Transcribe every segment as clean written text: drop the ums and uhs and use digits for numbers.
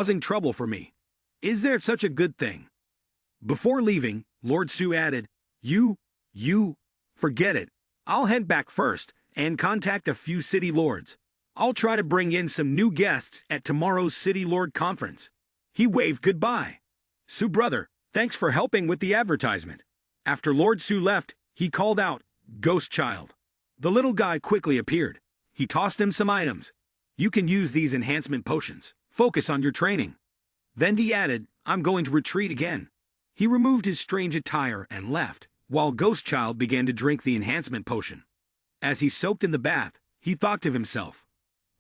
causing trouble for me. Is there such a good thing? Before leaving, Lord Su added, You, forget it. I'll head back first and contact a few city lords. I'll try to bring in some new guests at tomorrow's City Lord Conference. He waved goodbye. Su brother, thanks for helping with the advertisement. After Lord Su left, he called out, Ghost Child. The little guy quickly appeared. He tossed him some items. You can use these enhancement potions. Focus on your training. Then he added, I'm going to retreat again. He removed his strange attire and left, while Ghost Child began to drink the enhancement potion. As he soaked in the bath, he thought to himself,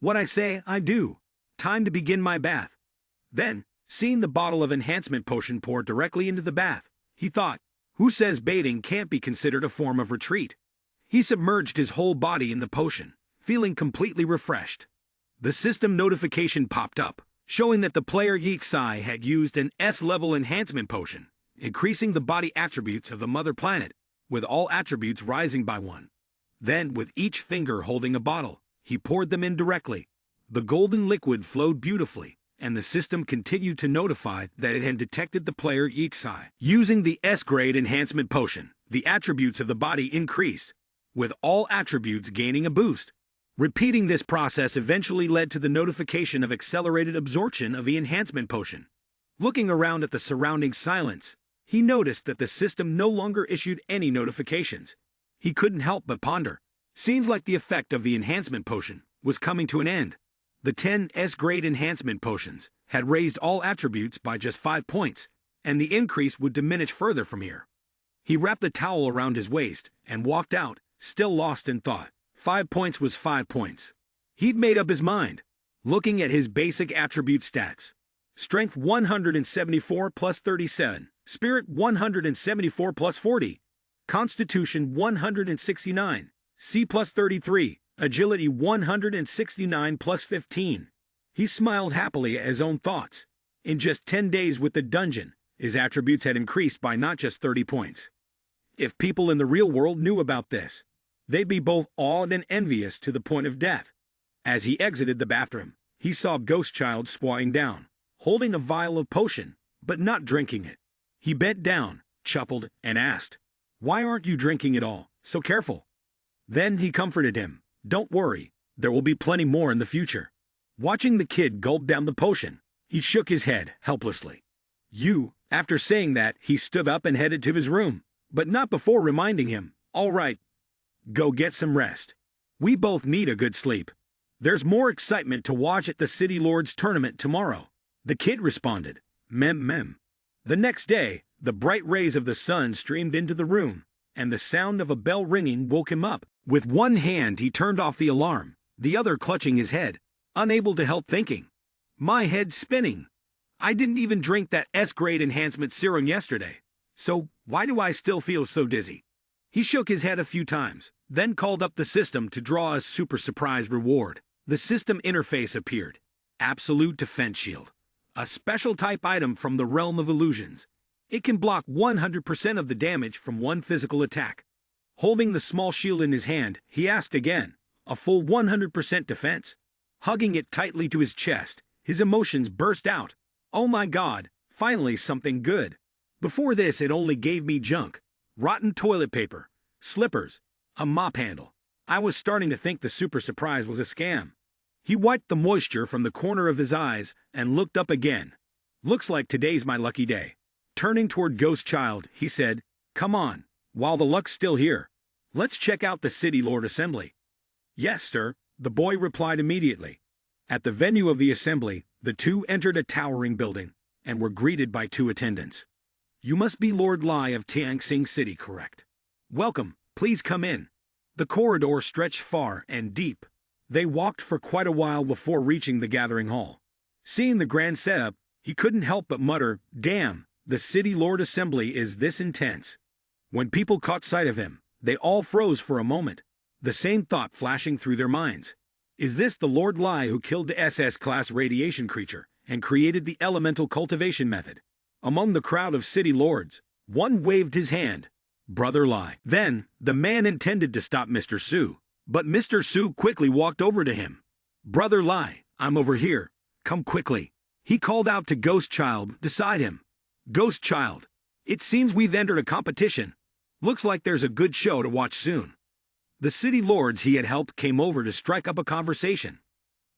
What I say, I do. Time to begin my bath. Then, seeing the bottle of enhancement potion pour directly into the bath, he thought, Who says bathing can't be considered a form of retreat? He submerged his whole body in the potion, feeling completely refreshed. The system notification popped up, showing that the player Yixai had used an S-level enhancement potion, increasing the body attributes of the mother planet, with all attributes rising by 1. Then, with each finger holding a bottle, he poured them in directly. The golden liquid flowed beautifully, and the system continued to notify that it had detected the player Yixai. Using the S-grade enhancement potion, the attributes of the body increased, with all attributes gaining a boost. Repeating this process eventually led to the notification of accelerated absorption of the enhancement potion. Looking around at the surrounding silence, he noticed that the system no longer issued any notifications. He couldn't help but ponder. Seems like the effect of the enhancement potion was coming to an end. The 10 S-grade enhancement potions had raised all attributes by just 5 points, and the increase would diminish further from here. He wrapped a towel around his waist and walked out, still lost in thought. 5 points was 5 points. He'd made up his mind. Looking at his basic attribute stats. Strength 174 plus 37, Spirit 174 plus 40, Constitution 169, C plus 33, Agility 169 plus 15. He smiled happily at his own thoughts. In just 10 days with the dungeon, his attributes had increased by not just 30 points. If people in the real world knew about this, they'd be both awed and envious to the point of death. As he exited the bathroom, he saw Ghost Child squatting down, holding a vial of potion, but not drinking it. He bent down, chuckled, and asked, Why aren't you drinking it all? So careful. Then he comforted him. Don't worry, there will be plenty more in the future. Watching the kid gulp down the potion, he shook his head helplessly. After saying that, he stood up and headed to his room, but not before reminding him, All right, go get some rest. We both need a good sleep. There's more excitement to watch at the City Lords tournament tomorrow. The kid responded, Mem. The next day, the bright rays of the sun streamed into the room, and the sound of a bell ringing woke him up. With one hand he turned off the alarm, the other clutching his head, unable to help thinking. My head's spinning. I didn't even drink that S-grade enhancement serum yesterday, so why do I still feel so dizzy? He shook his head a few times, then called up the system to draw a super surprise reward. The system interface appeared. Absolute Defense Shield. A special type item from the realm of illusions. It can block 100% of the damage from one physical attack. Holding the small shield in his hand, he asked again, a full 100% defense. Hugging it tightly to his chest, his emotions burst out. Oh my God, finally something good. Before this it only gave me junk. Rotten toilet paper, slippers, a mop handle. I was starting to think the super surprise was a scam. He wiped the moisture from the corner of his eyes and looked up again. Looks like today's my lucky day. Turning toward Ghost Child, he said, Come on, while the luck's still here. Let's check out the City Lord Assembly. Yes, sir, the boy replied immediately. At the venue of the assembly, the two entered a towering building and were greeted by 2 attendants. You must be Lord Lai of Tianxing City, correct? Welcome, please come in. The corridor stretched far and deep. They walked for quite a while before reaching the gathering hall. Seeing the grand setup, he couldn't help but mutter, Damn, the City Lord Assembly is this intense. When people caught sight of him, they all froze for a moment, the same thought flashing through their minds. Is this the Lord Lai who killed the SS-class radiation creature and created the elemental cultivation method? Among the crowd of city lords, one waved his hand. Brother Lai. Then, the man intended to stop Mr. Su, but Mr. Su quickly walked over to him. Brother Lai, I'm over here. Come quickly. He called out to Ghost Child beside him. Ghost Child, it seems we've entered a competition. Looks like there's a good show to watch soon. The city lords he had helped came over to strike up a conversation.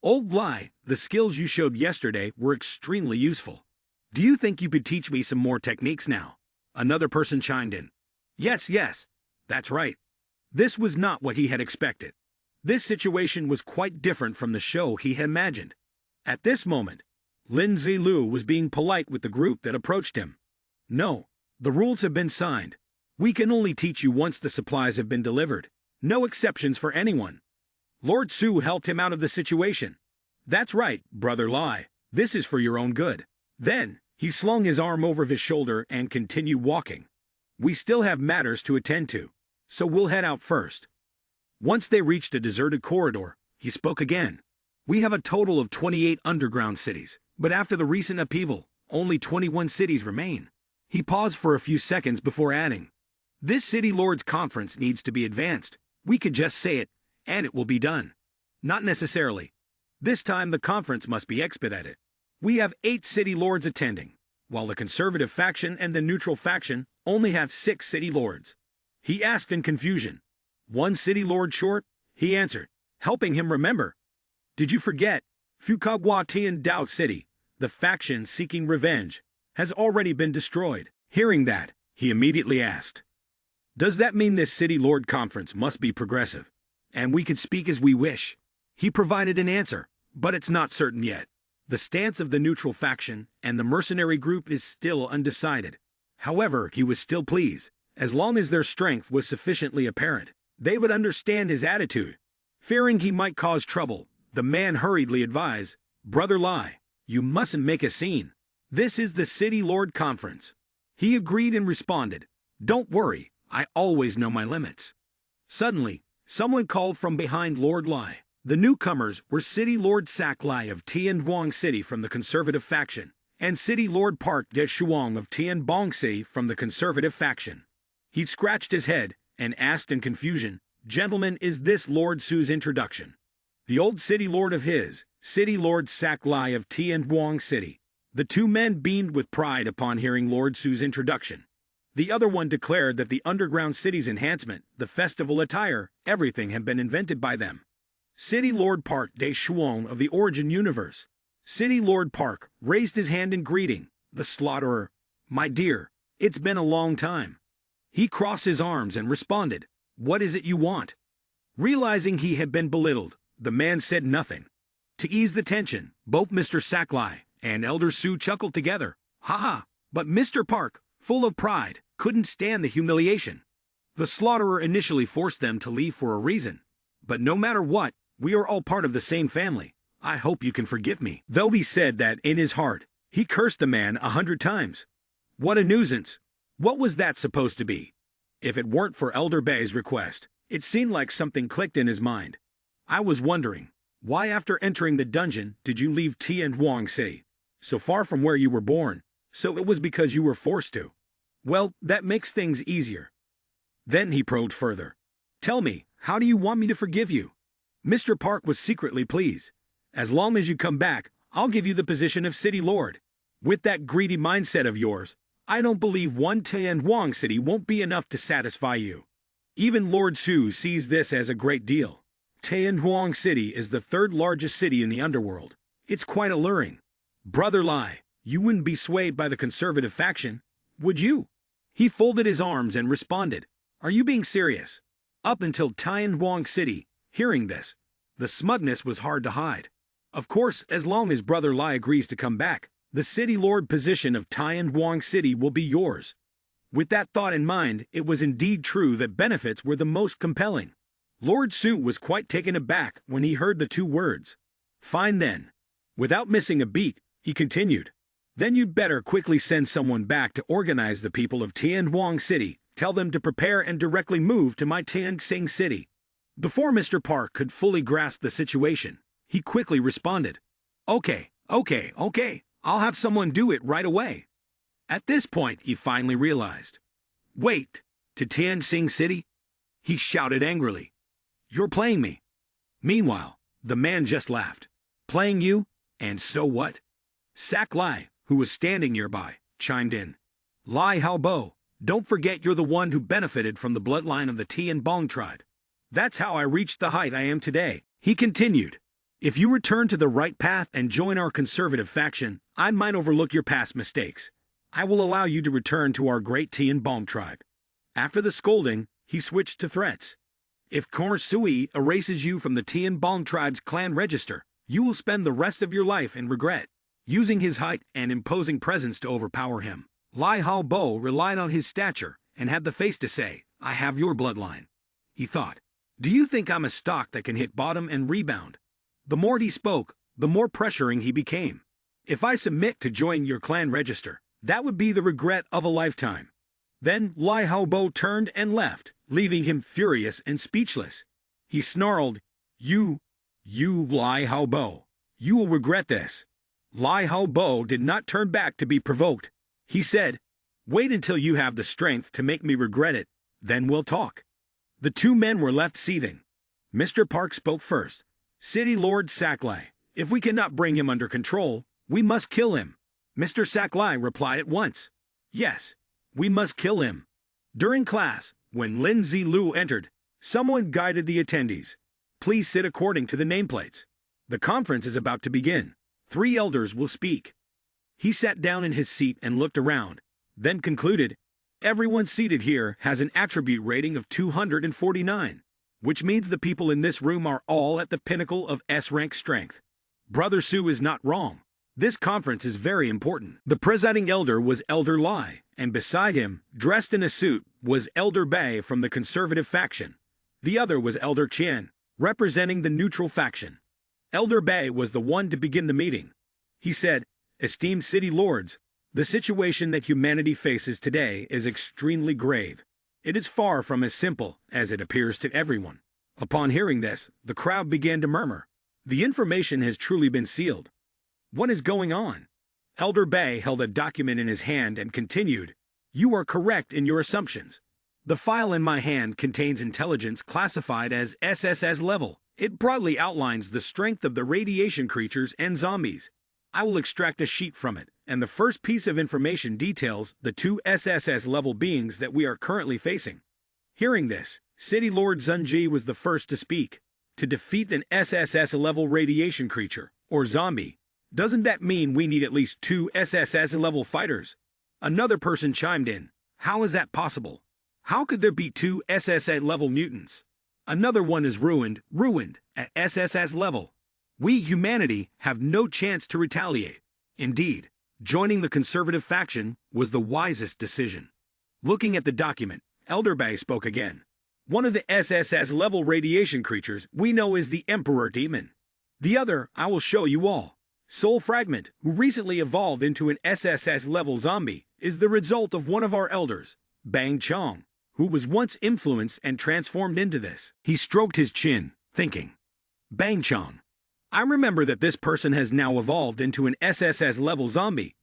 Old Lie, the skills you showed yesterday were extremely useful. Do you think you could teach me some more techniques now? Another person chimed in. Yes, that's right. This was not what he had expected. This situation was quite different from the show he had imagined. At this moment, Lin Zilu was being polite with the group that approached him. No, the rules have been signed. We can only teach you once the supplies have been delivered. No exceptions for anyone. Lord Su helped him out of the situation. That's right, Brother Lai. This is for your own good. Then, he slung his arm over his shoulder and continued walking. We still have matters to attend to, so we'll head out first. Once they reached a deserted corridor, he spoke again. We have a total of 28 underground cities, but after the recent upheaval, only 21 cities remain. He paused for a few seconds before adding, This City Lords Conference needs to be advanced. We could just say it, and it will be done. Not necessarily. This time the conference must be expedited. We have 8 city lords attending, while the conservative faction and the neutral faction only have 6 city lords. He asked in confusion. 1 city lord short? He answered, helping him remember. Did you forget? Fukawa Tian Dao City, the faction seeking revenge, has already been destroyed. Hearing that, he immediately asked, Does that mean this city lord conference must be progressive, and we can speak as we wish? He provided an answer, but it's not certain yet. The stance of the neutral faction and the mercenary group is still undecided. However, he was still pleased. As long as their strength was sufficiently apparent, they would understand his attitude. Fearing he might cause trouble, the man hurriedly advised, Brother Lai, you mustn't make a scene. This is the City Lord Conference. He agreed and responded, Don't worry, I always know my limits. Suddenly, someone called from behind Lord Lai. The newcomers were City Lord Sak Lai of Tian Duong City from the conservative faction, and City Lord Park De Shuang of Tian Bong City from the conservative faction. He scratched his head and asked in confusion, Gentlemen, is this Lord Su's introduction? The old city lord of his, City Lord Sak Lai of Tian Duong City. The 2 men beamed with pride upon hearing Lord Su's introduction. The other one declared that the underground city's enhancement, the festival attire, everything had been invented by them. City Lord Park De Shuang of the Origin Universe. City Lord Park raised his hand in greeting. The slaughterer, My dear, it's been a long time. He crossed his arms and responded, What is it you want? Realizing he had been belittled, the man said nothing. To ease the tension, both Mr. Saklai and Elder Su chuckled together. Ha! But Mr. Park, full of pride, couldn't stand the humiliation. The slaughterer initially forced them to leave for a reason. But no matter what, we are all part of the same family. I hope you can forgive me. Though he said that in his heart, he cursed the man 100 times. What a nuisance. What was that supposed to be? If it weren't for Elder Bay's request, it seemed like something clicked in his mind. I was wondering, why after entering the dungeon did you leave Tian Duong City, so far from where you were born? So it was because you were forced to. Well, that makes things easier. Then he probed further. Tell me, how do you want me to forgive you? Mr. Park was secretly pleased. As long as you come back, I'll give you the position of City Lord. With that greedy mindset of yours, I don't believe 1 Tian Duong City won't be enough to satisfy you. Even Lord Su sees this as a great deal. Tian Duong City is the 3rd largest city in the underworld. It's quite alluring. Brother Lai, you wouldn't be swayed by the conservative faction, would you? He folded his arms and responded, Are you being serious? Up until Tian Duong City, hearing this, the smugness was hard to hide. Of course, as long as Brother Lai agrees to come back, the City Lord position of Tian Duong City will be yours. With that thought in mind, it was indeed true that benefits were the most compelling. Lord Su was quite taken aback when he heard the 2 words. Fine then. Without missing a beat, he continued. Then you'd better quickly send someone back to organize the people of Tian Duong City, tell them to prepare and directly move to my Tian Xing City. Before Mr. Park could fully grasp the situation, he quickly responded, Okay, I'll have someone do it right away. At this point, he finally realized. Wait, to Tian Xing City? He shouted angrily. You're playing me. Meanwhile, the man just laughed. Playing you? And so what? Sak Lai, who was standing nearby, chimed in. Lai Hao Bo, don't forget you're the one who benefited from the bloodline of the Tian Bong tribe. That's how I reached the height I am today. He continued. If you return to the right path and join our conservative faction, I might overlook your past mistakes. I will allow you to return to our great Tian Bong tribe. After the scolding, he switched to threats. If Kor Sui erases you from the Tian Bong tribe's clan register, you will spend the rest of your life in regret. Using his height and imposing presence to overpower him, Lai Hao Bo relied on his stature and had the face to say, I have your bloodline. He thought, do you think I'm a stock that can hit bottom and rebound? The more he spoke, the more pressuring he became. If I submit to join your clan register, that would be the regret of a lifetime. Then Lai Hao Bo turned and left, leaving him furious and speechless. He snarled, You Lai Hao Bo, you will regret this. Lai Hao Bo did not turn back to be provoked. He said, wait until you have the strength to make me regret it, then we'll talk. The two men were left seething. Mr. Park spoke first. City Lord Sak Lai, if we cannot bring him under control, we must kill him. Mr. Sak Lai replied at once. Yes, we must kill him. During class, when Lin Zilu entered, someone guided the attendees. Please sit according to the nameplates. The conference is about to begin. 3 elders will speak. He sat down in his seat and looked around, then concluded, everyone seated here has an attribute rating of 249, which means the people in this room are all at the pinnacle of S-rank strength. Brother Su is not wrong. This conference is very important. The presiding elder was Elder Lai, and beside him, dressed in a suit, was Elder Bei from the conservative faction. The other was Elder Qian, representing the neutral faction. Elder Bei was the one to begin the meeting. He said, esteemed city lords, the situation that humanity faces today is extremely grave. It is far from as simple as it appears to everyone. Upon hearing this, the crowd began to murmur. The information has truly been sealed. What is going on? Elder Bei held a document in his hand and continued, you are correct in your assumptions. The file in my hand contains intelligence classified as SSS level. It broadly outlines the strength of the radiation creatures and zombies. I will extract a sheet from it, and the first piece of information details the 2 SSS level beings that we are currently facing. Hearing this, City Lord Zunji was the first to speak. To defeat an SSS level radiation creature, or zombie, doesn't that mean we need at least 2 SSS level fighters? Another person chimed in. How is that possible? How could there be 2 SSS level mutants? Another one is ruined at SSS level. We, humanity, have no chance to retaliate. Indeed, joining the conservative faction was the wisest decision. Looking at the document, Elder Bei spoke again. One of the SSS level radiation creatures we know is the Emperor Demon. The other I will show you all. Soul Fragment, who recently evolved into an SSS level zombie, is the result of one of our elders, Bang Chong, who was once influenced and transformed into this. He stroked his chin, thinking, Bang Chong. I remember that this person has now evolved into an SSS level zombie.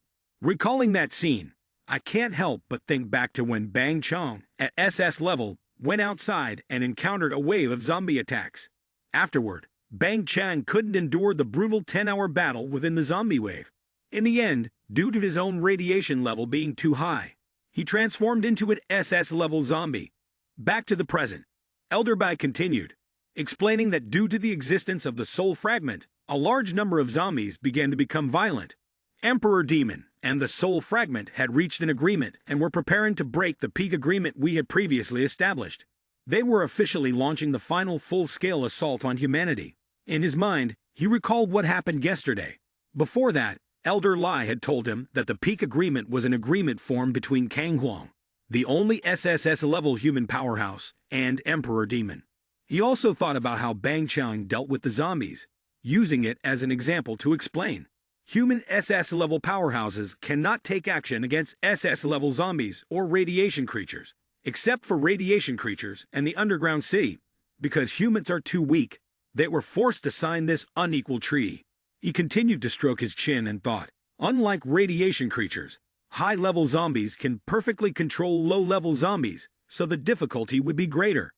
Recalling that scene, I can't help but think back to when Bang Chong, at SS level, went outside and encountered a wave of zombie attacks. Afterward, Bang Chang couldn't endure the brutal 10-hour battle within the zombie wave. In the end, due to his own radiation level being too high, he transformed into an SS-level zombie. Back to the present, Elder Bai continued, explaining that due to the existence of the soul fragment, a large number of zombies began to become violent. Emperor Demon and the soul fragment had reached an agreement and were preparing to break the peak agreement we had previously established. They were officially launching the final full-scale assault on humanity. In his mind, he recalled what happened yesterday. Before that, Elder Lai had told him that the peak agreement was an agreement formed between Kang Huang, the only SSS-level human powerhouse, and Emperor Demon. He also thought about how Bang Chang dealt with the zombies, using it as an example to explain. Human SS-level powerhouses cannot take action against SS-level zombies or radiation creatures, except for radiation creatures and the underground city. Because humans are too weak, they were forced to sign this unequal treaty. He continued to stroke his chin and thought, unlike radiation creatures, high-level zombies can perfectly control low-level zombies, so the difficulty would be greater.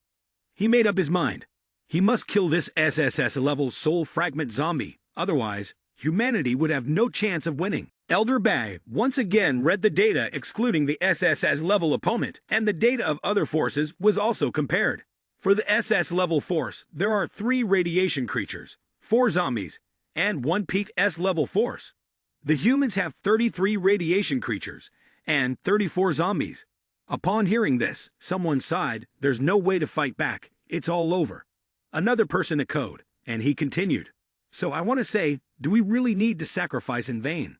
He made up his mind. He must kill this SSS-level soul fragment zombie, otherwise, humanity would have no chance of winning. Elder Bai once again read the data excluding the SSS level opponent, and the data of other forces was also compared. For the SS level force, there are 3 radiation creatures, 4 zombies, and 1 peak S level force. The humans have 33 radiation creatures and 34 zombies. Upon hearing this, someone sighed, "There's no way to fight back, it's all over." Another person echoed, and he continued, "So I want to say, do we really need to sacrifice in vain?"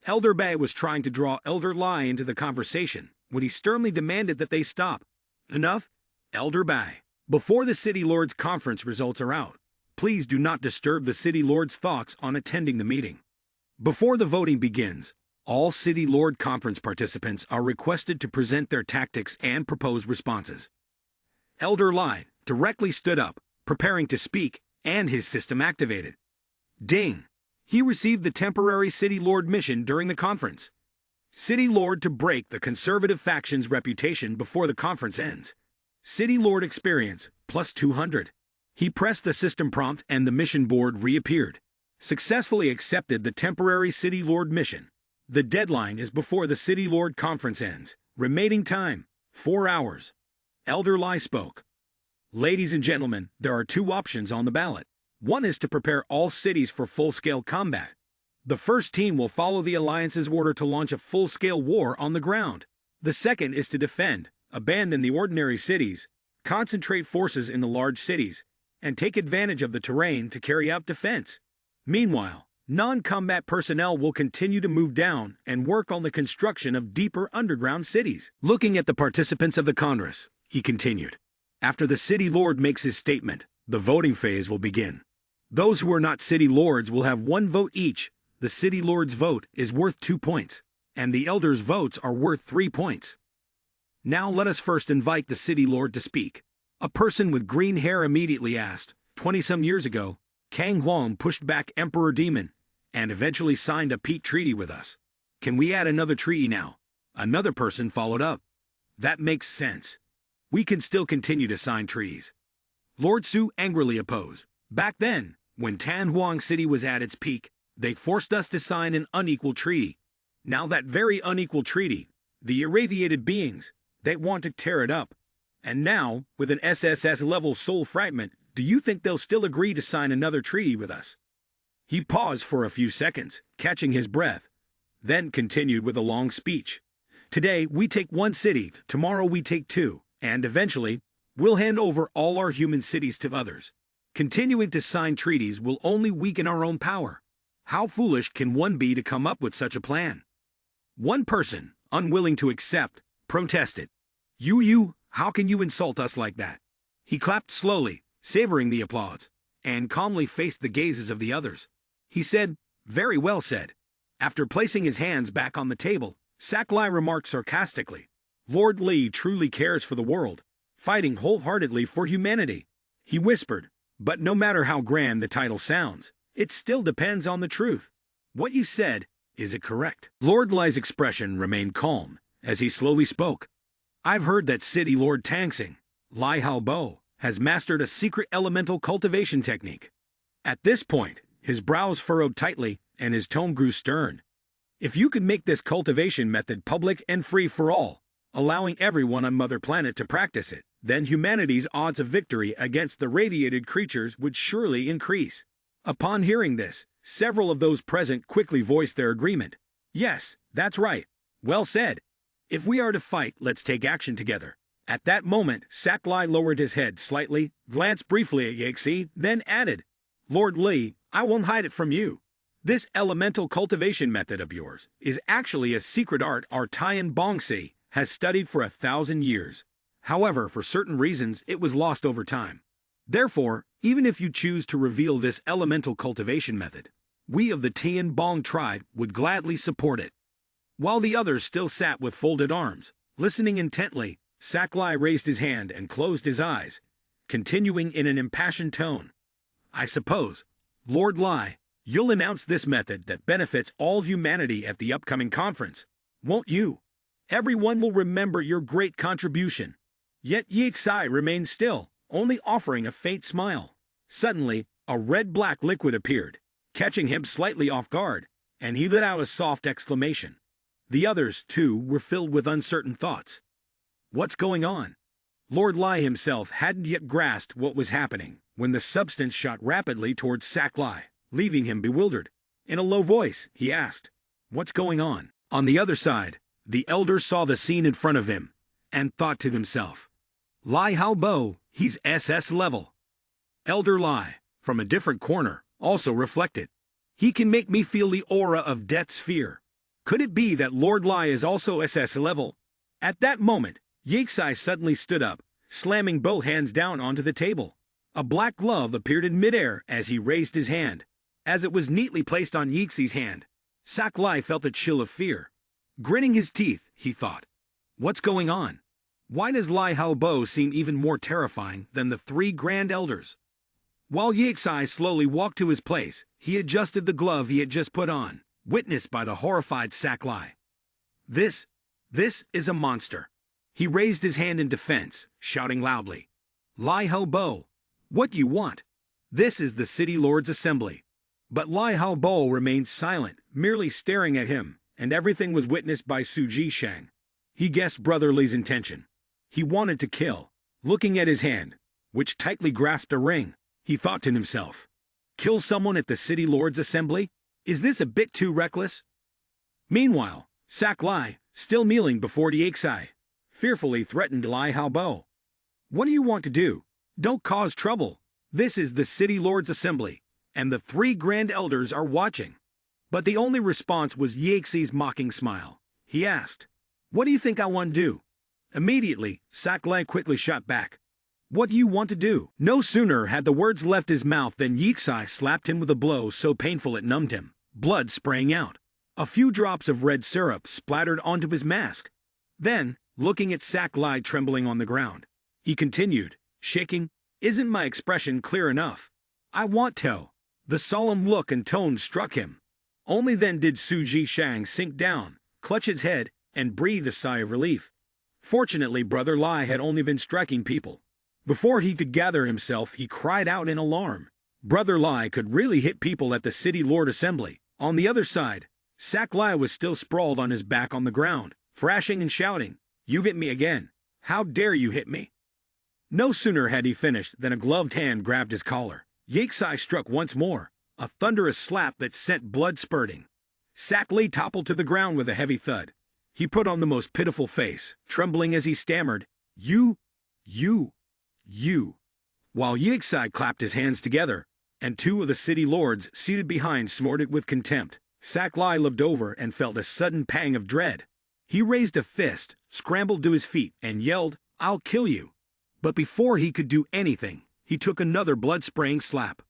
Elder Bai was trying to draw Elder Lai into the conversation when he sternly demanded that they stop. "Enough, Elder Bai. Before the City Lord's conference results are out, please do not disturb the City Lord's thoughts on attending the meeting. Before the voting begins, all City Lord conference participants are requested to present their tactics and propose responses." Elder Lai directly stood up, preparing to speak, and his system activated. Ding! He received the temporary City Lord mission during the conference. City Lord to break the conservative faction's reputation before the conference ends. City Lord experience, plus 200. He pressed the system prompt and the mission board reappeared. Successfully accepted the temporary City Lord mission. The deadline is before the City Lord conference ends. Remaining time, 4 hours. Elder Lai spoke. "Ladies and gentlemen, there are 2 options on the ballot. One is to prepare all cities for full-scale combat. The first team will follow the Alliance's order to launch a full-scale war on the ground. The second is to defend, abandon the ordinary cities, concentrate forces in the large cities, and take advantage of the terrain to carry out defense. Meanwhile, non-combat personnel will continue to move down and work on the construction of deeper underground cities." Looking at the participants of the Congress, he continued, "After the City Lord makes his statement, the voting phase will begin. Those who are not City Lords will have 1 vote each. The City Lord's vote is worth 2 points, and the Elders' votes are worth 3 points. Now let us first invite the City Lord to speak." A person with green hair immediately asked, 20-some years ago, Kang Huang pushed back Emperor Demon, and eventually signed a peace treaty with us. Can we add another treaty now? Another person followed up. That makes sense. We can still continue to sign treaties. Lord Su angrily opposed. Back then, when Tan Huang City was at its peak, they forced us to sign an unequal treaty. Now that very unequal treaty, the irradiated beings, they want to tear it up. And now, with an SSS-level soul fragment, do you think they'll still agree to sign another treaty with us? He paused for a few seconds, catching his breath, then continued with a long speech. Today, we take 1 city, tomorrow we take 2, and eventually, we'll hand over all our human cities to others. Continuing to sign treaties will only weaken our own power. How foolish can one be to come up with such a plan? One person, unwilling to accept, protested. You, how can you insult us like that?" He clapped slowly, savoring the applause, and calmly faced the gazes of the others. He said, "Very well said." After placing his hands back on the table, Saklai remarked sarcastically, "Lord Li truly cares for the world, fighting wholeheartedly for humanity." He whispered, "But no matter how grand the title sounds, it still depends on the truth. What you said, is it correct?" Lord Li's expression remained calm as he slowly spoke. "I've heard that City Lord Tangsing, Lai Hao Bo, has mastered a secret elemental cultivation technique." At this point, his brows furrowed tightly and his tone grew stern. "If you could make this cultivation method public and free for all, allowing everyone on Mother Planet to practice it, then humanity's odds of victory against the radiated creatures would surely increase." Upon hearing this, several of those present quickly voiced their agreement. "Yes, that's right. Well said. If we are to fight, let's take action together." At that moment, Saklai lowered his head slightly, glanced briefly at Yaxi, then added, "Lord Li, I won't hide it from you. This elemental cultivation method of yours is actually a secret art our Tian Bongsi has studied for 1,000 years. However, for certain reasons, it was lost over time. Therefore, even if you choose to reveal this elemental cultivation method, we of the Tian Bong tribe would gladly support it." While the others still sat with folded arms, listening intently, Saklai raised his hand and closed his eyes, continuing in an impassioned tone. "I suppose, Lord Lai, you'll announce this method that benefits all humanity at the upcoming conference, won't you? Everyone will remember your great contribution." Yet Yixai remained still, only offering a faint smile. Suddenly, a red-black liquid appeared, catching him slightly off guard, and he let out a soft exclamation. The others, too, were filled with uncertain thoughts. What's going on? Lord Lai himself hadn't yet grasped what was happening when the substance shot rapidly towards Saklai, leaving him bewildered. In a low voice, he asked, "What's going on?" On the other side, the elder saw the scene in front of him and thought to himself, Lai Hao Bo, he's SS level. Elder Lai, from a different corner, also reflected. He can make me feel the aura of death's fear. Could it be that Lord Lai is also SS level? At that moment, Yixai suddenly stood up, slamming both hands down onto the table. A black glove appeared in midair as he raised his hand. As it was neatly placed on Yixai's hand, Saklai felt a chill of fear. Gritting his teeth, he thought, what's going on? Why does Lai Hao Bo seem even more terrifying than the three grand elders? While Yixai slowly walked to his place, he adjusted the glove he had just put on, witnessed by the horrified Saklai. This is a monster. He raised his hand in defense, shouting loudly, Lai Hao Bo, what do you want? This is the City Lord's Assembly. But Lai Hao Bo remained silent, merely staring at him, and everything was witnessed by Suji Shang. He guessed Brother Li's intention. He wanted to kill. Looking at his hand, which tightly grasped a ring, he thought to himself, kill someone at the City Lord's Assembly? Is this a bit too reckless? Meanwhile, Saklai, still kneeling before the Yixai, fearfully threatened Lai Hao Bo. What do you want to do? Don't cause trouble. This is the City Lord's Assembly, and the three grand elders are watching. But the only response was Yixai's mocking smile. He asked, what do you think I want to do? Immediately, Saklai quickly shot back. What do you want to do? No sooner had the words left his mouth than Yixai slapped him with a blow so painful it numbed him, blood spraying out. A few drops of red syrup splattered onto his mask. Then, looking at Saklai trembling on the ground, he continued, shaking, isn't my expression clear enough? I want to. The solemn look and tone struck him. Only then did Suji Shang sink down, clutch his head, and breathe a sigh of relief. Fortunately, Brother Lai had only been striking people. Before he could gather himself, he cried out in alarm. Brother Lai could really hit people at the City Lord Assembly. On the other side, Saklai was still sprawled on his back on the ground, thrashing and shouting, "You've hit me again. How dare you hit me?" No sooner had he finished than a gloved hand grabbed his collar. Yixai struck once more, a thunderous slap that sent blood spurting. Saklai toppled to the ground with a heavy thud. He put on the most pitiful face, trembling as he stammered, You. While Yixai clapped his hands together, and two of the city lords seated behind snorted with contempt, Saklai looked over and felt a sudden pang of dread. He raised a fist, scrambled to his feet, and yelled, I'll kill you. But before he could do anything, he took another blood-spraying slap.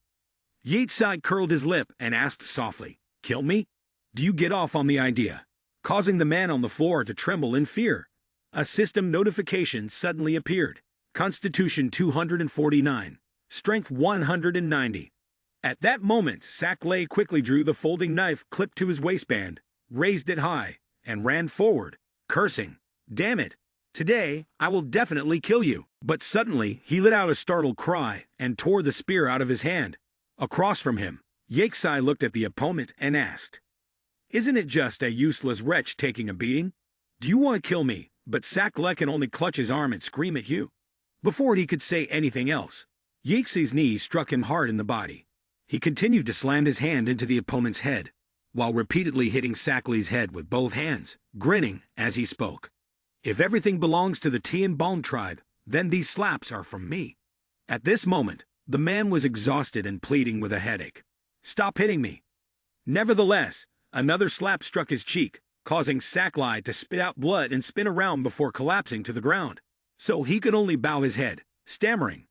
Yixai curled his lip and asked softly, Kill me? Do you get off on the idea? Causing the man on the floor to tremble in fear. A system notification suddenly appeared. Constitution 249. Strength 190. At that moment, Saklai quickly drew the folding knife clipped to his waistband, raised it high, and ran forward, cursing, Damn it! Today, I will definitely kill you. But suddenly, he let out a startled cry and tore the spear out of his hand. Across from him, Yixai looked at the opponent and asked, Isn't it just a useless wretch taking a beating? Do you want to kill me? But Saklai can only clutch his arm and scream at you. Before he could say anything else, Yixai's knee struck him hard in the body. He continued to slam his hand into the opponent's head, while repeatedly hitting Saklai's head with both hands, grinning as he spoke. If everything belongs to the Tianbong tribe, then these slaps are from me. At this moment, the man was exhausted and pleading with a headache. Stop hitting me. Nevertheless, another slap struck his cheek, causing Saklai to spit out blood and spin around before collapsing to the ground. So he could only bow his head, stammering,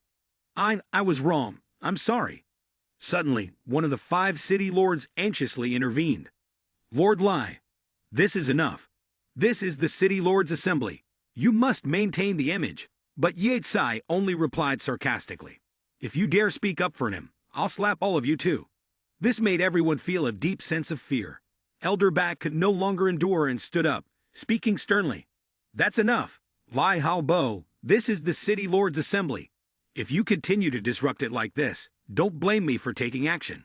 I was wrong. I'm sorry. Suddenly, one of the 5 city lords anxiously intervened. Lord Lai, this is enough. This is the City Lord's Assembly. You must maintain the image. But Yixai only replied sarcastically, If you dare speak up for him, I'll slap all of you too. This made everyone feel a deep sense of fear. Elder Bat could no longer endure and stood up, speaking sternly. That's enough. Lai Hao Bo, this is the City Lord's Assembly. If you continue to disrupt it like this, don't blame me for taking action.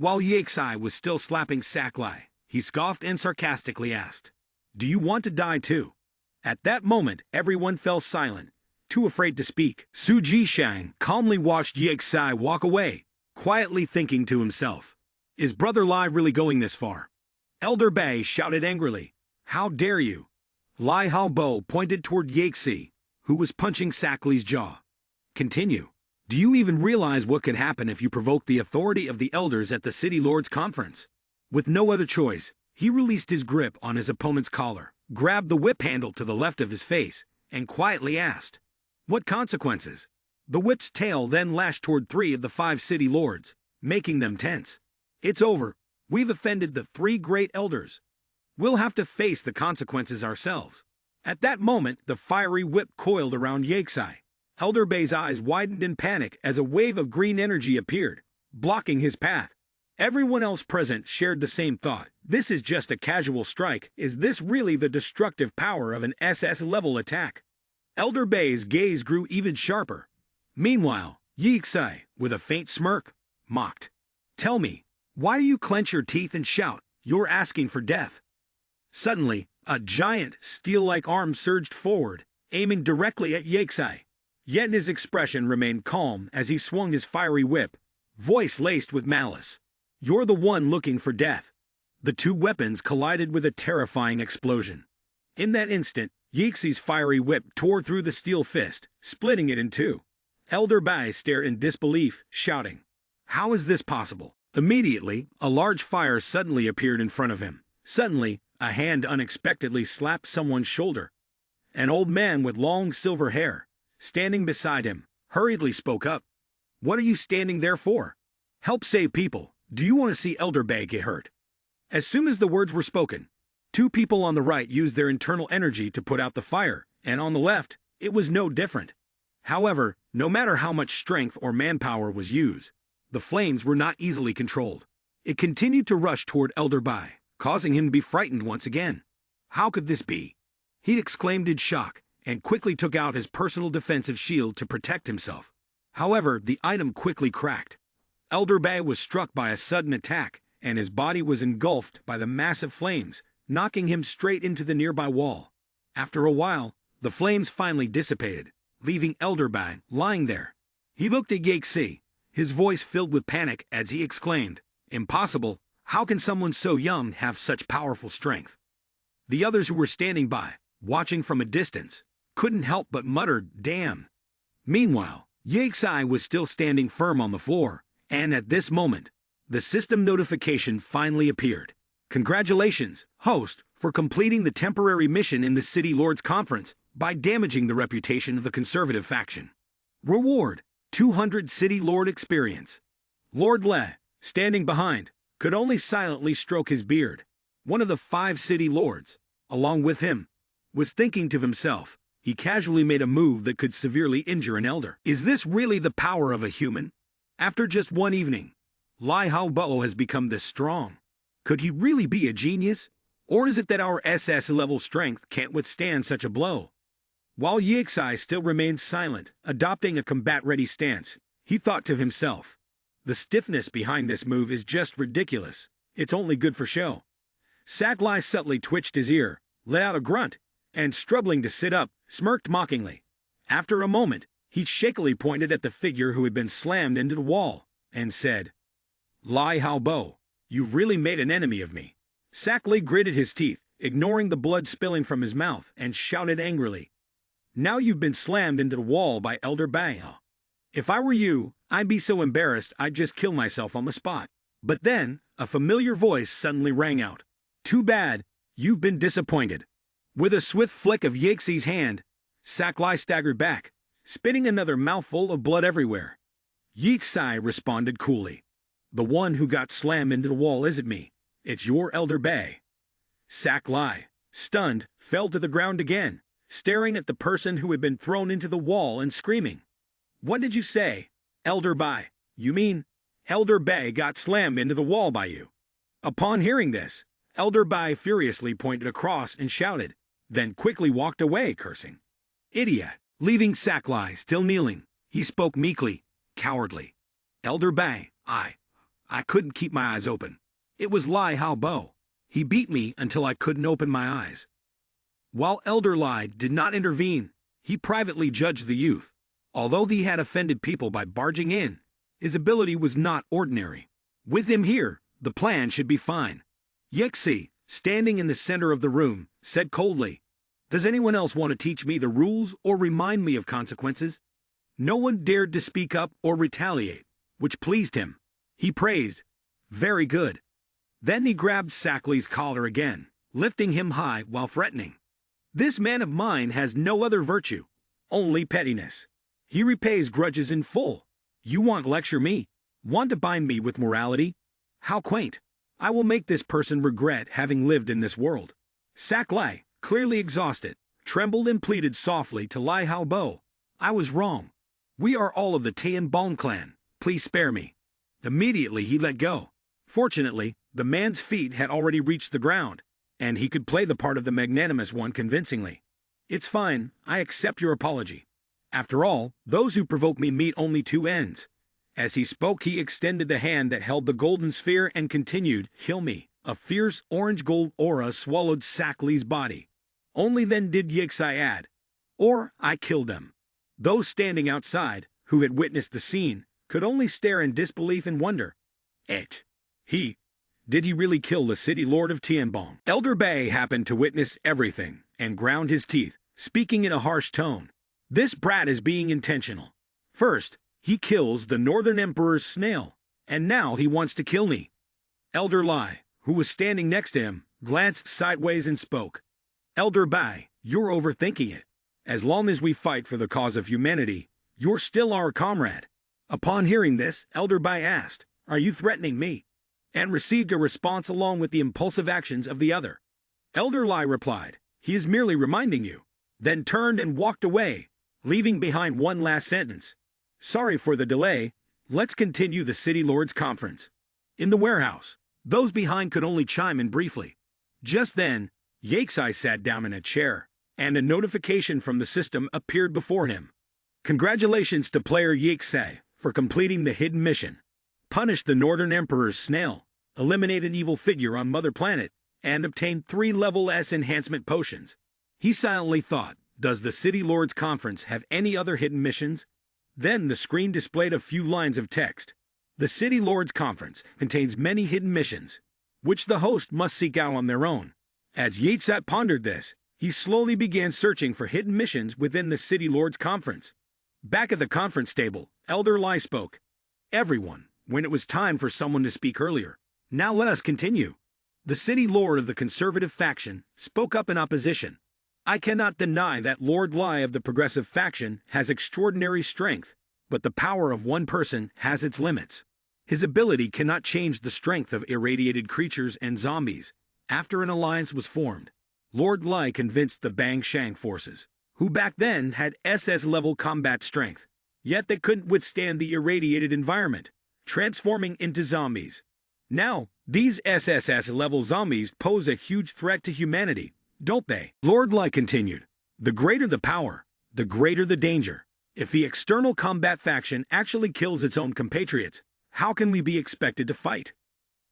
While Yexai was still slapping Saklai, he scoffed and sarcastically asked, "Do you want to die too?" At that moment, everyone fell silent, too afraid to speak. Su Jishang calmly watched Yexai walk away, quietly thinking to himself, "Is Brother Lai really going this far?" Elder Bei shouted angrily, "How dare you!" Lai Haobo pointed toward Yexi, who was punching Saklai's jaw. "Continue. Do you even realize what could happen if you provoke the authority of the elders at the City Lords Conference?" With no other choice, he released his grip on his opponent's collar, grabbed the whip handle to the left of his face, and quietly asked, "What consequences?" The whip's tail then lashed toward 3 of the 5 city lords, making them tense. "It's over. We've offended the 3 great elders. We'll have to face the consequences ourselves." At that moment, the fiery whip coiled around Yexai. Elder Bei's eyes widened in panic as a wave of green energy appeared, blocking his path. Everyone else present shared the same thought. This is just a casual strike. Is this really the destructive power of an SS-level attack? Elder Bei's gaze grew even sharper. Meanwhile, Yexai, with a faint smirk, mocked, "Tell me, why do you clench your teeth and shout, 'You're asking for death'?" Suddenly, a giant, steel-like arm surged forward, aiming directly at Yexai. Yet his expression remained calm as he swung his fiery whip, voice laced with malice. "You're the one looking for death." The 2 weapons collided with a terrifying explosion. In that instant, Yexai's fiery whip tore through the steel fist, splitting it in 2. Elder Bai stared in disbelief, shouting, "How is this possible?" Immediately, a large fire suddenly appeared in front of him. Suddenly, a hand unexpectedly slapped someone's shoulder. An old man with long silver hair, standing beside him, hurriedly spoke up. "What are you standing there for? Help save people. Do you want to see Elder Bei get hurt?" As soon as the words were spoken, 2 people on the right used their internal energy to put out the fire, and on the left, it was no different. However, no matter how much strength or manpower was used, the flames were not easily controlled. It continued to rush toward Elder Bai, causing him to be frightened once again. How could this be? He exclaimed in shock, and quickly took out his personal defensive shield to protect himself. However, the item quickly cracked. Elder Bai was struck by a sudden attack, and his body was engulfed by the massive flames, knocking him straight into the nearby wall. After a while, the flames finally dissipated, leaving Elder Bai lying there. He looked at Yexi, his voice filled with panic as he exclaimed, "Impossible! How can someone so young have such powerful strength?" The others who were standing by, watching from a distance, couldn't help but mutter, "Damn." Meanwhile, Yexi was still standing firm on the floor, and at this moment, the system notification finally appeared. "Congratulations, host, for completing the temporary mission in the City Lords Conference by damaging the reputation of the conservative faction. Reward, 200 City Lord experience." Lord Le, standing behind, could only silently stroke his beard. One of the 5 City Lords, along with him, was thinking to himself, he casually made a move that could severely injure an elder. Is this really the power of a human? After just one evening, Lai Haobo has become this strong. Could he really be a genius? Or is it that our SS-level strength can't withstand such a blow? While Yexi still remained silent, adopting a combat-ready stance, he thought to himself, the stiffness behind this move is just ridiculous. It's only good for show. Saklai subtly twitched his ear, let out a grunt, and struggling to sit up, smirked mockingly. After a moment, he shakily pointed at the figure who had been slammed into the wall, and said, "Lai Haobo, you've really made an enemy of me." Saklai gritted his teeth, ignoring the blood spilling from his mouth, and shouted angrily, "Now you've been slammed into the wall by Elder Bai. If I were you, I'd be so embarrassed I'd just kill myself on the spot." But then, a familiar voice suddenly rang out. "Too bad, you've been disappointed." With a swift flick of Yexi's hand, Saklai staggered back, spitting another mouthful of blood everywhere. Yexi responded coolly, "The one who got slammed into the wall isn't me. It's your Elder Bai." Saklai, stunned, fell to the ground again, staring at the person who had been thrown into the wall and screaming, "What did you say, Elder Bai? You mean Elder Bai got slammed into the wall by you?" Upon hearing this, Elder Bai furiously pointed across and shouted, then quickly walked away, cursing. "Idiot!" Leaving Saklai still kneeling, he spoke meekly, cowardly. "Elder Bai, I I couldn't keep my eyes open. It was Lai Hao Bo. He beat me until I couldn't open my eyes. While Elder Lai did not intervene, he privately judged the youth. Although he had offended people by barging in, his ability was not ordinary. With him here, the plan should be fine. Yexi, standing in the center of the room, said coldly, "Does anyone else want to teach me the rules or remind me of consequences?" No one dared to speak up or retaliate, which pleased him. He praised, "Very good." Then he grabbed Sackley's collar again, lifting him high while threatening. "This man of mine has no other virtue, only pettiness. He repays grudges in full. You want to lecture me? Want to bind me with morality? How quaint. I will make this person regret having lived in this world." Sackley, clearly exhausted, trembled and pleaded softly to Lai Hao Bo, "I was wrong. We are all of the Tian Bong clan. Please spare me." Immediately he let go. Fortunately, the man's feet had already reached the ground, and he could play the part of the magnanimous one convincingly. "It's fine, I accept your apology. After all, those who provoke me meet only two ends." As he spoke, he extended the hand that held the golden sphere and continued, "Kill me." A fierce orange-gold aura swallowed Sackley's body. Only then did Yixai add, "Or I killed them." Those standing outside, who had witnessed the scene, could only stare in disbelief and wonder. Did he really kill the city lord of Tianbong? Elder Bei happened to witness everything and ground his teeth, speaking in a harsh tone. "This brat is being intentional. First, he kills the Northern Emperor's snail, and now he wants to kill me." Elder Lai, who was standing next to him, glanced sideways and spoke. "Elder Bai, you're overthinking it. As long as we fight for the cause of humanity, you're still our comrade." Upon hearing this, Elder Bai asked, "Are you threatening me?" and received a response along with the impulsive actions of the other. Elder Lai replied, "He is merely reminding you," then turned and walked away, leaving behind one last sentence. "Sorry for the delay. Let's continue the City Lord's conference." In the warehouse, those behind could only chime in briefly. Just then, Yexai sat down in a chair, and a notification from the system appeared before him. "Congratulations to player Yexai for completing the hidden mission. Punish the Northern Emperor's snail, eliminate an evil figure on Mother Planet, and obtain 3 level S enhancement potions." He silently thought, does the City Lord's Conference have any other hidden missions? Then the screen displayed a few lines of text. The City Lord's Conference contains many hidden missions, which the host must seek out on their own. As Yexai pondered this, he slowly began searching for hidden missions within the City Lord's Conference. Back at the conference table, Elder Lai spoke. "Everyone, when it was time for someone to speak earlier. Now let us continue." The City Lord of the conservative faction spoke up in opposition. "I cannot deny that Lord Lai of the progressive faction has extraordinary strength, but the power of one person has its limits. His ability cannot change the strength of irradiated creatures and zombies." After an alliance was formed, Lord Lai convinced the Bang Shang forces, who back then had SS-level combat strength, yet they couldn't withstand the irradiated environment, transforming into zombies. Now, these SSS-level zombies pose a huge threat to humanity, don't they? Lord Lai continued, "The greater the power, the greater the danger. If the external combat faction actually kills its own compatriots, how can we be expected to fight?"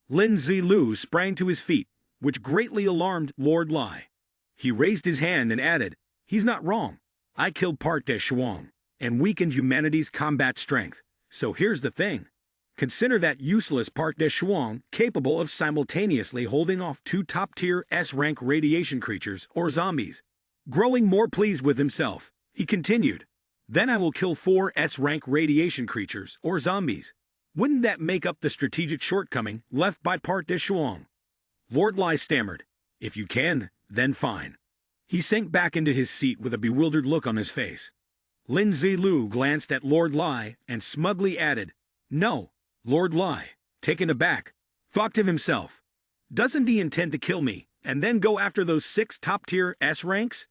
Lin Zilu sprang to his feet, which greatly alarmed Lord Lai. He raised his hand and added, "He's not wrong. I killed Park De Shuang and weakened humanity's combat strength. So here's the thing. Consider that useless Park De Shuang capable of simultaneously holding off 2 top-tier S-rank radiation creatures or zombies." Growing more pleased with himself, he continued, "Then I will kill 4 S-rank radiation creatures or zombies. Wouldn't that make up the strategic shortcoming left by Park De Shuang?" Lord Lai stammered, "If you can, then fine." He sank back into his seat with a bewildered look on his face. Lin Zilu glanced at Lord Lai and smugly added, "No." Lord Lai, taken aback, thought to himself, "Doesn't he intend to kill me and then go after those 6 top-tier S ranks?"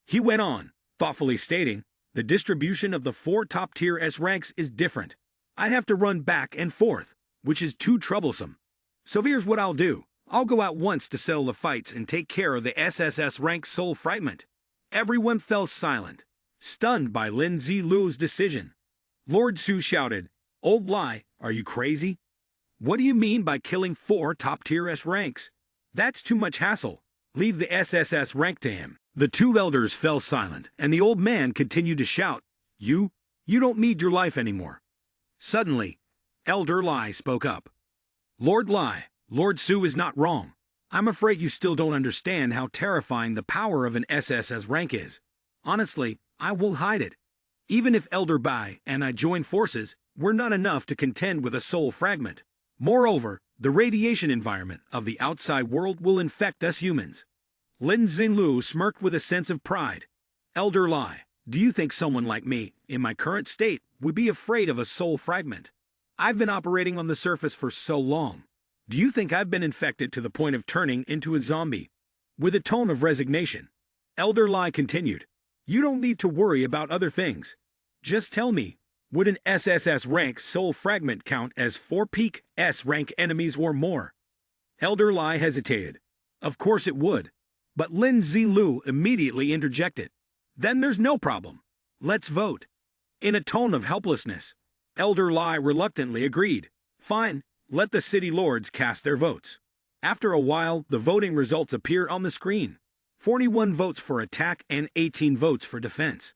He went on, thoughtfully stating, "The distribution of the 4 top-tier S ranks is different. I'd have to run back and forth, which is too troublesome. So here's what I'll do. I'll go out once to settle the fights and take care of the SSS rank soul fragment." Everyone fell silent, stunned by Lin Zilu's decision. Lord Su shouted, "Old Lai, are you crazy? What do you mean by killing 4 top-tier S ranks? That's too much hassle. Leave the SSS rank to him. The 2 elders fell silent, and the old man continued to shout, You don't need your life anymore. Suddenly, Elder Lai spoke up. Lord Lai, Lord Su is not wrong. I'm afraid you still don't understand how terrifying the power of an SSS rank is. Honestly, I won't hide it. Even if Elder Bai and I join forces, we're not enough to contend with a soul fragment. Moreover, the radiation environment of the outside world will infect us humans. Lin Xinlu smirked with a sense of pride. Elder Lai, do you think someone like me, in my current state, would be afraid of a soul fragment? I've been operating on the surface for so long. Do you think I've been infected to the point of turning into a zombie? With a tone of resignation, Elder Lai continued, You don't need to worry about other things. Just tell me, would an SSS rank soul fragment count as 4 peak S rank enemies or more? Elder Lai hesitated. Of course it would. But Lin Zilu immediately interjected. Then there's no problem. Let's vote. In a tone of helplessness, Elder Lai reluctantly agreed. Fine, let the city lords cast their votes. After a while, the voting results appear on the screen. 41 votes for attack and 18 votes for defense.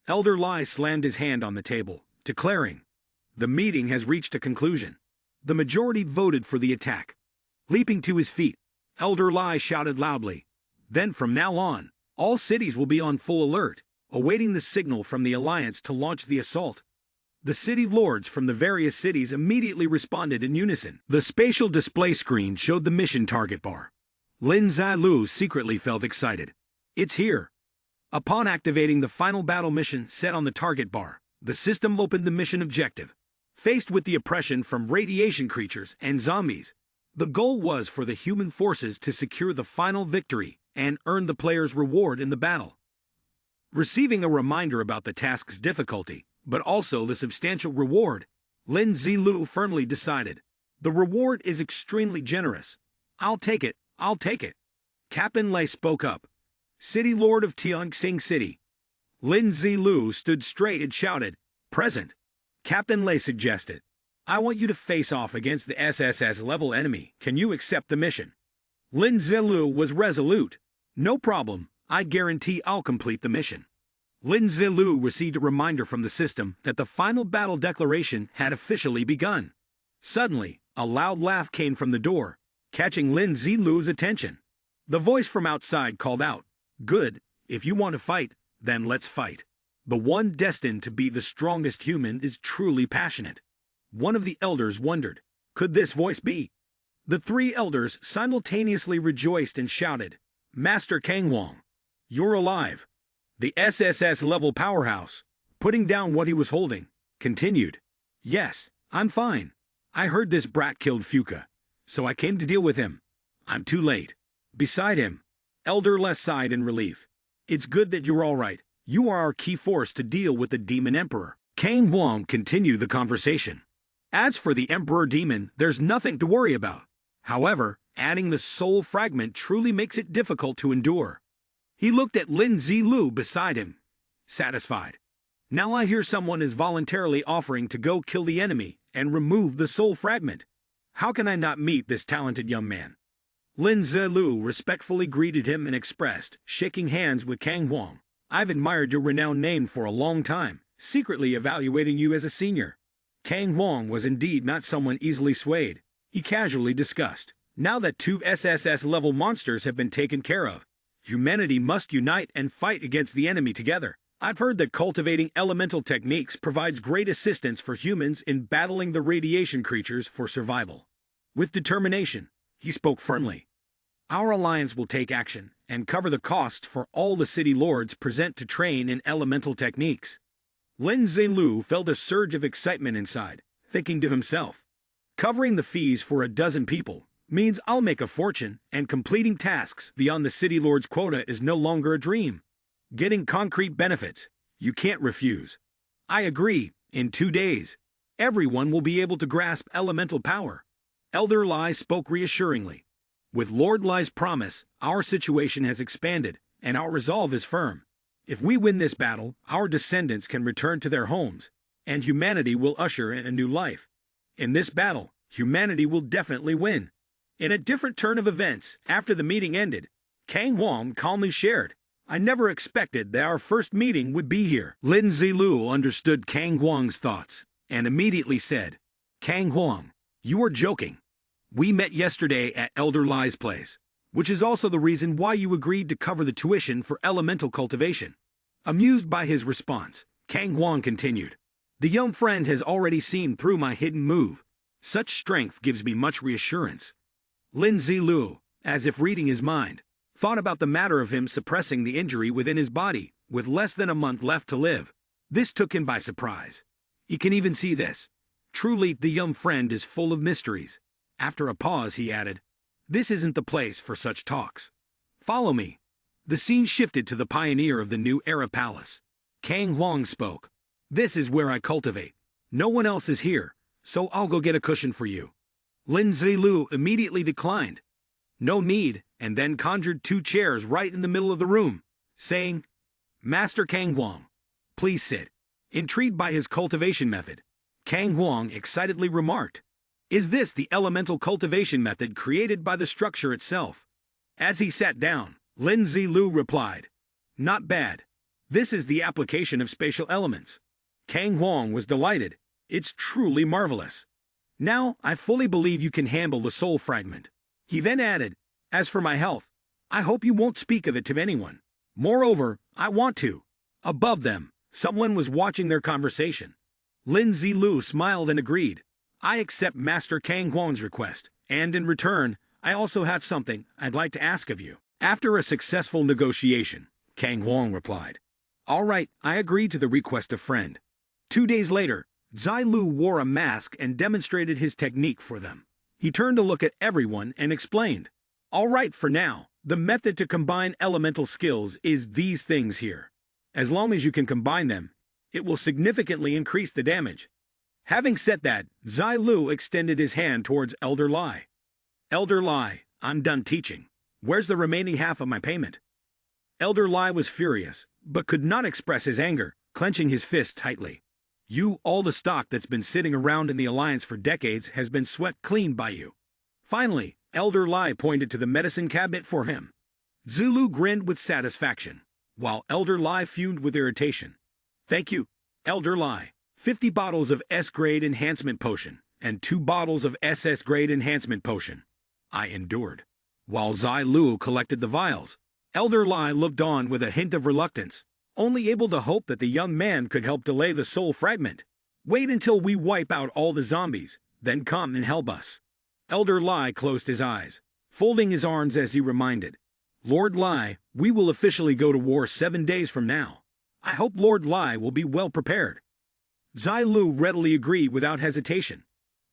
Elder Lai slammed his hand on the table, declaring, The meeting has reached a conclusion. The majority voted for the attack. Leaping to his feet, Elder Lai shouted loudly, Then from now on, all cities will be on full alert, awaiting the signal from the Alliance to launch the assault. The city lords from the various cities immediately responded in unison. The spatial display screen showed the mission target bar. Lin Zilu secretly felt excited. It's here. Upon activating the final battle mission set on the target bar, the system opened the mission objective. Faced with the oppression from radiation creatures and zombies, the goal was for the human forces to secure the final victory and earn the player's reward in the battle. Receiving a reminder about the task's difficulty, but also the substantial reward, Lin Zilu firmly decided. The reward is extremely generous. I'll take it. Captain Lei spoke up. City Lord of Tianxing City. Lin Zilu stood straight and shouted, Present. Captain Lei suggested, I want you to face off against the SSS level enemy. Can you accept the mission? Lin Zilu was resolute. No problem. I guarantee I'll complete the mission. Lin Zilu received a reminder from the system that the final battle declaration had officially begun. Suddenly, a loud laugh came from the door, catching Lin Zilu's attention. The voice from outside called out, Good, if you want to fight, then let's fight. The one destined to be the strongest human is truly passionate. One of the elders wondered, could this voice be? The 3 elders simultaneously rejoiced and shouted, Master Kang Wang, you're alive. The SSS level powerhouse, putting down what he was holding, continued, Yes, I'm fine. I heard this brat killed Fuka, so I came to deal with him. I'm too late. Beside him, Elder Les sighed in relief. It's good that you're all right. You are our key force to deal with the Demon Emperor. Kang Wang continued the conversation. As for the Emperor Demon, there's nothing to worry about. However, adding the soul fragment truly makes it difficult to endure. He looked at Lin Zilu beside him, satisfied. Now I hear someone is voluntarily offering to go kill the enemy and remove the soul fragment. How can I not meet this talented young man? Lin Zilu respectfully greeted him and expressed, shaking hands with Kang Wang, I've admired your renowned name for a long time, secretly evaluating you as a senior. Kang Wang was indeed not someone easily swayed. He casually discussed, now that 2 SSS-level monsters have been taken care of, humanity must unite and fight against the enemy together. I've heard that cultivating elemental techniques provides great assistance for humans in battling the radiation creatures for survival. With determination, he spoke firmly. Our alliance will take action and cover the cost for all the city lords present to train in elemental techniques. Lin Zilu felt a surge of excitement inside, thinking to himself, covering the fees for a dozen people means I'll make a fortune, and completing tasks beyond the city lord's quota is no longer a dream. Getting concrete benefits, you can't refuse. I agree, in 2 days, everyone will be able to grasp elemental power. Elder Lai spoke reassuringly. With Lord Lai's promise, our situation has expanded, and our resolve is firm. If we win this battle, our descendants can return to their homes, and humanity will usher in a new life. In this battle, Humanity will definitely win. In a different turn of events, after the meeting ended, Kang Huang calmly shared, I never expected that our first meeting would be here. Lin Zilu understood Kang Huang's thoughts and immediately said, Kang Huang, you are joking. We met yesterday at Elder Lai's place, which is also the reason why you agreed to cover the tuition for elemental cultivation. Amused by his response, Kang Huang continued, the young friend has already seen through my hidden move. Such strength gives me much reassurance. Lin Zilu, as if reading his mind, thought about the matter of him suppressing the injury within his body with less than a month left to live. This took him by surprise. He can even see this. Truly, the young friend is full of mysteries. After a pause, he added, this isn't the place for such talks. Follow me. The scene shifted to the pioneer of the new era palace. Kang Huang spoke. This is where I cultivate. No one else is here, so I'll go get a cushion for you. Lin Zilu immediately declined. No need, and then conjured 2 chairs right in the middle of the room, saying, Master Kang Huang, please sit. Intrigued by his cultivation method, Kang Huang excitedly remarked, is this the elemental cultivation method created by the structure itself? As he sat down, Lin Zilu replied, not bad. This is the application of spatial elements. Kang Huang was delighted. It's truly marvelous. Now, I fully believe you can handle the soul fragment. He then added, as for my health, I hope you won't speak of it to anyone. Moreover, I want to. Above them, someone was watching their conversation. Lin Zilu smiled and agreed. I accept Master Kang Huang's request, and in return, I also have something I'd like to ask of you. After a successful negotiation, Kang Huang replied, all right, I agree to the request of friend. 2 days later, Zai Lu wore a mask and demonstrated his technique for them. He turned to look at everyone and explained, all right, for now, the method to combine elemental skills is these things here. As long as you can combine them, it will significantly increase the damage. Having said that, Zai Lu extended his hand towards Elder Lai. Elder Lai, I'm done teaching. Where's the remaining half of my payment? Elder Lai was furious, but could not express his anger, clenching his fist tightly. All the stock that's been sitting around in the Alliance for decades has been swept clean by you. Finally, Elder Lai pointed to the medicine cabinet for him. Zulu grinned with satisfaction, while Elder Lai fumed with irritation. Thank you, Elder Lai. 50 bottles of S-grade enhancement potion, and 2 bottles of SS-grade enhancement potion. I endured. While Zai Lu collected the vials, Elder Lai looked on with a hint of reluctance, only able to hope that the young man could help delay the soul fragment. Wait until we wipe out all the zombies, then come and help us. Elder Lai closed his eyes, folding his arms as he reminded, Lord Lai, we will officially go to war 7 days from now. I hope Lord Lai will be well prepared. Zai Lu readily agreed without hesitation.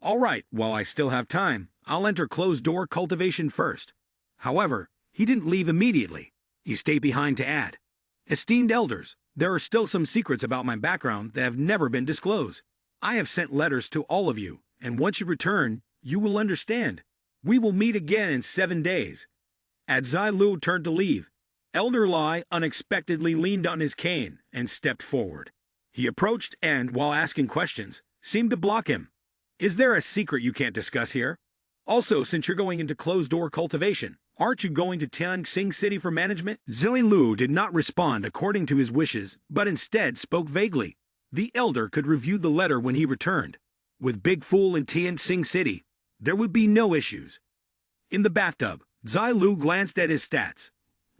All right, while I still have time, I'll enter closed-door cultivation first. However, he didn't leave immediately. He stayed behind to add, esteemed elders, there are still some secrets about my background that have never been disclosed. I have sent letters to all of you, and once you return, you will understand. We will meet again in 7 days. As Zai Lu turned to leave, Elder Lai unexpectedly leaned on his cane and stepped forward. He approached and, while asking questions, seemed to block him. Is there a secret you can't discuss here? Also, since you're going into closed-door cultivation, aren't you going to Tianxing City for management? Zilli Lu did not respond according to his wishes, but instead spoke vaguely. The elder could review the letter when he returned. With Big Fool in Tianxing City, there would be no issues. In the bathtub, Zai Lu glanced at his stats.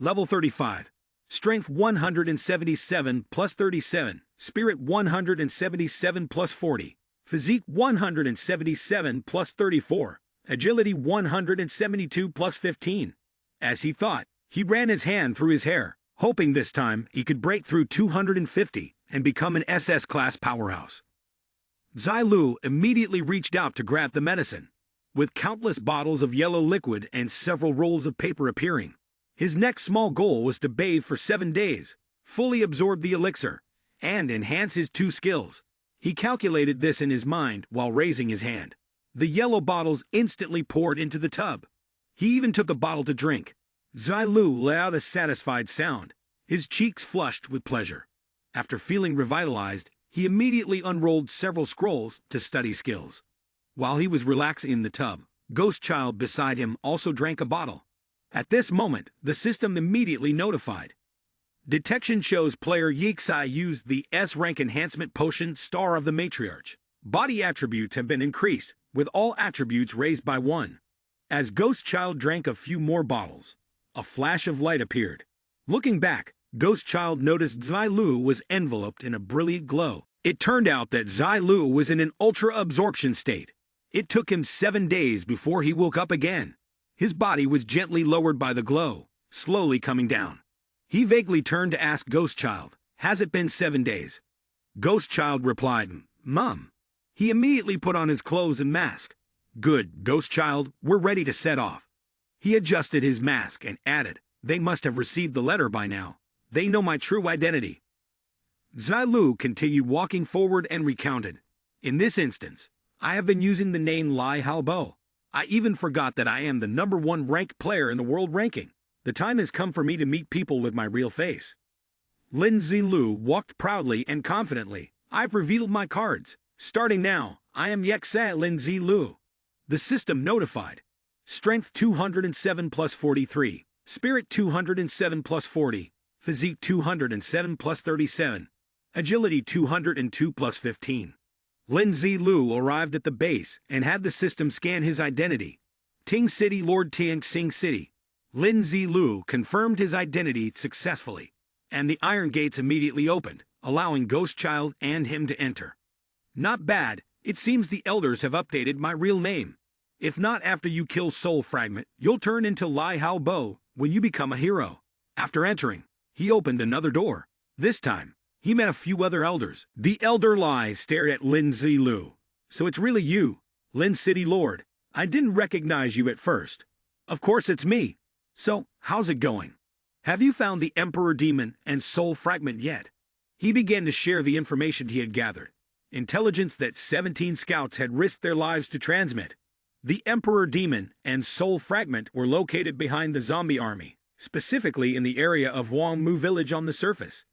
Level 35. Strength 177 plus 37. Spirit 177 plus 40. Physique 177 plus 34. Agility 172 plus 15. As he thought, he ran his hand through his hair, hoping this time he could break through 250 and become an SS-class powerhouse. Zai Lu immediately reached out to grab the medicine. With countless bottles of yellow liquid and several rolls of paper appearing, his next small goal was to bathe for 7 days, fully absorb the elixir, and enhance his 2 skills. He calculated this in his mind while raising his hand. The yellow bottles instantly poured into the tub. He even took a bottle to drink. Zai Lu let out a satisfied sound, his cheeks flushed with pleasure. After feeling revitalized, he immediately unrolled several scrolls to study skills. While he was relaxing in the tub, Ghost Child beside him also drank a bottle. At this moment, the system immediately notified. Detection shows player Yixai used the S-rank enhancement potion Star of the Matriarch. Body attributes have been increased, with all attributes raised by 1. As Ghost Child drank a few more bottles, a flash of light appeared. Looking back, Ghost Child noticed Zai Lu was enveloped in a brilliant glow. It turned out that Zai Lu was in an ultra-absorption state. It took him 7 days before he woke up again. His body was gently lowered by the glow, slowly coming down. He vaguely turned to ask Ghost Child, "Has it been 7 days?" Ghost Child replied, "Mum." He immediately put on his clothes and mask. "Good, Ghost Child, we're ready to set off." He adjusted his mask and added, "They must have received the letter by now. They know my true identity." Zai Lu continued walking forward and recounted, "In this instance, I have been using the name Lai Halbo. I even forgot that I am the #1 ranked player in the world ranking. The time has come for me to meet people with my real face." Lin Zilu walked proudly and confidently. "I've revealed my cards. Starting now, I am Yexai Lin Zilu." The system notified. Strength 207 plus 43, Spirit 207 plus 40, Physique 207 plus 37, Agility 202 plus 15. Lin Zilu arrived at the base and had the system scan his identity. Ting City Lord Tiang Sing City. Lin Zilu confirmed his identity successfully, and the iron gates immediately opened, allowing Ghost Child and him to enter. "Not bad, it seems the elders have updated my real name. If not after you kill Soul Fragment, you'll turn into Lai Hao Bo when you become a hero." After entering, he opened another door. This time, he met a few other elders. The elder Lai stared at Lin Zilu. "So it's really you, Lin City Lord. I didn't recognize you at first. Of course it's me. So, how's it going? Have you found the Emperor Demon and Soul Fragment yet?" He began to share the information he had gathered. Intelligence that 17 scouts had risked their lives to transmit. The Emperor Demon and Soul Fragment were located behind the zombie army, specifically in the area of Wang Mu village on the surface.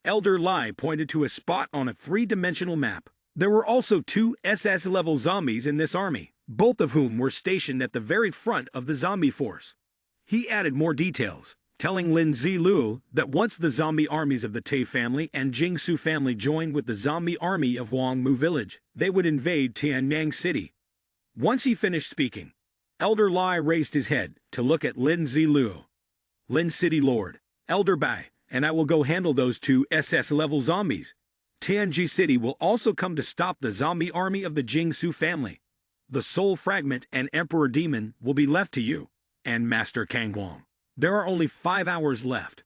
Elder Lai pointed to a spot on a 3-dimensional map. There were also 2 SS-level zombies in this army, both of whom were stationed at the very front of the zombie force. He added more details, telling Lin Zilu that once the zombie armies of the Tai family and Jingsu family joined with the zombie army of Wang Mu village, they would invade Tianyang City. Once he finished speaking, Elder Lai raised his head to look at Lin Zilu. "Lin City Lord, Elder Bai, and I will go handle those 2 SS-level zombies. Tianji City will also come to stop the zombie army of the Jingsu family. The Soul Fragment and Emperor Demon will be left to you and Master Kang Wang. There are only 5 hours left."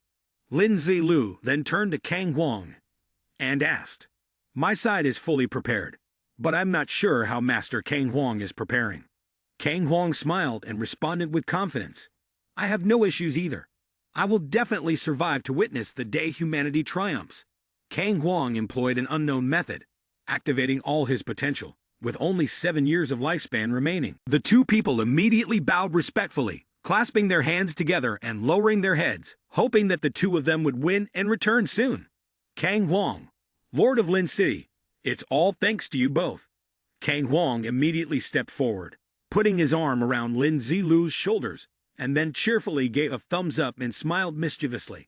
Lin Zilu then turned to Kang Wang and asked, "My side is fully prepared, but I'm not sure how Master Kang Wang is preparing." Kang Wang smiled and responded with confidence, "I have no issues either. I will definitely survive to witness the day humanity triumphs." Kang Wang employed an unknown method, activating all his potential, with only 7 years of lifespan remaining. The 2 people immediately bowed respectfully, clasping their hands together and lowering their heads, hoping that the 2 of them would win and return soon. "Kang Wang, Lord of Lin City, it's all thanks to you both." Kang Wang immediately stepped forward, putting his arm around Lin Zilu's shoulders, and then cheerfully gave a thumbs up and smiled mischievously.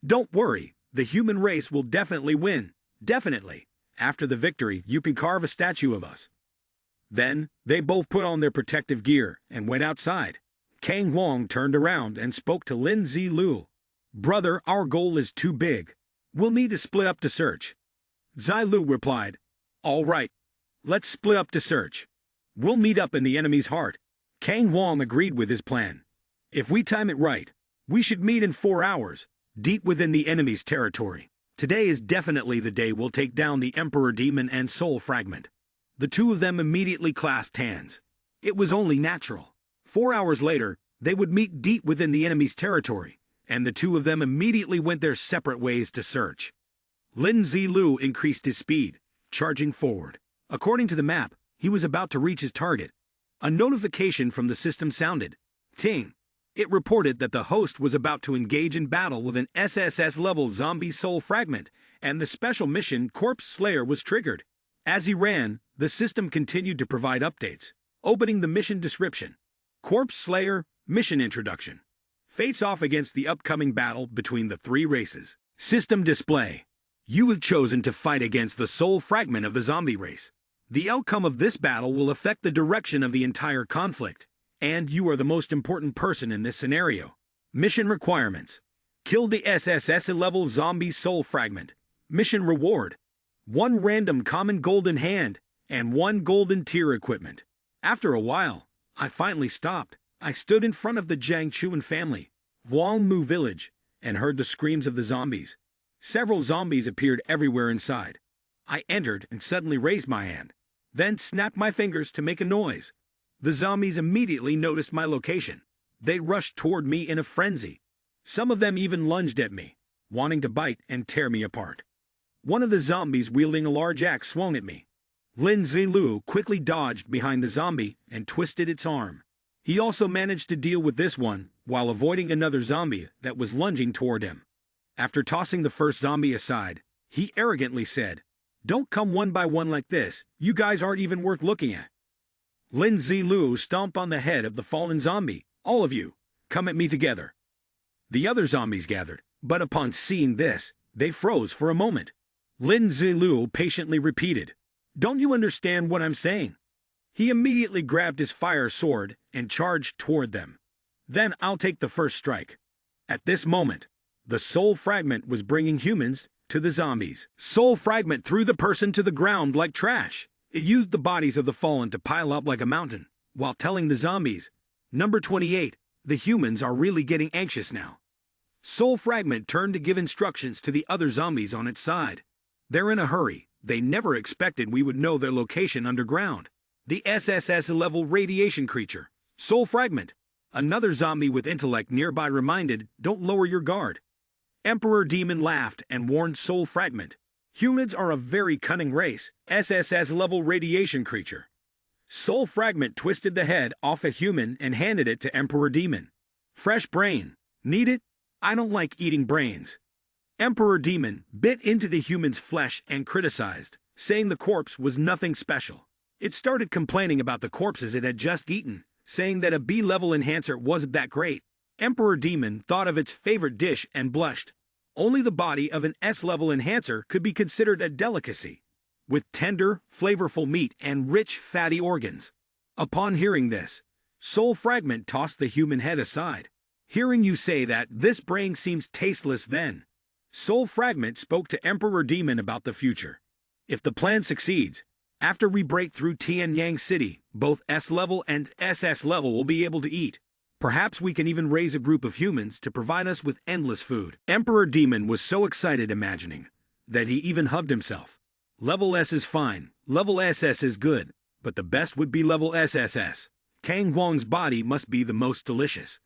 "Don't worry, the human race will definitely win, definitely. After the victory, you can carve a statue of us." Then, they both put on their protective gear and went outside. Kang Wang turned around and spoke to Lin Zilu. "Brother, our goal is too big. We'll need to split up to search." Zai Lu replied, "All right, let's split up to search. We'll meet up in the enemy's heart." Kang Wang agreed with his plan. "If we time it right, we should meet in 4 hours, deep within the enemy's territory. Today is definitely the day we'll take down the Emperor Demon and Soul Fragment." The 2 of them immediately clasped hands. It was only natural. 4 hours later, they would meet deep within the enemy's territory, and the 2 of them immediately went their separate ways to search. Lin Zilu increased his speed, charging forward. According to the map, he was about to reach his target. A notification from the system sounded. Ting. It reported that the host was about to engage in battle with an SSS-level zombie soul fragment, and the special mission Corpse Slayer was triggered. As he ran, The system continued to provide updates, opening the mission description. Corpse Slayer, mission introduction. Face off against the upcoming battle between the three races. System display. You have chosen to fight against the soul fragment of the zombie race. The outcome of this battle will affect the direction of the entire conflict, and you are the most important person in this scenario. Mission requirements. Kill the SSS-level zombie soul fragment. Mission reward. 1 random common golden hand, and 1 golden tier equipment. After a while, I finally stopped. I stood in front of the Jiangchuan family, Wangmu village, and heard the screams of the zombies. Several zombies appeared everywhere inside. I entered and suddenly raised my hand, then snapped my fingers to make a noise. The zombies immediately noticed my location. They rushed toward me in a frenzy. Some of them even lunged at me, wanting to bite and tear me apart. One of the zombies wielding a large axe swung at me. Lin Zilu quickly dodged behind the zombie and twisted its arm. He also managed to deal with this one while avoiding another zombie that was lunging toward him. After tossing the first zombie aside, he arrogantly said, "Don't come one by one like this, you guys aren't even worth looking at." Lin Zilu stomped on the head of the fallen zombie. "All of you, come at me together." The other zombies gathered, but upon seeing this, they froze for a moment. Lin Zilu patiently repeated, "Don't you understand what I'm saying?" He immediately grabbed his fire sword and charged toward them. "Then I'll take the first strike." At this moment, the soul fragment was bringing humans to the zombies. Soul fragment threw the person to the ground like trash. It used the bodies of the fallen to pile up like a mountain, while telling the zombies, "Number 28, the humans are really getting anxious now." Soul fragment turned to give instructions to the other zombies on its side. "They're in a hurry. They never expected we would know their location underground." The SSS-level radiation creature, soul fragment. Another zombie with intellect nearby reminded, "Don't lower your guard." Emperor Demon laughed and warned soul fragment, "Humans are a very cunning race, SSS-level radiation creature." Soul fragment twisted the head off a human and handed it to Emperor Demon. "Fresh brain. Need it? I don't like eating brains." Emperor Demon bit into the human's flesh and criticized, saying the corpse was nothing special. It started complaining about the corpses it had just eaten, saying that a B-level enhancer wasn't that great. Emperor Demon thought of its favorite dish and blushed. Only the body of an S-level enhancer could be considered a delicacy, with tender, flavorful meat and rich, fatty organs. Upon hearing this, Soul Fragment tossed the human head aside. "Hearing you say that, this brain seems tasteless then." Soul Fragment spoke to Emperor Demon about the future. "If the plan succeeds, after we break through Tianyang City, both S-level and SS-level will be able to eat. Perhaps we can even raise a group of humans to provide us with endless food." Emperor Demon was so excited imagining that he even hugged himself. Level S is fine, level SS is good, but the best would be level SSS. Kang Huang's body must be the most delicious.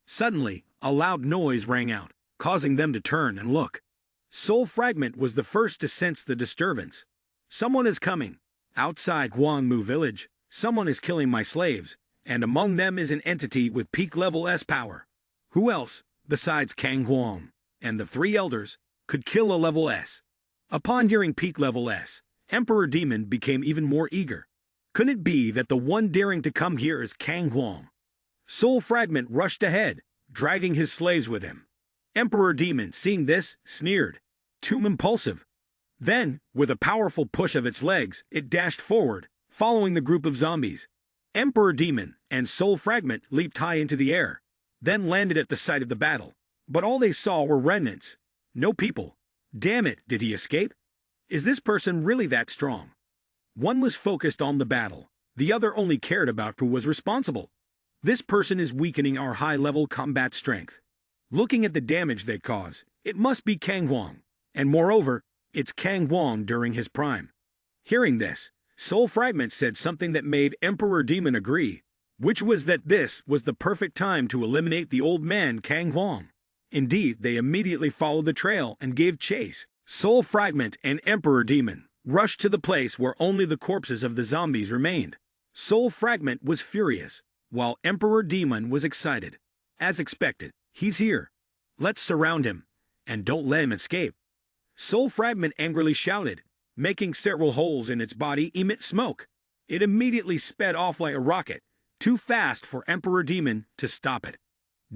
Suddenly, a loud noise rang out, causing them to turn and look. Soul Fragment was the first to sense the disturbance. "Someone is coming. Outside Guangmu village, someone is killing my slaves, and among them is an entity with peak level S power. Who else, besides Kang Huang and the 3 elders, could kill a level S?" Upon hearing peak level S, Emperor Demon became even more eager. Could it be that the one daring to come here is Kang Huang? Soul Fragment rushed ahead, dragging his slaves with him. Emperor Demon, seeing this, sneered. "Too impulsive." Then, with a powerful push of its legs, it dashed forward, following the group of zombies. Emperor Demon and Soul Fragment leaped high into the air, then landed at the site of the battle. But all they saw were remnants. No people. Damn it, did he escape? Is this person really that strong? One was focused on the battle. The other only cared about who was responsible. This person is weakening our high-level combat strength. Looking at the damage they cause, it must be Kang Huang. And moreover, it's Kang Huang during his prime. Hearing this, Soul Fragment said something that made Emperor Demon agree, which was that this was the perfect time to eliminate the old man Kang Huang. Indeed, they immediately followed the trail and gave chase. Soul Fragment and Emperor Demon rushed to the place where only the corpses of the zombies remained. Soul Fragment was furious, while Emperor Demon was excited. As expected, he's here. Let's surround him, and don't let him escape. Soul Fragment angrily shouted, making several holes in its body emit smoke. It immediately sped off like a rocket, too fast for Emperor Demon to stop it.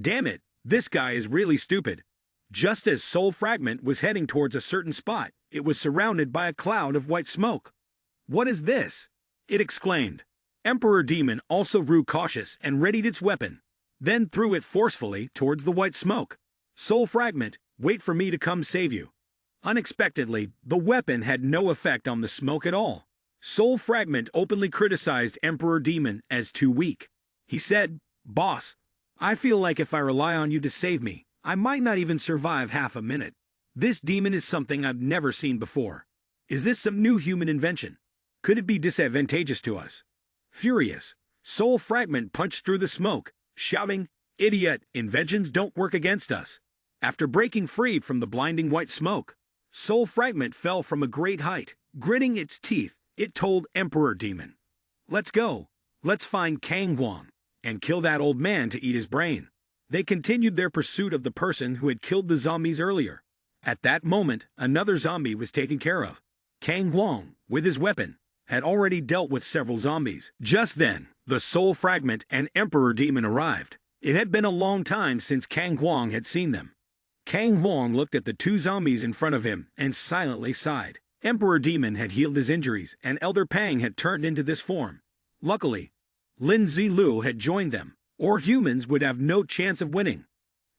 Damn it, this guy is really stupid. Just as Soul Fragment was heading towards a certain spot, it was surrounded by a cloud of white smoke. "What is this?" it exclaimed. Emperor Demon also grew cautious and readied its weapon, then threw it forcefully towards the white smoke. "Soul Fragment, wait for me to come save you." Unexpectedly, the weapon had no effect on the smoke at all. Soul Fragment openly criticized Emperor Demon as too weak. He said, "Boss, I feel like if I rely on you to save me, I might not even survive half a minute. This demon is something I've never seen before. Is this some new human invention? Could it be disadvantageous to us?" Furious, Soul Fragment punched through the smoke, shouting, "Idiot, inventions don't work against us." After breaking free from the blinding white smoke, Soul Fragment fell from a great height. Gritting its teeth, it told Emperor Demon, "Let's go. Let's find Kang Wong and kill that old man to eat his brain." They continued their pursuit of the person who had killed the zombies earlier. At that moment, another zombie was taken care of. Kang Wong, with his weapon, had already dealt with several zombies. Just then, the Soul Fragment and Emperor Demon arrived. It had been a long time since Kang Wong had seen them. Kang Wong looked at the two zombies in front of him and silently sighed. Emperor Demon had healed his injuries, and Elder Pang had turned into this form. Luckily, Lin Zilu had joined them, or humans would have no chance of winning.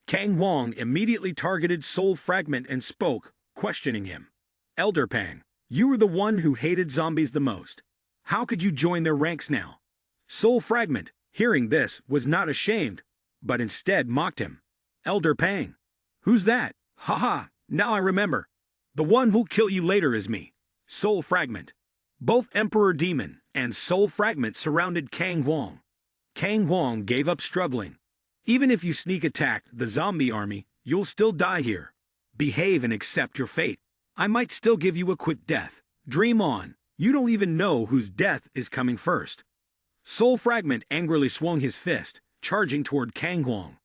Kang Wong immediately targeted Soul Fragment and spoke, questioning him. "Elder Pang, you were the one who hated zombies the most. How could you join their ranks now?" Soul Fragment, hearing this, was not ashamed, but instead mocked him. "Elder Pang, who's that? Haha, now I remember. The one who'll kill you later is me, Soul Fragment." Both Emperor Demon and Soul Fragment surrounded Kang Wong. Kang Wong gave up struggling. "Even if you sneak attack the zombie army, you'll still die here. Behave and accept your fate. I might still give you a quick death. Dream on. You don't even know whose death is coming first." Soul Fragment angrily swung his fist, charging toward Kang Wong.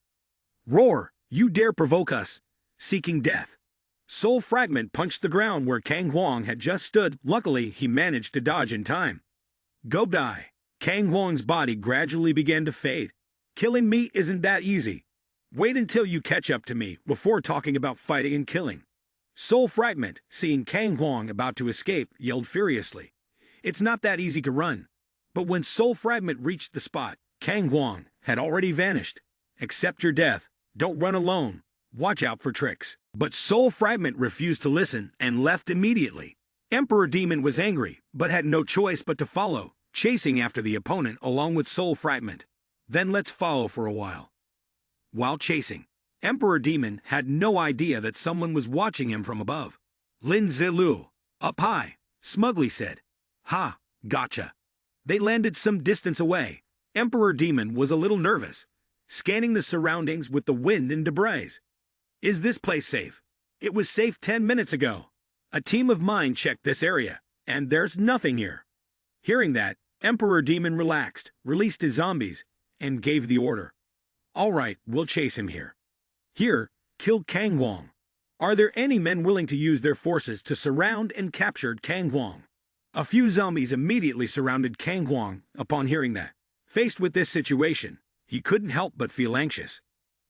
"Roar! You dare provoke us, seeking death." Soul Fragment punched the ground where Kang Wong had just stood. Luckily, he managed to dodge in time. "Go die." Kang Wong's body gradually began to fade. "Killing me isn't that easy. Wait until you catch up to me before talking about fighting and killing." Soul Fragment, seeing Kang Wong about to escape, yelled furiously. It's not that easy to run. But when Soul Fragment reached the spot, Kang Wong had already vanished. "Accept your death. Don't run alone. Watch out for tricks." But Soul Fragment refused to listen and left immediately. Emperor Demon was angry, but had no choice but to follow, chasing after the opponent along with Soul Fragment. Then let's follow for a while. While chasing, Emperor Demon had no idea that someone was watching him from above. Lin Zilu, up high, smugly said, "Ha, gotcha." They landed some distance away. Emperor Demon was a little nervous, scanning the surroundings with the wind and debris. "Is this place safe? It was safe 10 minutes ago. A team of mine checked this area, and there's nothing here." Hearing that, Emperor Demon relaxed, released his zombies, and gave the order. "All right, we'll chase him here. Here, kill Kang Wong." Are there any men willing to use their forces to surround and capture Kang Wong? A few zombies immediately surrounded Kang Wong upon hearing that. Faced with this situation, he couldn't help but feel anxious.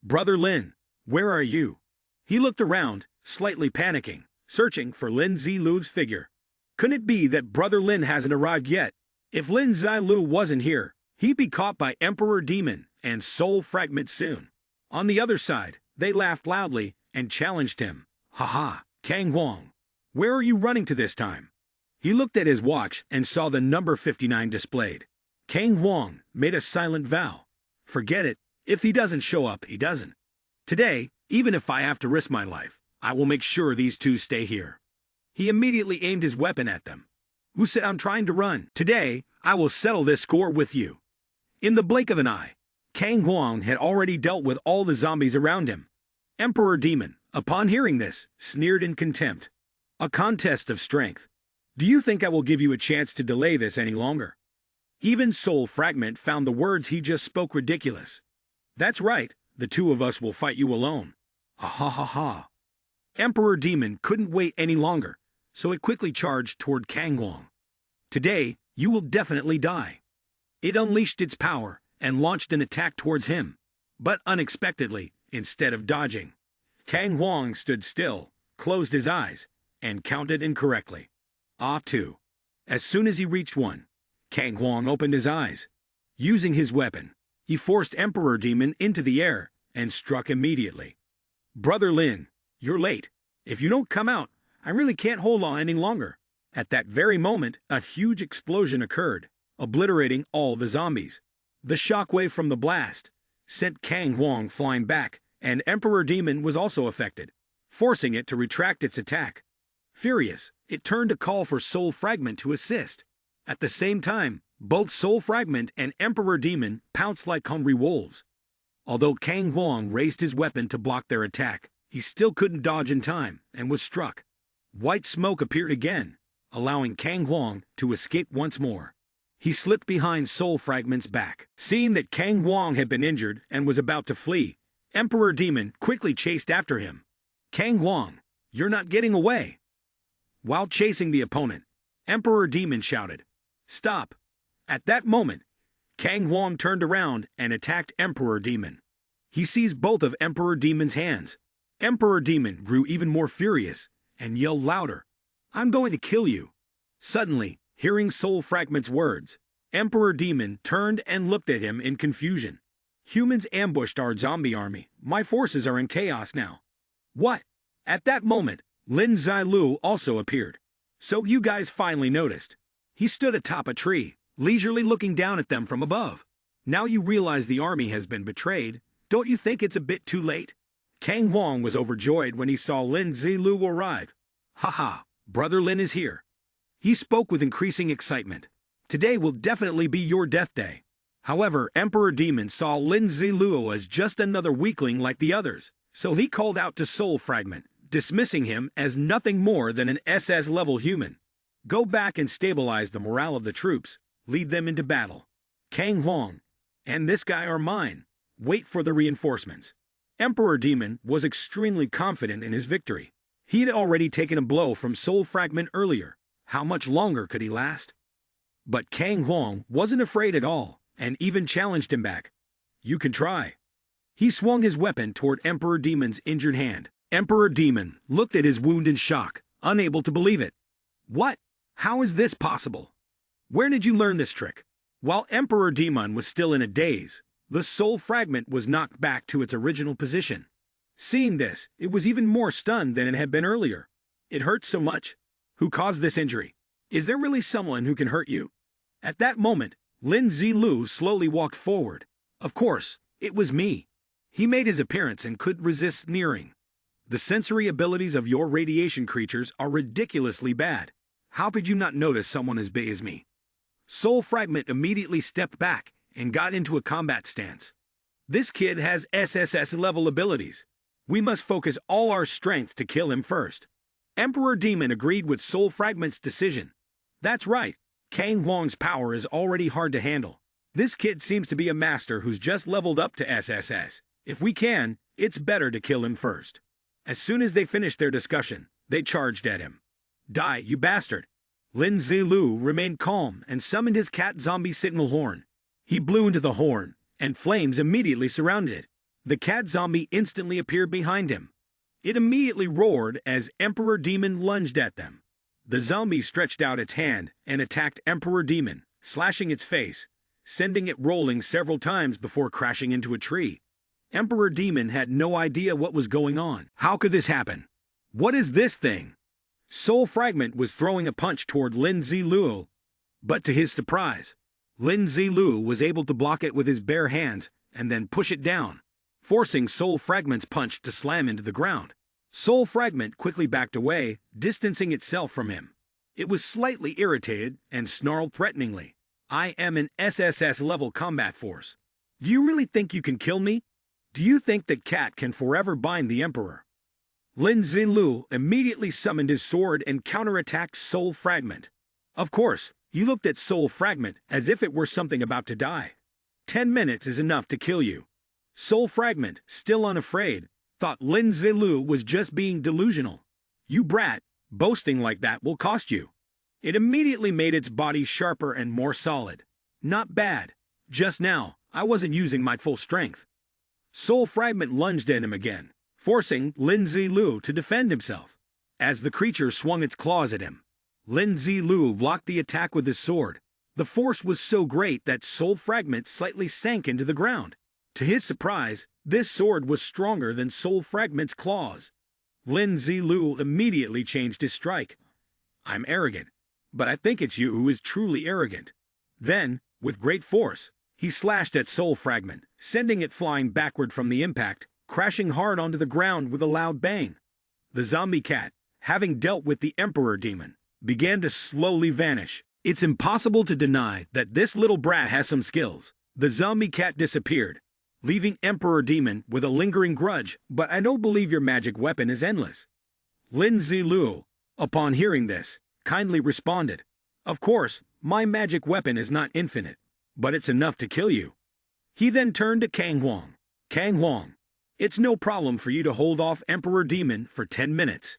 "Brother Lin, where are you?" He looked around, slightly panicking, searching for Lin Zilu's figure. Couldn't it be that Brother Lin hasn't arrived yet? If Lin Zilu wasn't here, he'd be caught by Emperor Demon and Soul Fragment soon. On the other side, they laughed loudly and challenged him. "Haha, Kang Wong, where are you running to this time?" He looked at his watch and saw the number 59 displayed. Kang Wong made a silent vow. Forget it, if he doesn't show up, he doesn't. Today, even if I have to risk my life, I will make sure these two stay here. He immediately aimed his weapon at them. "Who said I'm trying to run? Today, I will settle this score with you." In the blink of an eye, Kang Wong had already dealt with all the zombies around him. Emperor Demon, upon hearing this, sneered in contempt. "A contest of strength. Do you think I will give you a chance to delay this any longer?" Even Soul Fragment found the words he just spoke ridiculous. "That's right, the two of us will fight you alone." Ha ha ha ha. Emperor Demon couldn't wait any longer, so it quickly charged toward Kang Wong. Today, you will definitely die. It unleashed its power and launched an attack towards him. But unexpectedly, instead of dodging, Kang Wong stood still, closed his eyes, and counted incorrectly. Ah, 2. As soon as he reached 1, Kang Wong opened his eyes. Using his weapon, he forced Emperor Demon into the air and struck immediately. Brother Lin, you're late. If you don't come out, I really can't hold on any longer. At that very moment, a huge explosion occurred, obliterating all the zombies. The shockwave from the blast sent Kang Wong flying back, and Emperor Demon was also affected, forcing it to retract its attack. Furious, it turned to call for Soul Fragment to assist. At the same time, both Soul Fragment and Emperor Demon pounced like hungry wolves. Although Kang Wong raised his weapon to block their attack, he still couldn't dodge in time and was struck. White smoke appeared again, allowing Kang Wong to escape once more. He slipped behind Soul Fragment's back. Seeing that Kang Wong had been injured and was about to flee, Emperor Demon quickly chased after him. Kang Wong, you're not getting away. While chasing the opponent, Emperor Demon shouted, "Stop!" At that moment, Kang Wong turned around and attacked Emperor Demon. He seized both of Emperor Demon's hands. Emperor Demon grew even more furious and yelled louder, "I'm going to kill you." Suddenly, hearing Soul Fragment's words, Emperor Demon turned and looked at him in confusion. Humans ambushed our zombie army. My forces are in chaos now. What? At that moment, Lin Zilu also appeared. So you guys finally noticed. He stood atop a tree, leisurely looking down at them from above. Now you realize the army has been betrayed. Don't you think it's a bit too late? Kang Wong was overjoyed when he saw Lin Zilu arrive. Haha, Brother Lin is here. He spoke with increasing excitement. Today will definitely be your death day. However, Emperor Demon saw Lin Zilu as just another weakling like the others, so he called out to Soul Fragment, dismissing him as nothing more than an SS-level human. Go back and stabilize the morale of the troops. Lead them into battle. Kang Wong and this guy are mine. Wait for the reinforcements. Emperor Demon was extremely confident in his victory. He had already taken a blow from Soul Fragment earlier. How much longer could he last? But Kang Wong wasn't afraid at all, and even challenged him back. You can try. He swung his weapon toward Emperor Demon's injured hand. Emperor Demon looked at his wound in shock, unable to believe it. What? How is this possible? Where did you learn this trick? While Emperor Demon was still in a daze, the Soul Fragment was knocked back to its original position. Seeing this, it was even more stunned than it had been earlier. It hurt so much. Who caused this injury? Is there really someone who can hurt you? At that moment, Lin Zilu slowly walked forward. Of course, it was me. He made his appearance and couldn't resist sneering. The sensory abilities of your radiation creatures are ridiculously bad. How could you not notice someone as big as me? Soul Fragment immediately stepped back and got into a combat stance. This kid has SSS-level abilities. We must focus all our strength to kill him first. Emperor Demon agreed with Soul Fragment's decision. That's right, Kang Wong's power is already hard to handle. This kid seems to be a master who's just leveled up to SSS. If we can, it's better to kill him first. As soon as they finished their discussion, they charged at him. Die, you bastard! Lin Zilu remained calm and summoned his cat zombie signal horn. He blew into the horn, and flames immediately surrounded it. The cat zombie instantly appeared behind him. It immediately roared as Emperor Demon lunged at them. The zombie stretched out its hand and attacked Emperor Demon, slashing its face, sending it rolling several times before crashing into a tree. Emperor Demon had no idea what was going on. How could this happen? What is this thing? Soul Fragment was throwing a punch toward Lin Zilu, but to his surprise, Lin Zilu was able to block it with his bare hands and then push it down, forcing Soul Fragment's punch to slam into the ground. Soul Fragment quickly backed away, distancing itself from him. It was slightly irritated and snarled threateningly. I am an SSS-level combat force. Do you really think you can kill me? Do you think that cat can forever bind the Emperor? Lin Zilu immediately summoned his sword and counterattacked Soul Fragment. Of course, he looked at Soul Fragment as if it were something about to die. 10 minutes is enough to kill you. Soul Fragment, still unafraid, thought Lin Zilu was just being delusional. You brat, Boasting like that will cost you. It immediately made its body sharper and more solid. Not bad. Just now, I wasn't using my full strength. Soul Fragment lunged at him again, forcing Lin Zilu to defend himself. As the creature swung its claws at him, Lin Zilu blocked the attack with his sword. The force was so great that Soul Fragment slightly sank into the ground. To his surprise, this sword was stronger than Soul Fragment's claws. Lin Zilu immediately changed his strike. I'm arrogant, but I think it's you who is truly arrogant. Then, with great force, he slashed at Soul Fragment, sending it flying backward from the impact, crashing hard onto the ground with a loud bang. The zombie cat, having dealt with the Emperor Demon, began to slowly vanish. It's impossible to deny that this little brat has some skills. The zombie cat disappeared, leaving Emperor Demon with a lingering grudge, but I don't believe your magic weapon is endless. Lin Zilu, upon hearing this, kindly responded, Of course, my magic weapon is not infinite, but it's enough to kill you. He then turned to Kang Huang. Kang Huang, it's no problem for you to hold off Emperor Demon for 10 minutes.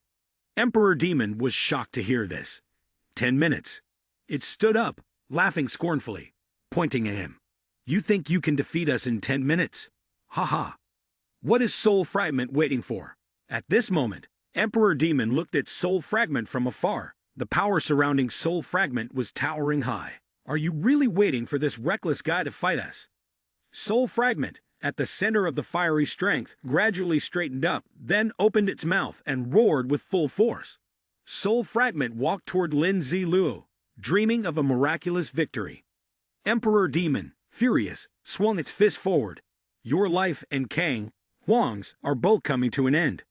Emperor Demon was shocked to hear this. 10 minutes. It stood up, laughing scornfully, pointing at him. You think you can defeat us in 10 minutes? Ha ha. What is Soul Fragment waiting for? At this moment, Emperor Demon looked at Soul Fragment from afar. The power surrounding Soul Fragment was towering high. Are you really waiting for this reckless guy to fight us? Soul Fragment, at the center of the fiery strength, gradually straightened up, then opened its mouth and roared with full force. Soul Fragment walked toward Lin Zilu, dreaming of a miraculous victory. Emperor Demon, furious, swung its fist forward. Your life and Kang Huang's are both coming to an end.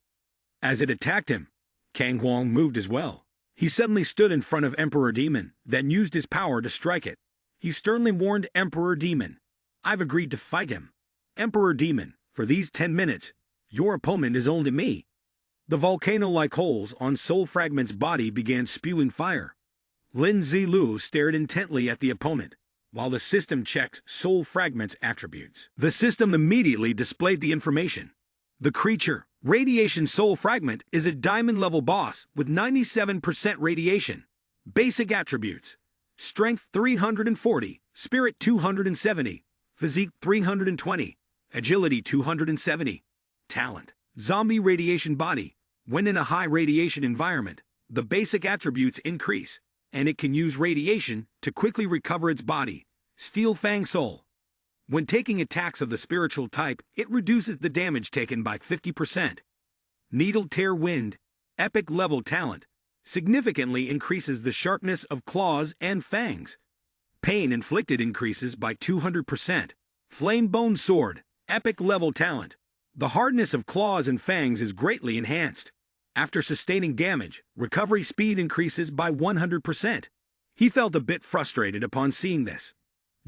As it attacked him, Kang Huang moved as well. He suddenly stood in front of Emperor Demon, then used his power to strike it. He sternly warned Emperor Demon, I've agreed to fight him. Emperor Demon, for these 10 minutes, your opponent is only me. The volcano-like holes on Soul Fragment's body began spewing fire. Lin Zilu stared intently at the opponent, while the system checked Soul Fragment's attributes. The system immediately displayed the information. The creature, Radiation Soul Fragment, is a diamond-level boss with 97% radiation. Basic attributes: Strength 340, Spirit 270, Physique 320, Agility 270. Talent: Zombie Radiation Body. When in a high radiation environment, the basic attributes increase, and it can use radiation to quickly recover its body. Steel Fang Soul. When taking attacks of the spiritual type, it reduces the damage taken by 50%. Needle Tear Wind. Epic level talent. Significantly increases the sharpness of claws and fangs. Pain inflicted increases by 200%. Flame Bone Sword. Epic level talent. The hardness of claws and fangs is greatly enhanced. After sustaining damage, recovery speed increases by 100%. He felt a bit frustrated upon seeing this.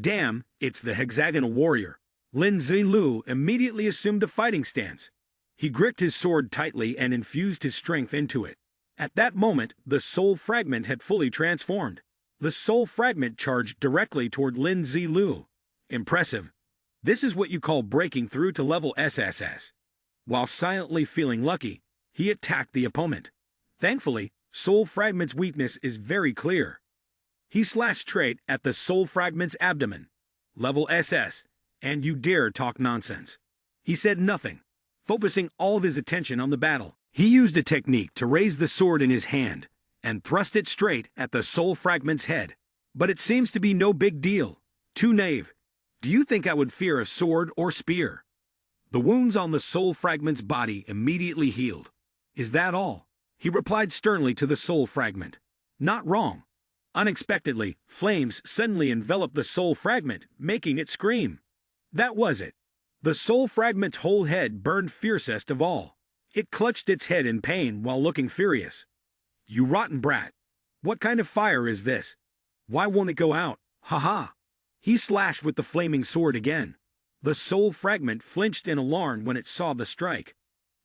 Damn, it's the hexagonal warrior. Lin Zilu immediately assumed a fighting stance. He gripped his sword tightly and infused his strength into it. At that moment, the Soul Fragment had fully transformed. The Soul Fragment charged directly toward Lin Zilu. Impressive. This is what you call breaking through to level SSS. While silently feeling lucky, he attacked the opponent. Thankfully, Soul Fragment's weakness is very clear. He slashed straight at the Soul Fragment's abdomen. Level SS, and you dare talk nonsense. He said nothing, focusing all of his attention on the battle. He used a technique to raise the sword in his hand and thrust it straight at the Soul Fragment's head. But it seems to be no big deal. Too naive. Do you think I would fear a sword or spear? The wounds on the Soul Fragment's body immediately healed. Is that all? He replied sternly to the Soul Fragment. Not wrong. Unexpectedly, flames suddenly enveloped the Soul Fragment, making it scream. That was it. The Soul Fragment's whole head burned fiercest of all. It clutched its head in pain while looking furious. You rotten brat. What kind of fire is this? Why won't it go out? Ha ha. He slashed with the flaming sword again. The Soul Fragment flinched in alarm when it saw the strike.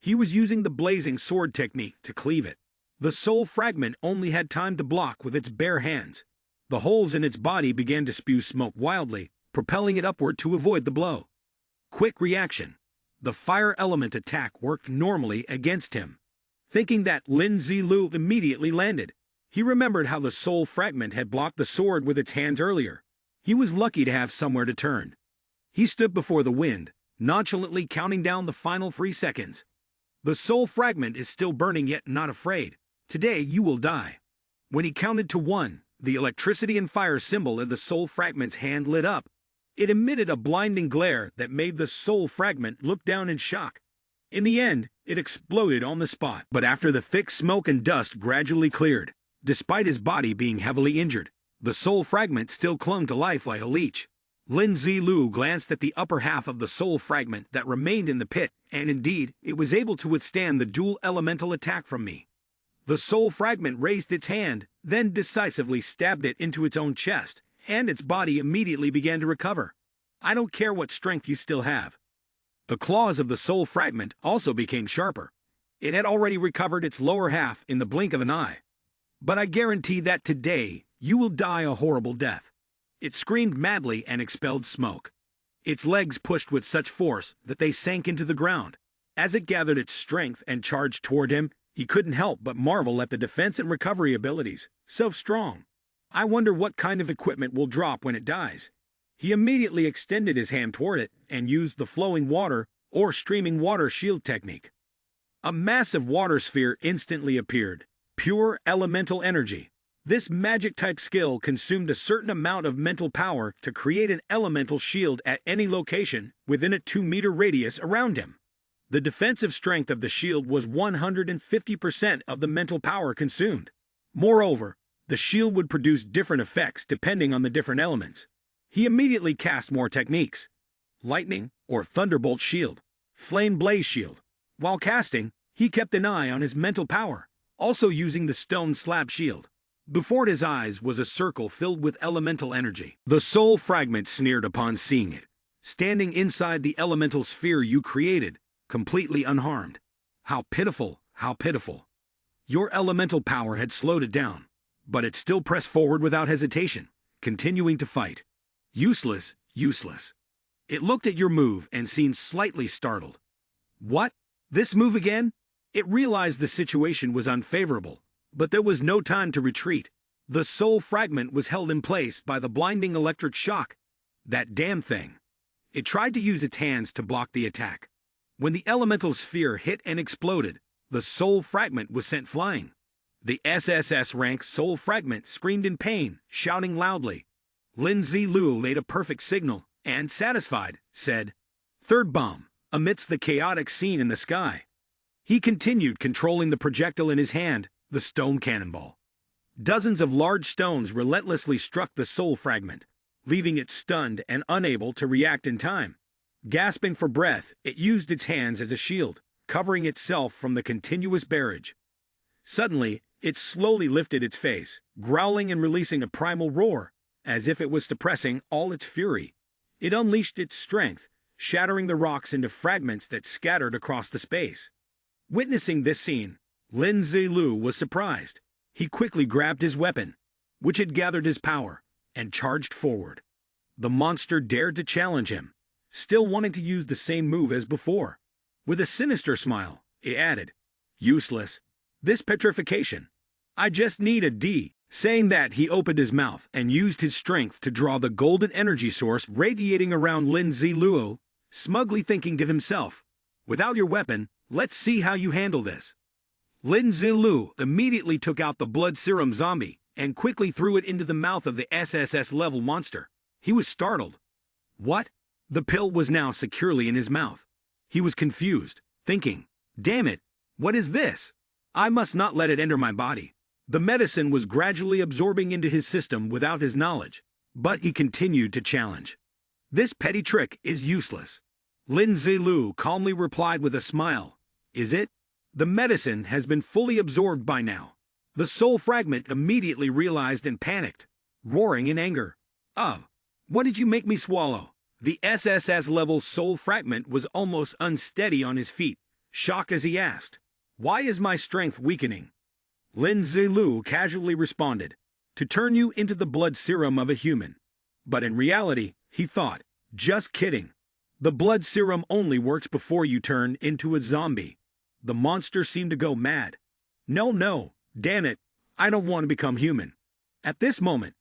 He was using the blazing sword technique to cleave it. The Soul Fragment only had time to block with its bare hands. The holes in its body began to spew smoke wildly, propelling it upward to avoid the blow. Quick reaction. The fire element attack worked normally against him. Thinking that Lin Zilu immediately landed. He remembered how the soul fragment had blocked the sword with its hands earlier. He was lucky to have somewhere to turn. He stood before the wind, nonchalantly counting down the final 3 seconds. The soul fragment is still burning yet not afraid. Today you will die. When he counted to 1, the electricity and fire symbol in the soul fragment's hand lit up. It emitted a blinding glare that made the soul fragment look down in shock. In the end, it exploded on the spot. But after the thick smoke and dust gradually cleared, despite his body being heavily injured, the soul fragment still clung to life like a leech. Lin Zilu glanced at the upper half of the soul fragment that remained in the pit, and indeed, it was able to withstand the dual elemental attack from me. The soul fragment raised its hand, then decisively stabbed it into its own chest, and its body immediately began to recover. I don't care what strength you still have. The claws of the soul fragment also became sharper. It had already recovered its lower half in the blink of an eye. But I guarantee that today, you will die a horrible death. It screamed madly and expelled smoke. Its legs pushed with such force that they sank into the ground. As it gathered its strength and charged toward him, he couldn't help but marvel at the defense and recovery abilities, so strong. I wonder what kind of equipment will drop when it dies. He immediately extended his hand toward it and used the flowing water or streaming water shield technique. A massive water sphere instantly appeared, pure elemental energy. This magic-type skill consumed a certain amount of mental power to create an elemental shield at any location within a 2-meter radius around him. The defensive strength of the shield was 150% of the mental power consumed. Moreover, the shield would produce different effects depending on the different elements. He immediately cast more techniques. Lightning or thunderbolt shield, flame blaze shield. While casting, he kept an eye on his mental power, also using the stone slab shield. Before his eyes was a circle filled with elemental energy. The soul fragment sneered upon seeing it, standing inside the elemental sphere you created, completely unharmed. How pitiful, how pitiful. Your elemental power had slowed it down, but it still pressed forward without hesitation, continuing to fight. Useless, useless. It looked at your move and seemed slightly startled. What? This move again? It realized the situation was unfavorable, but there was no time to retreat. The soul fragment was held in place by the blinding electric shock. That damn thing. It tried to use its hands to block the attack. When the elemental sphere hit and exploded, the soul fragment was sent flying. The SSS rank soul fragment screamed in pain, shouting loudly. Lin Zilu made a perfect signal and, satisfied, said, "Third bomb," amidst the chaotic scene in the sky. He continued controlling the projectile in his hand, the stone cannonball. Dozens of large stones relentlessly struck the soul fragment, leaving it stunned and unable to react in time. Gasping for breath, it used its hands as a shield, covering itself from the continuous barrage. Suddenly, it slowly lifted its face, growling and releasing a primal roar, as if it was suppressing all its fury. It unleashed its strength, shattering the rocks into fragments that scattered across the space. Witnessing this scene, Lin Zilu was surprised. He quickly grabbed his weapon, which had gathered his power, and charged forward. The monster dared to challenge him, still wanting to use the same move as before. With a sinister smile, it added, "Useless. This petrification. I just need a D." Saying that, he opened his mouth and used his strength to draw the golden energy source radiating around Lin Zilu, smugly thinking to himself, "Without your weapon, let's see how you handle this." Lin Zilu immediately took out the blood serum zombie and quickly threw it into the mouth of the SSS-level monster. He was startled. What? The pill was now securely in his mouth. He was confused, thinking, "Damn it, what is this? I must not let it enter my body." The medicine was gradually absorbing into his system without his knowledge, but he continued to challenge. "This petty trick is useless." Lin Zilu calmly replied with a smile, "Is it? The medicine has been fully absorbed by now." The soul fragment immediately realized and panicked, roaring in anger. What did you make me swallow?" The SSS-level soul fragment was almost unsteady on his feet, shocked as he asked, "Why is my strength weakening?" Lin Zilu casually responded, "To turn you into the blood serum of a human." But in reality, he thought, "Just kidding. The blood serum only works before you turn into a zombie." The monster seemed to go mad. No, no, damn it, I don't want to become human. At this moment,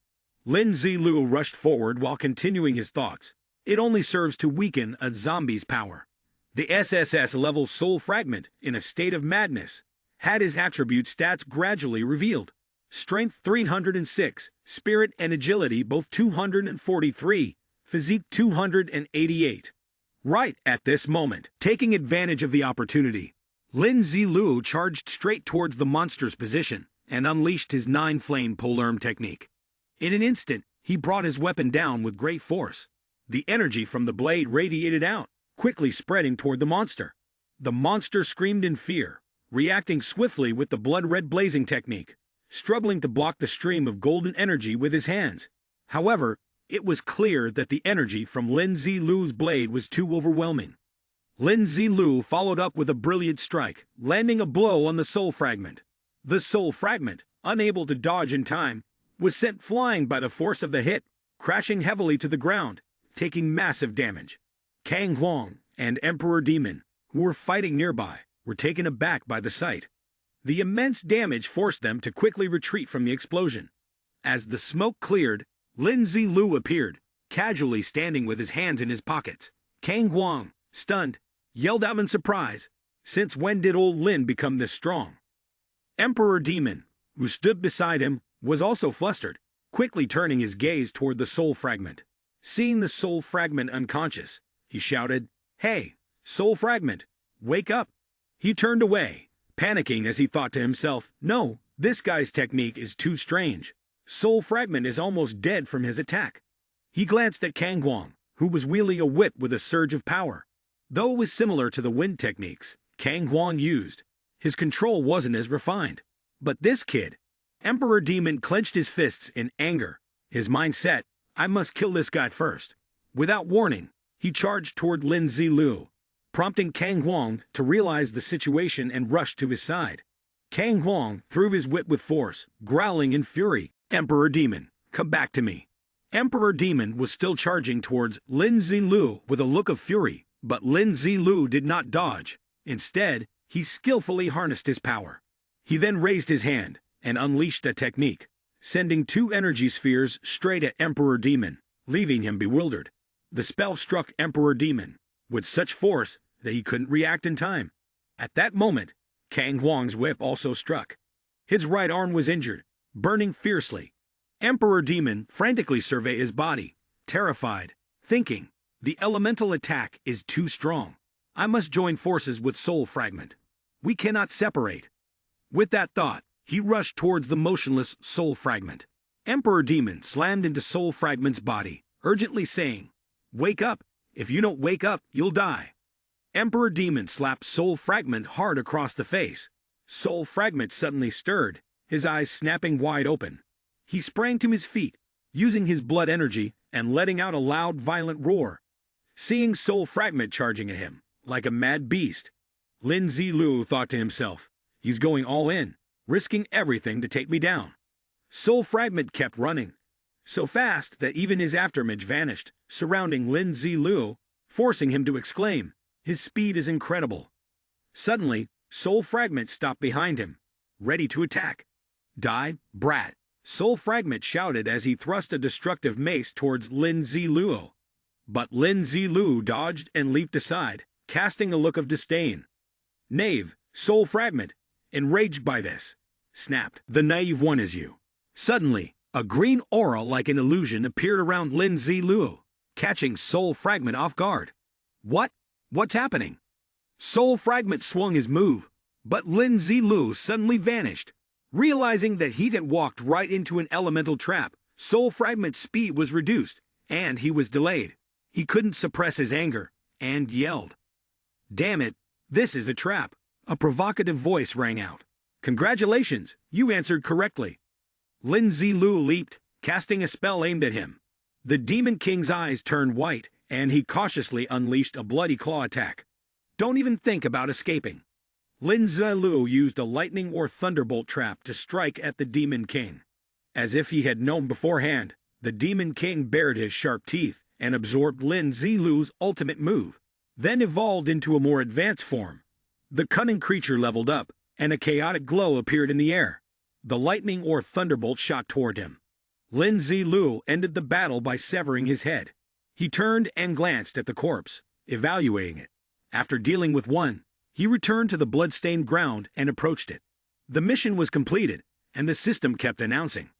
Lin Zilu rushed forward while continuing his thoughts. It only serves to weaken a zombie's power. The SSS-level soul fragment, in a state of madness, had his attribute stats gradually revealed. Strength 306, spirit and agility both 243, physique 288. Right at this moment, taking advantage of the opportunity, Lin Zilu charged straight towards the monster's position and unleashed his 9-flame polearm technique. In an instant, he brought his weapon down with great force. The energy from the blade radiated out, quickly spreading toward the monster. The monster screamed in fear, reacting swiftly with the blood-red blazing technique, struggling to block the stream of golden energy with his hands. However, it was clear that the energy from Lin Zilu's blade was too overwhelming. Lin Zilu followed up with a brilliant strike, landing a blow on the soul fragment. The soul fragment, unable to dodge in time, was sent flying by the force of the hit, crashing heavily to the ground, taking massive damage. Kang Huang and Emperor Demon, who were fighting nearby, were taken aback by the sight. The immense damage forced them to quickly retreat from the explosion. As the smoke cleared, Lin Zilu appeared, casually standing with his hands in his pockets. Kang Huang, stunned, yelled out in surprise, "Since when did old Lin become this strong?" Emperor Demon, who stood beside him, was also flustered, quickly turning his gaze toward the soul fragment. Seeing the soul fragment unconscious, he shouted, "Hey, soul fragment, wake up!" He turned away, panicking as he thought to himself, "No, this guy's technique is too strange. Soul fragment is almost dead from his attack." He glanced at Kang Huang, who was wielding a whip with a surge of power. Though it was similar to the wind techniques Kang Huang used, his control wasn't as refined. But this kid, Emperor Demon clenched his fists in anger. His mind set, "I must kill this guy first." Without warning, he charged toward Lin Zilu, prompting Kang Huang to realize the situation and rush to his side. Kang Huang threw his whip with force, growling in fury, "Emperor Demon, come back to me." Emperor Demon was still charging towards Lin Zilu with a look of fury, but Lin Zilu did not dodge. Instead, he skillfully harnessed his power. He then raised his hand and unleashed a technique, sending 2 energy spheres straight at Emperor Demon, leaving him bewildered. The spell struck Emperor Demon with such force that he couldn't react in time. At that moment, Kang Huang's whip also struck. His right arm was injured, burning fiercely. Emperor Demon frantically surveyed his body, terrified, thinking, "The elemental attack is too strong. I must join forces with Soul Fragment. We cannot separate." With that thought, he rushed towards the motionless Soul Fragment. Emperor Demon slammed into Soul Fragment's body, urgently saying, "Wake up! If you don't wake up, you'll die." Emperor Demon slapped Soul Fragment hard across the face. Soul Fragment suddenly stirred, his eyes snapping wide open. He sprang to his feet, using his blood energy and letting out a loud, violent roar. Seeing Soul Fragment charging at him, like a mad beast, Lin Zilu thought to himself, "He's going all in, risking everything to take me down." Soul Fragment kept running, so fast that even his afterimage vanished, surrounding Lin Zilu, forcing him to exclaim, "His speed is incredible." Suddenly, Soul Fragment stopped behind him, ready to attack. "Die, brat!" Soul Fragment shouted as he thrust a destructive mace towards Lin Zilu. But Lin Zilu dodged and leaped aside, casting a look of disdain. "Knave, Soul Fragment, enraged by this," snapped, "the naive one is you." Suddenly, a green aura like an illusion appeared around Lin Zilu, catching Soul Fragment off guard. What's happening? Soul Fragment swung his move, but Lin Zilu suddenly vanished. Realizing that he had walked right into an elemental trap, Soul Fragment's speed was reduced, and he was delayed. He couldn't suppress his anger, and yelled, "Damn it, this is a trap." A provocative voice rang out. "Congratulations, you answered correctly." Lin Zilu leaped, casting a spell aimed at him. The Demon King's eyes turned white, and he cautiously unleashed a bloody claw attack. "Don't even think about escaping." Lin Zilu used a lightning or thunderbolt trap to strike at the Demon King. As if he had known beforehand, the Demon King bared his sharp teeth and absorbed Lin Zilu's ultimate move, then evolved into a more advanced form. The cunning creature leveled up, and a chaotic glow appeared in the air. The lightning or thunderbolt shot toward him. Lin Zilu ended the battle by severing his head. He turned and glanced at the corpse, evaluating it. After dealing with one, he returned to the blood-stained ground and approached it. The mission was completed, and the system kept announcing,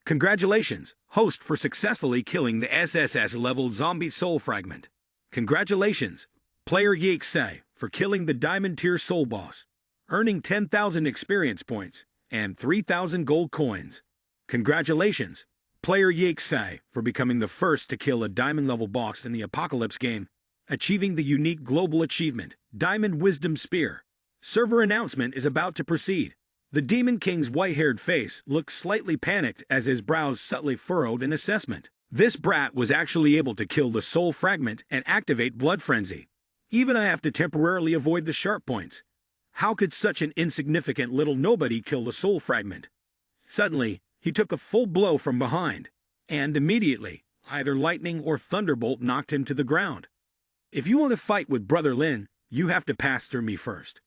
"Congratulations, host, for successfully killing the SSS-level zombie soul fragment. Congratulations, player Yixai, for killing the Diamond Tier Soul Boss, earning 10,000 experience points and 3,000 gold coins. Congratulations, player Yixai, for becoming the first to kill a Diamond-level boss in the Apocalypse game, achieving the unique global achievement, Diamond Wisdom Spear. Server announcement is about to proceed." The Demon King's white-haired face looked slightly panicked as his brows subtly furrowed in assessment. This brat was actually able to kill the soul fragment and activate Blood Frenzy. Even I have to temporarily avoid the sharp points. How could such an insignificant little nobody kill the soul fragment? Suddenly, he took a full blow from behind, and immediately, either lightning or thunderbolt knocked him to the ground. "If you want to fight with Brother Lin, you have to pass through me first."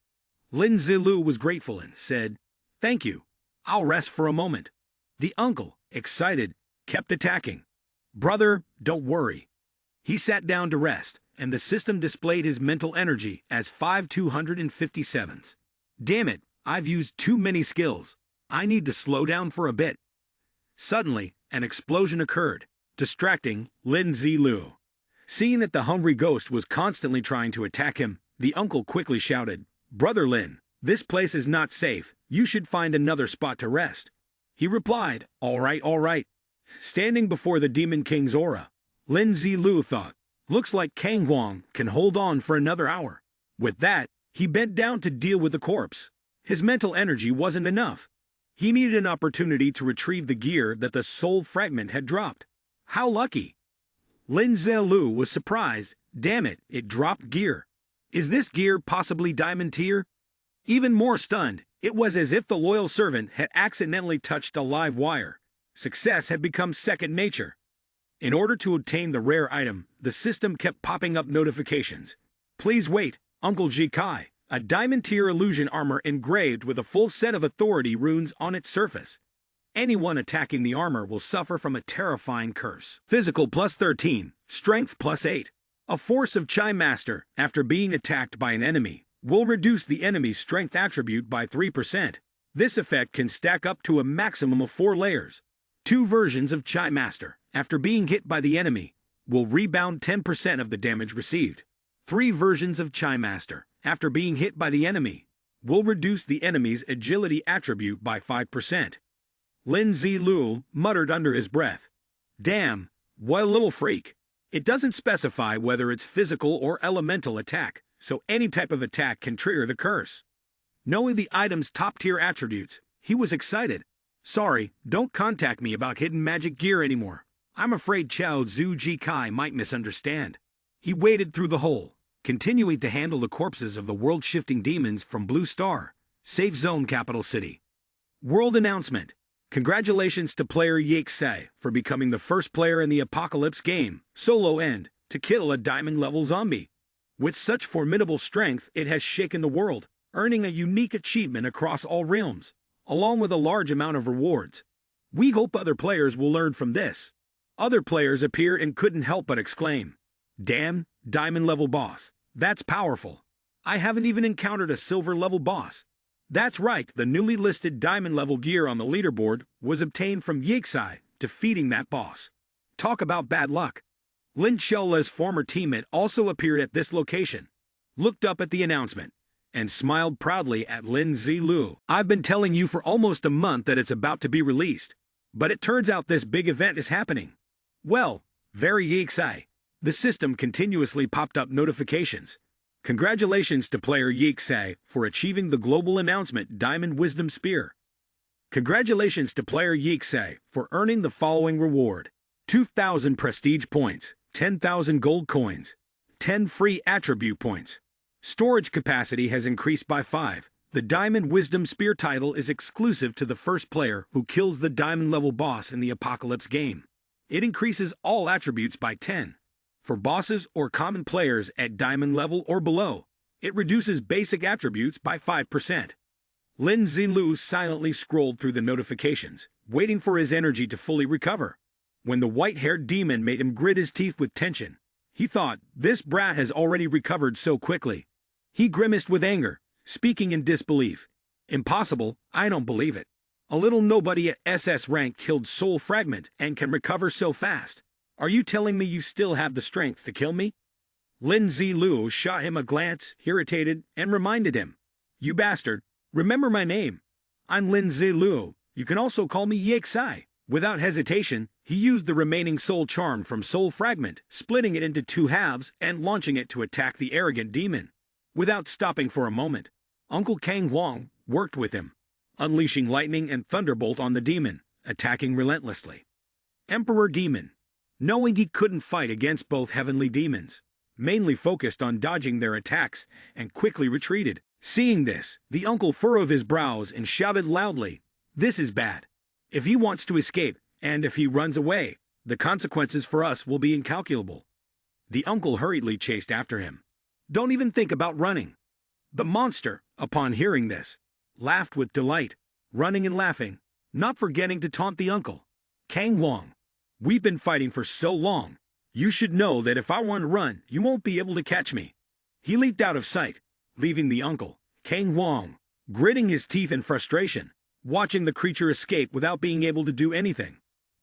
Lin Zilu was grateful and said, "Thank you. I'll rest for a moment." The uncle, excited, kept attacking. "Brother, don't worry." He sat down to rest, and the system displayed his mental energy as 5,257s. "Damn it, I've used too many skills. I need to slow down for a bit." Suddenly, an explosion occurred, distracting Lin Zilu. Seeing that the hungry ghost was constantly trying to attack him, the uncle quickly shouted, "Brother Lin, this place is not safe. You should find another spot to rest." He replied, all right. Standing before the Demon King's aura, Lin Zilu thought, "Looks like Kang Huang can hold on for another hour." With that, he bent down to deal with the corpse. His mental energy wasn't enough. He needed an opportunity to retrieve the gear that the soul fragment had dropped. How lucky! Lin Zilu was surprised. Damn it, it dropped gear. Is this gear possibly Diamond Tier? Even more stunned, it was as if the loyal servant had accidentally touched a live wire. Success had become second nature. In order to obtain the rare item, the system kept popping up notifications. "Please wait, Uncle Ji Kai. A Diamond Tier illusion armor engraved with a full set of authority runes on its surface. Anyone attacking the armor will suffer from a terrifying curse. Physical +13, strength +8. A force of Chai Master, after being attacked by an enemy, will reduce the enemy's strength attribute by 3%. This effect can stack up to a maximum of 4 layers. 2 versions of Chai Master, after being hit by the enemy, will rebound 10% of the damage received. 3 versions of Chai Master, after being hit by the enemy, will reduce the enemy's agility attribute by 5%. Lin Zilu muttered under his breath, "Damn, what a little freak." It doesn't specify whether it's physical or elemental attack, so any type of attack can trigger the curse. Knowing the item's top-tier attributes, he was excited. "Sorry, don't contact me about hidden magic gear anymore. I'm afraid Chao Zhu Ji Kai might misunderstand." He waded through the hole, continuing to handle the corpses of the world-shifting demons from Blue Star, Safe Zone Capital City. World announcement. Congratulations to player Yixai for becoming the first player in the Apocalypse game, solo end, to kill a diamond-level zombie. With such formidable strength, it has shaken the world, earning a unique achievement across all realms, along with a large amount of rewards. We hope other players will learn from this. Other players appeared and couldn't help but exclaim, "Damn, diamond-level boss, that's powerful. I haven't even encountered a silver-level boss." That's right, the newly listed diamond-level gear on the leaderboard was obtained from Yixai, defeating that boss. Talk about bad luck. Lin Xiaola's former teammate also appeared at this location, looked up at the announcement, and smiled proudly at Lin Zilu. "I've been telling you for almost a month that it's about to be released, but it turns out this big event is happening." Well, very Yixai. The system continuously popped up notifications. Congratulations to player Yixai for achieving the global announcement Diamond Wisdom Spear. Congratulations to player Yixai for earning the following reward: 2,000 prestige points, 10,000 gold coins, 10 free attribute points. Storage capacity has increased by 5. The Diamond Wisdom Spear title is exclusive to the first player who kills the diamond-level boss in the Apocalypse game. It increases all attributes by 10. For bosses or common players at diamond level or below, It reduces basic attributes by 5%. Lin Zilu silently scrolled through the notifications, waiting for his energy to fully recover. When the white-haired demon made him grit his teeth with tension, he thought, this brat has already recovered so quickly. He grimaced with anger, speaking in disbelief. Impossible, I don't believe it. A little nobody at SS rank killed Soul Fragment and can recover so fast. Are you telling me you still have the strength to kill me? Lin Zilu shot him a glance, irritated, and reminded him. You bastard, remember my name. I'm Lin Zilu. You can also call me Yexai. Without hesitation, he used the remaining soul charm from Soul Fragment, splitting it into 2 halves and launching it to attack the arrogant demon. Without stopping for a moment, Uncle Kang Huang worked with him, unleashing lightning and thunderbolt on the demon, attacking relentlessly. Emperor Demon, knowing he couldn't fight against both heavenly demons, mainly focused on dodging their attacks and quickly retreated. Seeing this, the uncle furrowed his brows and shouted loudly, "This is bad. If he wants to escape, and if he runs away, the consequences for us will be incalculable." The uncle hurriedly chased after him. Don't even think about running. The monster, upon hearing this, laughed with delight, running and laughing, not forgetting to taunt the uncle. Kang Huang, we've been fighting for so long. You should know that if I want to run, you won't be able to catch me. He leaped out of sight, leaving the uncle, Kang Huang, gritting his teeth in frustration, watching the creature escape without being able to do anything.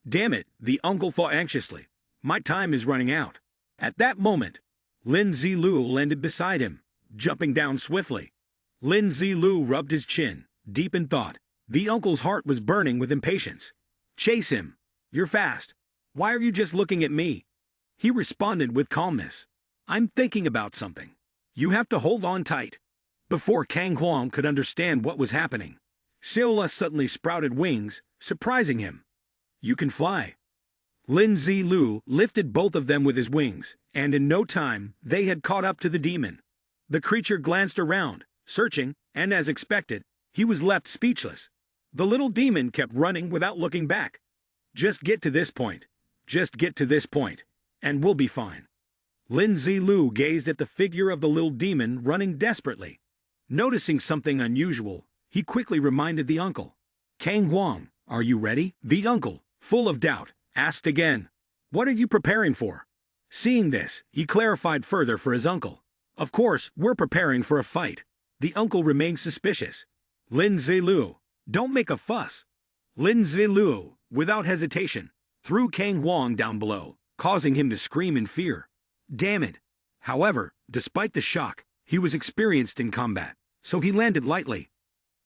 Damn it, the uncle thought anxiously. My time is running out. At that moment, Lin Zilu landed beside him, jumping down swiftly. Lin Zilu rubbed his chin, deep in thought. The uncle's heart was burning with impatience. Chase him. You're fast. Why are you just looking at me? He responded with calmness. I'm thinking about something. You have to hold on tight. Before Kang Huang could understand what was happening, Seola suddenly sprouted wings, surprising him. You can fly. Lin Zilu lifted both of them with his wings, and in no time, they had caught up to the demon. The creature glanced around, searching, and as expected, he was left speechless. The little demon kept running without looking back. Just get to this point. Just get to this point, and we'll be fine. Lin Zilu gazed at the figure of the little demon running desperately. Noticing something unusual, he quickly reminded the uncle. Kang Huang, are you ready? The uncle, full of doubt, asked again. What are you preparing for? Seeing this, he clarified further for his uncle. Of course, we're preparing for a fight. The uncle remained suspicious. Lin Zilu, don't make a fuss. Lin Zilu, without hesitation, threw Kang Huang down below, causing him to scream in fear. Damn it. However, despite the shock, he was experienced in combat, so he landed lightly.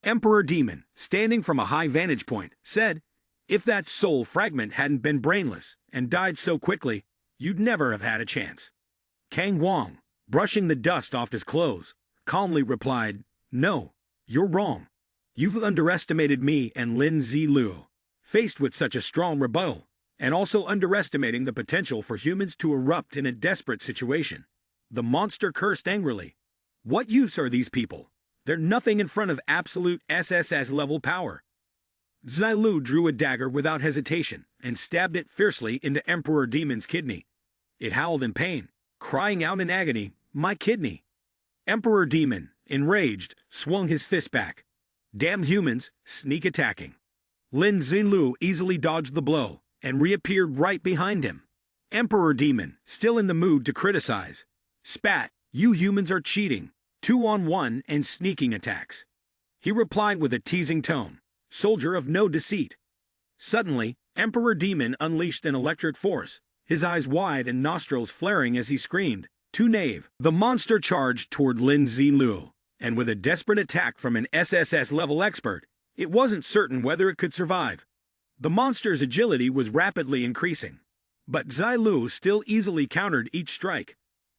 Emperor Demon, standing from a high vantage point, said, if that soul fragment hadn't been brainless and died so quickly, you'd never have had a chance. Kang Huang, brushing the dust off his clothes, calmly replied, no, you're wrong. You've underestimated me and Lin Zilu. Faced with such a strong rebuttal, and also underestimating the potential for humans to erupt in a desperate situation, the monster cursed angrily. What use are these people? They're nothing in front of absolute SSS-level power. Zilu drew a dagger without hesitation and stabbed it fiercely into Emperor Demon's kidney. It howled in pain, crying out in agony, my kidney. Emperor Demon, enraged, swung his fist back. Damn humans, sneak attacking. Lin Zilu easily dodged the blow and reappeared right behind him. Emperor Demon, still in the mood to criticize. Spat, you humans are cheating. 2-on-1 and sneaking attacks. He replied with a teasing tone. Soldier of no deceit. Suddenly, Emperor Demon unleashed an electric force, his eyes wide and nostrils flaring as he screamed, "To knave!" The monster charged toward Lin Zilu, and with a desperate attack from an SSS-level expert, it wasn't certain whether it could survive. The monster's agility was rapidly increasing, but Zilu still easily countered each strike.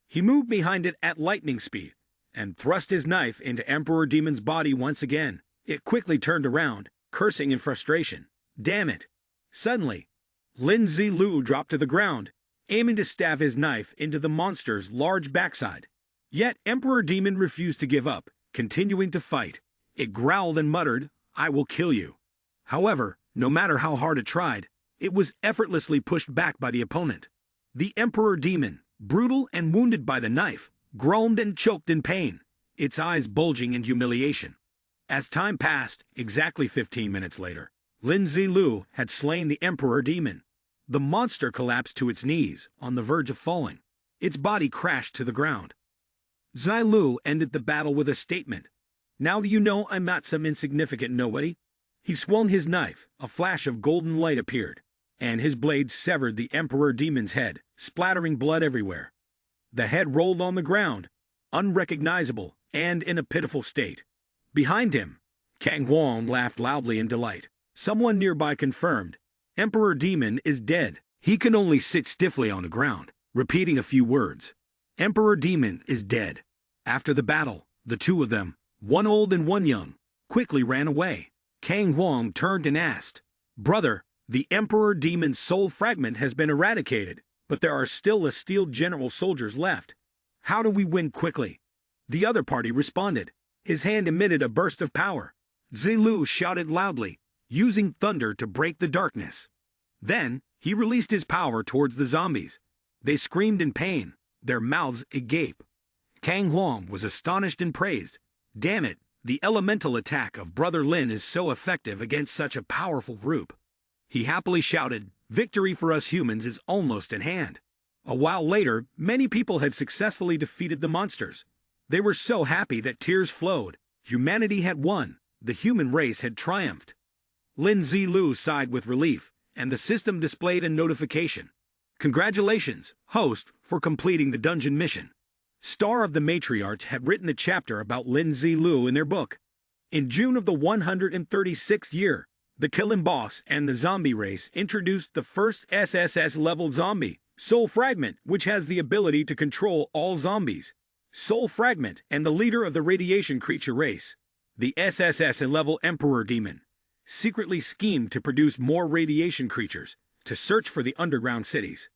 He moved behind it at lightning speed, and thrust his knife into Emperor Demon's body once again. It quickly turned around, cursing in frustration. Damn it! Suddenly, Lin Zilu dropped to the ground, aiming to stab his knife into the monster's large backside. Yet Emperor Demon refused to give up, continuing to fight. It growled and muttered, I will kill you. However, no matter how hard it tried, it was effortlessly pushed back by the opponent. The Emperor Demon, brutal and wounded by the knife, groaned and choked in pain. its eyes bulging in humiliation. As time passed, exactly 15 minutes later, Lin Zilu had slain the Emperor Demon. The monster collapsed to its knees, on the verge of falling. Its body crashed to the ground. Zilu ended the battle with a statement. "Now you know I'm not some insignificant nobody." He swung his knife, a flash of golden light appeared, and his blade severed the Emperor Demon's head, splattering blood everywhere. The head rolled on the ground, unrecognizable and in a pitiful state. Behind him, Kang Huang laughed loudly in delight. Someone nearby confirmed, "Emperor Demon is dead." He can only sit stiffly on the ground, repeating a few words. "Emperor Demon is dead." After the battle, the two of them, one old and one young, quickly ran away. Kang Huang turned and asked, "Brother, the Emperor Demon's soul fragment has been eradicated, but there are still the Steel General soldiers left. How do we win quickly?" The other party responded. His hand emitted a burst of power. Zilu shouted loudly, using thunder to break the darkness. Then, he released his power towards the zombies. They screamed in pain, their mouths agape. Kang Huang was astonished and praised. "Damn it, the elemental attack of Brother Lin is so effective against such a powerful group." He happily shouted, "Victory for us humans is almost at hand." A while later, many people had successfully defeated the monsters. They were so happy that tears flowed. Humanity had won. The human race had triumphed. Lin Zilu sighed with relief, and the system displayed a notification. "Congratulations, host, for completing the dungeon mission." Star of the Matriarch had written the chapter about Lin Zilu in their book. In June of the 136th year, the Killing Boss and the zombie race introduced the first SSS-level zombie, Soul Fragment, which has the ability to control all zombies. Soul Fragment and the leader of the radiation creature race, the SSS-level Emperor Demon, secretly schemed to produce more radiation creatures to search for the underground cities.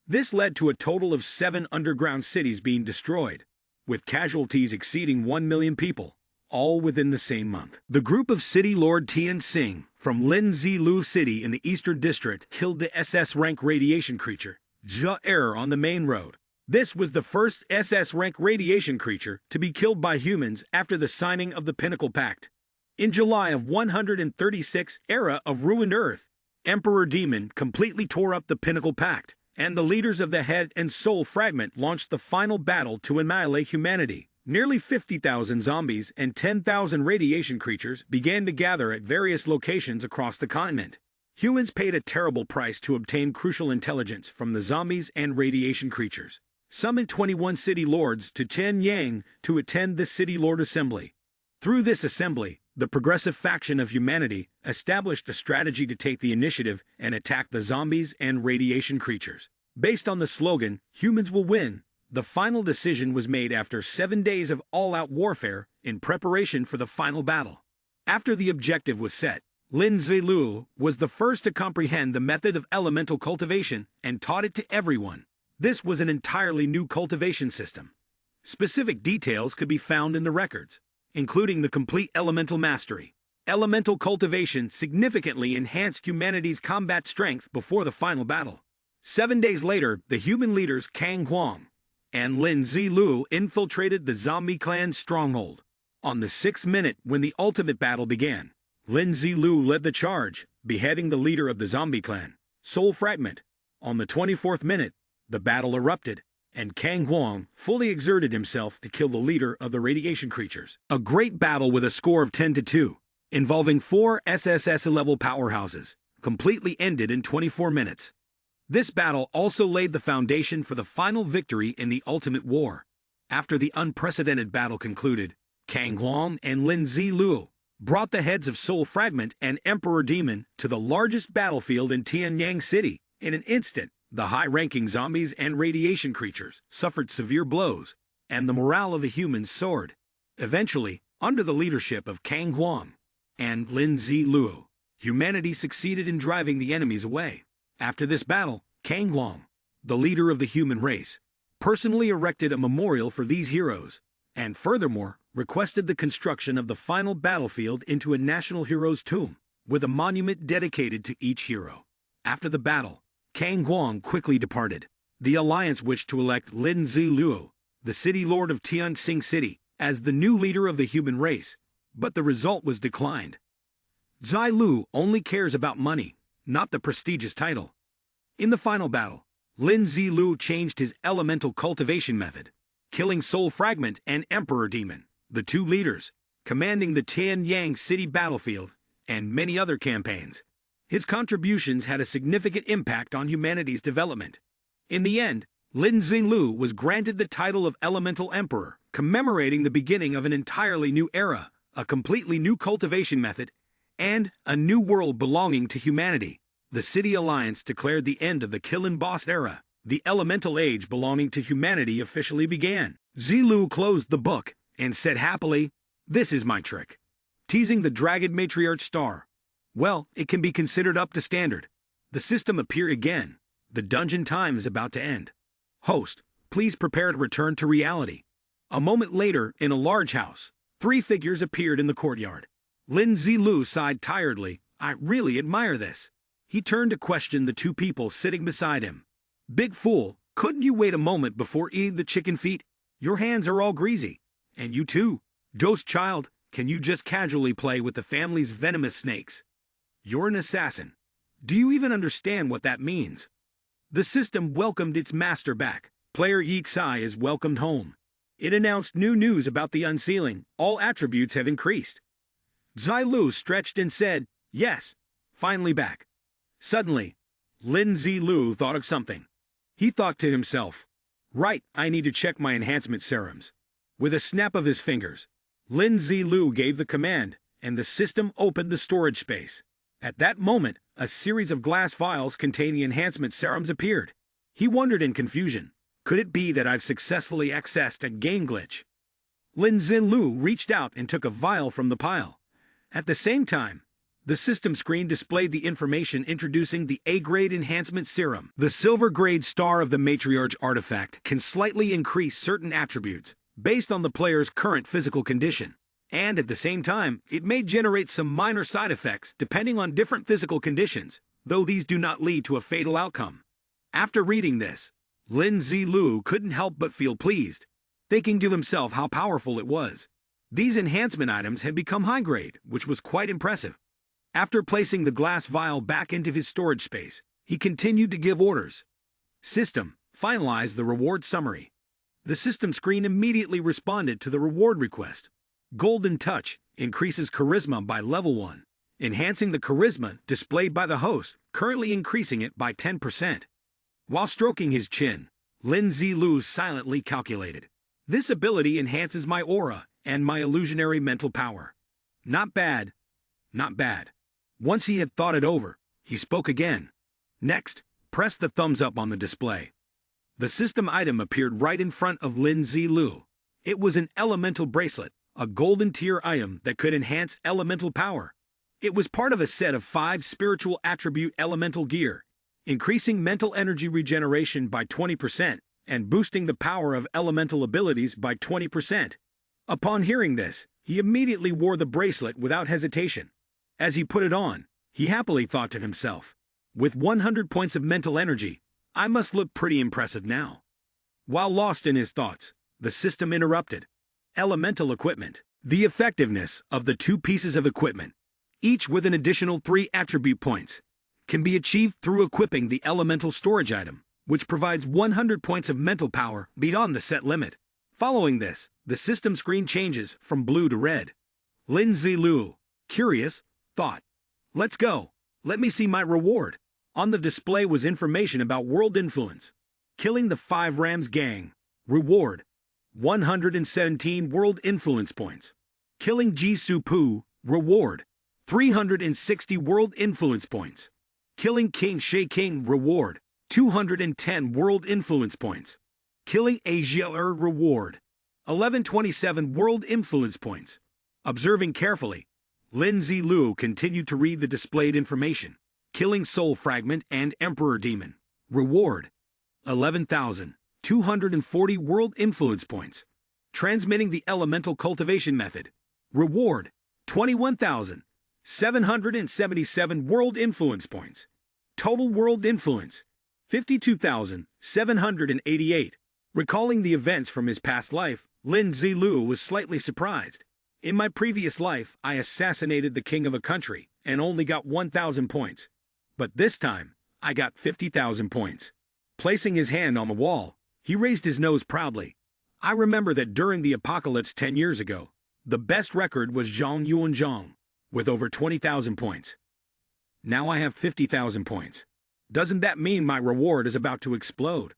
This led to a total of 7 underground cities being destroyed, with casualties exceeding 1 million people, all within the same month. The group of City Lord Tian Xing from Lin Zilu City in the Eastern District killed the SS-rank radiation creature, Zhe Er, on the main road. This was the first SS-rank radiation creature to be killed by humans after the signing of the Pinnacle Pact. In July of 136 Era of Ruined Earth, Emperor Demon completely tore up the Pinnacle Pact, and the leaders of the Head and Soul Fragment launched the final battle to annihilate humanity. Nearly 50,000 zombies and 10,000 radiation creatures began to gather at various locations across the continent. Humans paid a terrible price to obtain crucial intelligence from the zombies and radiation creatures. Summoned 21 city lords to Chenyang to attend the City Lord Assembly. Through this assembly, the progressive faction of humanity established a strategy to take the initiative and attack the zombies and radiation creatures. Based on the slogan, "Humans will win," the final decision was made after 7 days of all-out warfare in preparation for the final battle. After the objective was set, Lin Zilu was the first to comprehend the method of elemental cultivation and taught it to everyone. This was an entirely new cultivation system. Specific details could be found in the records, including the complete elemental mastery. Elemental cultivation significantly enhanced humanity's combat strength before the final battle. 7 days later, the human leaders Kang Huang and Lin Zilu infiltrated the zombie clan's stronghold. On the 6th minute, when the ultimate battle began, Lin Zilu led the charge, beheading the leader of the zombie clan, Soul Fragment. On the 24th minute, the battle erupted, and Kang Huang fully exerted himself to kill the leader of the radiation creatures. A great battle with a score of 10-2, involving 4 SSS-level powerhouses, completely ended in 24 minutes. This battle also laid the foundation for the final victory in the Ultimate War. After the unprecedented battle concluded, Kang Huang and Lin Zilu brought the heads of Soul Fragment and Emperor Demon to the largest battlefield in Tianyang City. In an instant, the high-ranking zombies and radiation creatures suffered severe blows, and the morale of the humans soared. Eventually, under the leadership of Kang Huang and Lin Zilu, humanity succeeded in driving the enemies away. After this battle, Kang Huang, the leader of the human race, personally erected a memorial for these heroes, and furthermore, requested the construction of the final battlefield into a national hero's tomb, with a monument dedicated to each hero. After the battle, Kang Huang quickly departed. The Alliance wished to elect Lin Zilu, the City Lord of Tianxing City, as the new leader of the human race, but the result was declined. Zai Lu only cares about money, not the prestigious title. In the final battle, Lin Zilu changed his elemental cultivation method, killing Soul Fragment and Emperor Demon, the two leaders, commanding the Tianyang City battlefield, and many other campaigns. His contributions had a significant impact on humanity's development. In the end, Lin Zilu was granted the title of Elemental Emperor, commemorating the beginning of an entirely new era, a completely new cultivation method, and a new world belonging to humanity. The City Alliance declared the end of the kill-and-boss era. The elemental age belonging to humanity officially began. Zilu closed the book and said happily, "This is my trick." Teasing the Dragon Matriarch star. Well, it can be considered up to standard. The system appeared again. The dungeon time is about to end. Host, please prepare to return to reality. A moment later, in a large house, three figures appeared in the courtyard. Lin Zilu sighed tiredly. I really admire this. He turned to question the two people sitting beside him. Big fool, couldn't you wait a moment before eating the chicken feet? Your hands are all greasy. And you too. Ghost child, can you just casually play with the family's venomous snakes? You're an assassin. Do you even understand what that means? The system welcomed its master back. Player Yixai is welcomed home. It announced new news about the unsealing. All attributes have increased. Zai Lu stretched and said, yes, finally back. Suddenly, Lin Zilu thought of something. He thought to himself, right, I need to check my enhancement serums. With a snap of his fingers, Lin Zilu gave the command, and the system opened the storage space. At that moment, a series of glass vials containing enhancement serums appeared. He wondered in confusion, could it be that I've successfully accessed a game glitch? Lin Zilu reached out and took a vial from the pile. At the same time, the system screen displayed the information introducing the A-grade enhancement serum. The silver-grade star of the matriarch artifact can slightly increase certain attributes based on the player's current physical condition. And at the same time, it may generate some minor side effects depending on different physical conditions, though these do not lead to a fatal outcome. After reading this, Lin Zilu couldn't help but feel pleased, thinking to himself how powerful it was. These enhancement items had become high-grade, which was quite impressive. After placing the glass vial back into his storage space, he continued to give orders. System, finalize the reward summary. The system screen immediately responded to the reward request. Golden Touch increases charisma by level 1, enhancing the charisma displayed by the host, currently increasing it by 10%. While stroking his chin, Lin Zilu silently calculated. This ability enhances my aura and my illusionary mental power. Not bad, not bad. Once he had thought it over, he spoke again. Next, press the thumbs up on the display. The system item appeared right in front of Lin Zilu. It was an elemental bracelet, a golden tier item that could enhance elemental power. It was part of a set of 5 spiritual attribute elemental gear, increasing mental energy regeneration by 20% and boosting the power of elemental abilities by 20%. Upon hearing this, he immediately wore the bracelet without hesitation. As he put it on, he happily thought to himself, with 100 points of mental energy, I must look pretty impressive now. While lost in his thoughts, the system interrupted. Elemental equipment. The effectiveness of the 2 pieces of equipment, each with an additional 3 attribute points, can be achieved through equipping the elemental storage item, which provides 100 points of mental power beyond the set limit. Following this, the system screen changes from blue to red. Lin Zilu, curious, thought, let's go. Let me see my reward. On the display was information about world influence. Killing the 5 Rams gang. Reward, 117 world influence points. Killing Jisoo Poo. Reward, 360 world influence points. Killing King Shay King. Reward, 210 world influence points. Killing Asia reward, 1127 world influence points. Observing carefully, Lin Zilu continued to read the displayed information. Killing Soul Fragment and Emperor Demon. Reward, 11,240 world influence points. Transmitting the elemental cultivation method. Reward, 21,777 world influence points. Total world influence, 52,788. Recalling the events from his past life, Lin Zilu was slightly surprised. In my previous life, I assassinated the king of a country and only got 1,000 points. But this time, I got 50,000 points. Placing his hand on the wall, he raised his nose proudly. I remember that during the apocalypse 10 years ago, the best record was Zhang Yuanzhang, with over 20,000 points. Now I have 50,000 points. Doesn't that mean my reward is about to explode?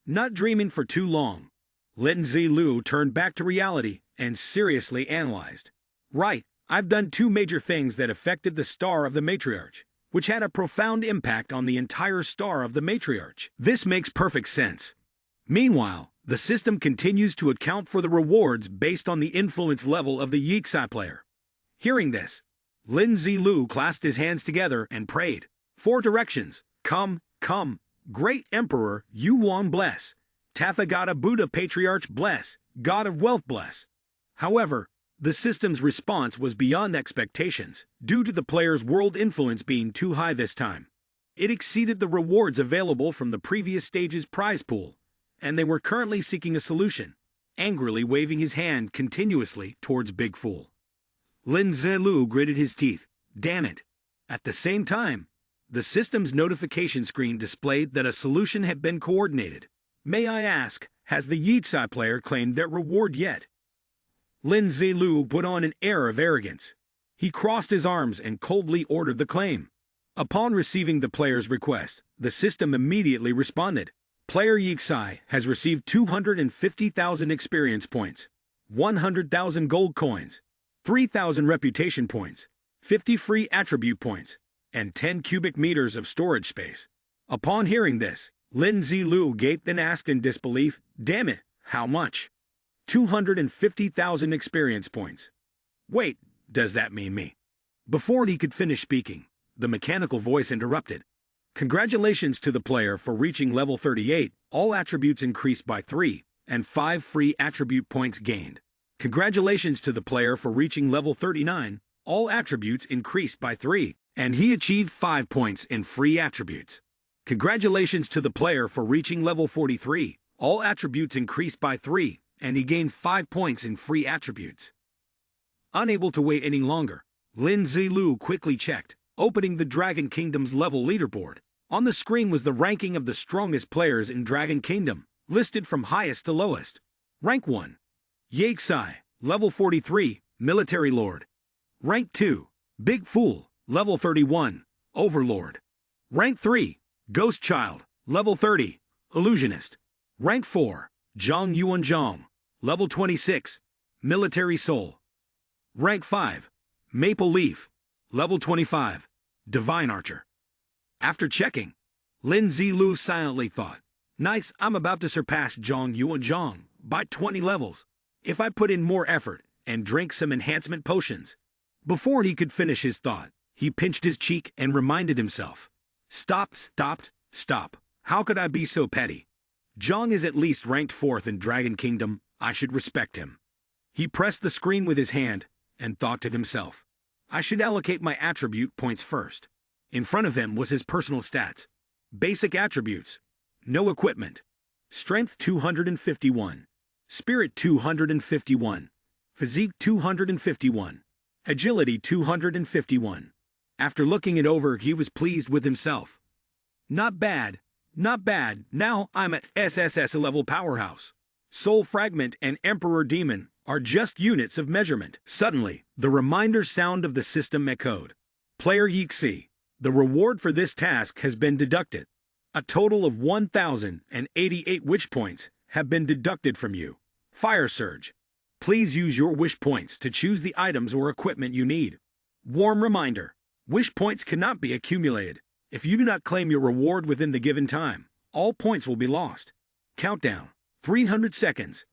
Not dreaming for too long, Lin Zilu turned back to reality and seriously analyzed. Right, I've done two major things that affected the star of the matriarch, which had a profound impact on the entire star of the matriarch. This makes perfect sense. Meanwhile, the system continues to account for the rewards based on the influence level of the Yixi player. Hearing this, Lin Zilu clasped his hands together and prayed. 4 directions. Come, come, great Emperor Yuan bless. Tathagata Buddha Patriarch bless. God of Wealth bless. However, the system's response was beyond expectations, due to the player's world influence being too high this time. It exceeded the rewards available from the previous stage's prize pool, and they were currently seeking a solution, angrily waving his hand continuously towards Big Fool. Lin Zilu gritted his teeth. Damn it! At the same time, the system's notification screen displayed that a solution had been coordinated. May I ask, has the Yixi player claimed their reward yet? Lin Zilu put on an air of arrogance. He crossed his arms and coldly ordered the claim. Upon receiving the player's request, the system immediately responded. Player Yixi has received 250,000 experience points, 100,000 gold coins, 3,000 reputation points, 50 free attribute points, and 10 cubic meters of storage space. Upon hearing this, Lin Zilu gaped and asked in disbelief, Damn it, how much? 250,000 experience points. Wait, does that mean me? Before he could finish speaking, the mechanical voice interrupted. Congratulations to the player for reaching level 38, all attributes increased by 3, and 5 free attribute points gained. Congratulations to the player for reaching level 39, all attributes increased by 3, and he achieved 5 points in free attributes. Congratulations to the player for reaching level 43, all attributes increased by 3, and he gained 5 points in free attributes. Unable to wait any longer, Lin Zilu quickly checked, opening the Dragon Kingdom's level leaderboard. On the screen was the ranking of the strongest players in Dragon Kingdom, listed from highest to lowest. Rank 1. Yixi, level 43, Military Lord. Rank 2. Big Fool, level 31, Overlord. Rank 3. Ghost Child, level 30, Illusionist. Rank 4. Zhang Yuanzhang, level 26, Military Soul. Rank 5. Maple Leaf, level 25, Divine Archer. After checking, Lin Zilu silently thought, Nice, I'm about to surpass Zhang Yuanzhang by 20 levels, if I put in more effort and drink some enhancement potions. Before he could finish his thought, he pinched his cheek and reminded himself, Stop. How could I be so petty? Zhang is at least ranked 4th in Dragon Kingdom, I should respect him. He pressed the screen with his hand and thought to himself, I should allocate my attribute points first. In front of him was his personal stats. Basic attributes. No equipment. Strength 251. Spirit 251. Physique 251. Agility 251. After looking it over, he was pleased with himself. Not bad. Now I'm at SSS level powerhouse. Soul Fragment and Emperor Demon are just units of measurement. Suddenly, the reminder sound of the system echoed. Player Yixi, the reward for this task has been deducted. A total of 1,088 wish points have been deducted from you. Fire Surge. Please use your wish points to choose the items or equipment you need. Warm reminder. Wish points cannot be accumulated. If you do not claim your reward within the given time, all points will be lost. Countdown. 300 seconds.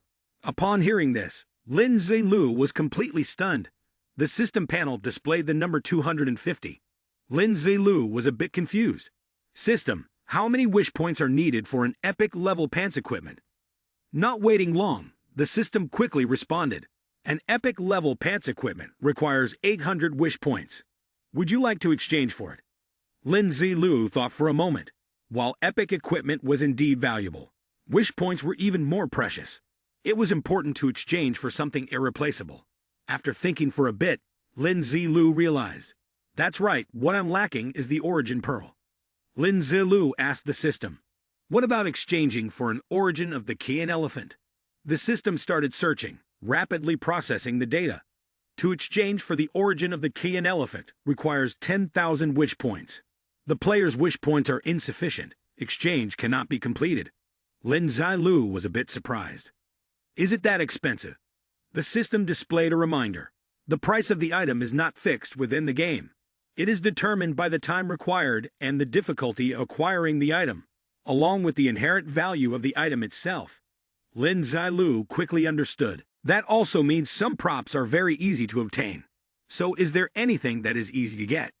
Upon hearing this, Lin Zilu was completely stunned. The system panel displayed the number 250. Lin Zilu was a bit confused. System, how many wish points are needed for an epic level pants equipment? Not waiting long, the system quickly responded. An epic level pants equipment requires 800 wish points. Would you like to exchange for it? Lin Zilu thought for a moment. While epic equipment was indeed valuable, Wish points were even more precious. It was important to exchange for something irreplaceable. After thinking for a bit, Lin Zilu realized, "That's right, what I'm lacking is the origin pearl." Lin Zilu asked the system, "What about exchanging for an origin of the Qian elephant?" The system started searching, rapidly processing the data. To exchange for the origin of the Qian elephant requires 10,000 wish points. The player's wish points are insufficient. Exchange cannot be completed. Lin Zilu was a bit surprised. "Is it that expensive?" The system displayed a reminder. The price of the item is not fixed within the game. It is determined by the time required and the difficulty of acquiring the item, along with the inherent value of the item itself. Lin Zilu quickly understood. That also means some props are very easy to obtain. So is there anything that is easy to get?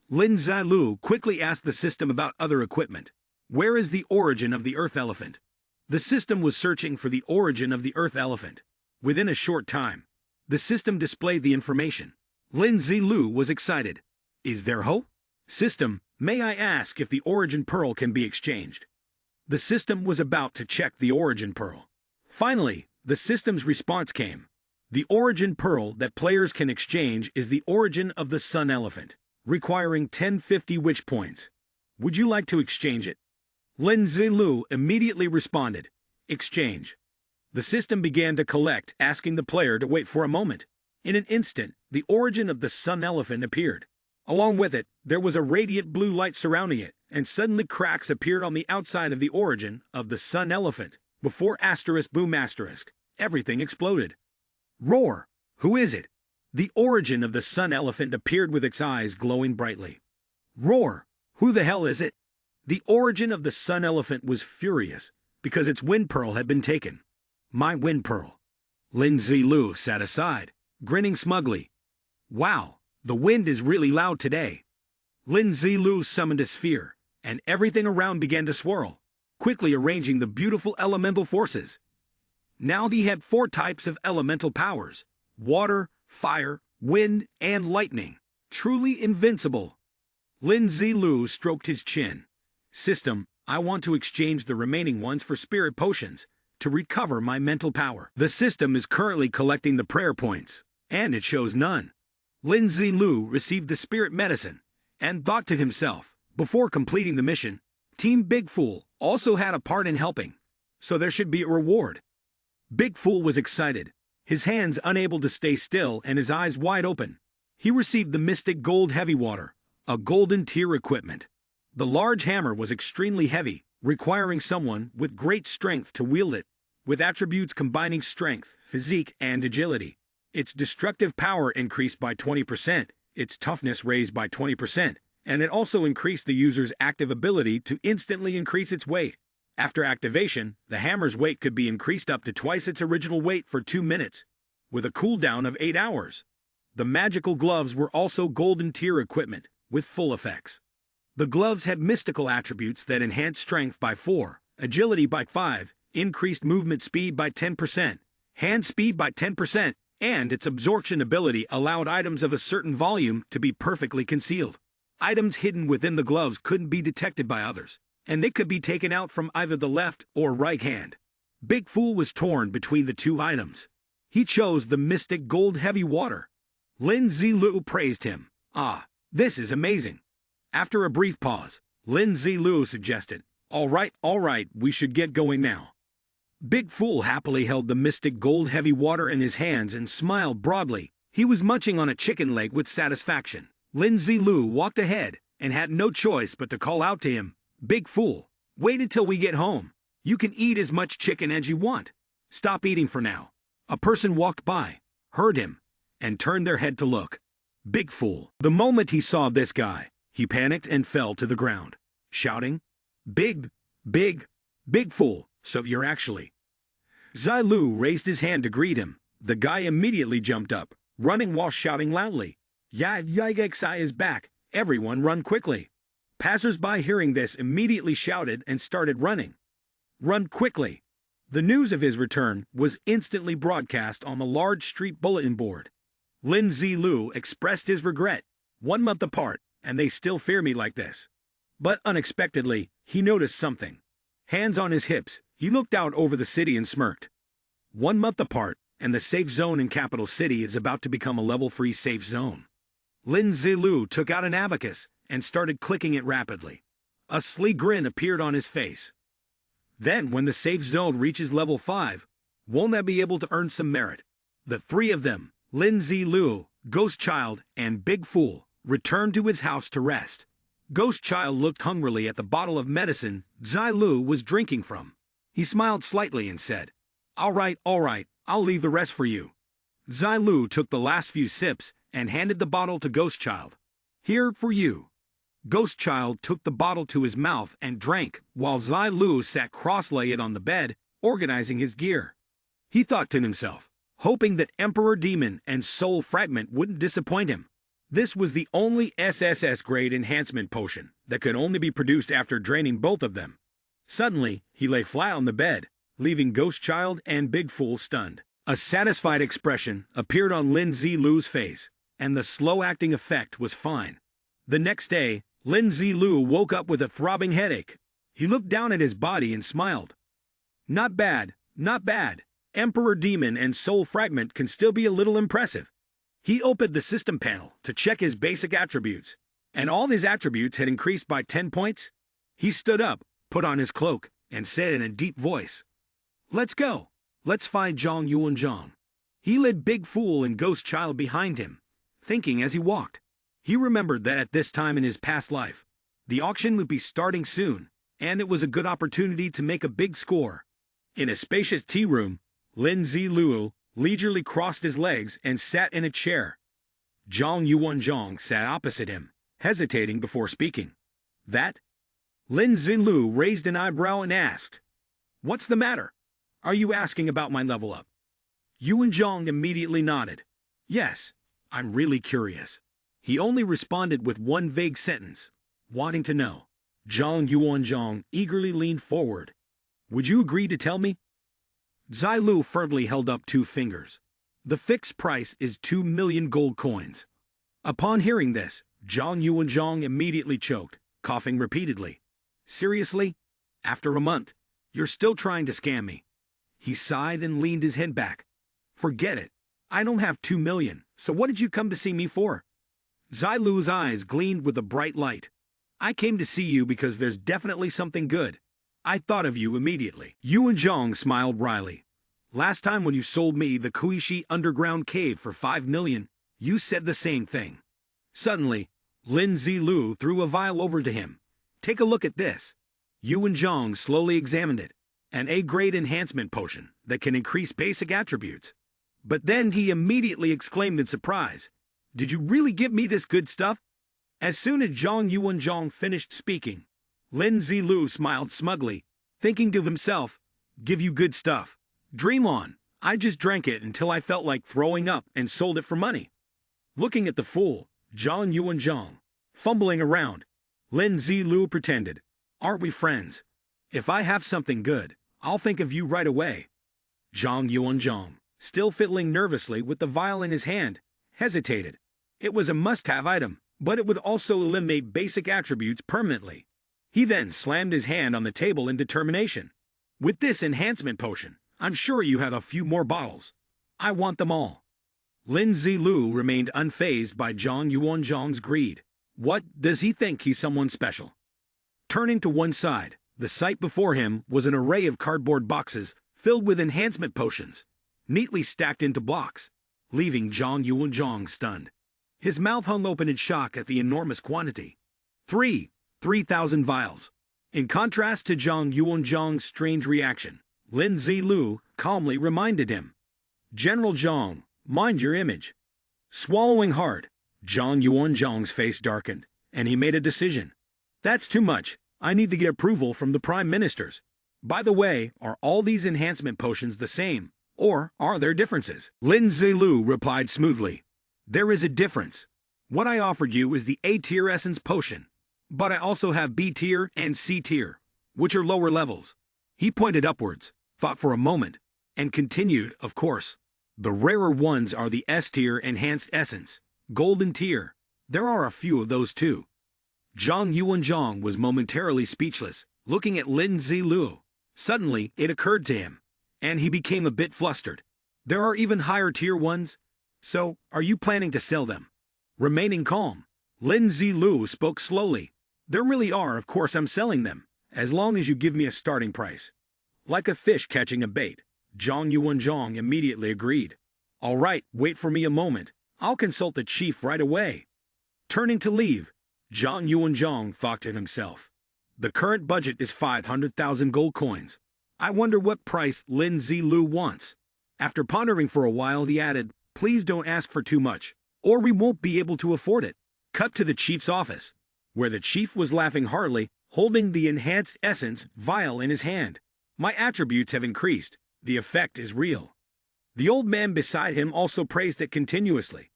Lin Zilu quickly asked the system about other equipment. Where is the origin of the earth elephant? The system was searching for the origin of the earth elephant. Within a short time, the system displayed the information. Lin Zilu was excited. "Is there hope?" "System, may I ask if the origin pearl can be exchanged?" The system was about to check the origin pearl. Finally, the system's response came. The origin pearl that players can exchange is the origin of the sun elephant, requiring 1050 wish points. Would you like to exchange it? Lin Zilu immediately responded, "Exchange." The system began to collect, asking the player to wait for a moment. In an instant, the origin of the sun elephant appeared. Along with it, there was a radiant blue light surrounding it, and suddenly cracks appeared on the outside of the origin of the sun elephant. Before asterisk boom asterisk, everything exploded. Roar! Who is it? The origin of the sun elephant appeared with its eyes glowing brightly. Roar! Who the hell is it? The origin of the sun elephant was furious, because its wind pearl had been taken. My wind pearl. Lin Zilu sat aside, grinning smugly. Wow, the wind is really loud today. Lin Zilu summoned a sphere, and everything around began to swirl, quickly arranging the beautiful elemental forces. Now he had 4 types of elemental powers: water, fire, wind, and lightning. Truly invincible. Lin Zilu stroked his chin. System, I want to exchange the remaining ones for spirit potions to recover my mental power. The system is currently collecting the prayer points, and it shows none. Lin Zilu received the spirit medicine and thought to himself, before completing the mission, Team Big Fool also had a part in helping, so there should be a reward. Big Fool was excited, his hands unable to stay still and his eyes wide open. He received the Mystic Gold Heavy Water, a golden tier equipment. The large hammer was extremely heavy, requiring someone with great strength to wield it, with attributes combining strength, physique, and agility. Its destructive power increased by 20%, its toughness raised by 20%, and it also increased the user's active ability to instantly increase its weight. After activation, the hammer's weight could be increased up to twice its original weight for 2 minutes, with a cooldown of 8 hours. The magical gloves were also golden tier equipment, with full effects. The gloves had mystical attributes that enhanced strength by 4, agility by 5, increased movement speed by 10%, hand speed by 10%, and its absorption ability allowed items of a certain volume to be perfectly concealed. Items hidden within the gloves couldn't be detected by others, and they could be taken out from either the left or right hand. Big Fool was torn between the 2 items. He chose the Mystic Gold Heavy Water. Lin Zilu praised him. Ah, this is amazing. After a brief pause, Lin Zilu suggested, all right, we should get going now." Big Fool happily held the Mystic Gold Heavy Water in his hands and smiled broadly. He was munching on a chicken leg with satisfaction. Lin Zilu walked ahead and had no choice but to call out to him, "Big Fool, wait until we get home. You can eat as much chicken as you want. Stop eating for now." A person walked by, heard him, and turned their head to look. Big Fool. The moment he saw this guy, he panicked and fell to the ground, shouting, Big Fool, so you're actually." Zilu raised his hand to greet him. The guy immediately jumped up, running while shouting loudly, Yigexai is back, everyone run quickly." Passers-by hearing this immediately shouted and started running. Run quickly. The news of his return was instantly broadcast on the large street bulletin board. Lin Zilu expressed his regret. 1 month apart, and they still fear me like this. But unexpectedly, he noticed something. Hands on his hips, He looked out over the city and smirked. 1 month apart, and the safe zone in capital city is about to become a level 3 safe zone. Lin Zilu took out an abacus and started clicking it rapidly. A sly grin appeared on his face. Then, when the safe zone reaches level 5, won't I be able to earn some merit? The three of them, Lin Zilu, Ghost Child, and Big Fool, returned to his house to rest. Ghost Child looked hungrily at the bottle of medicine Zilu was drinking from. He smiled slightly and said, all right, I'll leave the rest for you." Zilu took the last few sips and handed the bottle to Ghost Child. "Here for you." Ghost Child took the bottle to his mouth and drank, while Zilu sat cross-legged on the bed, organizing his gear. He thought to himself, hoping that Emperor Demon and Soul Fragment wouldn't disappoint him. This was the only SSS-grade enhancement potion that could only be produced after draining both of them. Suddenly, he lay flat on the bed, leaving Ghost Child and Big Fool stunned. A satisfied expression appeared on Lin Zilu's face, and the slow-acting effect was fine. The next day, Lin Zilu woke up with a throbbing headache. He looked down at his body and smiled. Not bad, not bad. Emperor Demon and Soul Fragment can still be a little impressive. He opened the system panel to check his basic attributes, and all his attributes had increased by 10 points. He stood up, put on his cloak, and said in a deep voice, "Let's go. Let's find Zhang Yuanzhang." He led Big Fool and Ghost Child behind him, thinking as he walked. He remembered that at this time in his past life, the auction would be starting soon, and it was a good opportunity to make a big score. In a spacious tea room, Lin Zilu leisurely crossed his legs and sat in a chair. Zhang Yuanzhang sat opposite him, hesitating before speaking. "That?" Lin Zilu raised an eyebrow and asked, "What's the matter? Are you asking about my level up?" Yuanzhang immediately nodded. "Yes, I'm really curious." He only responded with one vague sentence, wanting to know. Zhang Yuanzhang eagerly leaned forward. "Would you agree to tell me?" Zilu firmly held up 2 fingers. "The fixed price is 2 million gold coins." Upon hearing this, Zhang Yuanzhang immediately choked, coughing repeatedly. "Seriously? After a month, you're still trying to scam me?" He sighed and leaned his head back. "Forget it. I don't have 2 million, so what did you come to see me for?" Zilu's eyes gleamed with a bright light. "I came to see you because there's definitely something good. I thought of you immediately." Yuanzhang smiled wryly. "Last time when you sold me the Kuishi underground cave for 5 million, you said the same thing." Suddenly, Lin Zilu threw a vial over to him. "Take a look at this." Yuanzhang slowly examined it. An A-grade enhancement potion that can increase basic attributes. But then he immediately exclaimed in surprise, "Did you really give me this good stuff?" As soon as Zhang Yuanzhang finished speaking, Lin Zilu smiled smugly, thinking to himself, "Give you good stuff. Dream on. I just drank it until I felt like throwing up and sold it for money." Looking at the fool, Zhang Yuanzhang, fumbling around, Lin Zilu pretended, "Aren't we friends? If I have something good, I'll think of you right away." Zhang Yuanzhang, still fiddling nervously with the vial in his hand, hesitated. It was a must-have item, but it would also eliminate basic attributes permanently. He then slammed his hand on the table in determination. "With this enhancement potion, I'm sure you have a few more bottles. I want them all." Lin Zilu remained unfazed by Zhang Yuanzhang's greed. What, does he think he's someone special? Turning to one side, the sight before him was an array of cardboard boxes filled with enhancement potions, neatly stacked into blocks, leaving Zhang Yuanzhang stunned. His mouth hung open in shock at the enormous quantity. 3,000 vials. In contrast to Zhang Yuanzhang's strange reaction, Lin Zilu calmly reminded him, "General Zhang, mind your image." Swallowing hard, Zhang Yuanzhang's face darkened, and he made a decision. "That's too much. I need to get approval from the prime ministers. By the way, are all these enhancement potions the same, or are there differences?" Lin Zilu replied smoothly, "There is a difference. What I offered you is the A-tier essence potion, but I also have B-tier and C-tier, which are lower levels." He pointed upwards, thought for a moment, and continued, "Of course. The rarer ones are the S-tier enhanced essence, golden tier. There are a few of those too." Zhang Yuanzhang was momentarily speechless, looking at Lin Zilu. Suddenly, it occurred to him, and he became a bit flustered. There are even higher tier ones? So, are you planning to sell them? Remaining calm, Lin Zilu spoke slowly. There really are, of course I'm selling them, as long as you give me a starting price. Like a fish catching a bait, Zhang Yuanzhang immediately agreed. All right, wait for me a moment. I'll consult the chief right away. Turning to leave, Zhang Yuanzhang thought to himself. The current budget is 500,000 gold coins. I wonder what price Lin Zilu wants. After pondering for a while, he added, please don't ask for too much, or we won't be able to afford it. Cut to the chief's office, where the chief was laughing heartily, holding the enhanced essence vial in his hand. My attributes have increased. The effect is real. The old man beside him also praised it continuously.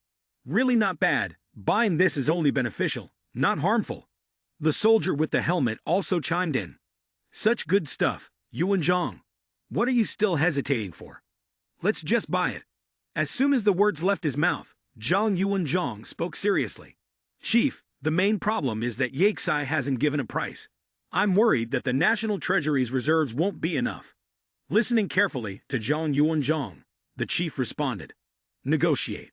Really not bad. Buying this is only beneficial, not harmful. The soldier with the helmet also chimed in. Such good stuff, Yuanzhang. What are you still hesitating for? Let's just buy it. As soon as the words left his mouth, Zhang Yuanzhang spoke seriously. Chief, the main problem is that Yaksai hasn't given a price. I'm worried that the National Treasury's reserves won't be enough. Listening carefully to Zhang Yuanzhang, the chief responded. Negotiate.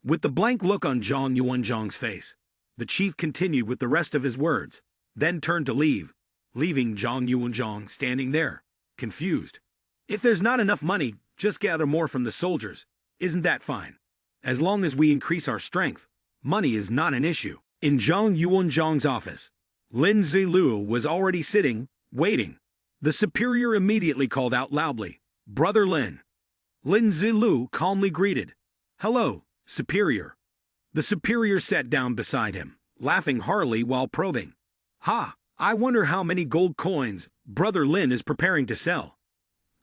With the blank look on Zhang Yuanzhang's face, the chief continued with the rest of his words, then turned to leave, leaving Zhang Yuanzhang standing there, confused. If there's not enough money, just gather more from the soldiers. Isn't that fine? As long as we increase our strength, money is not an issue. In Zhang Yuanzhang's office, Lin Zilu was already sitting, waiting. The superior immediately called out loudly, Brother Lin. Lin Zilu calmly greeted. Hello, superior. The superior sat down beside him, laughing heartily while probing. Ha, I wonder how many gold coins Brother Lin is preparing to sell.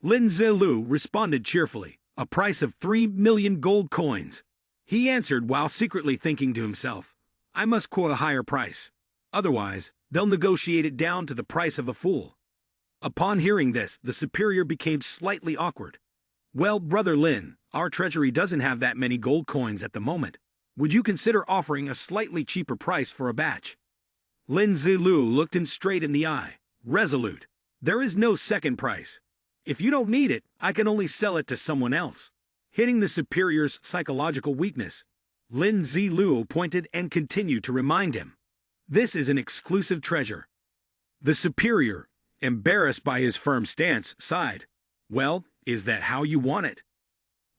Lin Zilu responded cheerfully, a price of 3 million gold coins. He answered while secretly thinking to himself, I must quote a higher price. Otherwise, they'll negotiate it down to the price of a fool. Upon hearing this, the superior became slightly awkward. Well, Brother Lin, our treasury doesn't have that many gold coins at the moment. Would you consider offering a slightly cheaper price for a batch? Lin Zilu looked him straight in the eye, resolute. There is no second price. If you don't need it, I can only sell it to someone else. Hitting the superior's psychological weakness, Lin Zilu pointed and continued to remind him. This is an exclusive treasure. The superior, embarrassed by his firm stance, sighed. Well, is that how you want it?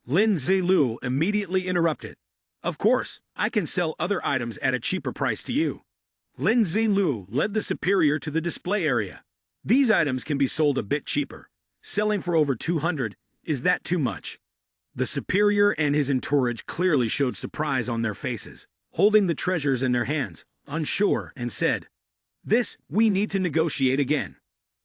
Lin Zilu immediately interrupted. Of course, I can sell other items at a cheaper price to you. Lin Zilu led the superior to the display area. These items can be sold a bit cheaper. Selling for over 200, is that too much? The superior and his entourage clearly showed surprise on their faces, holding the treasures in their hands, unsure, and said, This, we need to negotiate again.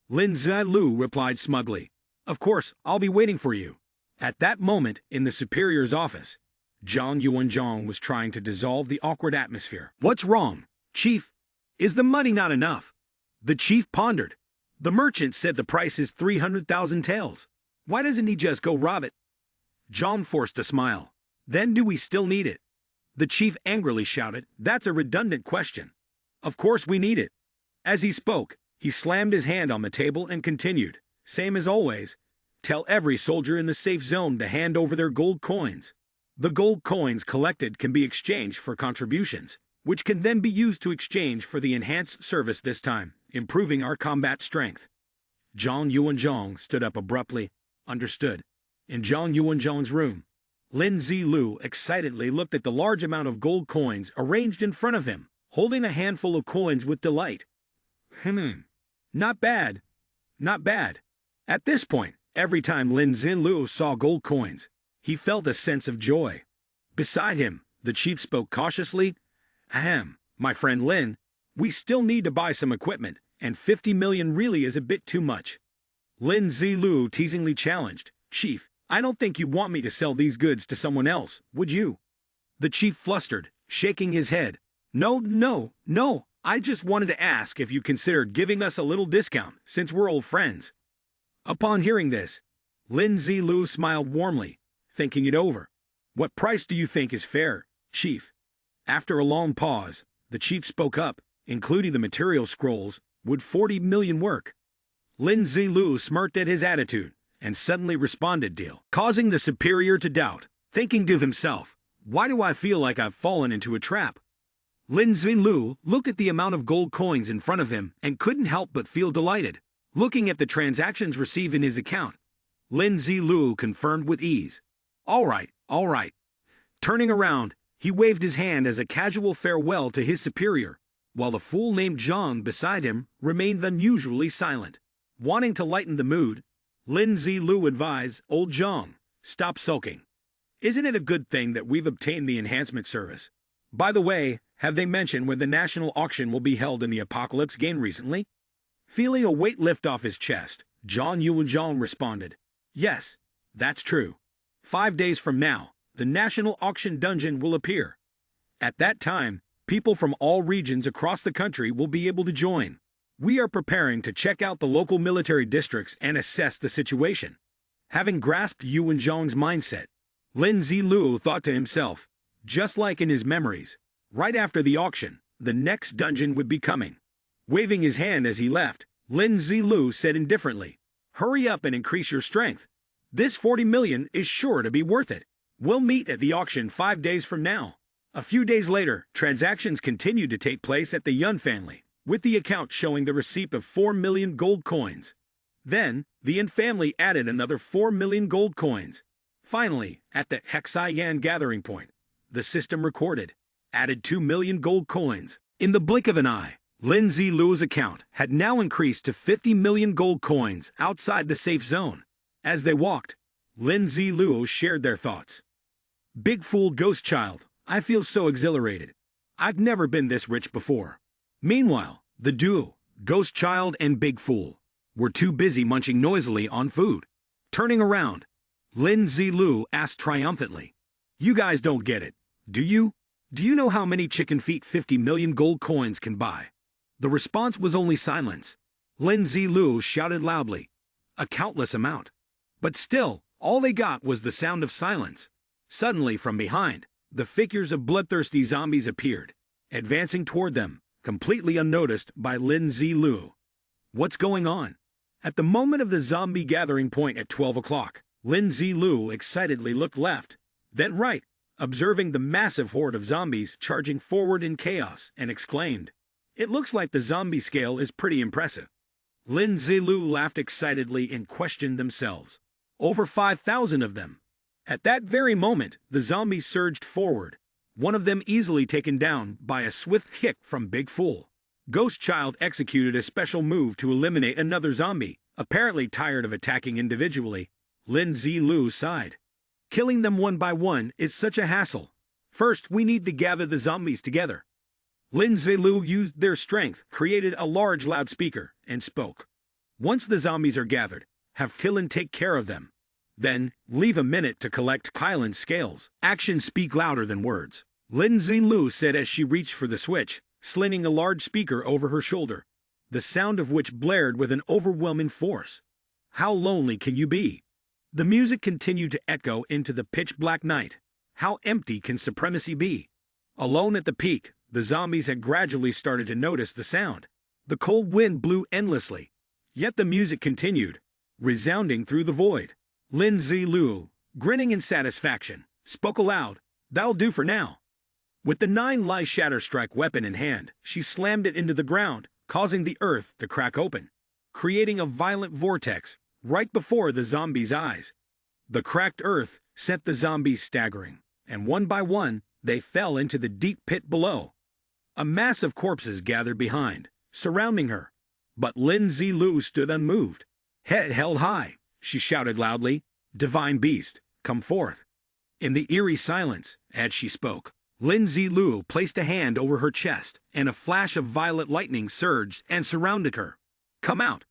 Lin Zilu replied smugly, Of course, I'll be waiting for you. At that moment, in the superior's office, Zhang Yuanzhang was trying to dissolve the awkward atmosphere. What's wrong, Chief? Is the money not enough? The chief pondered. The merchant said the price is 300,000 taels. Why doesn't he just go rob it? Zhang forced a smile. Then do we still need it? The chief angrily shouted, That's a redundant question. Of course we need it. As he spoke, he slammed his hand on the table and continued, Same as always. Tell every soldier in the safe zone to hand over their gold coins. The gold coins collected can be exchanged for contributions, which can then be used to exchange for the enhanced service this time, improving our combat strength. Zhang Yuanzhang stood up abruptly. Understood. In Zhang Yuanzhang's room, Lin Zilu excitedly looked at the large amount of gold coins arranged in front of him, holding a handful of coins with delight. Not bad. Not bad. At this point, every time Lin Zilu saw gold coins, he felt a sense of joy. Beside him, the chief spoke cautiously. Ahem, my friend Lin, we still need to buy some equipment, and 50 million really is a bit too much. Lin Zilu teasingly challenged, Chief, I don't think you'd want me to sell these goods to someone else, would you? The chief flustered, shaking his head. No, I just wanted to ask if you considered giving us a little discount, since we're old friends. Upon hearing this, Lin Zilu smiled warmly, thinking it over. What price do you think is fair, Chief? After a long pause, the chief spoke up, including the material scrolls. Would 40 million work? Lin Zilu smirked at his attitude and suddenly responded deal, causing the superior to doubt, thinking to himself, why do I feel like I've fallen into a trap? Lin Zilu looked at the amount of gold coins in front of him and couldn't help but feel delighted. Looking at the transactions received in his account, Lin Zilu confirmed with ease. All right, all right. Turning around, he waved his hand as a casual farewell to his superior, while the fool named Zhang beside him remained unusually silent. Wanting to lighten the mood, Lin Zilu advised old Zhang, stop sulking. Isn't it a good thing that we've obtained the enhancement service? By the way, have they mentioned when the national auction will be held in the Apocalypse game recently? Feeling a weight lift off his chest, Zhang Yuanzhang responded, yes, that's true. 5 days from now, the national auction dungeon will appear. At that time, people from all regions across the country will be able to join. We are preparing to check out the local military districts and assess the situation. Having grasped Yuan Zhang's mindset, Lin Zilu thought to himself, just like in his memories, right after the auction, the next dungeon would be coming. Waving his hand as he left, Lin Zilu said indifferently, hurry up and increase your strength. This 40 million is sure to be worth it. We'll meet at the auction 5 days from now. A few days later, transactions continued to take place at the Yun family, with the account showing the receipt of 4 million gold coins. Then, the Yin family added another 4 million gold coins. Finally, at the Hexayan gathering point, the system recorded, added 2 million gold coins. In the blink of an eye, Lin Zilu's account had now increased to 50 million gold coins outside the safe zone. As they walked, Lin Zilu shared their thoughts. Big fool ghost child, I feel so exhilarated. I've never been this rich before. Meanwhile, the duo, Ghost Child and Big Fool, were too busy munching noisily on food. Turning around, Lin Zilu asked triumphantly, you guys don't get it, do you? Do you know how many chicken feet 50 million gold coins can buy? The response was only silence. Lin Zilu shouted loudly, a countless amount. But still, all they got was the sound of silence. Suddenly, from behind, the figures of bloodthirsty zombies appeared, advancing toward them, completely unnoticed by Lin Zilu. What's going on? At the moment of the zombie gathering point at 12 o'clock, Lin Zilu excitedly looked left, then right, observing the massive horde of zombies charging forward in chaos, and exclaimed, it looks like the zombie scale is pretty impressive. Lin Zilu laughed excitedly and questioned themselves. Over 5,000 of them. At that very moment, the zombies surged forward, one of them easily taken down by a swift kick from Big Fool. Ghost Child executed a special move to eliminate another zombie, apparently tired of attacking individually. Lin Zilu sighed. Killing them one by one is such a hassle. First, we need to gather the zombies together. Lin Zilu used their strength, created a large loudspeaker, and spoke. Once the zombies are gathered, have Kylan take care of them. Then, leave a minute to collect Kylan's scales. Actions speak louder than words. Lin Zilu said as she reached for the switch, slinging a large speaker over her shoulder, the sound of which blared with an overwhelming force. How lonely can you be? The music continued to echo into the pitch-black night. How empty can supremacy be? Alone at the peak, the zombies had gradually started to notice the sound. The cold wind blew endlessly, yet the music continued, resounding through the void. Lin Zilu, grinning in satisfaction, spoke aloud, that'll do for now. With the 9 Shatter Strike weapon in hand, she slammed it into the ground, causing the earth to crack open, creating a violent vortex right before the zombies' eyes. The cracked earth sent the zombies staggering, and one by one, they fell into the deep pit below. A mass of corpses gathered behind, surrounding her, but Lin Zilu stood unmoved. Head held high, she shouted loudly, divine beast, come forth. In the eerie silence, as she spoke, Lin Zilu placed a hand over her chest, and a flash of violet lightning surged and surrounded her. Come out.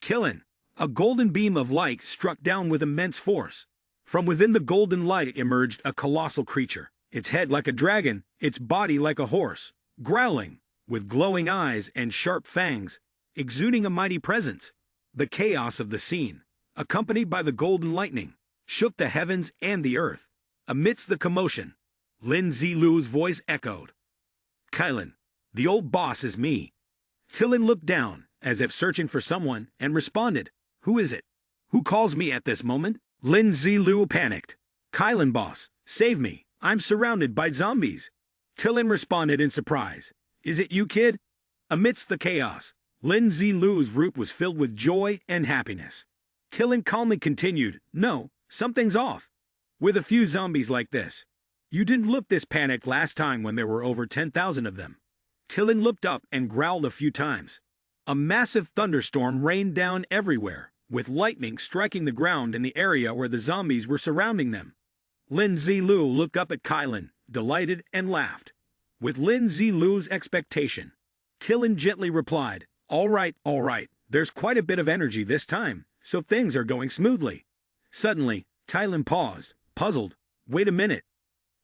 Kylan. A golden beam of light struck down with immense force. From within the golden light emerged a colossal creature, its head like a dragon, its body like a horse, growling, with glowing eyes and sharp fangs, exuding a mighty presence. The chaos of the scene, accompanied by the golden lightning, shook the heavens and the earth. Amidst the commotion, Lin Zilu's voice echoed. Kylan, the old boss is me. Kylan looked down as if searching for someone, and responded, "Who is it? Who calls me at this moment?" Lin Zilu panicked. "Kylan boss, save me, I'm surrounded by zombies." Kylan responded in surprise, "Is it you, kid?" Amidst the chaos, Lin Zilu's root was filled with joy and happiness. Kylan calmly continued, "No, something's off. With a few zombies like this, you didn't look this panicked last time when there were over 10,000 of them." Kylan looked up and growled a few times. A massive thunderstorm rained down everywhere, with lightning striking the ground in the area where the zombies were surrounding them. Lin Zilu looked up at Kylan, delighted, and laughed. With Lin Zilu's expectation, Kylan gently replied, all right, there's quite a bit of energy this time, so things are going smoothly." Suddenly, Kylan paused, puzzled. "Wait a minute."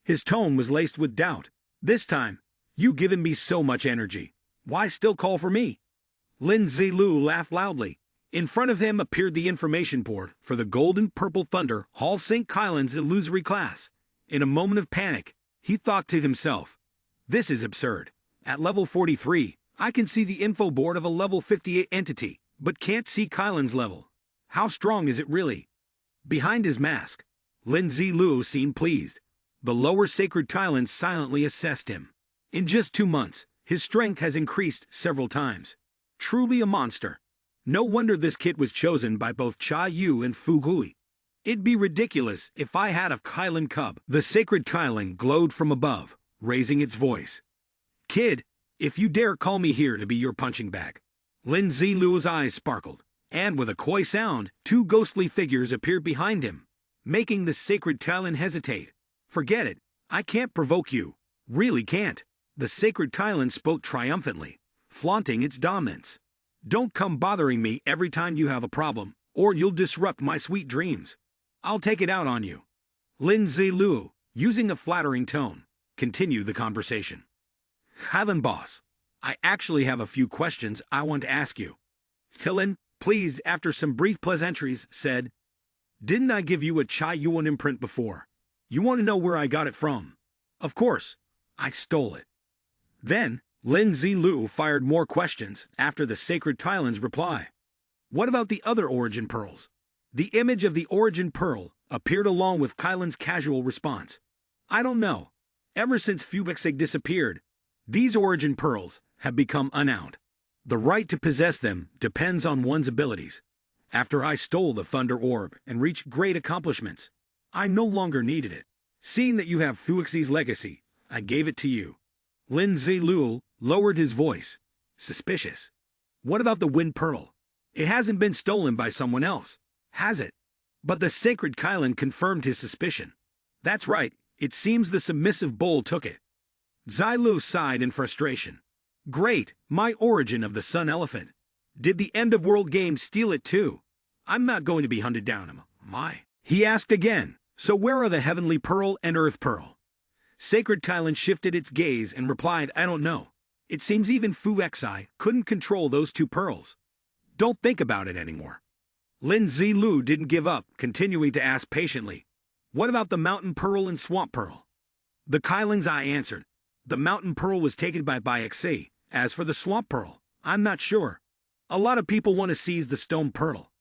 His tone was laced with doubt. "This time, you've given me so much energy. Why still call for me?" Lin Zilu laughed loudly. In front of him appeared the information board for the Golden Purple Thunder Hall St. Kylan's illusory class. In a moment of panic, he thought to himself, "This is absurd. At level 43, I can see the info board of a level 58 entity, but can't see Kylan's level. How strong is it really?" Behind his mask, Lin Zilu seemed pleased. The lower sacred Kylan silently assessed him. In just 2 months, his strength has increased several times. Truly a monster. No wonder this kit was chosen by both Cha Yu and Fu Hui. It'd be ridiculous if I had a Kylan cub. The sacred Kylan glowed from above, raising its voice. "Kid, if you dare call me here to be your punching bag." Lin Zilu's eyes sparkled, and with a coy sound, 2 ghostly figures appeared behind him, making the sacred Kylan hesitate. "Forget it, I can't provoke you. Really can't." The sacred Kylan spoke triumphantly, flaunting its dominance. "Don't come bothering me every time you have a problem, or you'll disrupt my sweet dreams. I'll take it out on you." Lin Zilu, using a flattering tone, continued the conversation. "Kylan boss, I actually have a few questions I want to ask you." Kylan, pleased after some brief pleasantries, said, "Didn't I give you a Cha Yuan imprint before? You want to know where I got it from? Of course, I stole it." Then, Lin Zilu fired more questions after the sacred Kylan's reply. "What about the other origin pearls?" The image of the origin pearl appeared along with Kylan's casual response. "I don't know. Ever since Fuexig disappeared, these origin pearls have become unowned. The right to possess them depends on one's abilities. After I stole the Thunder Orb and reached great accomplishments, I no longer needed it. Seeing that you have Fuexig's legacy, I gave it to you." Lin Zilu lowered his voice, suspicious. "What about the Wind Pearl? It hasn't been stolen by someone else, has it?" But the sacred Kylan confirmed his suspicion. "That's right, it seems the submissive bull took it." Zilu sighed in frustration. "Great, my origin of the Sun Elephant. Did the End of World game steal it too? I'm not going to be hunted down, am I?" He asked again, "So where are the Heavenly Pearl and Earth Pearl?" Sacred Kylan shifted its gaze and replied, "I don't know. It seems even Fuexi couldn't control those 2 pearls. Don't think about it anymore." Lin Zilu didn't give up, continuing to ask patiently, "What about the Mountain Pearl and Swamp Pearl?" The Kylan's eye answered, "The Mountain Pearl was taken by Byxi. As for the Swamp Pearl, I'm not sure. A lot of people want to seize the Stone Pearl."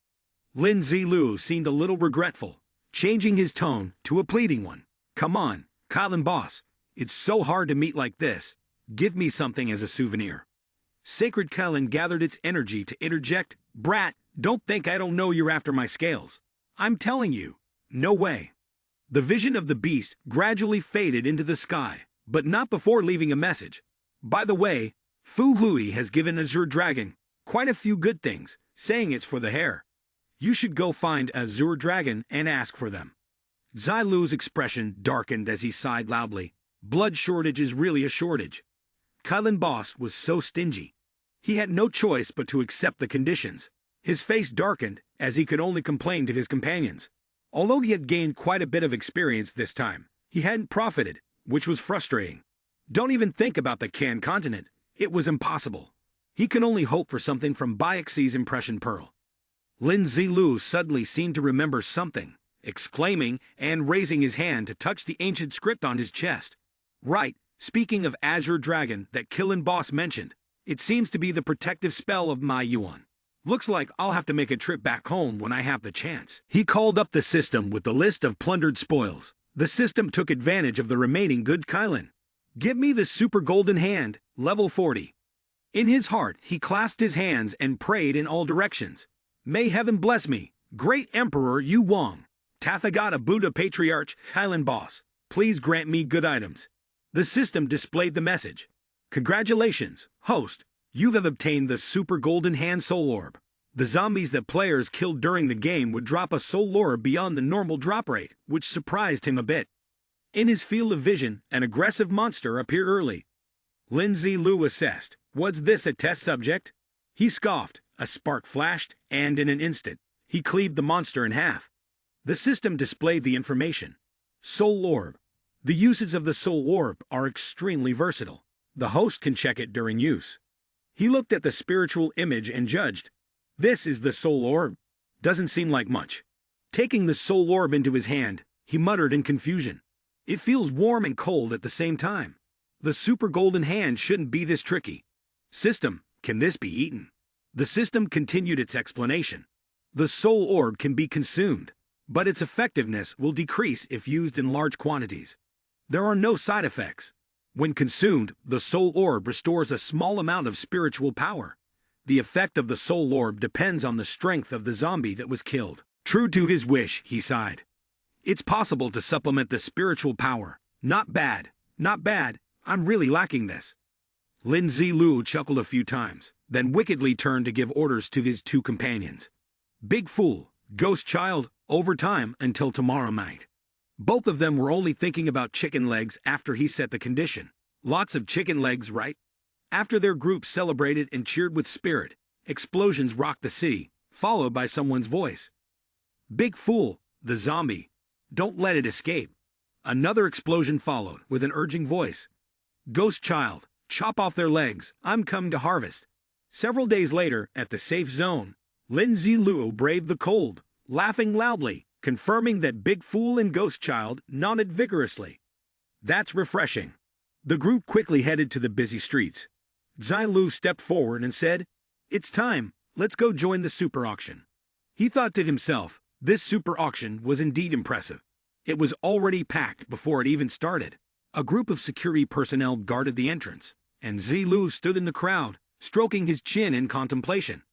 Lin Zilu seemed a little regretful, changing his tone to a pleading one. "Come on, Kylan boss, it's so hard to meet like this. Give me something as a souvenir." Sacred Kylan gathered its energy to interject, "Brat, don't think I don't know you're after my scales. I'm telling you, no way." The vision of the beast gradually faded into the sky, but not before leaving a message. "By the way, Fu Hui has given Azure Dragon quite a few good things, saying it's for the hair. You should go find Azure Dragon and ask for them." Zilu's expression darkened as he sighed loudly. Blood shortage is really a shortage. Kylan boss was so stingy. He had no choice but to accept the conditions. His face darkened as he could only complain to his companions. Although he had gained quite a bit of experience this time, he hadn't profited, which was frustrating. Don't even think about the Kan continent. It was impossible. He could only hope for something from Byxi's impression pearl. Lin Zilu suddenly seemed to remember something, exclaiming and raising his hand to touch the ancient script on his chest. "Right, speaking of Azure Dragon that Kylan boss mentioned, It seems to be the protective spell of my yuan. Looks like I'll have to make a trip back home when I have the chance. He called up the system with the list of plundered spoils. The system took advantage of the remaining good Kylan. Give me the super golden hand, level 40. In his heart, he clasped his hands and prayed in all directions. May heaven bless me, great Emperor Yu Wang. Tathagata Buddha Patriarch, Kylan Boss. Please grant me good items. The system displayed the message. Congratulations, host. You have obtained the Super Golden Hand Soul Orb. The zombies that players killed during the game would drop a soul orb beyond the normal drop rate, which surprised him a bit. In his field of vision, an aggressive monster appeared early. Lindsay Liu assessed. Was this a test subject? He scoffed, a spark flashed, and in an instant, he cleaved the monster in half. The system displayed the information. Soul Orb. The uses of the Soul Orb are extremely versatile. The host can check it during use. He looked at the spiritual image and judged. This is the Soul Orb. Doesn't seem like much. Taking the Soul Orb into his hand, he muttered in confusion. It feels warm and cold at the same time. The Super Golden Hand shouldn't be this tricky. System, can this be eaten? The system continued its explanation. The Soul Orb can be consumed, but its effectiveness will decrease if used in large quantities. There are no side effects. When consumed, the Soul Orb restores a small amount of spiritual power. The effect of the Soul Orb depends on the strength of the zombie that was killed. True to his wish, he sighed. It's possible to supplement the spiritual power. Not bad, not bad. I'm really lacking this. Lindsay Liu chuckled a few times, then wickedly turned to give orders to his two companions. Big Fool, Ghost Child, overtime until tomorrow night. Both of them were only thinking about chicken legs after he set the condition. Lots of chicken legs, right? After their group celebrated and cheered with spirit, explosions rocked the city, followed by someone's voice. Big Fool, the zombie. Don't let it escape. Another explosion followed, with an urging voice. Ghost Child, chop off their legs, I'm coming to harvest. Several days later, at the safe zone, Lindsay Liu braved the cold, laughing loudly, confirming that Big Fool and Ghost Child nodded vigorously. That's refreshing. The group quickly headed to the busy streets. Zai Lu stepped forward and said, It's time, let's go join the super auction. He thought to himself, this super auction was indeed impressive. It was already packed before it even started. A group of security personnel guarded the entrance, and Zai Lu stood in the crowd, stroking his chin in contemplation.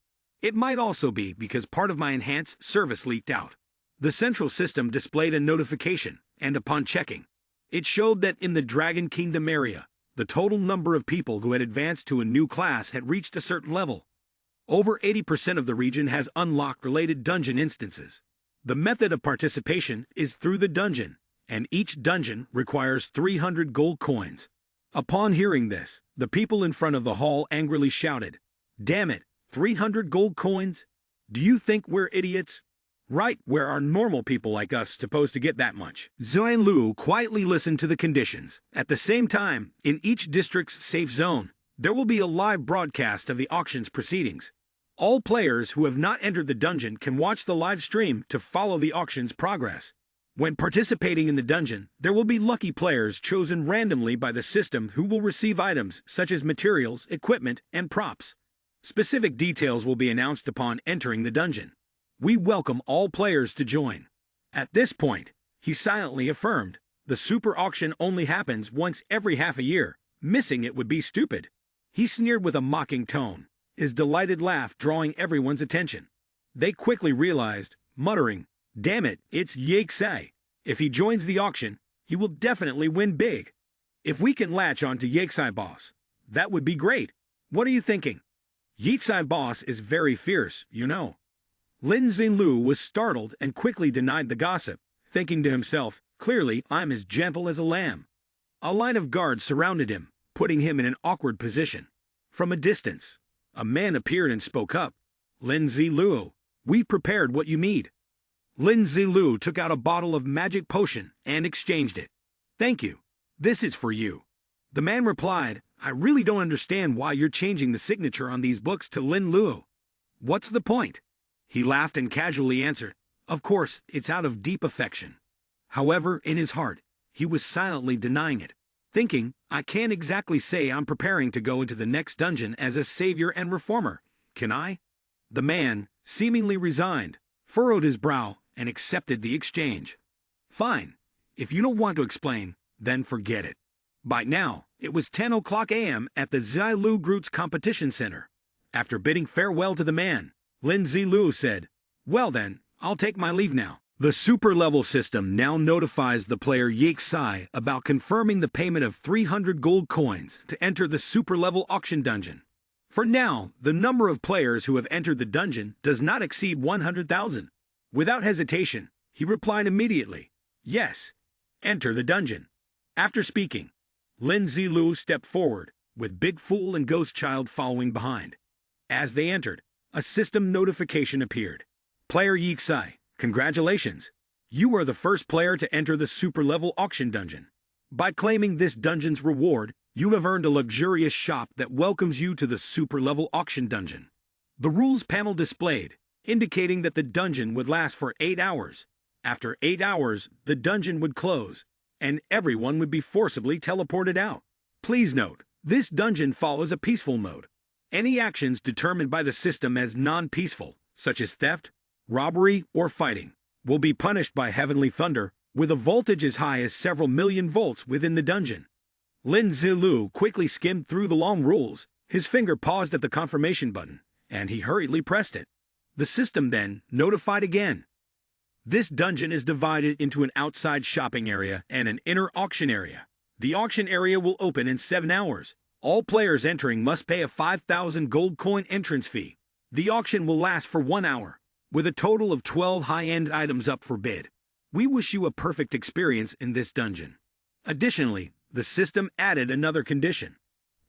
It might also be because part of my enhanced service leaked out. The central system displayed a notification, and upon checking, it showed that in the Dragon Kingdom area, the total number of people who had advanced to a new class had reached a certain level. Over 80% of the region has unlocked related dungeon instances. The method of participation is through the dungeon, and each dungeon requires 300 gold coins. Upon hearing this, the people in front of the hall angrily shouted, Damn it, 300 gold coins? Do you think we're idiots? Right, where are normal people like us supposed to get that much? Zhuan Lu quietly listened to the conditions. At the same time, in each district's safe zone, there will be a live broadcast of the auction's proceedings. All players who have not entered the dungeon can watch the live stream to follow the auction's progress. When participating in the dungeon, there will be lucky players chosen randomly by the system who will receive items such as materials, equipment, and props. Specific details will be announced upon entering the dungeon. We welcome all players to join. At this point, he silently affirmed, the super auction only happens once every half a year. Missing it would be stupid. He sneered with a mocking tone, his delighted laugh drawing everyone's attention. They quickly realized, muttering, Damn it, it's Yexai. If he joins the auction, he will definitely win big. If we can latch on to Yexai Boss, that would be great. What are you thinking? Yexai Boss is very fierce, you know. Lin Xinlu was startled and quickly denied the gossip, thinking to himself, clearly I'm as gentle as a lamb. A line of guards surrounded him, putting him in an awkward position. From a distance, a man appeared and spoke up. Lin Zilu, we prepared what you need. Lin Zilu took out a bottle of magic potion and exchanged it. Thank you. This is for you. The man replied, I really don't understand why you're changing the signature on these books to Lin Luo. What's the point? He laughed and casually answered, Of course, it's out of deep affection. However, in his heart, he was silently denying it. thinking, I can't exactly say I'm preparing to go into the next dungeon as a savior and reformer, can I? The man, seemingly resigned, furrowed his brow and accepted the exchange. Fine. If you don't want to explain, then forget it. By now, it was 10 o'clock a.m. at the Zilu Groot's competition center. After bidding farewell to the man, Lin Zilu said, "Well then, I'll take my leave now." The super level system now notifies the player Yixai about confirming the payment of 300 gold coins to enter the super level auction dungeon. For now, the number of players who have entered the dungeon does not exceed 100,000. Without hesitation, he replied immediately, "Yes, enter the dungeon." After speaking, Lin Zilu stepped forward, with Big Fool and Ghost Child following behind. As they entered, a system notification appeared. Player Yixai, congratulations! You are the first player to enter the super level auction dungeon. By claiming this dungeon's reward, you have earned a luxurious shop that welcomes you to the super level auction dungeon. The rules panel displayed, indicating that the dungeon would last for 8 hours. After 8 hours, the dungeon would close, and everyone would be forcibly teleported out. Please note, this dungeon follows a peaceful mode. Any actions determined by the system as non-peaceful, such as theft, robbery, or fighting, will be punished by heavenly thunder, with a voltage as high as several million volts within the dungeon. Lin Zilu quickly skimmed through the long rules, his finger paused at the confirmation button, and he hurriedly pressed it. The system then notified again. This dungeon is divided into an outside shopping area and an inner auction area. The auction area will open in 7 hours. All players entering must pay a 5,000 gold coin entrance fee. The auction will last for 1 hour, with a total of 12 high-end items up for bid. We wish you a perfect experience in this dungeon. Additionally, the system added another condition.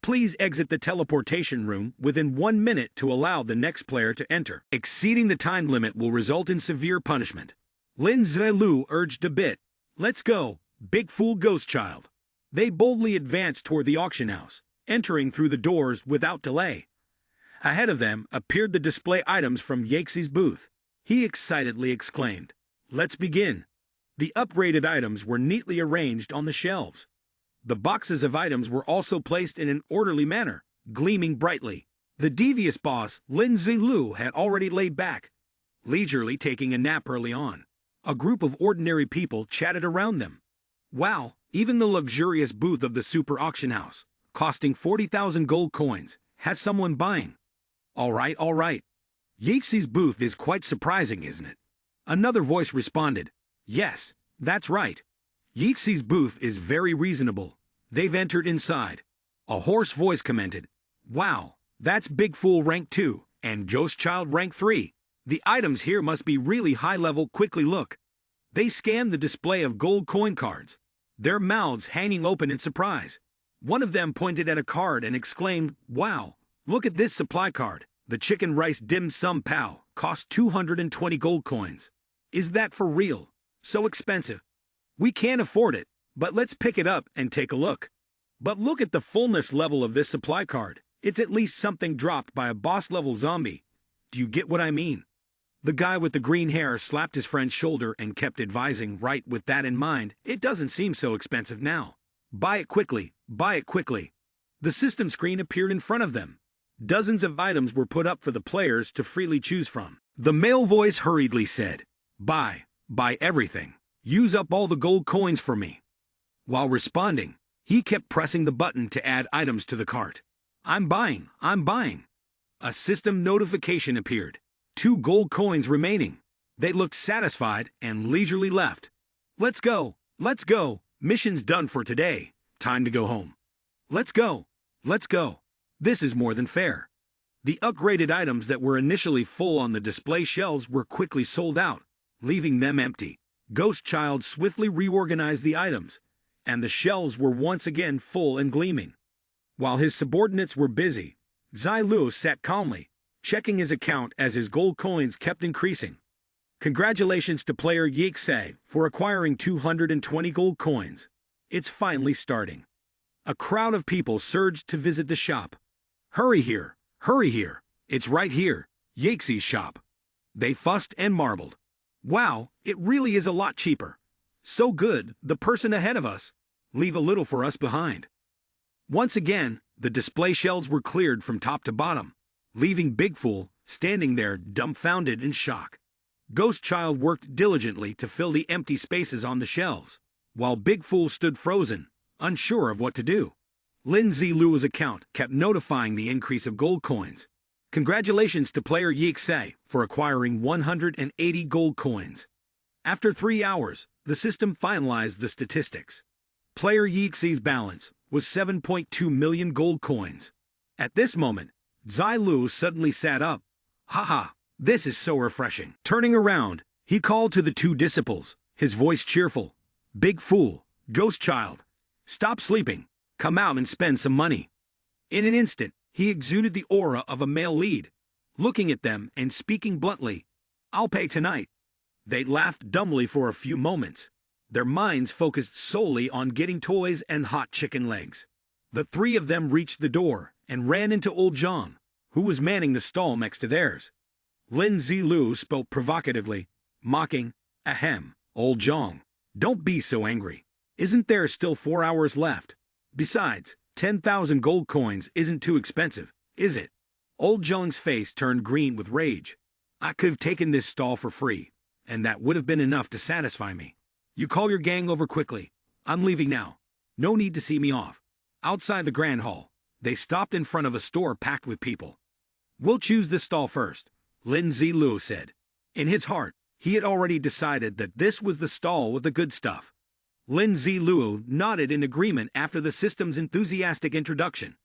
Please exit the teleportation room within 1 minute to allow the next player to enter. Exceeding the time limit will result in severe punishment. Lin Zilu urged a bit. Let's go, Big Fool Ghost Child. They boldly advanced toward the auction house, entering through the doors without delay. Ahead of them appeared the display items from Yixai's booth. He excitedly exclaimed, "Let's begin." The upgraded items were neatly arranged on the shelves. The boxes of items were also placed in an orderly manner, gleaming brightly. The devious boss, Lin Zilu, had already laid back, leisurely taking a nap early on. A group of ordinary people chatted around them. Wow, even the luxurious booth of the super auction house, costing 40,000 gold coins, has someone buying. All right. Yixai's booth is quite surprising, isn't it? Another voice responded, "Yes, that's right. Yixai's booth is very reasonable. They've entered inside." A hoarse voice commented, "Wow, that's Big Fool rank 2, and Ghost Child rank 3. The items here must be really high level. Quickly look." They scanned the display of gold coin cards, their mouths hanging open in surprise. One of them pointed at a card and exclaimed, "Wow, look at this supply card. The chicken rice dim sum pao costs 220 gold coins. Is that for real? So expensive. We can't afford it, but let's pick it up and take a look." But look at the fullness level of this supply card. It's at least something dropped by a boss-level zombie. Do you get what I mean? The guy with the green hair slapped his friend's shoulder and kept advising, "Right, with that in mind, it doesn't seem so expensive now. Buy it quickly, buy it quickly." The system screen appeared in front of them. Dozens of items were put up for the players to freely choose from. The male voice hurriedly said, buy everything. Use up all the gold coins for me." While responding, he kept pressing the button to add items to the cart. I'm buying. A system notification appeared. 2 gold coins remaining. They looked satisfied and leisurely left. Let's go. Mission's done for today. Time to go home. Let's go. This is more than fair. The upgraded items that were initially full on the display shelves were quickly sold out, leaving them empty. Ghost Child swiftly reorganized the items, and the shelves were once again full and gleaming. While his subordinates were busy, Zilu sat calmly, checking his account as his gold coins kept increasing. Congratulations to player Yixai for acquiring 220 gold coins. It's finally starting. A crowd of people surged to visit the shop. Hurry here, it's right here, Yixai's shop. They fussed and marveled. Wow, it really is a lot cheaper. So good, the person ahead of us. leave a little for us behind. Once again, the display shelves were cleared from top to bottom, leaving Big Fool standing there dumbfounded in shock. Ghost Child worked diligently to fill the empty spaces on the shelves, while Big Fool stood frozen, unsure of what to do. Lin Zilu's account kept notifying the increase of gold coins. Congratulations to player Yixei for acquiring 180 gold coins. After 3 hours, the system finalized the statistics. Player Yixei's balance was 7.2 million gold coins. At this moment, Zai Lu suddenly sat up. Haha, this is so refreshing. Turning around, he called to the 2 disciples, his voice cheerful. Big Fool, Ghost Child, stop sleeping, come out and spend some money. In an instant, he exuded the aura of a male lead, looking at them and speaking bluntly, I'll pay tonight. They laughed dumbly for a few moments, their minds focused solely on getting toys and hot chicken legs. The 3 of them reached the door and ran into old Zhang, who was manning the stall next to theirs. Lin Zilu spoke provocatively, mocking, Ahem, old Zhang, don't be so angry. Isn't there still 4 hours left? Besides, 10,000 gold coins isn't too expensive, is it? Old Zhang's face turned green with rage. I could have taken this stall for free, and that would have been enough to satisfy me. You call your gang over quickly. I'm leaving now. No need to see me off. Outside the grand hall, they stopped in front of a store packed with people. We'll choose this stall first, Lin Zilu said. In his heart, he had already decided that this was the stall with the good stuff. Lin Zilu nodded in agreement after the system's enthusiastic introduction.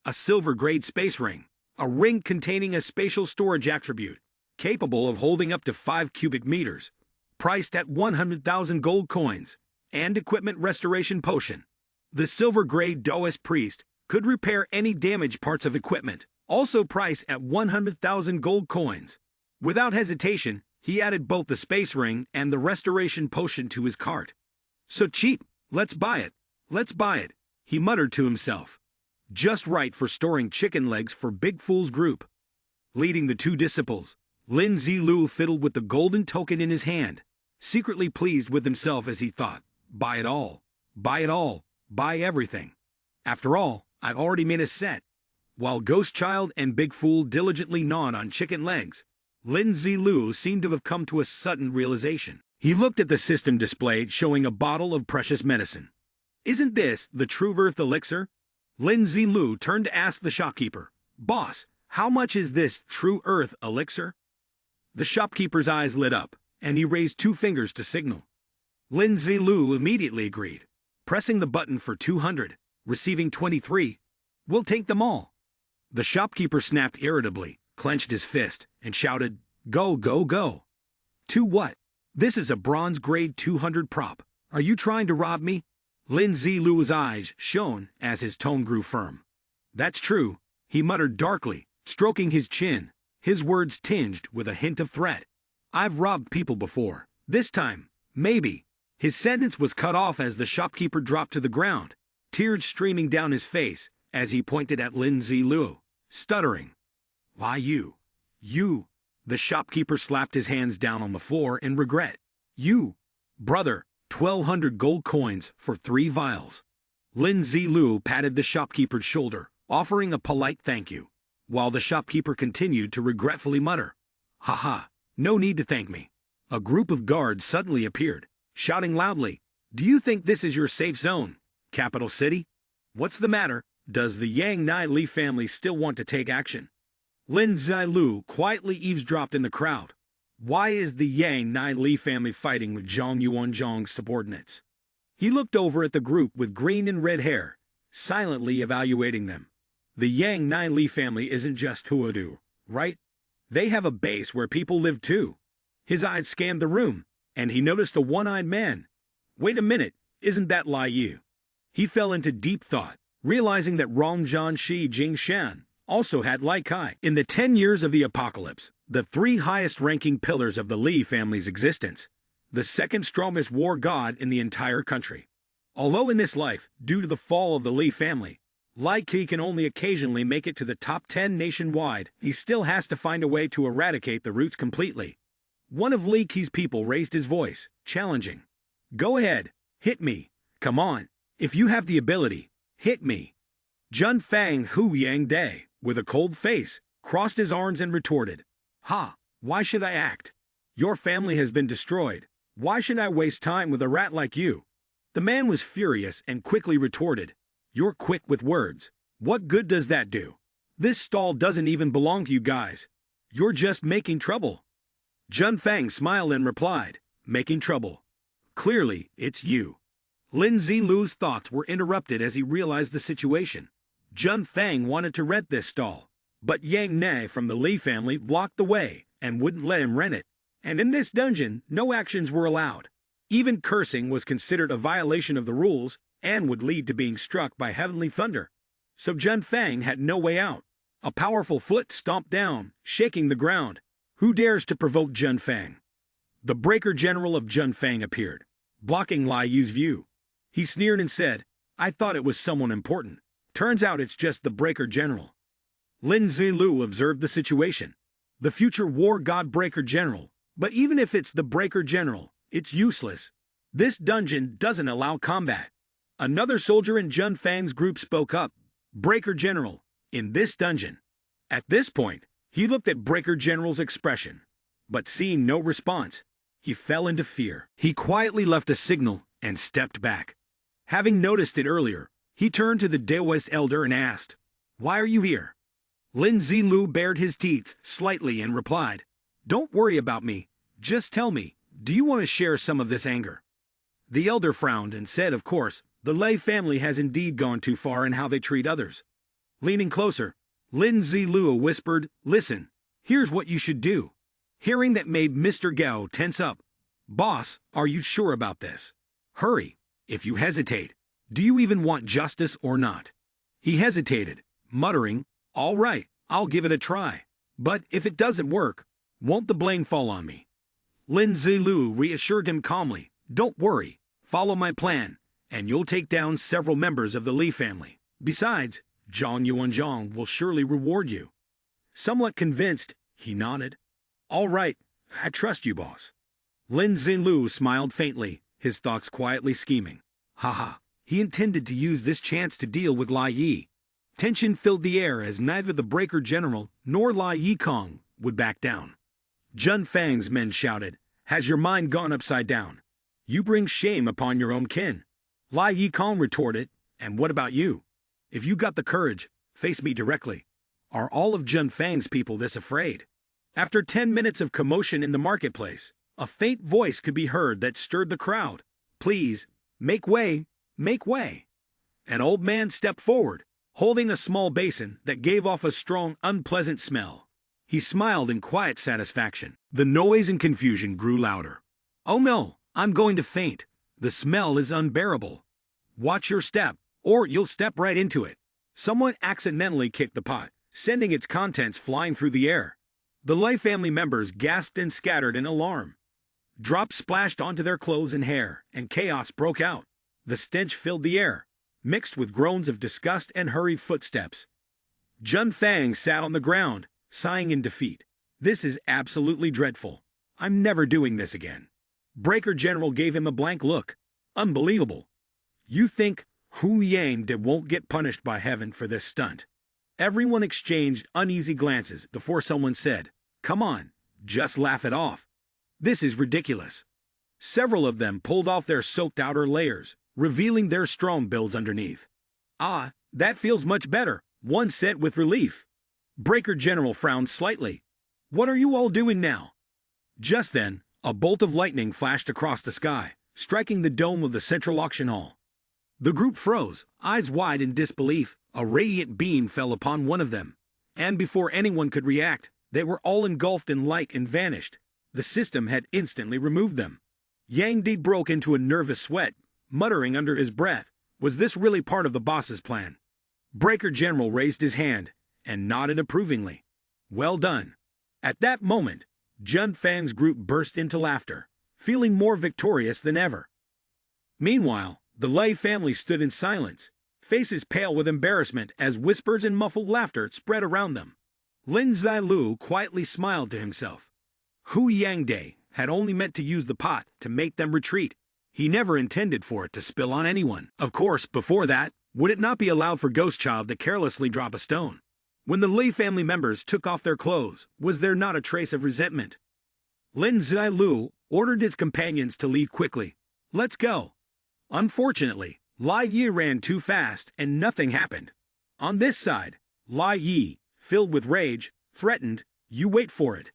A silver-grade space ring, a ring containing a spatial storage attribute, capable of holding up to 5 cubic meters, priced at 100,000 gold coins, and equipment restoration potion. The silver-grade Daoist priest could repair any damaged parts of equipment, also priced at 100,000 gold coins. Without hesitation, he added both the space ring and the restoration potion to his cart. So cheap, let's buy it, he muttered to himself. Just right for storing chicken legs for Big Fool's group. Leading the 2 disciples, Lin Zilu fiddled with the golden token in his hand, secretly pleased with himself as he thought, buy it all, buy everything. After all, I've already made a set. While Ghost Child and Big Fool diligently gnawed on chicken legs, Lin Zilu seemed to have come to a sudden realization. He looked at the system displayed showing a bottle of precious medicine. Isn't this the True Earth elixir? Lin Zilu turned to ask the shopkeeper, Boss, how much is this True Earth elixir? The shopkeeper's eyes lit up, and he raised 2 fingers to signal. Lin Zilu immediately agreed, pressing the button for 200, receiving 23. We'll take them all. The shopkeeper snapped irritably, clenched his fist, and shouted, Go, go, go. To what? This is a bronze grade 200 prop. Are you trying to rob me? Lin Zilu's eyes shone as his tone grew firm. That's true, he muttered darkly, stroking his chin, his words tinged with a hint of threat. I've robbed people before. This time, maybe. His sentence was cut off as the shopkeeper dropped to the ground, tears streaming down his face as he pointed at Lin Zilu, stuttering. Why you? The shopkeeper slapped his hands down on the floor in regret. You, brother, 1,200 gold coins for 3 vials. Lin Zilu patted the shopkeeper's shoulder, offering a polite thank you, while the shopkeeper continued to regretfully mutter, Haha, no need to thank me. A group of guards suddenly appeared, shouting loudly, Do you think this is your safe zone, capital city? What's the matter? Does the Yang Nai Li family still want to take action? Lin Zilu quietly eavesdropped in the crowd. Why is the Yang Nai Li family fighting with Zhang Yuanzhang's subordinates? He looked over at the group with green and red hair, silently evaluating them. The Yang Nai Li family isn't just Huadu, right? They have a base where people live too. His eyes scanned the room, and he noticed a one-eyed man. Wait a minute, isn't that Lai Yu? He fell into deep thought, realizing that Rongzhan Shi Jingshan also had Lai Kai. In the 10 years of the apocalypse, the 3 highest-ranking pillars of the Li family's existence, the second strongest war god in the entire country. Although in this life, due to the fall of the Li family, Lai Kai can only occasionally make it to the top 10 nationwide, he still has to find a way to eradicate the roots completely. One of Li Kai's people raised his voice, challenging. Go ahead, hit me, come on, If you have the ability, hit me. Jun Fang Hu Yang Day, with a cold face, crossed his arms and retorted, "Ha, why should I act? Your family has been destroyed. Why should I waste time with a rat like you?" The man was furious and quickly retorted, "You're quick with words. What good does that do? This stall doesn't even belong to you guys. You're just making trouble." Jun Fang smiled and replied, "Making trouble? Clearly, it's you." Lin Zilu's thoughts were interrupted as he realized the situation. Jun Fang wanted to rent this stall, but Yang Ne from the Li family blocked the way and wouldn't let him rent it. And in this dungeon, no actions were allowed. Even cursing was considered a violation of the rules and would lead to being struck by heavenly thunder. So Jun Fang had no way out. A powerful foot stomped down, shaking the ground. Who dares to provoke Jun Fang? The Breaker General of Jun Fang appeared, blocking Lai Yu's view. He sneered and said, "I thought it was someone important. Turns out it's just the Breaker General." Lin Zilu observed the situation. The future war god Breaker General, but even if it's the Breaker General, it's useless. This dungeon doesn't allow combat. Another soldier in Jun Fang's group spoke up, "Breaker General, in this dungeon." At this point, he looked at Breaker General's expression, but seeing no response, he fell into fear. He quietly left a signal and stepped back. Having noticed it earlier, he turned to the Daoist elder and asked, "Why are you here?" Lin Zilu bared his teeth slightly and replied, "Don't worry about me. Just tell me, do you want to share some of this anger?" The elder frowned and said, "Of course, the Lei family has indeed gone too far in how they treat others." Leaning closer, Lin Zilu whispered, "Listen, here's what you should do." Hearing that made Mr. Gao tense up. "Boss, are you sure about this? Hurry. If you hesitate, do you even want justice or not?" He hesitated, muttering, "All right, I'll give it a try. But if it doesn't work, won't the blame fall on me?" Lin Zilu reassured him calmly, "Don't worry, follow my plan, and you'll take down several members of the Li family. Besides, Zhang Yuanzhang will surely reward you." Somewhat convinced, he nodded. "All right, I trust you, boss." Lin Zilu smiled faintly, his thoughts quietly scheming. Haha, he intended to use this chance to deal with Lai Yi. Tension filled the air as neither the Breaker General nor Lai Yikong would back down. Jun Fang's men shouted, "Has your mind gone upside down? You bring shame upon your own kin." Lai Yikong retorted, "And what about you? If you got the courage, face me directly. Are all of Jun Fang's people this afraid?" After 10 minutes of commotion in the marketplace, a faint voice could be heard that stirred the crowd. "Please, make way, make way." An old man stepped forward, holding a small basin that gave off a strong, unpleasant smell. He smiled in quiet satisfaction. The noise and confusion grew louder. "Oh no, I'm going to faint. The smell is unbearable. Watch your step, or you'll step right into it." Someone accidentally kicked the pot, sending its contents flying through the air. The Lei family members gasped and scattered in alarm. Drops splashed onto their clothes and hair, and chaos broke out. The stench filled the air, mixed with groans of disgust and hurried footsteps. Jun Fang sat on the ground, sighing in defeat. "This is absolutely dreadful. I'm never doing this again." Breaker General gave him a blank look. "Unbelievable. You think Hu Yang won't get punished by heaven for this stunt?" Everyone exchanged uneasy glances before someone said, "Come on, just laugh it off. This is ridiculous." Several of them pulled off their soaked outer layers, revealing their strong builds underneath. "Ah, that feels much better," one said with relief. Breaker General frowned slightly. "What are you all doing now?" Just then, a bolt of lightning flashed across the sky, striking the dome of the central auction hall. The group froze, eyes wide in disbelief. A radiant beam fell upon one of them, and before anyone could react, they were all engulfed in light and vanished. The system had instantly removed them. Yang Di broke into a nervous sweat, muttering under his breath, "Was this really part of the boss's plan?" Breaker General raised his hand and nodded approvingly. "Well done." At that moment, Jun Fang's group burst into laughter, feeling more victorious than ever. Meanwhile, the Lei family stood in silence, faces pale with embarrassment as whispers and muffled laughter spread around them. Lin Zilu quietly smiled to himself. Hu Yangde had only meant to use the pot to make them retreat. He never intended for it to spill on anyone. Of course, before that, would it not be allowed for Ghost Child to carelessly drop a stone? When the Li family members took off their clothes, was there not a trace of resentment? Lin Zilu ordered his companions to leave quickly. Let's go. Unfortunately, Lai Yi ran too fast and nothing happened. On this side, Lai Yi, filled with rage, threatened, you wait for it.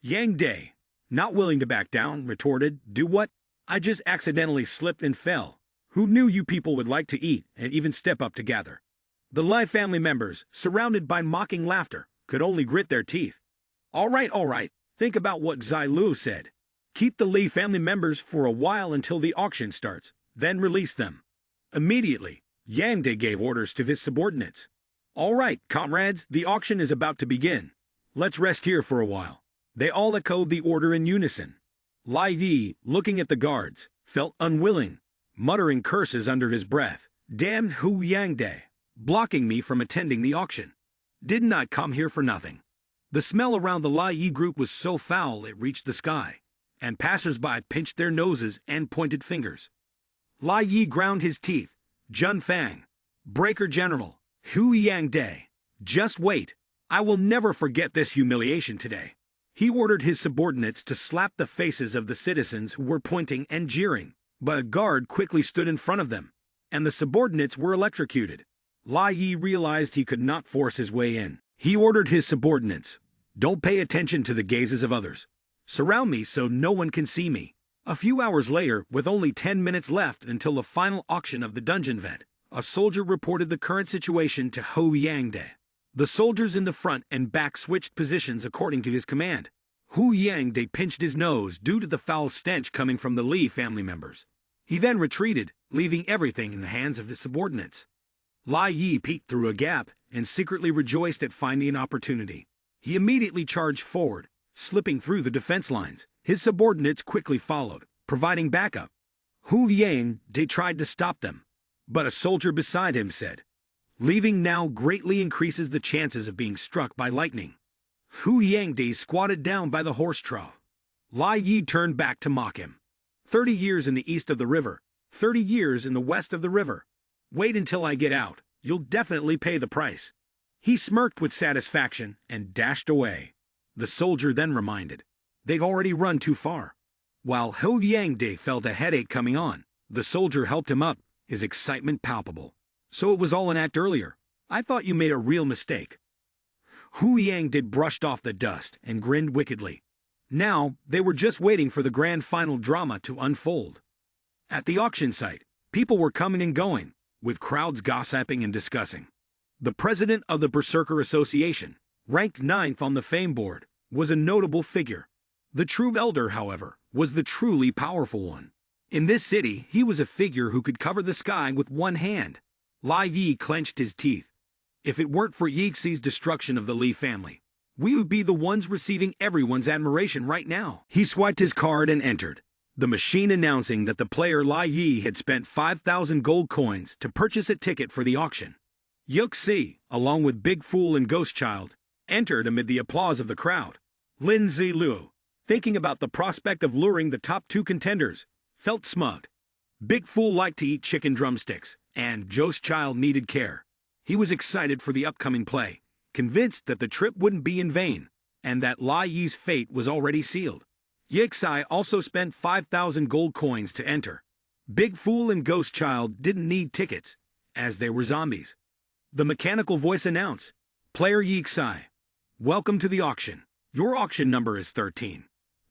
Yang Day, not willing to back down, retorted, do what? I just accidentally slipped and fell. Who knew you people would like to eat and even step up to gather? The Lai family members, surrounded by mocking laughter, could only grit their teeth. All right, think about what Zai Lu said. Keep the Li family members for a while until the auction starts, then release them. Immediately, Yang Day gave orders to his subordinates. All right, comrades, the auction is about to begin. Let's rest here for a while. They all echoed the order in unison. Lai Yi, looking at the guards, felt unwilling, muttering curses under his breath. Damn Hu Yang Day, blocking me from attending the auction. Did not come here for nothing. The smell around the Lai Yi group was so foul it reached the sky, and passers-by pinched their noses and pointed fingers. Lai Yi ground his teeth. Jun Fang, Breaker General, Hu Yang Day, just wait. I will never forget this humiliation today. He ordered his subordinates to slap the faces of the citizens who were pointing and jeering, but a guard quickly stood in front of them, and the subordinates were electrocuted. Lai Yi realized he could not force his way in. He ordered his subordinates, don't pay attention to the gazes of others. Surround me so no one can see me. A few hours later, with only 10 minutes left until the final auction of the dungeon vet, a soldier reported the current situation to Hu Yang Day. The soldiers in the front and back switched positions according to his command. Hu Yang Day pinched his nose due to the foul stench coming from the Li family members. He then retreated, leaving everything in the hands of his subordinates. Lai Yi peeked through a gap and secretly rejoiced at finding an opportunity. He immediately charged forward, slipping through the defense lines. His subordinates quickly followed, providing backup. Hu Yang Day tried to stop them, but a soldier beside him said, leaving now greatly increases the chances of being struck by lightning. Hu Yang Day squatted down by the horse trough. Lai Yi turned back to mock him. 30 years in the east of the river, 30 years in the west of the river. Wait until I get out, you'll definitely pay the price. He smirked with satisfaction and dashed away. The soldier then reminded, they've already run too far. While Hu Yang Day felt a headache coming on, the soldier helped him up, his excitement palpable. So it was all an act earlier. I thought you made a real mistake. Hu Yang Day brushed off the dust and grinned wickedly. Now, they were just waiting for the grand final drama to unfold. At the auction site, people were coming and going, with crowds gossiping and discussing. The president of the Berserker Association, ranked 9th on the fame board, was a notable figure. The true elder, however, was the truly powerful one. In this city, he was a figure who could cover the sky with one hand. Lai Yi clenched his teeth. If it weren't for Yixi's destruction of the Li family, we would be the ones receiving everyone's admiration right now. He swiped his card and entered, the machine announcing that the player Lai Yi had spent 5,000 gold coins to purchase a ticket for the auction. Yixi, along with Big Fool and Ghost Child, entered amid the applause of the crowd. Lin Zilu, thinking about the prospect of luring the top 2 contenders, felt smug. Big Fool liked to eat chicken drumsticks, and Ghost Child needed care. He was excited for the upcoming play, convinced that the trip wouldn't be in vain, and that Lai Yi's fate was already sealed. Yixi also spent 5,000 gold coins to enter. Big Fool and Ghost Child didn't need tickets, as they were zombies. The mechanical voice announced, Player Yixi, welcome to the auction. Your auction number is 13.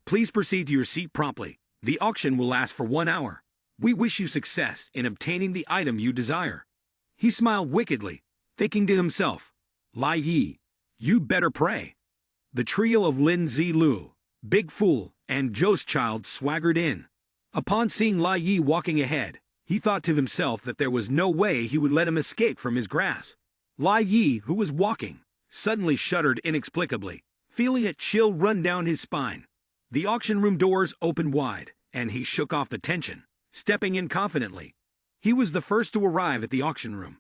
Please proceed to your seat promptly. The auction will last for 1 hour. We wish you success in obtaining the item you desire. He smiled wickedly, thinking to himself, Lai Yi, you better pray. The trio of Lin Zilu, Big Fool, and Ghost Child swaggered in. Upon seeing Lai Yi walking ahead, he thought to himself that there was no way he would let him escape from his grasp. Lai Yi, who was walking, suddenly shuddered inexplicably, feeling a chill run down his spine. The auction room doors opened wide, and he shook off the tension, stepping in confidently. He was the first to arrive at the auction room.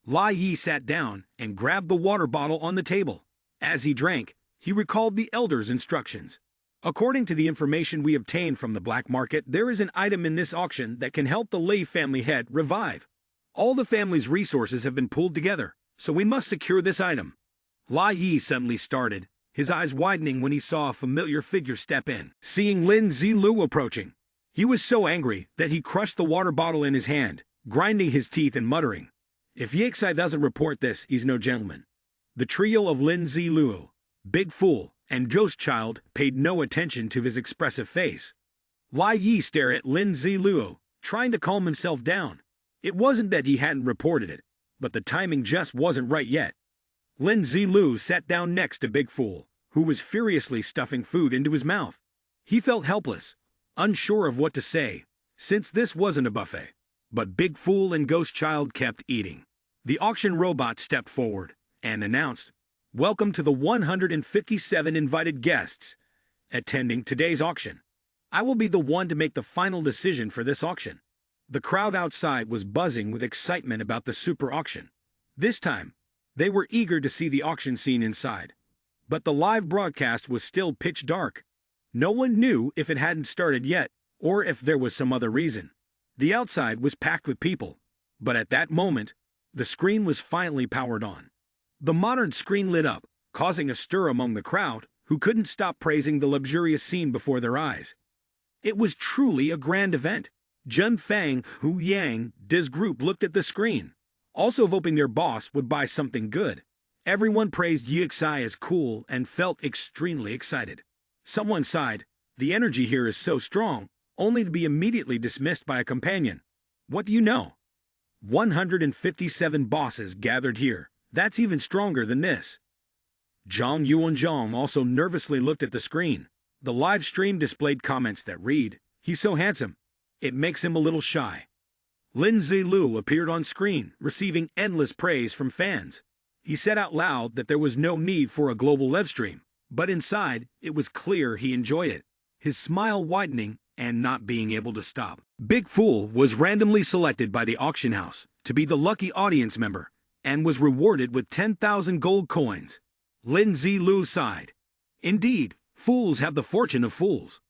Lai Yi sat down and grabbed the water bottle on the table. As he drank, he recalled the elder's instructions. According to the information we obtained from the black market, there is an item in this auction that can help the Lei family head revive. All the family's resources have been pulled together, so we must secure this item. Lai Yi suddenly started, his eyes widening when he saw a familiar figure step in. Seeing Lin Zilu approaching, he was so angry that he crushed the water bottle in his hand, grinding his teeth and muttering, "If Yixai doesn't report this, he's no gentleman." The trio of Lin Zilu, Big Fool, and Ghost Child paid no attention to his expressive face. Lai Yi stared at Lin Zilu, trying to calm himself down. It wasn't that he hadn't reported it, but the timing just wasn't right yet. Lin Zilu sat down next to Big Fool, who was furiously stuffing food into his mouth. He felt helpless, unsure of what to say, since this wasn't a buffet. But Big Fool and Ghost Child kept eating. The auction robot stepped forward and announced, "Welcome to the 157 invited guests attending today's auction. I will be the one to make the final decision for this auction." The crowd outside was buzzing with excitement about the super auction. This time, they were eager to see the auction scene inside. But the live broadcast was still pitch dark. No one knew if it hadn't started yet, or if there was some other reason. The outside was packed with people, but at that moment, the screen was finally powered on. The modern screen lit up, causing a stir among the crowd, who couldn't stop praising the luxurious scene before their eyes. It was truly a grand event. Jun Fang, Hu Yang, Diz group looked at the screen, also hoping their boss would buy something good. Everyone praised Yixai as cool and felt extremely excited. Someone sighed, "The energy here is so strong, only to be immediately dismissed by a companion. What do you know? 157 bosses gathered here. That's even stronger than this." Zhang Yuanzhang also nervously looked at the screen. The live stream displayed comments that read, "He's so handsome. It makes him a little shy." Lin Zilu appeared on screen, receiving endless praise from fans. He said out loud that there was no need for a global live stream, but inside, it was clear he enjoyed it, his smile widening and not being able to stop. Big Fool was randomly selected by the auction house to be the lucky audience member and was rewarded with 10,000 gold coins. Lin Zilu sighed. Indeed, fools have the fortune of fools.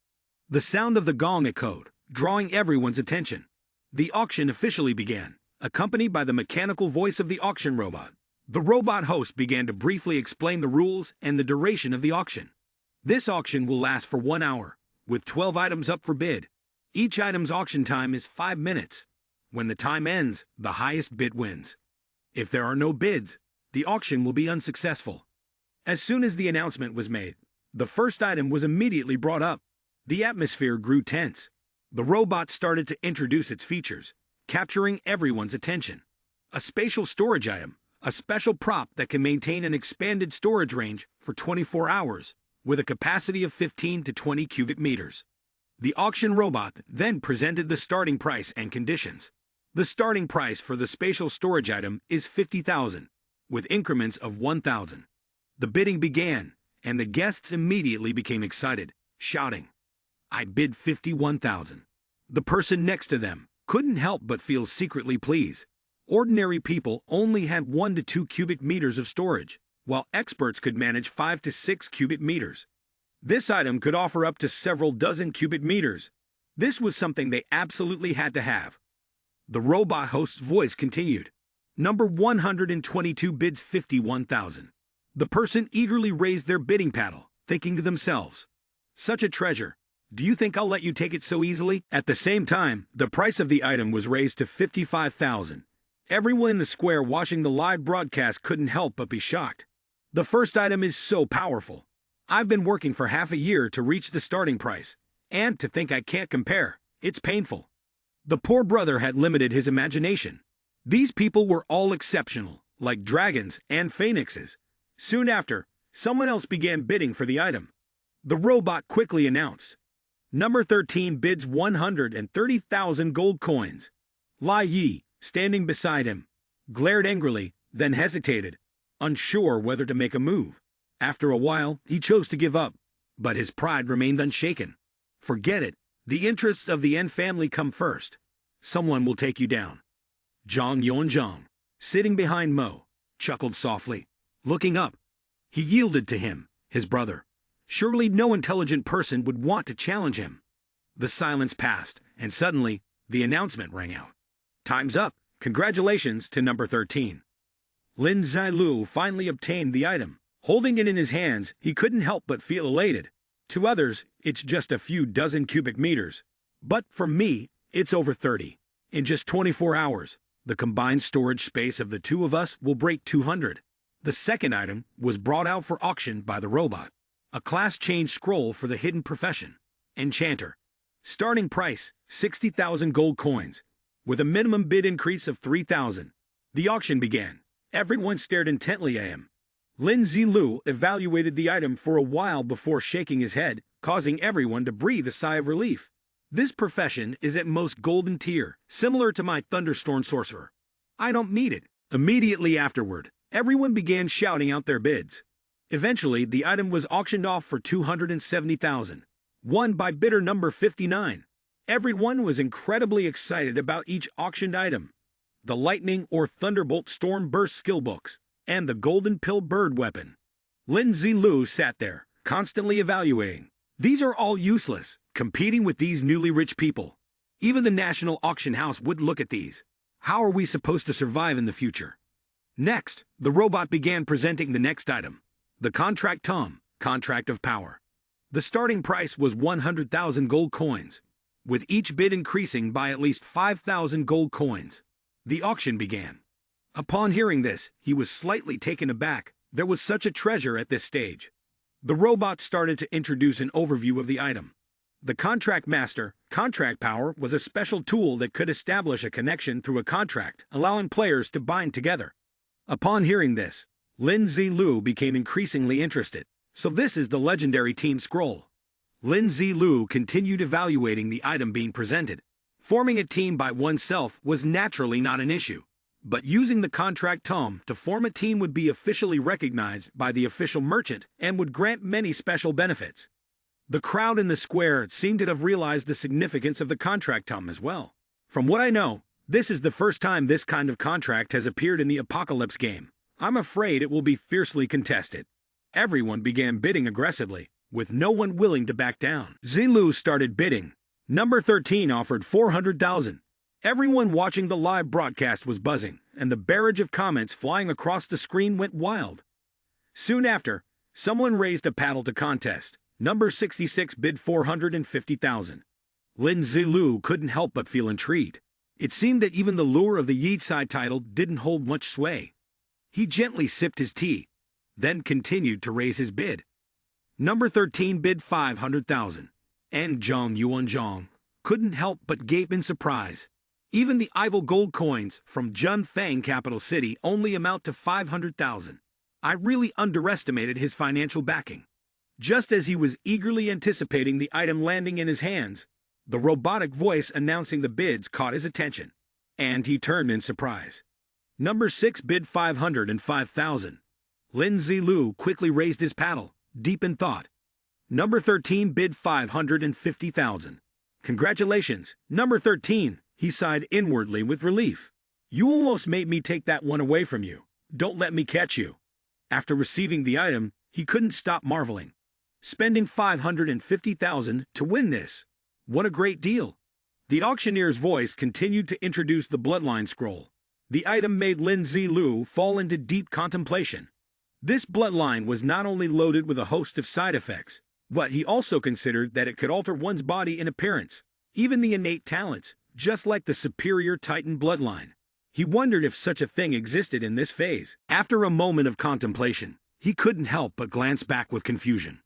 The sound of the gong echoed, drawing everyone's attention. The auction officially began, accompanied by the mechanical voice of the auction robot. The robot host began to briefly explain the rules and the duration of the auction. This auction will last for 1 hour, with 12 items up for bid. Each item's auction time is 5 minutes. When the time ends, the highest bid wins. If there are no bids, the auction will be unsuccessful. As soon as the announcement was made, the first item was immediately brought up. The atmosphere grew tense. The robot started to introduce its features, capturing everyone's attention. A spatial storage item, a special prop that can maintain an expanded storage range for 24 hours, with a capacity of 15 to 20 cubic meters. The auction robot then presented the starting price and conditions. The starting price for the spatial storage item is 50,000, with increments of 1,000. The bidding began, and the guests immediately became excited, shouting, "I bid 51,000. The person next to them couldn't help but feel secretly pleased. Ordinary people only had 1 to 2 cubic meters of storage, while experts could manage 5 to 6 cubic meters. This item could offer up to several dozen cubic meters. This was something they absolutely had to have." The robot host's voice continued. Number 122 bids 51,000. The person eagerly raised their bidding paddle, thinking to themselves, "Such a treasure. Do you think I'll let you take it so easily?" At the same time, the price of the item was raised to 55,000. Everyone in the square watching the live broadcast couldn't help but be shocked. "The first item is so powerful. I've been working for half a year to reach the starting price, and to think I can't compare, it's painful." The poor brother had limited his imagination. These people were all exceptional, like dragons and phoenixes. Soon after, someone else began bidding for the item. The robot quickly announced, "Number 13 bids 130,000 gold coins." Lai Yi, standing beside him, glared angrily, then hesitated, unsure whether to make a move. After a while, he chose to give up, but his pride remained unshaken. "Forget it. The interests of the N family come first. Someone will take you down." Zhang Yuanzhang, sitting behind Mo, chuckled softly. Looking up, he yielded to him, his brother. Surely no intelligent person would want to challenge him. The silence passed, and suddenly, the announcement rang out. Time's up. Congratulations to number 13. Lin Zilu finally obtained the item. Holding it in his hands, he couldn't help but feel elated. To others, it's just a few dozen cubic meters. But for me, it's over 30. In just 24 hours, the combined storage space of the two of us will break 200. The second item was brought out for auction by the robot. A class change scroll for the hidden profession. Enchanter. Starting price, 60,000 gold coins. With a minimum bid increase of 3,000. The auction began. Everyone stared intently at him. Lin Zilu evaluated the item for a while before shaking his head, causing everyone to breathe a sigh of relief. This profession is at most golden tier, similar to my thunderstorm sorcerer. I don't need it. Immediately afterward, everyone began shouting out their bids. Eventually, the item was auctioned off for 270,000, won by bidder number 59. Everyone was incredibly excited about each auctioned item. The lightning or thunderbolt storm burst skill books, and the golden pill bird weapon. Lin Zilu sat there, constantly evaluating. These are all useless, competing with these newly rich people. Even the national auction house would look at these. How are we supposed to survive in the future? Next, the robot began presenting the next item. The contract tom, contract of power. The starting price was 100,000 gold coins, with each bid increasing by at least 5,000 gold coins. The auction began. Upon hearing this, he was slightly taken aback. There was such a treasure at this stage. The robot started to introduce an overview of the item. The contract master, contract power, was a special tool that could establish a connection through a contract, allowing players to bind together. Upon hearing this, Lin Zilu became increasingly interested. So this is the legendary team scroll. Lin Zilu continued evaluating the item being presented. Forming a team by oneself was naturally not an issue. But using the contract tom to form a team would be officially recognized by the official merchant and would grant many special benefits. The crowd in the square seemed to have realized the significance of the contract tom as well. From what I know, this is the first time this kind of contract has appeared in the Apocalypse game. I'm afraid it will be fiercely contested. Everyone began bidding aggressively, with no one willing to back down. Zilu started bidding. Number 13 offered 400,000. Everyone watching the live broadcast was buzzing, and the barrage of comments flying across the screen went wild. Soon after, someone raised a paddle to contest. Number 66 bid 450,000. Lin Zilu couldn't help but feel intrigued. It seemed that even the lure of the Yisai title didn't hold much sway. He gently sipped his tea, then continued to raise his bid. Number 13 bid 500,000. And Zhang Yuanzhang couldn't help but gape in surprise. Even the evil gold coins from Junfang capital city only amount to 500,000. I really underestimated his financial backing. Just as he was eagerly anticipating the item landing in his hands, the robotic voice announcing the bids caught his attention, and he turned in surprise. Number 6 bid 505,000. Lin Zilu quickly raised his paddle, deep in thought. Number 13 bid 550,000. Congratulations, number 13, he sighed inwardly with relief. You almost made me take that one away from you. Don't let me catch you. After receiving the item, he couldn't stop marveling. Spending 550,000 to win this. What a great deal. The auctioneer's voice continued to introduce the bloodline scroll. The item made Lin Zilu fall into deep contemplation. This bloodline was not only loaded with a host of side effects, but he also considered that it could alter one's body in appearance, even the innate talents, just like the superior Titan bloodline. He wondered if such a thing existed in this phase. After a moment of contemplation, he couldn't help but glance back with confusion.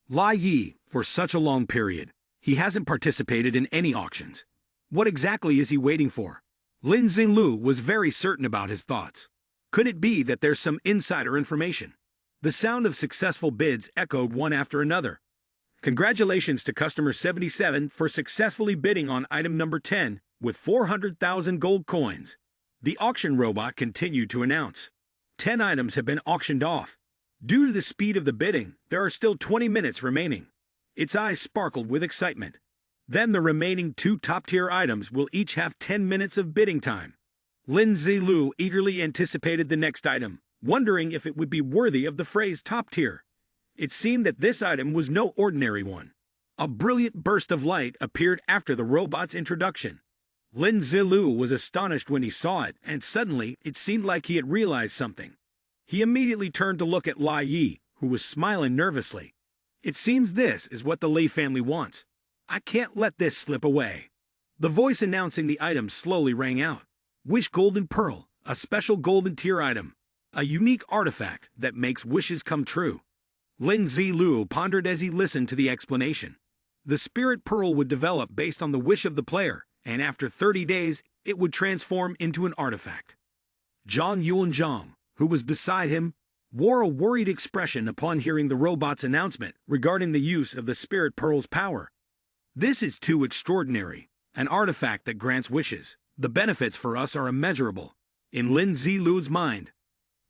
Lai Yi, for such a long period, he hasn't participated in any auctions. What exactly is he waiting for? Lin Zilu was very certain about his thoughts. Could it be that there's some insider information? The sound of successful bids echoed one after another. Congratulations to customer 77 for successfully bidding on item number 10 with 400,000 gold coins. The auction robot continued to announce. 10 items have been auctioned off. Due to the speed of the bidding, there are still 20 minutes remaining. Its eyes sparkled with excitement. Then the remaining 2 top-tier items will each have 10 minutes of bidding time. Lin Zilu eagerly anticipated the next item, wondering if it would be worthy of the phrase top tier. It seemed that this item was no ordinary one. A brilliant burst of light appeared after the robot's introduction. Lin Zilu was astonished when he saw it, and suddenly it seemed like he had realized something. He immediately turned to look at Lai Yi, who was smiling nervously. It seems this is what the Li family wants. I can't let this slip away. The voice announcing the item slowly rang out. Wish Golden Pearl, a special golden tier item. A unique artifact that makes wishes come true. Lin Zilu pondered as he listened to the explanation. The spirit pearl would develop based on the wish of the player, and after 30 days, it would transform into an artifact. Zhang Yuanzhang, who was beside him, wore a worried expression upon hearing the robot's announcement regarding the use of the spirit pearl's power. This is too extraordinary, an artifact that grants wishes. The benefits for us are immeasurable. In Lin Zilu's mind,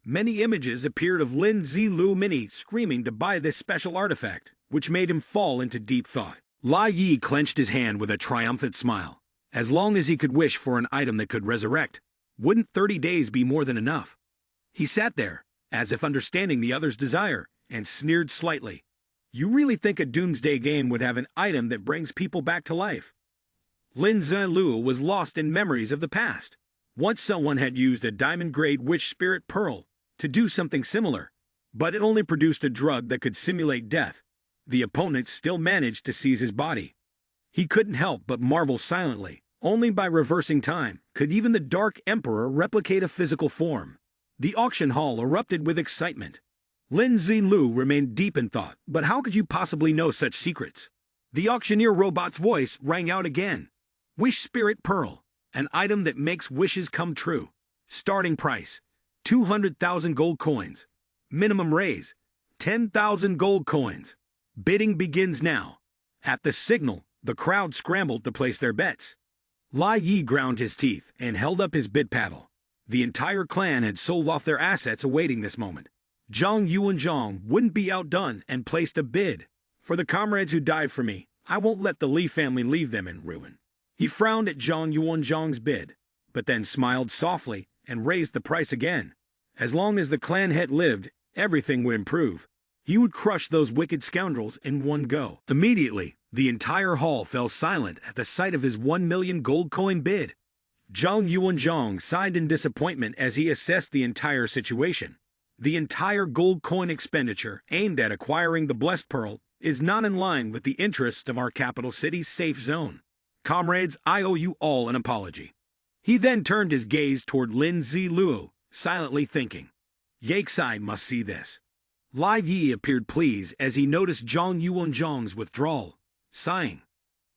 many images appeared of Lin Zilu Mini screaming to buy this special artifact, which made him fall into deep thought. Lai Yi clenched his hand with a triumphant smile. As long as he could wish for an item that could resurrect, wouldn't 30 days be more than enough? He sat there, as if understanding the other's desire, and sneered slightly. You really think a doomsday game would have an item that brings people back to life? Lin Zilu was lost in memories of the past. Once someone had used a diamond-grade witch spirit pearl to do something similar, but it only produced a drug that could simulate death. The opponent still managed to seize his body. He couldn't help but marvel silently. Only by reversing time could even the Dark Emperor replicate a physical form. The auction hall erupted with excitement. Lin Zilu remained deep in thought, but how could you possibly know such secrets? The auctioneer robot's voice rang out again. Wish Spirit Pearl, an item that makes wishes come true. Starting price, 200,000 gold coins. Minimum raise, 10,000 gold coins. Bidding begins now. At the signal, the crowd scrambled to place their bets. Lai Yi ground his teeth and held up his bid paddle. The entire clan had sold off their assets awaiting this moment. Zhang Yuanzhang wouldn't be outdone and placed a bid. For the comrades who died for me, I won't let the Li family leave them in ruin. He frowned at Zhang Yuanzhang's bid, but then smiled softly and raised the price again. As long as the clan head lived, everything would improve. He would crush those wicked scoundrels in one go. Immediately, the entire hall fell silent at the sight of his 1 million gold coin bid. Zhang Yuanzhang sighed in disappointment as he assessed the entire situation. The entire gold coin expenditure aimed at acquiring the Blessed Pearl is not in line with the interests of our capital city's safe zone. Comrades, I owe you all an apology. He then turned his gaze toward Lin Zilu, silently thinking, Yaksai must see this. Lai Yi appeared pleased as he noticed Zhang Yuanzhang's withdrawal. Sighing,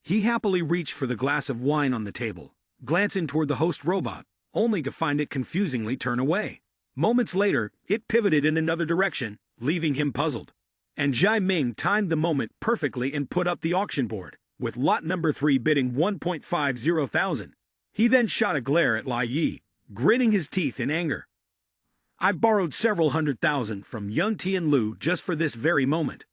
he happily reached for the glass of wine on the table, glancing toward the host robot, only to find it confusingly turn away. Moments later, it pivoted in another direction, leaving him puzzled. And Jai Ming timed the moment perfectly and put up the auction board, with lot number 3 bidding 1.50 thousand. He then shot a glare at Lai Yi, gritting his teeth in anger. I borrowed several 100,000 from Yun Tian Lu just for this very moment.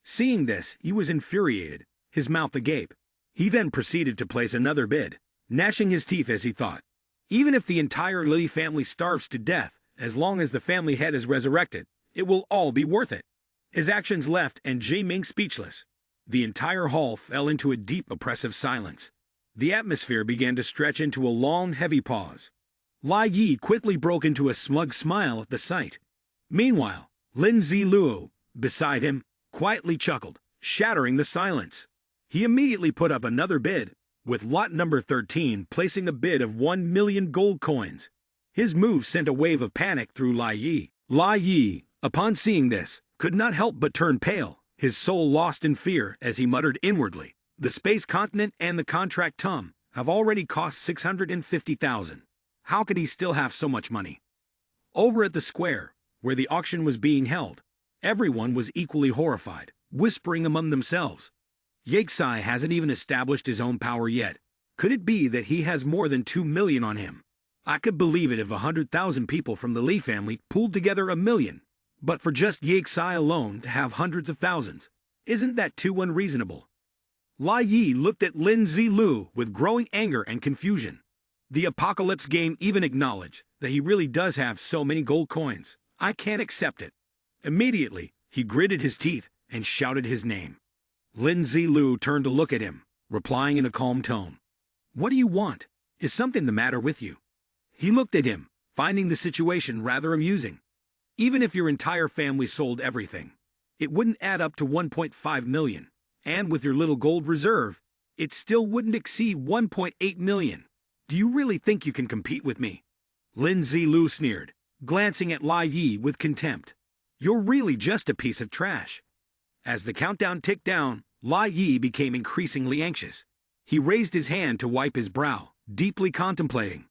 Seeing this, he was infuriated, his mouth agape. He then proceeded to place another bid, gnashing his teeth as he thought. Even if the entire Li family starves to death, as long as the family head is resurrected, it will all be worth it. His actions left and Jai Ming speechless. The entire hall fell into a deep oppressive silence. The atmosphere began to stretch into a long, heavy pause. Lai Yi quickly broke into a smug smile at the sight. Meanwhile, Lin Zilu, beside him, quietly chuckled, shattering the silence. He immediately put up another bid, with lot number 13 placing a bid of 1 million gold coins. His move sent a wave of panic through Lai Yi. Lai Yi, upon seeing this, could not help but turn pale, his soul lost in fear as he muttered inwardly, the space continent and the contract Tum have already cost 650,000. How could he still have so much money? Over at the square, where the auction was being held, everyone was equally horrified, whispering among themselves. Yaksai hasn't even established his own power yet. Could it be that he has more than 2 million on him? I could believe it if 100,000 people from the Li family pulled together 1 million. But for just Yaksai alone to have hundreds of thousands, isn't that too unreasonable? Lai Yi looked at Lin Zilu with growing anger and confusion. The Apocalypse game even acknowledged that he really does have so many gold coins. I can't accept it. Immediately, he gritted his teeth and shouted his name. Lin Zilu turned to look at him, replying in a calm tone. "What do you want? Is something the matter with you?" He looked at him, finding the situation rather amusing. Even if your entire family sold everything, it wouldn't add up to 1.5 million, and with your little gold reserve, it still wouldn't exceed 1.8 million. Do you really think you can compete with me? Lin Zilu sneered, glancing at Lai Yi with contempt. You're really just a piece of trash. As the countdown ticked down, Lai Yi became increasingly anxious. He raised his hand to wipe his brow, deeply contemplating.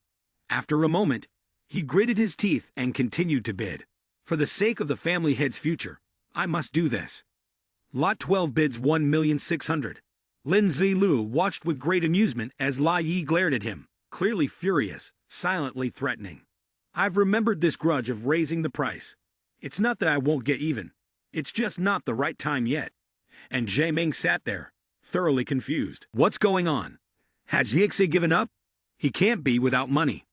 After a moment, he gritted his teeth and continued to bid. For the sake of the family head's future, I must do this. Lot 12 bids 1,600,000. Lin Zilu watched with great amusement as Lai Yi glared at him, clearly furious, silently threatening. I've remembered this grudge of raising the price. It's not that I won't get even. It's just not the right time yet. And Ming sat there, thoroughly confused. What's going on? Has Yixe given up? He can't be without money.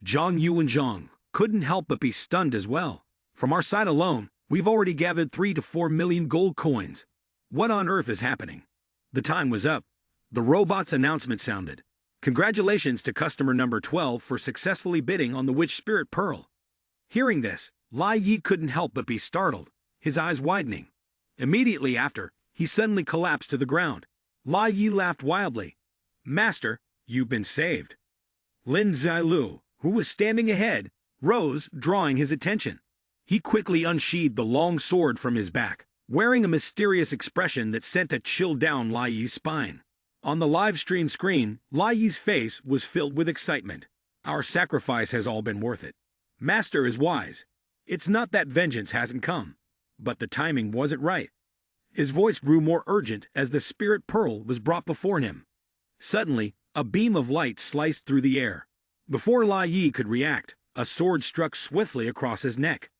Zhang Yu and Zhang couldn't help but be stunned as well. From our side alone, we've already gathered 3 to 4 million gold coins. What on earth is happening? The time was up. The robot's announcement sounded. Congratulations to customer number 12 for successfully bidding on the Witch Spirit Pearl. Hearing this, Lai Yi couldn't help but be startled, his eyes widening. Immediately after, he suddenly collapsed to the ground. Lai Yi laughed wildly. Master, you've been saved. Lin Zilu, who was standing ahead, rose, drawing his attention. He quickly unsheathed the long sword from his back, wearing a mysterious expression that sent a chill down Lai Yi's spine. On the live stream screen, Lai Yi's face was filled with excitement. Our sacrifice has all been worth it. Master is wise. It's not that vengeance hasn't come, but the timing wasn't right. His voice grew more urgent as the spirit pearl was brought before him. Suddenly, a beam of light sliced through the air. Before Lai Yi could react, a sword struck swiftly across his neck.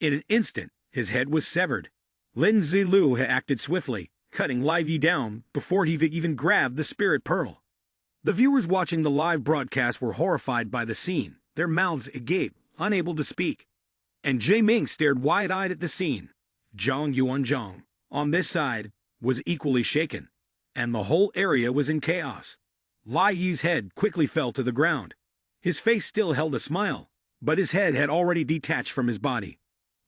In an instant, his head was severed. Lin Zilu had acted swiftly, cutting Lai Yi down before he even grabbed the spirit pearl. The viewers watching the live broadcast were horrified by the scene, their mouths agape, unable to speak. And Ming stared wide-eyed at the scene. Zhang Yuanzhang, on this side, was equally shaken, and the whole area was in chaos. Lai Yi's head quickly fell to the ground. His face still held a smile, but his head had already detached from his body.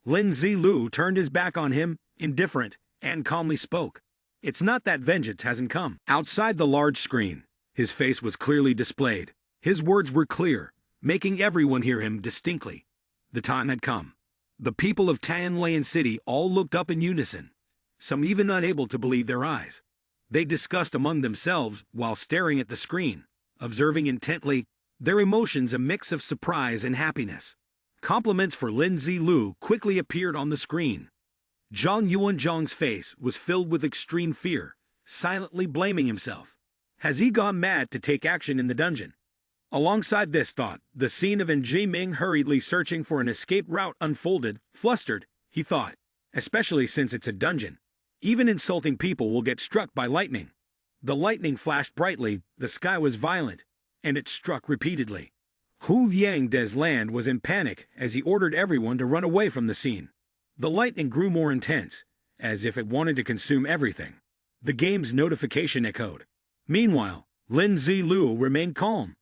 Lin Zilu turned his back on him, indifferent, and calmly spoke. It's not that vengeance hasn't come. Outside the large screen, his face was clearly displayed. His words were clear, making everyone hear him distinctly. The time had come. The people of Tianlian City all looked up in unison, some even unable to believe their eyes. They discussed among themselves while staring at the screen, observing intently, their emotions a mix of surprise and happiness. Compliments for Lin Zilu quickly appeared on the screen. Zhang Yuanzhang's face was filled with extreme fear, silently blaming himself. Has he gone mad to take action in the dungeon? Alongside this thought, the scene of Ming hurriedly searching for an escape route unfolded. Flustered, he thought, especially since it's a dungeon. Even insulting people will get struck by lightning. The lightning flashed brightly, the sky was violent, and it struck repeatedly. Hu Yangde's land was in panic as he ordered everyone to run away from the scene. The lightning grew more intense, as if it wanted to consume everything. The game's notification echoed. Meanwhile, Lin Zilu remained calm.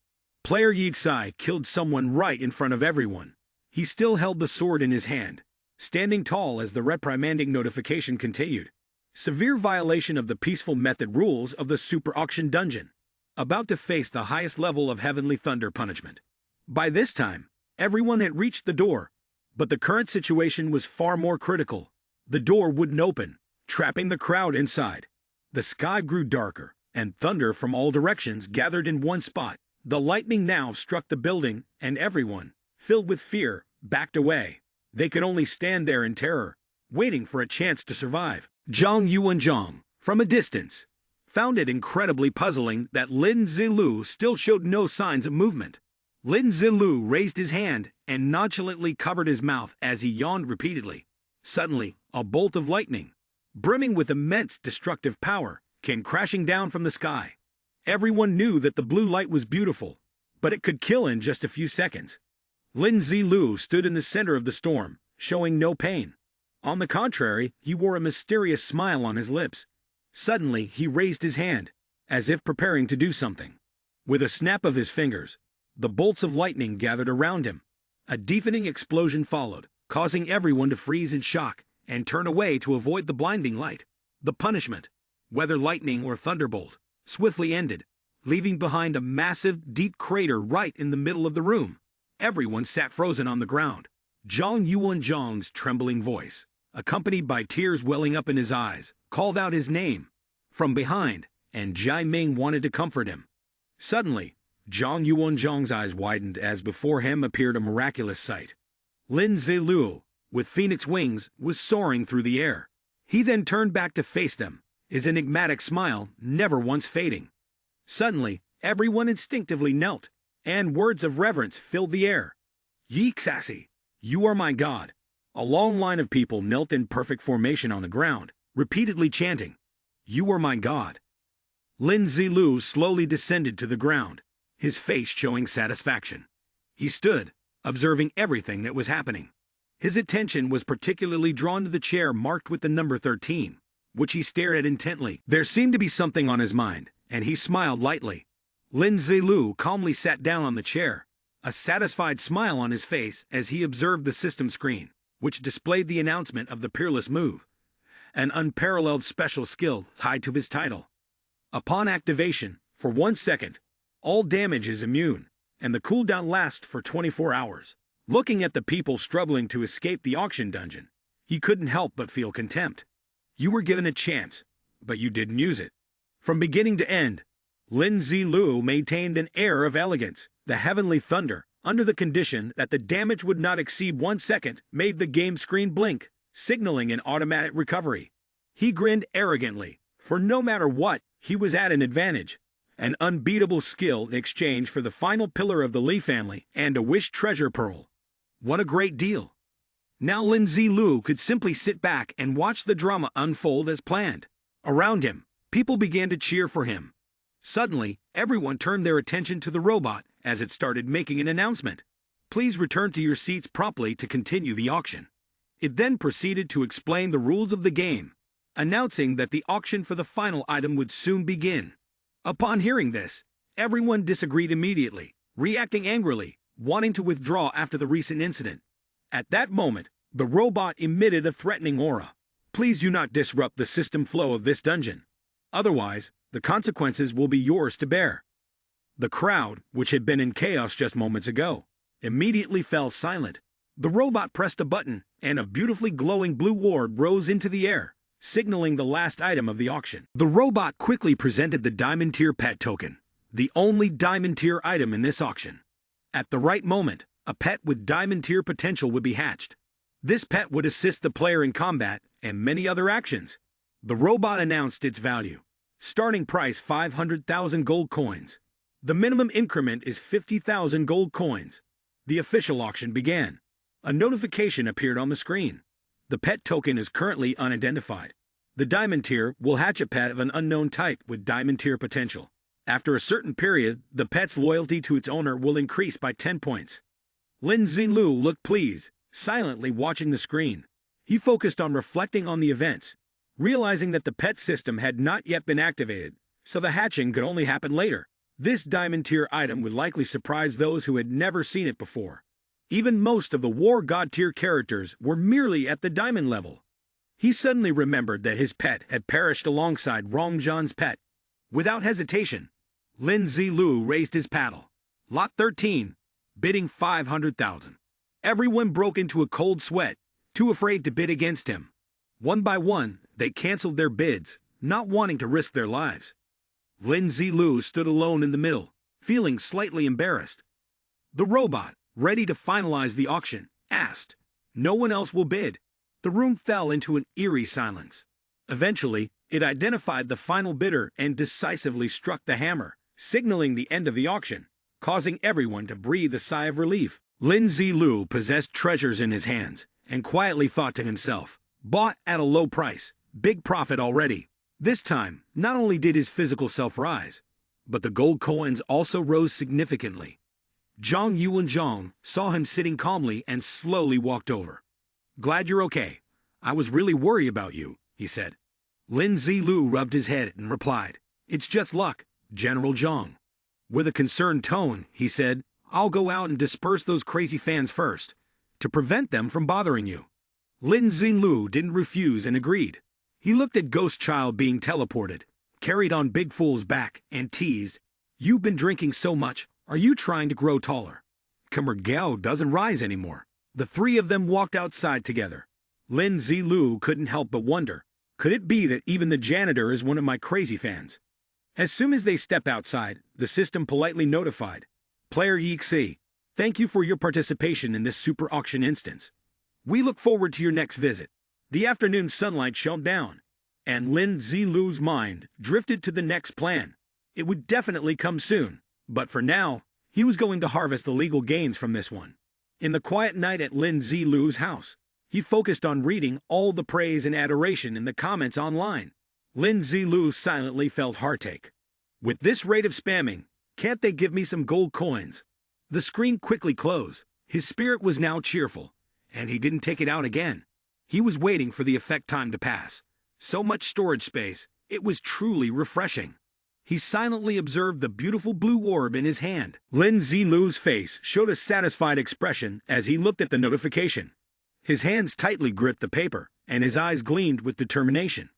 Player Yixe killed someone right in front of everyone. He still held the sword in his hand, standing tall as the reprimanding notification continued. Severe violation of the peaceful method rules of the Super Auction Dungeon. About to face the highest level of Heavenly Thunder punishment. By this time, everyone had reached the door, but the current situation was far more critical. The door wouldn't open, trapping the crowd inside. The sky grew darker, and thunder from all directions gathered in one spot. The lightning now struck the building, and everyone, filled with fear, backed away. They could only stand there in terror, waiting for a chance to survive. Zhang Yuanzhang, from a distance, found it incredibly puzzling that Lin Zilu still showed no signs of movement. Lin Zilu raised his hand and nonchalantly covered his mouth as he yawned repeatedly. Suddenly, a bolt of lightning, brimming with immense destructive power, came crashing down from the sky. Everyone knew that the blue light was beautiful, but it could kill in just a few seconds. Lin Zilu stood in the center of the storm, showing no pain. On the contrary, he wore a mysterious smile on his lips. Suddenly, he raised his hand, as if preparing to do something. With a snap of his fingers, the bolts of lightning gathered around him. A deafening explosion followed, causing everyone to freeze in shock and turn away to avoid the blinding light. The punishment, whether lightning or thunderbolt, swiftly ended, leaving behind a massive, deep crater right in the middle of the room. Everyone sat frozen on the ground. Zhang Yuanzhang's trembling voice, accompanied by tears welling up in his eyes, called out his name from behind, and Jai Ming wanted to comfort him. Suddenly, Zhang Yuanzhang's eyes widened as before him appeared a miraculous sight. Lin Zilu, with phoenix wings, was soaring through the air. He then turned back to face them, his enigmatic smile never once fading. Suddenly, everyone instinctively knelt, and words of reverence filled the air. Yi Xasi, you are my god. A long line of people knelt in perfect formation on the ground, repeatedly chanting, You are my god. Lin Zilu slowly descended to the ground, his face showing satisfaction. He stood, observing everything that was happening. His attention was particularly drawn to the chair marked with the number 13, which he stared at intently. There seemed to be something on his mind, and he smiled lightly. Lin Zilu calmly sat down on the chair, a satisfied smile on his face as he observed the system screen, which displayed the announcement of the peerless move, an unparalleled special skill tied to his title. Upon activation, for 1 second, all damage is immune, and the cooldown lasts for 24 hours. Looking at the people struggling to escape the auction dungeon, he couldn't help but feel contempt. You were given a chance, but you didn't use it. From beginning to end, Lin Zilu maintained an air of elegance. The heavenly thunder, under the condition that the damage would not exceed 1 second, made the game screen blink, signaling an automatic recovery. He grinned arrogantly, for no matter what, he was at an advantage. An unbeatable skill in exchange for the final pillar of the Li family and a wished treasure pearl. What a great deal. Now Lin Zilu could simply sit back and watch the drama unfold as planned. Around him, people began to cheer for him. Suddenly, everyone turned their attention to the robot as it started making an announcement. Please return to your seats promptly to continue the auction. It then proceeded to explain the rules of the game, announcing that the auction for the final item would soon begin. Upon hearing this, everyone disagreed immediately, reacting angrily, wanting to withdraw after the recent incident. At that moment, the robot emitted a threatening aura. Please do not disrupt the system flow of this dungeon. Otherwise, the consequences will be yours to bear. The crowd, which had been in chaos just moments ago, immediately fell silent. The robot pressed a button, and a beautifully glowing blue orb rose into the air, signaling the last item of the auction. The robot quickly presented the Diamond Tier Pet Token, the only Diamond Tier item in this auction. At the right moment, a pet with Diamond Tier potential would be hatched. This pet would assist the player in combat and many other actions. The robot announced its value. Starting price 500,000 gold coins. The minimum increment is 50,000 gold coins. The official auction began. A notification appeared on the screen. The pet token is currently unidentified. The Diamond Tier will hatch a pet of an unknown type with Diamond Tier potential. After a certain period, the pet's loyalty to its owner will increase by 10 points. Lin Zilu looked pleased, silently watching the screen. He focused on reflecting on the events, realizing that the pet system had not yet been activated, so the hatching could only happen later. This Diamond Tier item would likely surprise those who had never seen it before. Even most of the War God Tier characters were merely at the Diamond level. He suddenly remembered that his pet had perished alongside Rongzhan's pet. Without hesitation, Lin Zilu raised his paddle. Lot 13, bidding 500,000. Everyone broke into a cold sweat, too afraid to bid against him. One by one, they canceled their bids, not wanting to risk their lives. Lin Zilu stood alone in the middle, feeling slightly embarrassed. The robot, ready to finalize the auction, asked, "No one else will bid." The room fell into an eerie silence. Eventually, it identified the final bidder and decisively struck the hammer, signaling the end of the auction, causing everyone to breathe a sigh of relief. Lin Zilu possessed treasures in his hands and quietly thought to himself, bought at a low price, big profit already. This time, not only did his physical self rise, but the gold coins also rose significantly. Zhang Yuanzhang saw him sitting calmly and slowly walked over. "Glad you're okay. I was really worried about you, he said. Lin Zilu rubbed his head and replied, It's just luck, General Zhang. With a concerned tone, he said, I'll go out and disperse those crazy fans first, to prevent them from bothering you. Lin Zilu didn't refuse and agreed. He looked at Ghost Child being teleported, carried on Big Fool's back, and teased, You've been drinking so much, are you trying to grow taller? Gao doesn't rise anymore. The three of them walked outside together. Lin Zilu couldn't help but wonder, could it be that even the janitor is one of my crazy fans? As soon as they stepped outside, the system politely notified, Player Yixi, thank you for your participation in this super auction instance. We look forward to your next visit. The afternoon sunlight shone down, and Lin Zilu's mind drifted to the next plan. It would definitely come soon, but for now, he was going to harvest the legal gains from this one. In the quiet night at Lin Zilu's house, he focused on reading all the praise and adoration in the comments online. Lin Zilu silently felt heartache. With this rate of spamming, can't they give me some gold coins? The screen quickly closed. His spirit was now cheerful, and he didn't take it out again. He was waiting for the effect time to pass. So much storage space, it was truly refreshing. He silently observed the beautiful blue orb in his hand. Lin Zilu's face showed a satisfied expression as he looked at the notification. His hands tightly gripped the paper, and his eyes gleamed with determination.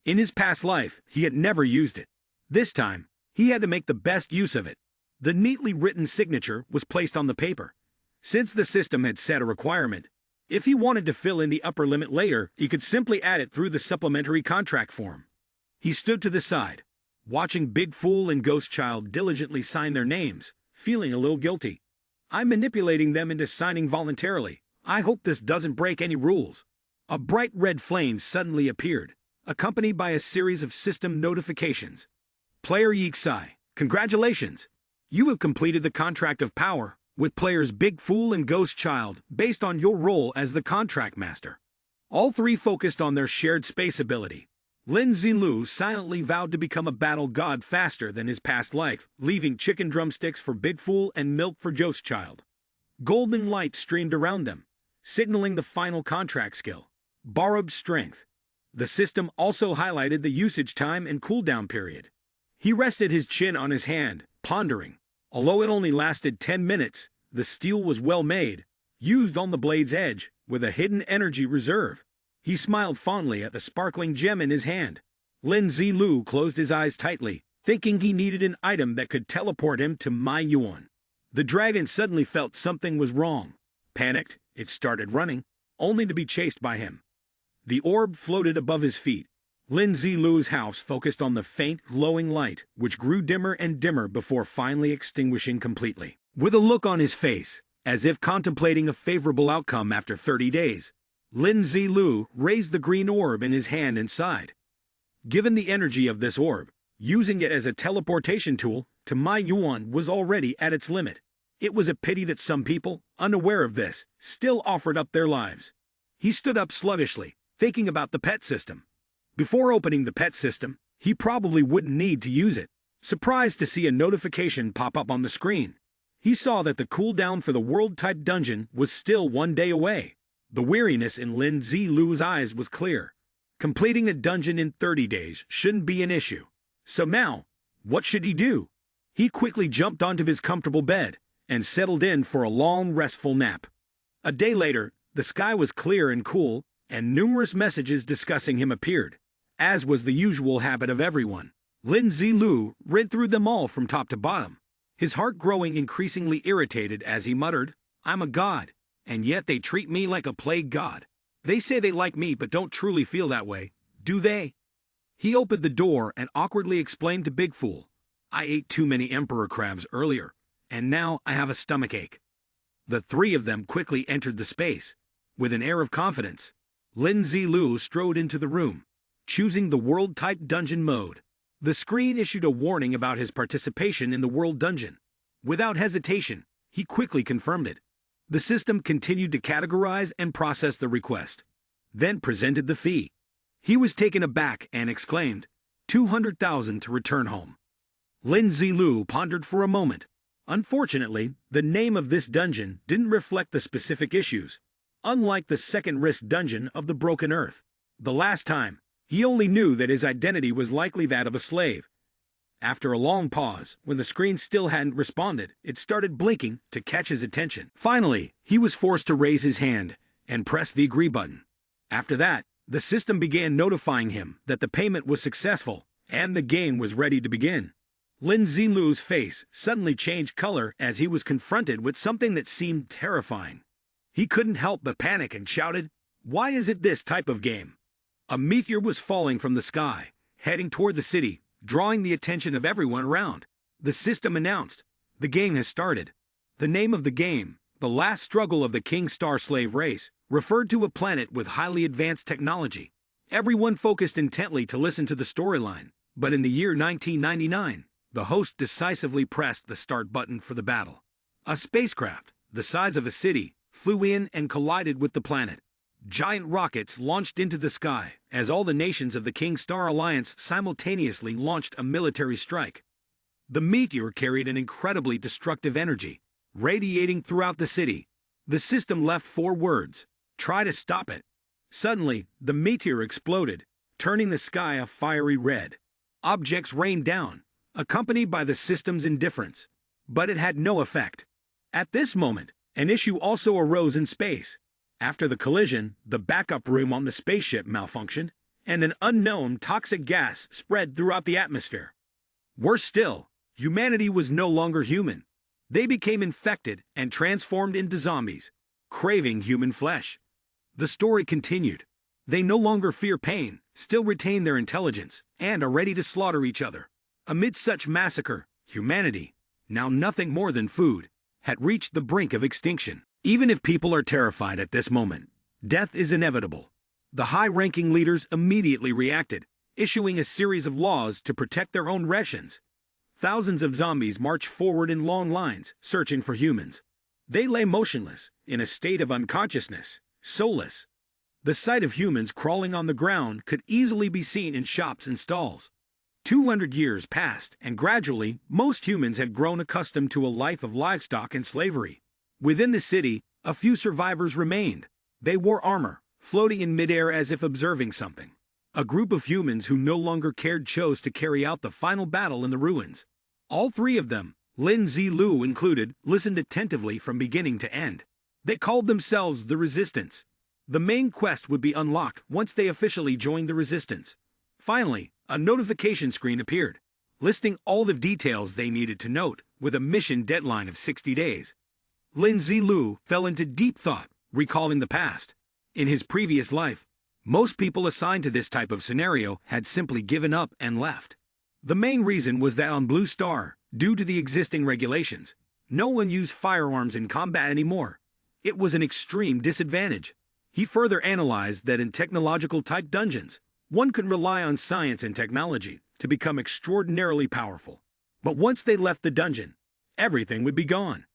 In his past life, he had never used it. This time, he had to make the best use of it. The neatly written signature was placed on the paper. Since the system had set a requirement, if he wanted to fill in the upper limit later, he could simply add it through the supplementary contract form. He stood to the side, watching Big Fool and Ghost Child diligently sign their names, feeling a little guilty. I'm manipulating them into signing voluntarily. I hope this doesn't break any rules. A bright red flame suddenly appeared, accompanied by a series of system notifications. Player Yixi, congratulations! You have completed the contract of power with players Big Fool and Ghost Child based on your role as the contract master. All three focused on their shared space ability. Lin Zilu silently vowed to become a battle god faster than his past life, leaving chicken drumsticks for Big Fool and milk for Ghost Child. Golden light streamed around them, signaling the final contract skill, borrowed strength. The system also highlighted the usage time and cooldown period. He rested his chin on his hand, pondering. Although it only lasted 10 minutes, the steel was well made, used on the blade's edge, with a hidden energy reserve. He smiled fondly at the sparkling gem in his hand. Lin Zilu closed his eyes tightly, thinking he needed an item that could teleport him to manhwa. The dragon suddenly felt something was wrong. Panicked, it started running, only to be chased by him. The orb floated above his feet. Lin Zilu's house focused on the faint, glowing light, which grew dimmer and dimmer before finally extinguishing completely. With a look on his face, as if contemplating a favorable outcome after 30 days, Lin Zilu raised the green orb in his hand and sighed. Given the energy of this orb, using it as a teleportation tool to manhwa was already at its limit. It was a pity that some people, unaware of this, still offered up their lives. He stood up sluggishly, thinking about the pet system. Before opening the pet system, he probably wouldn't need to use it. Surprised to see a notification pop up on the screen, he saw that the cooldown for the world-type dungeon was still 1 day away. The weariness in Lin Zilu's eyes was clear. Completing a dungeon in 30 days shouldn't be an issue. So now, what should he do? He quickly jumped onto his comfortable bed and settled in for a long, restful nap. A day later, the sky was clear and cool, and numerous messages discussing him appeared. As was the usual habit of everyone, Lin Zilu read through them all from top to bottom, his heart growing increasingly irritated as he muttered, I'm a god, and yet they treat me like a plague god. They say they like me but don't truly feel that way, do they? He opened the door and awkwardly explained to Big Fool, I ate too many emperor crabs earlier, and now I have a stomachache. The three of them quickly entered the space. With an air of confidence, Lin Zilu strode into the room, choosing the world-type dungeon mode. The screen issued a warning about his participation in the world dungeon. Without hesitation, he quickly confirmed it. The system continued to categorize and process the request, then presented the fee. He was taken aback and exclaimed, 200,000 to return home. Lin Zilu pondered for a moment. Unfortunately, the name of this dungeon didn't reflect the specific issues. unlike the second risk dungeon of the Broken Earth. The last time, he only knew that his identity was likely that of a slave. After a long pause, when the screen still hadn't responded, it started blinking to catch his attention. Finally, he was forced to raise his hand and press the agree button. After that, the system began notifying him that the payment was successful and the game was ready to begin. Lin Zilu's face suddenly changed color as he was confronted with something that seemed terrifying. He couldn't help but panic and shouted, "Why is it this type of game?" A meteor was falling from the sky, heading toward the city, drawing the attention of everyone around. The system announced, "The game has started." The name of the game, The Last Struggle of the King Star Slave Race, referred to a planet with highly advanced technology. Everyone focused intently to listen to the storyline, but in the year 1999, the host decisively pressed the start button for the battle. A spacecraft, the size of a city, flew in and collided with the planet. Giant rockets launched into the sky as all the nations of the King Star Alliance simultaneously launched a military strike. The meteor carried an incredibly destructive energy, radiating throughout the city. The system left 4 words: "Try to stop it." Suddenly, the meteor exploded, turning the sky a fiery red. Objects rained down, accompanied by the system's indifference. But it had no effect. At this moment, an issue also arose in space. After the collision, the backup room on the spaceship malfunctioned, and an unknown toxic gas spread throughout the atmosphere. Worse still, humanity was no longer human. They became infected and transformed into zombies, craving human flesh. The story continued. They no longer fear pain, still retain their intelligence, and are ready to slaughter each other. Amid such massacre, humanity, now nothing more than food, had reached the brink of extinction. Even if people are terrified at this moment, death is inevitable. The high-ranking leaders immediately reacted, issuing a series of laws to protect their own rations. Thousands of zombies marched forward in long lines, searching for humans. They lay motionless, in a state of unconsciousness, soulless. The sight of humans crawling on the ground could easily be seen in shops and stalls. 200 years passed, and gradually, most humans had grown accustomed to a life of livestock and slavery. Within the city, a few survivors remained. They wore armor, floating in midair as if observing something. A group of humans who no longer cared chose to carry out the final battle in the ruins. All 3 of them, Lin Zilu included, listened attentively from beginning to end. They called themselves the Resistance. The main quest would be unlocked once they officially joined the Resistance. Finally, a notification screen appeared, listing all the details they needed to note, with a mission deadline of 60 days. Lin Zilu fell into deep thought, recalling the past. In his previous life, most people assigned to this type of scenario had simply given up and left. The main reason was that on Blue Star, due to the existing regulations, no one used firearms in combat anymore. It was an extreme disadvantage. He further analyzed that in technological-type dungeons, one could rely on science and technology to become extraordinarily powerful. But once they left the dungeon, everything would be gone.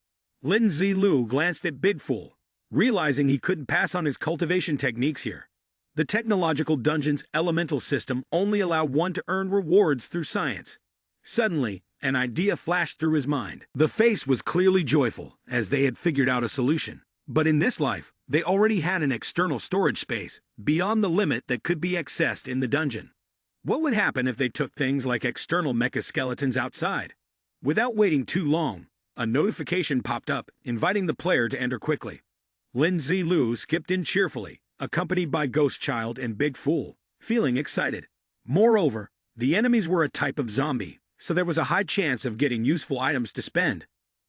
Lin Zilu glanced at Bigfool, realizing he couldn't pass on his cultivation techniques here. The technological dungeon's elemental system only allowed one to earn rewards through science. Suddenly, an idea flashed through his mind. The face was clearly joyful, as they had figured out a solution. But in this life, they already had an external storage space, beyond the limit that could be accessed in the dungeon. What would happen if they took things like external mecha skeletons outside? Without waiting too long, a notification popped up, inviting the player to enter quickly. Lin Zilu skipped in cheerfully, accompanied by Ghost Child and Big Fool, feeling excited. Moreover, the enemies were a type of zombie, so there was a high chance of getting useful items to spend.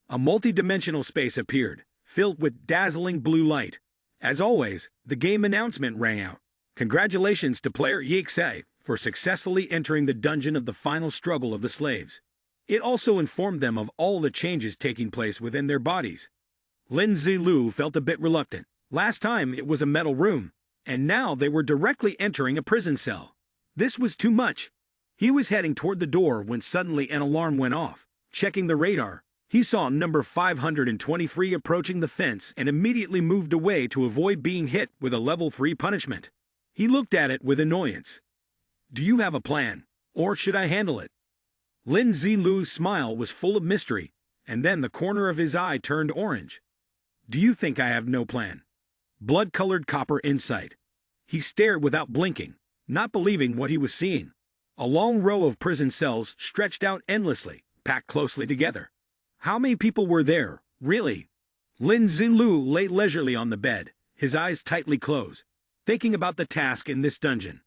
A multi-dimensional space appeared, filled with dazzling blue light. As always, the game announcement rang out. Congratulations to player Yixei for successfully entering the dungeon of the final struggle of the slaves. It also informed them of all the changes taking place within their bodies. Lin Zilu felt a bit reluctant. Last time it was a metal room, and now they were directly entering a prison cell. This was too much. He was heading toward the door when suddenly an alarm went off. Checking the radar, he saw number 523 approaching the fence and immediately moved away to avoid being hit with a level 3 punishment. He looked at it with annoyance. "Do you have a plan, or should I handle it?" Lin Zilu's smile was full of mystery, and then the corner of his eye turned orange. "Do you think I have no plan?" blood-colored copper insight. He stared without blinking, not believing what he was seeing. A long row of prison cells stretched out endlessly, packed closely together. How many people were there, really? Lin Zilu lay leisurely on the bed, his eyes tightly closed, thinking about the task in this dungeon.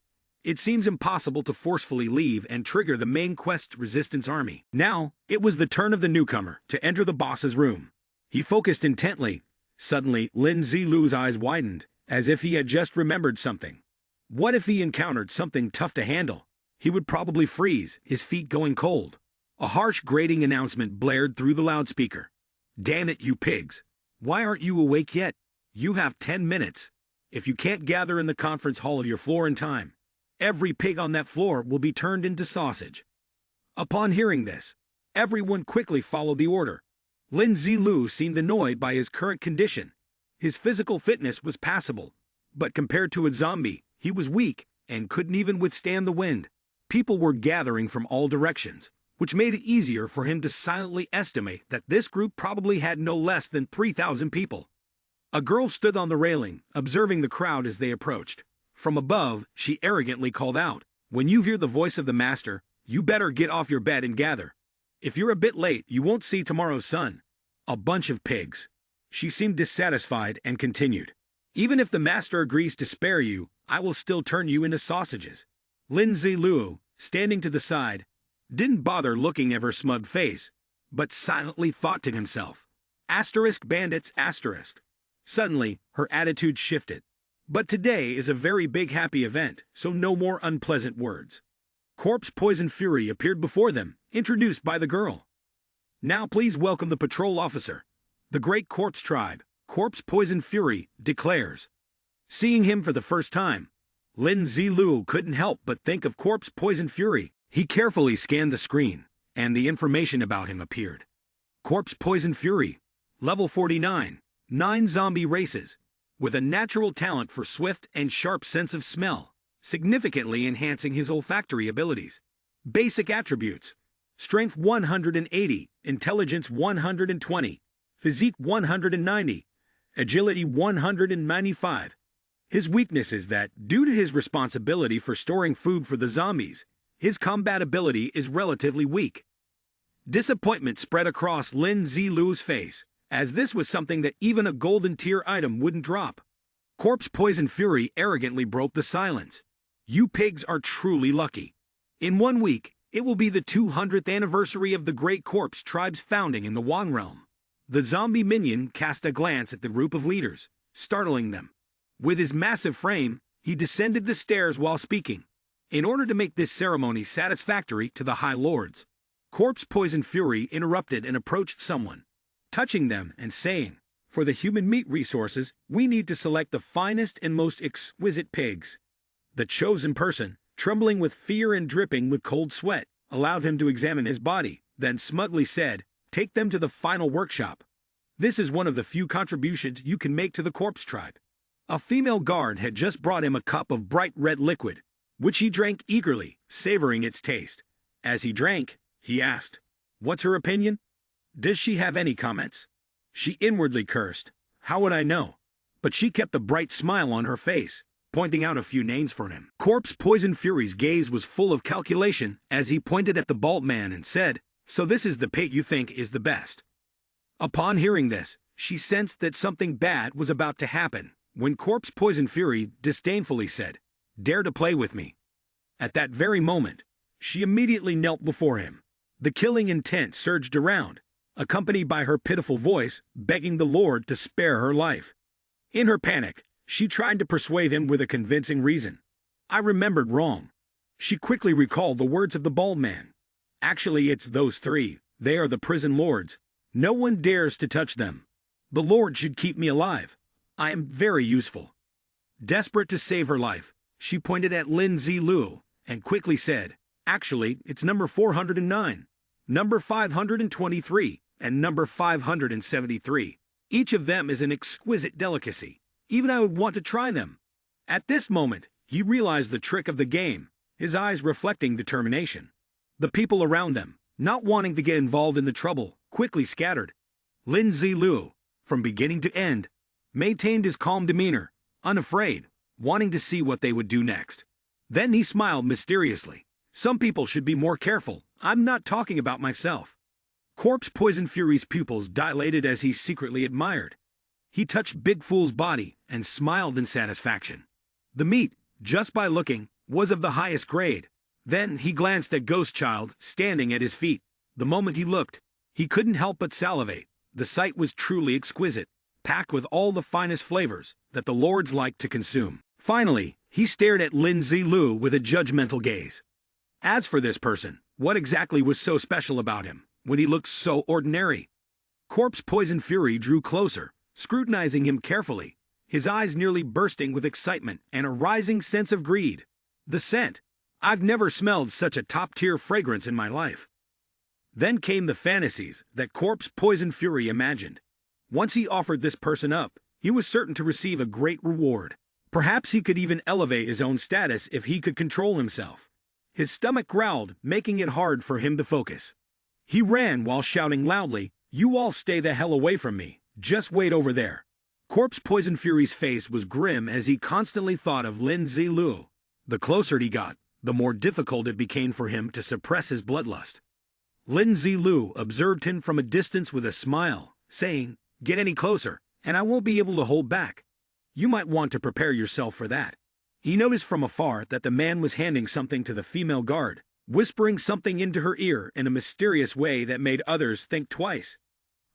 It seems impossible to forcefully leave and trigger the main quest's resistance army. Now, it was the turn of the newcomer to enter the boss's room. He focused intently. Suddenly, Lin Zilu's eyes widened, as if he had just remembered something. What if he encountered something tough to handle? He would probably freeze, his feet going cold. A harsh, grating announcement blared through the loudspeaker. "Damn it, you pigs! Why aren't you awake yet? You have 10 minutes. If you can't gather in the conference hall of your floor in time, every pig on that floor will be turned into sausage." Upon hearing this, everyone quickly followed the order. Lin Zilu seemed annoyed by his current condition. His physical fitness was passable, but compared to a zombie, he was weak and couldn't even withstand the wind. People were gathering from all directions, which made it easier for him to silently estimate that this group probably had no less than 3,000 people. A girl stood on the railing, observing the crowd as they approached. From above, she arrogantly called out, "When you hear the voice of the master, you better get off your bed and gather. If you're a bit late, you won't see tomorrow's sun." A bunch of pigs. She seemed dissatisfied and continued, "Even if the master agrees to spare you, I will still turn you into sausages." Lin Zilu, standing to the side, didn't bother looking at her smug face, but silently thought to himself, "Asterisk bandits asterisk." Suddenly, her attitude shifted. But today is a very big happy event, so no more unpleasant words. Corpse Poison Fury appeared before them, introduced by the girl. "Now please welcome the patrol officer. The great corpse tribe, Corpse Poison Fury, declares." Seeing him for the first time, Lin Zilu couldn't help but think of Corpse Poison Fury. He carefully scanned the screen, and the information about him appeared. Corpse Poison Fury, level 49, 9 zombie races, with a natural talent for swift and sharp sense of smell, significantly enhancing his olfactory abilities. Basic attributes: Strength 180, Intelligence 120, Physique 190, Agility 195. His weakness is that, due to his responsibility for storing food for the zombies, his combat ability is relatively weak. Disappointment spread across Lin Zilu's face, as this was something that even a golden tier item wouldn't drop. Corpse Poison Fury arrogantly broke the silence. "You pigs are truly lucky. In 1 week, it will be the 200th anniversary of the Great Corpse Tribe's founding in the Wang realm." The zombie minion cast a glance at the group of leaders, startling them. With his massive frame, he descended the stairs while speaking. In order to make this ceremony satisfactory to the High Lords, Corpse Poison Fury interrupted and approached someone, touching them and saying, "For the human meat resources, we need to select the finest and most exquisite pigs." The chosen person, trembling with fear and dripping with cold sweat, allowed him to examine his body, then smugly said, "Take them to the final workshop. This is one of the few contributions you can make to the corpse tribe." A female guard had just brought him a cup of bright red liquid, which he drank eagerly, savoring its taste. As he drank, he asked, "What's her opinion? Does she have any comments?" She inwardly cursed, "How would I know?" But she kept a bright smile on her face, pointing out a few names for him. Corpse Poison Fury's gaze was full of calculation as he pointed at the bald man and said, "So this is the pig you think is the best." Upon hearing this, she sensed that something bad was about to happen, when Corpse Poison Fury disdainfully said, "Dare to play with me." At that very moment, she immediately knelt before him. The killing intent surged around, accompanied by her pitiful voice begging the Lord to spare her life. In her panic, she tried to persuade him with a convincing reason. "I remembered wrong." She quickly recalled the words of the bald man. "Actually, it's those 3. They are the prison lords. No one dares to touch them. The Lord should keep me alive. I am very useful." Desperate to save her life, she pointed at Lin Zilu and quickly said, "Actually, it's number 409, number 523, and number 573. Each of them is an exquisite delicacy. Even I would want to try them." At this moment, he realized the trick of the game, his eyes reflecting determination. The people around them, not wanting to get involved in the trouble, quickly scattered. Lin Zilu, from beginning to end, maintained his calm demeanor, unafraid, wanting to see what they would do next. Then he smiled mysteriously. Some people should be more careful. I'm not talking about myself. Corpse Poison Fury's pupils dilated as he secretly admired. He touched Big Fool's body and smiled in satisfaction. The meat, just by looking, was of the highest grade. Then he glanced at Ghost Child standing at his feet. The moment he looked, he couldn't help but salivate. The sight was truly exquisite, packed with all the finest flavors that the lords liked to consume. Finally, he stared at Lin Zilu with a judgmental gaze. As for this person, what exactly was so special about him, when he looked so ordinary? Corpse Poison Fury drew closer, scrutinizing him carefully, his eyes nearly bursting with excitement and a rising sense of greed. The scent. I've never smelled such a top-tier fragrance in my life. Then came the fantasies that Corpse Poison Fury imagined. Once he offered this person up, he was certain to receive a great reward. Perhaps he could even elevate his own status if he could control himself. His stomach growled, making it hard for him to focus. He ran while shouting loudly, "You all stay the hell away from me. Just wait over there." Corpse Poison Fury's face was grim as he constantly thought of Lin Zilu. The closer he got, the more difficult it became for him to suppress his bloodlust. Lin Zilu observed him from a distance with a smile, saying, "Get any closer, and I won't be able to hold back. You might want to prepare yourself for that." He noticed from afar that the man was handing something to the female guard, whispering something into her ear in a mysterious way that made others think twice.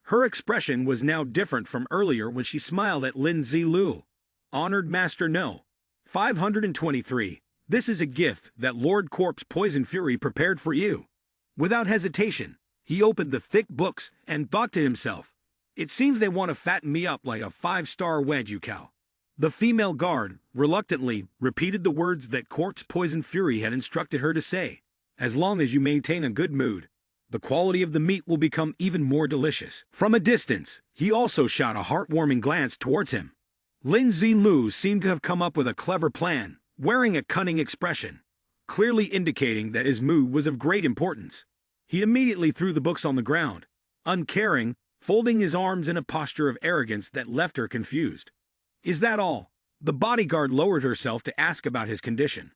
Her expression was now different from earlier when she smiled at Lin Zilu. "Honored Master No. 523. This is a gift that Lord Corpse Poison Fury prepared for you." Without hesitation, he opened the thick books and thought to himself, "It seems they want to fatten me up like a 5-star wedge, you cow." The female guard, reluctantly, repeated the words that Corpse Poison Fury had instructed her to say. "As long as you maintain a good mood, the quality of the meat will become even more delicious." From a distance, he also shot a heartwarming glance towards him. Lin Zilu seemed to have come up with a clever plan, wearing a cunning expression, clearly indicating that his mood was of great importance. He immediately threw the books on the ground, uncaring, folding his arms in a posture of arrogance that left her confused. "Is that all?" The bodyguard lowered herself to ask about his condition.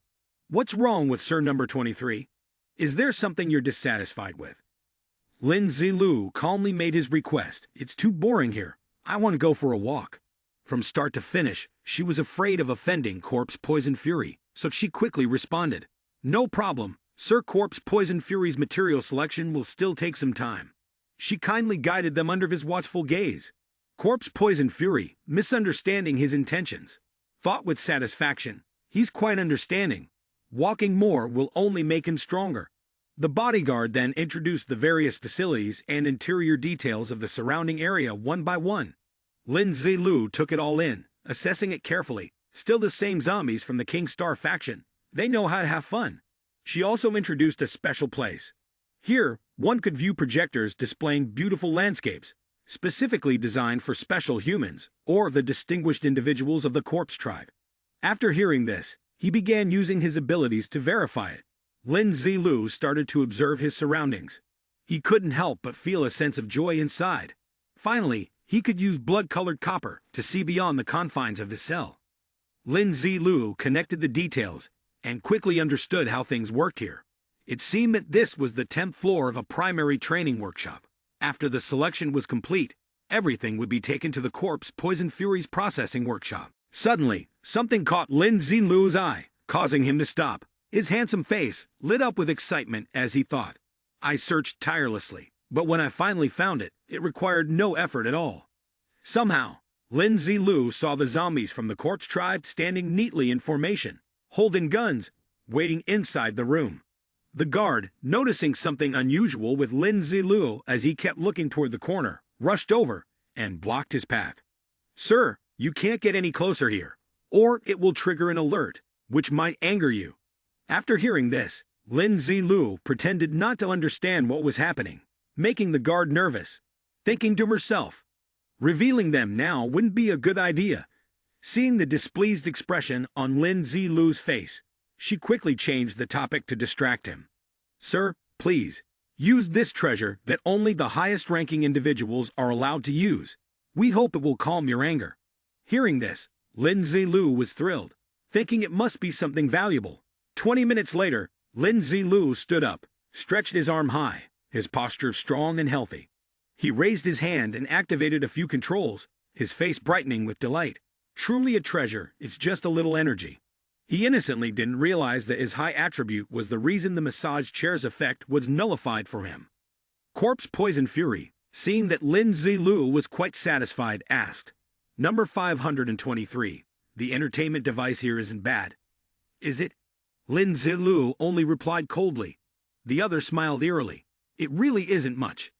"What's wrong with Sir Number 23? Is there something you're dissatisfied with?" Lin Zilu calmly made his request. "It's too boring here. I want to go for a walk." From start to finish, she was afraid of offending Corpse Poison Fury, so she quickly responded, "No problem. Sir Corpse Poison Fury's material selection will still take some time." She kindly guided them under his watchful gaze. Corpse Poison Fury, misunderstanding his intentions, thought with satisfaction, "He's quite understanding. Walking more will only make him stronger." The bodyguard then introduced the various facilities and interior details of the surrounding area one by one. Lin Zilu took it all in, assessing it carefully. Still the same zombies from the King Star faction. They know how to have fun. She also introduced a special place. Here, one could view projectors displaying beautiful landscapes, specifically designed for special humans or the distinguished individuals of the Corpse Tribe. After hearing this, he began using his abilities to verify it. Lin Zilu started to observe his surroundings. He couldn't help but feel a sense of joy inside. Finally, he could use blood-colored copper to see beyond the confines of his cell. Lin Zilu connected the details and quickly understood how things worked here. It seemed that this was the 10th floor of a primary training workshop. After the selection was complete, everything would be taken to the Corpse Poison Fury's processing workshop. Suddenly, something caught Lin Zilu's eye, causing him to stop. His handsome face lit up with excitement as he thought, "I searched tirelessly, but when I finally found it, it required no effort at all." Somehow, Lin Zilu saw the zombies from the Corpse Tribe standing neatly in formation, holding guns, waiting inside the room. The guard, noticing something unusual with Lin Zilu as he kept looking toward the corner, rushed over and blocked his path. "Sir, you can't get any closer here, or it will trigger an alert, which might anger you." After hearing this, Lin Zilu pretended not to understand what was happening, making the guard nervous, thinking to herself, revealing them now wouldn't be a good idea. Seeing the displeased expression on Lin Zilu's face, she quickly changed the topic to distract him. "Sir, please, use this treasure that only the highest-ranking individuals are allowed to use. We hope it will calm your anger." Hearing this, Lin Zilu was thrilled, thinking it must be something valuable. 20 minutes later, Lin Zilu stood up, stretched his arm high, his posture strong and healthy. He raised his hand and activated a few controls, his face brightening with delight. Truly a treasure, it's just a little energy. He innocently didn't realize that his high attribute was the reason the massage chair's effect was nullified for him. Corpse Poison Fury, seeing that Lin Zilu was quite satisfied, asked, "Number 523, the entertainment device here isn't bad, is it?" Lin Zilu only replied coldly. The other smiled eerily. "It really isn't much."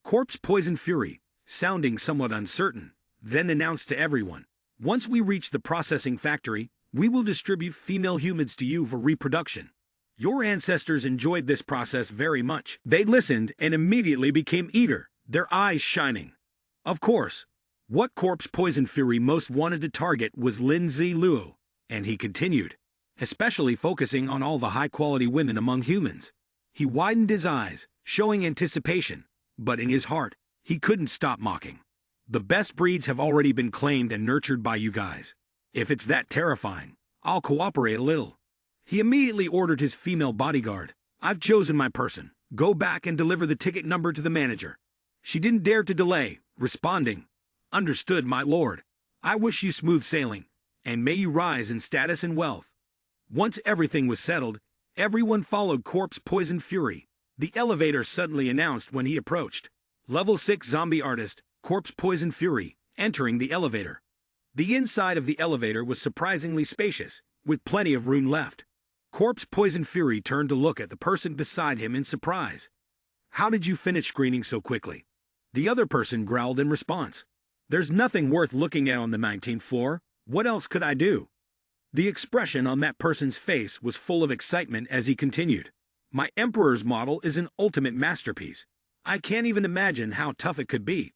Corpse Poison Fury, sounding somewhat uncertain, then announced to everyone, "Once we reach the processing factory, we will distribute female humans to you for reproduction. Your ancestors enjoyed this process very much." They listened and immediately became eager, their eyes shining. Of course, what Corpse Poison Fury most wanted to target was Lin Zilu, and he continued, especially focusing on all the high-quality women among humans. He widened his eyes, showing anticipation, but in his heart, he couldn't stop mocking. "The best breeds have already been claimed and nurtured by you guys. If it's that terrifying, I'll cooperate a little." He immediately ordered his female bodyguard, "I've chosen my person. Go back and deliver the ticket number to the manager." She didn't dare to delay, responding, "Understood, my lord. I wish you smooth sailing, and may you rise in status and wealth." Once everything was settled, everyone followed Corpse Poison Fury. The elevator suddenly announced when he approached. Level 6 zombie artist, Corpse Poison Fury, entering the elevator. The inside of the elevator was surprisingly spacious, with plenty of room left. Corpse Poison Fury turned to look at the person beside him in surprise. "How did you finish screening so quickly?" The other person growled in response. "There's nothing worth looking at on the 19th floor. What else could I do?" The expression on that person's face was full of excitement as he continued. "My Emperor's model is an ultimate masterpiece. I can't even imagine how tough it could be."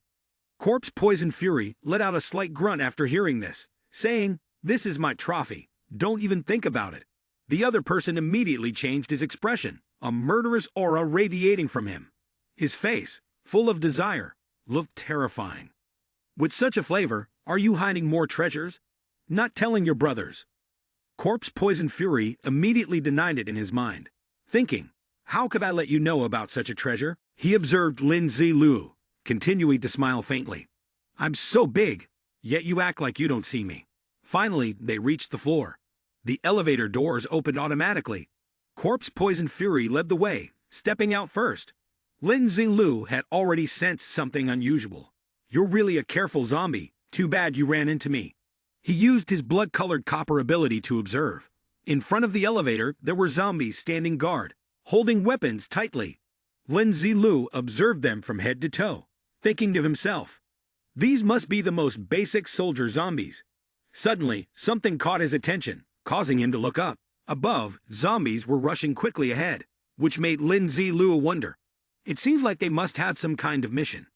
Corpse Poison Fury let out a slight grunt after hearing this, saying, "This is my trophy. Don't even think about it." The other person immediately changed his expression, a murderous aura radiating from him. His face, full of desire, looked terrifying. "With such a flavor, are you hiding more treasures? Not telling your brothers?" Corpse Poison Fury immediately denied it in his mind, thinking, "How could I let you know about such a treasure?" He observed Lin Zilu, continuing to smile faintly. "I'm so big, yet you act like you don't see me." Finally, they reached the floor. The elevator doors opened automatically. Corpse Poison Fury led the way, stepping out first. Lin Zilu had already sensed something unusual. "You're really a careful zombie. Too bad you ran into me." He used his blood-colored copper ability to observe. In front of the elevator, there were zombies standing guard, holding weapons tightly. Lin Zilu observed them from head to toe, thinking to himself, "These must be the most basic soldier zombies." Suddenly, something caught his attention, causing him to look up. Above, zombies were rushing quickly ahead, which made Lin Zilu wonder. It seems like they must have some kind of mission.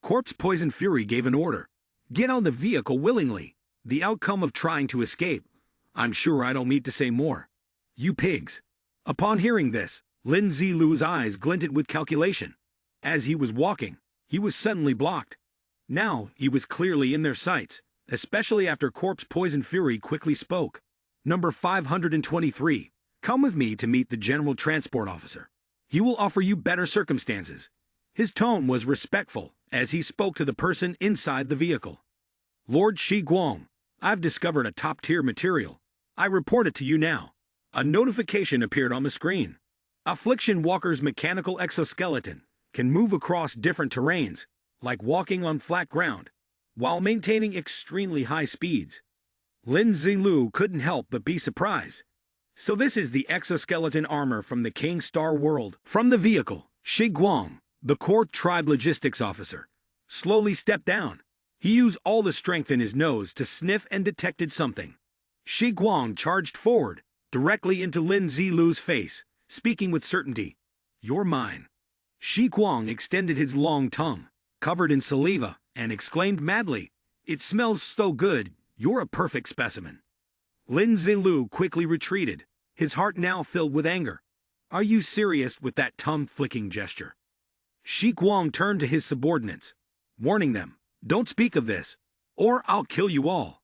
Corpse Poison Fury gave an order. "Get on the vehicle willingly. The outcome of trying to escape. I'm sure I don't need to say more. You pigs." Upon hearing this, Lin Zilu's eyes glinted with calculation. As he was walking, he was suddenly blocked. Now he was clearly in their sights, especially after Corpse Poison Fury quickly spoke. "Number 523, come with me to meet the General Transport Officer. He will offer you better circumstances." His tone was respectful as he spoke to the person inside the vehicle. "Lord Shi Guang, I've discovered a top-tier material. I report it to you now." A notification appeared on the screen. Affliction Walker's mechanical exoskeleton can move across different terrains, like walking on flat ground, while maintaining extremely high speeds. Lin Zilu couldn't help but be surprised. So this is the exoskeleton armor from the King Star world. From the vehicle, Shi Guang, the core tribe logistics officer, slowly stepped down. He used all the strength in his nose to sniff and detected something. Shi Guang charged forward, directly into Lin Zilu's face, speaking with certainty. "You're mine." Shi Guang extended his long tongue, covered in saliva, and exclaimed madly, "It smells so good, you're a perfect specimen." Lin Zilu quickly retreated, his heart now filled with anger. "Are you serious with that tongue-flicking gesture?" Shi Guang turned to his subordinates, warning them, "Don't speak of this, or I'll kill you all."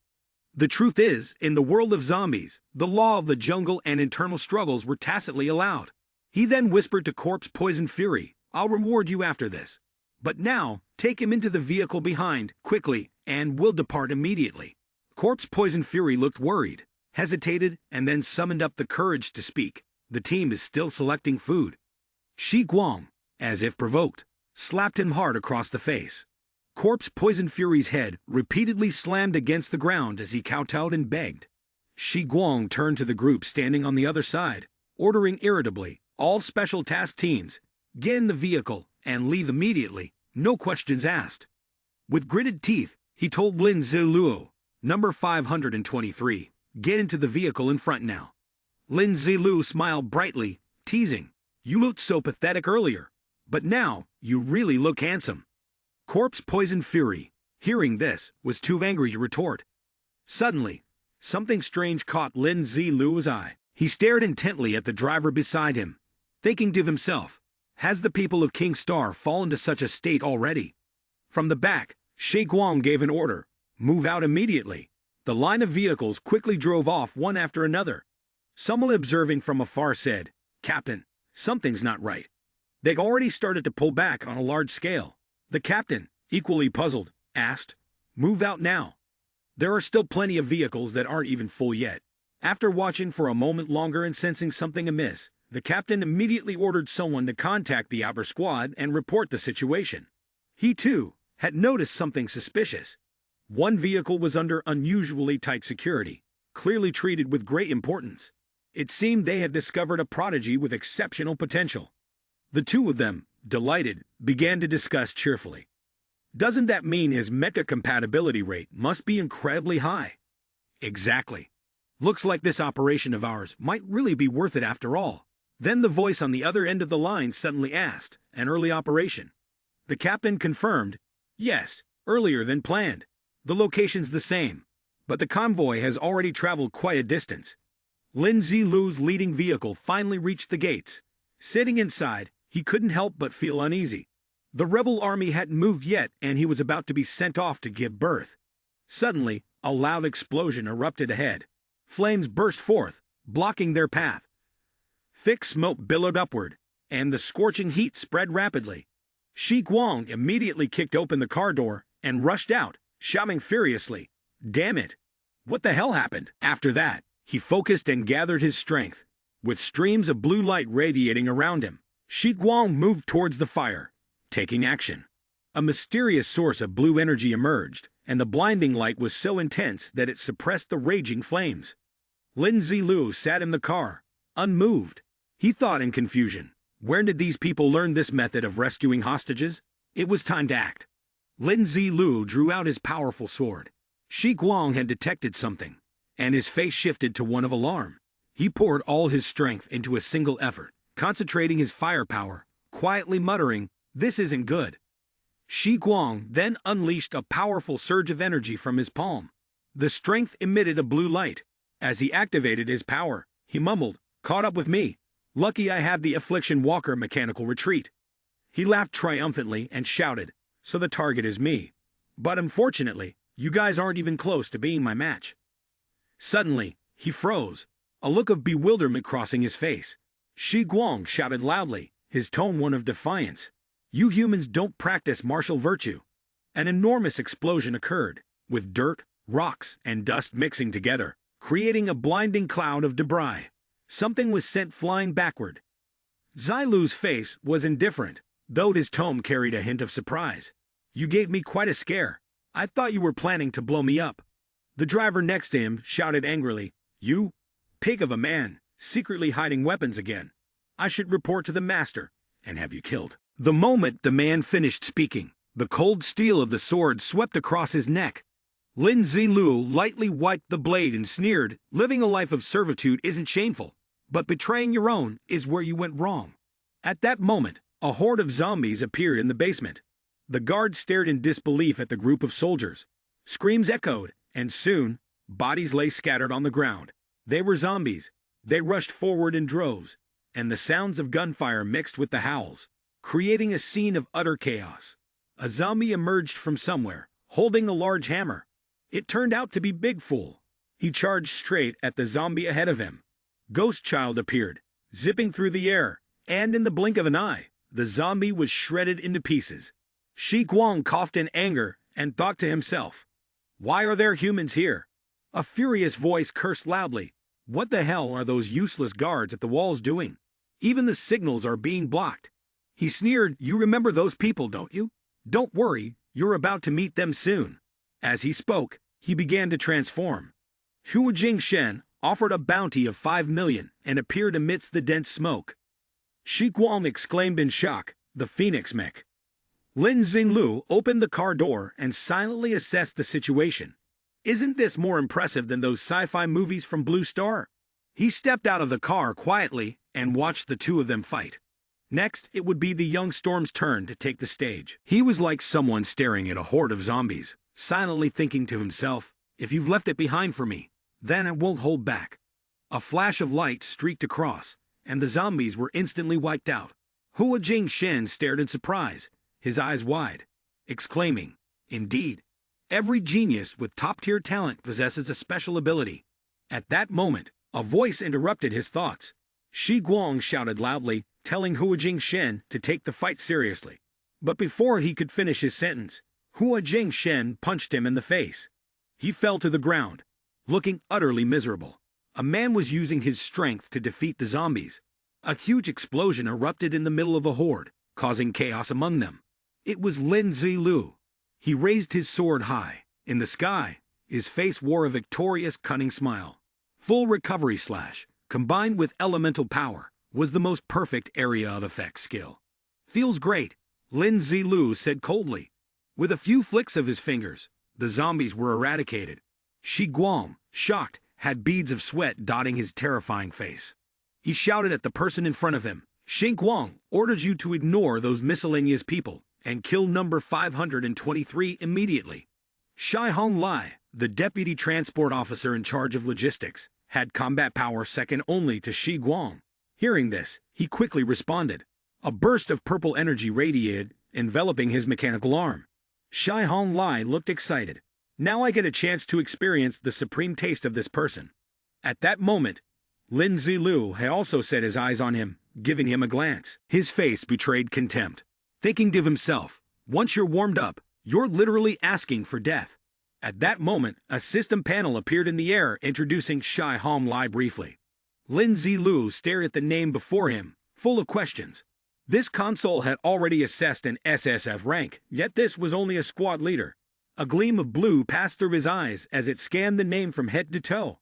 The truth is, in the world of zombies, the law of the jungle and internal struggles were tacitly allowed. He then whispered to Corpse Poison Fury, "I'll reward you after this. But now, take him into the vehicle behind, quickly, and we'll depart immediately." Corpse Poison Fury looked worried, hesitated, and then summoned up the courage to speak. "The team is still selecting food." Shi Guang, as if provoked, slapped him hard across the face. Corpse Poison Fury's head repeatedly slammed against the ground as he kowtowed and begged. Shi Guang turned to the group standing on the other side, ordering irritably, "All special task teams, get in the vehicle and leave immediately, no questions asked." With gritted teeth, he told Lin Ziluo, "Number 523, get into the vehicle in front now." Lin Zilu smiled brightly, teasing, "You looked so pathetic earlier, but now you really look handsome." Corpse Poison Fury, hearing this, was too angry to retort. Suddenly, something strange caught Lin Zilu's eye. He stared intently at the driver beside him, thinking to himself, "Has the people of King Star fallen to such a state already?" From the back, Shi Guang gave an order, "Move out immediately." The line of vehicles quickly drove off one after another. Someone observing from afar said, "Captain, something's not right." They'd already started to pull back on a large scale. The captain, equally puzzled, asked, "Move out now. There are still plenty of vehicles that aren't even full yet." After watching for a moment longer and sensing something amiss, the captain immediately ordered someone to contact the outer squad and report the situation. He, too, had noticed something suspicious. One vehicle was under unusually tight security, clearly treated with great importance. It seemed they had discovered a prodigy with exceptional potential. The two of them, delighted, began to discuss cheerfully. "Doesn't that mean his mecha compatibility rate must be incredibly high?" "Exactly. Looks like this operation of ours might really be worth it after all." Then the voice on the other end of the line suddenly asked, "An early operation?" The captain confirmed, "Yes, earlier than planned. The location's the same, but the convoy has already traveled quite a distance." Lin Zilu's leading vehicle finally reached the gates. Sitting inside, he couldn't help but feel uneasy. The rebel army hadn't moved yet, and he was about to be sent off to give birth. Suddenly, a loud explosion erupted ahead. Flames burst forth, blocking their path. Thick smoke billowed upward, and the scorching heat spread rapidly. Shi Guang immediately kicked open the car door and rushed out, shouting furiously, "Damn it! What the hell happened?" After that, he focused and gathered his strength. With streams of blue light radiating around him, Shi Guang moved towards the fire, taking action. A mysterious source of blue energy emerged, and the blinding light was so intense that it suppressed the raging flames. Lin Zilu sat in the car, unmoved. He thought in confusion, where did these people learn this method of rescuing hostages? It was time to act. Lin Zilu drew out his powerful sword. Shi Guang had detected something, and his face shifted to one of alarm. He poured all his strength into a single effort, concentrating his firepower, quietly muttering, "This isn't good." Shi Guang then unleashed a powerful surge of energy from his palm. The strength emitted a blue light. As he activated his power, he mumbled, "Caught up with me. Lucky I have the Affliction Walker mechanical retreat." He laughed triumphantly and shouted, "So the target is me. But unfortunately, you guys aren't even close to being my match." Suddenly, he froze, a look of bewilderment crossing his face. Shi Guang shouted loudly, his tone one of defiance, "You humans don't practice martial virtue." An enormous explosion occurred, with dirt, rocks, and dust mixing together, creating a blinding cloud of debris. Something was sent flying backward. Zilu's face was indifferent, though his tone carried a hint of surprise. "You gave me quite a scare. I thought you were planning to blow me up." The driver next to him shouted angrily, "You, pig of a man, secretly hiding weapons again. I should report to the master and have you killed." The moment the man finished speaking, the cold steel of the sword swept across his neck. Lin Zilu lightly wiped the blade and sneered, "Living a life of servitude isn't shameful, but betraying your own is where you went wrong." At that moment, a horde of zombies appeared in the basement. The guards stared in disbelief at the group of soldiers. Screams echoed, and soon, bodies lay scattered on the ground. They were zombies. They rushed forward in droves, and the sounds of gunfire mixed with the howls, creating a scene of utter chaos. A zombie emerged from somewhere, holding a large hammer. It turned out to be Big Fool, He charged straight at the zombie ahead of him. Ghost Child appeared, zipping through the air, and in the blink of an eye, the zombie was shredded into pieces. Shi Guang coughed in anger and thought to himself, "Why are there humans here?" A furious voice cursed loudly, "What the hell are those useless guards at the walls doing? Even the signals are being blocked." He sneered, "You remember those people, don't you? Don't worry, you're about to meet them soon." As he spoke, he began to transform. Hu Jingshen offered a bounty of 5 million and appeared amidst the dense smoke. Shi Guang exclaimed in shock, "The Phoenix mech." Lin Xinglu opened the car door and silently assessed the situation. "Isn't this more impressive than those sci-fi movies from Blue Star?" He stepped out of the car quietly and watched the two of them fight. Next, it would be the young Storm's turn to take the stage. He was like someone staring at a horde of zombies, silently thinking to himself, "If you've left it behind for me, then I won't hold back." A flash of light streaked across, and the zombies were instantly wiped out. Hua Jingshen stared in surprise, his eyes wide, exclaiming, "Indeed, every genius with top-tier talent possesses a special ability." At that moment, a voice interrupted his thoughts. Shi Guang shouted loudly, telling Hua Jingshen to take the fight seriously. But before he could finish his sentence, Hua Jingshen punched him in the face. He fell to the ground, looking utterly miserable. A man was using his strength to defeat the zombies. A huge explosion erupted in the middle of the horde, causing chaos among them. It was Lin Zilu. He raised his sword high. In the sky, his face wore a victorious, cunning smile. Full recovery slash, combined with elemental power, was the most perfect area of effect skill. "Feels great," Lin Zilu said coldly. With a few flicks of his fingers, the zombies were eradicated. Shi Guang, shocked, had beads of sweat dotting his terrifying face. He shouted at the person in front of him, "Shi Guang orders you to ignore those miscellaneous people and kill number 523 immediately." Shai Hong Lai, the deputy transport officer in charge of logistics, had combat power second only to Shi Guang. Hearing this, he quickly responded. A burst of purple energy radiated, enveloping his mechanical arm. Shai Hong Lai looked excited. "Now I get a chance to experience the supreme taste of this person." At that moment, Lin Zilu had also set his eyes on him, giving him a glance. His face betrayed contempt. Thinking to himself, "Once you're warmed up, you're literally asking for death." At that moment, a system panel appeared in the air, introducing Shai Hong Lai briefly. Lin Zilu stared at the name before him, full of questions. This console had already assessed an SSF rank, yet this was only a squad leader. A gleam of blue passed through his eyes as it scanned the name from head to toe.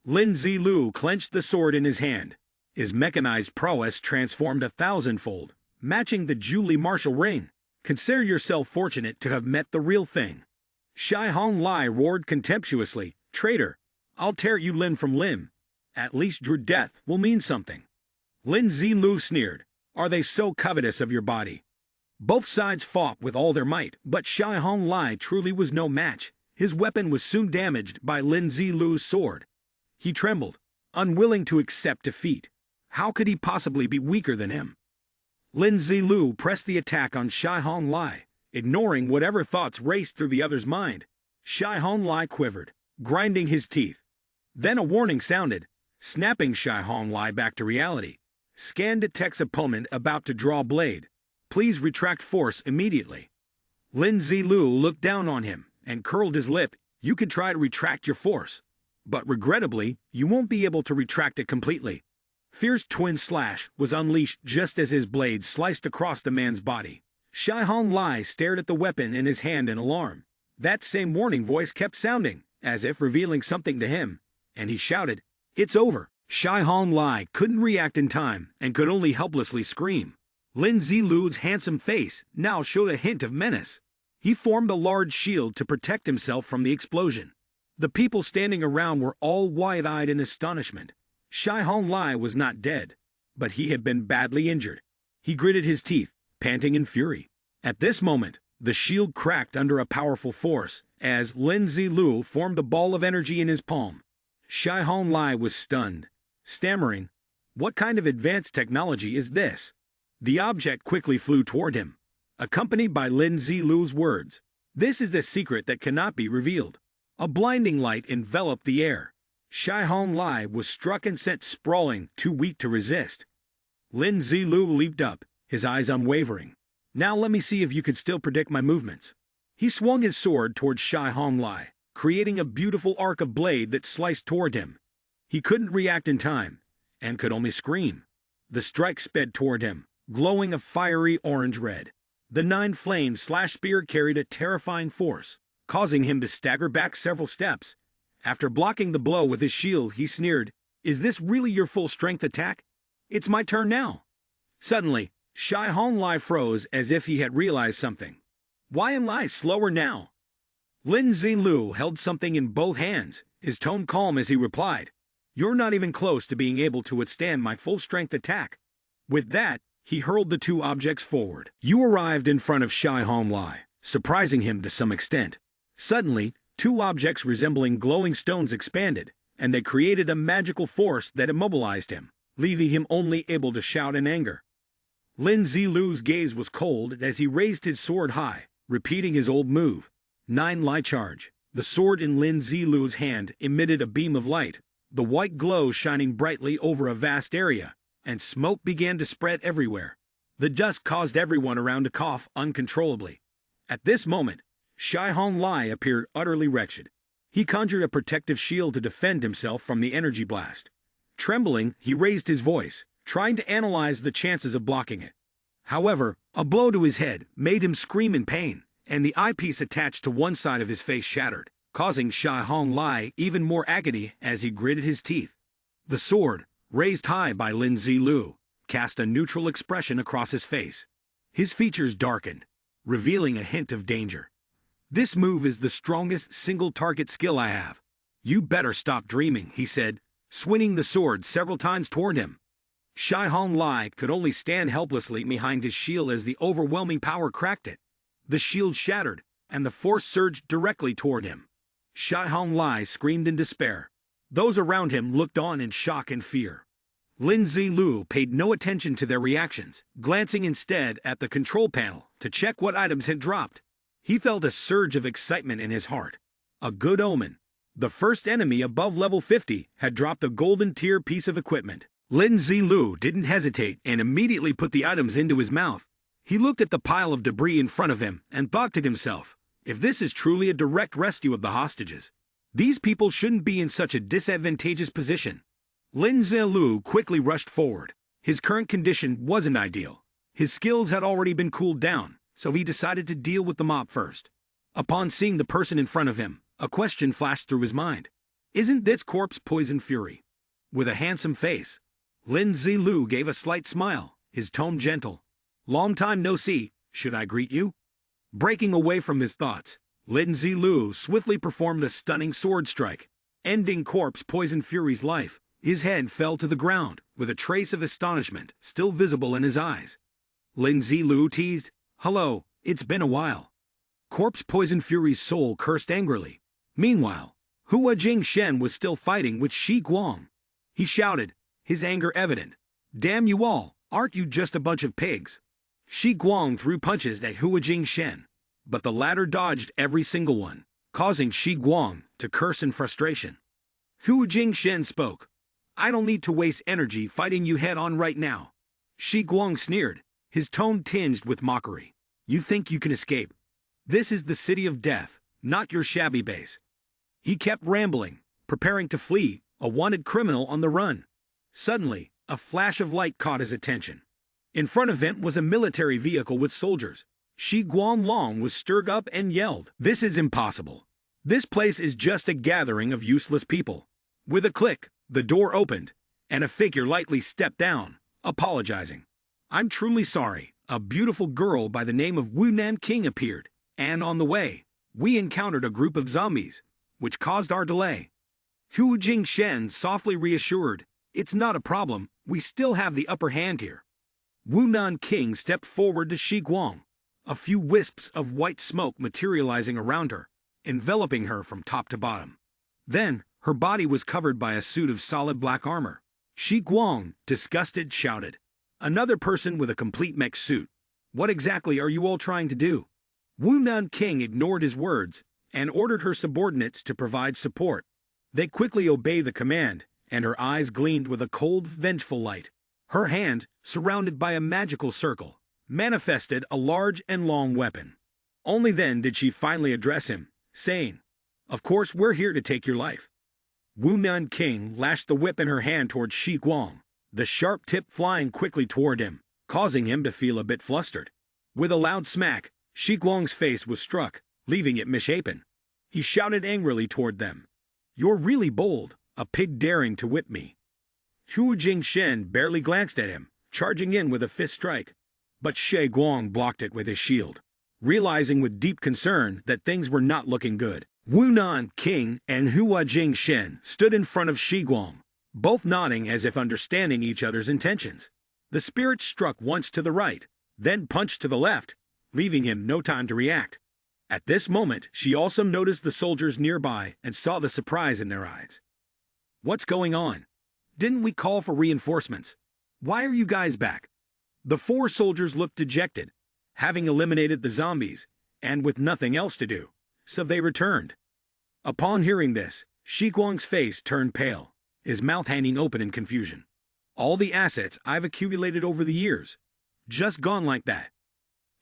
Lin Zilu clenched the sword in his hand. His mechanized prowess transformed 1,000-fold, matching the Julie Marshall ring. "Consider yourself fortunate to have met the real thing." Shai Hong Lai roared contemptuously, "Traitor, I'll tear you limb from limb. At least your death will mean something." Lin Zilu sneered, "Are they so covetous of your body?" Both sides fought with all their might, but Shai Hong Lai truly was no match. His weapon was soon damaged by Lin Zilu's sword. He trembled, unwilling to accept defeat. How could he possibly be weaker than him? Lin Zilu pressed the attack on Shai Hong Lai, ignoring whatever thoughts raced through the other's mind. Shai Hong Lai quivered, grinding his teeth. Then a warning sounded, snapping Shai Hong Lai back to reality. Scan detects opponent about to draw blade. Please retract force immediately. Lin Zilu looked down on him and curled his lip. "You can try to retract your force, but regrettably, you won't be able to retract it completely." Fierce twin slash was unleashed just as his blade sliced across the man's body. Shai Hong Lai stared at the weapon in his hand in alarm. That same warning voice kept sounding, as if revealing something to him, and he shouted, "It's over." Shai Hong Lai couldn't react in time and could only helplessly scream. Lin Zilu's handsome face now showed a hint of menace. He formed a large shield to protect himself from the explosion. The people standing around were all wide-eyed in astonishment. Shai Hong Lai was not dead, but he had been badly injured. He gritted his teeth, panting in fury. At this moment, the shield cracked under a powerful force as Lin Zilu formed a ball of energy in his palm. Shai Hong Lai was stunned, stammering, "What kind of advanced technology is this?" The object quickly flew toward him, accompanied by Lin Zilu's words, "This is a secret that cannot be revealed." A blinding light enveloped the air. Shai Hong Lai was struck and sent sprawling, too weak to resist. Lin Zilu leaped up, his eyes unwavering. Now let me see if you can still predict my movements. He swung his sword towards Shai Hong Lai, creating a beautiful arc of blade that sliced toward him. He couldn't react in time, and could only scream. The strike sped toward him, glowing a fiery orange-red. The 9-flame slash spear carried a terrifying force, causing him to stagger back several steps. After blocking the blow with his shield, he sneered, "Is this really your full-strength attack? It's my turn now." Suddenly, Shai Hong Lai froze as if he had realized something. "Why am I slower now?" Lin Zilu held something in both hands, his tone calm as he replied, "You're not even close to being able to withstand my full-strength attack." With that, he hurled the 2 objects forward. You arrived in front of Shai Hong Lai, surprising him to some extent. Suddenly, 2 objects resembling glowing stones expanded, and they created a magical force that immobilized him, leaving him only able to shout in anger. Lin Zilu's gaze was cold as he raised his sword high, repeating his old move, 9 Lai charge. The sword in Lin Zilu's hand emitted a beam of light, the white glow shining brightly over a vast area, and smoke began to spread everywhere. The dust caused everyone around to cough uncontrollably. At this moment, Shai Hong Lai appeared utterly wretched. He conjured a protective shield to defend himself from the energy blast. Trembling, he raised his voice, trying to analyze the chances of blocking it. However, a blow to his head made him scream in pain, and the eyepiece attached to one side of his face shattered, causing Shai Hong Lai even more agony as he gritted his teeth. The sword, raised high by Lin Zilu, cast a neutral expression across his face. His features darkened, revealing a hint of danger. "This move is the strongest single-target skill I have. You better stop dreaming," he said, swinging the sword several times toward him. Shai Hong Lai could only stand helplessly behind his shield as the overwhelming power cracked it. The shield shattered, and the force surged directly toward him. Shai Hong Lai screamed in despair. Those around him looked on in shock and fear. Lin Zilu paid no attention to their reactions, glancing instead at the control panel to check what items had dropped. He felt a surge of excitement in his heart. A good omen. The first enemy above level 50 had dropped a golden tier piece of equipment. Lin Zilu didn't hesitate and immediately put the items into his mouth. He looked at the pile of debris in front of him and thought to himself, if this is truly a direct rescue of the hostages, these people shouldn't be in such a disadvantageous position. Lin Zilu quickly rushed forward. His current condition wasn't ideal. His skills had already been cooled down, so he decided to deal with the mob first. Upon seeing the person in front of him, a question flashed through his mind. Isn't this corpse Poison Fury? With a handsome face, Lin Zilu gave a slight smile, his tone gentle. Long time no see, should I greet you? Breaking away from his thoughts, Lin Zilu swiftly performed a stunning sword strike, ending corpse Poison Fury's life. His head fell to the ground, with a trace of astonishment still visible in his eyes. Lin Zilu teased, "Hello, it's been a while." Corpse Poison Fury's soul cursed angrily. Meanwhile, Hua Jingshen was still fighting with Shi Guang. He shouted, his anger evident. "Damn you all, aren't you just a bunch of pigs?" Shi Guang threw punches at Hua Jingshen, but the latter dodged every single one, causing Shi Guang to curse in frustration. Hua Jingshen spoke, "I don't need to waste energy fighting you head-on right now." Shi Guang sneered, his tone tinged with mockery. "You think you can escape? This is the city of death, not your shabby base." He kept rambling, preparing to flee, a wanted criminal on the run. Suddenly, a flash of light caught his attention. In front of him was a military vehicle with soldiers. Shi Guanglong was stirred up and yelled, "This is impossible. This place is just a gathering of useless people." With a click, the door opened, and a figure lightly stepped down, apologizing. "I'm truly sorry. A beautiful girl by the name of Wunan King appeared, and on the way, we encountered a group of zombies, which caused our delay." Hu Jingshen softly reassured, "It's not a problem, we still have the upper hand here." Wunan King stepped forward to Shi Guang, a few wisps of white smoke materializing around her, enveloping her from top to bottom. Then, her body was covered by a suit of solid black armor. Shi Guang, disgusted, shouted, "Another person with a complete mech suit. What exactly are you all trying to do?" Wunan King ignored his words and ordered her subordinates to provide support. They quickly obeyed the command, and her eyes gleamed with a cold, vengeful light. Her hand, surrounded by a magical circle, manifested a large and long weapon. Only then did she finally address him, saying, "Of course, we're here to take your life." Wu Nan King lashed the whip in her hand towards Shi Guang, the sharp tip flying quickly toward him, causing him to feel a bit flustered. With a loud smack, Shi Guang's face was struck, leaving it misshapen. He shouted angrily toward them, "You're really bold, a pig daring to whip me." Hu Jingshen barely glanced at him, charging in with a fist strike. But Shi Guang blocked it with his shield. Realizing with deep concern that things were not looking good, Wu Nan King and Hua Jingshen stood in front of Shi Guang, both nodding as if understanding each other's intentions. The spirit struck once to the right, then punched to the left, leaving him no time to react. At this moment, she also noticed the soldiers nearby and saw the surprise in their eyes. "What's going on? Didn't we call for reinforcements? Why are you guys back?" The 4 soldiers looked dejected, having eliminated the zombies, and with nothing else to do, so they returned. Upon hearing this, Shi Guang's face turned pale, his mouth hanging open in confusion. "All the assets I've accumulated over the years, just gone like that."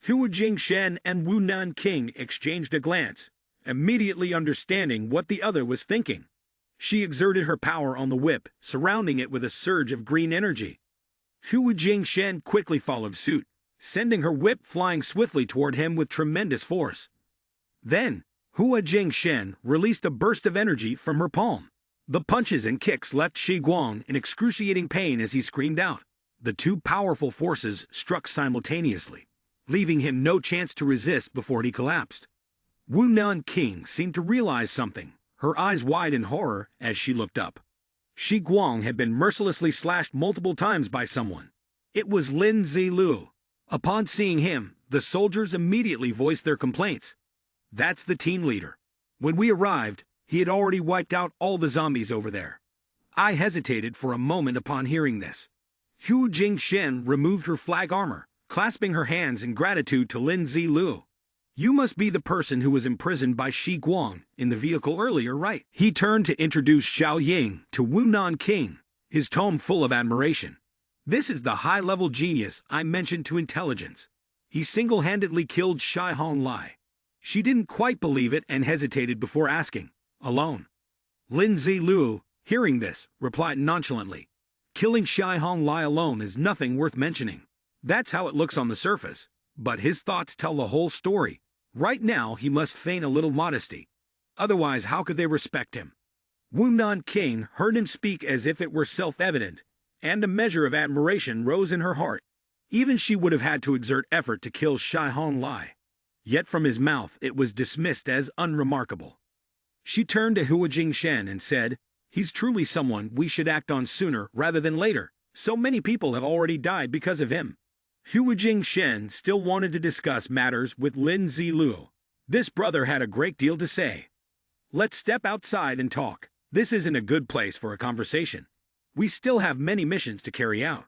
Hua Jingshen and Wu Nan King exchanged a glance, immediately understanding what the other was thinking. She exerted her power on the whip, surrounding it with a surge of green energy. Hua Jingshen quickly followed suit, sending her whip flying swiftly toward him with tremendous force. Then, Hua Jingshen released a burst of energy from her palm. The punches and kicks left Shi Guang in excruciating pain as he screamed out. The 2 powerful forces struck simultaneously, leaving him no chance to resist before he collapsed. Wu Nan King seemed to realize something, her eyes wide in horror as she looked up. Shi Guang had been mercilessly slashed multiple times by someone. It was Lin Zilu. Upon seeing him, the soldiers immediately voiced their complaints. "That's the team leader. When we arrived, he had already wiped out all the zombies over there." I hesitated for a moment upon hearing this. Hu Jingshen removed her flag armor, clasping her hands in gratitude to Lin Zilu. "You must be the person who was imprisoned by Shi Guang in the vehicle earlier, right?" He turned to introduce Xiao Ying to Wu Nan King, his tone full of admiration. "This is the high-level genius I mentioned to intelligence. He single-handedly killed Shai Hong Lai." She didn't quite believe it and hesitated before asking, "Alone?" Lin Zilu, hearing this, replied nonchalantly, "Killing Shai Hong Lai alone is nothing worth mentioning. That's how it looks on the surface, but his thoughts tell the whole story. Right now, he must feign a little modesty. Otherwise, how could they respect him?" Wu Nan King heard him speak as if it were self-evident, and a measure of admiration rose in her heart. Even she would have had to exert effort to kill Shai Hong Lai. Yet from his mouth it was dismissed as unremarkable. She turned to Hua Jingshen and said, "He's truly someone we should act on sooner rather than later. So many people have already died because of him." Hua Jingshen still wanted to discuss matters with Lin Zilu. This brother had a great deal to say. "Let's step outside and talk. This isn't a good place for a conversation. We still have many missions to carry out."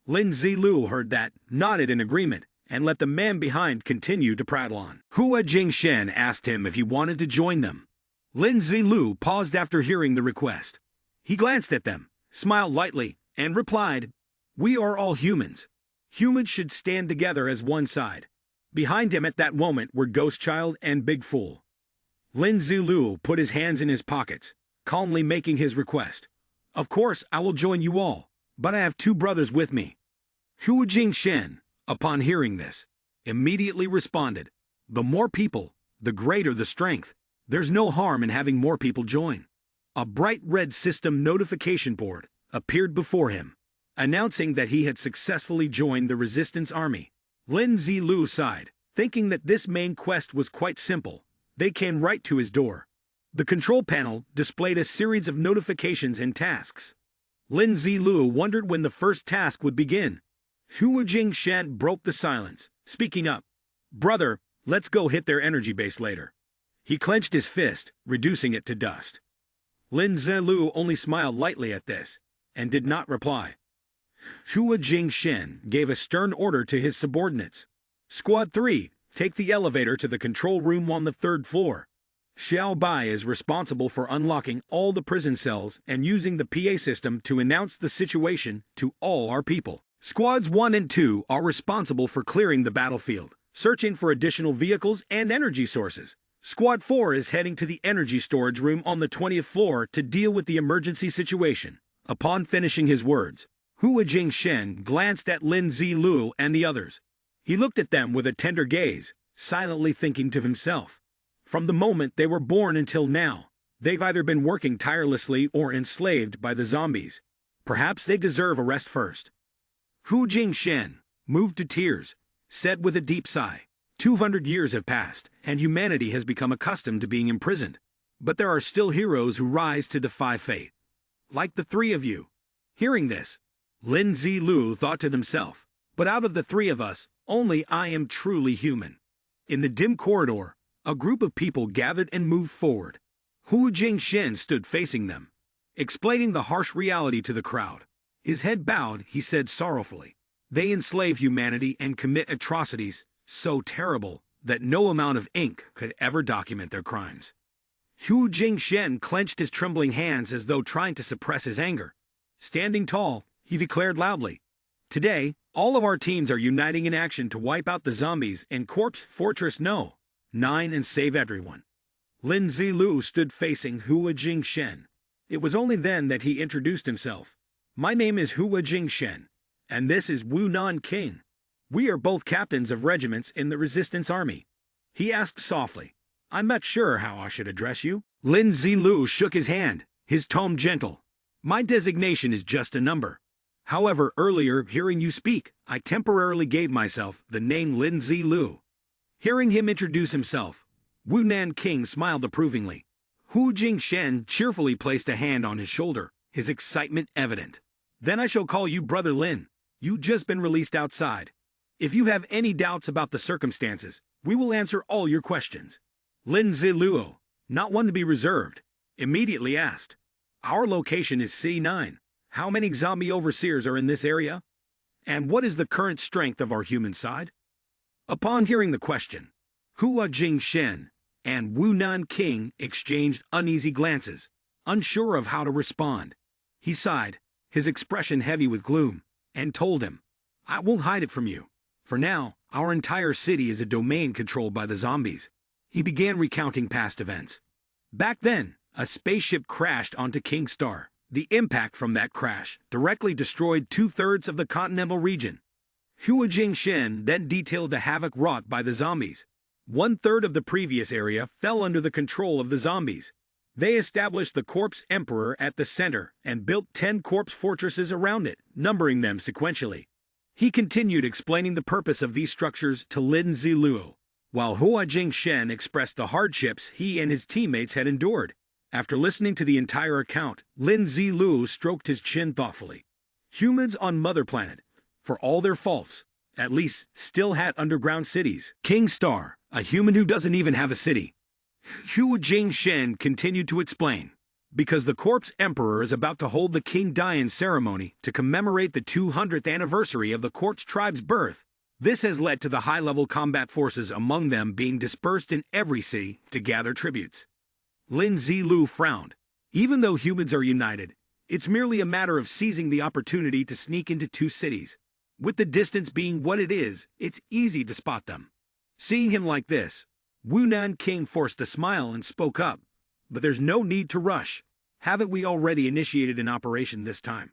Lin Zilu heard that, nodded in agreement, and let the man behind continue to prattle on. Hua Jingshen asked him if he wanted to join them. Lin Zilu paused after hearing the request. He glanced at them, smiled lightly, and replied, "We are all humans. Humans should stand together as one side." Behind him at that moment were Ghost Child and Big Fool. Lin Zilu put his hands in his pockets, calmly making his request. "Of course I will join you all, but I have 2 brothers with me." Hua Jingshen, upon hearing this, immediately responded, "The more people, the greater the strength. There's no harm in having more people join." A bright red system notification board appeared before him, announcing that he had successfully joined the resistance army. Lin Zilu sighed, thinking that this main quest was quite simple. They came right to his door. The control panel displayed a series of notifications and tasks. Lin Zilu wondered when the first task would begin. Hua Jingshen broke the silence, speaking up. "Brother, let's go hit their energy base later." He clenched his fist, reducing it to dust. Lin Zilu only smiled lightly at this, and did not reply. Hua Jingshen gave a stern order to his subordinates. "Squad 3, take the elevator to the control room on the 3rd floor. Xiao Bai is responsible for unlocking all the prison cells and using the PA system to announce the situation to all our people. Squads 1 and 2 are responsible for clearing the battlefield, searching for additional vehicles and energy sources. Squad 4 is heading to the energy storage room on the 20th floor to deal with the emergency situation. Upon finishing his words, Hua Jingshen glanced at Lin Zilu and the others. He looked at them with a tender gaze, silently thinking to himself. From the moment they were born until now, they've either been working tirelessly or enslaved by the zombies. Perhaps they deserve a rest first. Hu Jingshen, moved to tears, said with a deep sigh, 200 years have passed, and humanity has become accustomed to being imprisoned. But there are still heroes who rise to defy fate. Like the three of you. Hearing this, Lin Zilu thought to himself, but out of the three of us, only I am truly human. In the dim corridor, a group of people gathered and moved forward. Hu Jingshen stood facing them, explaining the harsh reality to the crowd. His head bowed, he said sorrowfully, they enslave humanity and commit atrocities so terrible that no amount of ink could ever document their crimes. Hu Jingshen clenched his trembling hands as though trying to suppress his anger. Standing tall, he declared loudly, today, all of our teams are uniting in action to wipe out the zombies in Corpse Fortress No. 9 and save everyone. Lin Zilu stood facing Hua Jingshen. It was only then that he introduced himself. My name is Hua Jingshen, and this is Wu Nan King. We are both captains of regiments in the resistance army. He asked softly, I'm not sure how I should address you. Lin Zilu shook his hand, his tone gentle. My designation is just a number. However, earlier, hearing you speak, I temporarily gave myself the name Lin Zilu. Hearing him introduce himself, Wu Nan King smiled approvingly. Hu Jingshen cheerfully placed a hand on his shoulder, his excitement evident. Then I shall call you Brother Lin. You've just been released outside. If you have any doubts about the circumstances, we will answer all your questions. Lin Ziluo, not one to be reserved, immediately asked. Our location is C9. How many zombie overseers are in this area? And what is the current strength of our human side? Upon hearing the question, Hua Jingshen and Wu Nan King exchanged uneasy glances, unsure of how to respond. He sighed, his expression heavy with gloom, and told him, I won't hide it from you. For now, our entire city is a domain controlled by the zombies. He began recounting past events. Back then, a spaceship crashed onto King Star. The impact from that crash directly destroyed 2/3 of the continental region. Hua Jingshen then detailed the havoc wrought by the zombies. 1/3 of the previous area fell under the control of the zombies. They established the Corpse Emperor at the center and built 10 corpse fortresses around it, numbering them sequentially. He continued explaining the purpose of these structures to Lin Ziluo, while Hua Jingshen expressed the hardships he and his teammates had endured. After listening to the entire account, Lin Zilu stroked his chin thoughtfully. Humans on Mother Planet, for all their faults, at least still had underground cities. King Star, a human who doesn't even have a city. Hua Jingshen continued to explain. Because the Corpse Emperor is about to hold the King Dian ceremony to commemorate the 200th anniversary of the Corpse tribe's birth, this has led to the high-level combat forces among them being dispersed in every city to gather tributes. Lin Zilu frowned. Even though humans are united, it's merely a matter of seizing the opportunity to sneak into 2 cities. With the distance being what it is, it's easy to spot them. Seeing him like this, Wu Nan King forced a smile and spoke up. But there's no need to rush. Haven't we already initiated an operation this time?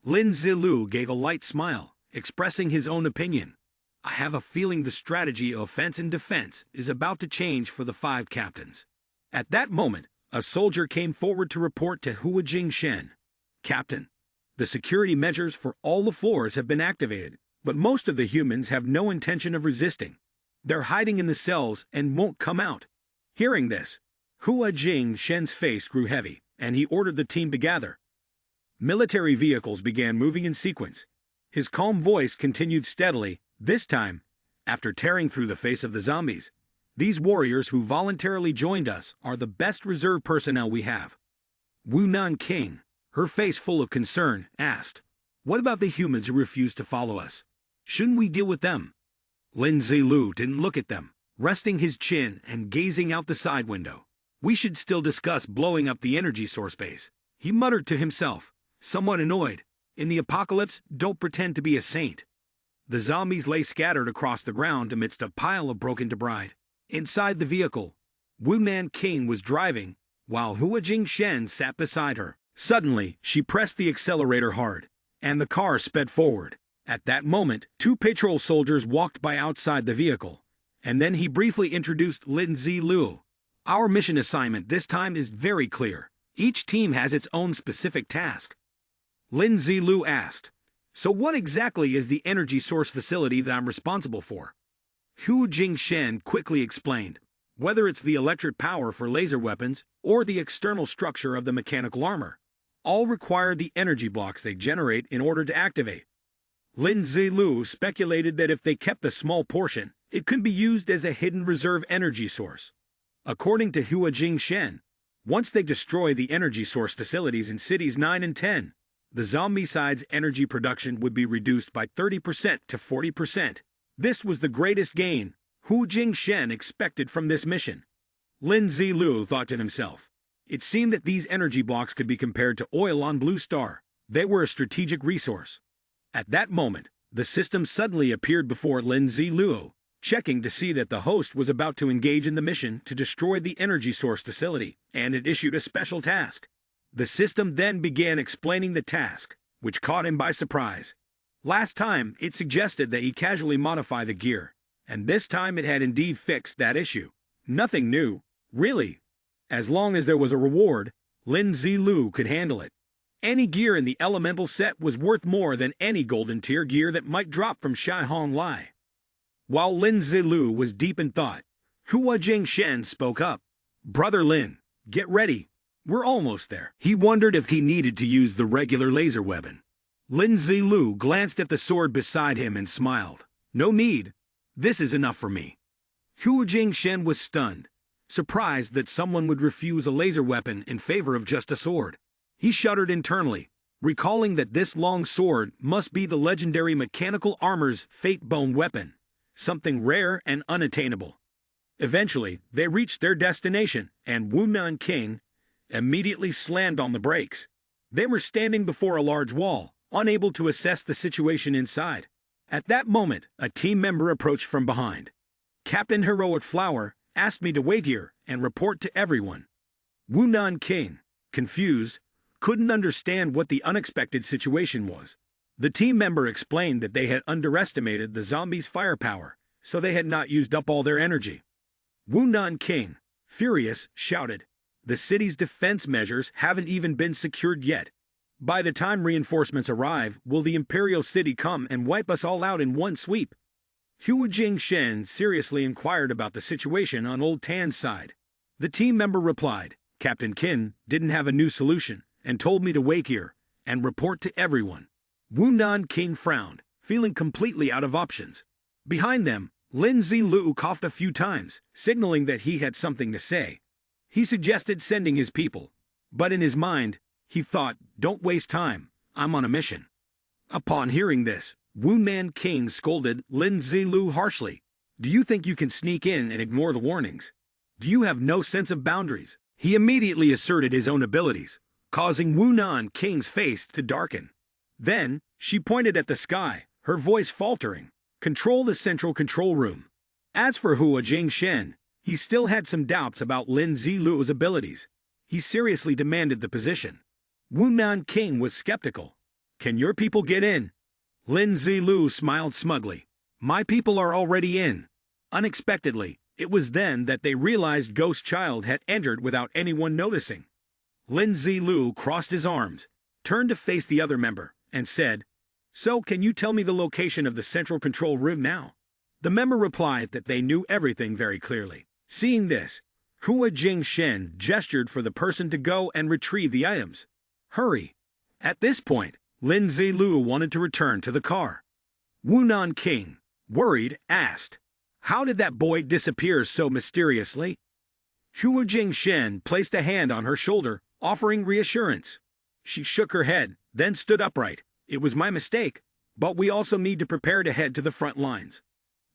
Lin Zilu gave a light smile, expressing his own opinion. I have a feeling the strategy of offense and defense is about to change for the 5 captains. At that moment, a soldier came forward to report to Hua Jingshen. Captain, the security measures for all the floors have been activated, but most of the humans have no intention of resisting. They're hiding in the cells and won't come out. Hearing this, Hua Jingshen's face grew heavy, and he ordered the team to gather. Military vehicles began moving in sequence. His calm voice continued steadily, this time, after tearing through the face of the zombies. These warriors who voluntarily joined us are the best reserve personnel we have. Wu Nan King, her face full of concern, asked, what about the humans who refuse to follow us? Shouldn't we deal with them? Lin Zilu didn't look at them, resting his chin and gazing out the side window. We should still discuss blowing up the energy source base, he muttered to himself, somewhat annoyed. In the apocalypse, don't pretend to be a saint. The zombies lay scattered across the ground amidst a pile of broken debris. Inside the vehicle, Wu Man King was driving, while Hua Jingshen sat beside her. Suddenly, she pressed the accelerator hard, and the car sped forward. At that moment, two patrol soldiers walked by outside the vehicle, and then he briefly introduced Lin Zilu. Our mission assignment this time is very clear. Each team has its own specific task. Lin Zilu asked, so what exactly is the energy source facility that I'm responsible for? Hu Jingshen quickly explained, whether it's the electric power for laser weapons or the external structure of the mechanical armor, all require the energy blocks they generate in order to activate. Lin Zilu speculated that if they kept a small portion, it could be used as a hidden reserve energy source. According to Hua Jingshen, once they destroy the energy source facilities in cities 9 and 10, the zombicide's energy production would be reduced by 30% to 40%. This was the greatest gain Hu Jingshen expected from this mission. Lin Zilu thought to himself, it seemed that these energy blocks could be compared to oil on Blue Star. They were a strategic resource. At that moment, the system suddenly appeared before Lin Zilu, checking to see that the host was about to engage in the mission to destroy the energy source facility, and it issued a special task. The system then began explaining the task, which caught him by surprise. Last time, it suggested that he casually modify the gear, and this time it had indeed fixed that issue. Nothing new, really. As long as there was a reward, Lin Zilu could handle it. Any gear in the elemental set was worth more than any golden tier gear that might drop from Shai Hong Lai. While Lin Zilu was deep in thought, Hua Jingshen spoke up. Brother Lin, get ready. We're almost there. He wondered if he needed to use the regular laser weapon. Lin Zilu glanced at the sword beside him and smiled. No need. This is enough for me. Hua Jingshen was stunned, surprised that someone would refuse a laser weapon in favor of just a sword. He shuddered internally, recalling that this long sword must be the legendary mechanical armor's fate-bone weapon, something rare and unattainable. Eventually, they reached their destination, and Wu Man King immediately slammed on the brakes. They were standing before a large wall, unable to assess the situation inside. At that moment, a team member approached from behind. Captain Heroic Flower asked me to wait here and report to everyone. Wu Man King, confused, couldn't understand what the unexpected situation was. The team member explained that they had underestimated the zombies' firepower, so they had not used up all their energy. Wu Man King, furious, shouted, the city's defense measures haven't even been secured yet. By the time reinforcements arrive, will the Imperial City come and wipe us all out in one sweep? Hua Jingshen seriously inquired about the situation on Old Tan's side. The team member replied, Captain Qin didn't have a new solution and told me to wait here and report to everyone. Wu Man King frowned, feeling completely out of options. Behind them, Lin Zilu coughed a few times, signaling that he had something to say. He suggested sending his people, but in his mind, he thought, don't waste time, I'm on a mission. Upon hearing this, Wu Man King scolded Lin Zilu harshly. Do you think you can sneak in and ignore the warnings? Do you have no sense of boundaries? He immediately asserted his own abilities, causing Wu Man King's face to darken. Then, she pointed at the sky, her voice faltering. Control the central control room. As for Hua Jingshen, he still had some doubts about Lin Zilu's abilities. He seriously demanded the position. Wu Man King was skeptical. Can your people get in? Lin Zilu smiled smugly. My people are already in. Unexpectedly, it was then that they realized Ghost Child had entered without anyone noticing. Lin Zilu crossed his arms, turned to face the other member, and said, So can you tell me the location of the central control room now? The member replied that they knew everything very clearly. Seeing this, Hua Jingshen gestured for the person to go and retrieve the items. Hurry! At this point, Lin Zilu wanted to return to the car. Wu Man King, worried, asked, How did that boy disappear so mysteriously? Hua Jingshen placed a hand on her shoulder, offering reassurance. She shook her head, then stood upright. It was my mistake, but we also need to prepare to head to the front lines.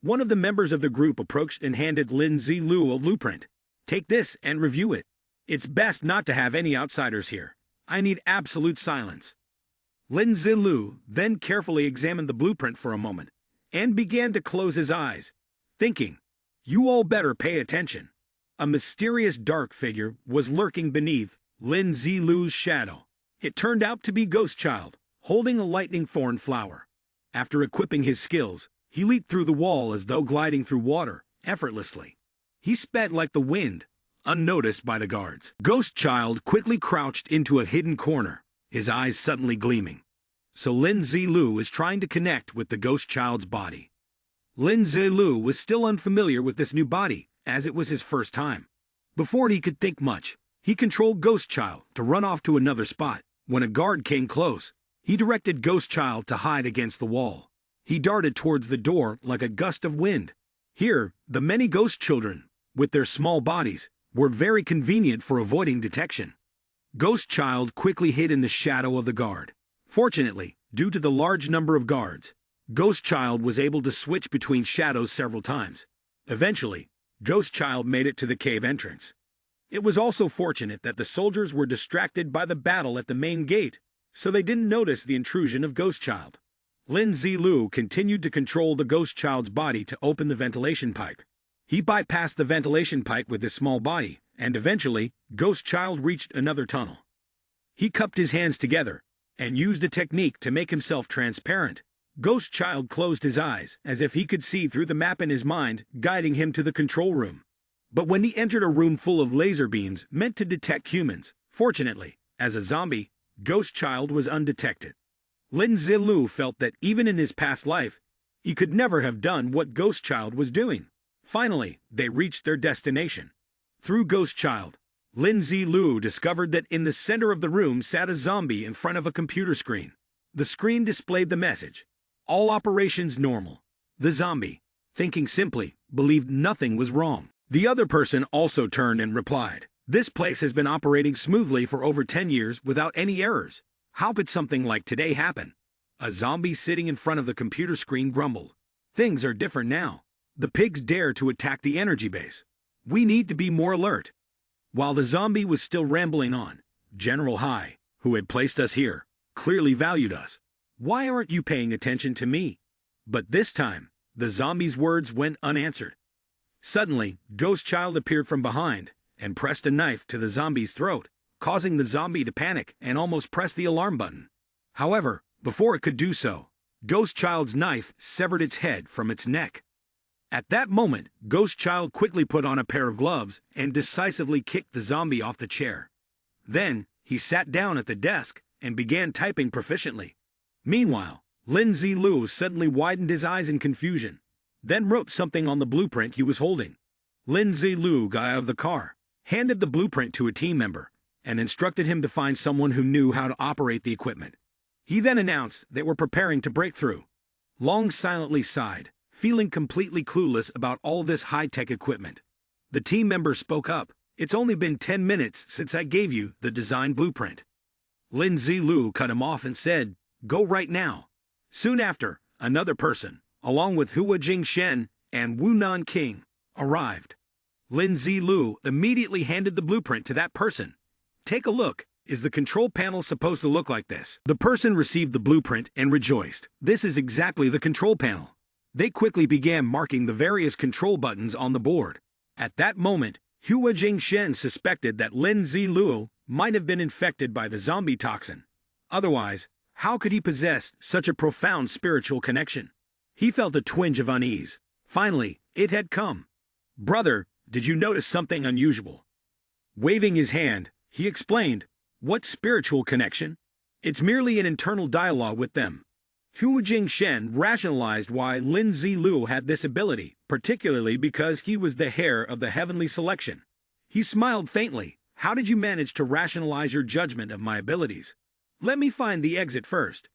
One of the members of the group approached and handed Lin Zilu a blueprint. Take this and review it. It's best not to have any outsiders here. I need absolute silence. Lin Zilu then carefully examined the blueprint for a moment and began to close his eyes, thinking, "You all better pay attention." A mysterious dark figure was lurking beneath Lin Zilu's shadow. It turned out to be Ghost Child, holding a lightning thorn flower. After equipping his skills, he leaped through the wall as though gliding through water, effortlessly. He sped like the wind, unnoticed by the guards. Ghost Child quickly crouched into a hidden corner, his eyes suddenly gleaming. So Lin Zilu is trying to connect with the Ghost Child's body. Lin Zilu was still unfamiliar with this new body, as it was his first time. Before he could think much, he controlled Ghost Child to run off to another spot. When a guard came close, he directed Ghost Child to hide against the wall. He darted towards the door like a gust of wind. Here, the many ghost children, with their small bodies, were very convenient for avoiding detection. Ghost Child quickly hid in the shadow of the guard. Fortunately, due to the large number of guards, Ghost Child was able to switch between shadows several times. Eventually, Ghost Child made it to the cave entrance. It was also fortunate that the soldiers were distracted by the battle at the main gate, so they didn't notice the intrusion of Ghost Child. Lin Zilu continued to control the Ghost Child's body to open the ventilation pipe. He bypassed the ventilation pipe with his small body, and eventually, Ghost Child reached another tunnel. He cupped his hands together and used a technique to make himself transparent. Ghost Child closed his eyes as if he could see through the map in his mind, guiding him to the control room. But when he entered a room full of laser beams meant to detect humans, fortunately, as a zombie, Ghost Child was undetected. Lin Zilu felt that even in his past life, he could never have done what Ghost Child was doing. Finally, they reached their destination. Through Ghost Child, Lin Zilu discovered that in the center of the room sat a zombie in front of a computer screen. The screen displayed the message, "All operations normal." The zombie, thinking simply, believed nothing was wrong. The other person also turned and replied, "This place has been operating smoothly for over 10 years without any errors. How could something like today happen?" A zombie sitting in front of the computer screen grumbled, "Things are different now. The pigs dare to attack the energy base. We need to be more alert." While the zombie was still rambling on, General Hai, who had placed us here, clearly valued us. "Why aren't you paying attention to me?" But this time, the zombie's words went unanswered. Suddenly, Ghost Child appeared from behind and pressed a knife to the zombie's throat, causing the zombie to panic and almost press the alarm button. However, before it could do so, Ghost Child's knife severed its head from its neck. At that moment, Ghost Child quickly put on a pair of gloves and decisively kicked the zombie off the chair. Then, he sat down at the desk and began typing proficiently. Meanwhile, Lin Zilu suddenly widened his eyes in confusion, then wrote something on the blueprint he was holding. Lin Zilu got out of the car, handed the blueprint to a team member, and instructed him to find someone who knew how to operate the equipment. He then announced they were preparing to break through. Long silently sighed, feeling completely clueless about all this high-tech equipment. The team member spoke up, "It's only been 10 minutes since I gave you the design blueprint." Lin Zilu cut him off and said, "Go right now." Soon after, another person, along with Hua Jingshen and Wu Nan King, arrived. Lin Zilu immediately handed the blueprint to that person. "Take a look. Is the control panel supposed to look like this?" The person received the blueprint and rejoiced. This is exactly the control panel. They quickly began marking the various control buttons on the board. At that moment, Hua Jingshen suspected that Lin Zilu might have been infected by the zombie toxin. Otherwise, how could he possess such a profound spiritual connection? He felt a twinge of unease. Finally, it had come. "Brother, did you notice something unusual?" Waving his hand, he explained, "What spiritual connection? It's merely an internal dialogue with them." Hua Jingshen rationalized why Lin Zilu had this ability, particularly because he was the heir of the heavenly selection. He smiled faintly. "How did you manage to rationalize your judgment of my abilities?" "Let me find the exit first."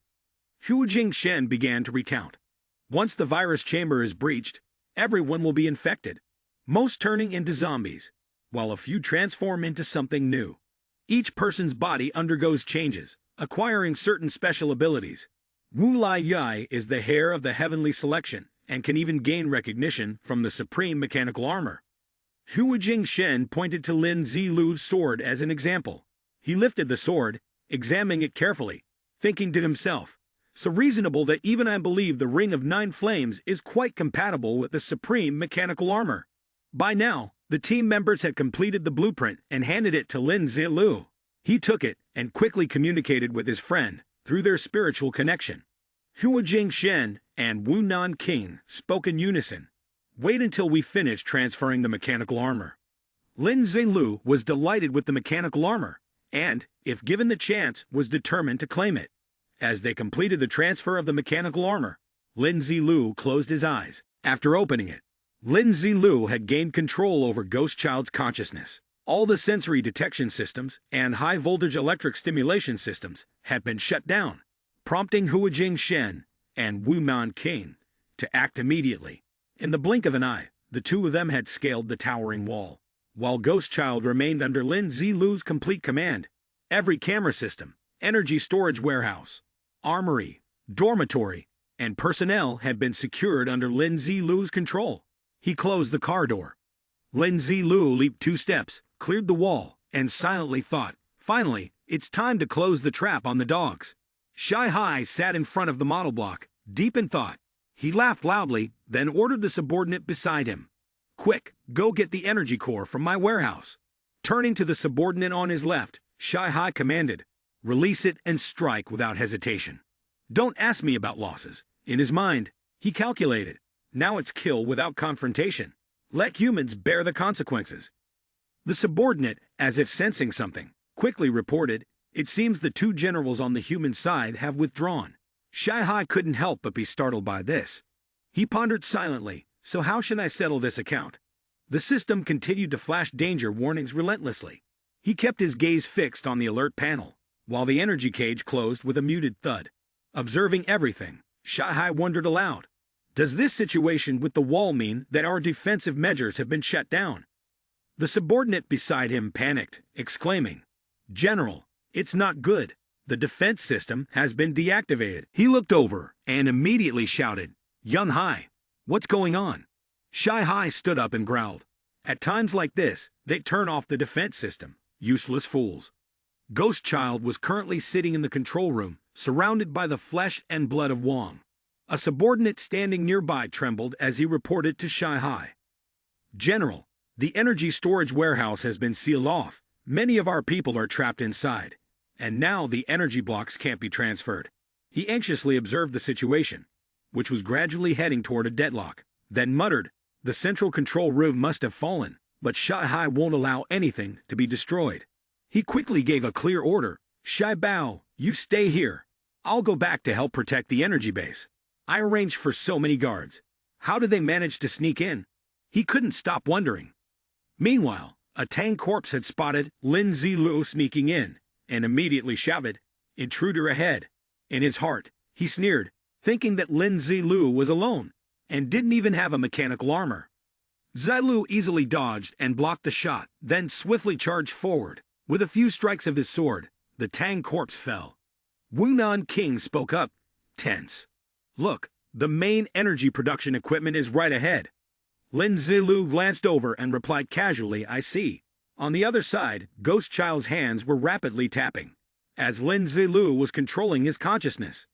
Hua Jingshen began to recount. "Once the virus chamber is breached, everyone will be infected, most turning into zombies, while a few transform into something new. Each person's body undergoes changes, acquiring certain special abilities. Wu Lai Yai is the heir of the heavenly selection and can even gain recognition from the supreme mechanical armor. Hua Jingshen pointed to Lin Zilu's sword as an example. He lifted the sword, examining it carefully, thinking to himself, so reasonable that even I believe the Ring of Nine Flames is quite compatible with the supreme mechanical armor. By now, the team members had completed the blueprint and handed it to Lin Zilu. He took it and quickly communicated with his friend through their spiritual connection. Hua Jingshen and Wu Nan King spoke in unison. Wait until we finish transferring the mechanical armor. Lin Zilu was delighted with the mechanical armor, and, if given the chance, was determined to claim it. As they completed the transfer of the mechanical armor, Lin Zilu closed his eyes. After opening it, Lin Zilu had gained control over Ghost Child's consciousness. All the sensory detection systems and high-voltage electric stimulation systems had been shut down, prompting Hua Jingshen and Wu Man King to act immediately. In the blink of an eye, the two of them had scaled the towering wall. While Ghost Child remained under Lin Zilu's complete command, every camera system, energy storage warehouse, armory, dormitory, and personnel had been secured under Lin Zilu's control. He closed the car door. Lin Zilu leaped 2 steps, cleared the wall, and silently thought, finally, it's time to close the trap on the dogs. Shy Hai sat in front of the model block, deep in thought. He laughed loudly, then ordered the subordinate beside him. Quick, go get the energy core from my warehouse. Turning to the subordinate on his left, Shy Hai commanded, release it and strike without hesitation. Don't ask me about losses. In his mind, he calculated. Now it's kill without confrontation. Let humans bear the consequences. The subordinate, as if sensing something, quickly reported, it seems the 2 generals on the human side have withdrawn. Shy Hai couldn't help but be startled by this. He pondered silently, so how should I settle this account? The system continued to flash danger warnings relentlessly. He kept his gaze fixed on the alert panel, while the energy cage closed with a muted thud. Observing everything, Shy Hai wondered aloud. Does this situation with the wall mean that our defensive measures have been shut down? The subordinate beside him panicked, exclaiming, General, it's not good. The defense system has been deactivated. He looked over and immediately shouted, Yun Hai, what's going on? Shy Hai stood up and growled. At times like this, they turn off the defense system. Useless fools. Ghost Child was currently sitting in the control room, surrounded by the flesh and blood of Wong. A subordinate standing nearby trembled as he reported to Shy Hai. General, the energy storage warehouse has been sealed off. Many of our people are trapped inside. And now the energy blocks can't be transferred. He anxiously observed the situation, which was gradually heading toward a deadlock, then muttered, the central control room must have fallen, but Shy Hai won't allow anything to be destroyed. He quickly gave a clear order, Shy Bao, you stay here. I'll go back to help protect the energy base. I arranged for so many guards. How did they manage to sneak in? He couldn't stop wondering. Meanwhile, a Tang corpse had spotted Lin Zilu sneaking in, and immediately shouted, intruder ahead. In his heart, he sneered, thinking that Lin Zilu was alone, and didn't even have a mechanical armor. Zilu easily dodged and blocked the shot, then swiftly charged forward. With a few strikes of his sword, the Tang corpse fell. Wu Nan King spoke up, tense. Look, the main energy production equipment is right ahead. Lin Zilu glanced over and replied casually, I see. On the other side, Ghost Child's hands were rapidly tapping, as Lin Zilu was controlling his consciousness.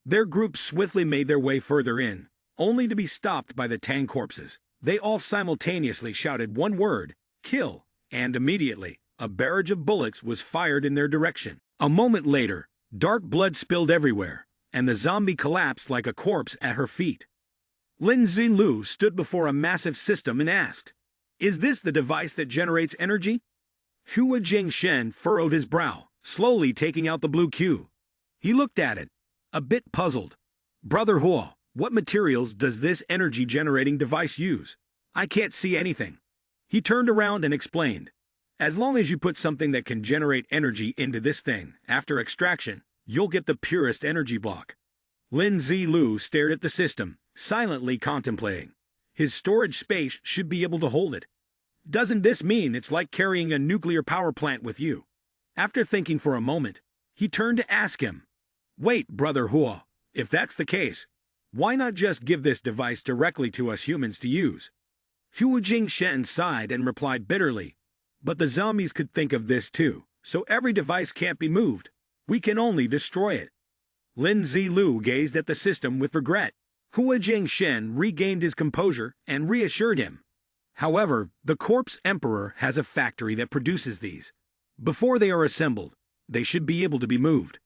Their group swiftly made their way further in, only to be stopped by the Tang corpses. They all simultaneously shouted one word, kill, and immediately, a barrage of bullets was fired in their direction. A moment later, dark blood spilled everywhere, and the zombie collapsed like a corpse at her feet. Lin Zilu stood before a massive system and asked, is this the device that generates energy? Hua Jingshen furrowed his brow, slowly taking out the blue cube. He looked at it, a bit puzzled. Brother Hua, what materials does this energy-generating device use? I can't see anything. He turned around and explained. As long as you put something that can generate energy into this thing, after extraction, you'll get the purest energy block. Lin Zilu stared at the system, silently contemplating. His storage space should be able to hold it. Doesn't this mean it's like carrying a nuclear power plant with you? After thinking for a moment, he turned to ask him, wait, Brother Hua, if that's the case, why not just give this device directly to us humans to use? Hua Jingshen sighed and replied bitterly, "But the zombies could think of this too, so every device can't be moved. We can only destroy it." Lin Zilu gazed at the system with regret. Hua Jingshen regained his composure and reassured him. "However, the Corpse Emperor has a factory that produces these. Before they are assembled, they should be able to be moved."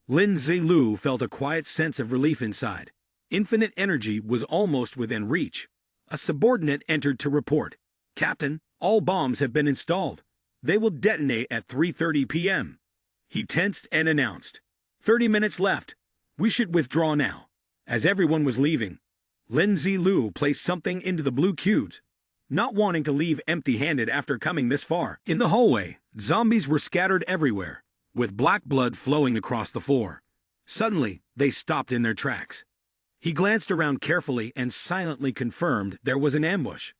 Lin Zilu felt a quiet sense of relief inside. Infinite energy was almost within reach. A subordinate entered to report, "Captain, all bombs have been installed. They will detonate at 3:30 p.m. He tensed and announced, 30 minutes left. We should withdraw now." As everyone was leaving, Lin Zilu placed something into the blue cubes, not wanting to leave empty-handed after coming this far. In the hallway, zombies were scattered everywhere, with black blood flowing across the floor. Suddenly, they stopped in their tracks. He glanced around carefully and silently confirmed there was an ambush.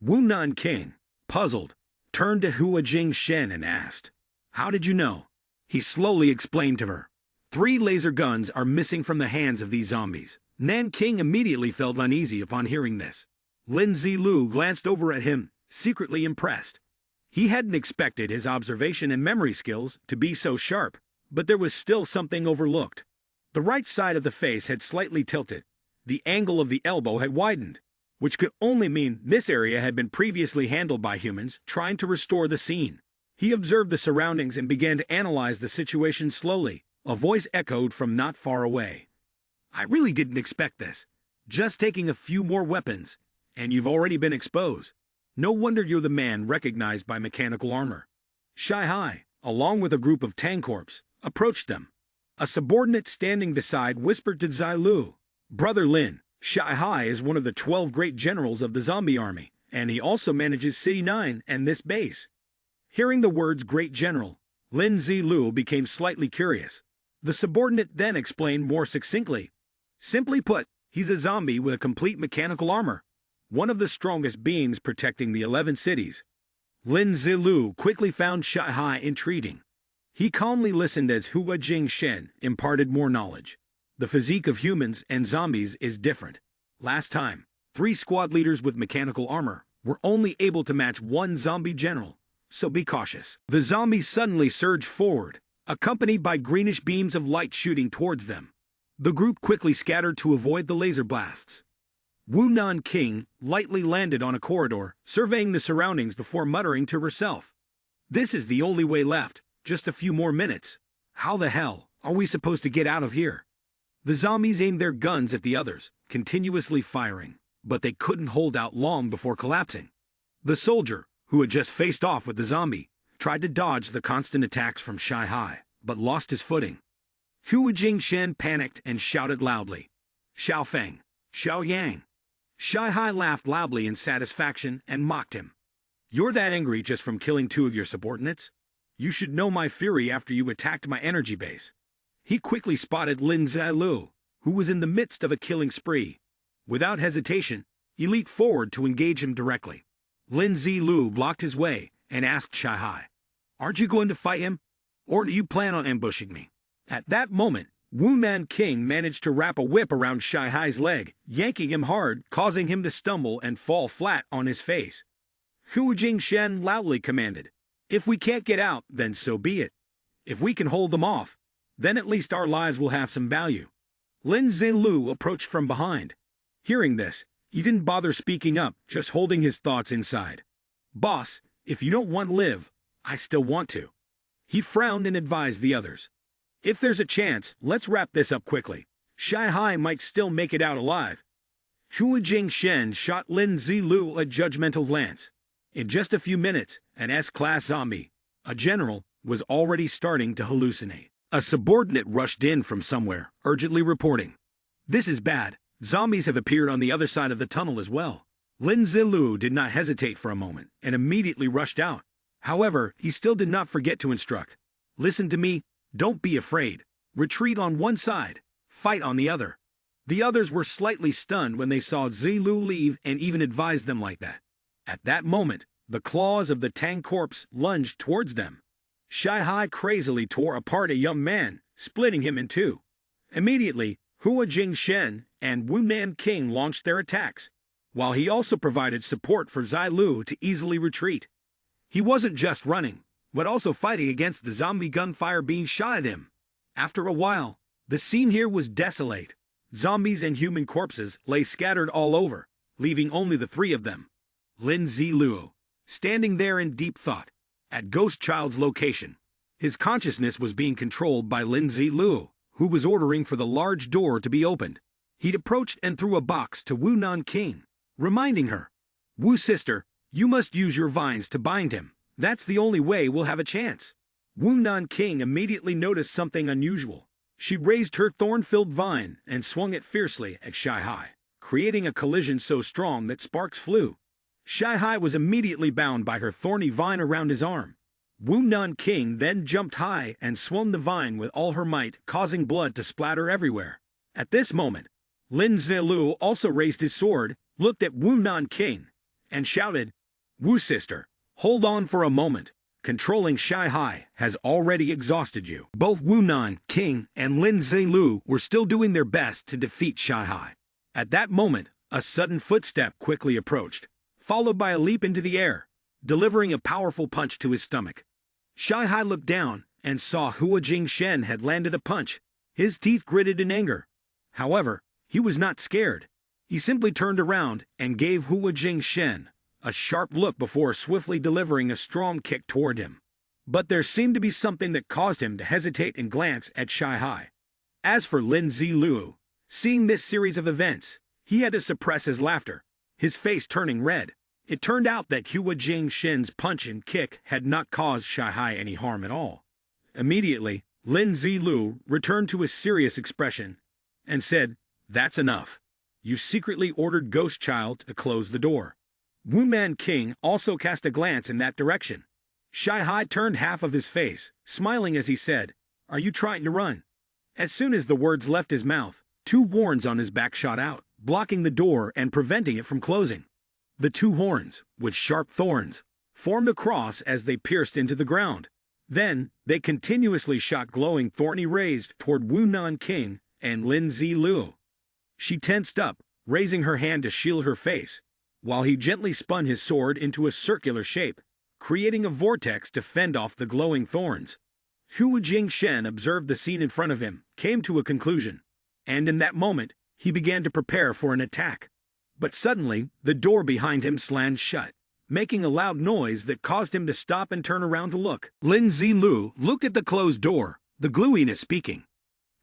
Wu Nan King, puzzled, turned to Hua Jingshen and asked, "How did you know?" He slowly explained to her, 3 laser guns are missing from the hands of these zombies." Nanking immediately felt uneasy upon hearing this. Lin Zilu glanced over at him, secretly impressed. He hadn't expected his observation and memory skills to be so sharp, but there was still something overlooked. The right side of the face had slightly tilted. The angle of the elbow had widened, which could only mean this area had been previously handled by humans trying to restore the scene. He observed the surroundings and began to analyze the situation slowly. A voice echoed from not far away. "I really didn't expect this. Just taking a few more weapons, and you've already been exposed. No wonder you're the man recognized by mechanical armor." Shy Hai, along with a group of Tankorps, approached them. A subordinate standing beside whispered to Zilu, "Brother Lin, Shy Hai is one of the 12 great generals of the zombie army, and he also manages City 9 and this base." Hearing the words great general, Lin Zilu became slightly curious. The subordinate then explained more succinctly. "Simply put, he's a zombie with a complete mechanical armor, one of the strongest beings protecting the 11 cities." Lin Zilu quickly found Shy Hai intriguing. He calmly listened as Hua Jingshen imparted more knowledge. The physique of humans and zombies is different. Last time, 3 squad leaders with mechanical armor were only able to match 1 zombie general, so be cautious. The zombies suddenly surged forward, accompanied by greenish beams of light shooting towards them. The group quickly scattered to avoid the laser blasts. Wu Nan King lightly landed on a corridor, surveying the surroundings before muttering to herself, "This is the only way left, just a few more minutes. How the hell are we supposed to get out of here?" The zombies aimed their guns at the others, continuously firing, but they couldn't hold out long before collapsing. The soldier, who had just faced off with the zombie, tried to dodge the constant attacks from Shy Hai, but lost his footing. Hua Jingshen panicked and shouted loudly, "Xiao Feng, Xiao Yang." Shy Hai laughed loudly in satisfaction and mocked him. "You're that angry just from killing 2 of your subordinates? You should know my fury after you attacked my energy base." He quickly spotted Lin Zilu, who was in the midst of a killing spree. Without hesitation, he leaped forward to engage him directly. Lin Zilu blocked his way and asked Shy Hai, "Aren't you going to fight him? Or do you plan on ambushing me?" At that moment, Wu Man King managed to wrap a whip around Shy Hai's leg, yanking him hard, causing him to stumble and fall flat on his face. Hua Jingshen loudly commanded, "If we can't get out, then so be it. If we can hold them off, then at least our lives will have some value." Lin Zilu approached from behind. Hearing this, he didn't bother speaking up, just holding his thoughts inside. "Boss, if you don't want to live, I still want to." He frowned and advised the others, "If there's a chance, let's wrap this up quickly. Shy Hai might still make it out alive." Hua Jingshen shot Lin Zilu a judgmental glance. In just a few minutes, an S-class zombie, a general, was already starting to hallucinate. A subordinate rushed in from somewhere, urgently reporting, "This is bad. Zombies have appeared on the other side of the tunnel as well." Lin Zilu did not hesitate for a moment and immediately rushed out. However, he still did not forget to instruct, "Listen to me, don't be afraid. Retreat on one side, fight on the other." The others were slightly stunned when they saw Zilu leave and even advised them like that. At that moment, the claws of the Tankorps lunged towards them. Shy Hai crazily tore apart a young man, splitting him in 2. Immediately, Hua Jingshen and Wu Nan King launched their attacks. while he also provided support for Zai Lu to easily retreat. He wasn't just running, but also fighting against the zombie gunfire being shot at him. After a while, the scene here was desolate. Zombies and human corpses lay scattered all over, leaving only the three of them. Lin Zilu, standing there in deep thought, at Ghost Child's location. His consciousness was being controlled by Lin Zilu, who was ordering for the large door to be opened. He'd approached and threw a box to Wu Nan King, reminding her, "Wu sister, you must use your vines to bind him. That's the only way we'll have a chance." Wu Nan King immediately noticed something unusual. She raised her thorn-filled vine and swung it fiercely at Shy Hai, creating a collision so strong that sparks flew. Shy Hai was immediately bound by her thorny vine around his arm. Wu Nan King then jumped high and swung the vine with all her might, causing blood to splatter everywhere. At this moment, Lin Zilu also raised his sword, looked at Wu Nan King, and shouted, "Wu sister, hold on for a moment. Controlling Shy Hai has already exhausted you." Both Wu Nan King and Lin Zilu were still doing their best to defeat Shy Hai. At that moment, a sudden footstep quickly approached, followed by a leap into the air, delivering a powerful punch to his stomach. Shy Hai looked down and saw Hua Jingshen had landed a punch. His teeth gritted in anger. However, he was not scared. He simply turned around and gave Hua Jingshen a sharp look before swiftly delivering a strong kick toward him. But there seemed to be something that caused him to hesitate and glance at Shy Hai. As for Lin Zilu, seeing this series of events, he had to suppress his laughter, his face turning red. It turned out that Hua Jingshen's punch and kick had not caused Shy Hai any harm at all. Immediately, Lin Zilu returned to his serious expression and said, "That's enough. You secretly ordered Ghost Child to close the door." Wu Man King also cast a glance in that direction. Shy Hai turned half of his face, smiling as he said, "Are you trying to run?" As soon as the words left his mouth, two horns on his back shot out, blocking the door and preventing it from closing. The two horns, with sharp thorns, formed a cross as they pierced into the ground. Then, they continuously shot glowing thorny rays toward Wu Nan King and Lin Zilu. She tensed up, raising her hand to shield her face, while he gently spun his sword into a circular shape, creating a vortex to fend off the glowing thorns. Hua Jingshen observed the scene in front of him, came to a conclusion, and in that moment, he began to prepare for an attack. But suddenly, the door behind him slammed shut, making a loud noise that caused him to stop and turn around to look. Lin Zilu looked at the closed door, the gluiness speaking.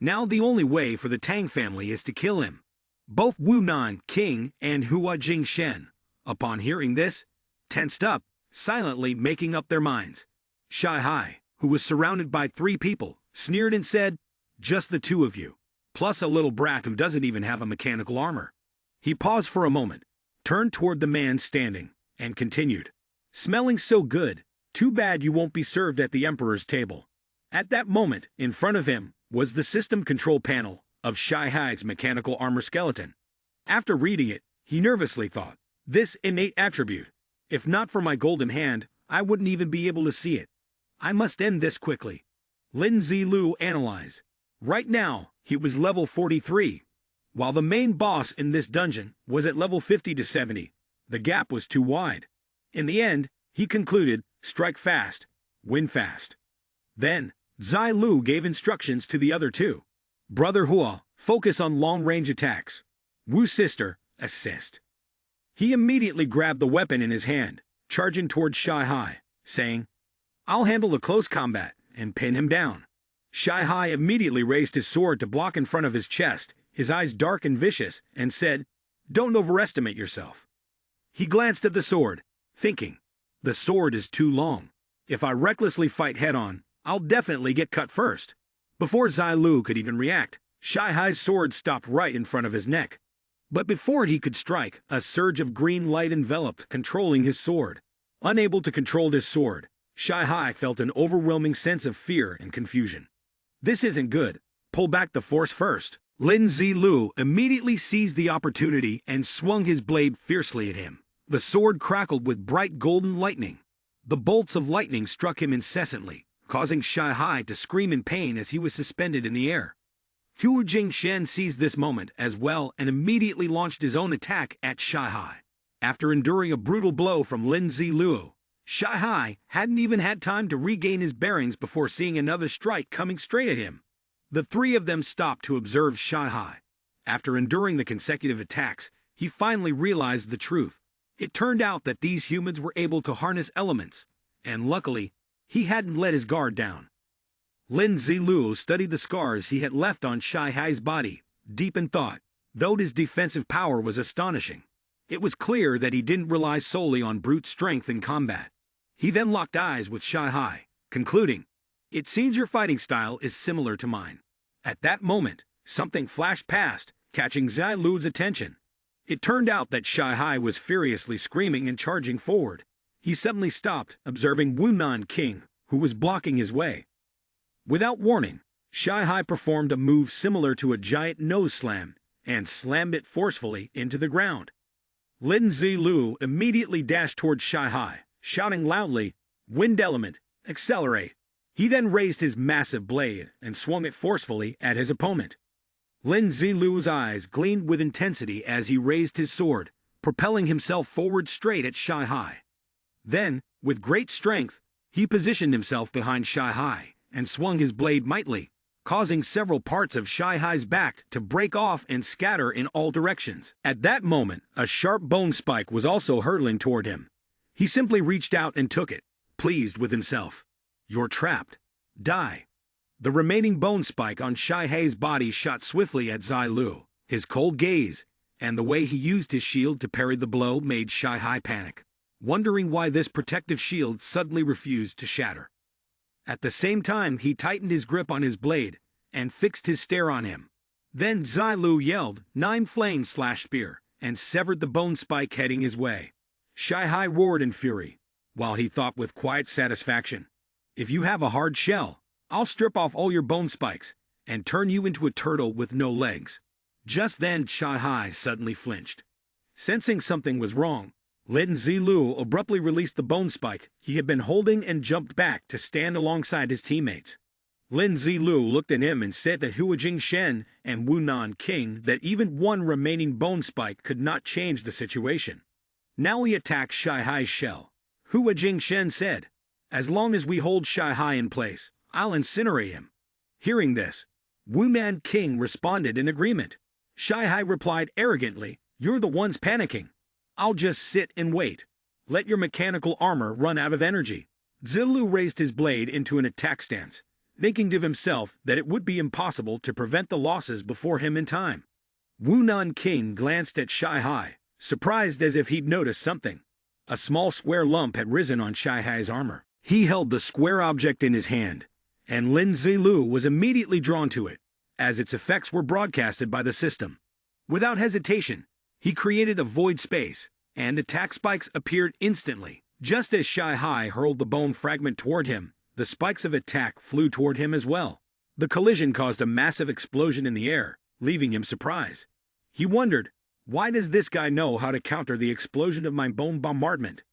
Now the only way for the Tang family is to kill him. Both Wu Nan King and Hua Jingshen, upon hearing this, tensed up, silently making up their minds. Shy Hai, who was surrounded by three people, sneered and said, "Just the two of you, plus a little brat who doesn't even have a mechanical armor." He paused for a moment, turned toward the man standing, and continued, "Smelling so good, too bad you won't be served at the Emperor's table." At that moment, in front of him, was the system control panel of Shy Hai's mechanical armor skeleton. After reading it, he nervously thought, "This innate attribute, if not for my golden hand, I wouldn't even be able to see it. I must end this quickly." Lin Zilu analyzed. Right now, he was level 43. While the main boss in this dungeon was at level 50 to 70, the gap was too wide. In the end, he concluded, strike fast, win fast. Then, Zai Lu gave instructions to the other two. Brother Hua, focus on long-range attacks. Wu sister, assist. He immediately grabbed the weapon in his hand, charging towards Shy Hai, saying, "I'll handle the close combat and pin him down." Shy Hai immediately raised his sword to block in front of his chest, his eyes dark and vicious, and said, "Don't overestimate yourself." He glanced at the sword, thinking, "The sword is too long. If I recklessly fight head-on, I'll definitely get cut first." Before Zai Lu could even react, Shy Hai's sword stopped right in front of his neck. But before he could strike, a surge of green light enveloped, controlling his sword. Unable to control his sword, Shy Hai felt an overwhelming sense of fear and confusion. "This isn't good. Pull back the force first." Lin Zilu immediately seized the opportunity and swung his blade fiercely at him. The sword crackled with bright golden lightning. The bolts of lightning struck him incessantly, causing Shy Hai to scream in pain as he was suspended in the air. Hua Jingshen seized this moment as well and immediately launched his own attack at Shy Hai. After enduring a brutal blow from Lin Zilu, Shy Hai hadn't even had time to regain his bearings before seeing another strike coming straight at him. The three of them stopped to observe Shy Hai. After enduring the consecutive attacks, he finally realized the truth. It turned out that these humans were able to harness elements, and luckily, he hadn't let his guard down. Lin Zilu studied the scars he had left on Shy Hai's body, deep in thought. Though his defensive power was astonishing, it was clear that he didn't rely solely on brute strength in combat. He then locked eyes with Shy Hai, concluding, "It seems your fighting style is similar to mine." At that moment, something flashed past, catching Zilu's attention. It turned out that Shy Hai was furiously screaming and charging forward. He suddenly stopped, observing Wunan King, who was blocking his way. Without warning, Shy Hai performed a move similar to a giant nose slam, and slammed it forcefully into the ground. Lin Zilu immediately dashed towards Shy Hai, shouting loudly, "Wind element, accelerate!" He then raised his massive blade and swung it forcefully at his opponent. Lin Zilu's eyes gleamed with intensity as he raised his sword, propelling himself forward straight at Shy Hai. Then, with great strength, he positioned himself behind Shy Hai and swung his blade mightily, causing several parts of Shy Hai's back to break off and scatter in all directions. At that moment, a sharp bone spike was also hurtling toward him. He simply reached out and took it, pleased with himself. "You're trapped. Die." The remaining bone spike on Shy Hai's body shot swiftly at Zilu. His cold gaze, and the way he used his shield to parry the blow made Shy Hai panic, wondering why this protective shield suddenly refused to shatter. At the same time, he tightened his grip on his blade and fixed his stare on him. Then Zilu yelled, "Nine flame slash spear," and severed the bone spike heading his way. Shy Hai roared in fury, while he thought with quiet satisfaction, "If you have a hard shell, I'll strip off all your bone spikes and turn you into a turtle with no legs." Just then Shy Hai suddenly flinched. Sensing something was wrong, Lin Zilu abruptly released the bone spike he had been holding and jumped back to stand alongside his teammates. Lin Zilu looked at him and said to Hua Jingshen and Wunan King that even one remaining bone spike could not change the situation. Now he attacked Shy Hai's shell. Hua Jingshen said, "As long as we hold Shy Hai in place, I'll incinerate him." Hearing this, Wunan King responded in agreement. Shy Hai replied arrogantly, "You're the ones panicking. I'll just sit and wait. Let your mechanical armor run out of energy." Zilu raised his blade into an attack stance, thinking to himself that it would be impossible to prevent the losses before him in time. Wunan King glanced at Shy Hai, surprised as if he'd noticed something. A small square lump had risen on Shy Hai's armor. He held the square object in his hand, and Lin Zilu was immediately drawn to it, as its effects were broadcasted by the system. Without hesitation, he created a void space, and attack spikes appeared instantly. Just as Shy Hai hurled the bone fragment toward him, the spikes of attack flew toward him as well. The collision caused a massive explosion in the air, leaving him surprised. He wondered, why does this guy know how to counter the explosion of my bone bombardment?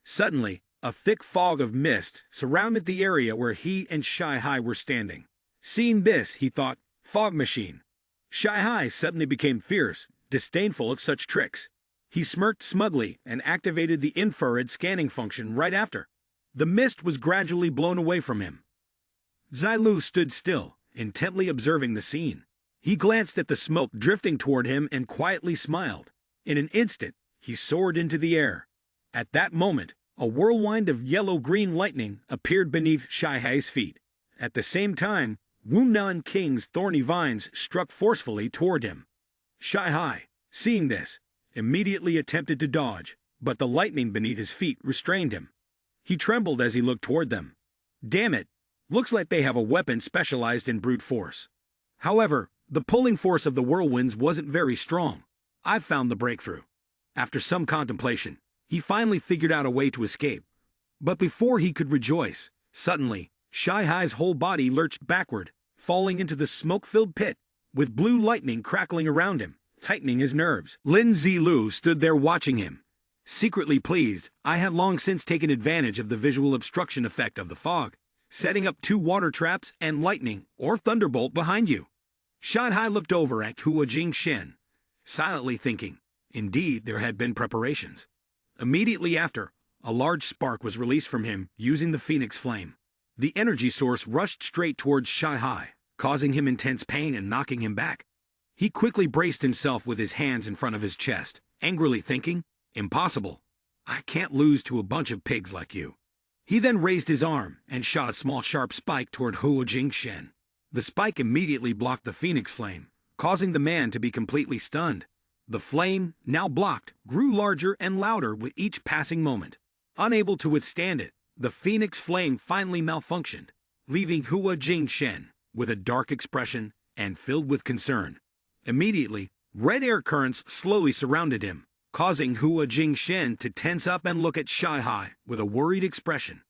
Suddenly, a thick fog of mist surrounded the area where he and Shy Hai were standing. Seeing this, he thought, "Fog machine." Shy Hai suddenly became fierce, disdainful of such tricks. He smirked smugly and activated the infrared scanning function right after. The mist was gradually blown away from him. Zilu stood still, intently observing the scene. He glanced at the smoke drifting toward him and quietly smiled. In an instant, he soared into the air. At that moment, a whirlwind of yellow-green lightning appeared beneath Shy Hai's feet. At the same time, Wunan King's thorny vines struck forcefully toward him. Shy Hai, seeing this, immediately attempted to dodge, but the lightning beneath his feet restrained him. He trembled as he looked toward them. Damn it, looks like they have a weapon specialized in brute force. However, the pulling force of the whirlwinds wasn't very strong. I've found the breakthrough. After some contemplation, he finally figured out a way to escape. But before he could rejoice, suddenly, Shy Hai's whole body lurched backward, falling into the smoke-filled pit, with blue lightning crackling around him, tightening his nerves. Lin Zilu stood there watching him. Secretly pleased, I had long since taken advantage of the visual obstruction effect of the fog, setting up 2 water traps and lightning or thunderbolt behind you. Shy Hai looked over at Hua Jingshen, silently thinking, Indeed, there had been preparations. Immediately after, a large spark was released from him using the phoenix flame. The energy source rushed straight towards Shai-Hai, causing him intense pain and knocking him back. He quickly braced himself with his hands in front of his chest, angrily thinking, "Impossible. I can't lose to a bunch of pigs like you." He then raised his arm and shot a small sharp spike toward Huo Jingshen. The spike immediately blocked the phoenix flame, causing the man to be completely stunned. The flame, now blocked, grew larger and louder with each passing moment. Unable to withstand it, the phoenix flame finally malfunctioned, leaving Huo Jingshen with a dark expression and filled with concern. Immediately, red air currents slowly surrounded him, causing Huo Jingshen to tense up and look at Shai-Hai with a worried expression.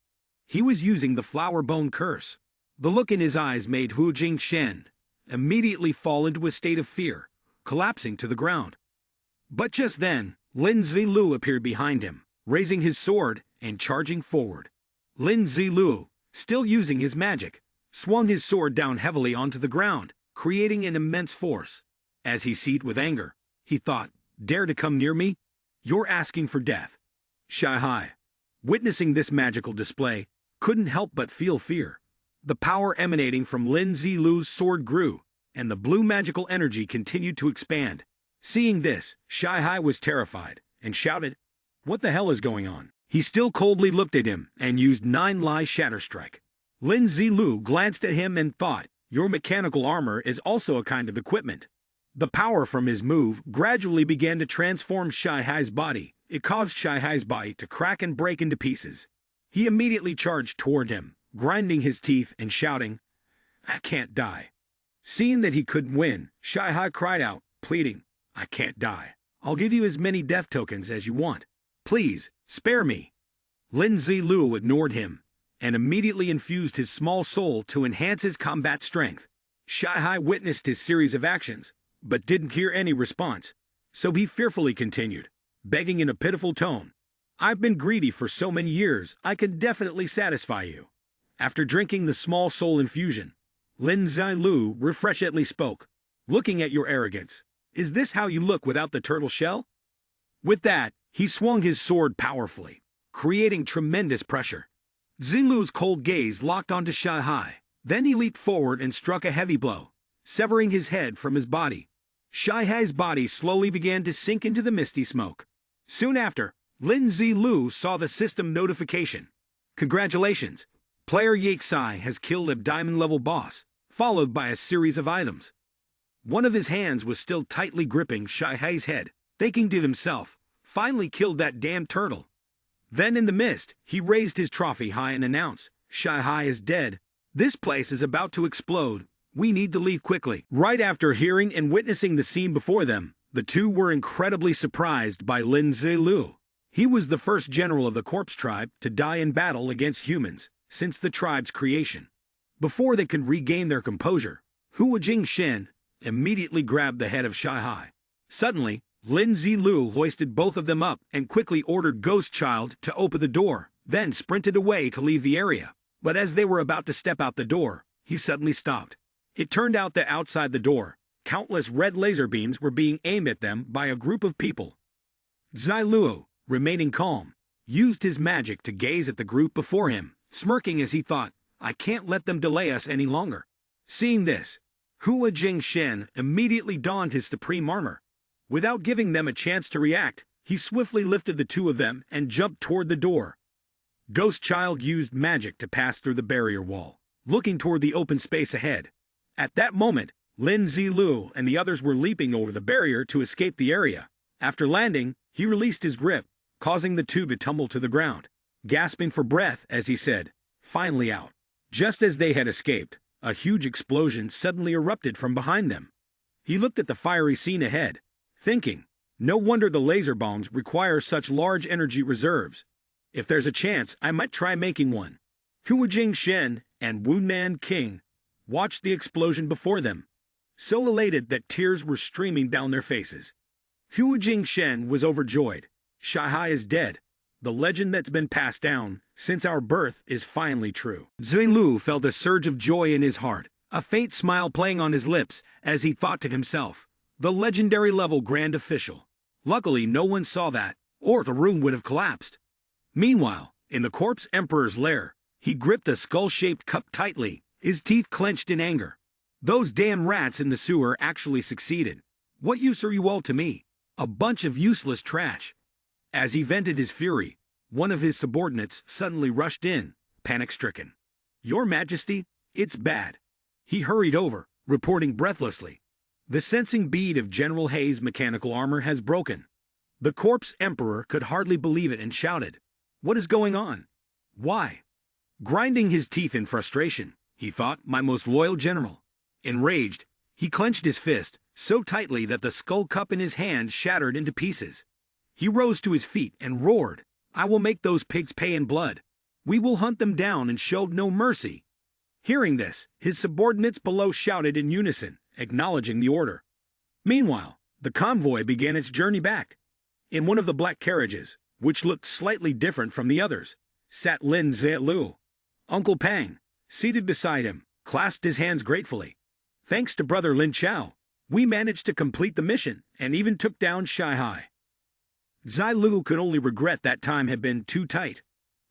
He was using the flower bone curse. The look in his eyes made Huo Jingshen immediately fall into a state of fear, collapsing to the ground. But just then, Lin Zilu appeared behind him, raising his sword and charging forward. Lin Zilu, still using his magic, swung his sword down heavily onto the ground, creating an immense force. As he seethed with anger, he thought, "Dare to come near me? You're asking for death." Shai-Hai, witnessing this magical display, couldn't help but feel fear. The power emanating from Lin Zilu's sword grew, and the blue magical energy continued to expand. Seeing this, Shai-Hai was terrified and shouted, "What the hell is going on?" He still coldly looked at him and used 9 Lie Shatter Strike. Lin Zilu glanced at him and thought, "Your mechanical armor is also a kind of equipment." The power from his move gradually began to transform Shai-Hai's body. It caused Shai-Hai's body to crack and break into pieces. He immediately charged toward him, grinding his teeth and shouting, "I can't die." Seeing that he couldn't win, Shai-Hai cried out, pleading, "I can't die. I'll give you as many death tokens as you want. Please, spare me." Lin Zilu ignored him and immediately infused his small soul to enhance his combat strength. Shai-Hai witnessed his series of actions, but didn't hear any response, so he fearfully continued, begging in a pitiful tone, "I've been greedy for so many years, I can definitely satisfy you." After drinking the small soul infusion, Lin Zilu refreshedly spoke, "Looking at your arrogance, is this how you look without the turtle shell?" With that, he swung his sword powerfully, creating tremendous pressure. Zilu's cold gaze locked onto Shai-Hai. Then he leaped forward and struck a heavy blow, severing his head from his body. Shai-Hai's body slowly began to sink into the misty smoke. Soon after, Lin Zilu saw the system notification. "Congratulations! Player Yaksai has killed a diamond-level boss," followed by a series of items. One of his hands was still tightly gripping Shai-Hai's head, thinking to himself, "Finally killed that damn turtle." Then in the mist, he raised his trophy high and announced, "Shai-Hai is dead. This place is about to explode. We need to leave quickly." Right after hearing and witnessing the scene before them, the two were incredibly surprised by Lin Zilu. He was the first general of the corpse tribe to die in battle against humans since the tribe's creation. Before they could regain their composure, Huo Jingshen immediately grabbed the head of Shai-Hai. Suddenly, Lin Zilu hoisted both of them up and quickly ordered Ghost Child to open the door, then sprinted away to leave the area. But as they were about to step out the door, he suddenly stopped. It turned out that outside the door, countless red laser beams were being aimed at them by a group of people. Zilu, remaining calm, used his magic to gaze at the group before him, smirking as he thought, "I can't let them delay us any longer." Seeing this, Huo Jingshen immediately donned his supreme armor. Without giving them a chance to react, he swiftly lifted the two of them and jumped toward the door. Ghost Child used magic to pass through the barrier wall, looking toward the open space ahead. At that moment, Lin Zilu and the others were leaping over the barrier to escape the area. After landing, he released his grip, causing the two to tumble to the ground, gasping for breath as he said, "Finally out." Just as they had escaped, a huge explosion suddenly erupted from behind them. He looked at the fiery scene ahead, thinking, "No wonder the laser bombs require such large energy reserves. If there's a chance, I might try making one." Huo Jingshen and Wunman King watched the explosion before them, so elated that tears were streaming down their faces. Huo Jingshen was overjoyed. Shai-Hai is dead. The legend that's been passed down since our birth is finally true. Zilu felt a surge of joy in his heart, a faint smile playing on his lips as he thought to himself, "The legendary level Grand Official. Luckily, no one saw that, or the room would have collapsed. Meanwhile, in the corpse emperor's lair, he gripped a skull-shaped cup tightly, his teeth clenched in anger. Those damn rats in the sewer actually succeeded. What use are you all to me? A bunch of useless trash. As he vented his fury, one of his subordinates suddenly rushed in, panic-stricken. Your Majesty, it's bad. He hurried over, reporting breathlessly. The sensing bead of General Hayes' mechanical armor has broken. The corpse emperor could hardly believe it and shouted, "What is going on? Why?" Grinding his teeth in frustration, he thought, my most loyal general. Enraged, he clenched his fist so tightly that the skull cup in his hand shattered into pieces. He rose to his feet and roared, "I will make those pigs pay in blood. We will hunt them down and show no mercy." Hearing this, his subordinates below shouted in unison, acknowledging the order. Meanwhile, the convoy began its journey back. In one of the black carriages, which looked slightly different from the others, sat Lin Zilu. Uncle Pang, seated beside him, clasped his hands gratefully. Thanks to brother Lin Chao, we managed to complete the mission and even took down Shy Hai. Zilu could only regret that time had been too tight.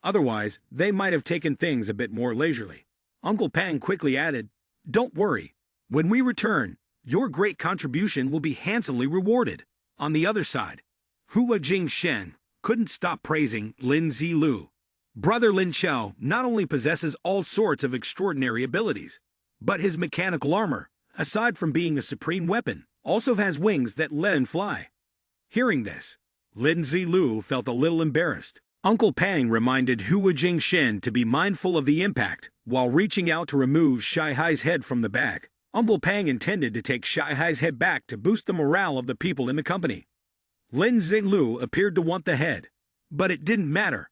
Otherwise, they might have taken things a bit more leisurely. Uncle Pang quickly added, "Don't worry. When we return, your great contribution will be handsomely rewarded." On the other side, Hua Jingshen couldn't stop praising Lin Zilu. Brother Lin Chao not only possesses all sorts of extraordinary abilities, but his mechanical armor, aside from being a supreme weapon, also has wings that let him fly. Hearing this, Lin Zilu felt a little embarrassed. Uncle Pang reminded Hua Jingshen to be mindful of the impact while reaching out to remove Shy Hai's head from the bag. Uncle Pang intended to take Shy Hai's head back to boost the morale of the people in the company. Lin Zilu appeared to want the head, but it didn't matter.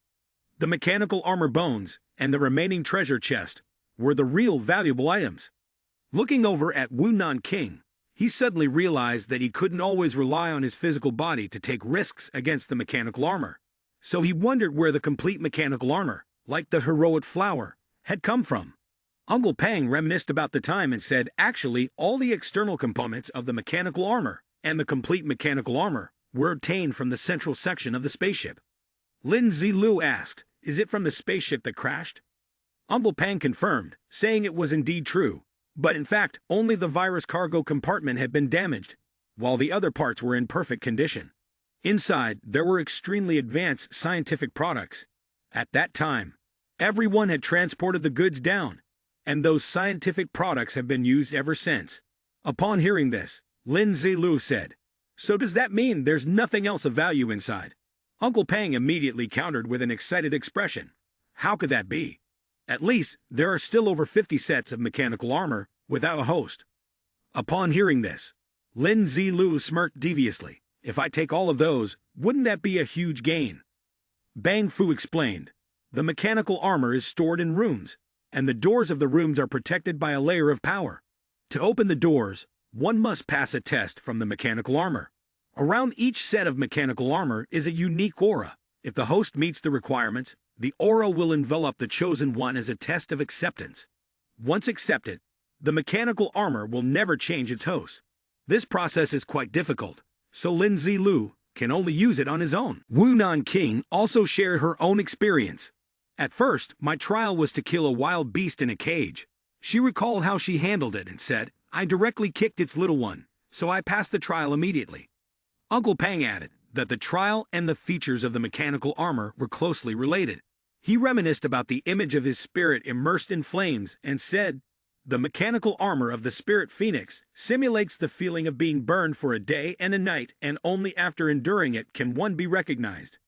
The mechanical armor bones and the remaining treasure chest were the real valuable items. Looking over at Wu Nan King, he suddenly realized that he couldn't always rely on his physical body to take risks against the mechanical armor. So he wondered where the complete mechanical armor, like the heroic flower, had come from. Uncle Pang reminisced about the time and said actually all the external components of the mechanical armor and the complete mechanical armor were obtained from the central section of the spaceship. Lin Zilu asked, "Is it from the spaceship that crashed?" Uncle Pang confirmed, saying it was indeed true, but in fact only the virus cargo compartment had been damaged, while the other parts were in perfect condition. Inside, there were extremely advanced scientific products. At that time, everyone had transported the goods down, and those scientific products have been used ever since. Upon hearing this, Lin Zilu said, "So does that mean there's nothing else of value inside?" Uncle Pang immediately countered with an excited expression. "How could that be? At least, there are still over 50 sets of mechanical armor without a host." Upon hearing this, Lin Zilu smirked deviously. "If I take all of those, wouldn't that be a huge gain?" Bang Fu explained, "The mechanical armor is stored in rooms, and the doors of the rooms are protected by a layer of power. To open the doors, one must pass a test from the mechanical armor. Around each set of mechanical armor is a unique aura. If the host meets the requirements, the aura will envelop the chosen one as a test of acceptance. Once accepted, the mechanical armor will never change its host. This process is quite difficult, so Lin Zilu can only use it on his own." Wu Nan King also shared her own experience. "At first, my trial was to kill a wild beast in a cage." She recalled how she handled it and said, "I directly kicked its little one, so I passed the trial immediately." Uncle Pang added that the trial and the features of the mechanical armor were closely related. He reminisced about the image of his spirit immersed in flames and said, "The mechanical armor of the spirit phoenix simulates the feeling of being burned for a day and a night, and only after enduring it can one be recognized."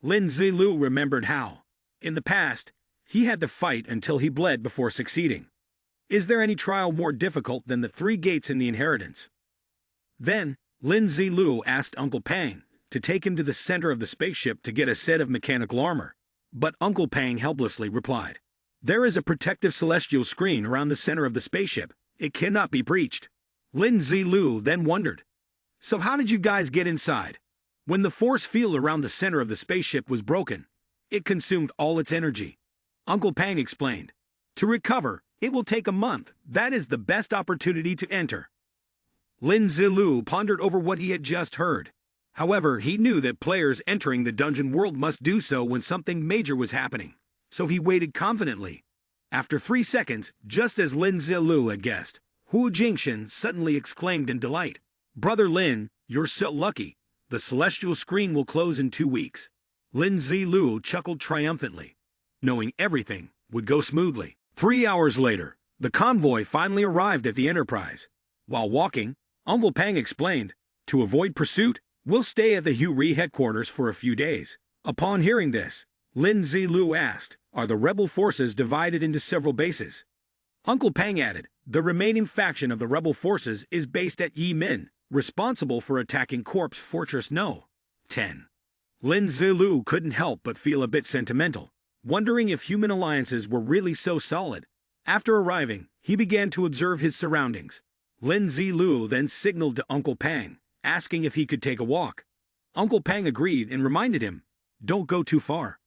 Lin Zilu remembered how, in the past, he had to fight until he bled before succeeding. Is there any trial more difficult than the 3 gates in the inheritance? Then, Lin Zilu asked Uncle Pang to take him to the center of the spaceship to get a set of mechanical armor, but Uncle Pang helplessly replied, "There is a protective celestial screen around the center of the spaceship. It cannot be breached." Lin Zilu then wondered, "So how did you guys get inside?" When the force field around the center of the spaceship was broken, it consumed all its energy. Uncle Pang explained, "To recover, it will take a month. That is the best opportunity to enter." Lin Zilu pondered over what he had just heard. However, he knew that players entering the dungeon world must do so when something major was happening, so he waited confidently. After 3 seconds, just as Lin Zilu had guessed, Hu Jingxin suddenly exclaimed in delight, "Brother Lin, you're so lucky. The celestial screen will close in 2 weeks." Lin Zilu chuckled triumphantly, knowing everything would go smoothly. 3 hours later, the convoy finally arrived at the Enterprise. While walking, Uncle Pang explained, "To avoid pursuit, we'll stay at the Huri headquarters for a few days." Upon hearing this, Lin Zilu asked, "Are the rebel forces divided into several bases?" Uncle Pang added, "The remaining faction of the rebel forces is based at Yi Min, responsible for attacking Corpse Fortress No. 10. Lin Zilu couldn't help but feel a bit sentimental, wondering if human alliances were really so solid. After arriving, he began to observe his surroundings. Lin Zilu then signaled to Uncle Pang, asking if he could take a walk. Uncle Pang agreed and reminded him, "Don't go too far."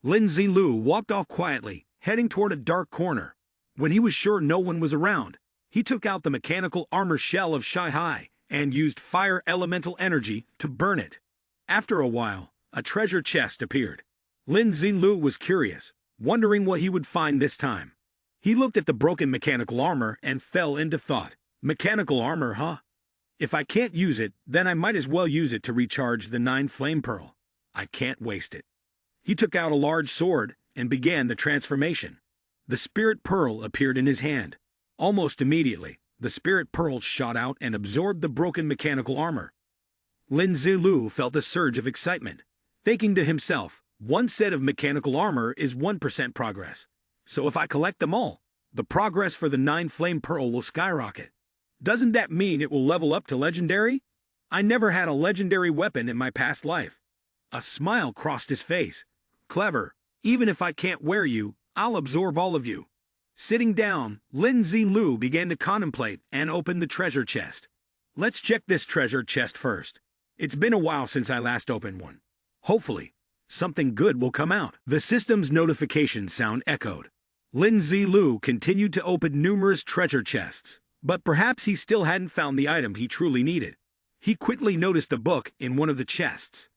Lin Zilu walked off quietly, heading toward a dark corner. When he was sure no one was around, he took out the mechanical armor shell of Shy Hai and used fire elemental energy to burn it. After a while, a treasure chest appeared. Lin Zilu was curious, wondering what he would find this time. He looked at the broken mechanical armor and fell into thought. Mechanical armor, huh? If I can't use it, then I might as well use it to recharge the 9 flame pearl. I can't waste it. He took out a large sword and began the transformation. The spirit pearl appeared in his hand. Almost immediately, the spirit pearl shot out and absorbed the broken mechanical armor. Lin Zilu felt a surge of excitement, thinking to himself, "One set of mechanical armor is 1% progress. So if I collect them all, the progress for the 9 flame pearl will skyrocket. Doesn't that mean it will level up to legendary? I never had a legendary weapon in my past life." A smile crossed his face. "Clever. Even if I can't wear you, I'll absorb all of you." Sitting down, Lin Zilu began to contemplate and open the treasure chest. "Let's check this treasure chest first. It's been a while since I last opened one. Hopefully, something good will come out." The system's notification sound echoed. Lin Zilu continued to open numerous treasure chests, but perhaps he still hadn't found the item he truly needed. He quickly noticed a book in one of the chests.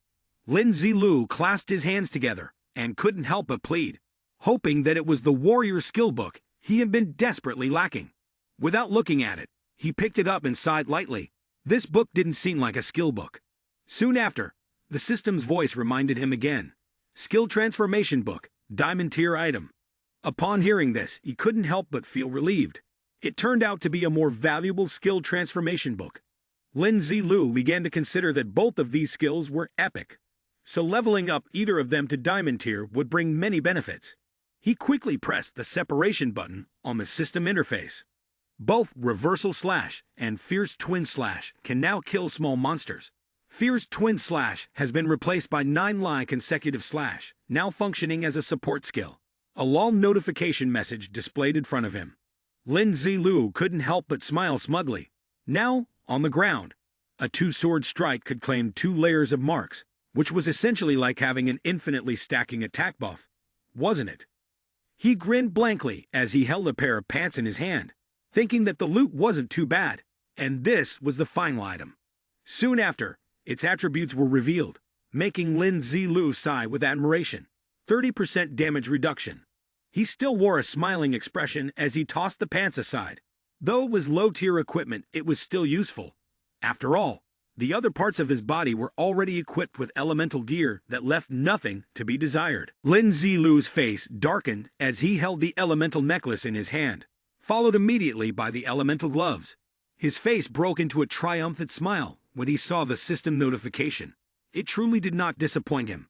Lin Zilu clasped his hands together and couldn't help but plead, hoping that it was the warrior skill book he had been desperately lacking. Without looking at it, he picked it up and sighed lightly. This book didn't seem like a skill book. Soon after, the system's voice reminded him again. Skill transformation book, diamond tier item. Upon hearing this, he couldn't help but feel relieved. It turned out to be a more valuable skill transformation book. Lin Zilu began to consider that both of these skills were epic, so leveling up either of them to diamond tier would bring many benefits. He quickly pressed the separation button on the system interface. Both Reversal Slash and Fierce Twin Slash can now kill small monsters. Fierce Twin Slash has been replaced by 9-line consecutive slash, now functioning as a support skill. A long notification message displayed in front of him. Lin Zilu couldn't help but smile smugly. Now, on the ground, a 2-sword strike could claim 2 layers of marks, which was essentially like having an infinitely stacking attack buff, wasn't it? He grinned blankly as he held a pair of pants in his hand, thinking that the loot wasn't too bad, and this was the final item. Soon after, its attributes were revealed, making Lin Zilu sigh with admiration. 30% damage reduction. He still wore a smiling expression as he tossed the pants aside. Though it was low-tier equipment, it was still useful. After all, the other parts of his body were already equipped with elemental gear that left nothing to be desired. Lin Zilu's face darkened as he held the elemental necklace in his hand, followed immediately by the elemental gloves. His face broke into a triumphant smile when he saw the system notification. It truly did not disappoint him.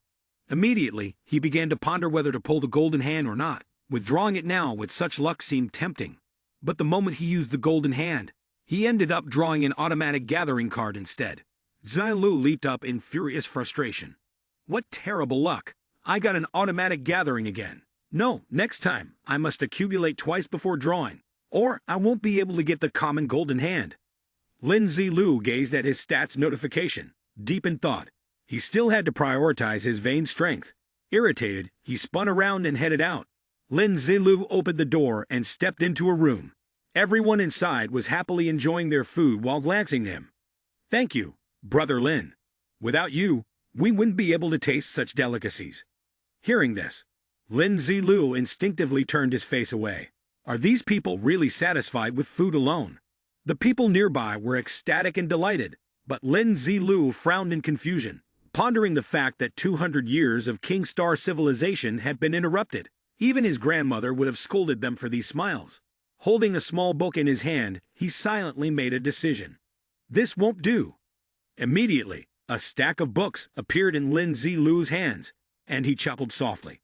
Immediately, he began to ponder whether to pull the golden hand or not. Withdrawing it now with such luck seemed tempting. But the moment he used the golden hand, he ended up drawing an automatic gathering card instead. Zilu leaped up in furious frustration. What terrible luck! I got an automatic gathering again. No, next time, I must accumulate twice before drawing, or I won't be able to get the common golden hand. Lin Zilu gazed at his stats notification, deep in thought. He still had to prioritize his vain strength. Irritated, he spun around and headed out. Lin Zilu opened the door and stepped into a room. Everyone inside was happily enjoying their food while glancing at him. "Thank you, Brother Lin." Without you, we wouldn't be able to taste such delicacies. Hearing this, Lin Zilu instinctively turned his face away. Are these people really satisfied with food alone? The people nearby were ecstatic and delighted, but Lin Zilu frowned in confusion, pondering the fact that 200 years of King Star civilization had been interrupted. Even his grandmother would have scolded them for these smiles. Holding a small book in his hand, he silently made a decision. This won't do. Immediately, a stack of books appeared in Lin Zilu's hands, and he chuckled softly.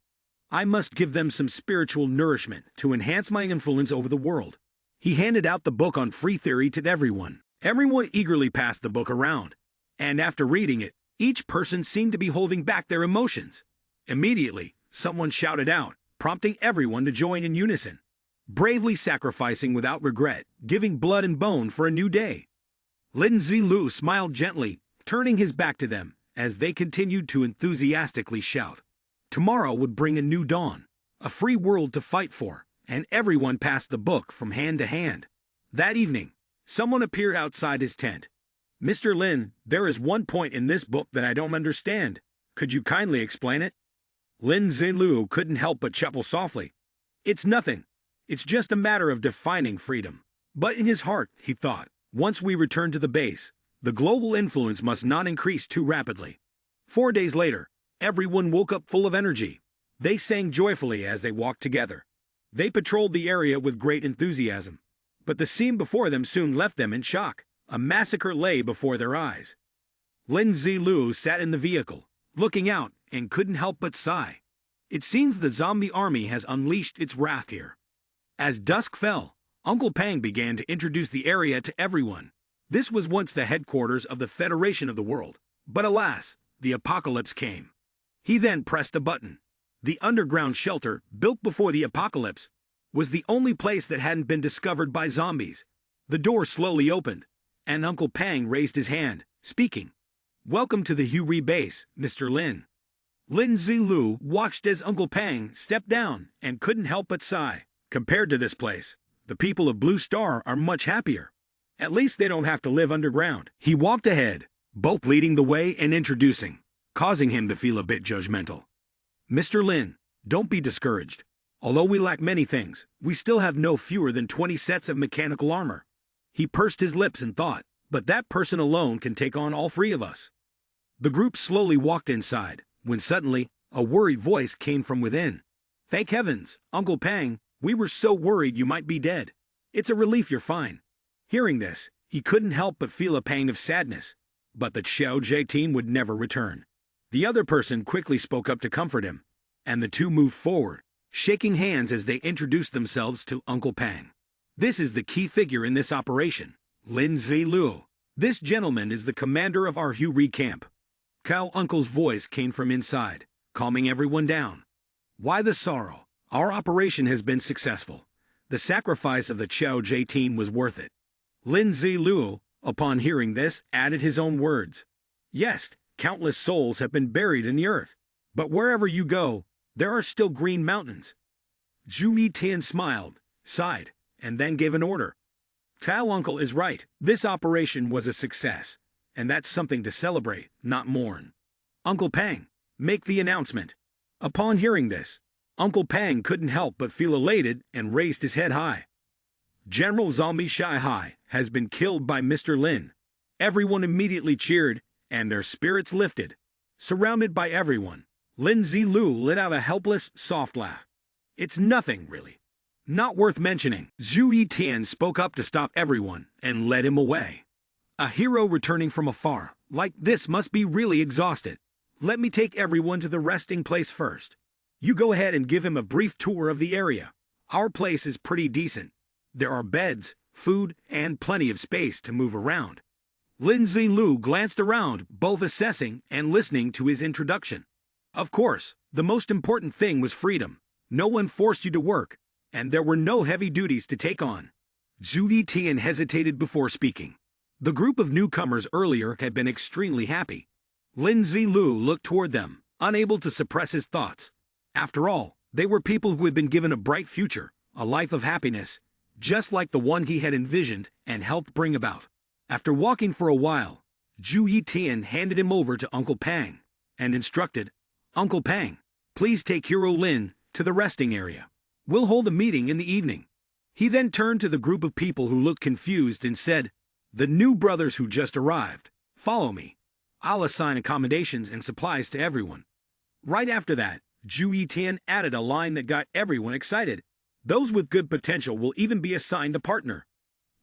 I must give them some spiritual nourishment to enhance my influence over the world. He handed out the book on free theory to everyone. Everyone eagerly passed the book around, and after reading it, each person seemed to be holding back their emotions. Immediately, someone shouted out, prompting everyone to join in unison. Bravely sacrificing without regret, giving blood and bone for a new day. Lin Zilu smiled gently, turning his back to them, as they continued to enthusiastically shout. Tomorrow would bring a new dawn, a free world to fight for, and everyone passed the book from hand to hand. That evening, someone appeared outside his tent. Mr. Lin, there is one point in this book that I don't understand. Could you kindly explain it? Lin Zilu couldn't help but chuckle softly. It's nothing. It's just a matter of defining freedom. But in his heart, he thought, once we return to the base, the global influence must not increase too rapidly. 4 days later, everyone woke up full of energy. They sang joyfully as they walked together. They patrolled the area with great enthusiasm. But the scene before them soon left them in shock. A massacre lay before their eyes. Lin Zilu sat in the vehicle, looking out, and couldn't help but sigh. It seems the zombie army has unleashed its wrath here. As dusk fell, Uncle Pang began to introduce the area to everyone. This was once the headquarters of the Federation of the World. But alas, the apocalypse came. He then pressed a button. The underground shelter, built before the apocalypse, was the only place that hadn't been discovered by zombies. The door slowly opened, and Uncle Pang raised his hand, speaking. Welcome to the Huri base, Mr. Lin. Lin Zilu watched as Uncle Pang stepped down and couldn't help but sigh. Compared to this place, the people of Blue Star are much happier. At least they don't have to live underground. He walked ahead, both leading the way and introducing, causing him to feel a bit judgmental. Mr. Lin, don't be discouraged. Although we lack many things, we still have no fewer than 20 sets of mechanical armor. He pursed his lips and thought, but that person alone can take on all 3 of us. The group slowly walked inside, when suddenly, a worried voice came from within. Thank heavens, Uncle Pang, we were so worried you might be dead. It's a relief you're fine. Hearing this, he couldn't help but feel a pang of sadness. But the Xiao Jie team would never return. The other person quickly spoke up to comfort him, and the two moved forward, shaking hands as they introduced themselves to Uncle Pang. This is the key figure in this operation, Lin Zilu. This gentleman is the commander of our Huri camp. Cao Uncle's voice came from inside, calming everyone down. Why the sorrow? Our operation has been successful. The sacrifice of the Xiao Jie team was worth it. Lin Zilu, upon hearing this, added his own words. Yes, countless souls have been buried in the earth. But wherever you go, there are still green mountains. Zhu Yitian smiled, sighed, and then gave an order. Cao Uncle is right. This operation was a success, and that's something to celebrate, not mourn. Uncle Pang, make the announcement. Upon hearing this, Uncle Pang couldn't help but feel elated and raised his head high. General Zombie Shy Hai has been killed by Mr. Lin. Everyone immediately cheered, and their spirits lifted. Surrounded by everyone, Lin Zilu let out a helpless, soft laugh. It's nothing, really. Not worth mentioning. Zhu Yitian spoke up to stop everyone and led him away. A hero returning from afar, like this, must be really exhausted. Let me take everyone to the resting place first. You go ahead and give him a brief tour of the area. Our place is pretty decent. There are beds, food, and plenty of space to move around. Lin Zilu glanced around, both assessing and listening to his introduction. Of course, the most important thing was freedom. No one forced you to work, and there were no heavy duties to take on. Zhu Yitian hesitated before speaking. The group of newcomers earlier had been extremely happy. Lin Zilu looked toward them, unable to suppress his thoughts. After all, they were people who had been given a bright future, a life of happiness, just like the one he had envisioned and helped bring about. After walking for a while, Zhu Yitian handed him over to Uncle Pang and instructed, "Uncle Pang, please take Hero Lin to the resting area. We'll hold a meeting in the evening." He then turned to the group of people who looked confused and said, "The new brothers who just arrived, follow me. I'll assign accommodations and supplies to everyone." Right after that, Zhu Yitian added a line that got everyone excited. "Those with good potential will even be assigned a partner."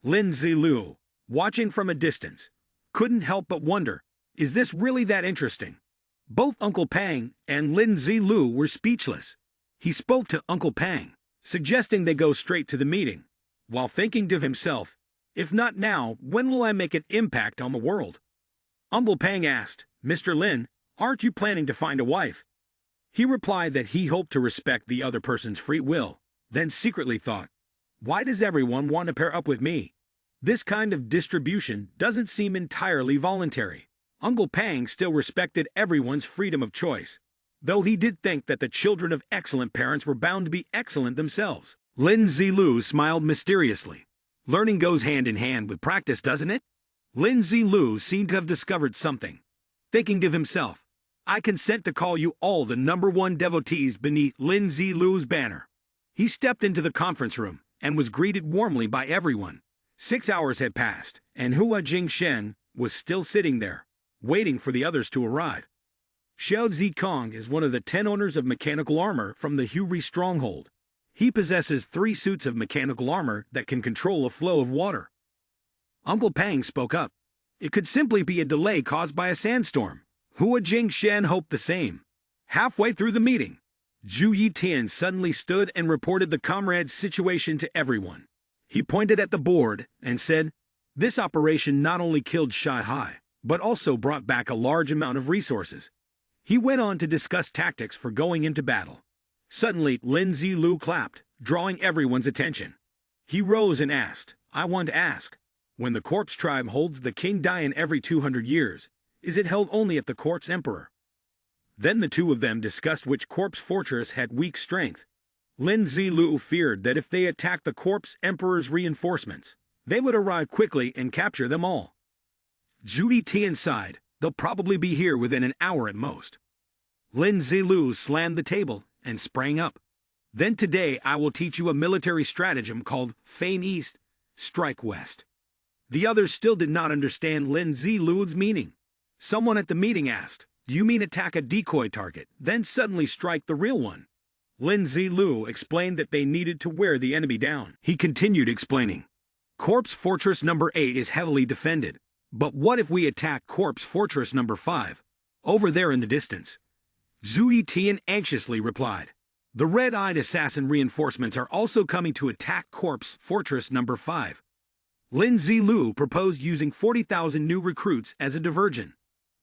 Lin Zilu, watching from a distance, couldn't help but wonder, is this really that interesting? Both Uncle Pang and Lin Zilu were speechless. He spoke to Uncle Pang, suggesting they go straight to the meeting, while thinking to himself, if not now, when will I make an impact on the world? Uncle Pang asked, "Mr. Lin, aren't you planning to find a wife?" He replied that he hoped to respect the other person's free will, then secretly thought, why does everyone want to pair up with me? This kind of distribution doesn't seem entirely voluntary. Uncle Pang still respected everyone's freedom of choice, though he did think that the children of excellent parents were bound to be excellent themselves. Lin Zilu smiled mysteriously. Learning goes hand in hand with practice, doesn't it? Lin Zilu seemed to have discovered something. Thinking to himself, I consent to call you all the #1 devotees beneath Lin Zilu's banner. He stepped into the conference room and was greeted warmly by everyone. 6 hours had passed, and Hua Jingshen was still sitting there, waiting for the others to arrive. Xiao Zikong is one of the 10 owners of mechanical armor from the Huri stronghold. He possesses 3 suits of mechanical armor that can control a flow of water. Uncle Pang spoke up. It could simply be a delay caused by a sandstorm. Hua Jingshen hoped the same. Halfway through the meeting, Zhu Yitian suddenly stood and reported the comrade's situation to everyone. He pointed at the board and said, "This operation not only killed Shai Hai, but also brought back a large amount of resources." He went on to discuss tactics for going into battle. Suddenly, Lin Zilu clapped, drawing everyone's attention. He rose and asked, "I want to ask, when the corpse tribe holds the King Dian every 200 years, is it held only at the corpse emperor?" Then the two of them discussed which corpse fortress had weak strength. Lin Zilu feared that if they attacked the corpse emperor's reinforcements, they would arrive quickly and capture them all. Zhu Yitian sighed, "They'll probably be here within an hour at most." Lin Zilu slammed the table and sprang up. "Then today I will teach you a military stratagem called Feign East, Strike West." The others still did not understand Lin Zilu's meaning. Someone at the meeting asked, "Do you mean attack a decoy target, then suddenly strike the real one?" Lin Zilu explained that they needed to wear the enemy down. He continued explaining, "Corpse Fortress number 8 is heavily defended, but what if we attack Corpse Fortress number 5, over there in the distance?" Zhu Yitian anxiously replied, "The red-eyed assassin reinforcements are also coming to attack Corpse Fortress number 5. Lin Zilu proposed using 40,000 new recruits as a diversion.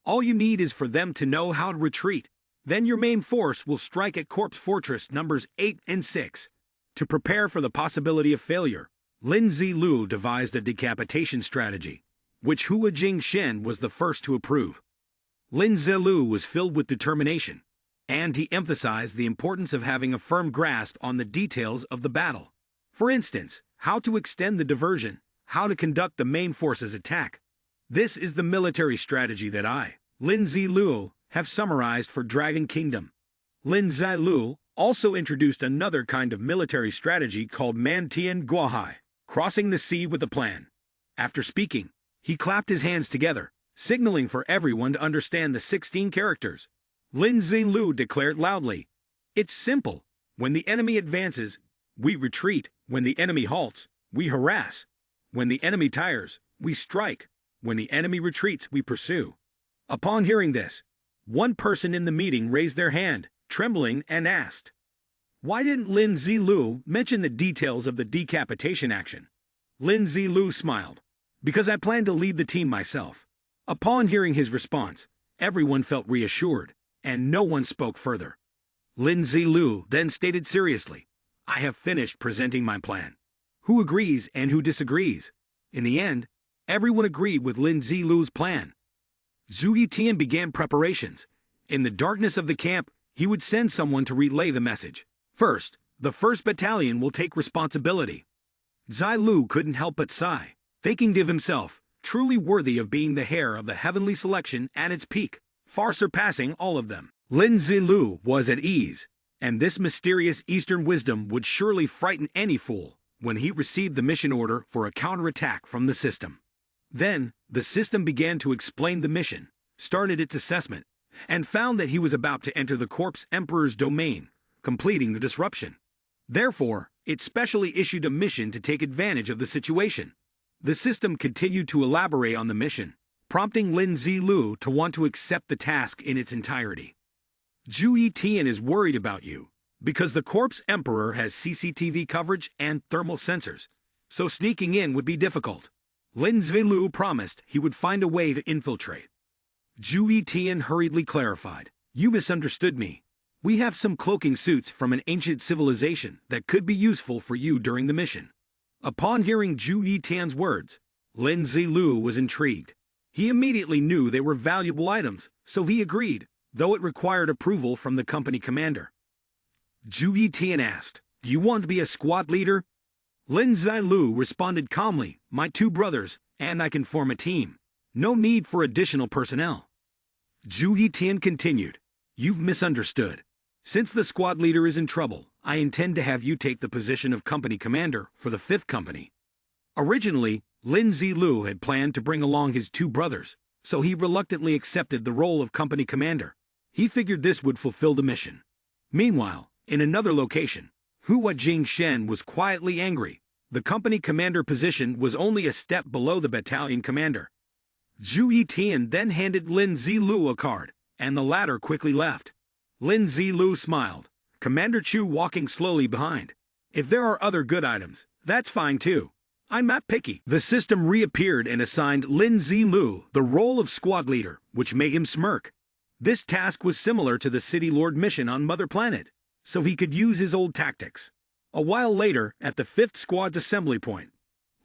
All you need is for them to know how to retreat. Then your main force will strike at Corpse Fortress numbers 8 and 6. To prepare for the possibility of failure, Lin Zilu devised a decapitation strategy, which Hua Jingshen was the first to approve. Lin Zilu was filled with determination, and he emphasized the importance of having a firm grasp on the details of the battle. For instance, how to extend the diversion, how to conduct the main force's attack. This is the military strategy that I, Lin Zilu, have summarized for Dragon Kingdom. Lin Zilu also introduced another kind of military strategy called Mantian Guohai, crossing the sea with a plan. After speaking, he clapped his hands together, signaling for everyone to understand the 16 characters. Lin Zilu declared loudly, "It's simple. When the enemy advances, we retreat. When the enemy halts, we harass. When the enemy tires, we strike. When the enemy retreats, we pursue." Upon hearing this, one person in the meeting raised their hand, trembling, and asked, "Why didn't Lin Zilu mention the details of the decapitation action?" Lin Zilu smiled, "Because I plan to lead the team myself." Upon hearing his response, everyone felt reassured, and no one spoke further. Lin Zilu then stated seriously, "I have finished presenting my plan. Who agrees and who disagrees?" In the end, everyone agreed with Lin Zilu's plan. Zhu Yitian began preparations. In the darkness of the camp, he would send someone to relay the message. First, the 1st Battalion will take responsibility. Zai Lu couldn't help but sigh, thinking to himself, truly worthy of being the heir of the heavenly selection at its peak, far surpassing all of them. Lin Zilu was at ease, and this mysterious Eastern wisdom would surely frighten any fool when he received the mission order for a counterattack from the system. Then, the system began to explain the mission, started its assessment, and found that he was about to enter the Corpse Emperor's domain, completing the disruption. Therefore, it specially issued a mission to take advantage of the situation. The system continued to elaborate on the mission, prompting Lin Zilu to want to accept the task in its entirety. Zhu Yitian is worried about you, because the Corpse Emperor has CCTV coverage and thermal sensors, so sneaking in would be difficult. Lin Zilu promised he would find a way to infiltrate. Zhu Yitian hurriedly clarified, "You misunderstood me. We have some cloaking suits from an ancient civilization that could be useful for you during the mission." Upon hearing Zhu Yitian's words, Lin Zilu was intrigued. He immediately knew they were valuable items, so he agreed, though it required approval from the company commander. Zhu Yitian asked, "Do you want to be a squad leader?" Lin Zilu responded calmly, "My two brothers, and I can form a team. No need for additional personnel." Zhu Yitian continued, "You've misunderstood. Since the squad leader is in trouble, I intend to have you take the position of company commander for the 5th company." Originally, Lin Zilu had planned to bring along his two brothers, so he reluctantly accepted the role of company commander. He figured this would fulfill the mission. Meanwhile, in another location, Hua Jingshen was quietly angry. The company commander position was only a step below the battalion commander. Zhu Yitian then handed Lin Zilu a card, and the latter quickly left. Lin Zilu smiled, Commander Chu walking slowly behind. "If there are other good items, that's fine too. I'm not picky." The system reappeared and assigned Lin Zilu the role of squad leader, which made him smirk. This task was similar to the City Lord mission on Mother Planet, so he could use his old tactics. A while later, at the 5th Squad's assembly point,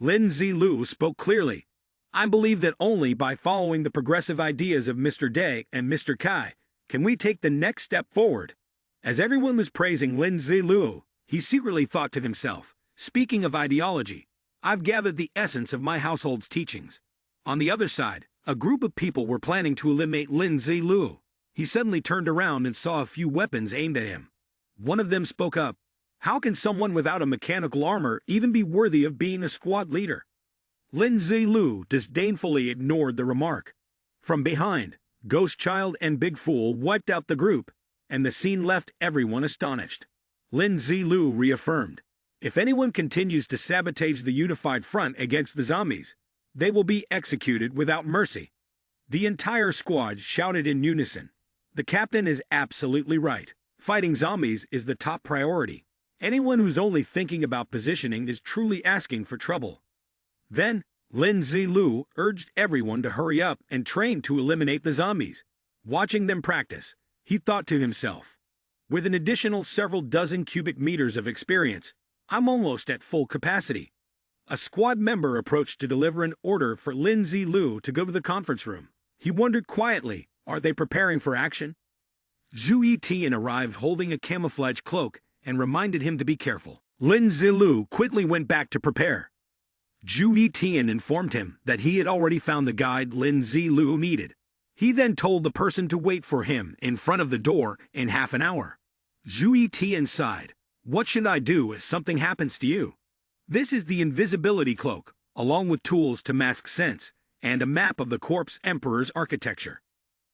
Lin Zilu spoke clearly. "I believe that only by following the progressive ideas of Mr. Day and Mr. Kai can we take the next step forward." As everyone was praising Lin Zilu, he secretly thought to himself, "Speaking of ideology, I've gathered the essence of my household's teachings." On the other side, a group of people were planning to eliminate Lin Zilu. He suddenly turned around and saw a few weapons aimed at him. One of them spoke up, "How can someone without a mechanical armor even be worthy of being a squad leader?" Lin Zilu disdainfully ignored the remark. From behind, Ghost Child and Big Fool wiped out the group, and the scene left everyone astonished. Lin Zilu reaffirmed, "If anyone continues to sabotage the unified front against the zombies, they will be executed without mercy." The entire squad shouted in unison, "The captain is absolutely right. Fighting zombies is the top priority. Anyone who's only thinking about positioning is truly asking for trouble." Then, Lin Zilu urged everyone to hurry up and train to eliminate the zombies. Watching them practice, he thought to himself, "With an additional several dozen cubic meters of experience, I'm almost at full capacity." A squad member approached to deliver an order for Lin Zilu to go to the conference room. He wondered quietly, "Are they preparing for action?" Zhu Yitian arrived holding a camouflage cloak and reminded him to be careful. Lin Zilu quickly went back to prepare. Zhu Yitian informed him that he had already found the guide Lin Zilu needed. He then told the person to wait for him in front of the door in half an hour. Zhu Yitian sighed, "What should I do if something happens to you?" This is the invisibility cloak, along with tools to mask sense, and a map of the Corpse Emperor's architecture.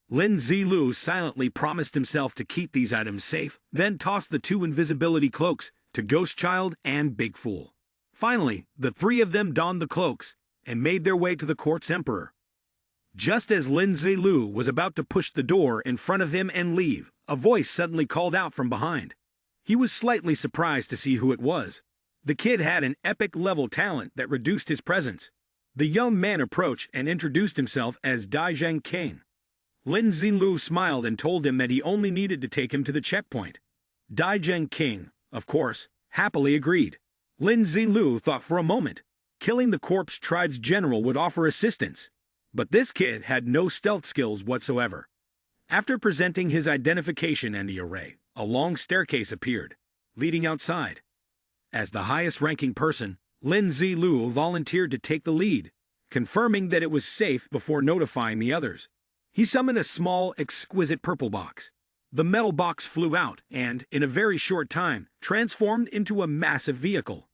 Lin Zilu silently promised himself to keep these items safe, then tossed the two invisibility cloaks to Ghost Child and Big Fool. Finally, the three of them donned the cloaks and made their way to the Corpse Emperor. Just as Lin Zilu was about to push the door in front of him and leave, a voice suddenly called out from behind. He was slightly surprised to see who it was. The kid had an epic-level talent that reduced his presence. The young man approached and introduced himself as Daizheng King. Lin Zilu smiled and told him that he only needed to take him to the checkpoint. Daizheng King, of course, happily agreed. Lin Zilu thought for a moment. Killing the Corpse Tribe's general would offer assistance. But this kid had no stealth skills whatsoever. After presenting his identification and the array, a long staircase appeared, leading outside. As the highest-ranking person, Lin Zilu volunteered to take the lead. confirming that it was safe before notifying the others. He summoned a small, exquisite purple box. The metal box flew out and, in a very short time, transformed into a massive vehicle.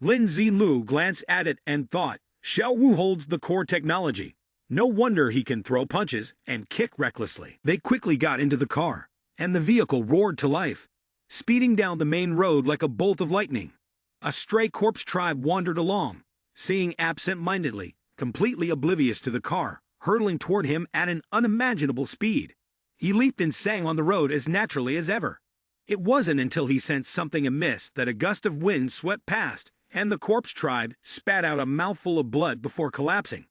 Lin Zilu glanced at it and thought, Xiao Wu holds the core technology. No wonder he can throw punches and kick recklessly. They quickly got into the car, and the vehicle roared to life, speeding down the main road like a bolt of lightning. A stray corpse tribe wandered along, seeing absent-mindedly, completely oblivious to the car, hurtling toward him at an unimaginable speed. He leaped and sang on the road as naturally as ever. It wasn't until he sensed something amiss that a gust of wind swept past, and the corpse tribe spat out a mouthful of blood before collapsing.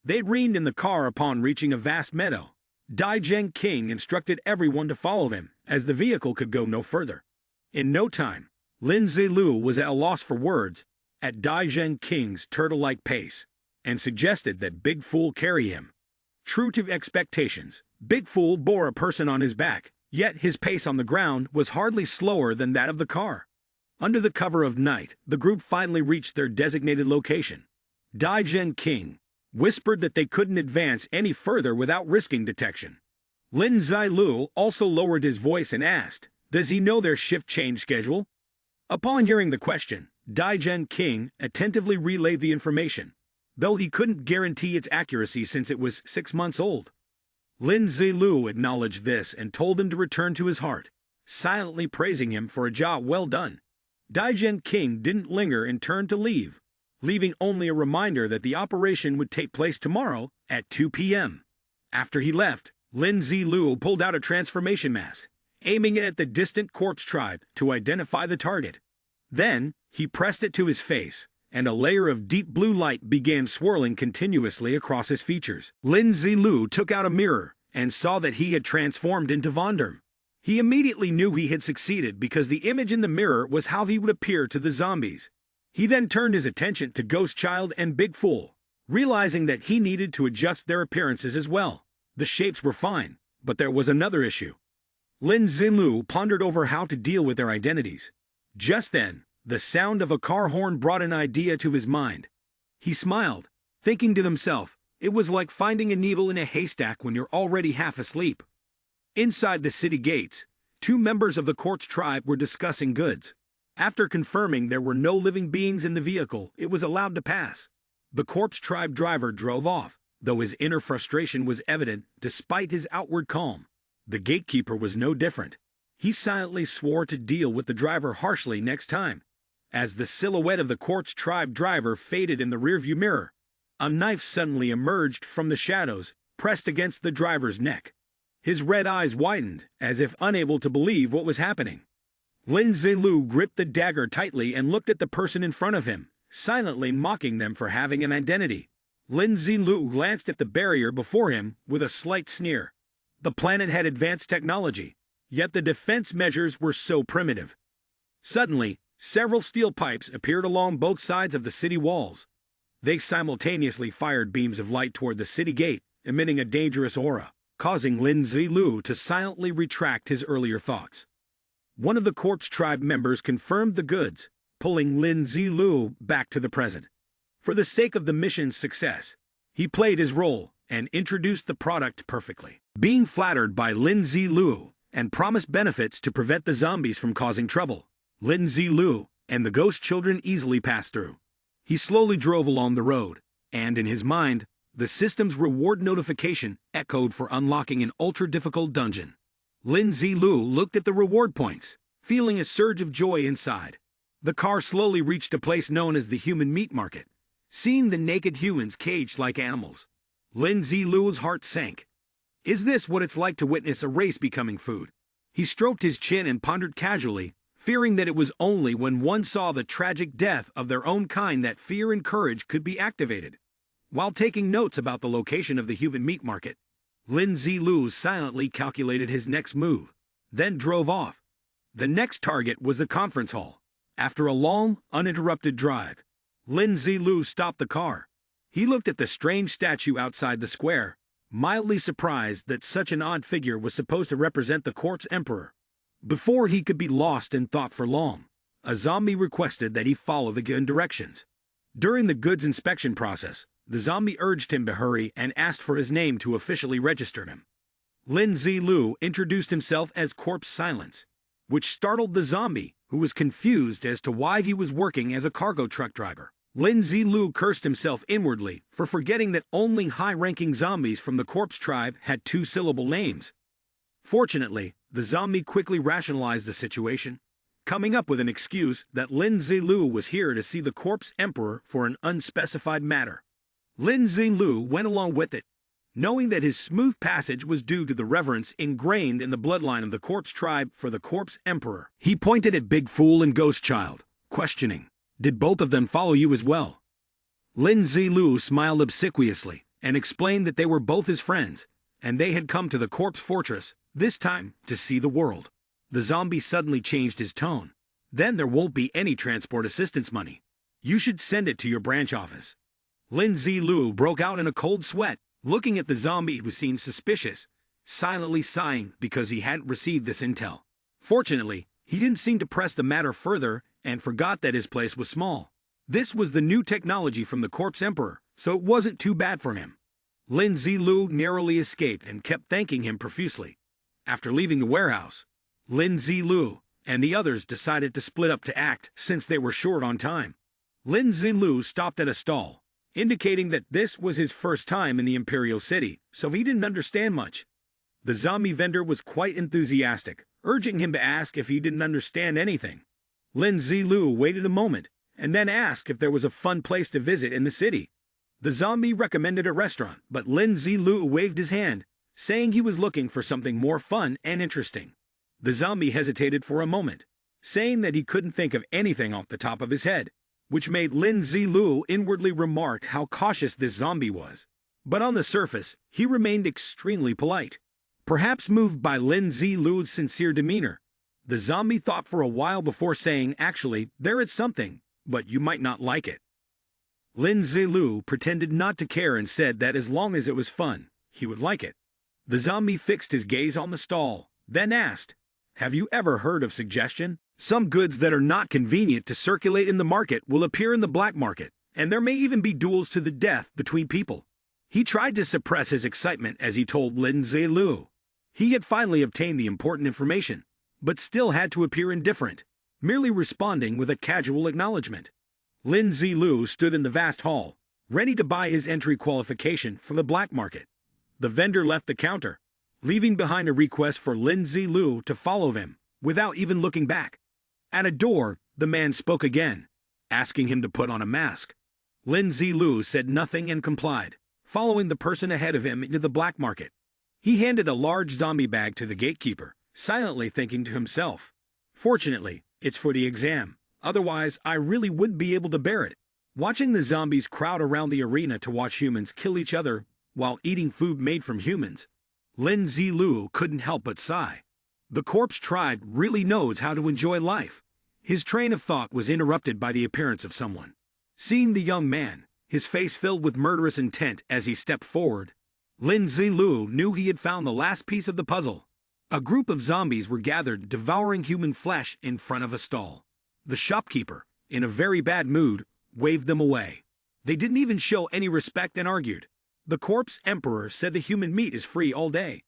They reined in the car upon reaching a vast meadow. Dai Zheng King instructed everyone to follow him, as the vehicle could go no further. In no time, Lin Zilu was at a loss for words at Dai Zheng King's turtle-like pace, and suggested that Big Fool carry him. True to expectations, Big Fool bore a person on his back, yet his pace on the ground was hardly slower than that of the car. Under the cover of night, the group finally reached their designated location. Dai Zheng King whispered that they couldn't advance any further without risking detection. Lin Zilu also lowered his voice and asked, "Does he know their shift change schedule?" Upon hearing the question, Dai Zheng King attentively relayed the information, though he couldn't guarantee its accuracy since it was 6 months old. Lin Zilu acknowledged this and told him to return to his heart, silently praising him for a job well done. Dai Zheng King didn't linger and turned to leave, leaving only a reminder that the operation would take place tomorrow at 2 p.m. After he left, Lin Zilu pulled out a transformation mask, aiming it at the distant corpse tribe to identify the target. Then, he pressed it to his face, and a layer of deep blue light began swirling continuously across his features. Lin Zilu took out a mirror and saw that he had transformed into Vonderm. He immediately knew he had succeeded because the image in the mirror was how he would appear to the zombies. He then turned his attention to Ghost Child and Big Fool, realizing that he needed to adjust their appearances as well. The shapes were fine, but there was another issue. Lin Zilu pondered over how to deal with their identities. Just then, the sound of a car horn brought an idea to his mind. He smiled, thinking to himself, it was like finding a needle in a haystack when you're already half asleep. Inside the city gates, 2 members of the Quartz tribe were discussing goods. After confirming there were no living beings in the vehicle, it was allowed to pass. The Corpse tribe driver drove off, though his inner frustration was evident despite his outward calm. The gatekeeper was no different. He silently swore to deal with the driver harshly next time. As the silhouette of the Quartz tribe driver faded in the rearview mirror, a knife suddenly emerged from the shadows, pressed against the driver's neck. His red eyes widened, as if unable to believe what was happening. Lin Zilu gripped the dagger tightly and looked at the person in front of him, silently mocking them for having an identity. Lin Zilu glanced at the barrier before him with a slight sneer. The planet had advanced technology, yet the defense measures were so primitive. Suddenly, several steel pipes appeared along both sides of the city walls. They simultaneously fired beams of light toward the city gate, emitting a dangerous aura, causing Lin Zilu to silently retract his earlier thoughts. One of the Corpse tribe members confirmed the goods, pulling Lin Zilu back to the present. For the sake of the mission's success, he played his role and introduced the product perfectly. Being flattered by Lin Zilu and promised benefits to prevent the zombies from causing trouble, Lin Zilu and the ghost children easily passed through. He slowly drove along the road, and in his mind, the system's reward notification echoed for unlocking an ultra-difficult dungeon. Lin Zilu looked at the reward points, feeling a surge of joy inside. The car slowly reached a place known as the human meat market. Seeing the naked humans caged like animals, Lin Zilu's heart sank. Is this what it's like to witness a race becoming food? He stroked his chin and pondered casually, fearing that it was only when one saw the tragic death of their own kind that fear and courage could be activated. While taking notes about the location of the human meat market, Lin Zilu silently calculated his next move, then drove off. The next target was the conference hall. After a long, uninterrupted drive, Lin Zilu stopped the car. He looked at the strange statue outside the square, mildly surprised that such an odd figure was supposed to represent the Quartz Emperor. Before he could be lost in thought for long, a zombie requested that he follow the given directions. During the goods inspection process, The zombie urged him to hurry and asked for his name to officially register him. Lin Zilu introduced himself as Corpse Silence, which startled the zombie, who was confused as to why he was working as a cargo truck driver. Lin Zilu cursed himself inwardly for forgetting that only high-ranking zombies from the Corpse tribe had two-syllable names. Fortunately, the zombie quickly rationalized the situation, coming up with an excuse that Lin Zilu was here to see the Corpse Emperor for an unspecified matter. Lin Zilu went along with it, knowing that his smooth passage was due to the reverence ingrained in the bloodline of the Corpse tribe for the Corpse Emperor. He pointed at Big Fool and Ghost Child, questioning, "Did both of them follow you as well?" Lin Zilu smiled obsequiously and explained that they were both his friends, and they had come to the Corpse Fortress, this time to see the world. The zombie suddenly changed his tone. "Then there won't be any transport assistance money. You should send it to your branch office." Lin Zilu broke out in a cold sweat, looking at the zombie who seemed suspicious, silently sighing because he hadn't received this intel. Fortunately, he didn't seem to press the matter further and forgot that his place was small. This was the new technology from the Corpse Emperor, so it wasn't too bad for him. Lin Zilu narrowly escaped and kept thanking him profusely. After leaving the warehouse, Lin Zilu and the others decided to split up to act since they were short on time. Lin Zilu stopped at a stall, indicating that this was his first time in the Imperial City, so he didn't understand much. The zombie vendor was quite enthusiastic, urging him to ask if he didn't understand anything. Lin Zilu waited a moment, and then asked if there was a fun place to visit in the city. The zombie recommended a restaurant, but Lin Zilu waved his hand, saying he was looking for something more fun and interesting. The zombie hesitated for a moment, saying that he couldn't think of anything off the top of his head, which made Lin Zilu inwardly remark how cautious this zombie was. But on the surface, he remained extremely polite. Perhaps moved by Lin Zilu's sincere demeanor, the zombie thought for a while before saying, "Actually, there is something, but you might not like it." Lin Zilu pretended not to care and said that as long as it was fun, he would like it. The zombie fixed his gaze on the stall, then asked, "Have you ever heard of suggestion? Some goods that are not convenient to circulate in the market will appear in the black market, and there may even be duels to the death between people." He tried to suppress his excitement as he told Lin Zilu. He had finally obtained the important information, but still had to appear indifferent, merely responding with a casual acknowledgement. Lin Zilu stood in the vast hall, ready to buy his entry qualification for the black market. The vendor left the counter, leaving behind a request for Lin Zilu to follow him, without even looking back. At a door, the man spoke again, asking him to put on a mask. Lin Zilu said nothing and complied, following the person ahead of him into the black market. He handed a large zombie bag to the gatekeeper, silently thinking to himself, "Fortunately, it's for the exam. Otherwise, I really wouldn't be able to bear it." Watching the zombies crowd around the arena to watch humans kill each other while eating food made from humans, Lin Zilu couldn't help but sigh. The Corpse tribe really knows how to enjoy life. His train of thought was interrupted by the appearance of someone. Seeing the young man, his face filled with murderous intent as he stepped forward, Lin Zilu knew he had found the last piece of the puzzle. A group of zombies were gathered devouring human flesh in front of a stall. The shopkeeper, in a very bad mood, waved them away. They didn't even show any respect and argued. The Corpse Emperor said the human meat is free all day.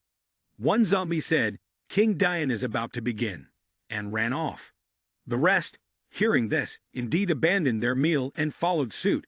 One zombie said, "King Dian is about to begin," and ran off. The rest, hearing this, indeed abandoned their meal and followed suit.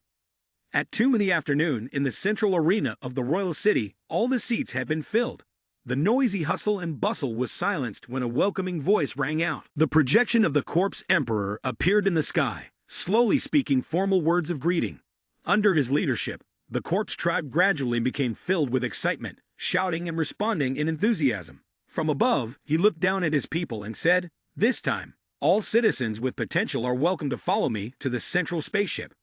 At 2 in the afternoon, in the central arena of the royal city, all the seats had been filled. The noisy hustle and bustle was silenced when a welcoming voice rang out. The projection of the Corpse Emperor appeared in the sky, slowly speaking formal words of greeting. Under his leadership, the Corpse tribe gradually became filled with excitement, shouting and responding in enthusiasm. From above, he looked down at his people and said, "This time, all citizens with potential are welcome to follow me to the central spaceship."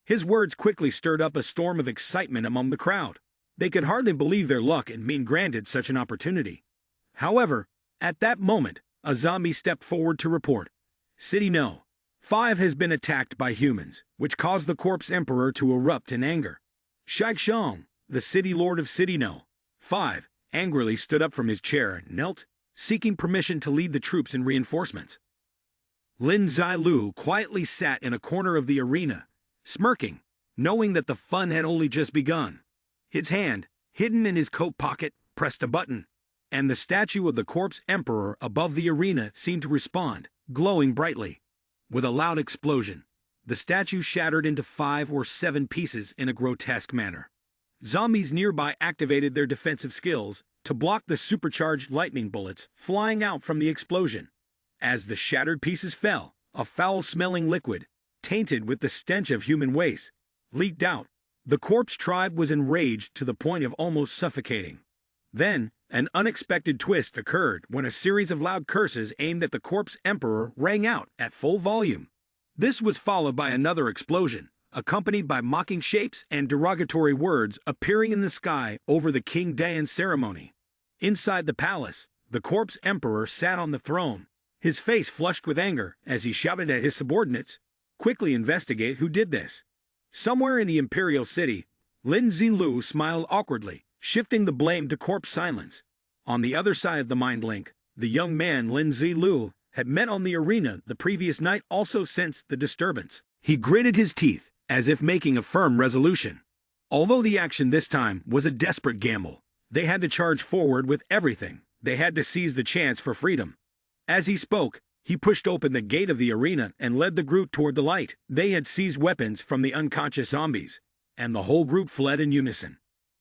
His words quickly stirred up a storm of excitement among the crowd. They could hardly believe their luck in being granted such an opportunity. However, at that moment, a zombie stepped forward to report, "City No. 5 has been attacked by humans, which caused the Corpse Emperor to erupt in anger." Shaixiong, the city lord of City No. 5, angrily stood up from his chair and knelt, seeking permission to lead the troops and reinforcements. Lin Zilu quietly sat in a corner of the arena, smirking, knowing that the fun had only just begun. His hand, hidden in his coat pocket, pressed a button, and the statue of the corpse emperor above the arena seemed to respond, glowing brightly. With a loud explosion, the statue shattered into 5 or 7 pieces in a grotesque manner. Zombies nearby activated their defensive skills to block the supercharged lightning bullets flying out from the explosion. As the shattered pieces fell, a foul-smelling liquid, tainted with the stench of human waste, leaked out. The corpse tribe was enraged to the point of almost suffocating. Then, an unexpected twist occurred when a series of loud curses aimed at the corpse emperor rang out at full volume. This was followed by another explosion, accompanied by mocking shapes and derogatory words appearing in the sky over the King Dayan ceremony. Inside the palace, the corpse emperor sat on the throne, his face flushed with anger as he shouted at his subordinates, "Quickly investigate who did this." Somewhere in the imperial city, Lin Zilu smiled awkwardly, shifting the blame to corpse silence. On the other side of the mind link, the young man Lin Zilu had met on the arena the previous night also sensed the disturbance. He gritted his teeth, as if making a firm resolution. Although the action this time was a desperate gamble, they had to charge forward with everything. They had to seize the chance for freedom. As he spoke, he pushed open the gate of the arena and led the group toward the light. They had seized weapons from the unconscious zombies, and the whole group fled in unison.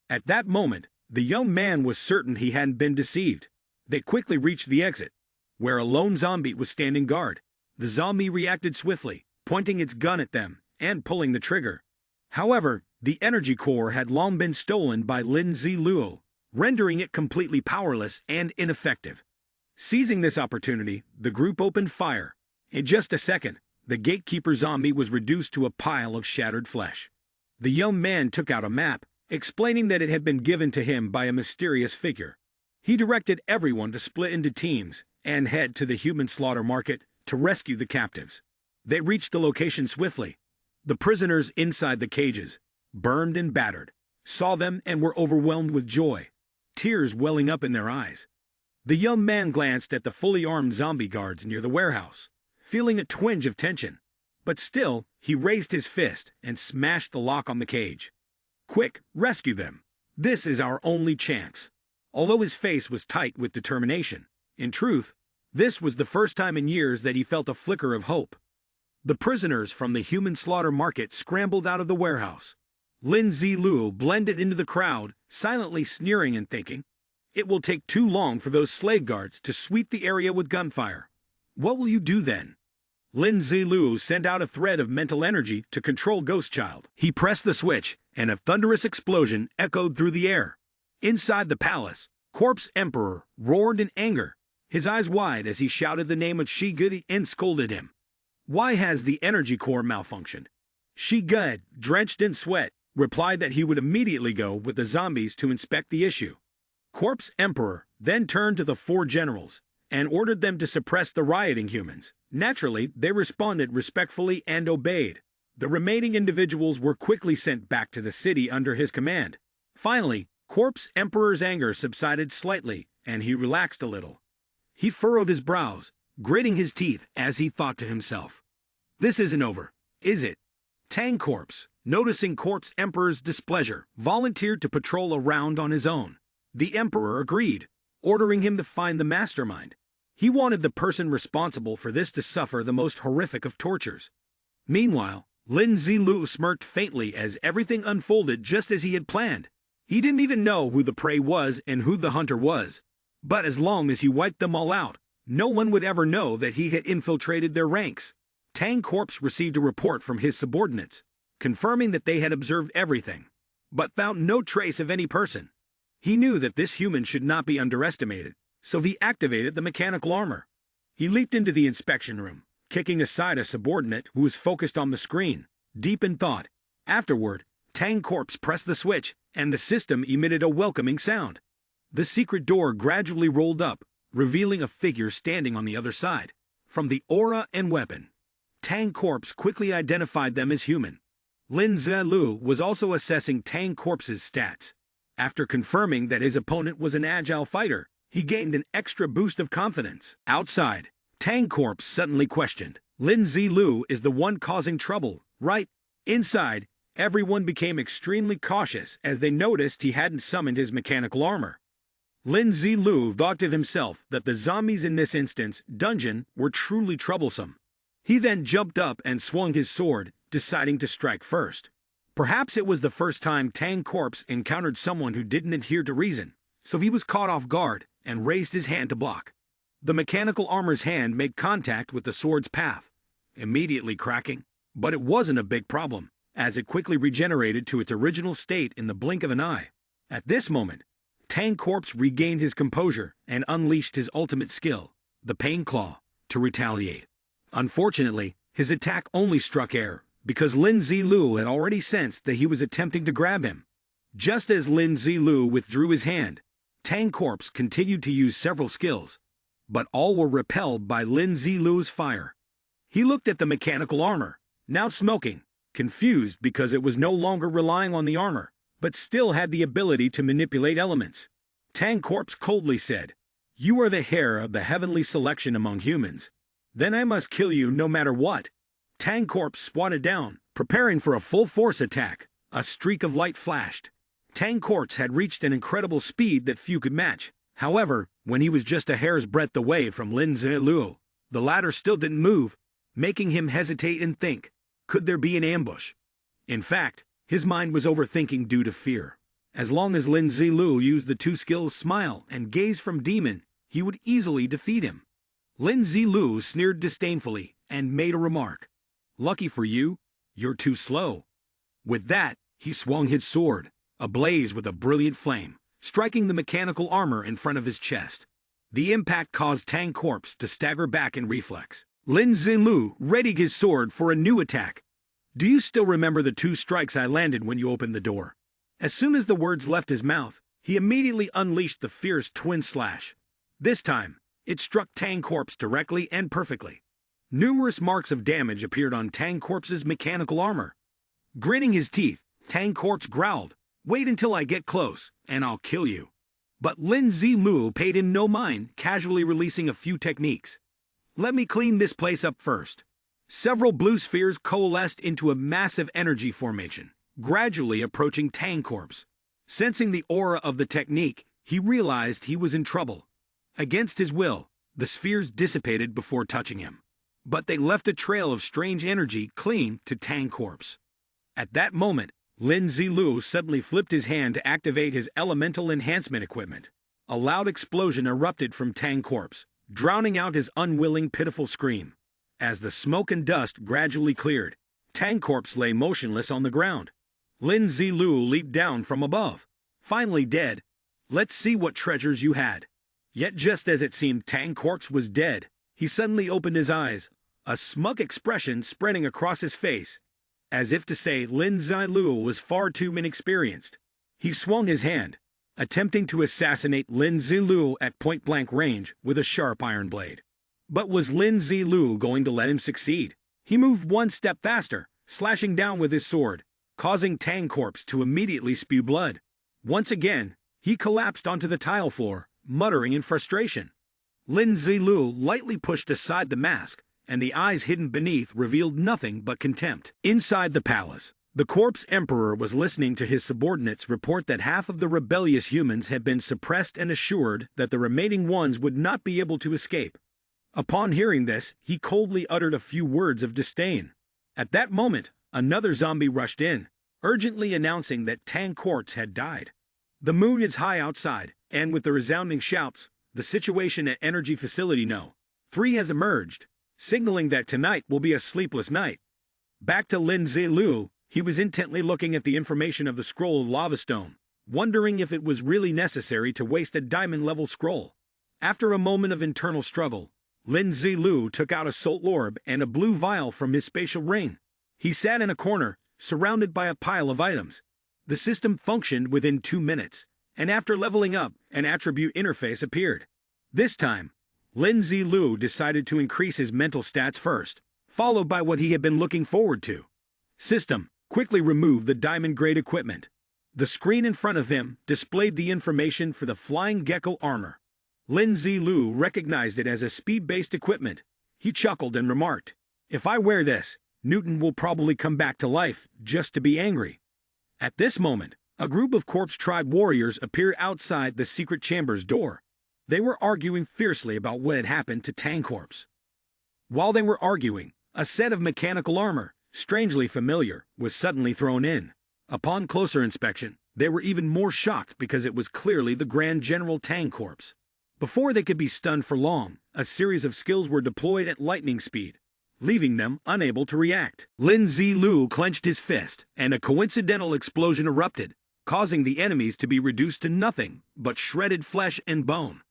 At that moment, the young man was certain he hadn't been deceived. They quickly reached the exit, where a lone zombie was standing guard. The zombie reacted swiftly, pointing its gun at them and pulling the trigger. However, the energy core had long been stolen by Lin Ziluo, rendering it completely powerless and ineffective. Seizing this opportunity, the group opened fire. In just a second, the gatekeeper zombie was reduced to a pile of shattered flesh. The young man took out a map, explaining that it had been given to him by a mysterious figure. He directed everyone to split into teams and head to the human slaughter market to rescue the captives. They reached the location swiftly. The prisoners inside the cages, burned and battered, saw them and were overwhelmed with joy, tears welling up in their eyes. The young man glanced at the fully armed zombie guards near the warehouse, feeling a twinge of tension. But still, he raised his fist and smashed the lock on the cage. "Quick, rescue them. This is our only chance." Although his face was tight with determination, in truth, this was the first time in years that he felt a flicker of hope. The prisoners from the human slaughter market scrambled out of the warehouse. Lin Zilu blended into the crowd, silently sneering and thinking, "It will take too long for those slave guards to sweep the area with gunfire. What will you do then?" Lin Zilu sent out a thread of mental energy to control Ghost Child. He pressed the switch, and a thunderous explosion echoed through the air. Inside the palace, Corpse Emperor roared in anger, his eyes wide as he shouted the name of Shigudi and scolded him. "Why has the energy core malfunctioned?" Shigud, drenched in sweat, replied that he would immediately go with the zombies to inspect the issue. Corpse Emperor then turned to the 4 generals and ordered them to suppress the rioting humans. Naturally, they responded respectfully and obeyed. The remaining individuals were quickly sent back to the city under his command. Finally, Corpse Emperor's anger subsided slightly, and he relaxed a little. He furrowed his brows, gritting his teeth as he thought to himself, "This isn't over, is it?" Tang Corpse, noticing Corpse Emperor's displeasure, volunteered to patrol around on his own. The Emperor agreed, ordering him to find the mastermind. He wanted the person responsible for this to suffer the most horrific of tortures. Meanwhile, Lin Zilu smirked faintly as everything unfolded just as he had planned. He didn't even know who the prey was and who the hunter was. But as long as he wiped them all out, no one would ever know that he had infiltrated their ranks. Tang Corpse received a report from his subordinates, confirming that they had observed everything, but found no trace of any person. He knew that this human should not be underestimated, so he activated the mechanical armor. He leaped into the inspection room, kicking aside a subordinate who was focused on the screen, deep in thought. Afterward, Tang Corpse pressed the switch, and the system emitted a welcoming sound. The secret door gradually rolled up, revealing a figure standing on the other side. From the aura and weapon, Tang Corpse quickly identified them as human. Lin Zilu was also assessing Tang Corpse's stats. After confirming that his opponent was an agile fighter, he gained an extra boost of confidence. Outside, Tang Corpse suddenly questioned, "Lin Zilu is the one causing trouble, right?" Inside, Everyone became extremely cautious as they noticed he hadn't summoned his mechanical armor. Lin Zilu thought to himself that the zombies in this instance dungeon were truly troublesome. He then jumped up and swung his sword, deciding to strike first. Perhaps it was the first time Tang Corpse encountered someone who didn't adhere to reason, so he was caught off guard and raised his hand to block. The mechanical armor's hand made contact with the sword's path, immediately cracking, but it wasn't a big problem, as it quickly regenerated to its original state in the blink of an eye. At this moment, Tang Corpse regained his composure and unleashed his ultimate skill, the Pain Claw, to retaliate. Unfortunately, his attack only struck air, because Lin Zilu had already sensed that he was attempting to grab him. Just as Lin Zilu withdrew his hand, Tang Corpse continued to use several skills, but all were repelled by Lin Zilu's fire. He looked at the mechanical armor, now smoking, confused because it was no longer relying on the armor, but still had the ability to manipulate elements. Tang Corpse coldly said, "You are the heir of the heavenly selection among humans. Then I must kill you no matter what." Tang Corpse squatted down, preparing for a full-force attack. A streak of light flashed. Tang Corpse had reached an incredible speed that few could match. However, when he was just a hair's breadth away from Lin Zilu, the latter still didn't move, making him hesitate and think, could there be an ambush? In fact, his mind was overthinking due to fear. As long as Lin Zilu used the two skills Smile and Gaze from Demon, he would easily defeat him. Lin Zilu sneered disdainfully and made a remark. "Lucky for you, you're too slow." With that, he swung his sword, ablaze with a brilliant flame, striking the mechanical armor in front of his chest. The impact caused Tang Corpse to stagger back in reflex. Lin Zilu readied his sword for a new attack. "Do you still remember the 2 strikes I landed when you opened the door?" As soon as the words left his mouth, he immediately unleashed the fierce twin slash. This time, it struck Tang Corpse directly and perfectly. Numerous marks of damage appeared on Tang Corpse's mechanical armor. Gritting his teeth, Tang Corpse growled, "Wait until I get close, and I'll kill you." But Lin Zilu paid him no mind, casually releasing a few techniques. "Let me clean this place up first." Several blue spheres coalesced into a massive energy formation, gradually approaching Tang Corpse. Sensing the aura of the technique, he realized he was in trouble. Against his will, the spheres dissipated before touching him, but they left a trail of strange energy clinging to Tang Corpse. At that moment, Lin Zilu suddenly flipped his hand to activate his elemental enhancement equipment. A loud explosion erupted from Tang Corpse, drowning out his unwilling, pitiful scream. As the smoke and dust gradually cleared, Tang Corpse lay motionless on the ground. Lin Zilu leaped down from above. "Finally dead. Let's see what treasures you had." Yet just as it seemed Tang Corpse was dead, he suddenly opened his eyes, a smug expression spreading across his face, as if to say Lin Zilu was far too inexperienced. He swung his hand, attempting to assassinate Lin Zilu at point-blank range with a sharp iron blade. But was Lin Zilu going to let him succeed? He moved one step faster, slashing down with his sword, causing Tang Corpse to immediately spew blood. Once again, he collapsed onto the tile floor, muttering in frustration. Lin Zilu lightly pushed aside the mask, and the eyes hidden beneath revealed nothing but contempt. Inside the palace, the Corpse Emperor was listening to his subordinates report that half of the rebellious humans had been suppressed and assured that the remaining ones would not be able to escape. Upon hearing this, he coldly uttered a few words of disdain. At that moment, another zombie rushed in, urgently announcing that Tang Corpse had died. The moon is high outside, and with the resounding shouts, the situation at Energy Facility No. 3 has emerged, signaling that tonight will be a sleepless night. Back to Lin Zilu, he was intently looking at the information of the scroll of lava stone, wondering if it was really necessary to waste a diamond-level scroll. After a moment of internal struggle, Lin Zilu took out a salt orb and a blue vial from his spatial ring. He sat in a corner, surrounded by a pile of items. The system functioned within 2 minutes, and after leveling up, an attribute interface appeared. This time, Lin Zilu decided to increase his mental stats first, followed by what he had been looking forward to. System, quickly remove the diamond-grade equipment. The screen in front of him displayed the information for the Flying Gecko armor. Lin Zilu recognized it as a speed-based equipment. He chuckled and remarked, "If I wear this, Newton will probably come back to life just to be angry. At this moment, a group of corpse tribe warriors appeared outside the secret chamber's door. They were arguing fiercely about what had happened to Tangcorpse. While they were arguing, a set of mechanical armor, strangely familiar, was suddenly thrown in. Upon closer inspection, they were even more shocked because it was clearly the Grand General Tangcorpse. Before they could be stunned for long, a series of skills were deployed at lightning speed, leaving them unable to react. Lin Zilu clenched his fist, and a coincidental explosion erupted, causing the enemies to be reduced to nothing but shredded flesh and bone.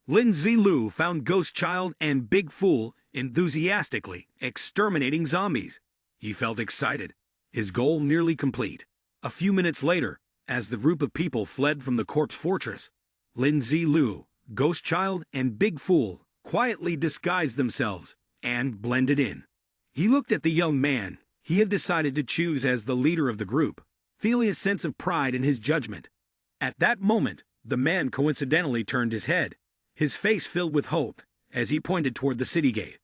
Lin Zilu found Ghost Child and Big Fool enthusiastically exterminating zombies. He felt excited, his goal nearly complete. A few minutes later, as the group of people fled from the corpse fortress, Lin Zilu, Ghost Child, and Big Fool quietly disguised themselves and blended in. He looked at the young man he had decided to choose as the leader of the group, feeling a sense of pride in his judgment. At that moment, the man coincidentally turned his head, his face filled with hope, as he pointed toward the city gate.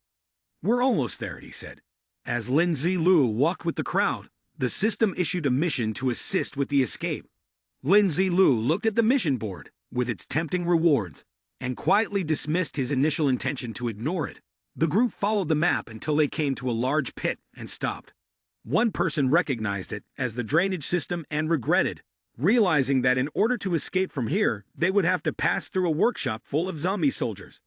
"We're almost there," he said. As Lin Zilu walked with the crowd, the system issued a mission to assist with the escape. Lin Zilu looked at the mission board, with its tempting rewards, and quietly dismissed his initial intention to ignore it. The group followed the map until they came to a large pit and stopped. One person recognized it as the drainage system and regretted, realizing that in order to escape from here, they would have to pass through a workshop full of zombie soldiers.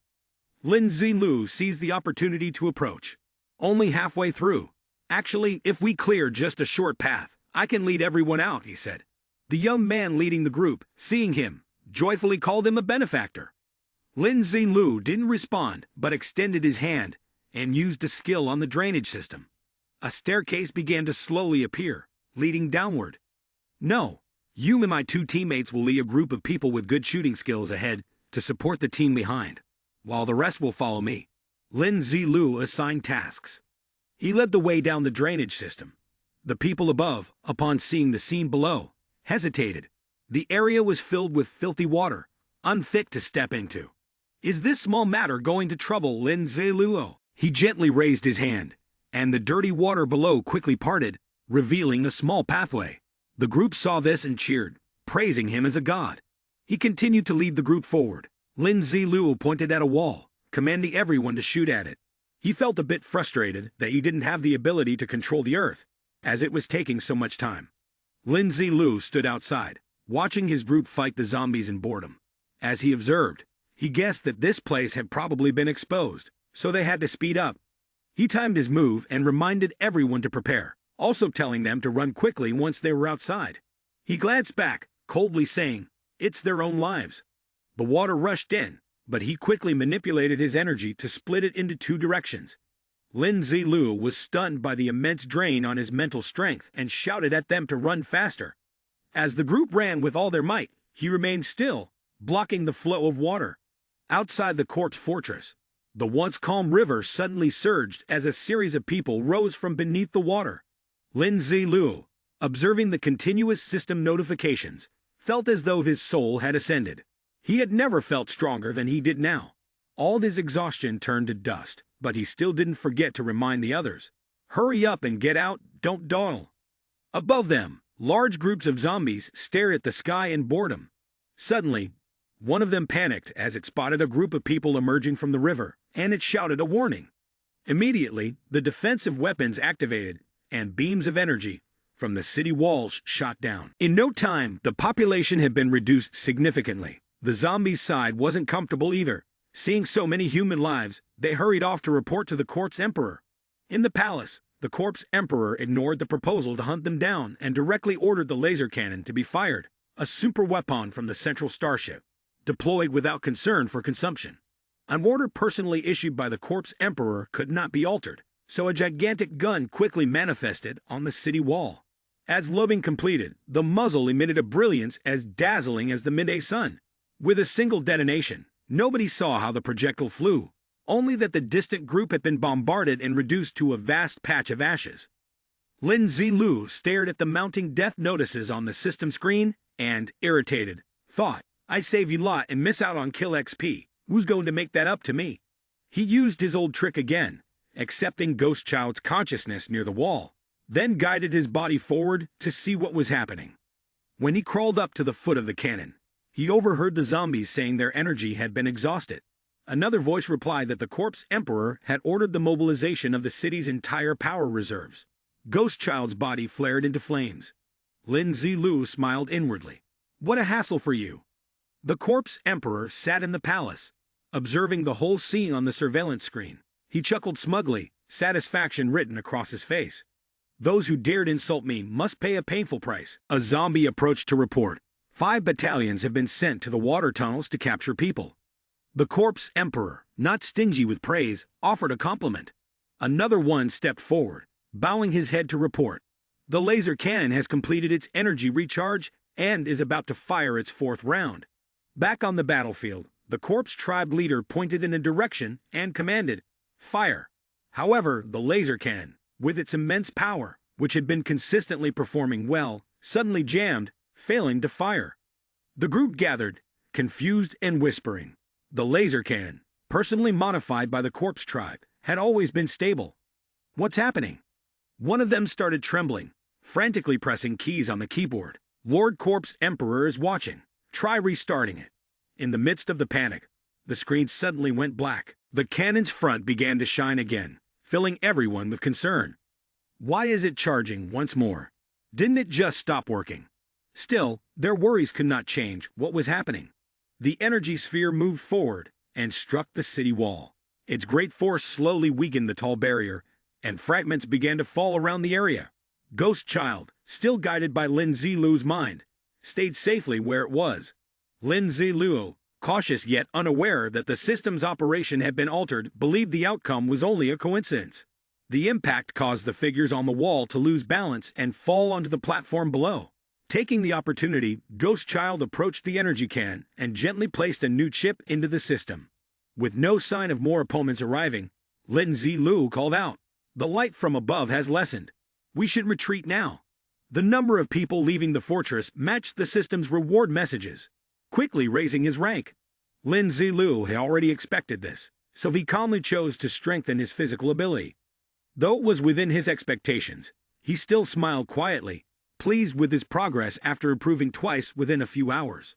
Lin Zilu seized the opportunity to approach. "Only halfway through. Actually, if we clear just a short path, I can lead everyone out," he said. The young man leading the group, seeing him, joyfully called him a benefactor. Lin Zilu didn't respond, but extended his hand and used a skill on the drainage system. A staircase began to slowly appear, leading downward. "No, you and my two teammates will lead a group of people with good shooting skills ahead to support the team behind, while the rest will follow me." Lin Zilu assigned tasks. He led the way down the drainage system. The people above, upon seeing the scene below, hesitated. The area was filled with filthy water, unfit to step into. "Is this small matter going to trouble Lin Zilu?" He gently raised his hand, and the dirty water below quickly parted, revealing a small pathway. The group saw this and cheered, praising him as a god. He continued to lead the group forward. Lin Zilu pointed at a wall, commanding everyone to shoot at it. He felt a bit frustrated that he didn't have the ability to control the earth, as it was taking so much time. Lin Zilu stood outside, watching his group fight the zombies in boredom. As he observed, he guessed that this place had probably been exposed, so they had to speed up. He timed his move and reminded everyone to prepare, also telling them to run quickly once they were outside. He glanced back, coldly saying, "It's their own lives." The water rushed in, but he quickly manipulated his energy to split it into two directions. Lin Zilu was stunned by the immense drain on his mental strength and shouted at them to run faster. As the group ran with all their might, he remained still, blocking the flow of water. Outside the corpse fortress, the once calm river suddenly surged as a series of people rose from beneath the water. Lin Zilu, observing the continuous system notifications, felt as though his soul had ascended. He had never felt stronger than he did now. All his exhaustion turned to dust, but he still didn't forget to remind the others. "Hurry up and get out, don't dawdle." Above them, large groups of zombies stared at the sky in boredom. Suddenly, one of them panicked as it spotted a group of people emerging from the river, and it shouted a warning. Immediately, the defensive weapons activated, and beams of energy from the city walls shot down. In no time, the population had been reduced significantly. The zombies' side wasn't comfortable either. Seeing so many human lives, they hurried off to report to the corpse emperor. In the palace, the corpse emperor ignored the proposal to hunt them down and directly ordered the laser cannon to be fired, a super weapon from the central starship, deployed without concern for consumption. An order personally issued by the corpse emperor could not be altered, so a gigantic gun quickly manifested on the city wall. As loading completed, the muzzle emitted a brilliance as dazzling as the midday sun. With a single detonation, nobody saw how the projectile flew, only that the distant group had been bombarded and reduced to a vast patch of ashes. Lin Zilu stared at the mounting death notices on the system screen and, irritated, thought, "I save you lot and miss out on kill XP. Who's going to make that up to me?" He used his old trick again, accepting Ghost Child's consciousness near the wall, then guided his body forward to see what was happening. When he crawled up to the foot of the cannon, he overheard the zombies saying their energy had been exhausted. Another voice replied that the corpse emperor had ordered the mobilization of the city's entire power reserves. Ghost Child's body flared into flames. Lin Zilu smiled inwardly. What a hassle for you. The corpse emperor sat in the palace, observing the whole scene on the surveillance screen. He chuckled smugly, satisfaction written across his face. Those who dared insult me must pay a painful price. A zombie approached to report. 5 battalions have been sent to the water tunnels to capture people. The corpse emperor, not stingy with praise, offered a compliment. Another one stepped forward, bowing his head to report. The laser cannon has completed its energy recharge and is about to fire its 4th round. Back on the battlefield, the corpse tribe leader pointed in a direction and commanded, "Fire." However, the laser cannon, with its immense power, which had been consistently performing well, suddenly jammed, failing to fire. The group gathered, confused and whispering. The laser cannon, personally modified by the corpse tribe, had always been stable. What's happening? One of them started trembling, frantically pressing keys on the keyboard. Lord Corpse Emperor is watching. Try restarting it. In the midst of the panic, the screen suddenly went black. The cannon's front began to shine again, filling everyone with concern. Why is it charging once more? Didn't it just stop working? Still, their worries could not change what was happening. The energy sphere moved forward and struck the city wall. Its great force slowly weakened the tall barrier, and fragments began to fall around the area. Ghost Child, still guided by Lin Zilu's mind, stayed safely where it was. Lin Zilu, cautious yet unaware that the system's operation had been altered, believed the outcome was only a coincidence. The impact caused the figures on the wall to lose balance and fall onto the platform below. Taking the opportunity, Ghost Child approached the energy can and gently placed a new chip into the system. With no sign of more opponents arriving, Lin Zilu called out, "The light from above has lessened. We should retreat now." The number of people leaving the fortress matched the system's reward messages, quickly raising his rank. Lin Zilu had already expected this, so he calmly chose to strengthen his physical ability. Though it was within his expectations, he still smiled quietly, pleased with his progress after improving twice within a few hours.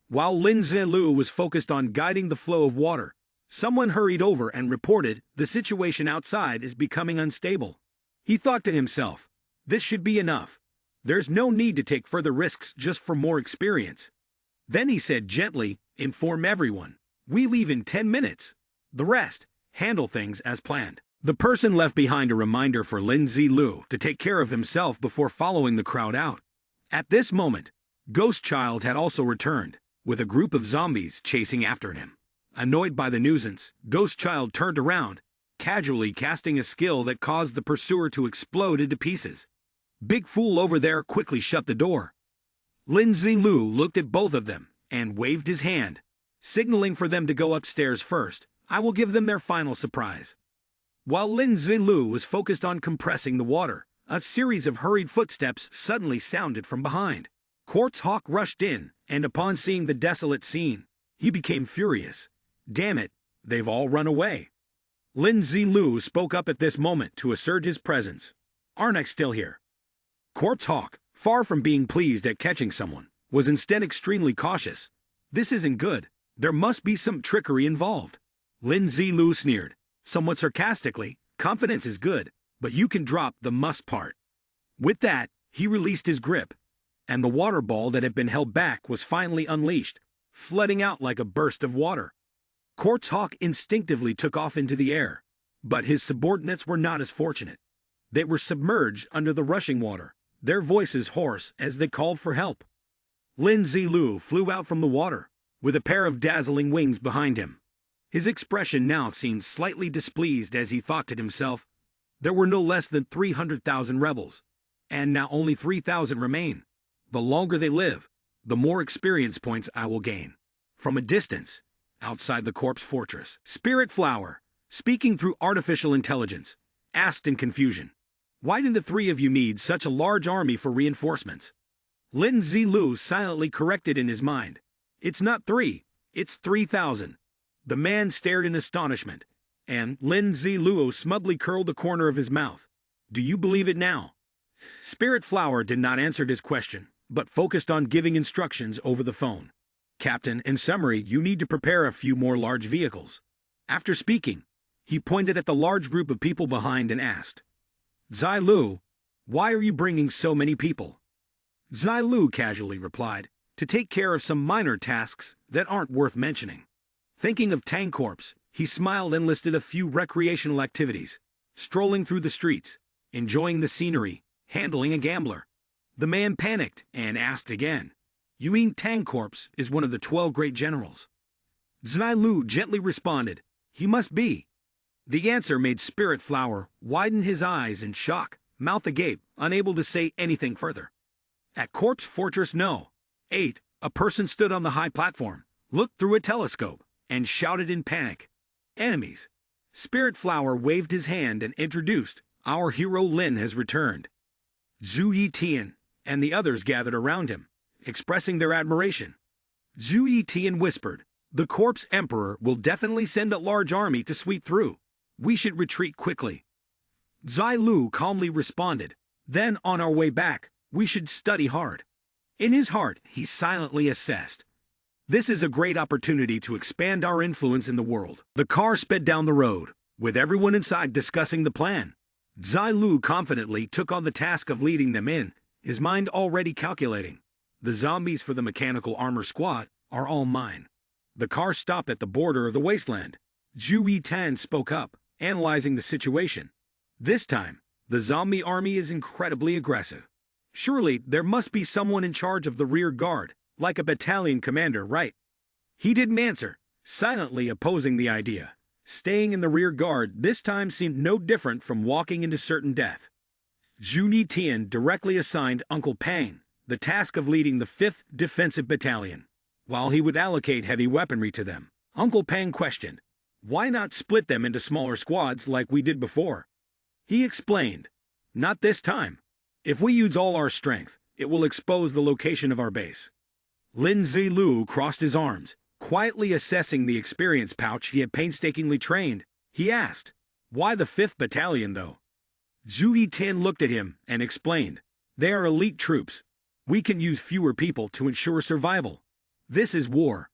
While Lin Zilu was focused on guiding the flow of water, someone hurried over and reported the situation outside is becoming unstable. He thought to himself, this should be enough. There's no need to take further risks just for more experience. Then he said gently, inform everyone. We leave in 10 minutes. The rest, handle things as planned. The person left behind a reminder for Lin Zilu to take care of himself before following the crowd out. At this moment, Ghost Child had also returned, with a group of zombies chasing after him. Annoyed by the nuisance, Ghost Child turned around, casually casting a skill that caused the pursuer to explode into pieces. Big Fool over there quickly shut the door. Lin Zilu looked at both of them and waved his hand, signaling for them to go upstairs first. I will give them their final surprise. While Lin Zilu was focused on compressing the water, a series of hurried footsteps suddenly sounded from behind. Quartz Hawk rushed in, and upon seeing the desolate scene, he became furious. Damn it, they've all run away. Lin Zilu spoke up at this moment to assert his presence. Aren't I still here? Quartz Hawk, far from being pleased at catching someone, was instead extremely cautious. This isn't good. There must be some trickery involved. Lin Zilu sneered, somewhat sarcastically, confidence is good, but you can drop the must part. With that, he released his grip, and the water ball that had been held back was finally unleashed, flooding out like a burst of water. Quartz Hawk instinctively took off into the air, but his subordinates were not as fortunate. They were submerged under the rushing water, their voices hoarse as they called for help. Lin Zilu flew out from the water, with a pair of dazzling wings behind him. His expression now seemed slightly displeased as he thought to himself, there were no less than 300,000 rebels, and now only 3,000 remain. The longer they live, the more experience points I will gain. From a distance, outside the corpse fortress, Spirit Flower, speaking through artificial intelligence, asked in confusion, why did the 3 of you need such a large army for reinforcements? Lin Zilu silently corrected in his mind, it's not 3, it's 3,000. The man stared in astonishment, and Lin Ziluo smugly curled the corner of his mouth. Do you believe it now? Spirit Flower did not answer his question, but focused on giving instructions over the phone. Captain, in summary, you need to prepare a few more large vehicles. After speaking, he pointed at the large group of people behind and asked, Zai Lu, why are you bringing so many people? Zai Lu casually replied, to take care of some minor tasks that aren't worth mentioning. Thinking of Tang Corpse, he smiled and listed a few recreational activities, strolling through the streets, enjoying the scenery, handling a gambler. The man panicked and asked again, You mean Tang Corpse is one of the 12 great generals? Zai Lu gently responded, He must be. The answer made Spirit Flower widen his eyes in shock, mouth agape, unable to say anything further. At Corpse Fortress No. 8, a person stood on the high platform, looked through a telescope, and shouted in panic, Enemies! Spirit Flower waved his hand and introduced, Our hero Lin has returned. Zhu Yitian and the others gathered around him, expressing their admiration. Zhu Yitian whispered, The Corpse Emperor will definitely send a large army to sweep through. We should retreat quickly. Zai Lu calmly responded, Then on our way back, we should study hard. In his heart, he silently assessed, This is a great opportunity to expand our influence in the world. The car sped down the road, with everyone inside discussing the plan. Zai Lu confidently took on the task of leading them in, his mind already calculating. The zombies for the mechanical armor squad are all mine. The car stopped at the border of the wasteland. Zhu Yitan spoke up, analyzing the situation. This time, the zombie army is incredibly aggressive. Surely there must be someone in charge of the rear guard, like a battalion commander, right? He didn't answer, silently opposing the idea. Staying in the rear guard this time seemed no different from walking into certain death. Zhu Yitian directly assigned Uncle Pang the task of leading the 5th Defensive Battalion. While he would allocate heavy weaponry to them, Uncle Pang questioned, Why not split them into smaller squads like we did before? He explained, Not this time. If we use all our strength, it will expose the location of our base. Lin Zilu crossed his arms, quietly assessing the experience pouch he had painstakingly trained. He asked, Why the 5th Battalion, though? Zhu Yitan looked at him and explained, They are elite troops. We can use fewer people to ensure survival. This is war.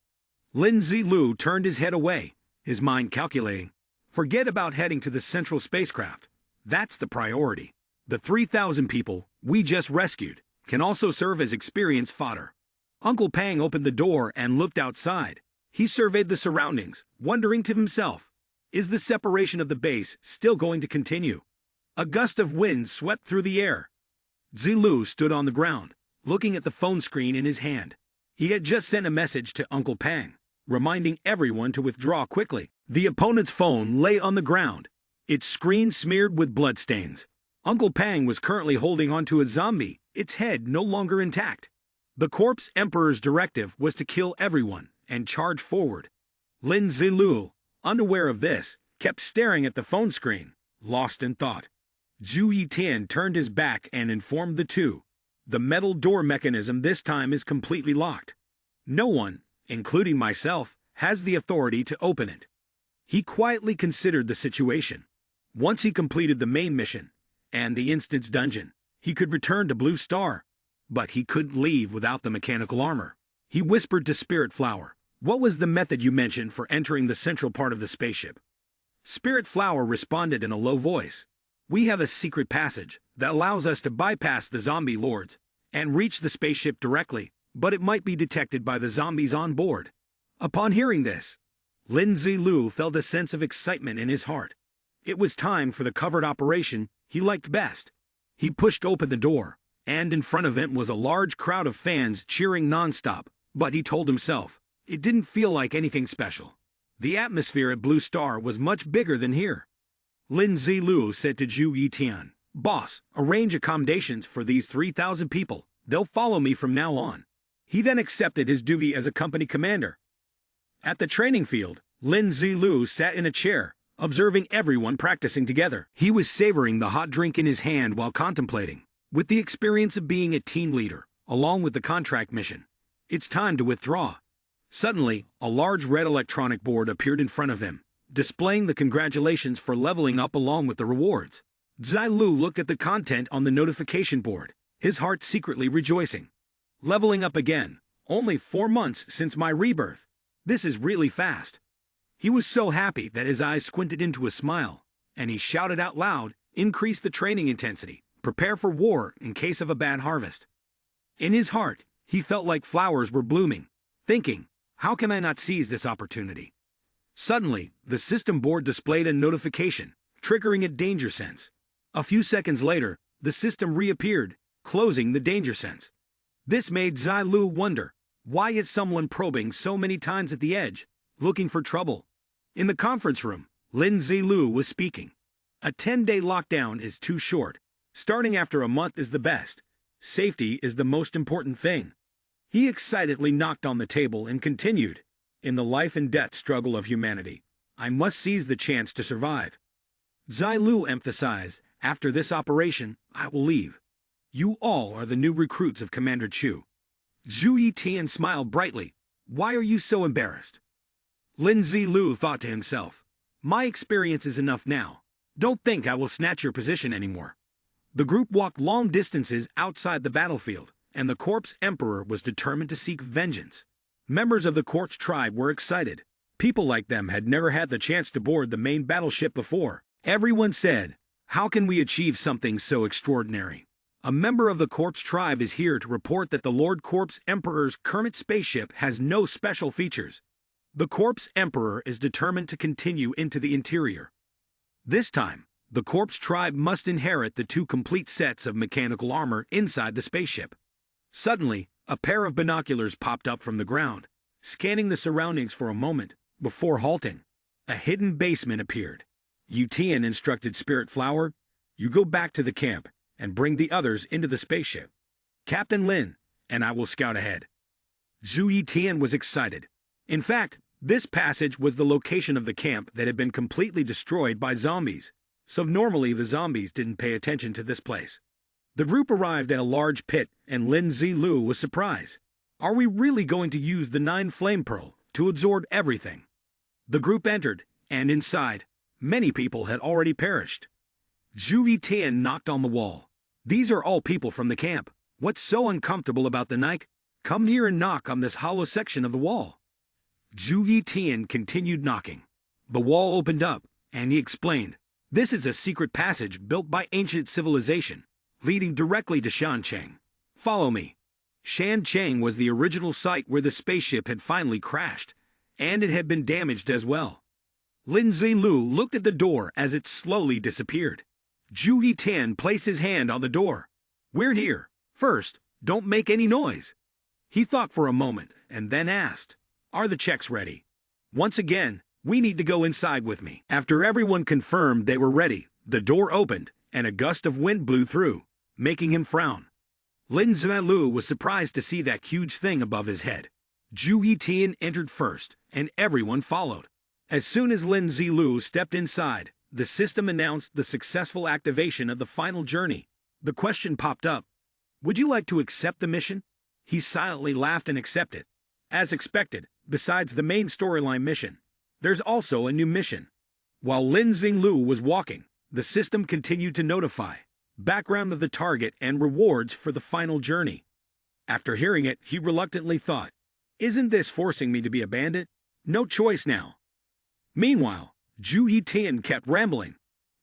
Lin Zilu turned his head away, his mind calculating, Forget about heading to the central spacecraft. That's the priority. The 3,000 people we just rescued can also serve as experience fodder. Uncle Pang opened the door and looked outside. He surveyed the surroundings, wondering to himself, Is the separation of the base still going to continue? A gust of wind swept through the air. Zilu stood on the ground, looking at the phone screen in his hand. He had just sent a message to Uncle Pang, reminding everyone to withdraw quickly. The opponent's phone lay on the ground, its screen smeared with bloodstains. Uncle Pang was currently holding onto a zombie, its head no longer intact. The Corpse Emperor's directive was to kill everyone and charge forward. Lin Zilu, unaware of this, kept staring at the phone screen, lost in thought. Zhu Yitan turned his back and informed the two. The metal door mechanism this time is completely locked. No one, including myself, has the authority to open it. He quietly considered the situation. Once he completed the main mission and the instant's dungeon, he could return to Blue Star. But he couldn't leave without the mechanical armor. He whispered to Spirit Flower, What was the method you mentioned for entering the central part of the spaceship? Spirit Flower responded in a low voice, We have a secret passage that allows us to bypass the zombie lords and reach the spaceship directly, but it might be detected by the zombies on board. Upon hearing this, Lin Zilu felt a sense of excitement in his heart. It was time for the covert operation he liked best. He pushed open the door, and in front of him was a large crowd of fans cheering nonstop, but he told himself, it didn't feel like anything special. The atmosphere at Blue Star was much bigger than here. Lin Zilu said to Zhu Yitian, Boss, arrange accommodations for these 3,000 people. They'll follow me from now on. He then accepted his duty as a company commander. At the training field, Lin Zilu sat in a chair, observing everyone practicing together. He was savoring the hot drink in his hand while contemplating. With the experience of being a team leader, along with the contract mission, it's time to withdraw. Suddenly, a large red electronic board appeared in front of him, displaying the congratulations for leveling up along with the rewards. Zai Lu looked at the content on the notification board, his heart secretly rejoicing. Leveling up again, only 4 months since my rebirth. This is really fast. He was so happy that his eyes squinted into a smile, and he shouted out loud, increase the training intensity, prepare for war in case of a bad harvest. In his heart, he felt like flowers were blooming, thinking, how can I not seize this opportunity? Suddenly, the system board displayed a notification, triggering a danger sense. A few seconds later, the system reappeared, closing the danger sense. This made Zai Lu wonder, why is someone probing so many times at the edge, looking for trouble? In the conference room, Lin Zilu was speaking. A 10-day lockdown is too short. Starting after a month is the best. Safety is the most important thing. He excitedly knocked on the table and continued, in the life and death struggle of humanity, I must seize the chance to survive. Zai Lu emphasized, after this operation, I will leave. You all are the new recruits of Commander Chu. Zhu Yitian smiled brightly. Why are you so embarrassed? Lin Zilu thought to himself, my experience is enough now. Don't think I will snatch your position anymore. The group walked long distances outside the battlefield, and the corpse emperor was determined to seek vengeance. Members of the corpse tribe were excited. People like them had never had the chance to board the main battleship before. Everyone said, how can we achieve something so extraordinary? A member of the corpse tribe is here to report that the Lord Corpse Emperor's current spaceship has no special features. The Corpse Emperor is determined to continue into the interior. This time, the corpse tribe must inherit the 2 complete sets of mechanical armor inside the spaceship. Suddenly, a pair of binoculars popped up from the ground, scanning the surroundings for a moment, before halting. A hidden basement appeared. Yutian instructed Spirit Flower, you go back to the camp and bring the others into the spaceship. Captain Lin, and I will scout ahead. Zhu Yitian was excited. In fact, this passage was the location of the camp that had been completely destroyed by zombies, so normally the zombies didn't pay attention to this place. The group arrived at a large pit, and Lin Zilu was surprised. Are we really going to use the 9 flame pearl to absorb everything? The group entered, and inside, many people had already perished. Zhu Yitian knocked on the wall. These are all people from the camp. What's so uncomfortable about the night? Come here and knock on this hollow section of the wall. Zhu Yitian continued knocking. The wall opened up, and he explained, this is a secret passage built by ancient civilization, leading directly to Shancheng. Follow me. Shancheng was the original site where the spaceship had finally crashed, and it had been damaged as well. Lin Zilu looked at the door as it slowly disappeared. Zhu Yitian placed his hand on the door. We're here. First, don't make any noise. He thought for a moment, and then asked, are the checks ready? Once again, we need to go inside with me. After everyone confirmed they were ready, the door opened, and a gust of wind blew through, making him frown. Lin Zilu was surprised to see that huge thing above his head. Zhu Yitian entered first, and everyone followed. As soon as Lin Zilu stepped inside, the system announced the successful activation of the final journey. The question popped up, would you like to accept the mission? He silently laughed and accepted. As expected, besides the main storyline mission, there's also a new mission. While Lin Zilu was walking, the system continued to notify background of the target and rewards for the final journey. After hearing it, he reluctantly thought, isn't this forcing me to be a bandit? No choice now. Meanwhile, Zhu Yitian kept rambling.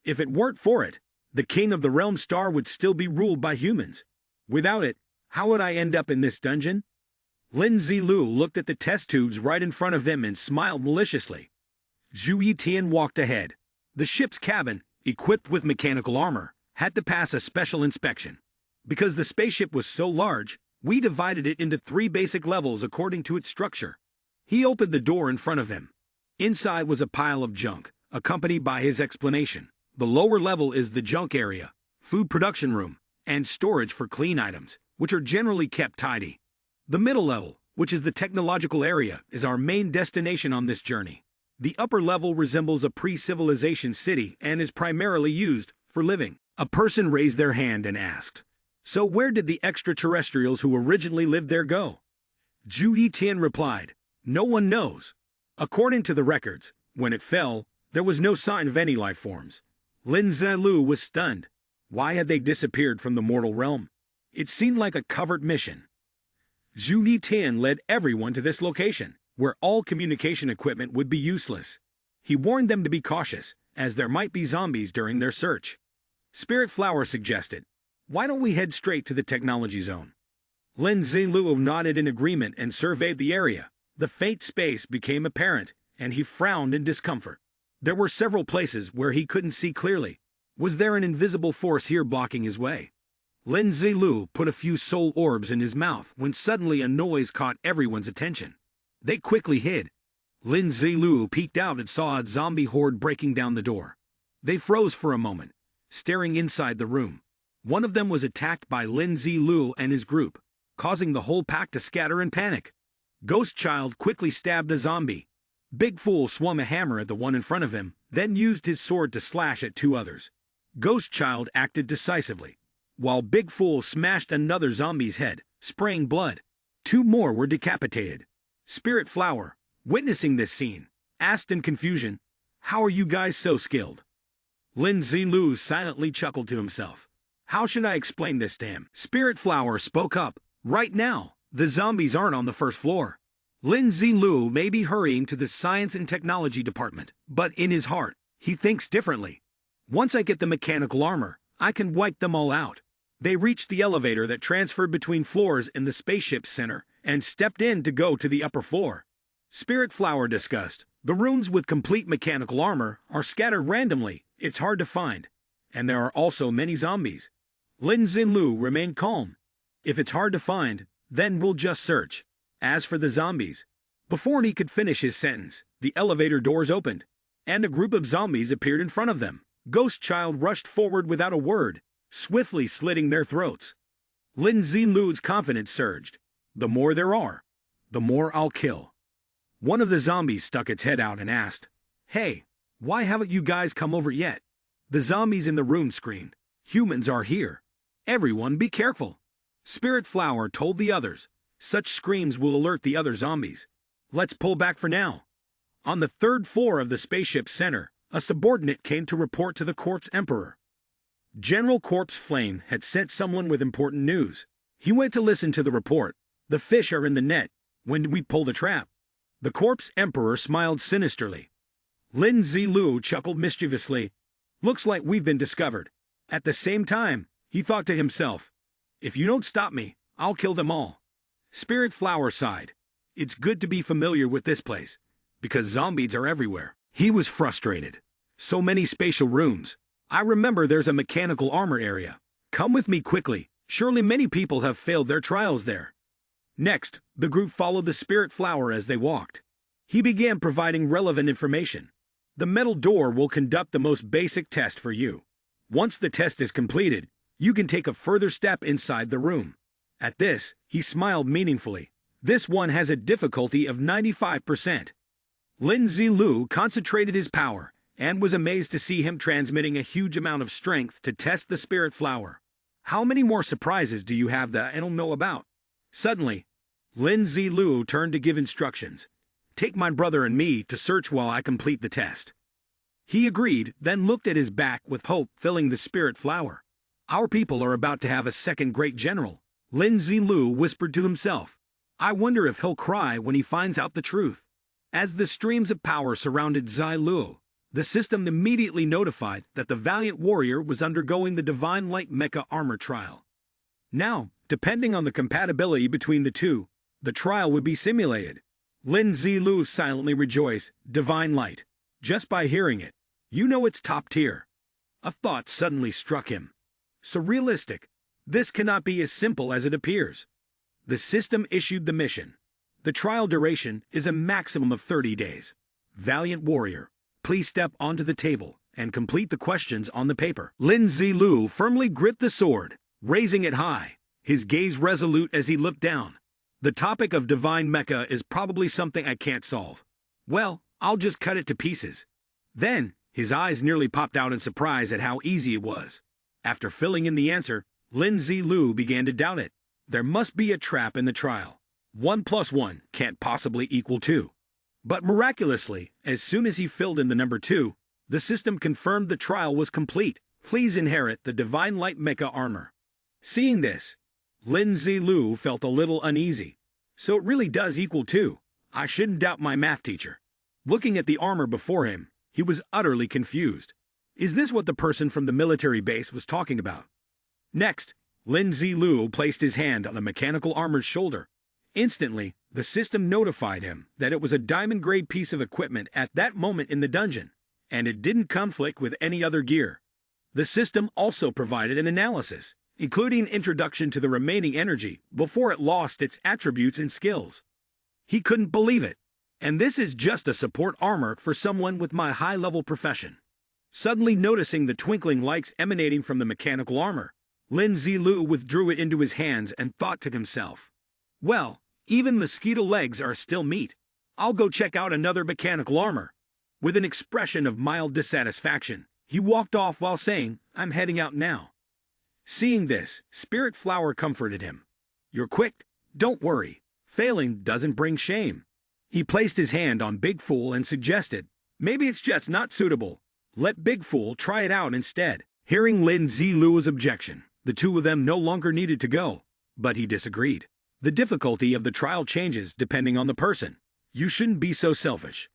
If it weren't for it, the king of the realm star would still be ruled by humans. Without it, how would I end up in this dungeon? Lin Zilu looked at the test tubes right in front of them and smiled maliciously. Zhu Yitian walked ahead. The ship's cabin, equipped with mechanical armor, had to pass a special inspection. Because the spaceship was so large, we divided it into 3 basic levels according to its structure. He opened the door in front of him. Inside was a pile of junk, accompanied by his explanation. The lower level is the junk area, food production room, and storage for clean items, which are generally kept tidy. The middle level, which is the technological area, is our main destination on this journey. The upper level resembles a pre-civilization city and is primarily used for living. A person raised their hand and asked, so where did the extraterrestrials who originally lived there go? Zhu Yitian replied, no one knows. According to the records, when it fell, There was no sign of any life forms. Lin Zilu was stunned. Why had they disappeared from the mortal realm? It seemed like a covered mission. Zhu Yitan led everyone to this location, where all communication equipment would be useless. He warned them to be cautious, as there might be zombies during their search. Spirit Flower suggested, "Why don't we head straight to the technology zone?" Lin Zilu nodded in agreement and surveyed the area. The faint space became apparent, and he frowned in discomfort. There were several places where he couldn't see clearly. Was there an invisible force here blocking his way? Lin Zilu put a few soul orbs in his mouth when suddenly a noise caught everyone's attention. They quickly hid. Lin Zilu peeked out and saw a zombie horde breaking down the door. They froze for a moment, staring inside the room. One of them was attacked by Lin Zilu and his group, causing the whole pack to scatter in panic. Ghost Child quickly stabbed a zombie. Big Fool swung a hammer at the one in front of him, then used his sword to slash at two others. Ghost Child acted decisively, while Big Fool smashed another zombie's head, spraying blood. Two more were decapitated. Spirit Flower, witnessing this scene, asked in confusion, "How are you guys so skilled?" Lin Zilu silently chuckled to himself. "How should I explain this to him?" Spirit Flower spoke up, "Right now, the zombies aren't on the first floor. Lin Zilu may be hurrying to the Science and Technology Department, but in his heart, he thinks differently. Once I get the mechanical armor, I can wipe them all out." They reached the elevator that transferred between floors in the spaceship center and stepped in to go to the upper floor. Spirit Flower discussed, "The rooms with complete mechanical armor are scattered randomly, it's hard to find. And there are also many zombies." Lin Zilu remained calm. "If it's hard to find, then we'll just search. As for the zombies..." Before he could finish his sentence, the elevator doors opened, and a group of zombies appeared in front of them. Ghost Child rushed forward without a word, swiftly slitting their throats. Lin Zilu's confidence surged. "The more there are, the more I'll kill." One of the zombies stuck its head out and asked, "Hey, why haven't you guys come over yet?" The zombies in the room screamed, "Humans are here. Everyone be careful." Spirit Flower told the others, "Such screams will alert the other zombies. Let's pull back for now." On the third floor of the spaceship center, a subordinate came to report to the Corpse Emperor. General Corpse Flame had sent someone with important news. He went to listen to the report. "The fish are in the net. When did we pull the trap?" The Corpse Emperor smiled sinisterly. Lin Zilu chuckled mischievously. "Looks like we've been discovered." At the same time, he thought to himself, "If you don't stop me, I'll kill them all." Spirit Flower sighed. "It's good to be familiar with this place, because zombies are everywhere." He was frustrated. So many spatial rooms. "I remember there's a mechanical armor area. Come with me quickly. Surely many people have failed their trials there." Next, the group followed the Spirit Flower as they walked. He began providing relevant information. "The metal door will conduct the most basic test for you. Once the test is completed, you can take a further step inside the room." At this, he smiled meaningfully. "This one has a difficulty of 95%. Lin Zilu concentrated his power and was amazed to see him transmitting a huge amount of strength to test the Spirit Flower. "How many more surprises do you have that I don't know about?" Suddenly, Lin Zilu turned to give instructions. "Take my brother and me to search while I complete the test." He agreed, then looked at his back with hope filling the Spirit Flower. "Our people are about to have a second great general," Lin Zilu whispered to himself. "I wonder if he'll cry when he finds out the truth." As the streams of power surrounded Zilu, the system immediately notified that the valiant warrior was undergoing the Divine Light Mecha armor trial. Now, depending on the compatibility between the two, the trial would be simulated. Lin Zilu silently rejoiced. Divine Light. Just by hearing it, you know it's top tier. A thought suddenly struck him. So realistic. This cannot be as simple as it appears. The system issued the mission. The trial duration is a maximum of 30 days. Valiant warrior, please step onto the table and complete the questions on the paper. Lin Zilu firmly gripped the sword, raising it high, his gaze resolute as he looked down. The topic of divine mecha is probably something I can't solve. Well, I'll just cut it to pieces. Then, his eyes nearly popped out in surprise at how easy it was. After filling in the answer, Lin Zilu began to doubt it. There must be a trap in the trial. 1 + 1 can't possibly equal 2. But miraculously, as soon as he filled in the number 2, The system confirmed the trial was complete. Please inherit the Divine Light Mecha armor. Seeing this, Lin Zilu felt a little uneasy. So it really does equal 2. I shouldn't doubt my math teacher. Looking at the armor before him, he was utterly confused. Is this what the person from the military base was talking about? Next, Lin Zilu placed his hand on the mechanical armor's shoulder. Instantly, the system notified him that it was a diamond-grade piece of equipment at that moment in the dungeon, and it didn't conflict with any other gear. The system also provided an analysis, including an introduction to the remaining energy before it lost its attributes and skills. He couldn't believe it. And this is just a support armor for someone with my high-level profession. Suddenly noticing the twinkling lights emanating from the mechanical armor, Lin Zilu withdrew it into his hands and thought to himself, well, even mosquito legs are still meat. I'll go check out another mechanical armor. With an expression of mild dissatisfaction, he walked off while saying, I'm heading out now. Seeing this, Spirit Flower comforted him. You're quick, don't worry. Failing doesn't bring shame. He placed his hand on Big Fool and suggested, maybe it's just not suitable. Let Big Fool try it out instead. Hearing Lin Zilu's objection, the two of them no longer needed to go. But he disagreed. The difficulty of the trial changes depending on the person. You shouldn't be so selfish.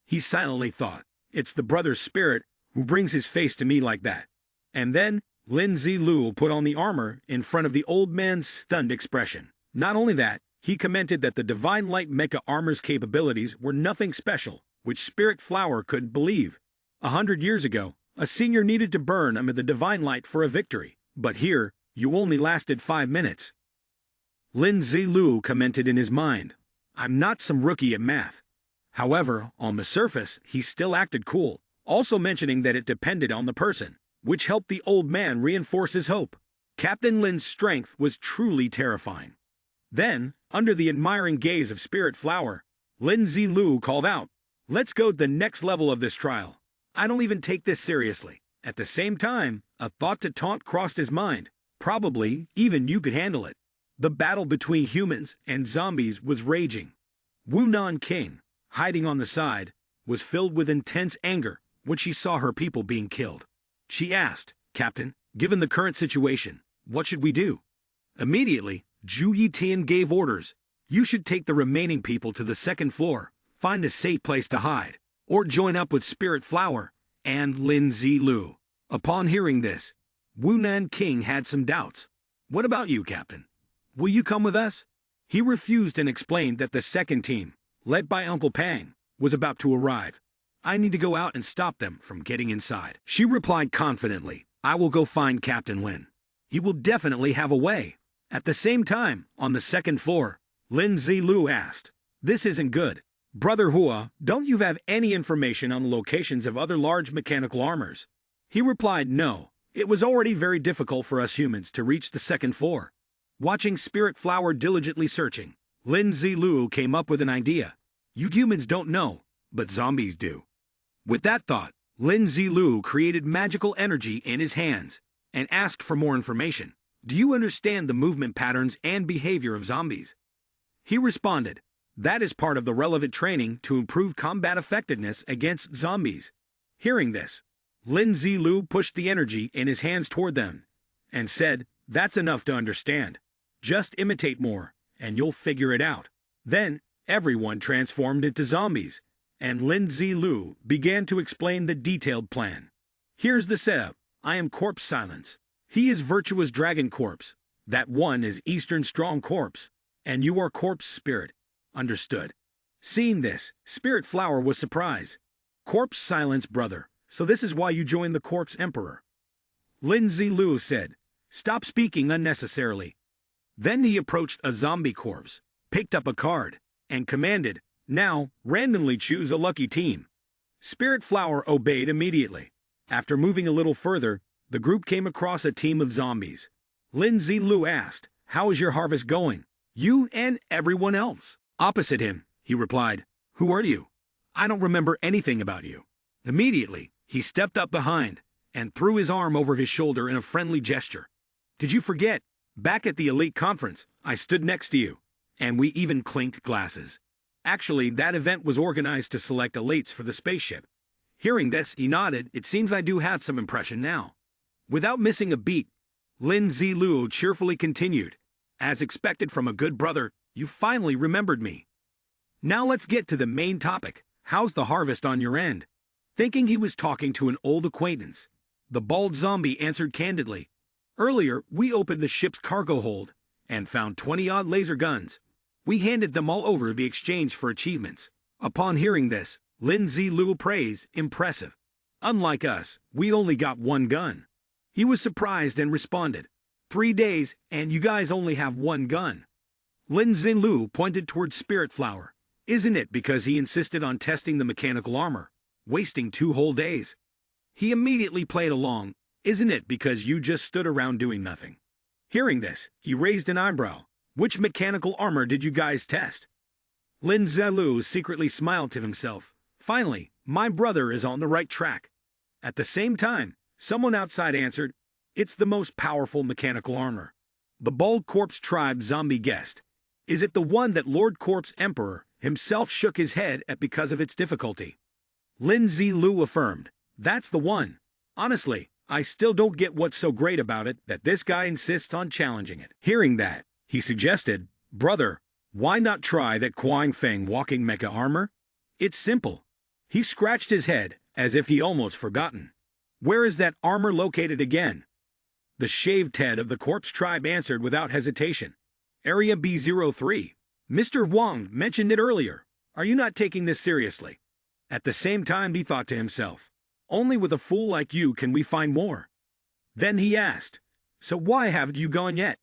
He silently thought, it's the brother's spirit who brings his face to me like that. And then, Lin Zilu put on the armor in front of the old man's stunned expression. Not only that, he commented that the Divine Light Mecha armor's capabilities were nothing special, which Spirit Flower couldn't believe. 100 years ago, a senior needed to burn amid the Divine Light for a victory, but here, you only lasted 5 minutes. Lin Zilu commented in his mind, I'm not some rookie at math. However, on the surface, he still acted cool, also mentioning that it depended on the person, which helped the old man reinforce his hope. Captain Lin's strength was truly terrifying. Then, under the admiring gaze of Spirit Flower, Lin Zilu called out, let's go to the next level of this trial. I don't even take this seriously. At the same time, a thought to taunt crossed his mind. Probably, even you could handle it. The battle between humans and zombies was raging. Wunan King, hiding on the side, was filled with intense anger when she saw her people being killed. She asked, Captain, given the current situation, what should we do? Immediately, Zhu Yitian gave orders. You should take the remaining people to the second floor, find a safe place to hide, or join up with Spirit Flower and Lin Zilu. Upon hearing this, Wunan King had some doubts. What about you, Captain? Will you come with us? He refused and explained that the second team, led by Uncle Pang, was about to arrive. I need to go out and stop them from getting inside. She replied confidently, I will go find Captain Lin. He will definitely have a way. At the same time, on the second floor, Lin Zilu asked, this isn't good. Brother Hua, don't you have any information on the locations of other large mechanical armors? He replied, no. It was already very difficult for us humans to reach the second floor. Watching Spirit Flower diligently searching, Lin Zilu came up with an idea. You humans don't know, but zombies do. With that thought, Lin Zilu created magical energy in his hands and asked for more information. Do you understand the movement patterns and behavior of zombies? He responded, that is part of the relevant training to improve combat effectiveness against zombies. Hearing this, Lin Zilu pushed the energy in his hands toward them and said, that's enough to understand. Just imitate more, and you'll figure it out. Then, everyone transformed into zombies, and Lin Zilu began to explain the detailed plan. Here's the setup. I am Corpse Silence. He is Virtuous Dragon Corpse. That one is Eastern Strong Corpse. And you are Corpse Spirit. Understood. Seeing this, Spirit Flower was surprised. Corpse Silence, brother. So this is why you joined the Corpse Emperor. Lin Zilu said, stop speaking unnecessarily. Then he approached a zombie corpse, picked up a card, and commanded, now, randomly choose a lucky team. Spirit Flower obeyed immediately. After moving a little further, the group came across a team of zombies. Lin Zilu asked, how is your harvest going? You and everyone else. Opposite him, he replied, who are you? I don't remember anything about you. Immediately, he stepped up behind and threw his arm over his shoulder in a friendly gesture. Did you forget? Back at the elite conference, I stood next to you, and we even clinked glasses. Actually, that event was organized to select elites for the spaceship. Hearing this, he nodded. It seems I do have some impression now. Without missing a beat, Lin Zilu cheerfully continued. As expected from a good brother, you finally remembered me. Now let's get to the main topic. How's the harvest on your end? Thinking he was talking to an old acquaintance, the bald zombie answered candidly. Earlier, we opened the ship's cargo hold and found 20-odd laser guns. We handed them all over to be exchanged for achievements. Upon hearing this, Lin Zilu praised, impressive. Unlike us, we only got one gun. He was surprised and responded, 3 days, and you guys only have one gun. Lin Zilu pointed towards Spirit Flower. Isn't it because he insisted on testing the mechanical armor, wasting 2 whole days? He immediately played along. Isn't it because you just stood around doing nothing? Hearing this, he raised an eyebrow. Which mechanical armor did you guys test? Lin Zilu secretly smiled to himself. Finally, my brother is on the right track. At the same time, someone outside answered, it's the most powerful mechanical armor. The Bald Corpse Tribe zombie guessed. Is it the one that Lord Corpse Emperor himself shook his head at because of its difficulty? Lin Zilu affirmed, that's the one. Honestly, I still don't get what's so great about it that this guy insists on challenging it. Hearing that, he suggested, brother, why not try that Kuang Feng walking mecha armor? It's simple. He scratched his head as if he almost forgotten. Where is that armor located again? The shaved head of the corpse tribe answered without hesitation. Area B03. Mr. Wang mentioned it earlier. Are you not taking this seriously? At the same time, he thought to himself, only with a fool like you can we find more. Then he asked, so why haven't you gone yet?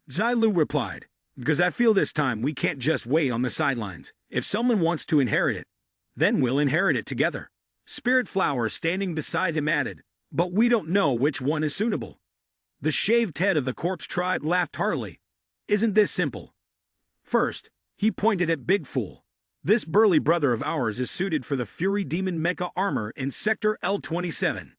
Zilu replied, because I feel this time we can't just wait on the sidelines. If someone wants to inherit it, then we'll inherit it together. Spirit Flower standing beside him added, but we don't know which one is suitable. The shaved head of the corpse tribe laughed heartily. Isn't this simple? First, he pointed at Big Fool. This burly brother of ours is suited for the Fury Demon Mecha armor in Sector L27.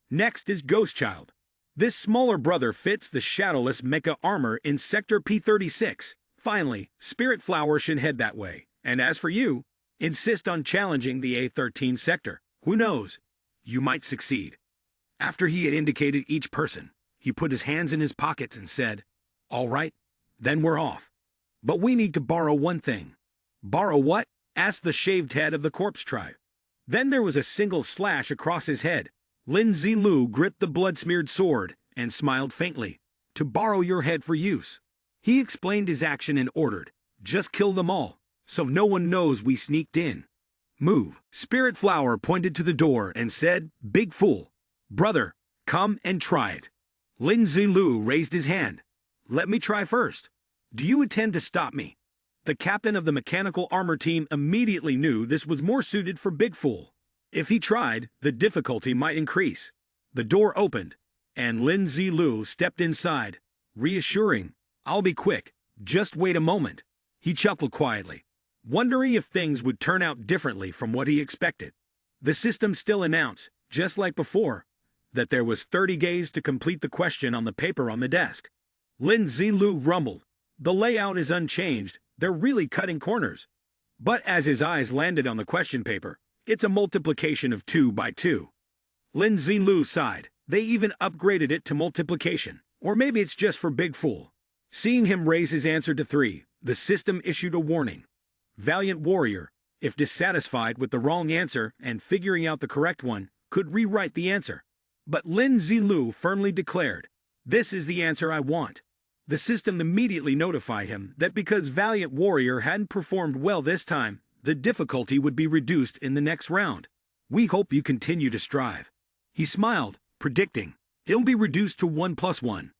Next is Ghost Child. This smaller brother fits the Shadowless Mecha armor in Sector P36. Finally, Spirit Flower should head that way. And as for you, insist on challenging the A13 sector. Who knows? You might succeed. After he had indicated each person, he put his hands in his pockets and said, all right, then we're off. But we need to borrow one thing. Borrow what? Asked the shaved head of the corpse tribe. Then there was a single slash across his head. Lin Zilu gripped the blood-smeared sword and smiled faintly. To borrow your head for use. He explained his action and ordered, just kill them all, so no one knows we sneaked in. Move. Spirit Flower pointed to the door and said, Big Fool, brother, come and try it. Lin Zilu raised his hand. Let me try first. Do you intend to stop me? The captain of the mechanical armor team immediately knew this was more suited for Big Fool. If he tried, the difficulty might increase. The door opened, and Lin Zilu stepped inside, reassuring, I'll be quick, just wait a moment. He chuckled quietly, wondering if things would turn out differently from what he expected. The system still announced, just like before, that there was 30 days to complete the question on the paper on the desk. Lin Zilu rumbled, the layout is unchanged, they're really cutting corners. But as his eyes landed on the question paper, it's a multiplication of 2 by 2. Lin Zilu sighed, they even upgraded it to multiplication. Or maybe it's just for Big Fool. Seeing him raise his answer to 3, the system issued a warning. Valiant warrior, if dissatisfied with the wrong answer and figuring out the correct one, could rewrite the answer. But Lin Zilu firmly declared, this is the answer I want. The system immediately notified him that because Valiant Warrior hadn't performed well this time, the difficulty would be reduced in the next round. We hope you continue to strive. He smiled, predicting, it'll be reduced to 1 + 1.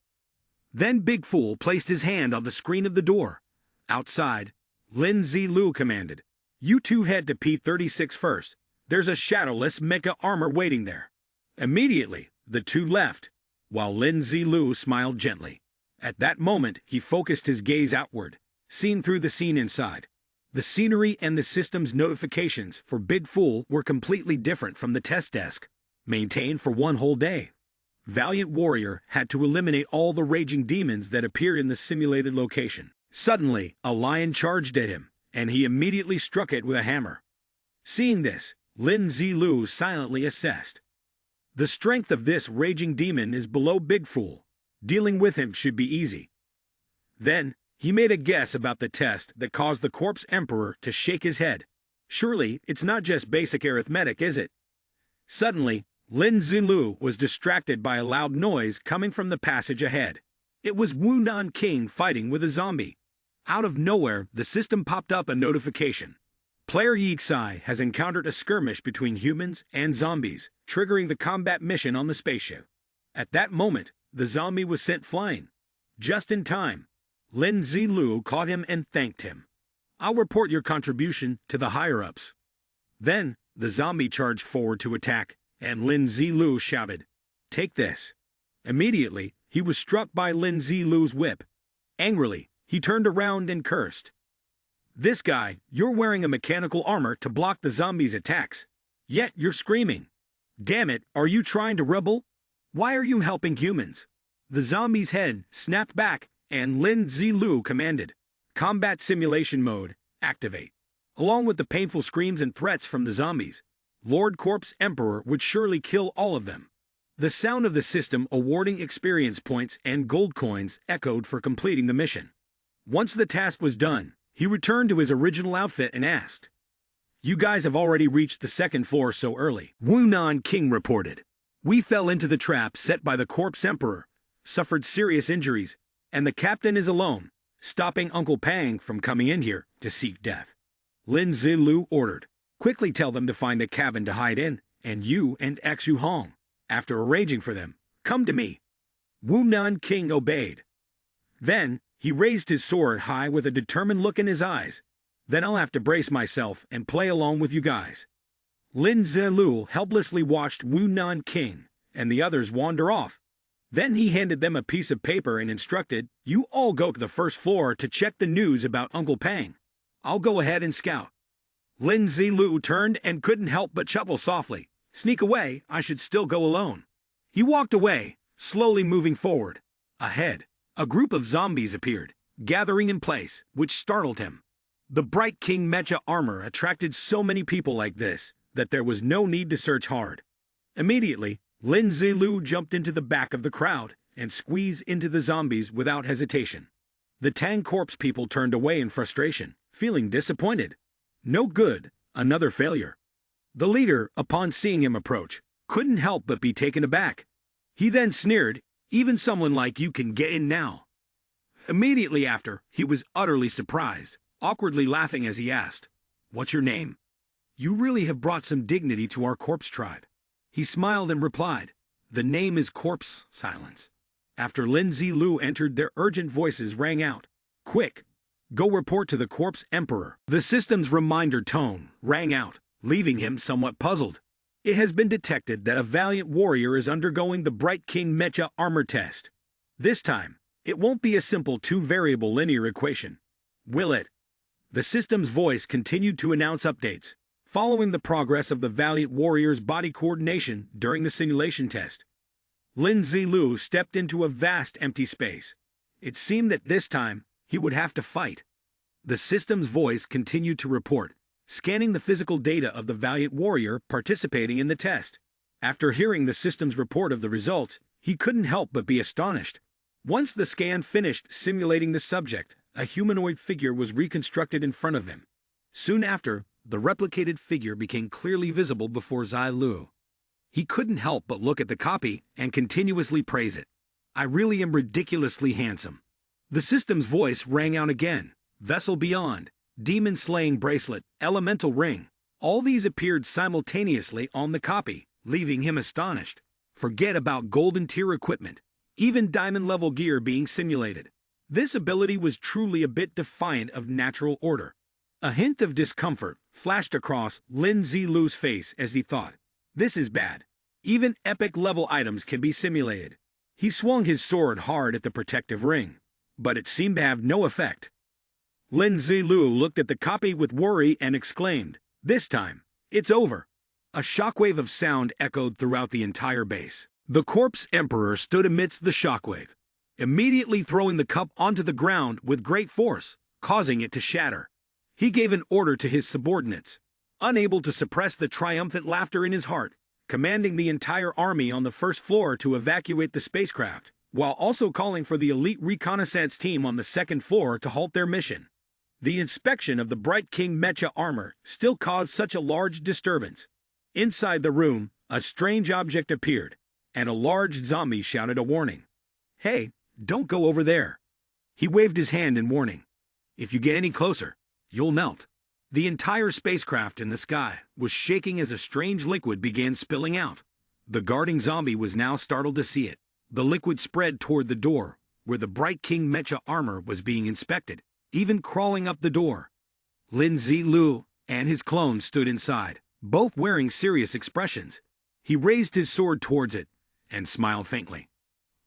Then Big Fool placed his hand on the screen of the door. Outside, Lin Zilu commanded, you two head to P36 first. There's a shadowless mecha armor waiting there. Immediately, the two left, while Lin Zilu smiled gently. At that moment, he focused his gaze outward, seeing through the scene inside. The scenery and the system's notifications for Big Fool were completely different from the test desk, maintained for 1 whole day. Valiant Warrior had to eliminate all the raging demons that appear in the simulated location. Suddenly, a lion charged at him, and he immediately struck it with a hammer. Seeing this, Lin Zilu silently assessed. The strength of this raging demon is below Big Fool. Dealing with him should be easy. Then, he made a guess about the test that caused the corpse emperor to shake his head. Surely, it's not just basic arithmetic, is it? Suddenly, Lin Zilu was distracted by a loud noise coming from the passage ahead. It was Wunan King fighting with a zombie. Out of nowhere, the system popped up a notification. Player Yixai has encountered a skirmish between humans and zombies, triggering the combat mission on the spaceship. At that moment, the zombie was sent flying. Just in time, Lin Zilu caught him and thanked him. I'll report your contribution to the higher-ups. Then, the zombie charged forward to attack, and Lin Zilu shouted, "Take this." Immediately, he was struck by Lin Zilu's whip. Angrily, he turned around and cursed. "This guy, you're wearing a mechanical armor to block the zombie's attacks. Yet you're screaming. Damn it, are you trying to rebel? Why are you helping humans?" The zombie's head snapped back, and Lin Zilu commanded, "Combat simulation mode, activate." Along with the painful screams and threats from the zombies, Lord Corpse Emperor would surely kill all of them. The sound of the system awarding experience points and gold coins echoed for completing the mission. Once the task was done, he returned to his original outfit and asked, "You guys have already reached the second floor so early," Wunan King reported. "We fell into the trap set by the Corpse Emperor, suffered serious injuries, and the captain is alone, stopping Uncle Pang from coming in here to seek death." Lin Zilu ordered, "Quickly tell them to find a cabin to hide in, and you and Xu Hong, after arranging for them, come to me." Wunan King obeyed. Then, he raised his sword high with a determined look in his eyes. "Then I'll have to brace myself and play along with you guys." Lin Zilu helplessly watched Wunan King and the others wander off. Then he handed them a piece of paper and instructed, "You all go to the first floor to check the news about Uncle Pang. I'll go ahead and scout." Lin Zilu turned and couldn't help but chuckle softly. "Sneak away, I should still go alone." He walked away, slowly moving forward. Ahead, a group of zombies appeared, gathering in place, which startled him. The bright King Mecha armor attracted so many people like this that there was no need to search hard. Immediately, Lin Zilu jumped into the back of the crowd and squeezed into the zombies without hesitation. The Tang Corpse people turned away in frustration, feeling disappointed. No good, another failure. The leader, upon seeing him approach, couldn't help but be taken aback. He then sneered, "Even someone like you can get in now." Immediately after, he was utterly surprised, awkwardly laughing as he asked, "What's your name? You really have brought some dignity to our corpse tribe." He smiled and replied, "The name is Corpse." Silence. After Lin Zilu entered, their urgent voices rang out, "Quick! Go report to the Corpse Emperor." The system's reminder tone rang out, leaving him somewhat puzzled. It has been detected that a valiant warrior is undergoing the Bright King Mecha armor test. This time, it won't be a simple two-variable linear equation, will it? The system's voice continued to announce updates, following the progress of the valiant warrior's body coordination during the simulation test. Lin Zilu stepped into a vast empty space. It seemed that this time, he would have to fight. The system's voice continued to report, scanning the physical data of the valiant warrior participating in the test. After hearing the system's report of the results, he couldn't help but be astonished. Once the scan finished simulating the subject, a humanoid figure was reconstructed in front of him. Soon after, the replicated figure became clearly visible before Zilu. He couldn't help but look at the copy and continuously praise it. "I really am ridiculously handsome." The system's voice rang out again. Vessel Beyond, Demon Slaying Bracelet, Elemental Ring. All these appeared simultaneously on the copy, leaving him astonished. Forget about golden tier equipment, even diamond level gear being simulated. This ability was truly a bit defiant of natural order. A hint of discomfort flashed across Lin Zilu's face as he thought, "This is bad. Even epic level items can be simulated." He swung his sword hard at the protective ring, but it seemed to have no effect. Lin Zilu looked at the copy with worry and exclaimed, "This time, it's over." A shockwave of sound echoed throughout the entire base. The Corpse Emperor stood amidst the shockwave, immediately throwing the cup onto the ground with great force, causing it to shatter. He gave an order to his subordinates. unable to suppress the triumphant laughter in his heart, commanding the entire army on the first floor to evacuate the spacecraft, while also calling for the elite reconnaissance team on the second floor to halt their mission. The inspection of the Bright King mecha armor still caused such a large disturbance. Inside the room, a strange object appeared, and a large zombie shouted a warning. "Hey, don't go over there." He waved his hand in warning. "If you get any closer, you'll melt." The entire spacecraft in the sky was shaking as a strange liquid began spilling out. The guarding zombie was now startled to see it. The liquid spread toward the door, where the Bright King mecha armor was being inspected, even crawling up the door. Lin Zilu and his clone stood inside, both wearing serious expressions. He raised his sword towards it and smiled faintly.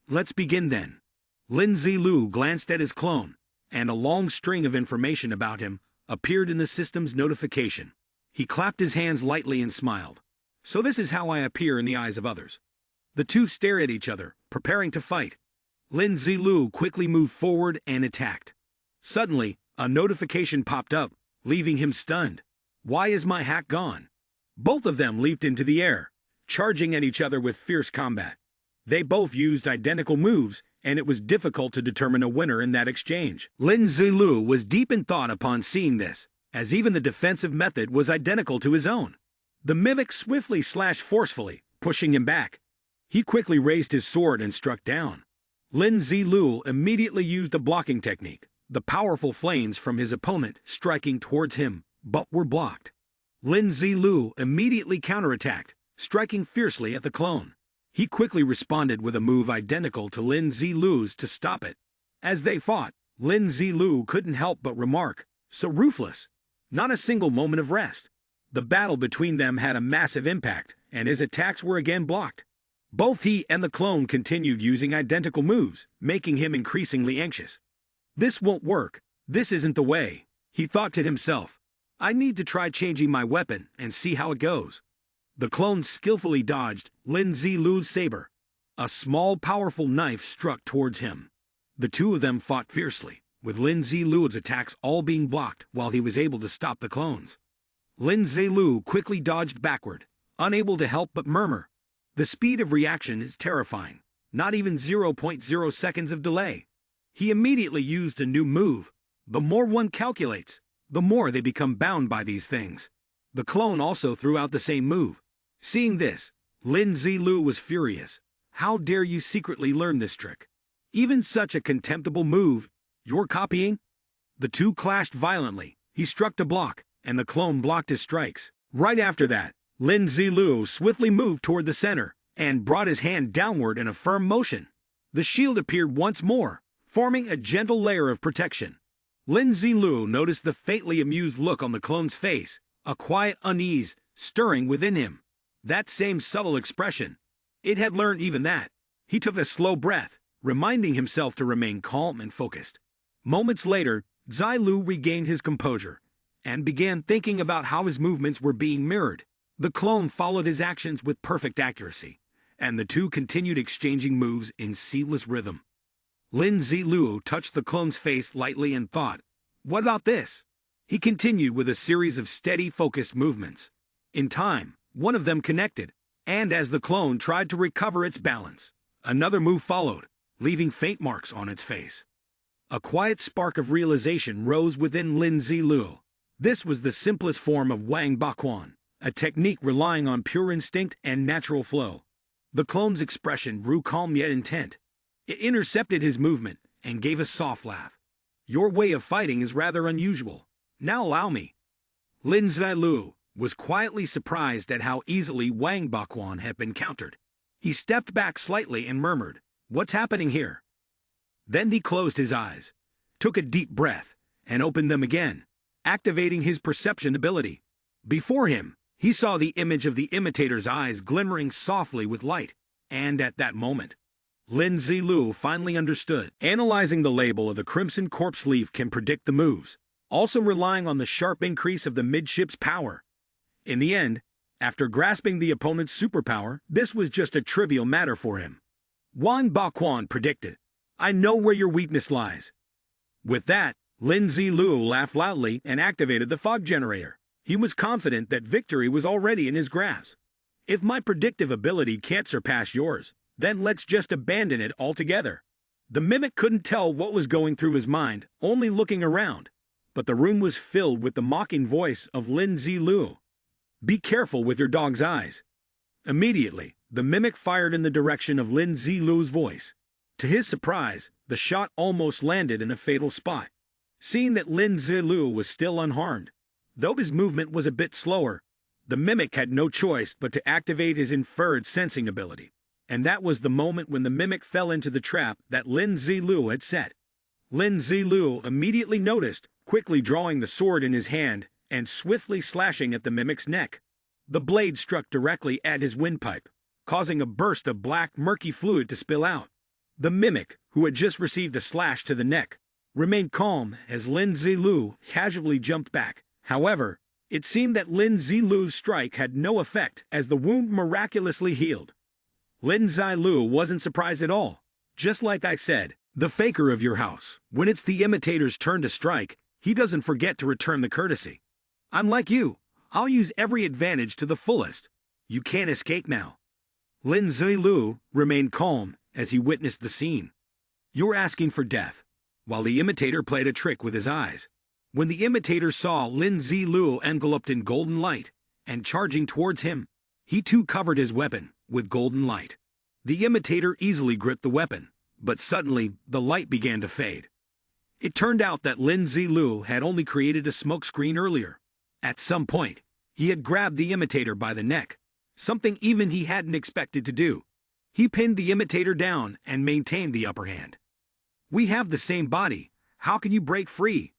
"Let's begin then." Lin Zilu glanced at his clone, and a long string of information about him appeared in the system's notification. He clapped his hands lightly and smiled. "So this is how I appear in the eyes of others." The two stared at each other, preparing to fight. Lin Zilu quickly moved forward and attacked. Suddenly, a notification popped up, leaving him stunned. "Why is my hack gone?" Both of them leaped into the air, charging at each other with fierce combat. They both used identical moves, and it was difficult to determine a winner in that exchange. Lin Zilu was deep in thought upon seeing this, as even the defensive method was identical to his own. The mimic swiftly slashed forcefully, pushing him back. He quickly raised his sword and struck down. Lin Zilu immediately used a blocking technique, the powerful flames from his opponent striking towards him, but were blocked. Lin Zilu immediately counterattacked, striking fiercely at the clone. He quickly responded with a move identical to Lin Zilu's to stop it. As they fought, Lin Zilu couldn't help but remark, "So ruthless. Not a single moment of rest." The battle between them had a massive impact, and his attacks were again blocked. Both he and the clone continued using identical moves, making him increasingly anxious. "This won't work. This isn't the way," he thought to himself. "I need to try changing my weapon and see how it goes." The clone skillfully dodged Lin Zilu's saber. A small, powerful knife struck towards him. The two of them fought fiercely, with Lin Zilu's attacks all being blocked while he was able to stop the clones. Lin Zilu quickly dodged backward, unable to help but murmur. The speed of reaction is terrifying, not even 0.0 seconds of delay. He immediately used a new move. The more one calculates, the more they become bound by these things. The clone also threw out the same move. Seeing this, Lin Zilu was furious. "How dare you secretly learn this trick? Even such a contemptible move, you're copying?" The two clashed violently. He struck to block, and the clone blocked his strikes. Right after that, Lin Zilu swiftly moved toward the center and brought his hand downward in a firm motion. The shield appeared once more, forming a gentle layer of protection. Lin Zilu noticed the faintly amused look on the clone's face, a quiet unease stirring within him. That same subtle expression. It had learned even that. He took a slow breath, reminding himself to remain calm and focused. Moments later, Zilu regained his composure and began thinking about how his movements were being mirrored. The clone followed his actions with perfect accuracy, and the two continued exchanging moves in seamless rhythm. Lin Zilu touched the clone's face lightly and thought, "What about this?" He continued with a series of steady, focused movements. In time, one of them connected, and as the clone tried to recover its balance, another move followed, leaving faint marks on its face. A quiet spark of realization rose within Lin Zilu. This was the simplest form of Wang Baquan, a technique relying on pure instinct and natural flow. The clone's expression grew calm yet intent. It intercepted his movement and gave a soft laugh. "Your way of fighting is rather unusual. Now allow me." Lin Zilu was quietly surprised at how easily Wang Baquan had been countered. He stepped back slightly and murmured, "What's happening here?" Then he closed his eyes, took a deep breath, and opened them again, activating his perception ability. Before him, he saw the image of the imitator's eyes glimmering softly with light, and at that moment, Lin Zilu finally understood. Analyzing the label of the Crimson Corpse Leaf can predict the moves, also relying on the sharp increase of the midship's power. In the end, after grasping the opponent's superpower, this was just a trivial matter for him. Wang Baquan predicted, "I know where your weakness lies." With that, Lin Zilu laughed loudly and activated the fog generator. He was confident that victory was already in his grasp. If my predictive ability can't surpass yours, then let's just abandon it altogether. The mimic couldn't tell what was going through his mind, only looking around. But the room was filled with the mocking voice of Lin Zilu. Be careful with your dog's eyes. Immediately, the mimic fired in the direction of Lin Zilu's voice. To his surprise, the shot almost landed in a fatal spot. Seeing that Lin Zilu was still unharmed, though his movement was a bit slower, the mimic had no choice but to activate his inferred sensing ability. And that was the moment when the mimic fell into the trap that Lin Zilu had set. Lin Zilu immediately noticed, quickly drawing the sword in his hand and swiftly slashing at the mimic's neck. The blade struck directly at his windpipe, causing a burst of black, murky fluid to spill out. The mimic, who had just received a slash to the neck, remained calm as Lin Zilu casually jumped back. However, it seemed that Lin Zilu's strike had no effect as the wound miraculously healed. Lin Zilu wasn't surprised at all. Just like I said, the faker of your house, when it's the imitator's turn to strike, he doesn't forget to return the courtesy. I'm like you. I'll use every advantage to the fullest. You can't escape now. Lin Zilu remained calm as he witnessed the scene. You're asking for death, while the imitator played a trick with his eyes. When the imitator saw Lin Zilu enveloped in golden light and charging towards him, he too covered his weapon with golden light. The imitator easily gripped the weapon, but suddenly the light began to fade. It turned out that Lin Zilu had only created a smokescreen earlier. At some point, he had grabbed the imitator by the neck, something even he hadn't expected to do. He pinned the imitator down and maintained the upper hand. We have the same body. How can you break free?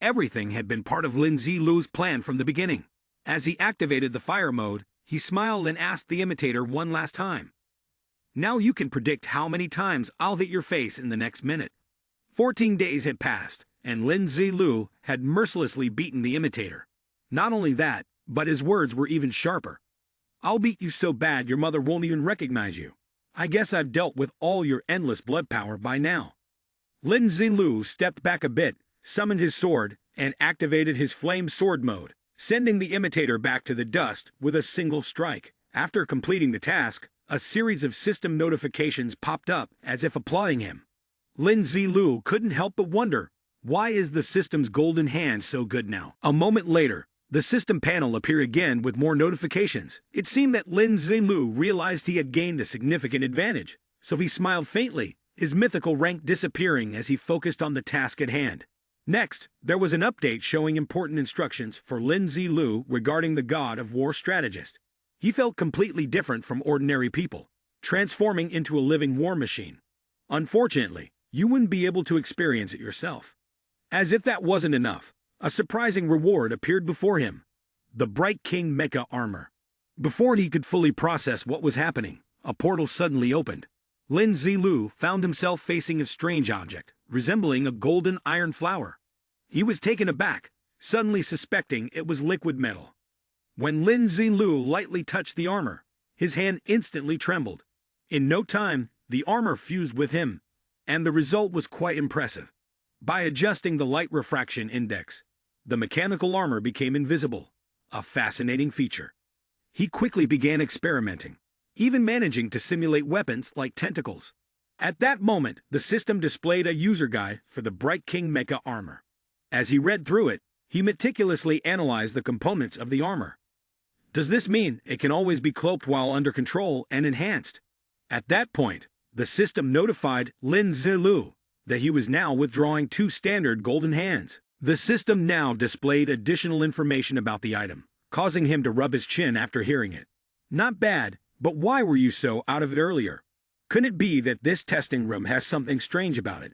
Everything had been part of Lin Zilu's plan from the beginning. As he activated the fire mode, he smiled and asked the imitator one last time. Now you can predict how many times I'll hit your face in the next minute. 14 days had passed, and Lin Zilu had mercilessly beaten the imitator. Not only that, but his words were even sharper. I'll beat you so bad your mother won't even recognize you. I guess I've dealt with all your endless blood power by now. Lin Zilu stepped back a bit, summoned his sword, and activated his flame sword mode, sending the imitator back to the dust with a single strike. After completing the task, a series of system notifications popped up as if applauding him. Lin Zilu couldn't help but wonder, why is the system's golden hand so good now? A moment later, the system panel appeared again with more notifications. It seemed that Lin Zilu realized he had gained a significant advantage, so he smiled faintly, his mythical rank disappearing as he focused on the task at hand. Next, there was an update showing important instructions for Lin Zilu regarding the god of war strategist. He felt completely different from ordinary people, transforming into a living war machine. Unfortunately, you wouldn't be able to experience it yourself. As if that wasn't enough, a surprising reward appeared before him: the Bright King mecha armor. Before he could fully process what was happening, a portal suddenly opened. Lin Zilu found himself facing a strange object, resembling a golden iron flower. He was taken aback, suddenly suspecting it was liquid metal. When Lin Zilu lightly touched the armor, his hand instantly trembled. In no time, the armor fused with him, and the result was quite impressive. By adjusting the light refraction index, the mechanical armor became invisible, a fascinating feature. He quickly began experimenting, even managing to simulate weapons like tentacles. At that moment, the system displayed a user guide for the Bright King mecha armor. As he read through it, he meticulously analyzed the components of the armor. Does this mean it can always be cloaked while under control and enhanced? At that point, the system notified Lin Zilu that he was now withdrawing 2 standard golden hands. The system now displayed additional information about the item, causing him to rub his chin after hearing it. Not bad, but why were you so out of it earlier? Couldn't it be that this testing room has something strange about it?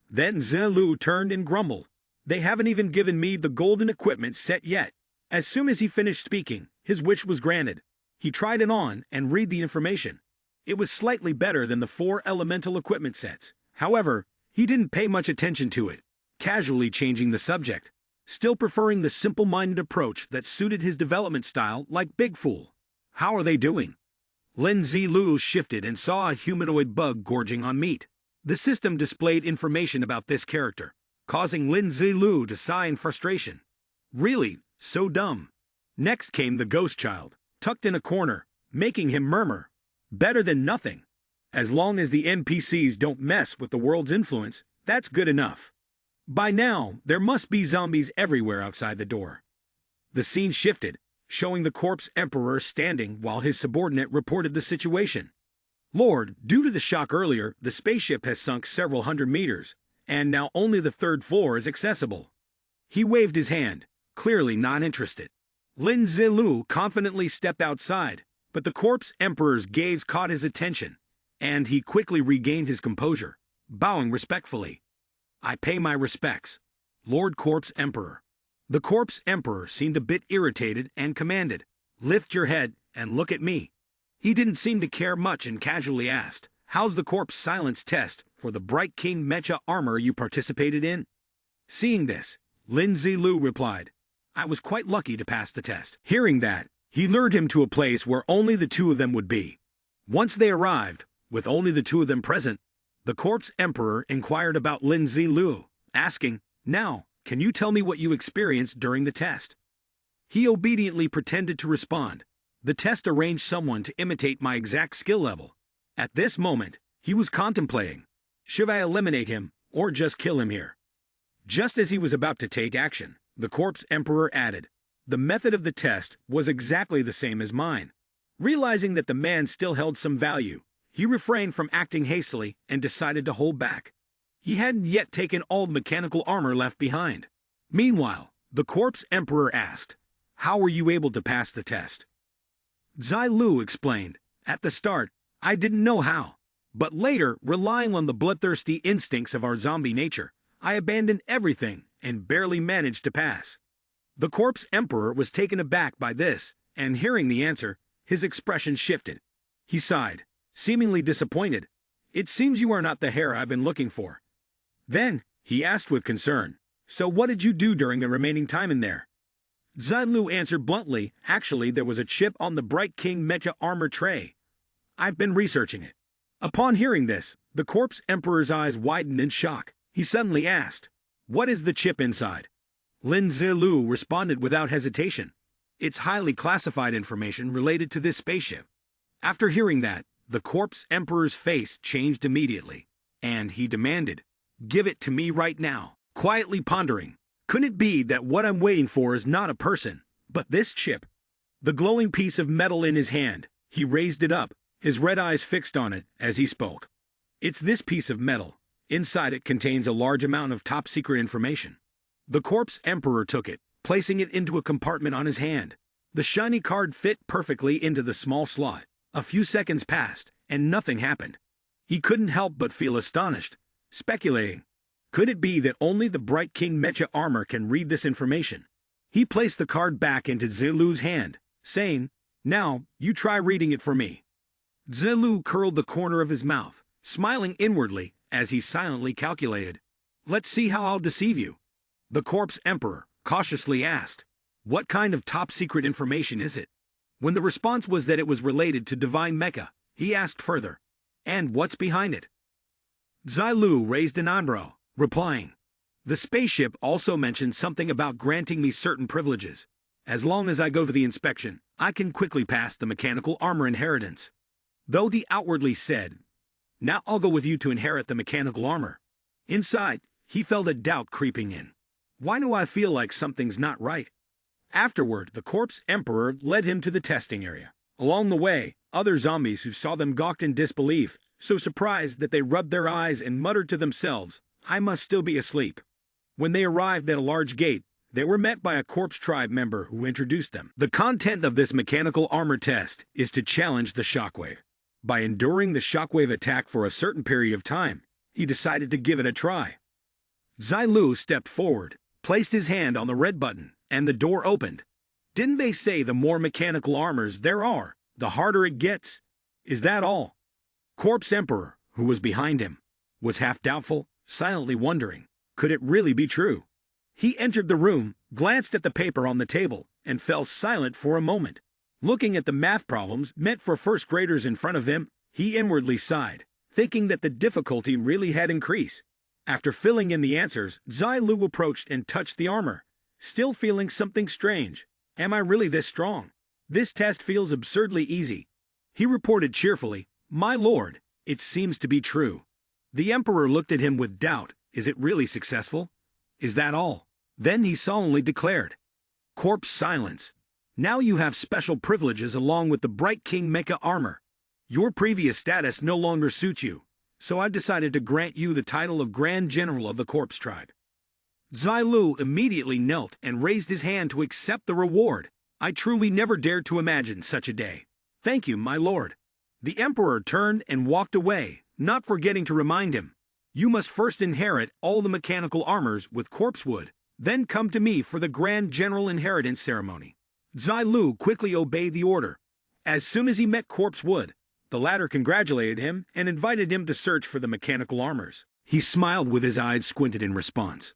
Then Zilu turned and grumbled. They haven't even given me the golden equipment set yet. As soon as he finished speaking, his wish was granted. He tried it on and read the information. It was slightly better than the 4 elemental equipment sets. However, he didn't pay much attention to it, casually changing the subject, still preferring the simple-minded approach that suited his development style like Big Fool. How are they doing? Lin Zilu shifted and saw a humanoid bug gorging on meat. The system displayed information about this character, causing Lin Zilu to sigh in frustration. Really, So dumb. Next came the ghost child, tucked in a corner, making him murmur, "Better than nothing. As long as the NPCs don't mess with the world's influence, that's good enough." By now, there must be zombies everywhere outside the door. The scene shifted, showing the corpse emperor standing while his subordinate reported the situation. "Lord, due to the shock earlier, the spaceship has sunk several hundred meters, and now only the third floor is accessible." He waved his hand, clearly not interested. Lin Zilu confidently stepped outside, but the corpse emperor's gaze caught his attention, and he quickly regained his composure, bowing respectfully. "I pay my respects, Lord Corpse Emperor." The corpse emperor seemed a bit irritated and commanded, "Lift your head and look at me." He didn't seem to care much and casually asked, "How's the corpse silence test for the Bright King mecha armor you participated in?" Seeing this, Lin Zilu replied, "I was quite lucky to pass the test." Hearing that, he lured him to a place where only the two of them would be. Once they arrived, with only the two of them present, the corpse emperor inquired about Lin Zilu, asking, "Now, can you tell me what you experienced during the test?" He obediently pretended to respond, "The test arranged someone to imitate my exact skill level." At this moment, he was contemplating, should I eliminate him or just kill him here? Just as he was about to take action, the corpse emperor added, "The method of the test was exactly the same as mine." Realizing that the man still held some value, he refrained from acting hastily and decided to hold back. He hadn't yet taken all the mechanical armor left behind. Meanwhile, the corpse emperor asked, "How were you able to pass the test?" Zai Lu explained, "At the start, I didn't know how. But later, relying on the bloodthirsty instincts of our zombie nature, I abandoned everything and barely managed to pass." The corpse emperor was taken aback by this, and hearing the answer, his expression shifted. He sighed, seemingly disappointed. "It seems you are not the heir I've been looking for." Then, he asked with concern, "So what did you do during the remaining time in there?" Zai Lu answered bluntly, "Actually, there was a chip on the Bright King mecha armor tray. I've been researching it." Upon hearing this, the corpse emperor's eyes widened in shock. He suddenly asked, "What is the chip inside?" Lin Zilu responded without hesitation, "It's highly classified information related to this spaceship." After hearing that, the corpse emperor's face changed immediately, and he demanded, "Give it to me right now." Quietly pondering, could it be that what I'm waiting for is not a person, but this chip? The glowing piece of metal in his hand, he raised it up, his red eyes fixed on it as he spoke. "It's this piece of metal. Inside it contains a large amount of top-secret information." The corpse emperor took it, placing it into a compartment on his hand. The shiny card fit perfectly into the small slot. A few seconds passed, and nothing happened. He couldn't help but feel astonished, speculating, could it be that only the Bright King mecha armor can read this information? He placed the card back into Zilu's hand, saying, "Now, you try reading it for me." Zilu curled the corner of his mouth, smiling inwardly as he silently calculated, "Let's see how I'll deceive you." The corpse emperor cautiously asked, "What kind of top-secret information is it?" When the response was that it was related to divine mecha, he asked further, "And what's behind it?" Zai Lu raised an eyebrow, replying, "The spaceship also mentioned something about granting me certain privileges. As long as I go to the inspection, I can quickly pass the mechanical armor inheritance." Though he outwardly said, "Now I'll go with you to inherit the mechanical armor," inside, he felt a doubt creeping in. Why do I feel like something's not right? Afterward, the corpse emperor led him to the testing area. Along the way, other zombies who saw them gawked in disbelief, so surprised that they rubbed their eyes and muttered to themselves, "I must still be asleep." When they arrived at a large gate, they were met by a corpse tribe member who introduced them. The content of this mechanical armor test is to challenge the shockwave. By enduring the shockwave attack for a certain period of time, he decided to give it a try. Zai Lu stepped forward, placed his hand on the red button, and the door opened. Didn't they say the more mechanical armors there are, the harder it gets? Is that all? Corpse Emperor, who was behind him, was half doubtful, silently wondering, could it really be true? He entered the room, glanced at the paper on the table, and fell silent for a moment. Looking at the math problems meant for first graders in front of him, he inwardly sighed, thinking that the difficulty really had increased. After filling in the answers, Zai Lu approached and touched the armor, Still feeling something strange. Am I really this strong? This test feels absurdly easy. He reported cheerfully, My lord, it seems to be true. The emperor looked at him with doubt. Is it really successful? Is that all? Then he solemnly declared. Corpse silence. Now you have special privileges along with the bright King Mecha armor. Your previous status no longer suits you, so I've decided to grant you the title of Grand General of the Corpse Tribe. Zai Lu immediately knelt and raised his hand to accept the reward. I truly never dared to imagine such a day. Thank you, my lord. The emperor turned and walked away, not forgetting to remind him. You must first inherit all the mechanical armors with corpse wood, then come to me for the Grand General Inheritance ceremony. Zai Lu quickly obeyed the order. As soon as he met Corpse Wood, the latter congratulated him and invited him to search for the mechanical armors. He smiled with his eyes squinted in response.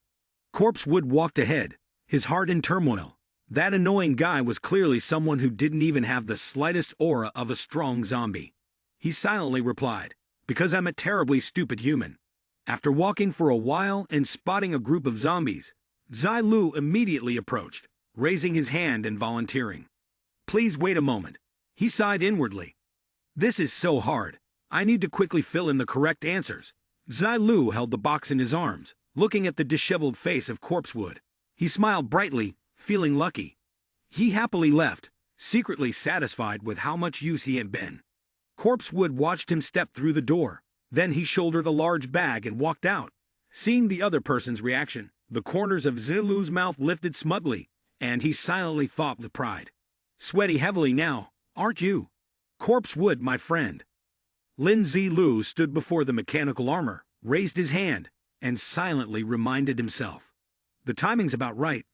Corpse Wood walked ahead, his heart in turmoil. That annoying guy was clearly someone who didn't even have the slightest aura of a strong zombie. He silently replied, Because I'm a terribly stupid human. After walking for a while and spotting a group of zombies, Zai Lu immediately approached, raising his hand and volunteering. Please wait a moment. He sighed inwardly. This is so hard. I need to quickly fill in the correct answers. Zai Lu held the box in his arms, looking at the disheveled face of Corpsewood. He smiled brightly, feeling lucky. He happily left, secretly satisfied with how much use he had been. Corpsewood watched him step through the door. Then he shouldered a large bag and walked out. Seeing the other person's reaction, the corners of Zai Lu's mouth lifted smugly, and he silently thought with pride. Sweaty heavily now, aren't you? Corpsewood, my friend. Lin Zai Lu stood before the mechanical armor, raised his hand, and silently reminded himself. The timing's about right.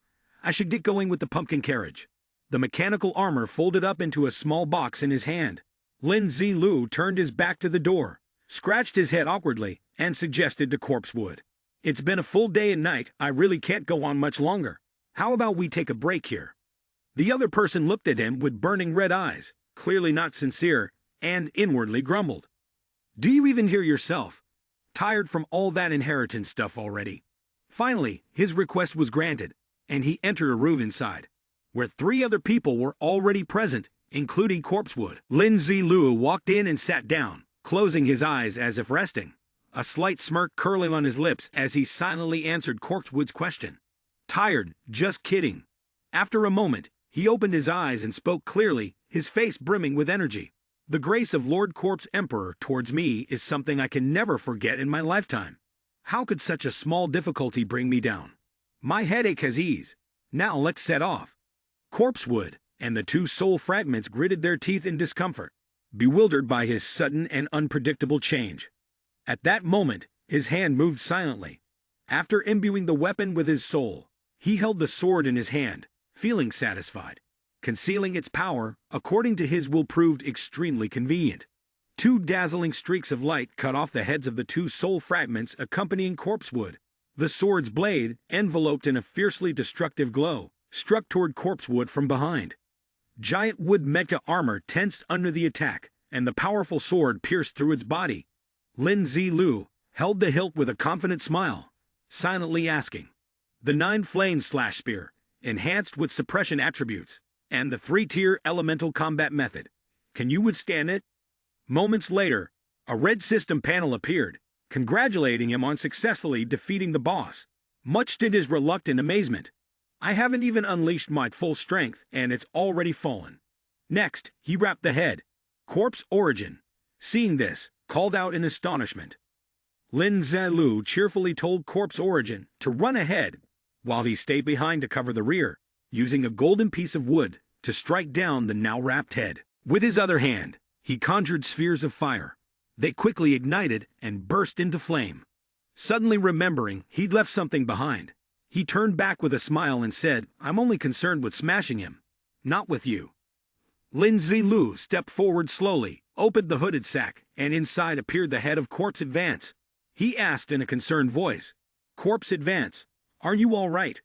I should get going with the pumpkin carriage. The mechanical armor folded up into a small box in his hand. Lin Zai Lu turned his back to the door, scratched his head awkwardly, and suggested to Corpsewood. It's been a full day and night, I really can't go on much longer. How about we take a break here? The other person looked at him with burning red eyes, clearly not sincere, and inwardly grumbled. Do you even hear yourself? Tired from all that inheritance stuff already? Finally, his request was granted, and he entered a room inside, where 3 other people were already present, including Corpsewood. Lin Zai Lu walked in and sat down, closing his eyes as if resting, a slight smirk curling on his lips as he silently answered Corpsewood's question. Tired, just kidding. After a moment, he opened his eyes and spoke clearly, his face brimming with energy. The grace of Lord Corpse Emperor towards me is something I can never forget in my lifetime. How could such a small difficulty bring me down? My headache has eased. Now let's set off. Corpsewood and the 2 soul fragments gritted their teeth in discomfort, bewildered by his sudden and unpredictable change. At that moment, his hand moved silently. After imbuing the weapon with his soul, he held the sword in his hand, feeling satisfied. Concealing its power, according to his will, proved extremely convenient. 2 dazzling streaks of light cut off the heads of the 2 soul fragments accompanying Corpsewood. The sword's blade, enveloped in a fiercely destructive glow, struck toward Corpsewood from behind. Giant wood mecha armor tensed under the attack, and the powerful sword pierced through its body. Lin Zai Lu held the hilt with a confident smile, silently asking. The 9-flame slash spear, enhanced with suppression attributes, and the 3-tier elemental combat method. Can you withstand it? Moments later, a red system panel appeared, congratulating him on successfully defeating the boss. Much to his reluctant amazement, I haven't even unleashed my full strength, and it's already fallen. Next, he wrapped the head. Corpse Origin, seeing this, called out in astonishment. Lin Zai Lu cheerfully told Corpse Origin to run ahead, while he stayed behind to cover the rear, using a golden piece of wood to strike down the now wrapped head. With his other hand, he conjured spheres of fire. They quickly ignited and burst into flame. Suddenly remembering he'd left something behind, he turned back with a smile and said, I'm only concerned with smashing him, not with you. Lin Zai Lu stepped forward slowly, opened the hooded sack, and inside appeared the head of Corpse Advance. He asked in a concerned voice, Corpse Advance, are you all right?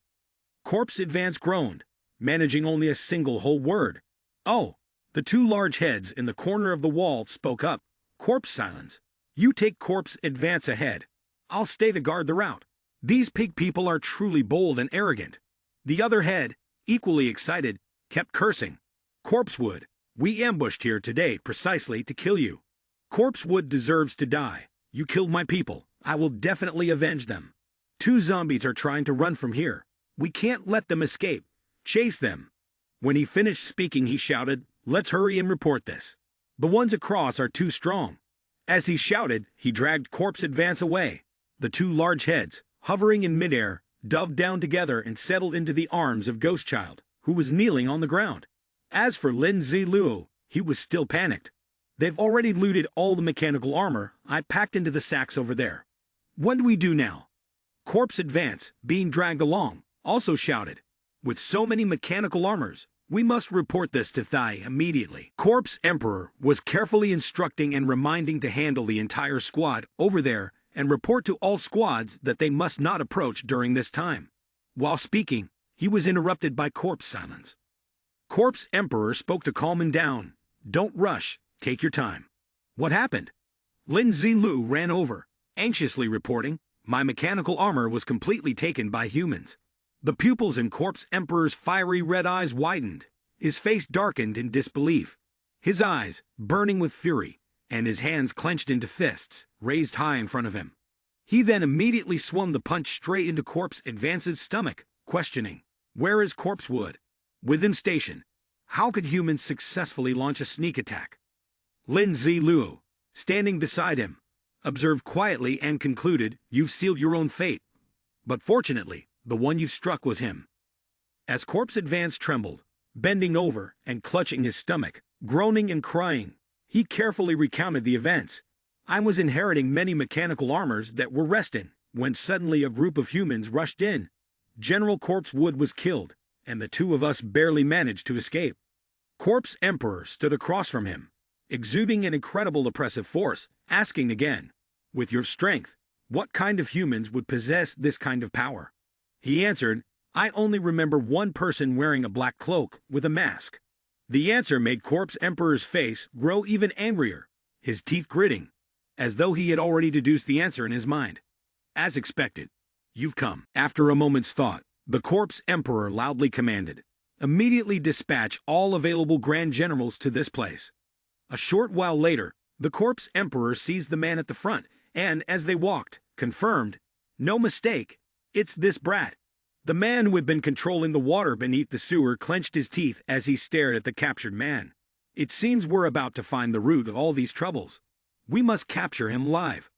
Corpse Advance groaned, managing only a single whole word. Oh, the 2 large heads in the corner of the wall spoke up. Corpse Silence. You take Corpse Advance ahead. I'll stay to guard the route. These pig people are truly bold and arrogant. The other head, equally excited, kept cursing. Corpsewood, we ambushed here today precisely to kill you. Corpsewood deserves to die. You killed my people. I will definitely avenge them. 2 zombies are trying to run from here. We can't let them escape. Chase them. When he finished speaking, he shouted, let's hurry and report this. The ones across are too strong. As he shouted, he dragged Corpse Advance away. The 2 large heads, hovering in midair, dove down together and settled into the arms of Ghostchild, who was kneeling on the ground. As for Lin Ziluo, he was still panicked. They've already looted all the mechanical armor I packed into the sacks over there. What do we do now? Corpse Advance, being dragged along, also shouted. With so many mechanical armors, we must report this to Thai immediately. Corpse Emperor was carefully instructing and reminding to handle the entire squad over there and report to all squads that they must not approach during this time. While speaking, he was interrupted by Corpse Silence. Corpse Emperor spoke to calm him down. Don't rush, take your time. What happened? Lin Zilu ran over, anxiously reporting, my mechanical armor was completely taken by humans. The pupils in Corpse Emperor's fiery red eyes widened, his face darkened in disbelief, his eyes burning with fury, and his hands clenched into fists, raised high in front of him. He then immediately swung the punch straight into Corpse Advance's stomach, questioning, where is Corpsewood? Within station. How could humans successfully launch a sneak attack? Lin Ziluo, standing beside him, observed quietly and concluded, you've sealed your own fate. But fortunately, the one you struck was him. As Corpse Advance trembled, bending over and clutching his stomach, groaning and crying, he carefully recounted the events. I was inheriting many mechanical armors that were resting, when suddenly a group of humans rushed in. General Corpsewood was killed, and the 2 of us barely managed to escape. Corpse Emperor stood across from him, exuding an incredible oppressive force, asking again, with your strength, what kind of humans would possess this kind of power? He answered, I only remember one person wearing a black cloak with a mask. The answer made Corpse Emperor's face grow even angrier, his teeth gritting, as though he had already deduced the answer in his mind. As expected, you've come. After a moment's thought, the Corpse Emperor loudly commanded, immediately dispatch all available Grand Generals to this place. A short while later, the Corpse Emperor seized the man at the front, and as they walked, confirmed, no mistake, it's this brat. The man who had been controlling the water beneath the sewer clenched his teeth as he stared at the captured man. It seems we're about to find the root of all these troubles. We must capture him live.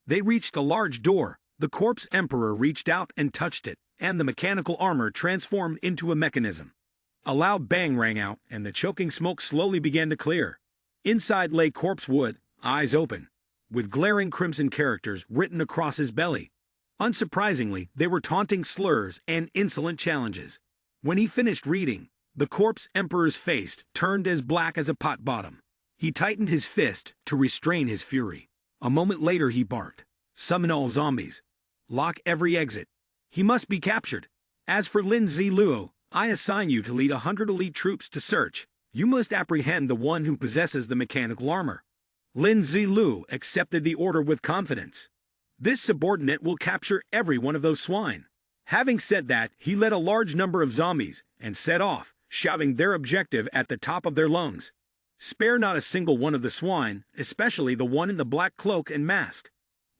They reached a large door. The Corpse Emperor reached out and touched it, and the mechanical armor transformed into a mechanism. A loud bang rang out, and the choking smoke slowly began to clear. Inside lay Corpsewood, eyes open, with glaring crimson characters written across his belly. Unsurprisingly, they were taunting slurs and insolent challenges. When he finished reading, the Corpse Emperor's face turned as black as a pot bottom. He tightened his fist to restrain his fury. A moment later he barked, summon all zombies. Lock every exit. He must be captured. As for Lin Ziluo, I assign you to lead 100 elite troops to search. You must apprehend the one who possesses the mechanical armor. Lin Ziluo accepted the order with confidence. This subordinate will capture every one of those swine. Having said that, he led a large number of zombies and set off, shouting their objective at the top of their lungs. Spare not a single one of the swine, especially the one in the black cloak and mask.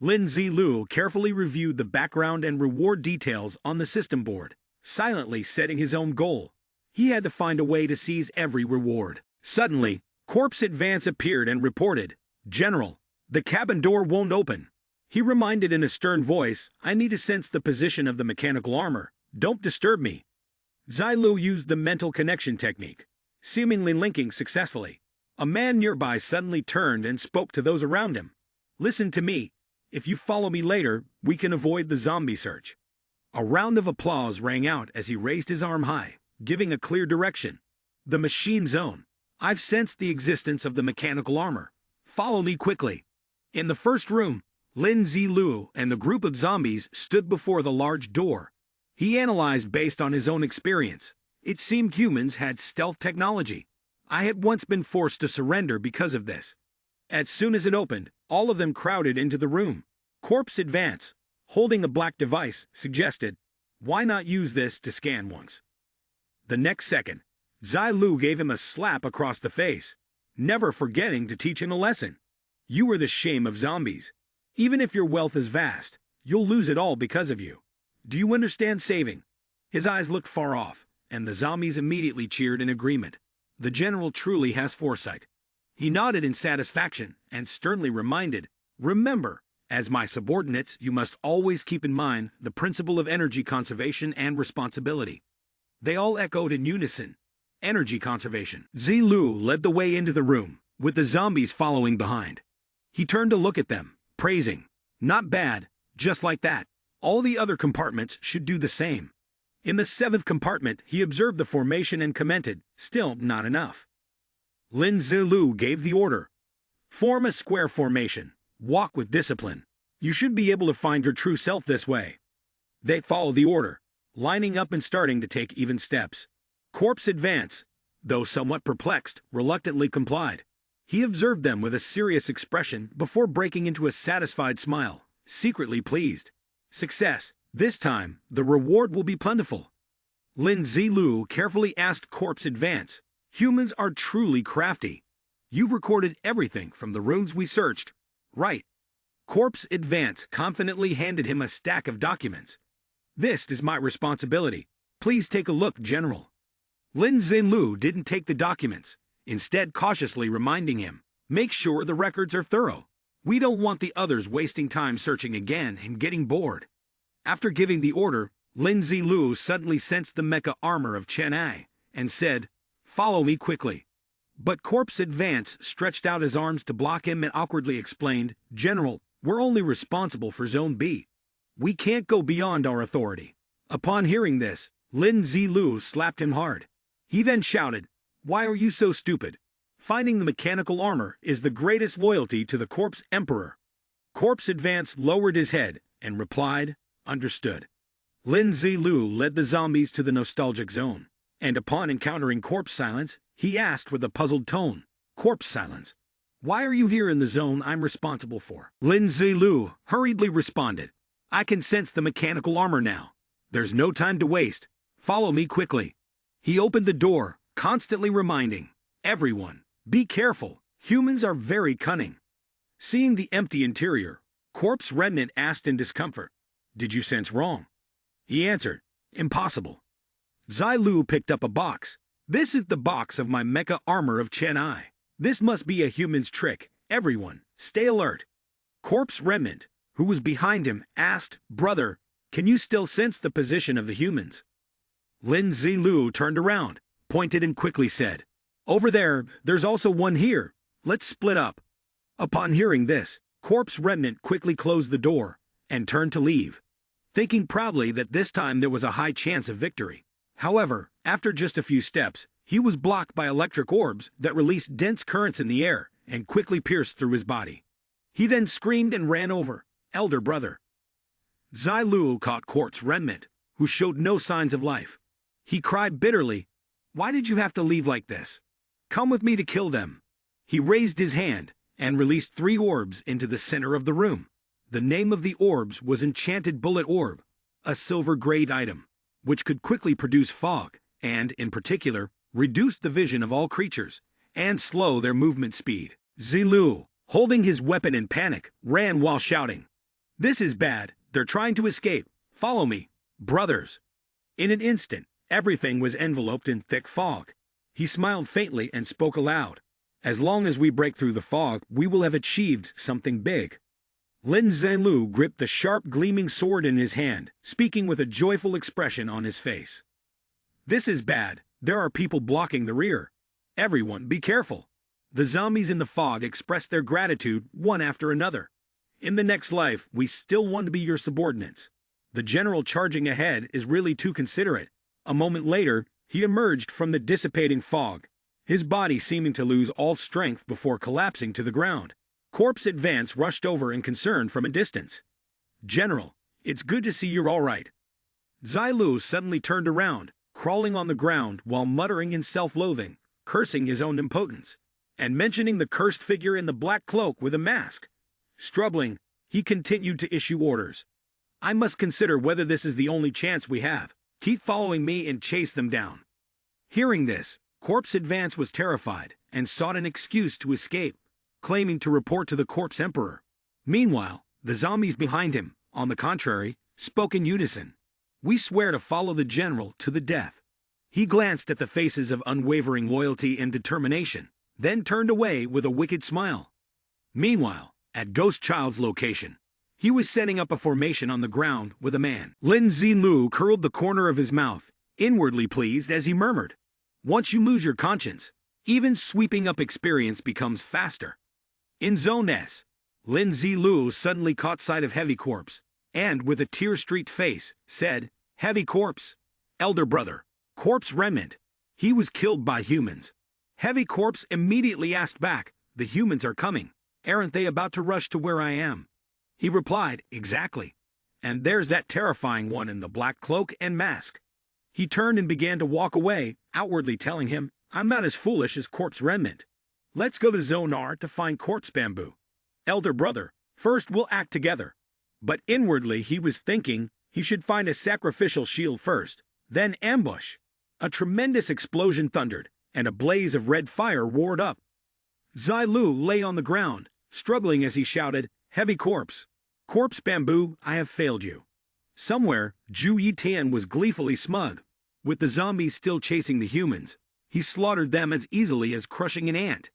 Lin Ziluo carefully reviewed the background and reward details on the system board, silently setting his own goal. He had to find a way to seize every reward. Suddenly, Corpse Advance appeared and reported, General, the cabin door won't open. He reminded in a stern voice, I need to sense the position of the mechanical armor. Don't disturb me. Zilu used the mental connection technique, seemingly linking successfully. A man nearby suddenly turned and spoke to those around him. Listen to me. If you follow me later, we can avoid the zombie search. A round of applause rang out as he raised his arm high, giving a clear direction. The machine zone. I've sensed the existence of the mechanical armor. Follow me quickly. In the first room, Lin Zilu and the group of zombies stood before the large door. He analyzed based on his own experience. It seemed humans had stealth technology. I had once been forced to surrender because of this. As soon as it opened, all of them crowded into the room. Corpse Advance, holding a black device, suggested, Why not use this to scan once? The next second, Zai Lu gave him a slap across the face, never forgetting to teach him a lesson. You are the shame of zombies. Even if your wealth is vast, you'll lose it all because of you. Do you understand saving? His eyes looked far off, and the zombies immediately cheered in agreement. The general truly has foresight. He nodded in satisfaction and sternly reminded, remember, as my subordinates, you must always keep in mind the principle of energy conservation and responsibility. They all echoed in unison. Energy conservation. Zilu led the way into the room, with the zombies following behind. He turned to look at them, praising, not bad, just like that. All the other compartments should do the same. In the seventh compartment, he observed the formation and commented, still not enough. Lin Zilu gave the order. Form a square formation. Walk with discipline. You should be able to find your true self this way. They followed the order, lining up and starting to take even steps. Corpse Advance, though somewhat perplexed, reluctantly complied. He observed them with a serious expression before breaking into a satisfied smile, secretly pleased. Success. This time, the reward will be plentiful. Lin Zilu carefully asked Corpse Advance, humans are truly crafty. You've recorded everything from the runes we searched, right? Corpse Advance confidently handed him a stack of documents. This is my responsibility. Please take a look, General. Lin Zilu didn't take the documents, instead cautiously reminding him, make sure the records are thorough. We don't want the others wasting time searching again and getting bored. After giving the order, Lin Zilu suddenly sensed the mecha armor of Chennai and said, follow me quickly. But Corpse Advance stretched out his arms to block him and awkwardly explained, General, we're only responsible for Zone B. We can't go beyond our authority. Upon hearing this, Lin Zilu slapped him hard. He then shouted, why are you so stupid? Finding the mechanical armor is the greatest loyalty to the Corpse Emperor. Corpse Advance lowered his head and replied, understood. Lin Zilu led the zombies to the nostalgic zone, and upon encountering Corpse Silence, he asked with a puzzled tone, Corpse Silence, why are you here in the zone I'm responsible for? Lin Zilu hurriedly responded, I can sense the mechanical armor now. There's no time to waste. Follow me quickly. He opened the door, constantly reminding everyone, be careful, humans are very cunning. Seeing the empty interior, Corpse Remnant asked in discomfort, did you sense wrong? He answered, impossible. Zai Lu picked up a box. This is the box of my mecha armor of Chennai. This must be a human's trick. Everyone, stay alert. Corpse Remnant, who was behind him, asked, brother, can you still sense the position of the humans? Lin Zilu turned around, pointed and quickly said, over there, there's also one here. Let's split up. Upon hearing this, Corpse Remnant quickly closed the door and turned to leave, thinking proudly that this time there was a high chance of victory. However, after just a few steps, he was blocked by electric orbs that released dense currents in the air and quickly pierced through his body. He then screamed and ran over, elder brother. Zai Lu caught Corpse Remnant, who showed no signs of life. He cried bitterly, why did you have to leave like this? Come with me to kill them. He raised his hand and released 3 orbs into the center of the room. The name of the orbs was Enchanted Bullet Orb, a silver-grade item, which could quickly produce fog and, in particular, reduce the vision of all creatures and slow their movement speed. Zilu, holding his weapon in panic, ran while shouting, this is bad, they're trying to escape, follow me, brothers. In an instant, everything was enveloped in thick fog. He smiled faintly and spoke aloud, as long as we break through the fog, we will have achieved something big. Lin Zilu gripped the sharp gleaming sword in his hand, speaking with a joyful expression on his face. This is bad, there are people blocking the rear. Everyone, be careful. The zombies in the fog expressed their gratitude one after another. In the next life, we still want to be your subordinates. The general charging ahead is really too considerate. A moment later, he emerged from the dissipating fog, his body seeming to lose all strength before collapsing to the ground. Corpse Advance rushed over in concern from a distance. General, it's good to see you're all right. Zai Lu suddenly turned around, crawling on the ground while muttering in self-loathing, cursing his own impotence, and mentioning the cursed figure in the black cloak with a mask. Struggling, he continued to issue orders. I must consider whether this is the only chance we have. Keep following me and chase them down. Hearing this, Corpse Advance was terrified and sought an excuse to escape, claiming to report to the Corpse Emperor. Meanwhile, the zombies behind him, on the contrary, spoke in unison. We swear to follow the general to the death. He glanced at the faces of unwavering loyalty and determination, then turned away with a wicked smile. Meanwhile, at Ghost Child's location, he was setting up a formation on the ground with a man. Lin Zilu curled the corner of his mouth, inwardly pleased as he murmured, "Once you lose your conscience, even sweeping up experience becomes faster." In Zone S, Lin Zilu suddenly caught sight of Heavy Corpse, and with a tear-streaked face, said, "Heavy Corpse, elder brother, Corpse Remnant, he was killed by humans." Heavy Corpse immediately asked back, "The humans are coming. Aren't they about to rush to where I am?" He replied, "Exactly. And there's that terrifying one in the black cloak and mask." He turned and began to walk away, outwardly telling him, "I'm not as foolish as Corpse Remnant. Let's go to Zone R to find Corpse Bamboo. Elder brother, first we'll act together." But inwardly he was thinking he should find a sacrificial shield first, then ambush. A tremendous explosion thundered, and a blaze of red fire roared up. Zilu lay on the ground, struggling as he shouted, "Heavy Corpse! Corpse Bamboo, I have failed you." Somewhere, Zhu Yitian was gleefully smug. With the zombies still chasing the humans, he slaughtered them as easily as crushing an ant.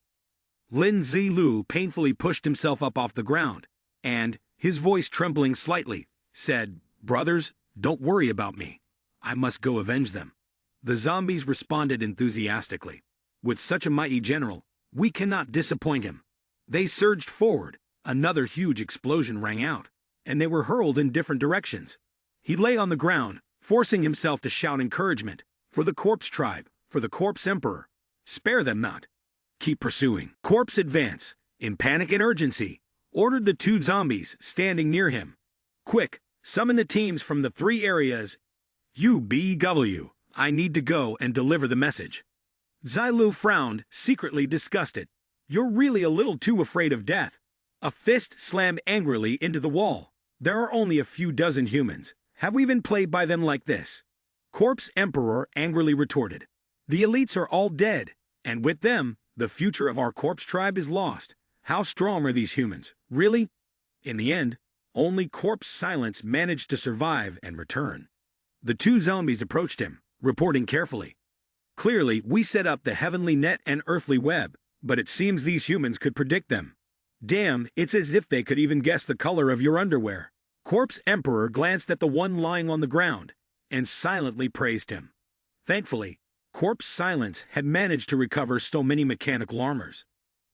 Lin Zilu painfully pushed himself up off the ground, and, his voice trembling slightly, said, "Brothers, don't worry about me. I must go avenge them." The zombies responded enthusiastically. "With such a mighty general, we cannot disappoint him." They surged forward, another huge explosion rang out, and they were hurled in different directions. He lay on the ground, forcing himself to shout encouragement, "For the Corpse Tribe, for the Corpse Emperor. Spare them not. Keep pursuing." Corpse Advance, in panic and urgency, ordered the two zombies standing near him. "Quick, summon the teams from the 3 areas. UBW, I need to go and deliver the message." Zilu frowned, secretly disgusted. "You're really a little too afraid of death." A fist slammed angrily into the wall. "There are only a few dozen humans. Have we been played by them like this?" Corpse Emperor angrily retorted. "The elites are all dead, and with them, the future of our corpse tribe is lost. How strong are these humans, really?" In the end, only Corpse Silence managed to survive and return. The two zombies approached him, reporting carefully, "Clearly, we set up the heavenly net and earthly web, but it seems these humans could predict them. Damn, it's as if they could even guess the color of your underwear." Corpse Emperor glanced at the one lying on the ground, and silently praised him. Thankfully, Corpse Silence had managed to recover so many mechanical armors.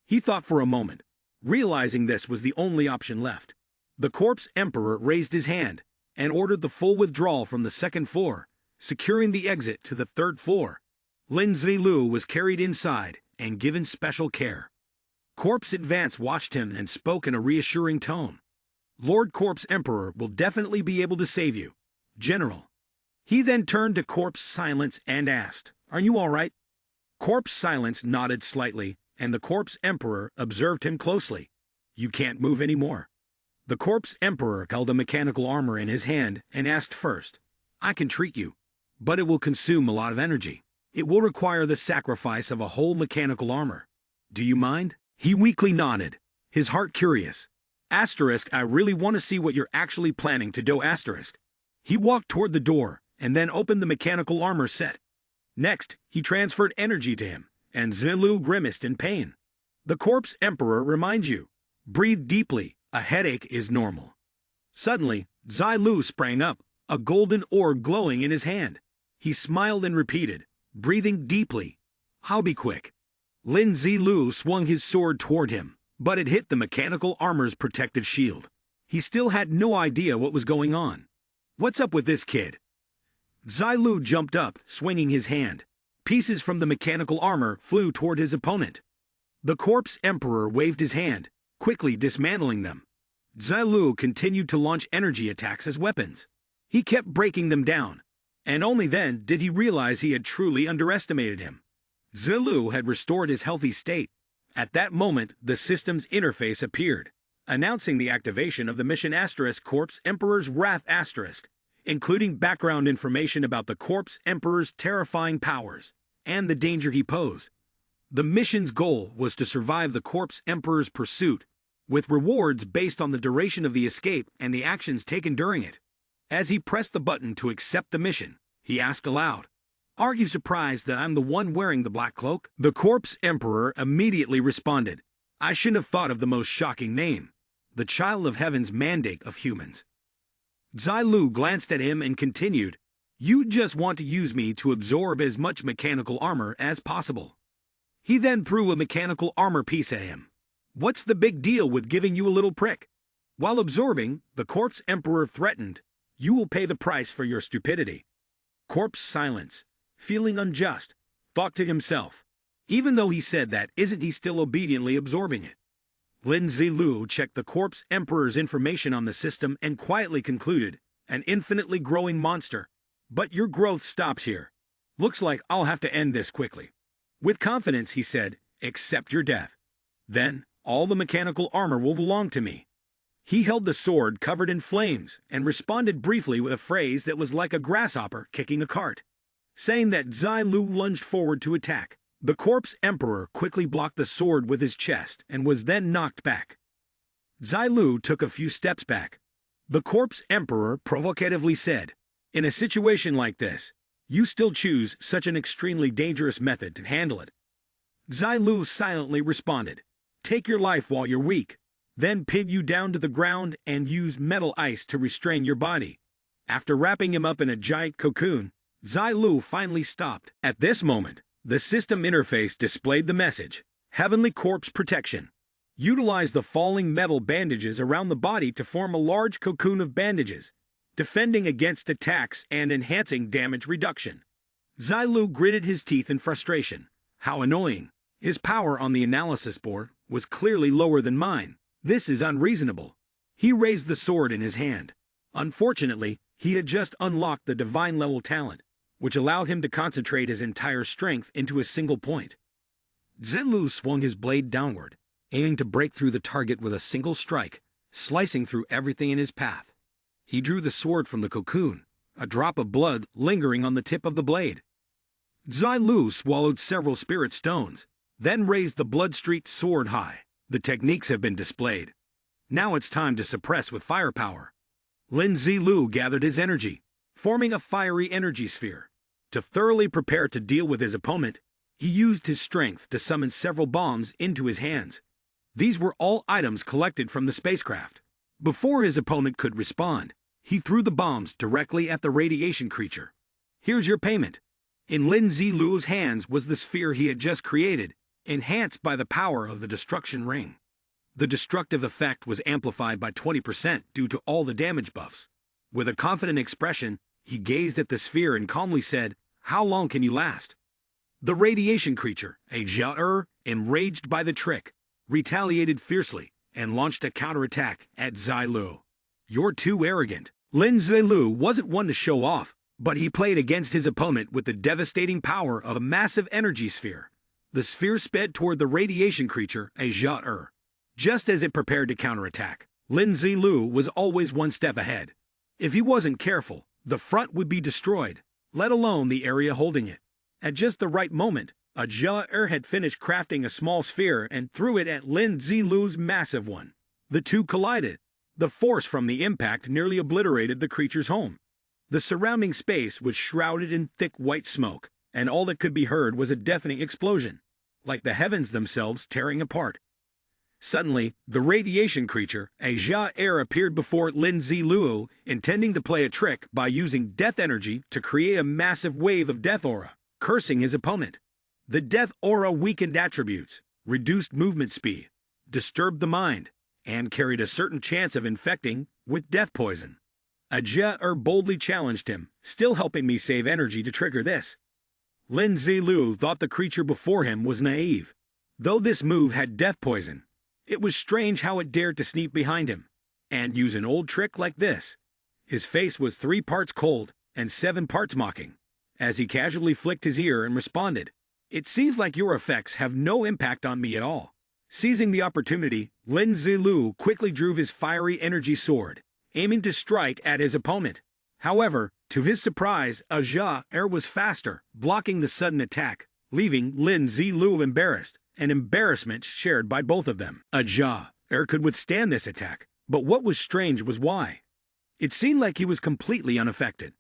He thought for a moment, realizing this was the only option left. The Corpse Emperor raised his hand, and ordered the full withdrawal from the 2nd floor, securing the exit to the 3rd floor. Lin Zilu was carried inside and given special care. Corpse Advance watched him and spoke in a reassuring tone. "Lord Corpse Emperor will definitely be able to save you, General." He then turned to Corpse Silence and asked, "Are you all right?" Corpse Silence nodded slightly, and the Corpse Emperor observed him closely. "You can't move anymore." The Corpse Emperor held a mechanical armor in his hand and asked first, "I can treat you, but it will consume a lot of energy. It will require the sacrifice of a whole mechanical armor. Do you mind?" He weakly nodded, his heart curious. "I really want to see what you're actually planning to do." He walked toward the door, and then opened the mechanical armor set. Next, he transferred energy to him, and Zilu grimaced in pain. The Corpse Emperor reminds you, breathe deeply, a headache is normal. Suddenly, Zilu sprang up, a golden orb glowing in his hand. He smiled and repeated, breathing deeply. "I'll be quick." Lin Zilu swung his sword toward him, but it hit the mechanical armor's protective shield. He still had no idea what was going on. "What's up with this kid?" Zilu jumped up, swinging his hand. Pieces from the mechanical armor flew toward his opponent. The Corpse Emperor waved his hand, quickly dismantling them. Zilu continued to launch energy attacks as weapons. He kept breaking them down, and only then did he realize he had truly underestimated him. Zilu had restored his healthy state. At that moment, the system's interface appeared. announcing the activation of the mission * Corpse Emperor's Wrath *, including background information about the Corpse Emperor's terrifying powers and the danger he posed. The mission's goal was to survive the Corpse Emperor's pursuit, with rewards based on the duration of the escape and the actions taken during it. As he pressed the button to accept the mission, he asked aloud, "Are you surprised that I'm the one wearing the black cloak?" The Corpse Emperor immediately responded, "I shouldn't have thought of the most shocking name, the Child of Heaven's mandate of humans." Zai Lu glanced at him and continued, "You just want to use me to absorb as much mechanical armor as possible." He then threw a mechanical armor piece at him. "What's the big deal with giving you a little prick?" While absorbing, the Corpse Emperor threatened, "You will pay the price for your stupidity." Corpse silence, feeling unjust, thought to himself, even though he said that, isn't he still obediently absorbing it? Lin Zilu checked the Corpse Emperor's information on the system and quietly concluded, "An infinitely growing monster. But your growth stops here. Looks like I'll have to end this quickly." With confidence he said, "Accept your death. Then, all the mechanical armor will belong to me." He held the sword covered in flames and responded briefly with a phrase that was like a grasshopper kicking a cart. Saying that, Zai Lu lunged forward to attack. The Corpse Emperor quickly blocked the sword with his chest and was then knocked back. Zai Lu took a few steps back. The Corpse Emperor provocatively said, "In a situation like this, you still choose such an extremely dangerous method to handle it." Zai Lu silently responded, "Take your life while you're weak, then pin you down to the ground and use metal ice to restrain your body." After wrapping him up in a giant cocoon, Zai Lu finally stopped. At this moment, the system interface displayed the message, "Heavenly Corpse Protection. Utilize the falling metal bandages around the body to form a large cocoon of bandages, defending against attacks and enhancing damage reduction." Zai Lu gritted his teeth in frustration. How annoying. His power on the analysis board was clearly lower than mine. This is unreasonable. He raised the sword in his hand. Unfortunately, he had just unlocked the divine level talent, which allowed him to concentrate his entire strength into a single point. Zilu swung his blade downward, aiming to break through the target with a single strike, slicing through everything in his path. He drew the sword from the cocoon, a drop of blood lingering on the tip of the blade. Zai Lu swallowed several spirit stones, then raised the blood-streaked sword high. The techniques have been displayed. Now it's time to suppress with firepower. Lin Zilu gathered his energy, forming a fiery energy sphere. To thoroughly prepare to deal with his opponent, he used his strength to summon several bombs into his hands. These were all items collected from the spacecraft. Before his opponent could respond, he threw the bombs directly at the radiation creature. "Here's your payment." In Lin Zilu's hands was the sphere he had just created, enhanced by the power of the destruction ring. The destructive effect was amplified by 20% due to all the damage buffs. With a confident expression, he gazed at the sphere and calmly said, "How long can you last?" The radiation creature, a Jia, enraged by the trick, retaliated fiercely and launched a counterattack at Zai Lu. "You're too arrogant." Lin Zilu wasn't one to show off, but he played against his opponent with the devastating power of a massive energy sphere. The sphere sped toward the radiation creature, a Jia. Just as it prepared to counterattack, Lin Zilu was always one step ahead. If he wasn't careful, the front would be destroyed, let alone the area holding it. At just the right moment, a Jia had finished crafting a small sphere and threw it at Lin Zilu's massive one. The two collided. The force from the impact nearly obliterated the creature's home. The surrounding space was shrouded in thick white smoke, and all that could be heard was a deafening explosion, like the heavens themselves tearing apart. Suddenly, the radiation creature, a Jia, appeared before Lin Zilu, intending to play a trick by using death energy to create a massive wave of death aura, cursing his opponent. The death aura weakened attributes, reduced movement speed, disturbed the mind, and carried a certain chance of infecting with death poison. A Jia boldly challenged him, "Still helping me save energy to trigger this." Lin Zilu thought the creature before him was naive. Though this move had death poison, it was strange how it dared to sneak behind him and use an old trick like this. His face was 3 parts cold and 7 parts mocking, as he casually flicked his ear and responded, "It seems like your effects have no impact on me at all. Seizing the opportunity, Lin Zilu quickly drew his fiery energy sword, aiming to strike at his opponent. However, to his surprise, Aja was faster, blocking the sudden attack, leaving Lin Zilu embarrassed, an embarrassment shared by both of them. Aja could withstand this attack, but what was strange was why. It seemed like he was completely unaffected.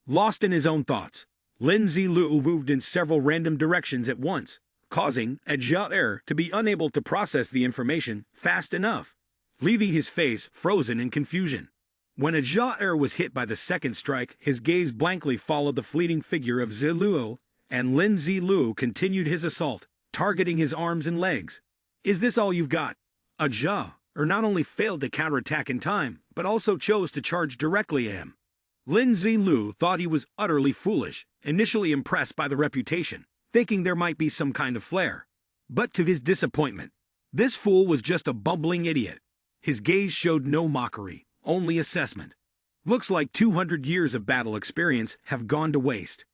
Lost in his own thoughts, Lin Zilu moved in several random directions at once, causing Aja to be unable to process the information fast enough, leaving his face frozen in confusion. When Aja was hit by the second strike, his gaze blankly followed the fleeting figure of Zilu, and Lin Zilu continued his assault, targeting his arms and legs. "Is this all you've got?" Aja not only failed to counterattack in time, but also chose to charge directly at him. Lin Zilu thought he was utterly foolish, initially impressed by the reputation, thinking there might be some kind of flair. But to his disappointment, this fool was just a bumbling idiot. His gaze showed no mockery, only assessment. Looks like 200 years of battle experience have gone to waste.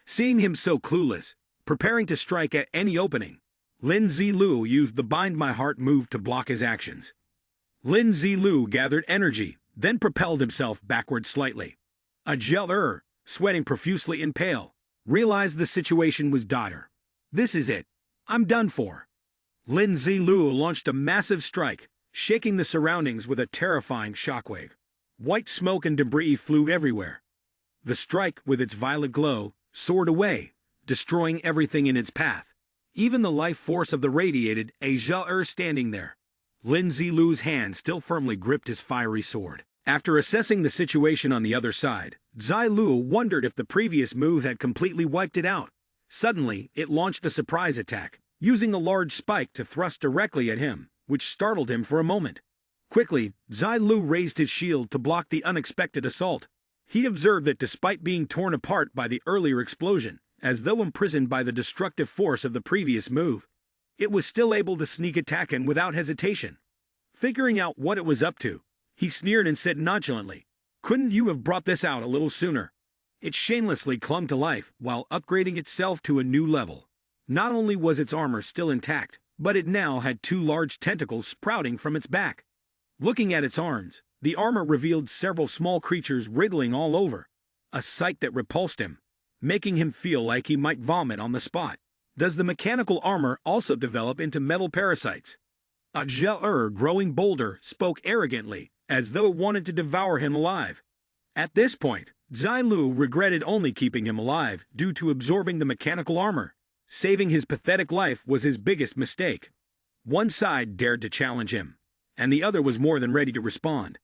Seeing him so clueless, preparing to strike at any opening, Lin Zilu used the Bind My Heart move to block his actions. Lin Zilu gathered energy, then propelled himself backward slightly. Aja, sweating profusely and pale, realized the situation was dire. "This is it. I'm done for." Lin Zilu launched a massive strike, shaking the surroundings with a terrifying shockwave. White smoke and debris flew everywhere. The strike, with its violet glow, soared away, destroying everything in its path, even the life force of the radiated Aja standing there. Lin Zilu's hand still firmly gripped his fiery sword. After assessing the situation on the other side, Zilu wondered if the previous move had completely wiped it out. Suddenly, it launched a surprise attack, using a large spike to thrust directly at him, which startled him for a moment. Quickly, Zilu raised his shield to block the unexpected assault. He observed that despite being torn apart by the earlier explosion, as though imprisoned by the destructive force of the previous move, it was still able to sneak attack him without hesitation. Figuring out what it was up to, he sneered and said nonchalantly, "Couldn't you have brought this out a little sooner?" It shamelessly clung to life while upgrading itself to a new level. Not only was its armor still intact, but it now had two large tentacles sprouting from its back. Looking at its arms, the armor revealed several small creatures wriggling all over, a sight that repulsed him, making him feel like he might vomit on the spot. Does the mechanical armor also develop into metal parasites? Aja, growing bolder, spoke arrogantly, as though it wanted to devour him alive. At this point, Zilu regretted only keeping him alive due to absorbing the mechanical armor. Saving his pathetic life was his biggest mistake. One side dared to challenge him, and the other was more than ready to respond.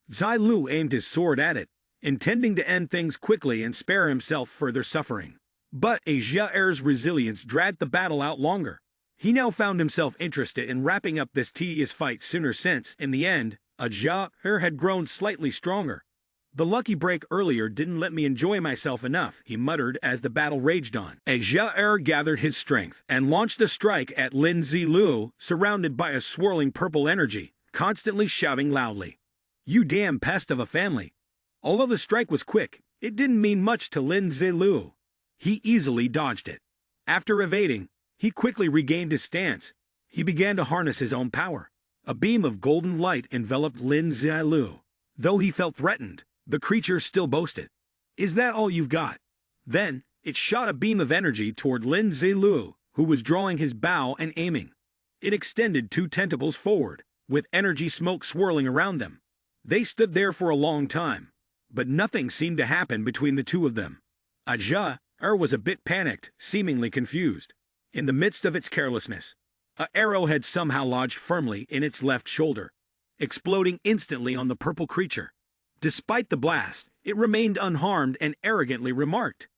Zilu aimed his sword at it, intending to end things quickly and spare himself further suffering. But Aja's resilience dragged the battle out longer. He now found himself interested in wrapping up this tedious fight sooner since, in the end, Aja had grown slightly stronger. "The lucky break earlier didn't let me enjoy myself enough," he muttered as the battle raged on. Aja gathered his strength and launched a strike at Lin Zilu, surrounded by a swirling purple energy, constantly shouting loudly, "You damn pest of a family!" Although the strike was quick, it didn't mean much to Lin Zilu. He easily dodged it. After evading, he quickly regained his stance. He began to harness his own power. A beam of golden light enveloped Lin Zilu. Though he felt threatened, the creature still boasted, "Is that all you've got?" Then, it shot a beam of energy toward Lin Zilu, who was drawing his bow and aiming. It extended two tentacles forward, with energy smoke swirling around them. They stood there for a long time, but nothing seemed to happen between the two of them. Aja was a bit panicked, seemingly confused. In the midst of its carelessness, an arrow had somehow lodged firmly in its left shoulder, exploding instantly on the purple creature. Despite the blast, it remained unharmed and arrogantly remarked,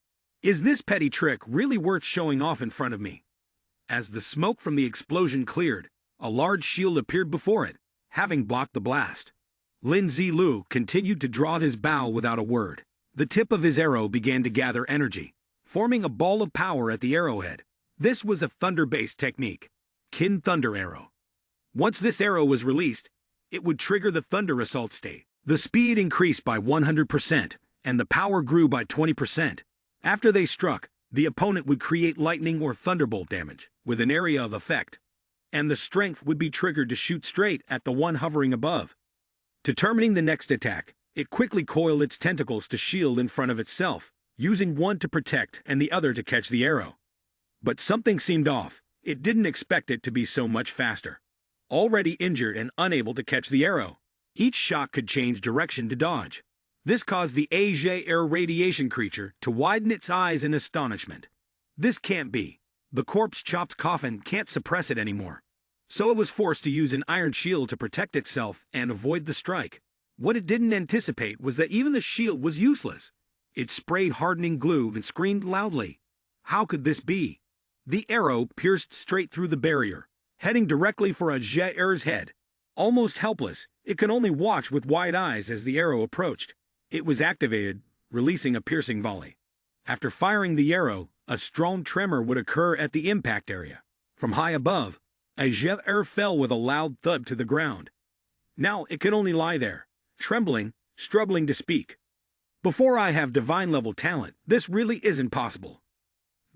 "Is this petty trick really worth showing off in front of me?" As the smoke from the explosion cleared, a large shield appeared before it, having blocked the blast. Lin Zilu continued to draw his bow without a word. The tip of his arrow began to gather energy, forming a ball of power at the arrowhead. This was a thunder-based technique, Kin Thunder Arrow. Once this arrow was released, it would trigger the thunder assault state. The speed increased by 100%, and the power grew by 20%. After they struck, the opponent would create lightning or thunderbolt damage, with an area of effect. and the strength would be triggered to shoot straight at the one hovering above. Determining the next attack, it quickly coiled its tentacles to shield in front of itself, using one to protect and the other to catch the arrow. But something seemed off. It didn't expect it to be so much faster. Already injured and unable to catch the arrow, each shot could change direction to dodge. This caused the air radiation creature to widen its eyes in astonishment. This can't be. The corpse-chopped coffin can't suppress it anymore. So it was forced to use an iron shield to protect itself and avoid the strike. What it didn't anticipate was that even the shield was useless. It sprayed hardening glue and screamed loudly. How could this be? The arrow pierced straight through the barrier, heading directly for Ajair's head. Almost helpless, it could only watch with wide eyes as the arrow approached. It was activated, releasing a piercing volley. After firing the arrow, a strong tremor would occur at the impact area. From high above, Ajair fell with a loud thud to the ground. Now it could only lie there, trembling, struggling to speak. Before I have divine-level talent, this really isn't possible.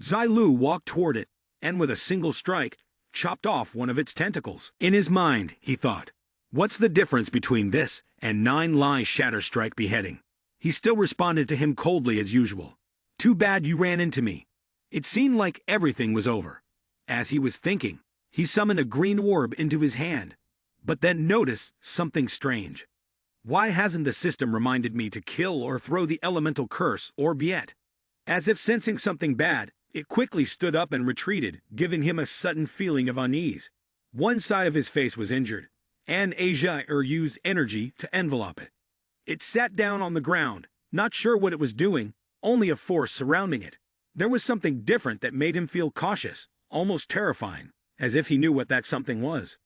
Zailu walked toward it, and with a single strike, chopped off one of its tentacles. In his mind, he thought, what's the difference between this and 9 shatter strike beheading? He still responded to him coldly as usual. Too bad you ran into me. It seemed like everything was over. As he was thinking, he summoned a green orb into his hand, but then noticed something strange. Why hasn't the system reminded me to kill or throw the elemental curse orb yet? As if sensing something bad, it quickly stood up and retreated, giving him a sudden feeling of unease. One side of his face was injured, and Ajair used energy to envelop it. It sat down on the ground, not sure what it was doing, only a force surrounding it. There was something different that made him feel cautious, almost terrifying, as if he knew what that something was.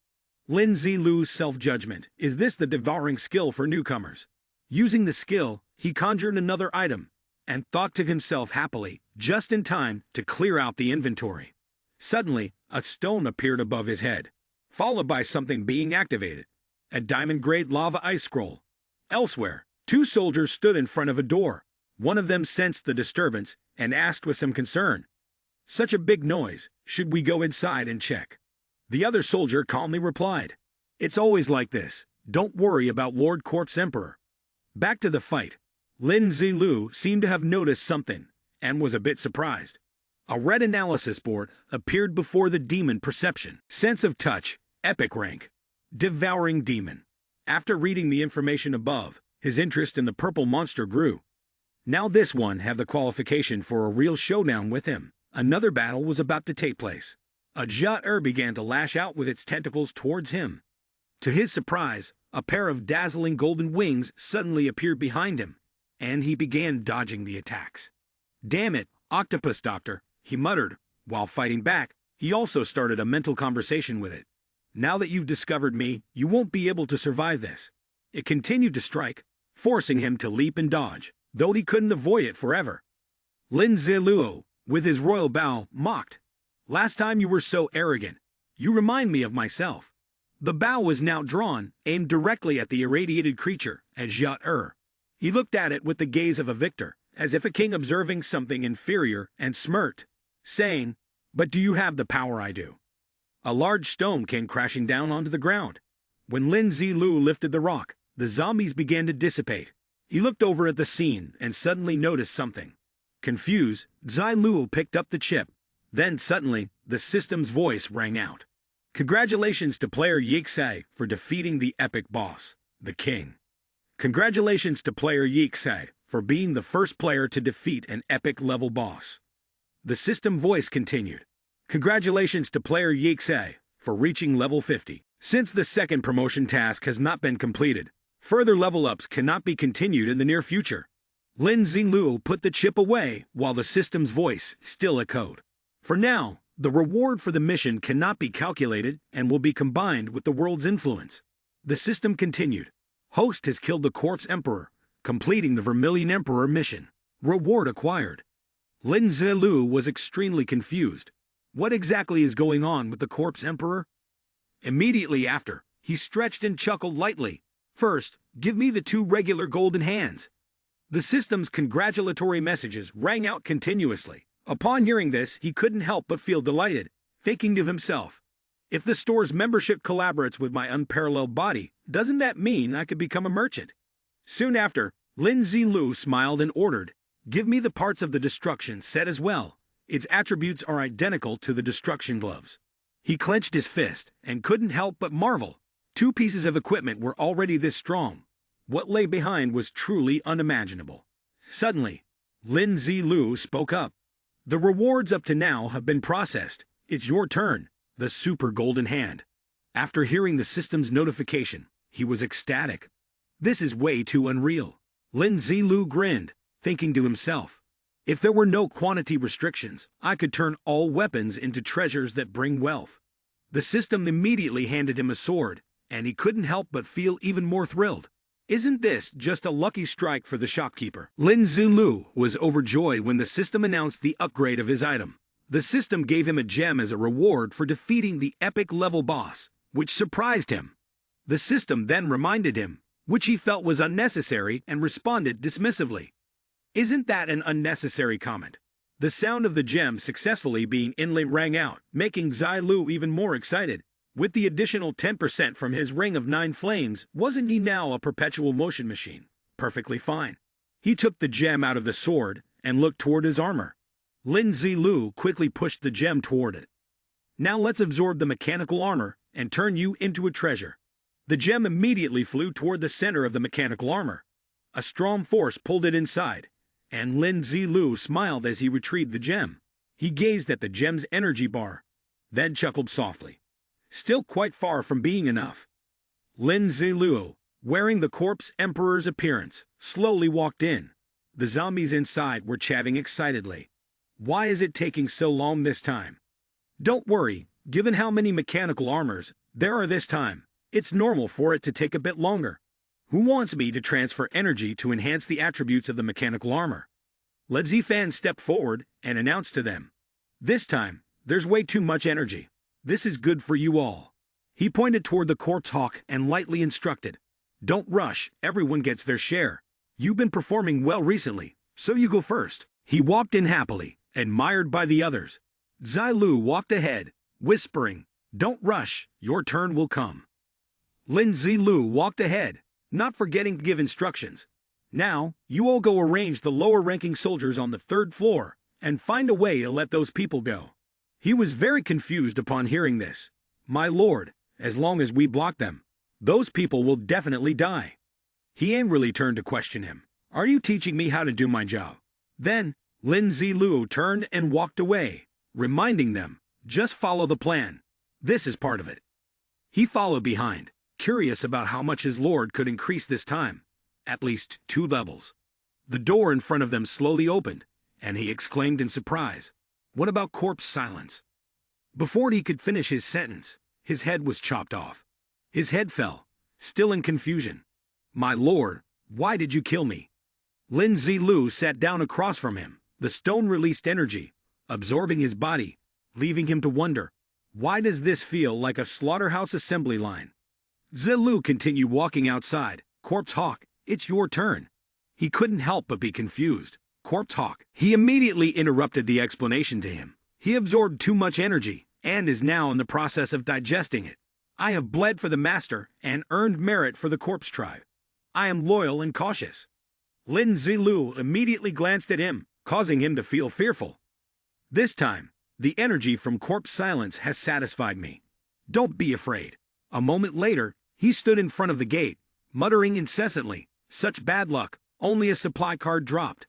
Lin Zilu's self-judgment. Is this the devouring skill for newcomers? Using the skill, he conjured another item, and thought to himself happily, just in time to clear out the inventory. Suddenly, a stone appeared above his head, followed by something being activated. A diamond-grade lava ice scroll. Elsewhere, 2 soldiers stood in front of a door. One of them sensed the disturbance and asked with some concern, "Such a big noise, should we go inside and check?" The other soldier calmly replied, "It's always like this, don't worry about Lord Corpse Emperor." Back to the fight. Lin Zilu seemed to have noticed something, and was a bit surprised. A red analysis board appeared before the demon perception. Sense of touch, epic rank. Devouring demon. After reading the information above, his interest in the purple monster grew. Now this one had the qualification for a real showdown with him. Another battle was about to take place. Ajair began to lash out with its tentacles towards him. To his surprise, a pair of dazzling golden wings suddenly appeared behind him, and he began dodging the attacks. "Damn it, Octopus Doctor," he muttered. While fighting back, he also started a mental conversation with it. "Now that you've discovered me, you won't be able to survive this." It continued to strike, forcing him to leap and dodge, though he couldn't avoid it forever. Lin Ziluo, with his royal bow, mocked, "Last time you were so arrogant. You remind me of myself." The bow was now drawn, aimed directly at the irradiated creature, Ajair. He looked at it with the gaze of a victor, as if a king observing something inferior, and smirked, saying, "But do you have the power I do?" A large stone came crashing down onto the ground. When Lin Zilu lifted the rock, the zombies began to dissipate. He looked over at the scene and suddenly noticed something. Confused, Zilu picked up the chip. Then suddenly, the system's voice rang out. "Congratulations to player Yixai for defeating the epic boss, the king. Congratulations to player Yixai for being the first player to defeat an epic-level boss." The system voice continued. "Congratulations to player Yixai for reaching level 50. Since the second promotion task has not been completed, further level-ups cannot be continued in the near future." Lin Zilu put the chip away while the system's voice still echoed. "For now, the reward for the mission cannot be calculated and will be combined with the world's influence." The system continued. "Host has killed the Corpse Emperor, completing the Vermilion Emperor mission. Reward acquired." Lin Zilu was extremely confused. What exactly is going on with the Corpse Emperor? Immediately after, he stretched and chuckled lightly. "First, give me the 2 regular golden hands." The system's congratulatory messages rang out continuously. Upon hearing this, he couldn't help but feel delighted, thinking to himself, If the store's membership collaborates with my unparalleled body, doesn't that mean I could become a merchant? Soon after, Lin Zilu smiled and ordered, "Give me the parts of the destruction set as well. Its attributes are identical to the destruction gloves." He clenched his fist and couldn't help but marvel. 2 pieces of equipment were already this strong. What lay behind was truly unimaginable. Suddenly, Lin Zilu spoke up. "The rewards up to now have been processed. It's your turn." The super golden hand. After hearing the system's notification, he was ecstatic. This is way too unreal. Lin Zilu grinned, thinking to himself, if there were no quantity restrictions, I could turn all weapons into treasures that bring wealth. The system immediately handed him a sword, and he couldn't help but feel even more thrilled. Isn't this just a lucky strike for the shopkeeper? Lin Zilu was overjoyed when the system announced the upgrade of his item. The system gave him a gem as a reward for defeating the epic level boss, which surprised him. The system then reminded him, which he felt was unnecessary, and responded dismissively. Isn't that an unnecessary comment? The sound of the gem successfully being inlaid rang out, making Zilu even more excited. With the additional 10% from his Ring of 9 Flames, wasn't he now a perpetual motion machine? Perfectly fine. He took the gem out of the sword and looked toward his armor. Lin Zilu quickly pushed the gem toward it. "Now let's absorb the mechanical armor and turn you into a treasure." The gem immediately flew toward the center of the mechanical armor. A strong force pulled it inside, and Lin Zilu smiled as he retrieved the gem. He gazed at the gem's energy bar, then chuckled softly. Still quite far from being enough. Lin Zilu, wearing the corpse emperor's appearance, slowly walked in. The zombies inside were chatting excitedly. Why is it taking so long this time? Don't worry, given how many mechanical armors there are this time, it's normal for it to take a bit longer. Who wants me to transfer energy to enhance the attributes of the mechanical armor? Let Zifan step forward and announce to them. This time, there's way too much energy. This is good for you all. He pointed toward the corpse hawk and lightly instructed. Don't rush, everyone gets their share. You've been performing well recently, so you go first. He walked in happily, admired by the others. Zilu walked ahead, whispering, Don't rush, your turn will come. Lin Zilu walked ahead, not forgetting to give instructions. Now, you all go arrange the lower-ranking soldiers on the 3rd floor, and find a way to let those people go. He was very confused upon hearing this. My lord, as long as we block them, those people will definitely die. He angrily turned to question him. Are you teaching me how to do my job? Then, Lin Zilu turned and walked away, reminding them, just follow the plan. This is part of it. He followed behind, curious about how much his lord could increase this time. At least 2 levels. The door in front of them slowly opened, and he exclaimed in surprise, What about corpse silence? Before he could finish his sentence, his head was chopped off. His head fell, still in confusion. My lord, why did you kill me? Lin Zilu sat down across from him. The stone released energy, absorbing his body, leaving him to wonder, why does this feel like a slaughterhouse assembly line? Zilu continued walking outside. Corpse Hawk, it's your turn. He couldn't help but be confused. Corpse Hawk. He immediately interrupted the explanation to him. He absorbed too much energy, and is now in the process of digesting it. I have bled for the master, and earned merit for the corpse tribe. I am loyal and cautious. Lin Zilu immediately glanced at him, causing him to feel fearful. This time, the energy from corpse silence has satisfied me. Don't be afraid. A moment later, he stood in front of the gate, muttering incessantly, Such bad luck, only a supply card dropped.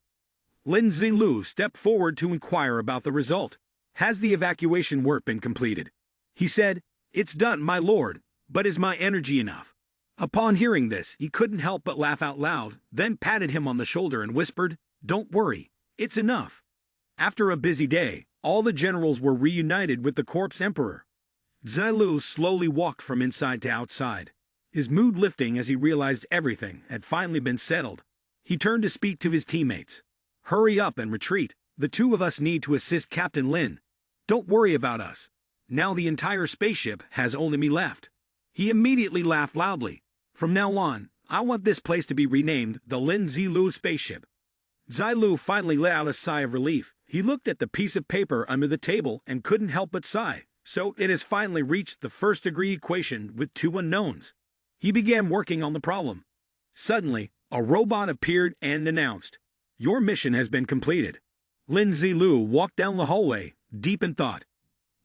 Lin Zilu stepped forward to inquire about the result. Has the evacuation work been completed? He said, It's done, my lord, but is my energy enough? Upon hearing this, he couldn't help but laugh out loud, then patted him on the shoulder and whispered, Don't worry, it's enough. After a busy day, all the generals were reunited with the corpse emperor. Zilu slowly walked from inside to outside, his mood lifting as he realized everything had finally been settled. He turned to speak to his teammates. Hurry up and retreat. The 2 of us need to assist Captain Lin. Don't worry about us. Now the entire spaceship has only me left. He immediately laughed loudly. From now on, I want this place to be renamed the Lin Zilu spaceship. Zilu finally let out a sigh of relief. He looked at the piece of paper under the table and couldn't help but sigh. So it has finally reached the first-degree equation with two unknowns. He began working on the problem. Suddenly, a robot appeared and announced, "Your mission has been completed." Lin Zilu walked down the hallway, deep in thought.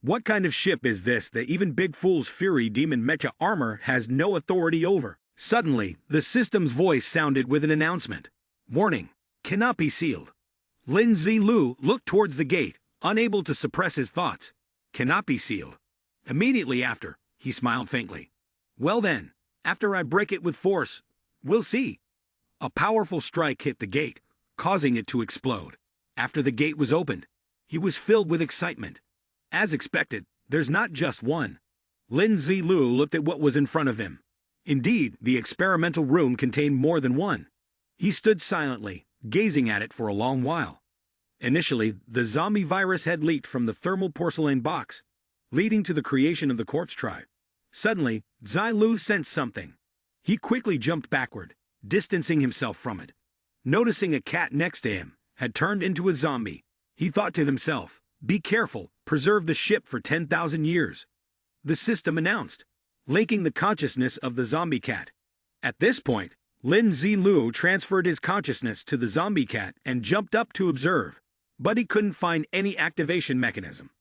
What kind of ship is this that even Big Fool's Fury Demon Mecha Armor has no authority over? Suddenly, the system's voice sounded with an announcement. "Warning, cannot be sealed." Lin Zilu looked towards the gate, unable to suppress his thoughts. Cannot be sealed. Immediately after, he smiled faintly. "Well then, after I break it with force, we'll see." A powerful strike hit the gate, causing it to explode. After the gate was opened, he was filled with excitement. As expected, there's not just one. Lin Zilu looked at what was in front of him. Indeed, the experimental room contained more than one. He stood silently, gazing at it for a long while. Initially, the zombie virus had leaked from the thermal porcelain box, leading to the creation of the corpse tribe. Suddenly, Zilu sensed something. He quickly jumped backward, distancing himself from it. Noticing a cat next to him had turned into a zombie, he thought to himself, "Be careful, preserve the ship for 10,000 years." The system announced, linking the consciousness of the zombie cat. At this point, Lin Zilu transferred his consciousness to the zombie cat and jumped up to observe, but he couldn't find any activation mechanism.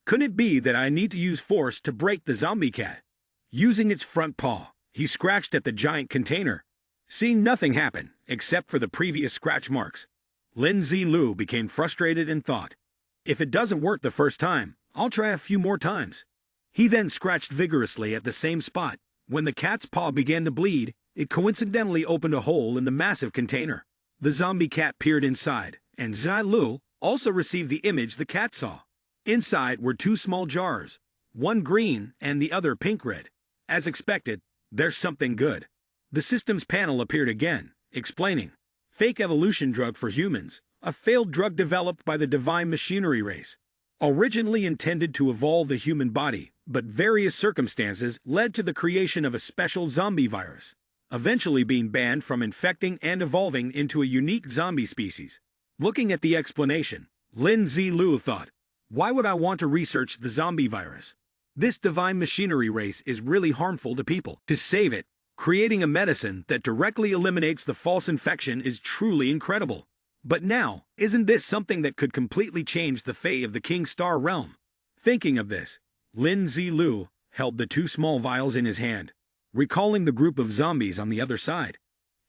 Couldn't it be that I need to use force to break the zombie cat? Using its front paw, he scratched at the giant container. Seeing nothing happen, except for the previous scratch marks, Lin Zilu became frustrated and thought, "If it doesn't work the first time, I'll try a few more times." He then scratched vigorously at the same spot. When the cat's paw began to bleed, it coincidentally opened a hole in the massive container. The zombie cat peered inside, and Zilu also received the image the cat saw. Inside were two small jars, one green and the other pink-red. As expected, there's something good. The systems panel appeared again, explaining, "Fake evolution drug for humans, a failed drug developed by the divine machinery race. Originally intended to evolve the human body, but various circumstances led to the creation of a special zombie virus, eventually being banned from infecting and evolving into a unique zombie species." Looking at the explanation, Lin Zilu thought, "Why would I want to research the zombie virus? This divine machinery race is really harmful to people. To save it, creating a medicine that directly eliminates the false infection is truly incredible. But now, isn't this something that could completely change the fate of the King Star realm?" Thinking of this, Lin Zilu held the two small vials in his hand, recalling the group of zombies on the other side.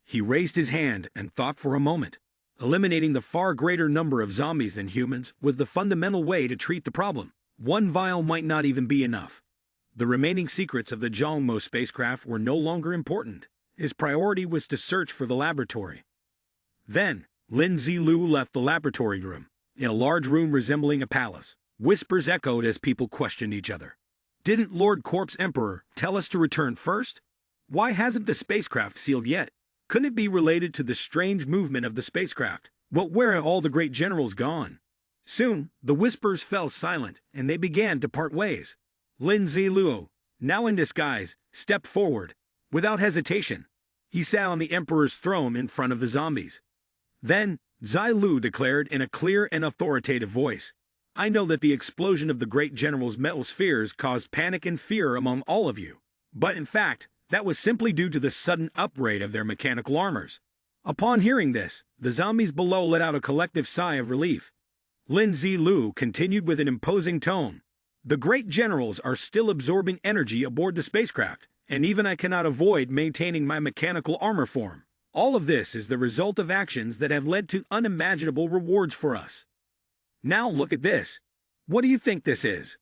He raised his hand and thought for a moment. Eliminating the far greater number of zombies than humans was the fundamental way to treat the problem. One vial might not even be enough. The remaining secrets of the Zhongmo spacecraft were no longer important. His priority was to search for the laboratory. Then, Lin Zilu left the laboratory room. In a large room resembling a palace, whispers echoed as people questioned each other. "Didn't Lord Corpse Emperor tell us to return first? Why hasn't the spacecraft sealed yet? Couldn't it be related to the strange movement of the spacecraft? But where have all the great generals gone?" Soon, the whispers fell silent, and they began to part ways. Lin Zilu, now in disguise, stepped forward. Without hesitation, he sat on the Emperor's throne in front of the zombies. Then, Zilu declared in a clear and authoritative voice, "I know that the explosion of the great general's metal spheres caused panic and fear among all of you. But in fact, that was simply due to the sudden upgrade of their mechanical armors." Upon hearing this, the zombies below let out a collective sigh of relief. Lin Zilu continued with an imposing tone, "The great generals are still absorbing energy aboard the spacecraft, and even I cannot avoid maintaining my mechanical armor form. All of this is the result of actions that have led to unimaginable rewards for us. Now look at this. What do you think this is?"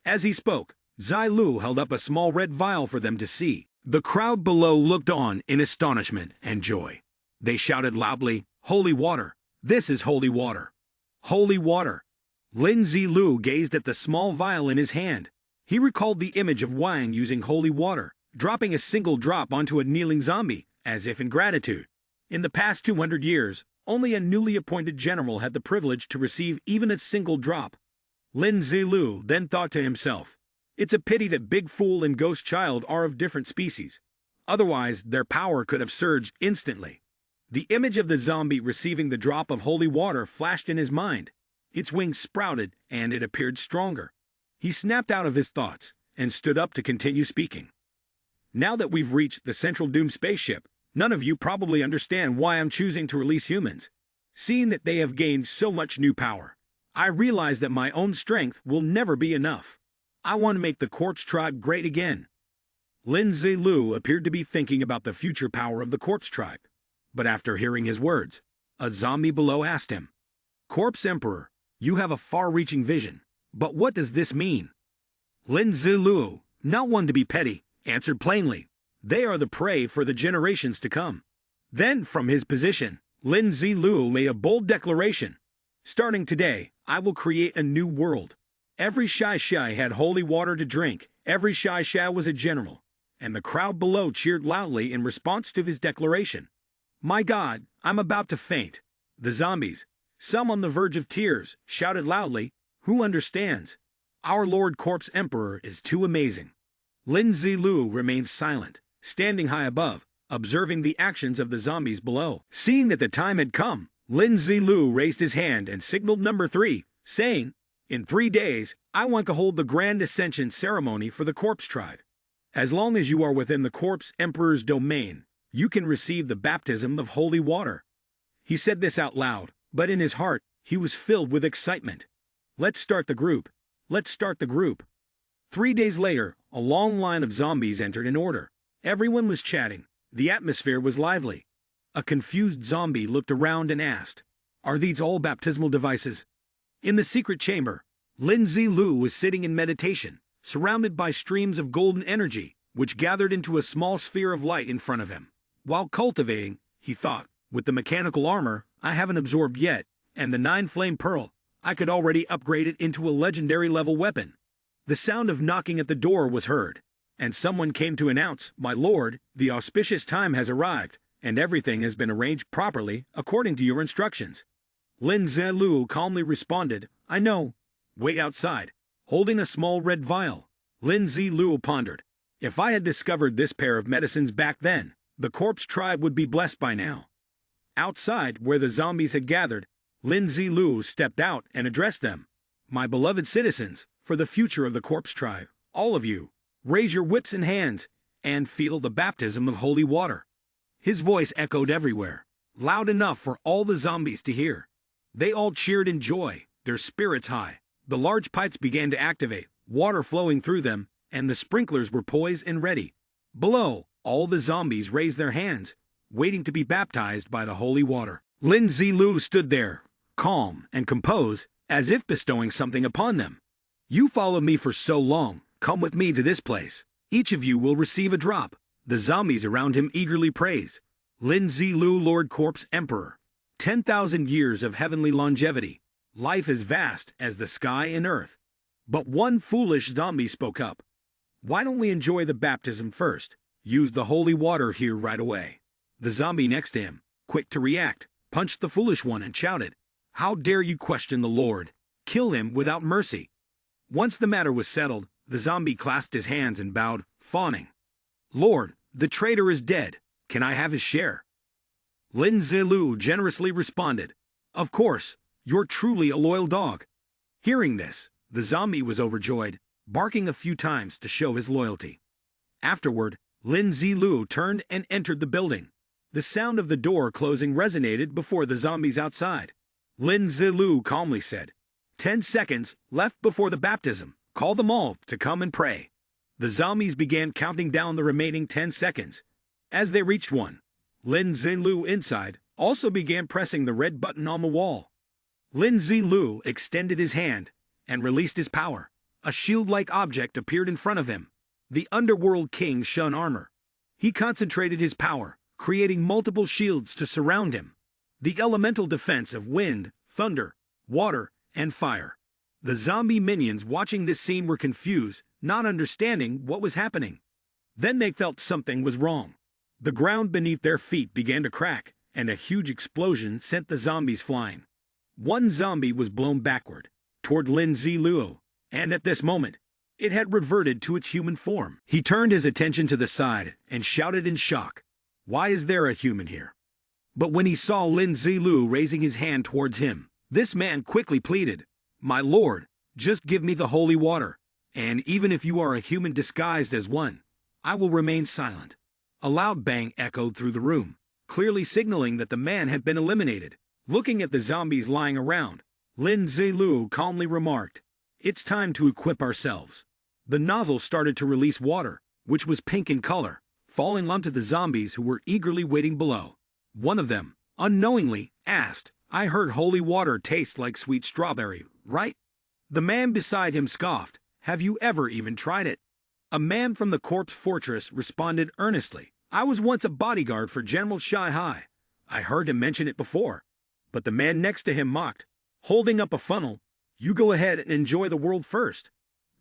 As he spoke, Zilu held up a small red vial for them to see. The crowd below looked on in astonishment and joy. They shouted loudly, "Holy water! This is holy water! Holy water!" Lin Zilu gazed at the small vial in his hand. He recalled the image of Wang using holy water, dropping a single drop onto a kneeling zombie, as if in gratitude. In the past 200 years, only a newly appointed general had the privilege to receive even a single drop. Lin Zilu then thought to himself, "It's a pity that Big Fool and Ghost Child are of different species. Otherwise, their power could have surged instantly." The image of the zombie receiving the drop of holy water flashed in his mind. Its wings sprouted, and it appeared stronger. He snapped out of his thoughts and stood up to continue speaking. Now that we've reached the Central Doom spaceship, none of you probably understand why I'm choosing to release humans. Seeing that they have gained so much new power, I realize that my own strength will never be enough. I want to make the corpse tribe great again. Lin Zilu appeared to be thinking about the future power of the corpse tribe. But after hearing his words, a zombie below asked him, "Corpse Emperor, you have a far-reaching vision, but what does this mean?" Lin Zilu, not one to be petty, answered plainly, "They are the prey for the generations to come." Then, from his position, Lin Zilu made a bold declaration. "Starting today, I will create a new world. Every Shai had holy water to drink, every Shai was a general," and the crowd below cheered loudly in response to his declaration. "My God, I'm about to faint." The zombies, some on the verge of tears, shouted loudly, "Who understands? Our Lord Corpse Emperor is too amazing." Lin Zilu remained silent, standing high above, observing the actions of the zombies below. Seeing that the time had come, Lin Zilu raised his hand and signaled number 3, saying, "In 3 days, I want to hold the grand ascension ceremony for the corpse tribe. As long as you are within the Corpse Emperor's domain, you can receive the baptism of holy water." He said this out loud, but in his heart, he was filled with excitement. "Let's start the group. Let's start the group." 3 days later, a long line of zombies entered in order. Everyone was chatting. The atmosphere was lively. A confused zombie looked around and asked, "Are these all baptismal devices?" In the secret chamber, Lin Zilu was sitting in meditation, surrounded by streams of golden energy, which gathered into a small sphere of light in front of him. While cultivating, he thought, "With the mechanical armor I haven't absorbed yet, and the 9-flame pearl, I could already upgrade it into a legendary level weapon." The sound of knocking at the door was heard, and someone came to announce, "My lord, the auspicious time has arrived, and everything has been arranged properly according to your instructions." Lin Zilu calmly responded, "I know. Wait outside." Holding a small red vial, Lin Zilu pondered, "If I had discovered this pair of medicines back then, the corpse tribe would be blessed by now." Outside, where the zombies had gathered, Lin Zilu stepped out and addressed them. "My beloved citizens, for the future of the corpse tribe, all of you, raise your whips and hands, and feel the baptism of holy water." His voice echoed everywhere, loud enough for all the zombies to hear. They all cheered in joy, their spirits high. The large pipes began to activate, water flowing through them, and the sprinklers were poised and ready. Below, all the zombies raised their hands, waiting to be baptized by the holy water. Lin Zilu stood there, calm and composed, as if bestowing something upon them. "You followed me for so long, come with me to this place. Each of you will receive a drop." The zombies around him eagerly praised, "Lin Zilu, Lord Corpse Emperor. 10,000 years of heavenly longevity. Life is vast as the sky and earth." But one foolish zombie spoke up. "Why don't we enjoy the baptism first? Use the holy water here right away." The zombie next to him, quick to react, punched the foolish one and shouted, "How dare you question the Lord? Kill him without mercy." Once the matter was settled, the zombie clasped his hands and bowed, fawning. "Lord, the traitor is dead. Can I have his share?" Lin Zilu generously responded, "Of course, you're truly a loyal dog." Hearing this, the zombie was overjoyed, barking a few times to show his loyalty. Afterward, Lin Zilu turned and entered the building. The sound of the door closing resonated before the zombies outside. Lin Zilu calmly said, 10 seconds left before the baptism. Call them all to come and pray." The zombies began counting down the remaining 10 seconds. As they reached 1, Lin Zilu inside also began pressing the red button on the wall. Lin Zilu extended his hand and released his power. A shield-like object appeared in front of him. The Underworld King Shun armor. He concentrated his power, creating multiple shields to surround him. The elemental defense of wind, thunder, water, and fire. The zombie minions watching this scene were confused, not understanding what was happening. Then they felt something was wrong. The ground beneath their feet began to crack, and a huge explosion sent the zombies flying. One zombie was blown backward, toward Lin Zilu, and at this moment, it had reverted to its human form. He turned his attention to the side and shouted in shock, "Why is there a human here?" But when he saw Lin Zilu raising his hand towards him, this man quickly pleaded, "My lord, just give me the holy water. And even if you are a human disguised as one, I will remain silent. A loud bang echoed through the room, clearly signaling that the man had been eliminated. Looking at the zombies lying around, Lin Zilu calmly remarked, "It's time to equip ourselves." The nozzle started to release water, which was pink in color, falling onto the zombies who were eagerly waiting below. One of them, unknowingly, asked, "I heard holy water tastes like sweet strawberry, right?" The man beside him scoffed, "Have you ever even tried it?" A man from the corpse fortress responded earnestly, "I was once a bodyguard for General Shai Hai. I heard him mention it before." But the man next to him mocked, holding up a funnel, "You go ahead and enjoy the world first."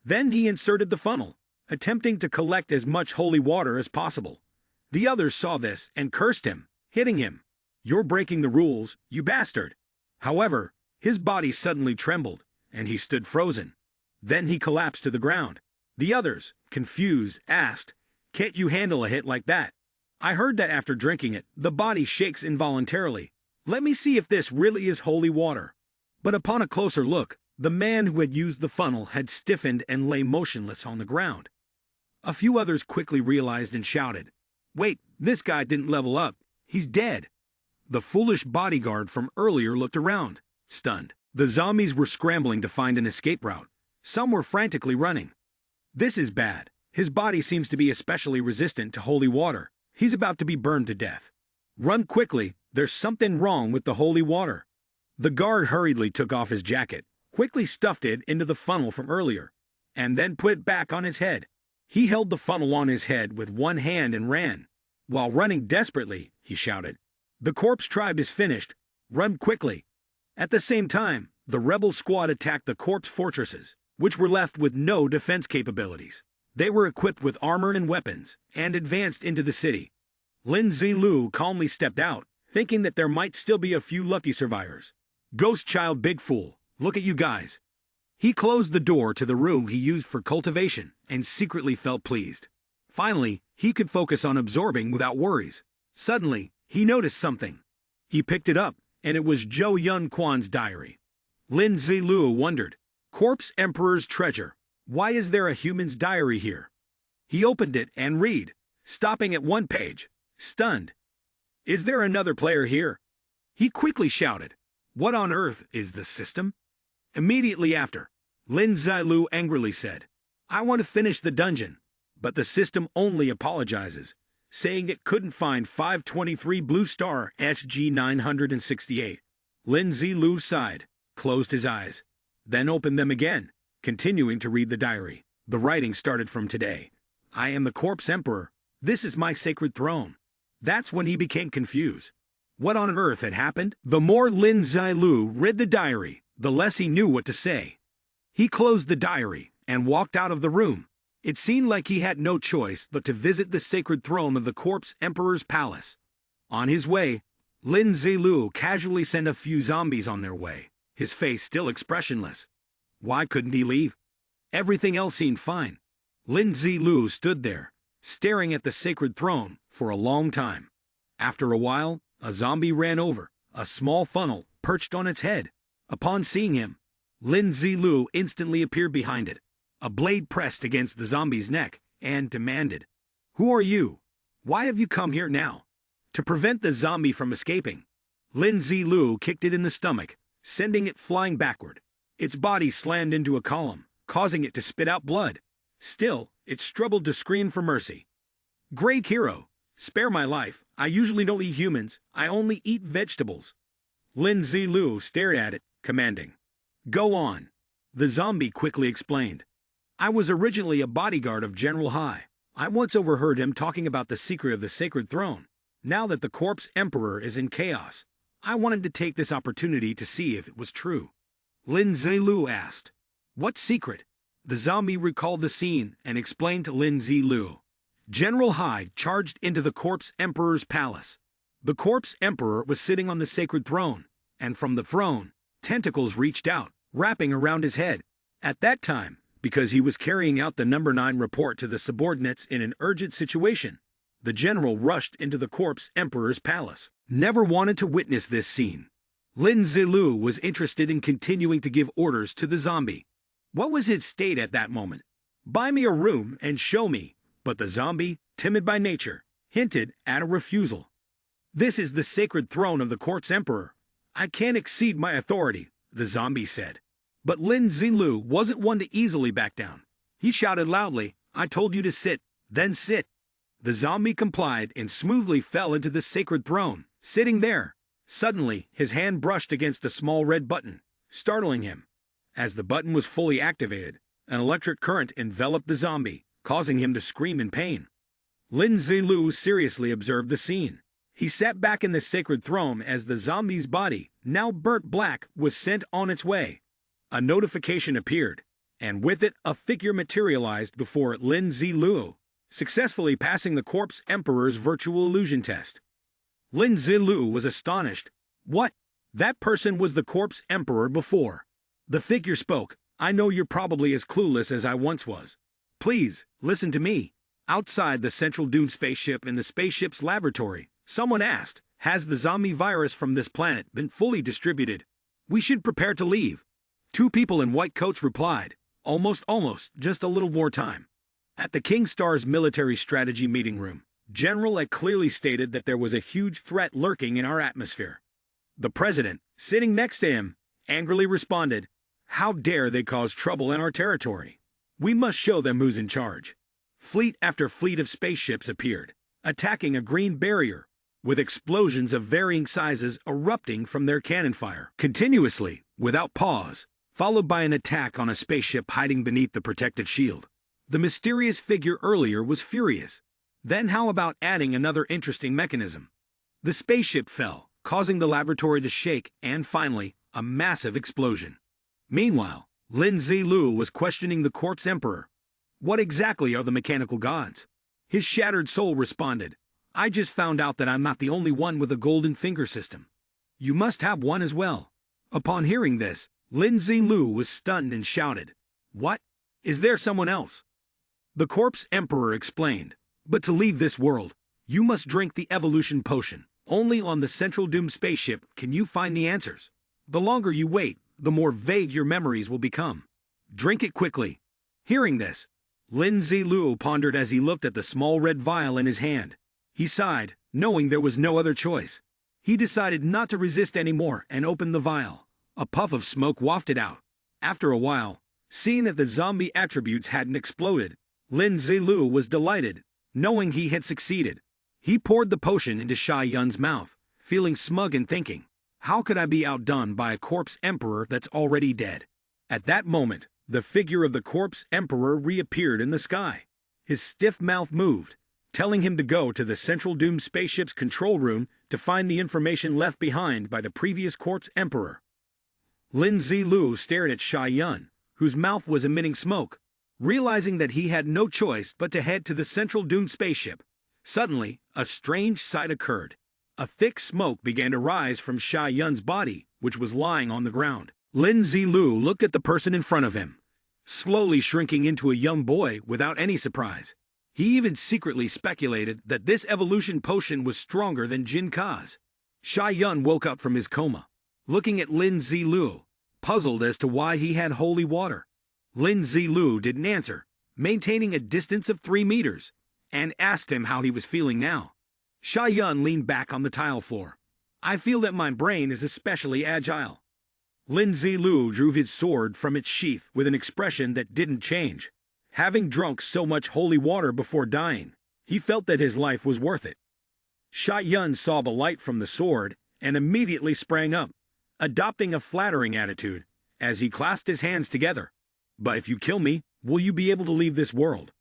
Then he inserted the funnel, attempting to collect as much holy water as possible. The others saw this and cursed him, hitting him. "You're breaking the rules, you bastard." However, his body suddenly trembled, and he stood frozen. Then he collapsed to the ground. The others, confused, asked, "Can't you handle a hit like that?" "I heard that after drinking it, the body shakes involuntarily. Let me see if this really is holy water." But upon a closer look, the man who had used the funnel had stiffened and lay motionless on the ground. A few others quickly realized and shouted, "Wait, this guy didn't level up. He's dead." The foolish bodyguard from earlier looked around, stunned. The zombies were scrambling to find an escape route. Some were frantically running. "This is bad. His body seems to be especially resistant to holy water. He's about to be burned to death. Run quickly, there's something wrong with the holy water." The guard hurriedly took off his jacket, quickly stuffed it into the funnel from earlier, and then put it back on his head. He held the funnel on his head with one hand and ran. While running desperately, he shouted, "The corpse tribe is finished. Run quickly." At the same time, the rebel squad attacked the corpse fortresses, which were left with no defense capabilities. They were equipped with armor and weapons, and advanced into the city. Lin Zilu calmly stepped out, thinking that there might still be a few lucky survivors. "Ghost child big fool, look at you guys." He closed the door to the room he used for cultivation, and secretly felt pleased. Finally, he could focus on absorbing without worries. Suddenly, he noticed something. He picked it up, and it was Zhou Yun Quan's diary. Lin Zilu wondered, "Corpse Emperor's treasure. Why is there a human's diary here?" He opened it and read, stopping at one page, stunned. "Is there another player here?" He quickly shouted, "What on earth is the system?" Immediately after, Lin Zilu angrily said, "I want to finish the dungeon," but the system only apologizes, saying it couldn't find 523 Blue Star SG 968. Lin Zilu sighed, closed his eyes, then opened them again, continuing to read the diary. The writing started from today. "I am the Corpse Emperor. This is my sacred throne." That's when he became confused. What on earth had happened? The more Lin Zilu read the diary, the less he knew what to say. He closed the diary and walked out of the room. It seemed like he had no choice but to visit the sacred throne of the Corpse Emperor's palace. On his way, Lin Zilu casually sent a few zombies on their way, his face still expressionless. Why couldn't he leave? Everything else seemed fine. Lin Zilu stood there, staring at the sacred throne for a long time. After a while, a zombie ran over, a small funnel perched on its head. Upon seeing him, Lin Zilu instantly appeared behind it. A blade pressed against the zombie's neck and demanded, "Who are you? Why have you come here now?" To prevent the zombie from escaping, Lin Zilu kicked it in the stomach, sending it flying backward. Its body slammed into a column, causing it to spit out blood. Still, it struggled to scream for mercy. "Great hero, spare my life. I usually don't eat humans. I only eat vegetables." Lin Zilu stared at it, commanding, "Go on." The zombie quickly explained, "I was originally a bodyguard of General Hai. I once overheard him talking about the secret of the sacred throne. Now that the Corpse Emperor is in chaos, I wanted to take this opportunity to see if it was true." Lin Zilu asked, "What secret?" The zombie recalled the scene and explained to Lin Zilu. General Hai charged into the Corpse Emperor's palace. The Corpse Emperor was sitting on the sacred throne, and from the throne, tentacles reached out, wrapping around his head. At that time, because he was carrying out the number 9 report to the subordinates in an urgent situation, the general rushed into the Corpse Emperor's palace. Never wanted to witness this scene. Lin Zilu was interested in continuing to give orders to the zombie. What was his state at that moment? Buy me a room and show me, but the zombie, timid by nature, hinted at a refusal. This is the sacred throne of the court's emperor. I can't exceed my authority, the zombie said. But Lin Zilu wasn't one to easily back down. He shouted loudly, I told you to sit, then sit. The zombie complied and smoothly fell into the sacred throne, sitting there. Suddenly, his hand brushed against a small red button, startling him. As the button was fully activated, an electric current enveloped the zombie, causing him to scream in pain. Lin Zilu seriously observed the scene. He sat back in the sacred throne as the zombie's body, now burnt black, was sent on its way. A notification appeared, and with it a figure materialized before Lin Zilu, successfully passing the corpse emperor's virtual illusion test. Lin Zilu was astonished. What? That person was the corpse emperor before. The figure spoke, I know you're probably as clueless as I once was. Please, listen to me. Outside the central doomed spaceship in the spaceship's laboratory, someone asked, has the zombie virus from this planet been fully distributed? We should prepare to leave. Two people in white coats replied, almost, just a little more time. At the King Star's military strategy meeting room, General had clearly stated that there was a huge threat lurking in our atmosphere. The president, sitting next to him, angrily responded, how dare they cause trouble in our territory? We must show them who's in charge. Fleet after fleet of spaceships appeared, attacking a green barrier, with explosions of varying sizes erupting from their cannon fire, continuously, without pause, followed by an attack on a spaceship hiding beneath the protective shield. The mysterious figure earlier was furious. Then how about adding another interesting mechanism? The spaceship fell, causing the laboratory to shake, and finally, a massive explosion. Meanwhile, Lin Zilu was questioning the court's emperor. What exactly are the mechanical gods? His shattered soul responded, I just found out that I'm not the only one with a golden finger system. You must have one as well. Upon hearing this, Lin Zilu was stunned and shouted, what? Is there someone else? The corpse emperor explained, but to leave this world, you must drink the evolution potion. Only on the central doomed spaceship can you find the answers. The longer you wait, the more vague your memories will become. Drink it quickly. Hearing this, Lin Zilu pondered as he looked at the small red vial in his hand. He sighed, knowing there was no other choice. He decided not to resist anymore and opened the vial. A puff of smoke wafted out. After a while, seeing that the zombie attributes hadn't exploded, Lin Zilu was delighted, knowing he had succeeded. He poured the potion into Sha Yun's mouth, feeling smug and thinking, how could I be outdone by a corpse emperor that's already dead? At that moment, the figure of the corpse emperor reappeared in the sky. His stiff mouth moved, telling him to go to the central doomed spaceship's control room to find the information left behind by the previous corpse emperor. Lin Zilu stared at Sha Yun, whose mouth was emitting smoke. Realizing that he had no choice but to head to the central doomed spaceship, suddenly, a strange sight occurred. A thick smoke began to rise from Sha Yun's body, which was lying on the ground. Lin Zilu looked at the person in front of him, slowly shrinking into a young boy without any surprise. He even secretly speculated that this evolution potion was stronger than Jin Ka's. Sha Yun woke up from his coma, looking at Lin Zilu, puzzled as to why he had holy water. Lin Zilu didn't answer, maintaining a distance of 3 meters, and asked him how he was feeling now. Sha Yun leaned back on the tile floor. I feel that my brain is especially agile. Lin Zilu drew his sword from its sheath with an expression that didn't change. Having drunk so much holy water before dying, he felt that his life was worth it. Sha Yun saw the light from the sword and immediately sprang up, adopting a flattering attitude as he clasped his hands together. But if you kill me, will you be able to leave this world?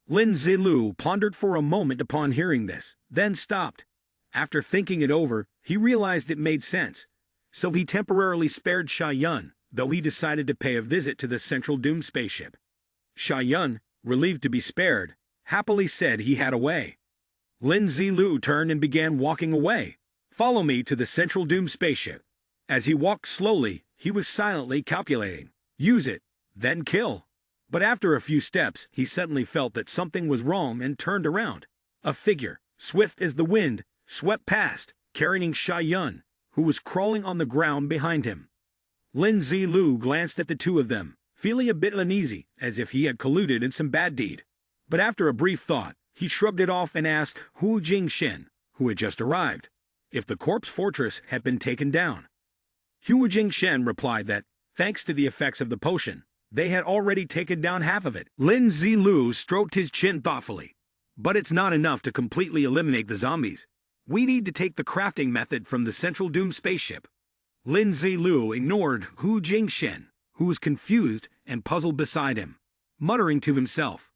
Lin Zilu pondered for a moment upon hearing this, then stopped. After thinking it over, he realized it made sense, so he temporarily spared Sha Yun, though he decided to pay a visit to the central doomed spaceship. Sha Yun, relieved to be spared, happily said he had a way. Lin Zilu turned and began walking away. Follow me to the central doomed spaceship. As he walked slowly, he was silently calculating. Use it, then kill. But after a few steps, he suddenly felt that something was wrong and turned around. A figure, swift as the wind, swept past, carrying Sha Yun, who was crawling on the ground behind him. Lin Zilu glanced at the two of them, feeling a bit uneasy, as if he had colluded in some bad deed. But after a brief thought, he shrugged it off and asked Hu Jingshen, who had just arrived, if the corpse fortress had been taken down. Hu Jingshen replied that, thanks to the effects of the potion, they had already taken down half of it. Lin Zilu stroked his chin thoughtfully. But it's not enough to completely eliminate the zombies. We need to take the crafting method from the Central Doom spaceship. Lin Zilu ignored Hu Jingshen, who was confused and puzzled beside him, muttering to himself,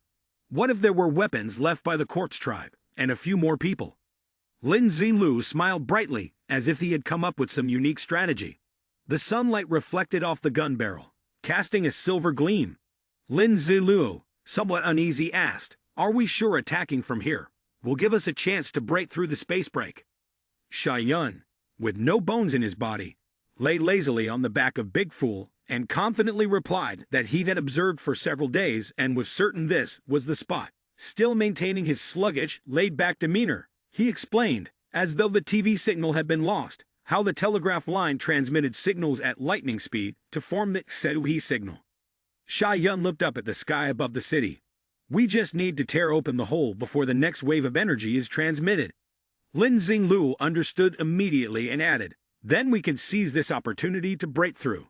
what if there were weapons left by the corpse tribe, and a few more people? Lin Zilu smiled brightly, as if he had come up with some unique strategy. The sunlight reflected off the gun barrel, casting a silver gleam. Lin Zilu, somewhat uneasy, asked, are we sure attacking from here will give us a chance to break through the space break? Sha Yun, with no bones in his body, lay lazily on the back of Big Fool and confidently replied that he had observed for several days and was certain this was the spot. Still maintaining his sluggish, laid-back demeanor, he explained, as though the TV signal had been lost, how the telegraph line transmitted signals at lightning speed to form the Seui signal. Sha Yun looked up at the sky above the city. We just need to tear open the hole before the next wave of energy is transmitted. Lin Xinglu understood immediately and added, then we can seize this opportunity to break through.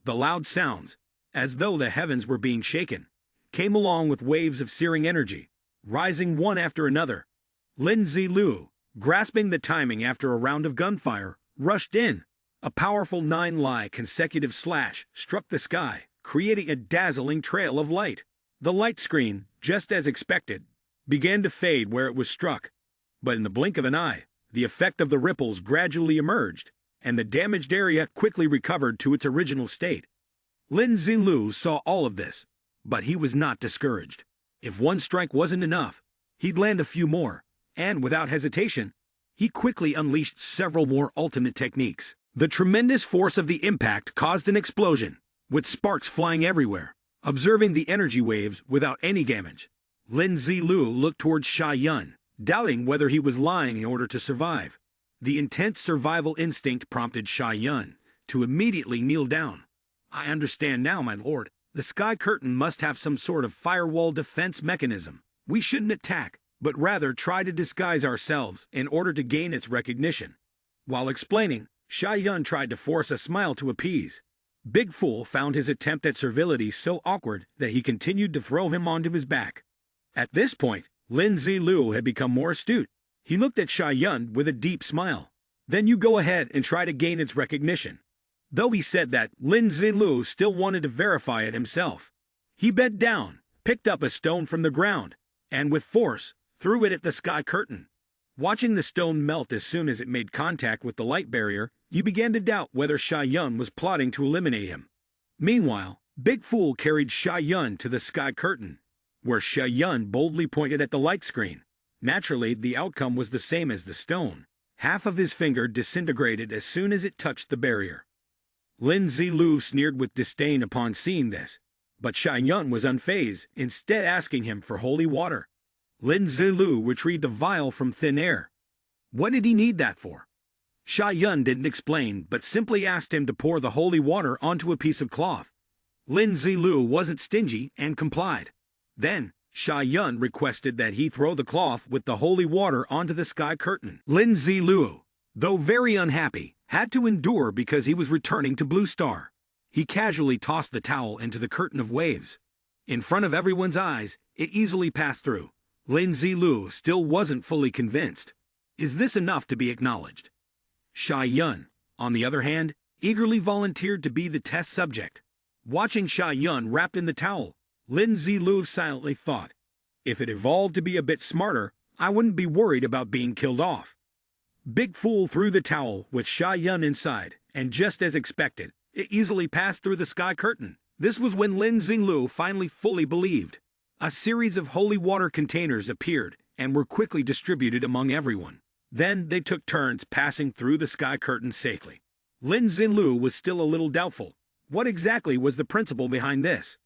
The loud sounds, as though the heavens were being shaken, came along with waves of searing energy, rising one after another. Lin Zilu, grasping the timing after a round of gunfire, rushed in. A powerful 9-lie consecutive slash struck the sky, creating a dazzling trail of light. The light screen, just as expected, began to fade where it was struck. But in the blink of an eye, the effect of the ripples gradually emerged, and the damaged area quickly recovered to its original state. Lin Zilu saw all of this, but he was not discouraged. If one strike wasn't enough, he'd land a few more, and without hesitation, he quickly unleashed several more ultimate techniques. The tremendous force of the impact caused an explosion, with sparks flying everywhere. Observing the energy waves without any damage, Lin Zilu looked towards Sha Yun, doubting whether he was lying in order to survive. The intense survival instinct prompted Sha Yun to immediately kneel down. I understand now, my lord. The sky curtain must have some sort of firewall defense mechanism. We shouldn't attack, but rather try to disguise ourselves in order to gain its recognition. While explaining, Sha Yun tried to force a smile to appease. Big Fool found his attempt at servility so awkward that he continued to throw him onto his back. At this point, Lin Zilu had become more astute. He looked at Sha Yun with a deep smile. Then you go ahead and try to gain its recognition. Though he said that, Lin Zilu still wanted to verify it himself. He bent down, picked up a stone from the ground, and with force, threw it at the sky curtain. Watching the stone melt as soon as it made contact with the light barrier, you began to doubt whether Sha Yun was plotting to eliminate him. Meanwhile, Big Fool carried Sha Yun to the sky curtain, where Sha Yun boldly pointed at the light screen. Naturally, the outcome was the same as the stone. Half of his finger disintegrated as soon as it touched the barrier. Lin Zilu sneered with disdain upon seeing this, but Sha Yun was unfazed, instead asking him for holy water. Lin Zilu retrieved a vial from thin air. What did he need that for? Sha Yun didn't explain, but simply asked him to pour the holy water onto a piece of cloth. Lin Zilu wasn't stingy and complied. Then, Sha Yun requested that he throw the cloth with the holy water onto the sky curtain. Lin Zilu, though very unhappy, had to endure because he was returning to Blue Star. He casually tossed the towel into the curtain of waves. In front of everyone's eyes, it easily passed through. Lin Zilu still wasn't fully convinced. Is this enough to be acknowledged? Sha Yun, on the other hand, eagerly volunteered to be the test subject. Watching Sha Yun wrapped in the towel, Lin Zilu silently thought, if it evolved to be a bit smarter, I wouldn't be worried about being killed off. Big Fool threw the towel with Sha Yun inside, and just as expected, it easily passed through the sky curtain. This was when Lin Xinglu finally fully believed. A series of holy water containers appeared and were quickly distributed among everyone. Then they took turns passing through the sky curtain safely. Lin Xinglu was still a little doubtful. What exactly was the principle behind this?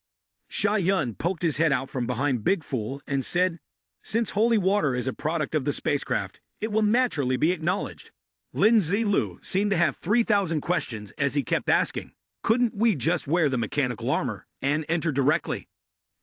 Sha Yun poked his head out from behind Big Fool and said, since holy water is a product of the spacecraft, it will naturally be acknowledged. Lin Zilu seemed to have 3,000 questions as he kept asking, Couldn't we just wear the mechanical armor and enter directly?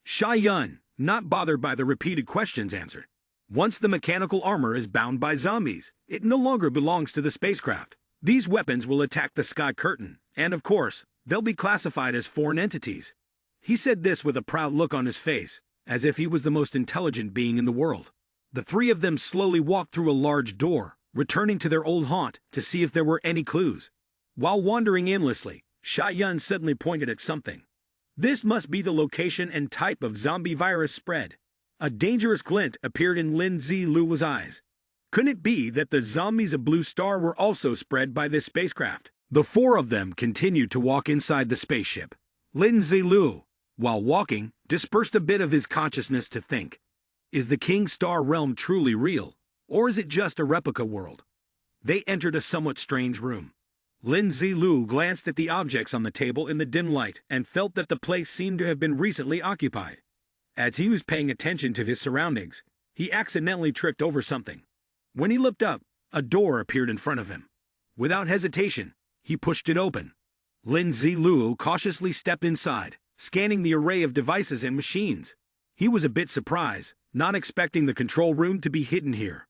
Sha Yun, not bothered by the repeated questions, answered. Once the mechanical armor is bound by zombies, it no longer belongs to the spacecraft. These weapons will attack the sky curtain, and of course, they'll be classified as foreign entities. He said this with a proud look on his face, as if he was the most intelligent being in the world. The three of them slowly walked through a large door, returning to their old haunt to see if there were any clues. While wandering aimlessly, Sha Yun suddenly pointed at something. This must be the location and type of zombie virus spread. A dangerous glint appeared in Lin Zilu's eyes. Couldn't it be that the zombies of Blue Star were also spread by this spacecraft? The four of them continued to walk inside the spaceship. Lin Zilu, while walking, dispersed a bit of his consciousness to think. Is the King Star realm truly real, or is it just a replica world? They entered a somewhat strange room. Lin Zilu glanced at the objects on the table in the dim light and felt that the place seemed to have been recently occupied. As he was paying attention to his surroundings, he accidentally tripped over something. When he looked up, a door appeared in front of him. Without hesitation, he pushed it open. Lin Zilu cautiously stepped inside, scanning the array of devices and machines. He was a bit surprised, not expecting the control room to be hidden here.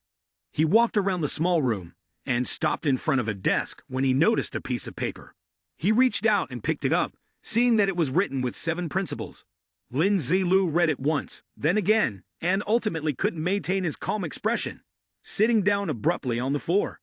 He walked around the small room and stopped in front of a desk when he noticed a piece of paper. He reached out and picked it up, seeing that it was written with 7 principles. Lin Zilu read it once, then again, and ultimately couldn't maintain his calm expression, sitting down abruptly on the floor.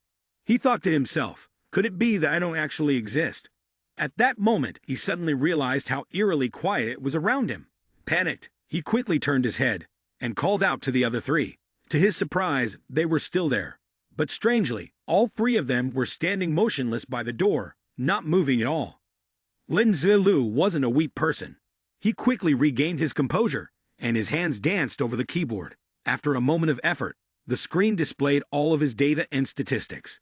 He thought to himself, could it be that I don't actually exist? At that moment, he suddenly realized how eerily quiet it was around him. Panicked, he quickly turned his head and called out to the other 3. To his surprise, they were still there. But strangely, all 3 of them were standing motionless by the door, not moving at all. Lin Zilu wasn't a weak person. He quickly regained his composure, and his hands danced over the keyboard. After a moment of effort, the screen displayed all of his data and statistics.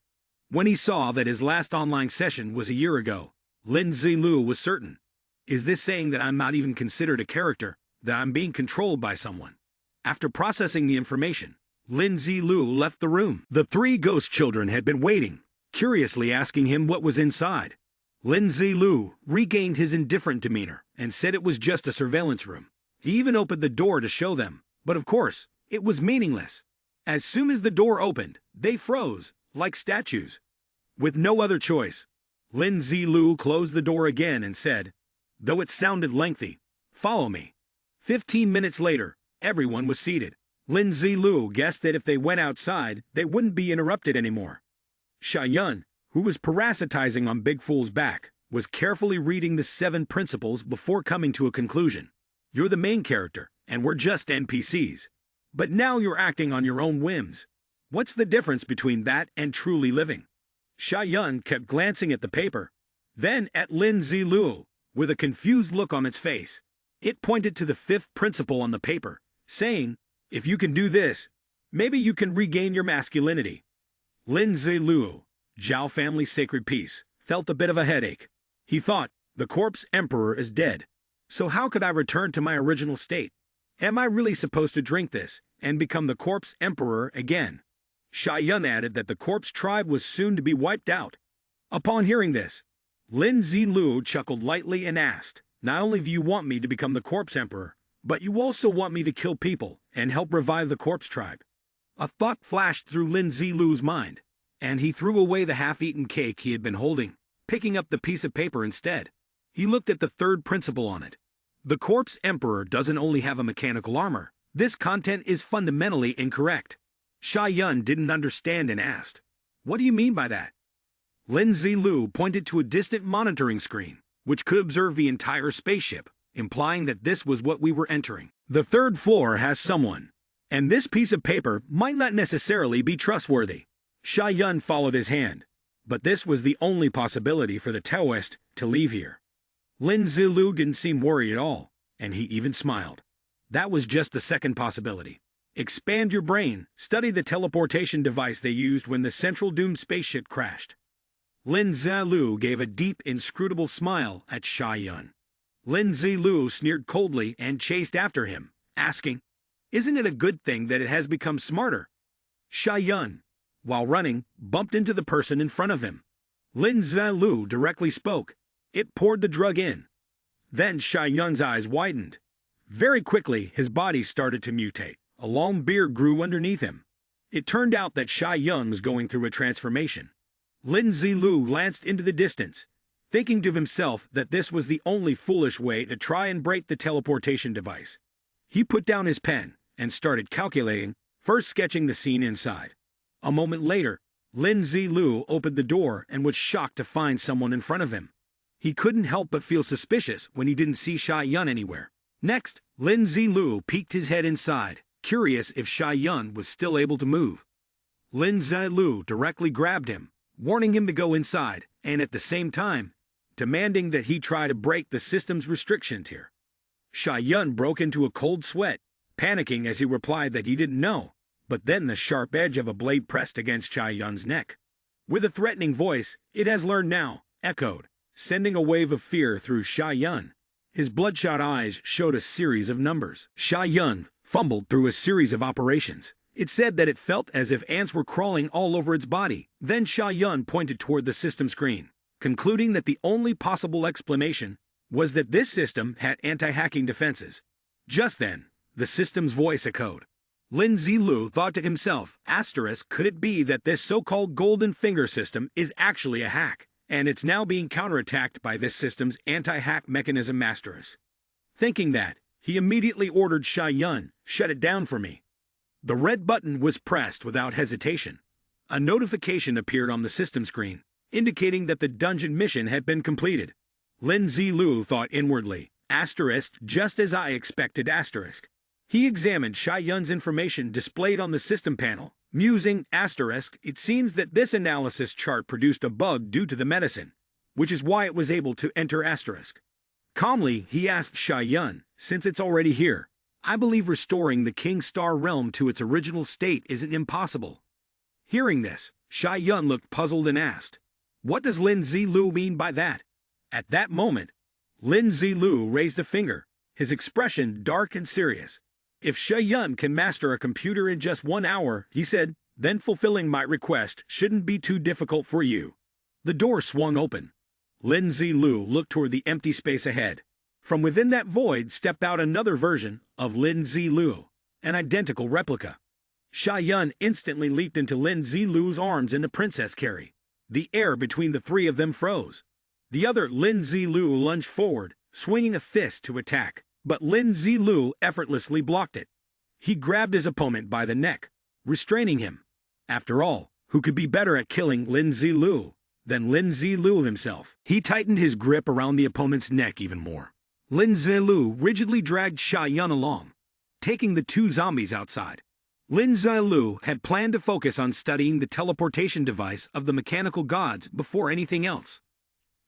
When he saw that his last online session was a year ago, Lin Zilu was certain. Is this saying that I'm not even considered a character, that I'm being controlled by someone? After processing the information, Lin Zilu left the room. The 3 ghost children had been waiting, curiously asking him what was inside. Lin Zilu regained his indifferent demeanor and said it was just a surveillance room. He even opened the door to show them, but of course, it was meaningless. As soon as the door opened, they froze, like statues. With no other choice, Lin Zilu closed the door again and said, though it sounded lengthy, follow me. 15 minutes later, everyone was seated. Lin Zilu guessed that if they went outside, they wouldn't be interrupted anymore. Sha Yun, who was parasitizing on Big Fool's back, was carefully reading the 7 principles before coming to a conclusion. You're the main character, and we're just NPCs. But now you're acting on your own whims. What's the difference between that and truly living? Sha Yun kept glancing at the paper, then at Lin Zilu, with a confused look on its face. It pointed to the 5th principle on the paper, saying, if you can do this, maybe you can regain your masculinity. Lin Zilu, Zhao family's sacred peace, felt a bit of a headache. He thought, the corpse emperor is dead. So how could I return to my original state? Am I really supposed to drink this and become the corpse emperor again? Sha Yun added that the corpse tribe was soon to be wiped out. Upon hearing this, Lin Zilu chuckled lightly and asked, not only do you want me to become the corpse emperor, but you also want me to kill people and help revive the corpse tribe. A thought flashed through Lin Zilu's mind, and he threw away the half-eaten cake he had been holding, picking up the piece of paper instead. He looked at the 3rd principle on it. The corpse emperor doesn't only have a mechanical armor. This content is fundamentally incorrect. Sha Yun didn't understand and asked, what do you mean by that? Lin Zilu pointed to a distant monitoring screen, which could observe the entire spaceship, implying that this was what we were entering. The 3rd floor has someone, and this piece of paper might not necessarily be trustworthy. Sha Yun followed his hand, but this was the only possibility for the Taoist to leave here. Lin Zilu didn't seem worried at all, and he even smiled. That was just the 2nd possibility. Expand your brain, study the teleportation device they used when the Central Doom spaceship crashed. Lin Zilu gave a deep, inscrutable smile at Sha Yun. Lin Zilu sneered coldly and chased after him, asking, isn't it a good thing that it has become smarter? Sha Yun, while running, bumped into the person in front of him. Lin Zilu directly spoke, It poured the drug in. Then Shy Yun's eyes widened. Very quickly, his body started to mutate. A long beard grew underneath him. It turned out that Shy Yun was going through a transformation. Lin Zilu glanced into the distance, thinking to himself that this was the only foolish way to try and break the teleportation device. He put down his pen and started calculating, first sketching the scene inside. A moment later, Lin Zilu opened the door and was shocked to find someone in front of him. He couldn't help but feel suspicious when he didn't see Shy Yun anywhere. Next, Lin Zilu peeked his head inside, curious if Shy Yun was still able to move. Lin Zilu directly grabbed him, warning him to go inside, and at the same time, demanding that he try to break the system's restrictions here. Shy Yun broke into a cold sweat, panicking as he replied that he didn't know, but then the sharp edge of a blade pressed against Shy Yun's neck. With a threatening voice, "It has learned now," echoed, sending a wave of fear through Shy Yun. His bloodshot eyes showed a series of numbers. Shy Yun fumbled through a series of operations. It said that it felt as if ants were crawling all over its body. Then Shy Yun pointed toward the system screen, concluding that the only possible explanation was that this system had anti-hacking defenses. Just then, the system's voice echoed. Lin Zilu thought to himself, could it be that this so-called golden finger system is actually a hack, and it's now being counterattacked by this system's anti-hack mechanism asterisk? Thinking that, he immediately ordered Shy Yun, "Shut it down for me." The red button was pressed without hesitation. A notification appeared on the system screen, indicating that the dungeon mission had been completed. Lin Zilu thought inwardly, just as I expected asterisk. He examined Shy Yun's information displayed on the system panel, musing, it seems that this analysis chart produced a bug due to the medicine, which is why it was able to enter asterisk. Calmly, he asked Shy Yun, "Since it's already here, I believe restoring the King Star realm to its original state isn't impossible." Hearing this, Shy Yun looked puzzled and asked, "What does Lin Zilu mean by that?" At that moment, Lin Zilu raised a finger, his expression dark and serious. "If Shy Yun can master a computer in just 1 hour," he said, "then fulfilling my request shouldn't be too difficult for you." The door swung open. Lin Zilu looked toward the empty space ahead. From within that void stepped out another version of Lin Zilu, an identical replica. Shy Yun instantly leaped into Lin Zilu's arms in a princess carry. The air between the three of them froze. The other Lin Zilu lunged forward, swinging a fist to attack, but Lin Zilu effortlessly blocked it. He grabbed his opponent by the neck, restraining him. After all, who could be better at killing Lin Zilu than Lin Zilu himself? He tightened his grip around the opponent's neck even more. Lin Zilu rigidly dragged Shy Yun along, taking the two zombies outside. Lin Zilu had planned to focus on studying the teleportation device of the mechanical gods before anything else.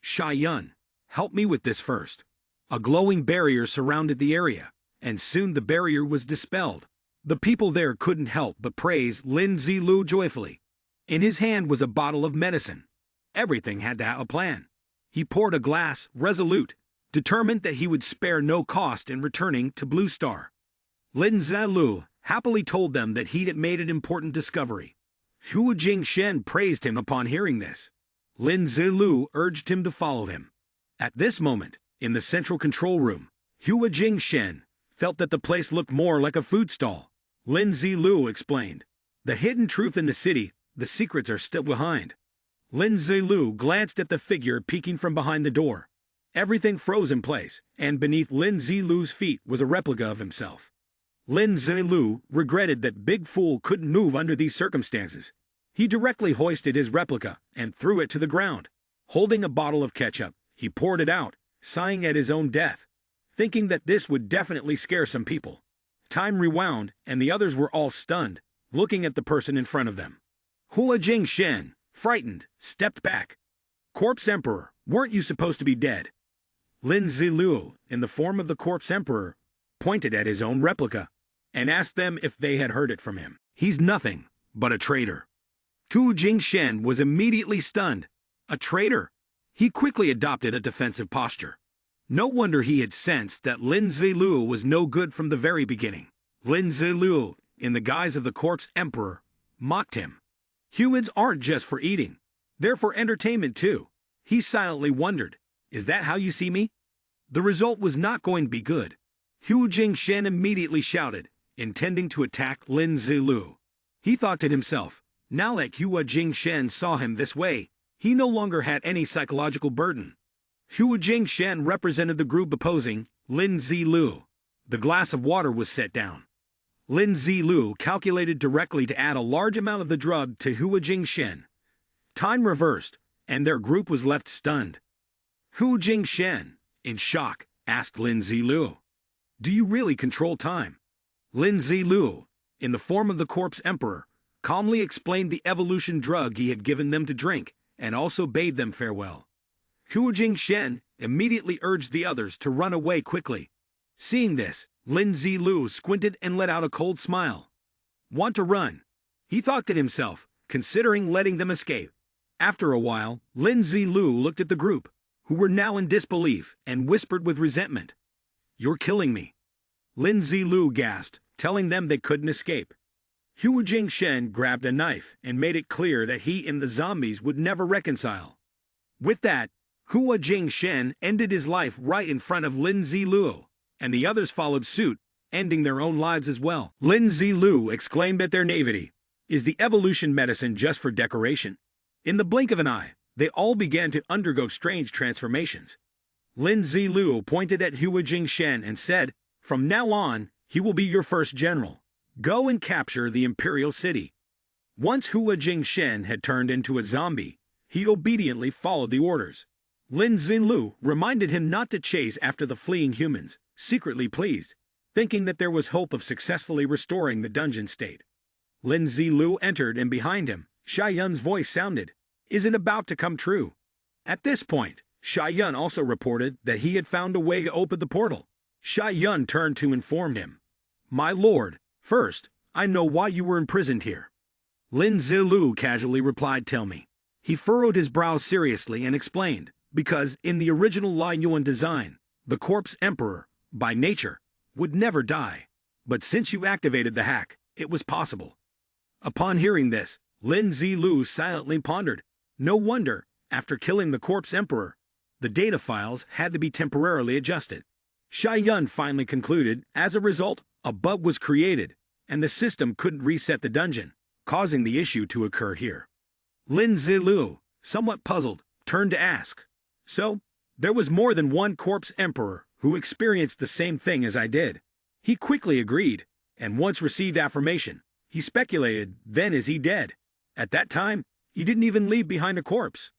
"Shy Yun, help me with this first." A glowing barrier surrounded the area, and soon the barrier was dispelled. The people there couldn't help but praise Lin Zilu joyfully. In his hand was a bottle of medicine. Everything had to have a plan. He poured a glass, resolute, determined that he would spare no cost in returning to Blue Star. Lin Zilu happily told them that he had made an important discovery. Hua Jingshen praised him upon hearing this. Lin Zilu urged him to follow him. At this moment, in the central control room, Hua Jingshen felt that the place looked more like a food stall. Lin Zilu explained, "The hidden truth in the city, the secrets are still behind." Lin Zilu glanced at the figure peeking from behind the door. Everything froze in place, and beneath Lin Zilu's feet was a replica of himself. Lin Zilu regretted that Big Fool couldn't move under these circumstances. He directly hoisted his replica and threw it to the ground. Holding a bottle of ketchup, he poured it out, sighing at his own death, thinking that this would definitely scare some people. Time rewound, and the others were all stunned, looking at the person in front of them. Hua Jingshen, frightened, stepped back. "Corpse Emperor, weren't you supposed to be dead?" Lin Zilu, in the form of the Corpse Emperor, pointed at his own replica and asked them if they had heard it from him. "He's nothing but a traitor." Hua Jingshen was immediately stunned. A traitor? He quickly adopted a defensive posture. No wonder he had sensed that Lin Zilu was no good from the very beginning. Lin Zilu, in the guise of the Corpse Emperor, mocked him. "Humans aren't just for eating. They're for entertainment too." He silently wondered, Is that how you see me? The result was not going to be good. Hu Jingshen immediately shouted, intending to attack Lin Zilu. He thought to himself, now that Hua Jingshen saw him this way, he no longer had any psychological burden. Hua Jingshen represented the group opposing Lin Zilu. The glass of water was set down. Lin Zilu calculated directly to add a large amount of the drug to Hua Jingshen. Time reversed, and their group was left stunned. Hua Jingshen, in shock, asked Lin Zilu, "Do you really control time?" Lin Zilu, in the form of the corpse emperor, calmly explained the evolution drug he had given them to drink, and also bade them farewell. Hua Jingshen immediately urged the others to run away quickly. Seeing this, Lin Zilu squinted and let out a cold smile. Want to run? He thought to himself, considering letting them escape. After a while, Lin Zilu looked at the group, who were now in disbelief, and whispered with resentment, "You're killing me." Lin Zilu gasped, telling them they couldn't escape. Hua Jingshen grabbed a knife and made it clear that he and the zombies would never reconcile. With that, Hua Jingshen ended his life right in front of Lin Zilu, and the others followed suit, ending their own lives as well. Lin Zilu exclaimed at their naivety, "Is the evolution medicine just for decoration?" In the blink of an eye, they all began to undergo strange transformations. Lin Zilu pointed at Hua Jingshen and said, "From now on, he will be your first general. Go and capture the imperial city." Once Hua Jingshen had turned into a zombie, he obediently followed the orders. Lin Zilu reminded him not to chase after the fleeing humans, secretly pleased, thinking that there was hope of successfully restoring the dungeon state. Lin Zilu entered, and behind him, Sha Yun's voice sounded, "Is it about to come true?" At this point, Sha Yun also reported that he had found a way to open the portal. Sha Yun turned to inform him, "My lord, first, I know why you were imprisoned here." Lin Zilu casually replied, "Tell me." He furrowed his brows seriously and explained, because in the original Lai Yuan design, the corpse emperor, by nature, would never die. But since you activated the hack, it was possible. Upon hearing this, Lin Zilu silently pondered. No wonder, after killing the corpse emperor, the data files had to be temporarily adjusted. Sha Yun finally concluded, as a result, a bug was created, and the system couldn't reset the dungeon, causing the issue to occur here. Lin Zilu, somewhat puzzled, turned to ask, "So, there was more than one corpse emperor who experienced the same thing as I did?" He quickly agreed, and once received affirmation, he speculated, then is he dead? At that time, he didn't even leave behind a corpse.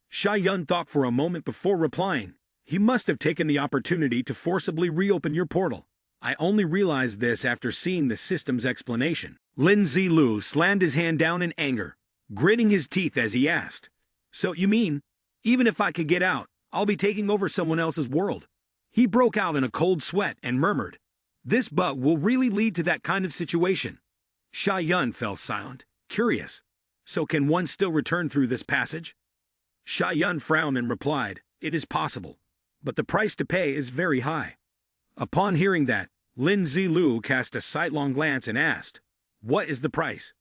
Sha Yun thought for a moment before replying, "He must have taken the opportunity to forcibly reopen your portal. I only realized this after seeing the system's explanation." Lin Zilu slammed his hand down in anger, gritting his teeth as he asked, "So you mean, even if I could get out, I'll be taking over someone else's world?" He broke out in a cold sweat and murmured, "This bug will really lead to that kind of situation." Sha Yun fell silent, curious. "So can one still return through this passage?" Sha Yun frowned and replied, "It is possible, but the price to pay is very high." Upon hearing that, Lin Zilu cast a sidelong glance and asked, "What is the price?"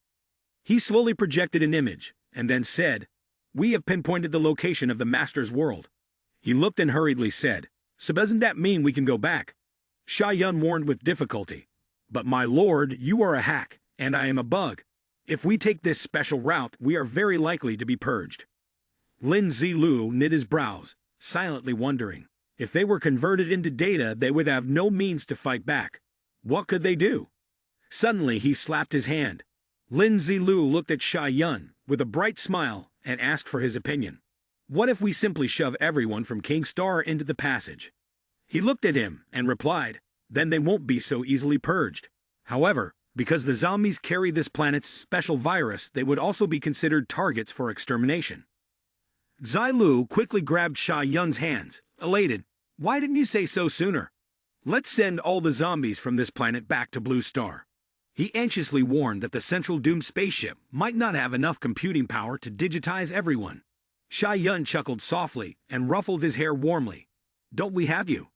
He slowly projected an image, and then said, "We have pinpointed the location of the master's world." He looked and hurriedly said, "So doesn't that mean we can go back?" Sha Yun warned with difficulty, "But my lord, you are a hack, and I am a bug. If we take this special route, we are very likely to be purged." Lin Zilu knit his brows, silently wondering, if they were converted into data, they would have no means to fight back. What could they do? Suddenly he slapped his hand. Lin Zilu looked at Sha Yun with a bright smile and asked for his opinion. "What if we simply shove everyone from King Star into the passage?" He looked at him and replied, "Then they won't be so easily purged. However, because the zombies carry this planet's special virus, they would also be considered targets for extermination." Zilu quickly grabbed Sha Yun's hands, elated. "Why didn't you say so sooner? Let's send all the zombies from this planet back to Blue Star." He anxiously warned that the Central Doom spaceship might not have enough computing power to digitize everyone. Sha Yun chuckled softly and ruffled his hair warmly. "Don't we have you?"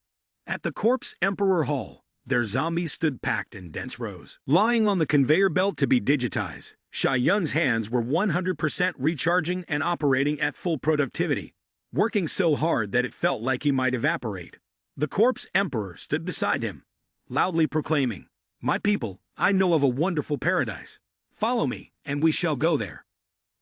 At the Corpse Emperor Hall, their zombies stood packed in dense rows, lying on the conveyor belt to be digitized. Sha Yun's hands were 100% recharging and operating at full productivity, working so hard that it felt like he might evaporate. The corpse emperor stood beside him, loudly proclaiming, "My people, I know of a wonderful paradise. Follow me, and we shall go there."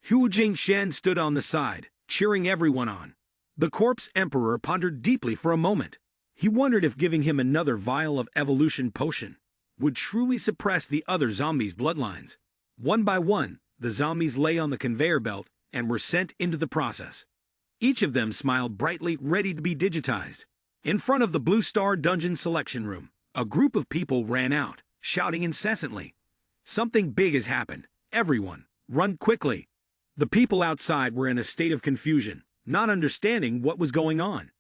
Hu Jingshan stood on the side, cheering everyone on. The corpse emperor pondered deeply for a moment. He wondered if giving him another vial of evolution potion would truly suppress the other zombies' bloodlines. One by one, the zombies lay on the conveyor belt and were sent into the process. Each of them smiled brightly, ready to be digitized. In front of the Blue Star Dungeon selection room, a group of people ran out, shouting incessantly, "Something big has happened. Everyone, run quickly." The people outside were in a state of confusion, not understanding what was going on.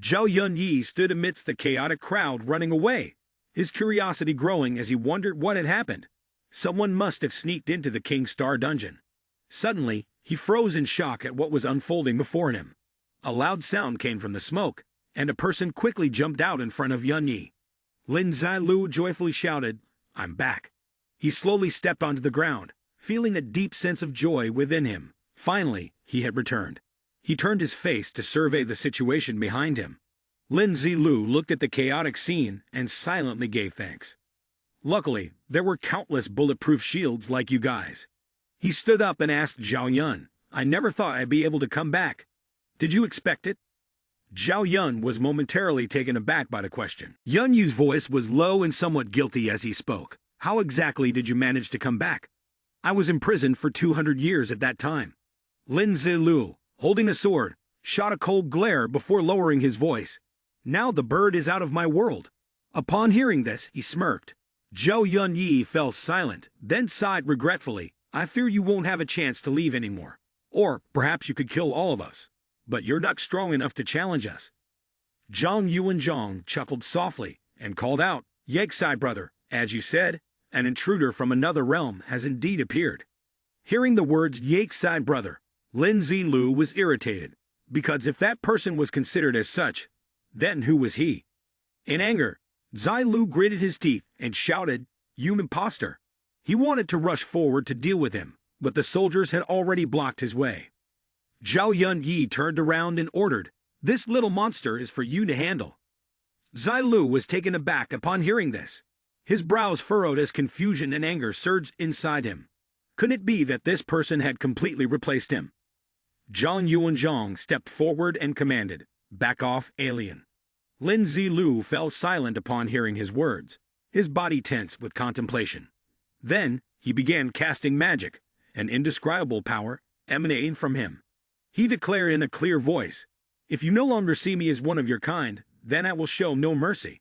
Zhao Yunyi stood amidst the chaotic crowd running away, his curiosity growing as he wondered what had happened. Someone must have sneaked into the King Star dungeon. Suddenly, he froze in shock at what was unfolding before him. A loud sound came from the smoke, and a person quickly jumped out in front of Yunyi. Lin Zilu joyfully shouted, "I'm back." He slowly stepped onto the ground, feeling a deep sense of joy within him. Finally, he had returned. He turned his face to survey the situation behind him. Lin Zilu looked at the chaotic scene and silently gave thanks. Luckily, there were countless bulletproof shields like you guys. He stood up and asked Zhao Yun, "I never thought I'd be able to come back. Did you expect it?" Zhao Yun was momentarily taken aback by the question. Yun Yu's voice was low and somewhat guilty as he spoke. "How exactly did you manage to come back? I was imprisoned for 200 years at that time." Lin Zilu, holding a sword, shot a cold glare before lowering his voice. "Now the bird is out of my world." Upon hearing this, he smirked. Zhao Yunyi fell silent, then sighed regretfully. "I fear you won't have a chance to leave anymore. Or perhaps you could kill all of us. But you're not strong enough to challenge us." Zhang Yuanzhang chuckled softly and called out, "Yegsai brother, as you said, an intruder from another realm has indeed appeared." Hearing the words Yegsai brother, Lin Zilu was irritated, because if that person was considered as such, then who was he? In anger, Zilu gritted his teeth and shouted, "You imposter!" He wanted to rush forward to deal with him, but the soldiers had already blocked his way. Zhao Yunyi turned around and ordered, "This little monster is for you to handle." Zilu was taken aback upon hearing this. His brows furrowed as confusion and anger surged inside him. Could it be that this person had completely replaced him? Zhang Yuanzhang stepped forward and commanded, "Back off, alien." Lin Zilu fell silent upon hearing his words, his body tense with contemplation. Then, he began casting magic, an indescribable power emanating from him. He declared in a clear voice, "If you no longer see me as one of your kind, then I will show no mercy."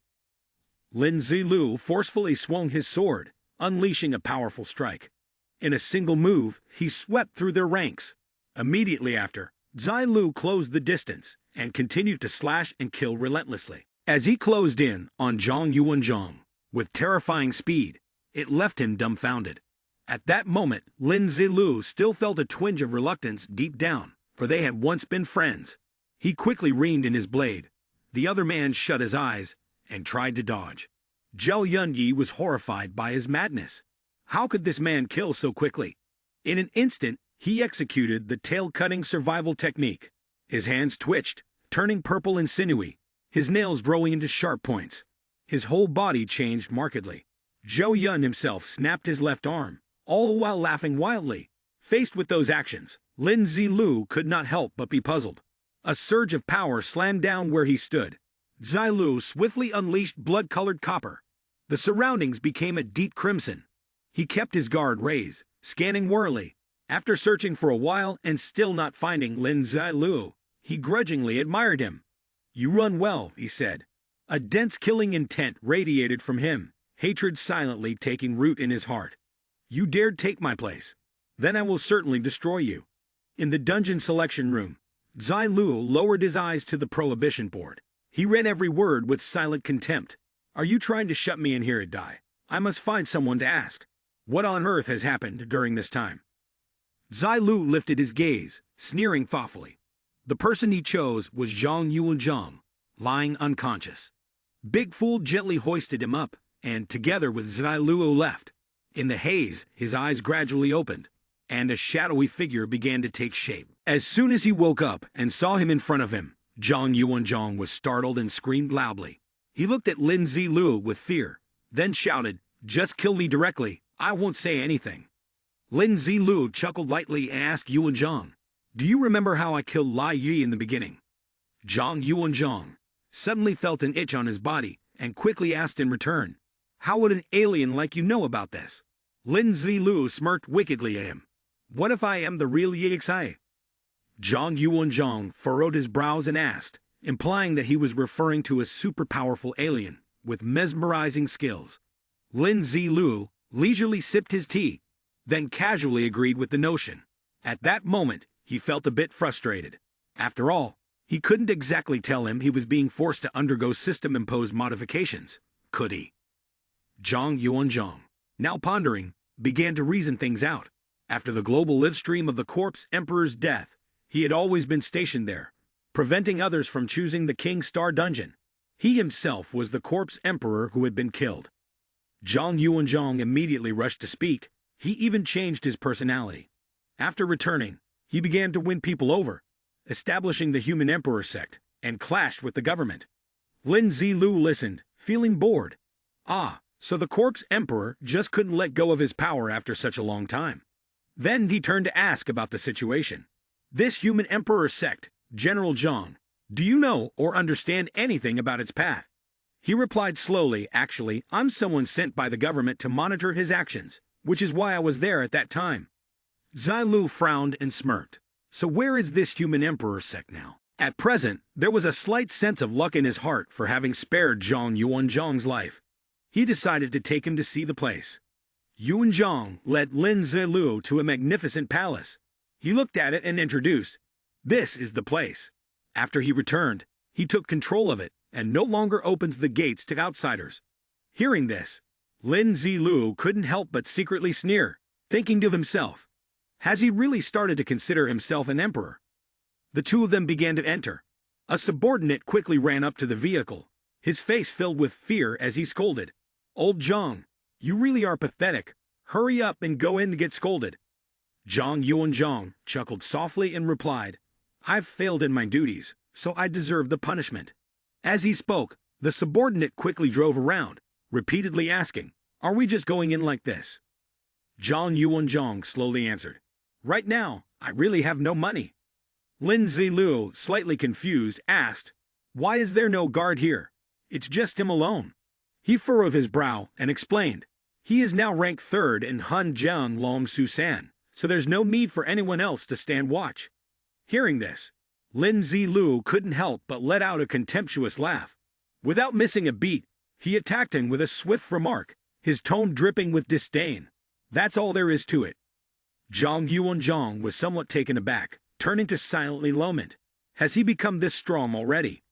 Lin Zilu forcefully swung his sword, unleashing a powerful strike. In a single move, he swept through their ranks. Immediately after, Zilu closed the distance and continued to slash and kill relentlessly. As he closed in on Zhang Yuanzhang with terrifying speed, it left him dumbfounded. At that moment, Lin Zilu still felt a twinge of reluctance deep down, for they had once been friends. He quickly reined in his blade. The other man shut his eyes and tried to dodge. Zhao Yunyi was horrified by his madness. How could this man kill so quickly? In an instant, he executed the tail-cutting survival technique. His hands twitched, turning purple and sinewy, his nails growing into sharp points. His whole body changed markedly. Zhao Yun himself snapped his left arm, all the while laughing wildly. Faced with those actions, Lin Zilu could not help but be puzzled. A surge of power slammed down where he stood. Zilu swiftly unleashed blood-colored copper. The surroundings became a deep crimson. He kept his guard raised, scanning warily. After searching for a while and still not finding Lin Zilu, he grudgingly admired him. "You run well," he said. A dense killing intent radiated from him, hatred silently taking root in his heart. "You dared take my place. Then I will certainly destroy you." In the dungeon selection room, Zilu lowered his eyes to the prohibition board. He read every word with silent contempt. "Are you trying to shut me in here and die? I must find someone to ask. What on earth has happened during this time?" Zilu lifted his gaze, sneering thoughtfully. The person he chose was Zhang Yuanzhang, lying unconscious. Big Fool gently hoisted him up, and together with Zilu left. In the haze, his eyes gradually opened. and a shadowy figure began to take shape. As soon as he woke up and saw him in front of him, Zhang Yuanzhang was startled and screamed loudly. He looked at Lin Zilu with fear, then shouted, "Just kill me directly, I won't say anything." Lin Zilu chuckled lightly and asked Yuanzhang, "Do you remember how I killed Lai Yi in the beginning?" Zhang Yuanzhang suddenly felt an itch on his body and quickly asked in return, "How would an alien like you know about this?" Lin Zilu smirked wickedly at him. "What if I am the real Yi Xai?" Zhang Yuanzhang furrowed his brows and asked, implying that he was referring to a super powerful alien with mesmerizing skills. Lin Zilu leisurely sipped his tea, then casually agreed with the notion. At that moment, he felt a bit frustrated. After all, he couldn't exactly tell him he was being forced to undergo system-imposed modifications, could he? Zhang Yuanzhang, now pondering, began to reason things out. After the global livestream of the Corpse Emperor's death, he had always been stationed there, preventing others from choosing the King Star Dungeon. He himself was the Corpse Emperor who had been killed. Zhang Yuanzhang immediately rushed to speak. He even changed his personality. After returning, he began to win people over, establishing the Human Emperor sect, and clashed with the government. Lin Zilu listened, feeling bored. So the Corpse Emperor just couldn't let go of his power after such a long time. Then he turned to ask about the situation. "This Human Emperor sect, General Zhang, do you know or understand anything about its path?" He replied slowly, "Actually, I'm someone sent by the government to monitor his actions, which is why I was there at that time." Zilu frowned and smirked. "So where is this Human Emperor sect now?" At present, there was a slight sense of luck in his heart for having spared Zhang Yuanzhang's life. He decided to take him to see the place. Yuanzhang led Lin Zilu to a magnificent palace. He looked at it and introduced, "This is the place." After he returned, he took control of it and no longer opens the gates to outsiders. Hearing this, Lin Zilu couldn't help but secretly sneer, thinking to himself, has he really started to consider himself an emperor? The two of them began to enter. A subordinate quickly ran up to the vehicle, his face filled with fear as he scolded, "Old Zhang, you really are pathetic. Hurry up and go in to get scolded." Zhang Yuanzhang chuckled softly and replied, "I've failed in my duties, so I deserve the punishment." As he spoke, the subordinate quickly drove around, repeatedly asking, "Are we just going in like this?" Zhang Yuanzhang slowly answered, "Right now, I really have no money." Lin Zilu, slightly confused, asked, "Why is there no guard here? It's just him alone." He furrowed his brow and explained, "He is now ranked 3rd in Han Jiang Lom Susan, so there's no need for anyone else to stand watch." Hearing this, Lin Zilu couldn't help but let out a contemptuous laugh. Without missing a beat, he attacked him with a swift remark, his tone dripping with disdain. "That's all there is to it." Zhang Yuanzhang was somewhat taken aback, turning to silently lament, "Has he become this strong already?"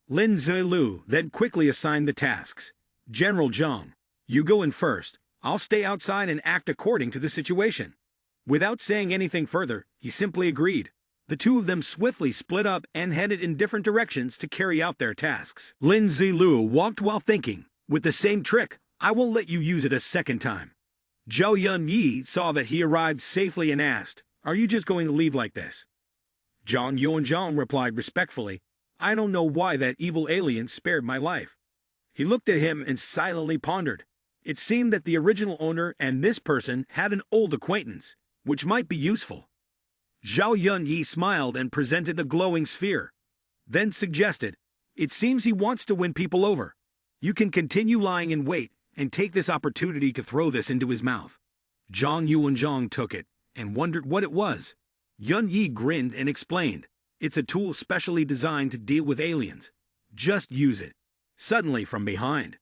Lin Zilu then quickly assigned the tasks. "General Zhang, you go in first. I'll stay outside and act according to the situation." Without saying anything further, he simply agreed. The two of them swiftly split up and headed in different directions to carry out their tasks. Lin Zilu walked while thinking, "With the same trick, I won't let you use it a second time." Zhao Yunyi saw that he arrived safely and asked, "Are you just going to leave like this?" Zhang Yuanzhang replied respectfully, "I don't know why that evil alien spared my life." He looked at him and silently pondered. It seemed that the original owner and this person had an old acquaintance, which might be useful. Zhao Yunyi smiled and presented a glowing sphere, then suggested, "It seems he wants to win people over. You can continue lying in wait and take this opportunity to throw this into his mouth." Zhang Yuanzhang took it and wondered what it was. Yunyi grinned and explained, "It's a tool specially designed to deal with aliens. Just use it." Suddenly from behind,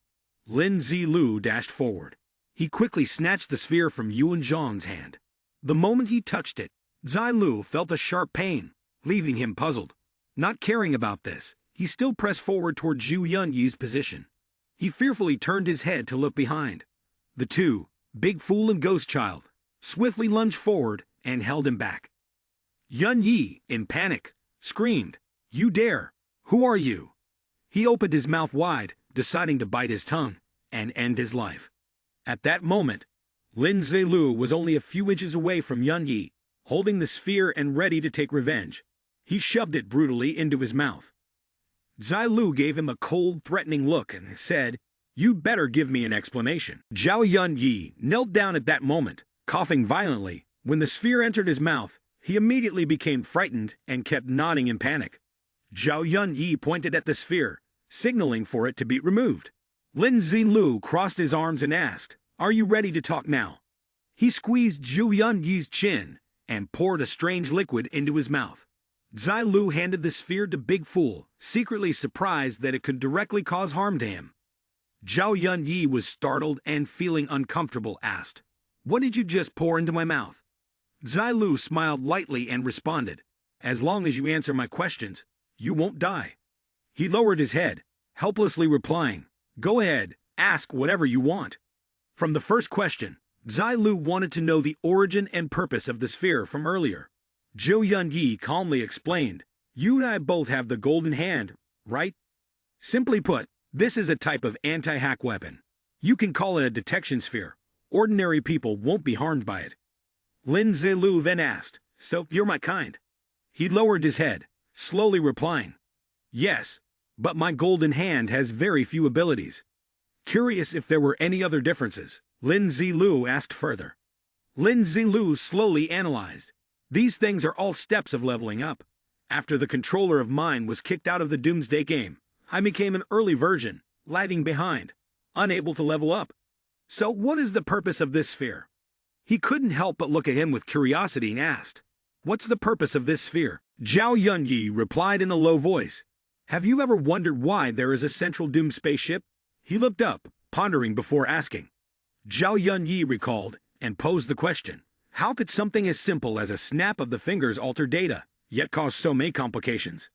Lin Zilu dashed forward. He quickly snatched the sphere from Yuanzhang's hand. The moment he touched it, Zilu felt a sharp pain, leaving him puzzled. Not caring about this, he still pressed forward toward Zhu Yunyi's position. He fearfully turned his head to look behind. The two, Big Fool and Ghost Child, swiftly lunged forward and held him back. Yunyi, in panic, screamed, "You dare! Who are you?" He opened his mouth wide, deciding to bite his tongue and end his life. At that moment, Lin Zilu was only a few inches away from Yun Yi, holding the sphere and ready to take revenge. He shoved it brutally into his mouth. Zai Lu gave him a cold, threatening look and said, "You'd better give me an explanation." Zhao Yun Yi knelt down at that moment, coughing violently. When the sphere entered his mouth, he immediately became frightened and kept nodding in panic. Zhao Yun Yi pointed at the sphere, signaling for it to be removed. Lin Zilu crossed his arms and asked, "Are you ready to talk now?" He squeezed Zhou Yun Yi's chin and poured a strange liquid into his mouth. Zai Lu handed the sphere to Big Fool, secretly surprised that it could directly cause harm to him. Zhao Yun Yi was startled and feeling uncomfortable asked, "What did you just pour into my mouth?" Zai Lu smiled lightly and responded, "As long as you answer my questions, you won't die." He lowered his head, helplessly replying, "Go ahead, ask whatever you want." From the first question, Zai Lu wanted to know the origin and purpose of the sphere from earlier. Zhou Yun Yi calmly explained, "You and I both have the golden hand, right? Simply put, this is a type of anti-hack weapon. You can call it a detection sphere. Ordinary people won't be harmed by it." Lin Zilu then asked, "So you're my kind?" He lowered his head, slowly replying, "Yes, but my golden hand has very few abilities." Curious if there were any other differences, Lin Zilu asked further. Lin Zilu slowly analyzed. These things are all steps of leveling up. After the controller of mine was kicked out of the Doomsday game, I became an early version, lagging behind, unable to level up. So what is the purpose of this sphere? He couldn't help but look at him with curiosity and asked, "What's the purpose of this sphere?" Zhao Yun Yi replied in a low voice, "Have you ever wondered why there is a central Doom spaceship?" He looked up, pondering before asking. Zhao Yun Yi recalled and posed the question, "How could something as simple as a snap of the fingers alter data, yet cause so many complications?"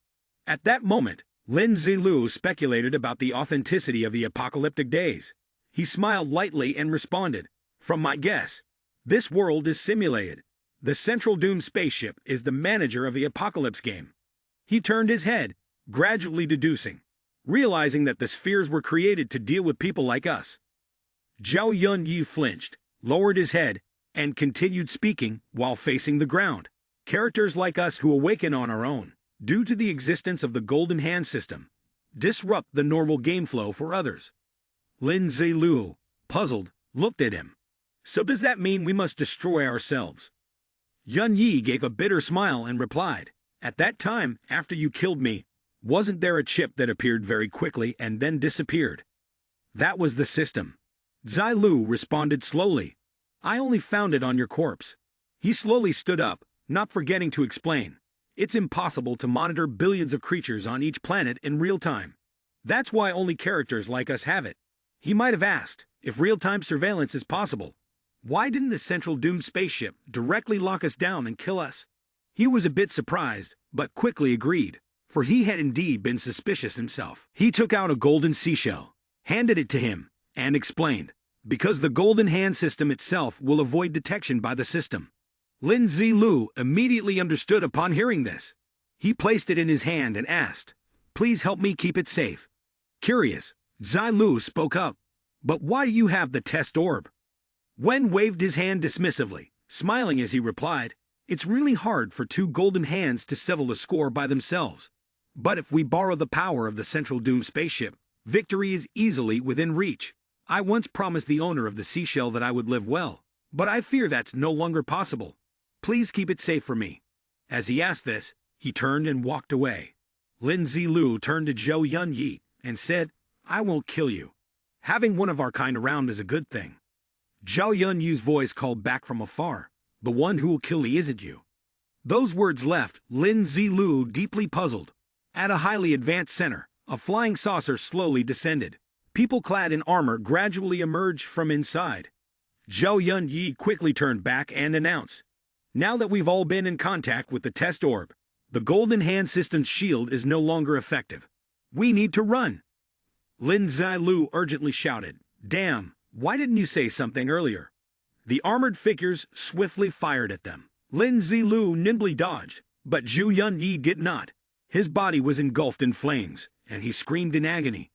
At that moment, Lin Zilu speculated about the authenticity of the apocalyptic days. He smiled lightly and responded, "From my guess, this world is simulated. The Central Doom spaceship is the manager of the apocalypse game." He turned his head, gradually deducing, realizing that the spheres were created to deal with people like us. Zhao Yun Yi flinched, lowered his head, and continued speaking while facing the ground. "Characters like us who awaken on our own, due to the existence of the Golden Hand system, disrupt the normal game flow for others." Lin Zilu, puzzled, looked at him. "So does that mean we must destroy ourselves?" Yun Yi gave a bitter smile and replied, "At that time, after you killed me, wasn't there a chip that appeared very quickly and then disappeared? That was the system." Zai Lu responded slowly, "I only found it on your corpse." He slowly stood up, not forgetting to explain, "It's impossible to monitor billions of creatures on each planet in real time. That's why only characters like us have it." He might have asked, if real-time surveillance is possible, why didn't the Central Doom spaceship directly lock us down and kill us? He was a bit surprised, but quickly agreed, for he had indeed been suspicious himself. He took out a golden seashell, handed it to him, and explained, "Because the Golden Hand system itself will avoid detection by the system." Lin Zilu immediately understood upon hearing this. He placed it in his hand and asked, "Please help me keep it safe." Curious, Zai Lu spoke up, "But why do you have the test orb?" Wen waved his hand dismissively, smiling as he replied, "It's really hard for two golden hands to settle the score by themselves. But if we borrow the power of the Central Doom spaceship, victory is easily within reach. I once promised the owner of the seashell that I would live well, but I fear that's no longer possible. Please keep it safe for me." As he asked this, he turned and walked away. Lin Zilu turned to Zhou Yun Yi and said, "I won't kill you. Having one of our kind around is a good thing." Zhao Yun Yi's voice called back from afar, "The one who will kill me isn't you." Those words left Lin Zilu deeply puzzled. At a highly advanced center, a flying saucer slowly descended. People clad in armor gradually emerged from inside. Zhou Yun Yi quickly turned back and announced, "Now that we've all been in contact with the test orb, the Golden Hand system's shield is no longer effective. We need to run." Lin Zilu urgently shouted, "Damn, why didn't you say something earlier?" The armored figures swiftly fired at them. Lin Zilu nimbly dodged, but Zhou Yun Yi did not. His body was engulfed in flames, and he screamed in agony.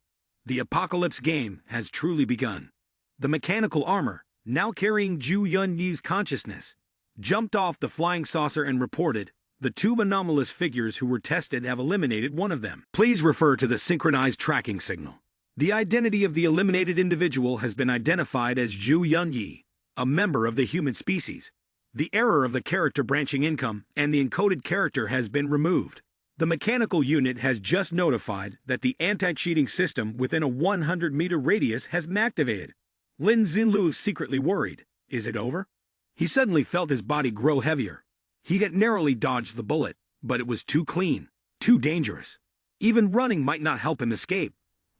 The apocalypse game has truly begun. The mechanical armor, now carrying Zhu Yunyi's consciousness, jumped off the flying saucer and reported, "The two anomalous figures who were tested have eliminated one of them. Please refer to the synchronized tracking signal. The identity of the eliminated individual has been identified as Zhu Yunyi, a member of the human species. The error of the character branching income and the encoded character has been removed. The mechanical unit has just notified that the anti-cheating system within a 100-meter radius has been activated." Lin Zilu secretly worried. Is it over? He suddenly felt his body grow heavier. He had narrowly dodged the bullet, but it was too clean, too dangerous. Even running might not help him escape.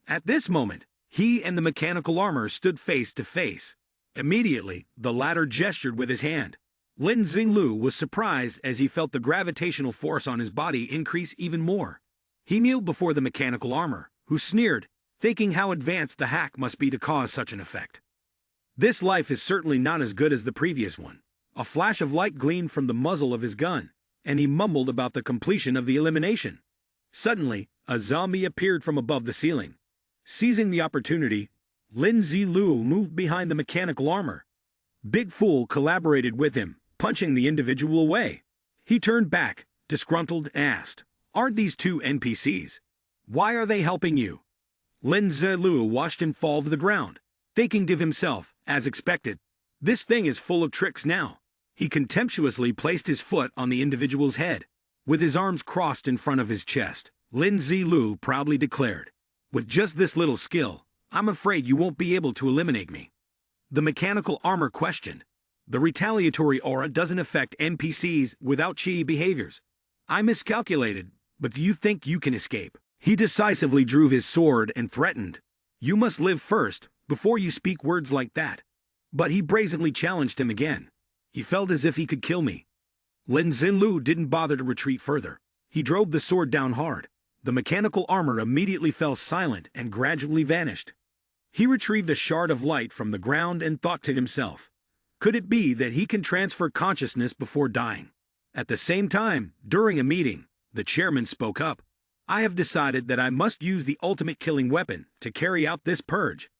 At this moment, he and the mechanical armor stood face to face. Immediately, the latter gestured with his hand. Lin Xinglu was surprised as he felt the gravitational force on his body increase even more. He kneeled before the mechanical armor, who sneered, thinking how advanced the hack must be to cause such an effect. This life is certainly not as good as the previous one. A flash of light gleamed from the muzzle of his gun, and he mumbled about the completion of the elimination. Suddenly, a zombie appeared from above the ceiling. Seizing the opportunity, Lin Zilu moved behind the mechanical armor. Big Fool collaborated with him, punching the individual away. He turned back, disgruntled, and asked, "Aren't these two NPCs? Why are they helping you?" Lin Zilu watched him fall to the ground, thinking to himself, as expected, "This thing is full of tricks now." He contemptuously placed his foot on the individual's head. With his arms crossed in front of his chest, Lin Zilu proudly declared, "With just this little skill, I'm afraid you won't be able to eliminate me." The mechanical armor questioned, "The retaliatory aura doesn't affect NPCs without chi behaviors. I miscalculated, but do you think you can escape?" He decisively drew his sword and threatened, "You must live first, before you speak words like that." But he brazenly challenged him again. He felt as if he could kill me. Lin Xinlu didn't bother to retreat further. He drove the sword down hard. The mechanical armor immediately fell silent and gradually vanished. He retrieved a shard of light from the ground and thought to himself, could it be that he can transfer consciousness before dying? At the same time, during a meeting, the chairman spoke up. "I have decided that I must use the ultimate killing weapon to carry out this purge."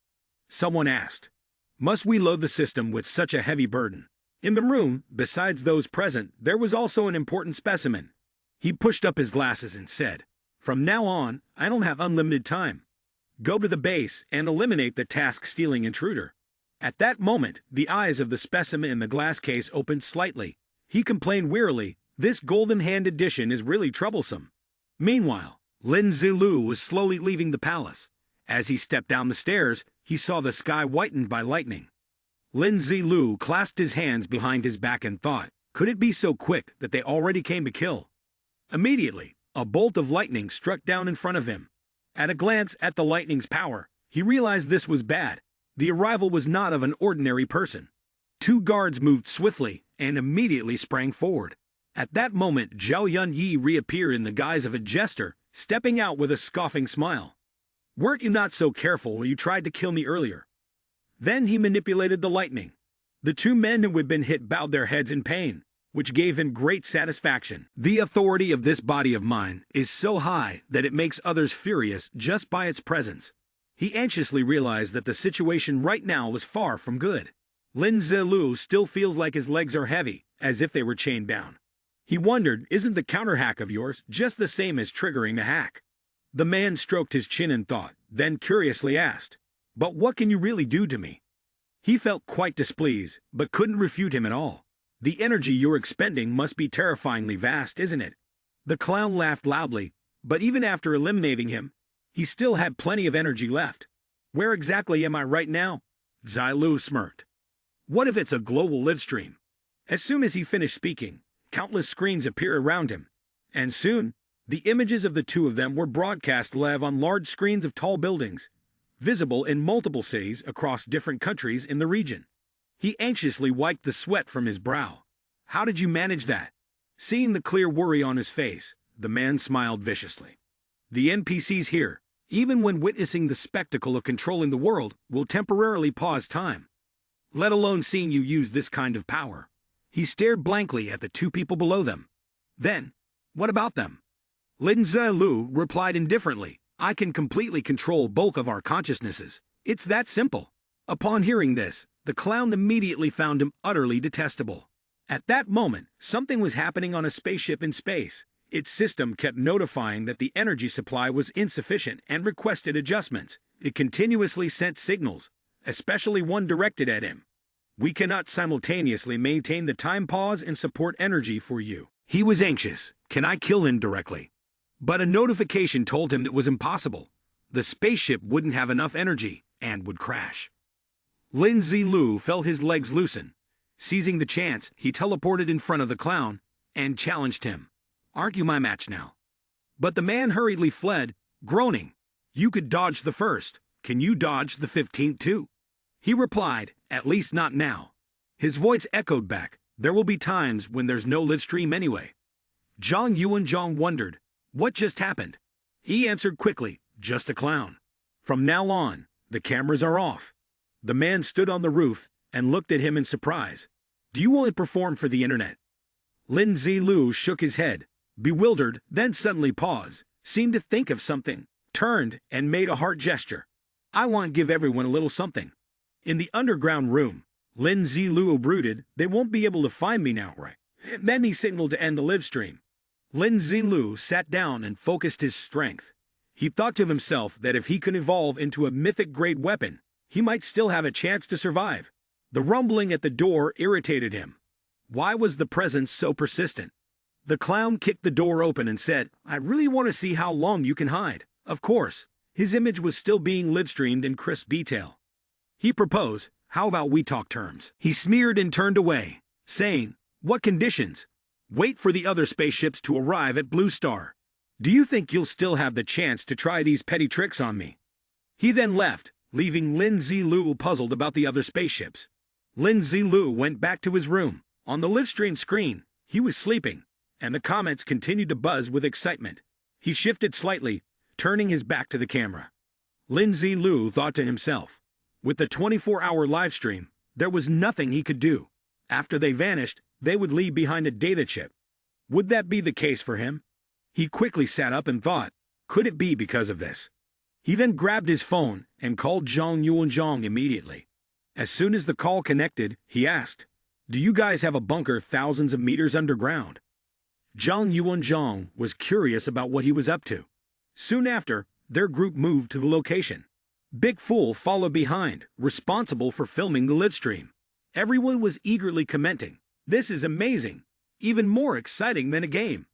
Someone asked, "Must we load the system with such a heavy burden?" In the room, besides those present, there was also an important specimen. He pushed up his glasses and said, "From now on, I don't have unlimited time. Go to the base and eliminate the task-stealing intruder." At that moment, the eyes of the specimen in the glass case opened slightly. He complained wearily, "This golden hand edition is really troublesome." Meanwhile, Lin Zilu was slowly leaving the palace. As he stepped down the stairs, he saw the sky whitened by lightning. Lin Zilu clasped his hands behind his back and thought, could it be so quick that they already came to kill? Immediately, a bolt of lightning struck down in front of him. At a glance at the lightning's power, he realized this was bad. The arrival was not of an ordinary person. Two guards moved swiftly and immediately sprang forward. At that moment, Zhao Yunyi reappeared in the guise of a jester, stepping out with a scoffing smile. "Weren't you not so careful when you tried to kill me earlier?" Then he manipulated the lightning. The two men who had been hit bowed their heads in pain, which gave him great satisfaction. The authority of this body of mine is so high that it makes others furious just by its presence. He anxiously realized that the situation right now was far from good. Lin Zilu still feels like his legs are heavy, as if they were chained down. He wondered, isn't the counter-hack of yours just the same as triggering the hack? The man stroked his chin in thought, then curiously asked, "But what can you really do to me?" He felt quite displeased, but couldn't refute him at all. "The energy you're expending must be terrifyingly vast, isn't it?" The clown laughed loudly, but even after eliminating him, he still had plenty of energy left. "Where exactly am I right now?" Zilu smirked. "What if it's a global live stream?" As soon as he finished speaking, countless screens appeared around him, and soon, the images of the two of them were broadcast live on large screens of tall buildings, visible in multiple cities across different countries in the region. He anxiously wiped the sweat from his brow. "How did you manage that?" Seeing the clear worry on his face, the man smiled viciously. "The NPCs here, even when witnessing the spectacle of controlling the world, will temporarily pause time. Let alone seeing you use this kind of power." He stared blankly at the two people below them. Then, "What about them?" Lin Zilu replied indifferently, "I can completely control both of our consciousnesses. It's that simple." Upon hearing this, The clown immediately found him utterly detestable. At that moment, something was happening on a spaceship in space. Its system kept notifying that the energy supply was insufficient and requested adjustments. It continuously sent signals, especially one directed at him. We cannot simultaneously maintain the time pause and support energy for you. He was anxious. Can I kill him directly? But a notification told him it was impossible. The spaceship wouldn't have enough energy and would crash. Lin Zilu felt his legs loosen. Seizing the chance, he teleported in front of the clown and challenged him. Aren't you my match now? But the man hurriedly fled, groaning. You could dodge the first. Can you dodge the 15th too? He replied, at least not now. His voice echoed back. There will be times when there's no live stream anyway. Zhang Yuanzhang wondered, what just happened? He answered quickly, just a clown. From now on, the cameras are off. The man stood on the roof and looked at him in surprise. Do you only perform for the internet? Lin Zilu shook his head, bewildered, then suddenly paused, seemed to think of something, turned and made a heart gesture. I want to give everyone a little something. In the underground room, Lin Zilu brooded, they won't be able to find me now, right? Then he signaled to end the live stream. Lin Zilu sat down and focused his strength. He thought to himself that if he could evolve into a mythic-grade weapon, he might still have a chance to survive. The rumbling at the door irritated him. Why was the presence so persistent? The clown kicked the door open and said, I really want to see how long you can hide. Of course, his image was still being live-streamed in crisp detail. He proposed, how about we talk terms? He sneered and turned away, saying, what conditions? Wait for the other spaceships to arrive at Blue Star. Do you think you'll still have the chance to try these petty tricks on me? He then left, leaving Lin Zilu puzzled about the other spaceships. Lin Zilu went back to his room. On the live-stream screen, he was sleeping, and the comments continued to buzz with excitement. He shifted slightly, turning his back to the camera. Lin Zilu thought to himself, with the 24-hour live stream, there was nothing he could do. After they vanished, they would leave behind a data chip. Would that be the case for him? He quickly sat up and thought, could it be because of this? He then grabbed his phone and called Zhang Yuanzhang immediately. As soon as the call connected, he asked, do you guys have a bunker thousands of meters underground? Zhang Yuanzhang was curious about what he was up to. Soon after, their group moved to the location. Big Fool followed behind, responsible for filming the live stream. Everyone was eagerly commenting, this is amazing, even more exciting than a game.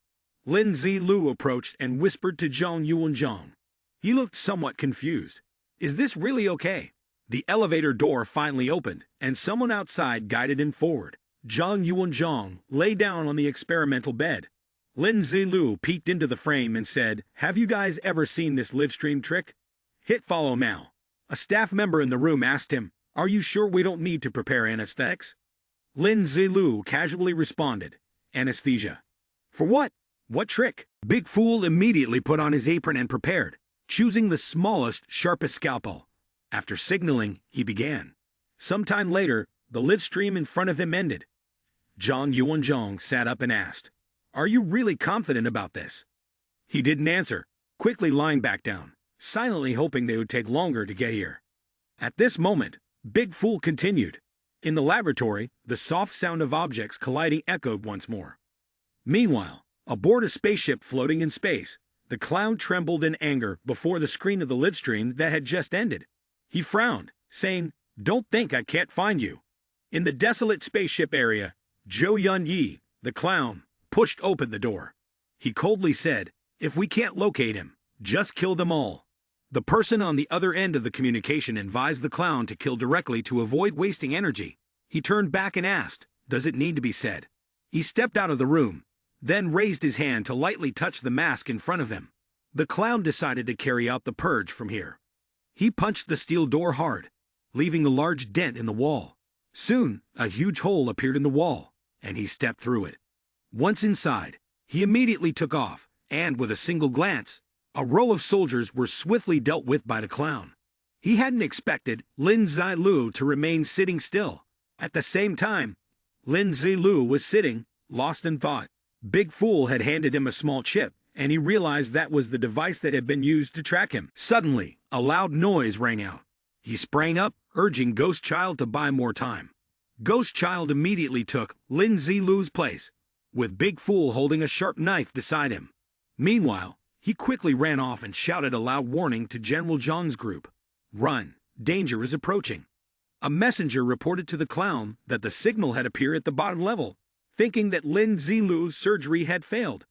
Lin Zilu approached and whispered to Zhang Yuanzhang. He looked somewhat confused. Is this really okay? The elevator door finally opened, and someone outside guided him forward. Zhang Yuanzhang lay down on the experimental bed. Lin Zilu peeked into the frame and said, have you guys ever seen this live stream trick? Hit follow now. A staff member in the room asked him, are you sure we don't need to prepare anesthetics? Lin Zilu casually responded, anesthesia. For what? What trick? Big Fool immediately put on his apron and prepared, choosing the smallest, sharpest scalpel. After signaling, he began. Sometime later, the live stream in front of him ended. Zhang Yuanzhang sat up and asked, are you really confident about this? He didn't answer, quickly lying back down, silently hoping they would take longer to get here. At this moment, Big Fool continued. In the laboratory, the soft sound of objects colliding echoed once more. Meanwhile, aboard a spaceship floating in space, the clown trembled in anger before the screen of the live stream that had just ended. He frowned, saying, don't think I can't find you. In the desolate spaceship area, Zhou Yunyi, the clown, pushed open the door. He coldly said, if we can't locate him, just kill them all. The person on the other end of the communication advised the clown to kill directly to avoid wasting energy. He turned back and asked, does it need to be said? He stepped out of the room, then raised his hand to lightly touch the mask in front of him. The clown decided to carry out the purge from here. He punched the steel door hard, leaving a large dent in the wall. Soon, a huge hole appeared in the wall, and he stepped through it. Once inside, he immediately took off, and with a single glance, a row of soldiers were swiftly dealt with by the clown. He hadn't expected Lin Zilu to remain sitting still. At the same time, Lin Zilu was sitting, lost in thought. Big Fool had handed him a small chip, and he realized that was the device that had been used to track him. Suddenly, a loud noise rang out. He sprang up, urging Ghost Child to buy more time. Ghost Child immediately took Lin Zilu's place, with Big Fool holding a sharp knife beside him. Meanwhile, he quickly ran off and shouted a loud warning to General Zhang's group. "Run! Danger is approaching!" A messenger reported to the clown that the signal had appeared at the bottom level, thinking that Lin Zilu's surgery had failed.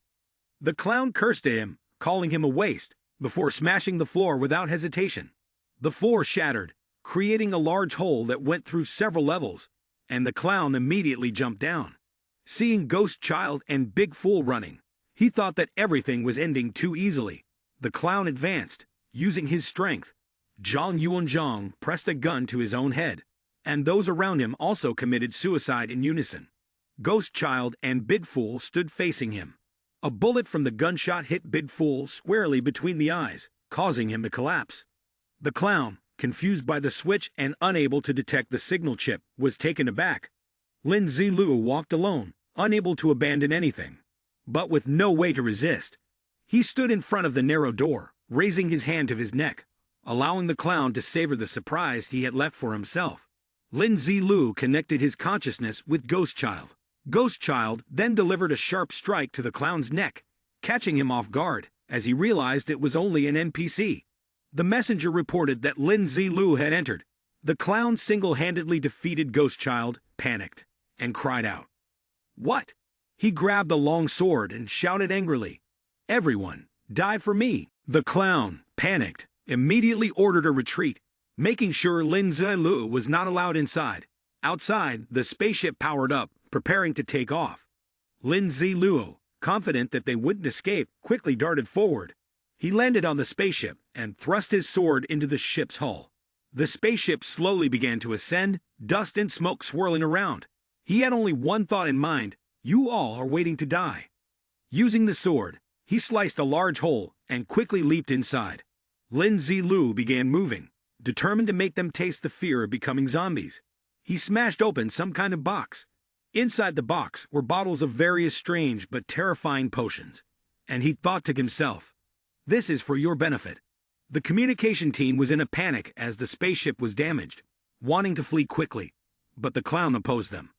The clown cursed at him, calling him a waste, before smashing the floor without hesitation. The floor shattered, creating a large hole that went through several levels, and the clown immediately jumped down. Seeing Ghost Child and Big Fool running, he thought that everything was ending too easily. The clown advanced, using his strength. Zhang Yuanzhang pressed a gun to his own head, and those around him also committed suicide in unison. Ghost Child and Big Fool stood facing him. A bullet from the gunshot hit Big Fool squarely between the eyes, causing him to collapse. The clown, confused by the switch and unable to detect the signal chip, was taken aback. Lin Zilu walked alone, unable to abandon anything, but with no way to resist. He stood in front of the narrow door, raising his hand to his neck, allowing the clown to savor the surprise he had left for himself. Lin Zilu connected his consciousness with Ghost Child. Ghost Child then delivered a sharp strike to the clown's neck, catching him off guard, as he realized it was only an NPC. The messenger reported that Lin Zilu had entered. The clown single-handedly defeated Ghost Child, panicked, and cried out. "What?" He grabbed a long sword and shouted angrily, "Everyone, die for me!" The clown, panicked, immediately ordered a retreat, making sure Lin Zilu was not allowed inside. Outside, the spaceship powered up, preparing to take off. Lin Zilu, confident that they wouldn't escape, quickly darted forward. He landed on the spaceship and thrust his sword into the ship's hull. The spaceship slowly began to ascend, dust and smoke swirling around. He had only one thought in mind: you all are waiting to die. Using the sword, he sliced a large hole and quickly leaped inside. Lin Zilu began moving, determined to make them taste the fear of becoming zombies. He smashed open some kind of box. Inside the box were bottles of various strange but terrifying potions, and he thought to himself, "This is for your benefit." The communication team was in a panic as the spaceship was damaged, wanting to flee quickly, but the clown opposed them.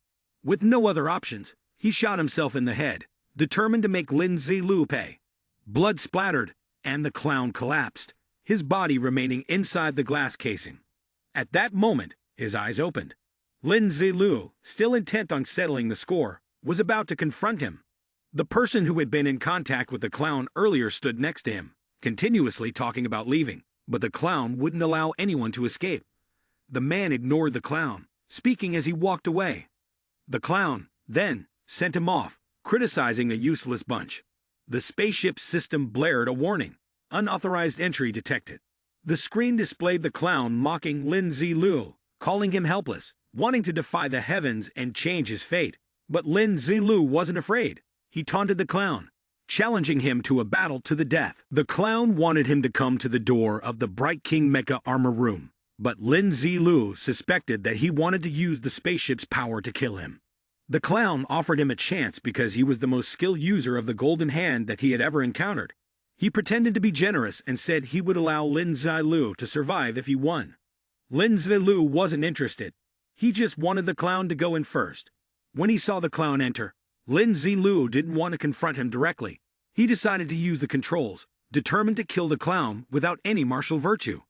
With no other options, he shot himself in the head, determined to make Lin Zilu pay. Blood splattered, and the clown collapsed, his body remaining inside the glass casing. At that moment, his eyes opened. Lin Zilu, still intent on settling the score, was about to confront him. The person who had been in contact with the clown earlier stood next to him, continuously talking about leaving, but the clown wouldn't allow anyone to escape. The man ignored the clown, speaking as he walked away. The clown, then, sent him off, criticizing a useless bunch. The spaceship's system blared a warning: unauthorized entry detected. The screen displayed the clown mocking Lin Zilu, calling him helpless, wanting to defy the heavens and change his fate. But Lin Zilu wasn't afraid. He taunted the clown, challenging him to a battle to the death. The clown wanted him to come to the door of the Bright King Mecha armor room, but Lin Zilu suspected that he wanted to use the spaceship's power to kill him. The clown offered him a chance because he was the most skilled user of the golden hand that he had ever encountered. He pretended to be generous and said he would allow Lin Zilu to survive if he won. Lin Zilu wasn't interested. He just wanted the clown to go in first. When he saw the clown enter, Lin Zilu didn't want to confront him directly. He decided to use the controls, determined to kill the clown without any martial virtue.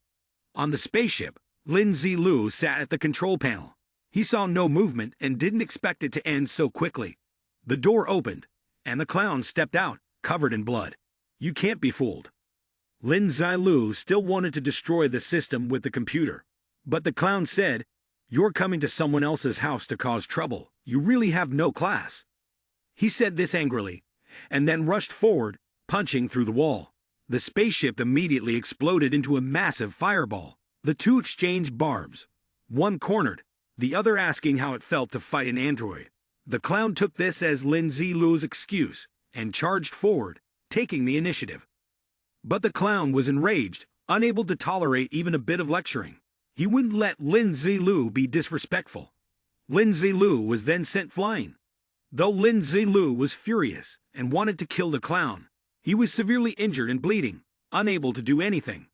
On the spaceship, Lin Zilu sat at the control panel. He saw no movement and didn't expect it to end so quickly. The door opened, and the clown stepped out, covered in blood. You can't be fooled. Lin Zilu still wanted to destroy the system with the computer, but the clown said, "You're coming to someone else's house to cause trouble. You really have no class." He said this angrily, and then rushed forward, punching through the wall. The spaceship immediately exploded into a massive fireball. The two exchanged barbs, one cornered, the other asking how it felt to fight an android. The clown took this as Lin Zilu's excuse and charged forward, taking the initiative. But the clown was enraged, unable to tolerate even a bit of lecturing. He wouldn't let Lin Zilu be disrespectful. Lin Zilu was then sent flying. Though Lin Zilu was furious and wanted to kill the clown, he was severely injured and bleeding, unable to do anything.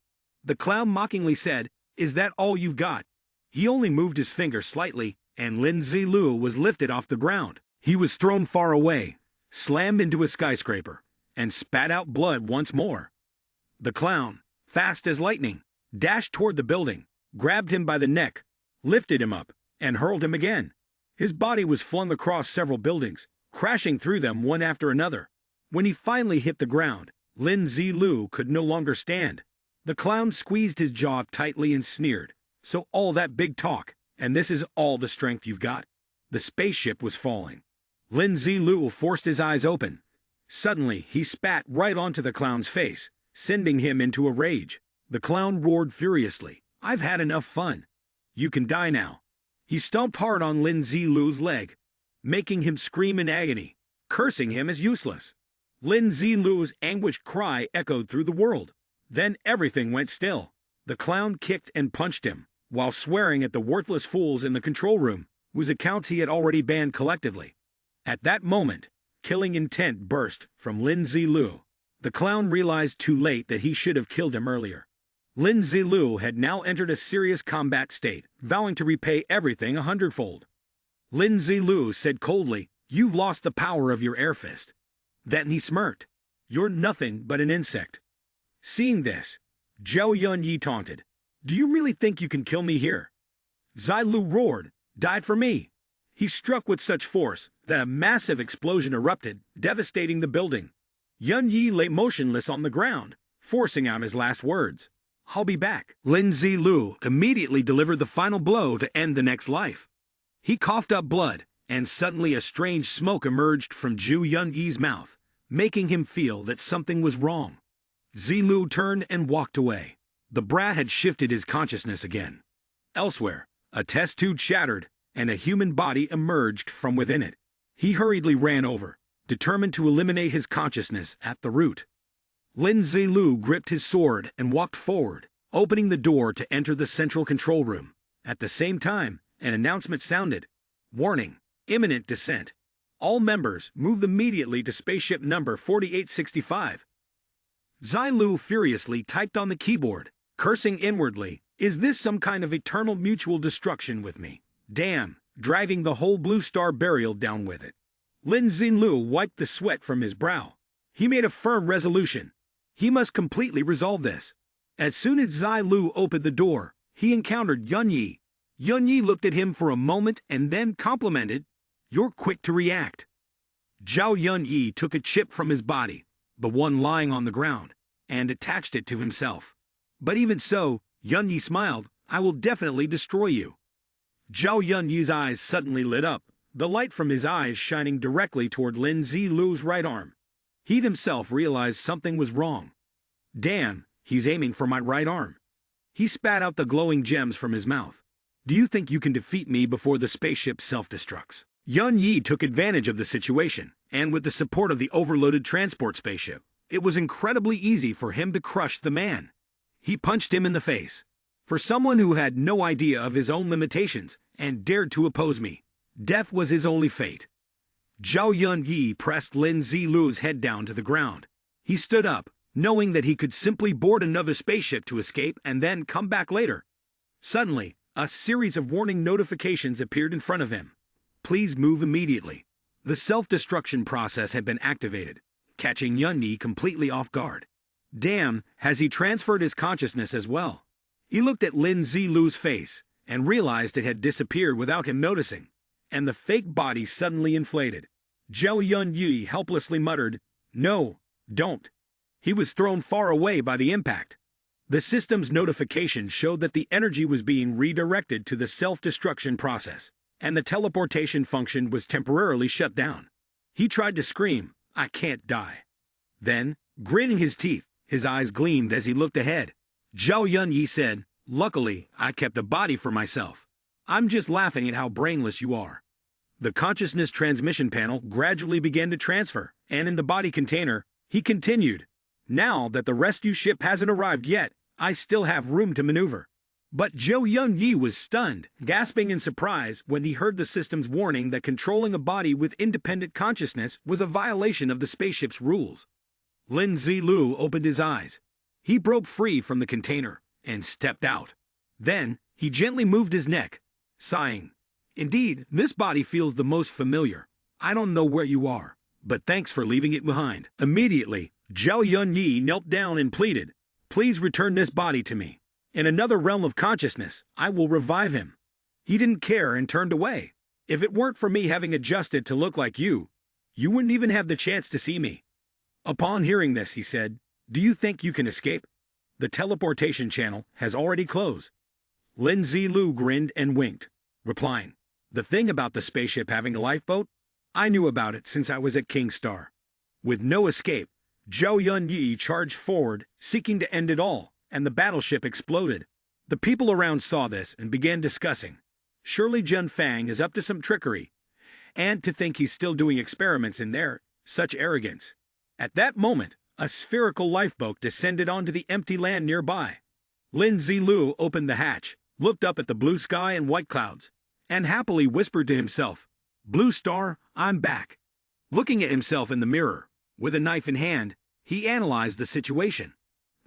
The clown mockingly said, "Is that all you've got? He only moved his finger slightly, and Lin Zilu was lifted off the ground. He was thrown far away, slammed into a skyscraper, and spat out blood once more. The clown, fast as lightning, dashed toward the building, grabbed him by the neck, lifted him up, and hurled him again. His body was flung across several buildings, crashing through them one after another. When he finally hit the ground, Lin Zilu could no longer stand. The clown squeezed his jaw tightly and sneered, "So all that big talk, and this is all the strength you've got?" The spaceship was falling. Lin Zilu forced his eyes open. Suddenly, he spat right onto the clown's face, sending him into a rage. The clown roared furiously, "I've had enough fun. You can die now." He stomped hard on Lin Zilu's leg, making him scream in agony, cursing him as useless. Lin Zilu's anguished cry echoed through the world. Then everything went still. The clown kicked and punched him, while swearing at the worthless fools in the control room, whose accounts he had already banned collectively. At that moment, killing intent burst from Lin Zilu. The clown realized too late that he should have killed him earlier. Lin Zilu had now entered a serious combat state, vowing to repay everything 100-fold. Lin Zilu said coldly, "You've lost the power of your air fist." Then he smirked. "You're nothing but an insect." Seeing this, Zhou Yunyi taunted, "Do you really think you can kill me here?" Zilu roared, "Die for me." He struck with such force that a massive explosion erupted, devastating the building. Yunyi lay motionless on the ground, forcing out his last words, "I'll be back." Lin Zilu immediately delivered the final blow to end the next life. He coughed up blood, and suddenly a strange smoke emerged from Zhu Yunyi's mouth, making him feel that something was wrong. Zilu turned and walked away. The brat had shifted his consciousness again. Elsewhere, a test tube shattered, and a human body emerged from within it. He hurriedly ran over, determined to eliminate his consciousness at the root. Lin Zilu gripped his sword and walked forward, opening the door to enter the central control room. At the same time, an announcement sounded. "Warning, imminent descent. All members move immediately to spaceship number 4865. Zilu furiously typed on the keyboard, cursing inwardly, "Is this some kind of eternal mutual destruction with me? Damn, driving the whole Blue Star burial down with it." Lin Zilu wiped the sweat from his brow. He made a firm resolution. He must completely resolve this. As soon as Zilu opened the door, he encountered Yunyi. Yunyi looked at him for a moment and then complimented, "You're quick to react." Zhao Yunyi took a chip from his body, the one lying on the ground, and attached it to himself. But even so, Yunyi smiled, "I will definitely destroy you." Zhao Yunyi's eyes suddenly lit up, the light from his eyes shining directly toward Lin Zilu's right arm. He himself realized something was wrong. "Damn, he's aiming for my right arm." He spat out the glowing gems from his mouth. "Do you think you can defeat me before the spaceship self-destructs?" Yunyi took advantage of the situation, and with the support of the overloaded transport spaceship, it was incredibly easy for him to crush the man. He punched him in the face. For someone who had no idea of his own limitations and dared to oppose me, death was his only fate. Zhao Yunyi pressed Lin Zilu's head down to the ground. He stood up, knowing that he could simply board another spaceship to escape and then come back later. Suddenly, a series of warning notifications appeared in front of him. "Please move immediately." The self-destruction process had been activated, catching Yunyi completely off guard. Damn, has he transferred his consciousness as well? He looked at Lin Zilu's face and realized it had disappeared without him noticing, and the fake body suddenly inflated. Zhao Yunyi helplessly muttered, "No, don't." He was thrown far away by the impact. The system's notification showed that the energy was being redirected to the self-destruction process, and the teleportation function was temporarily shut down. He tried to scream, "I can't die." Then, gritting his teeth, his eyes gleamed as he looked ahead. Zhao Yunyi said, "Luckily, I kept a body for myself. I'm just laughing at how brainless you are." The consciousness transmission panel gradually began to transfer, and in the body container, he continued, "Now that the rescue ship hasn't arrived yet, I still have room to maneuver." But Zhou Yunyi was stunned, gasping in surprise when he heard the system's warning that controlling a body with independent consciousness was a violation of the spaceship's rules. Lin Zilu opened his eyes. He broke free from the container and stepped out. Then, He gently moved his neck, sighing. Indeed, this body feels the most familiar. I don't know where you are, but thanks for leaving it behind. Immediately, Zhao Yunyi knelt down and pleaded, please return this body to me. In another realm of consciousness, I will revive him. He didn't care and turned away. If it weren't for me having adjusted to look like you wouldn't even have the chance to see me. Upon hearing this, he said, do you think you can escape? The teleportation channel has already closed. Lin Zilu grinned and winked, replying, the thing about the spaceship having a lifeboat? I knew about it since I was at King Star. With no escape, Zhao Yunyi charged forward, seeking to end it all, and the battleship exploded. The people around saw this and began discussing. Surely Jun Fang is up to some trickery, and to think he's still doing experiments in there, such arrogance. At that moment, a spherical lifeboat descended onto the empty land nearby. Lin Zilu opened the hatch, looked up at the blue sky and white clouds, and happily whispered to himself, Blue Star, I'm back. Looking at himself in the mirror, with a knife in hand, he analyzed the situation.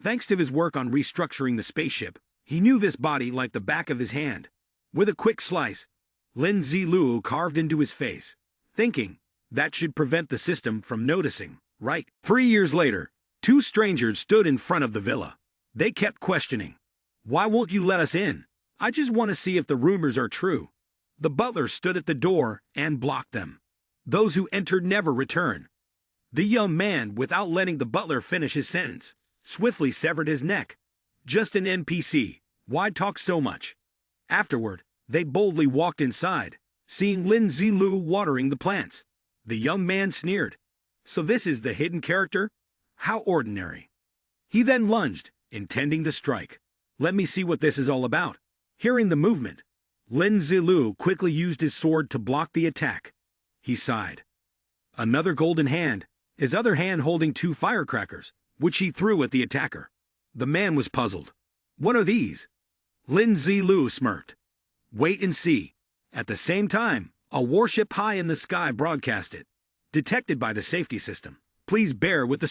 Thanks to his work on restructuring the spaceship, he knew this body like the back of his hand. With a quick slice, Lin Zilu carved into his face, thinking, that should prevent the system from noticing, right? 3 years later, two strangers stood in front of the villa. They kept questioning, why won't you let us in? I just want to see if the rumors are true. The butler stood at the door and blocked them. Those who entered never return. The young man, without letting the butler finish his sentence, swiftly severed his neck. Just an NPC, why talk so much? Afterward, they boldly walked inside, seeing Lin Zilu watering the plants. The young man sneered. So this is the hidden character? How ordinary. He then lunged, intending to strike. Let me see what this is all about. Hearing the movement, Lin Zilu quickly used his sword to block the attack. He sighed. Another golden hand, his other hand holding 2 firecrackers, which he threw at the attacker. The man was puzzled. What are these? Lin Zilu smirked. Wait and see. At the same time, a warship high in the sky broadcasted. Detected by the safety system. Please bear with the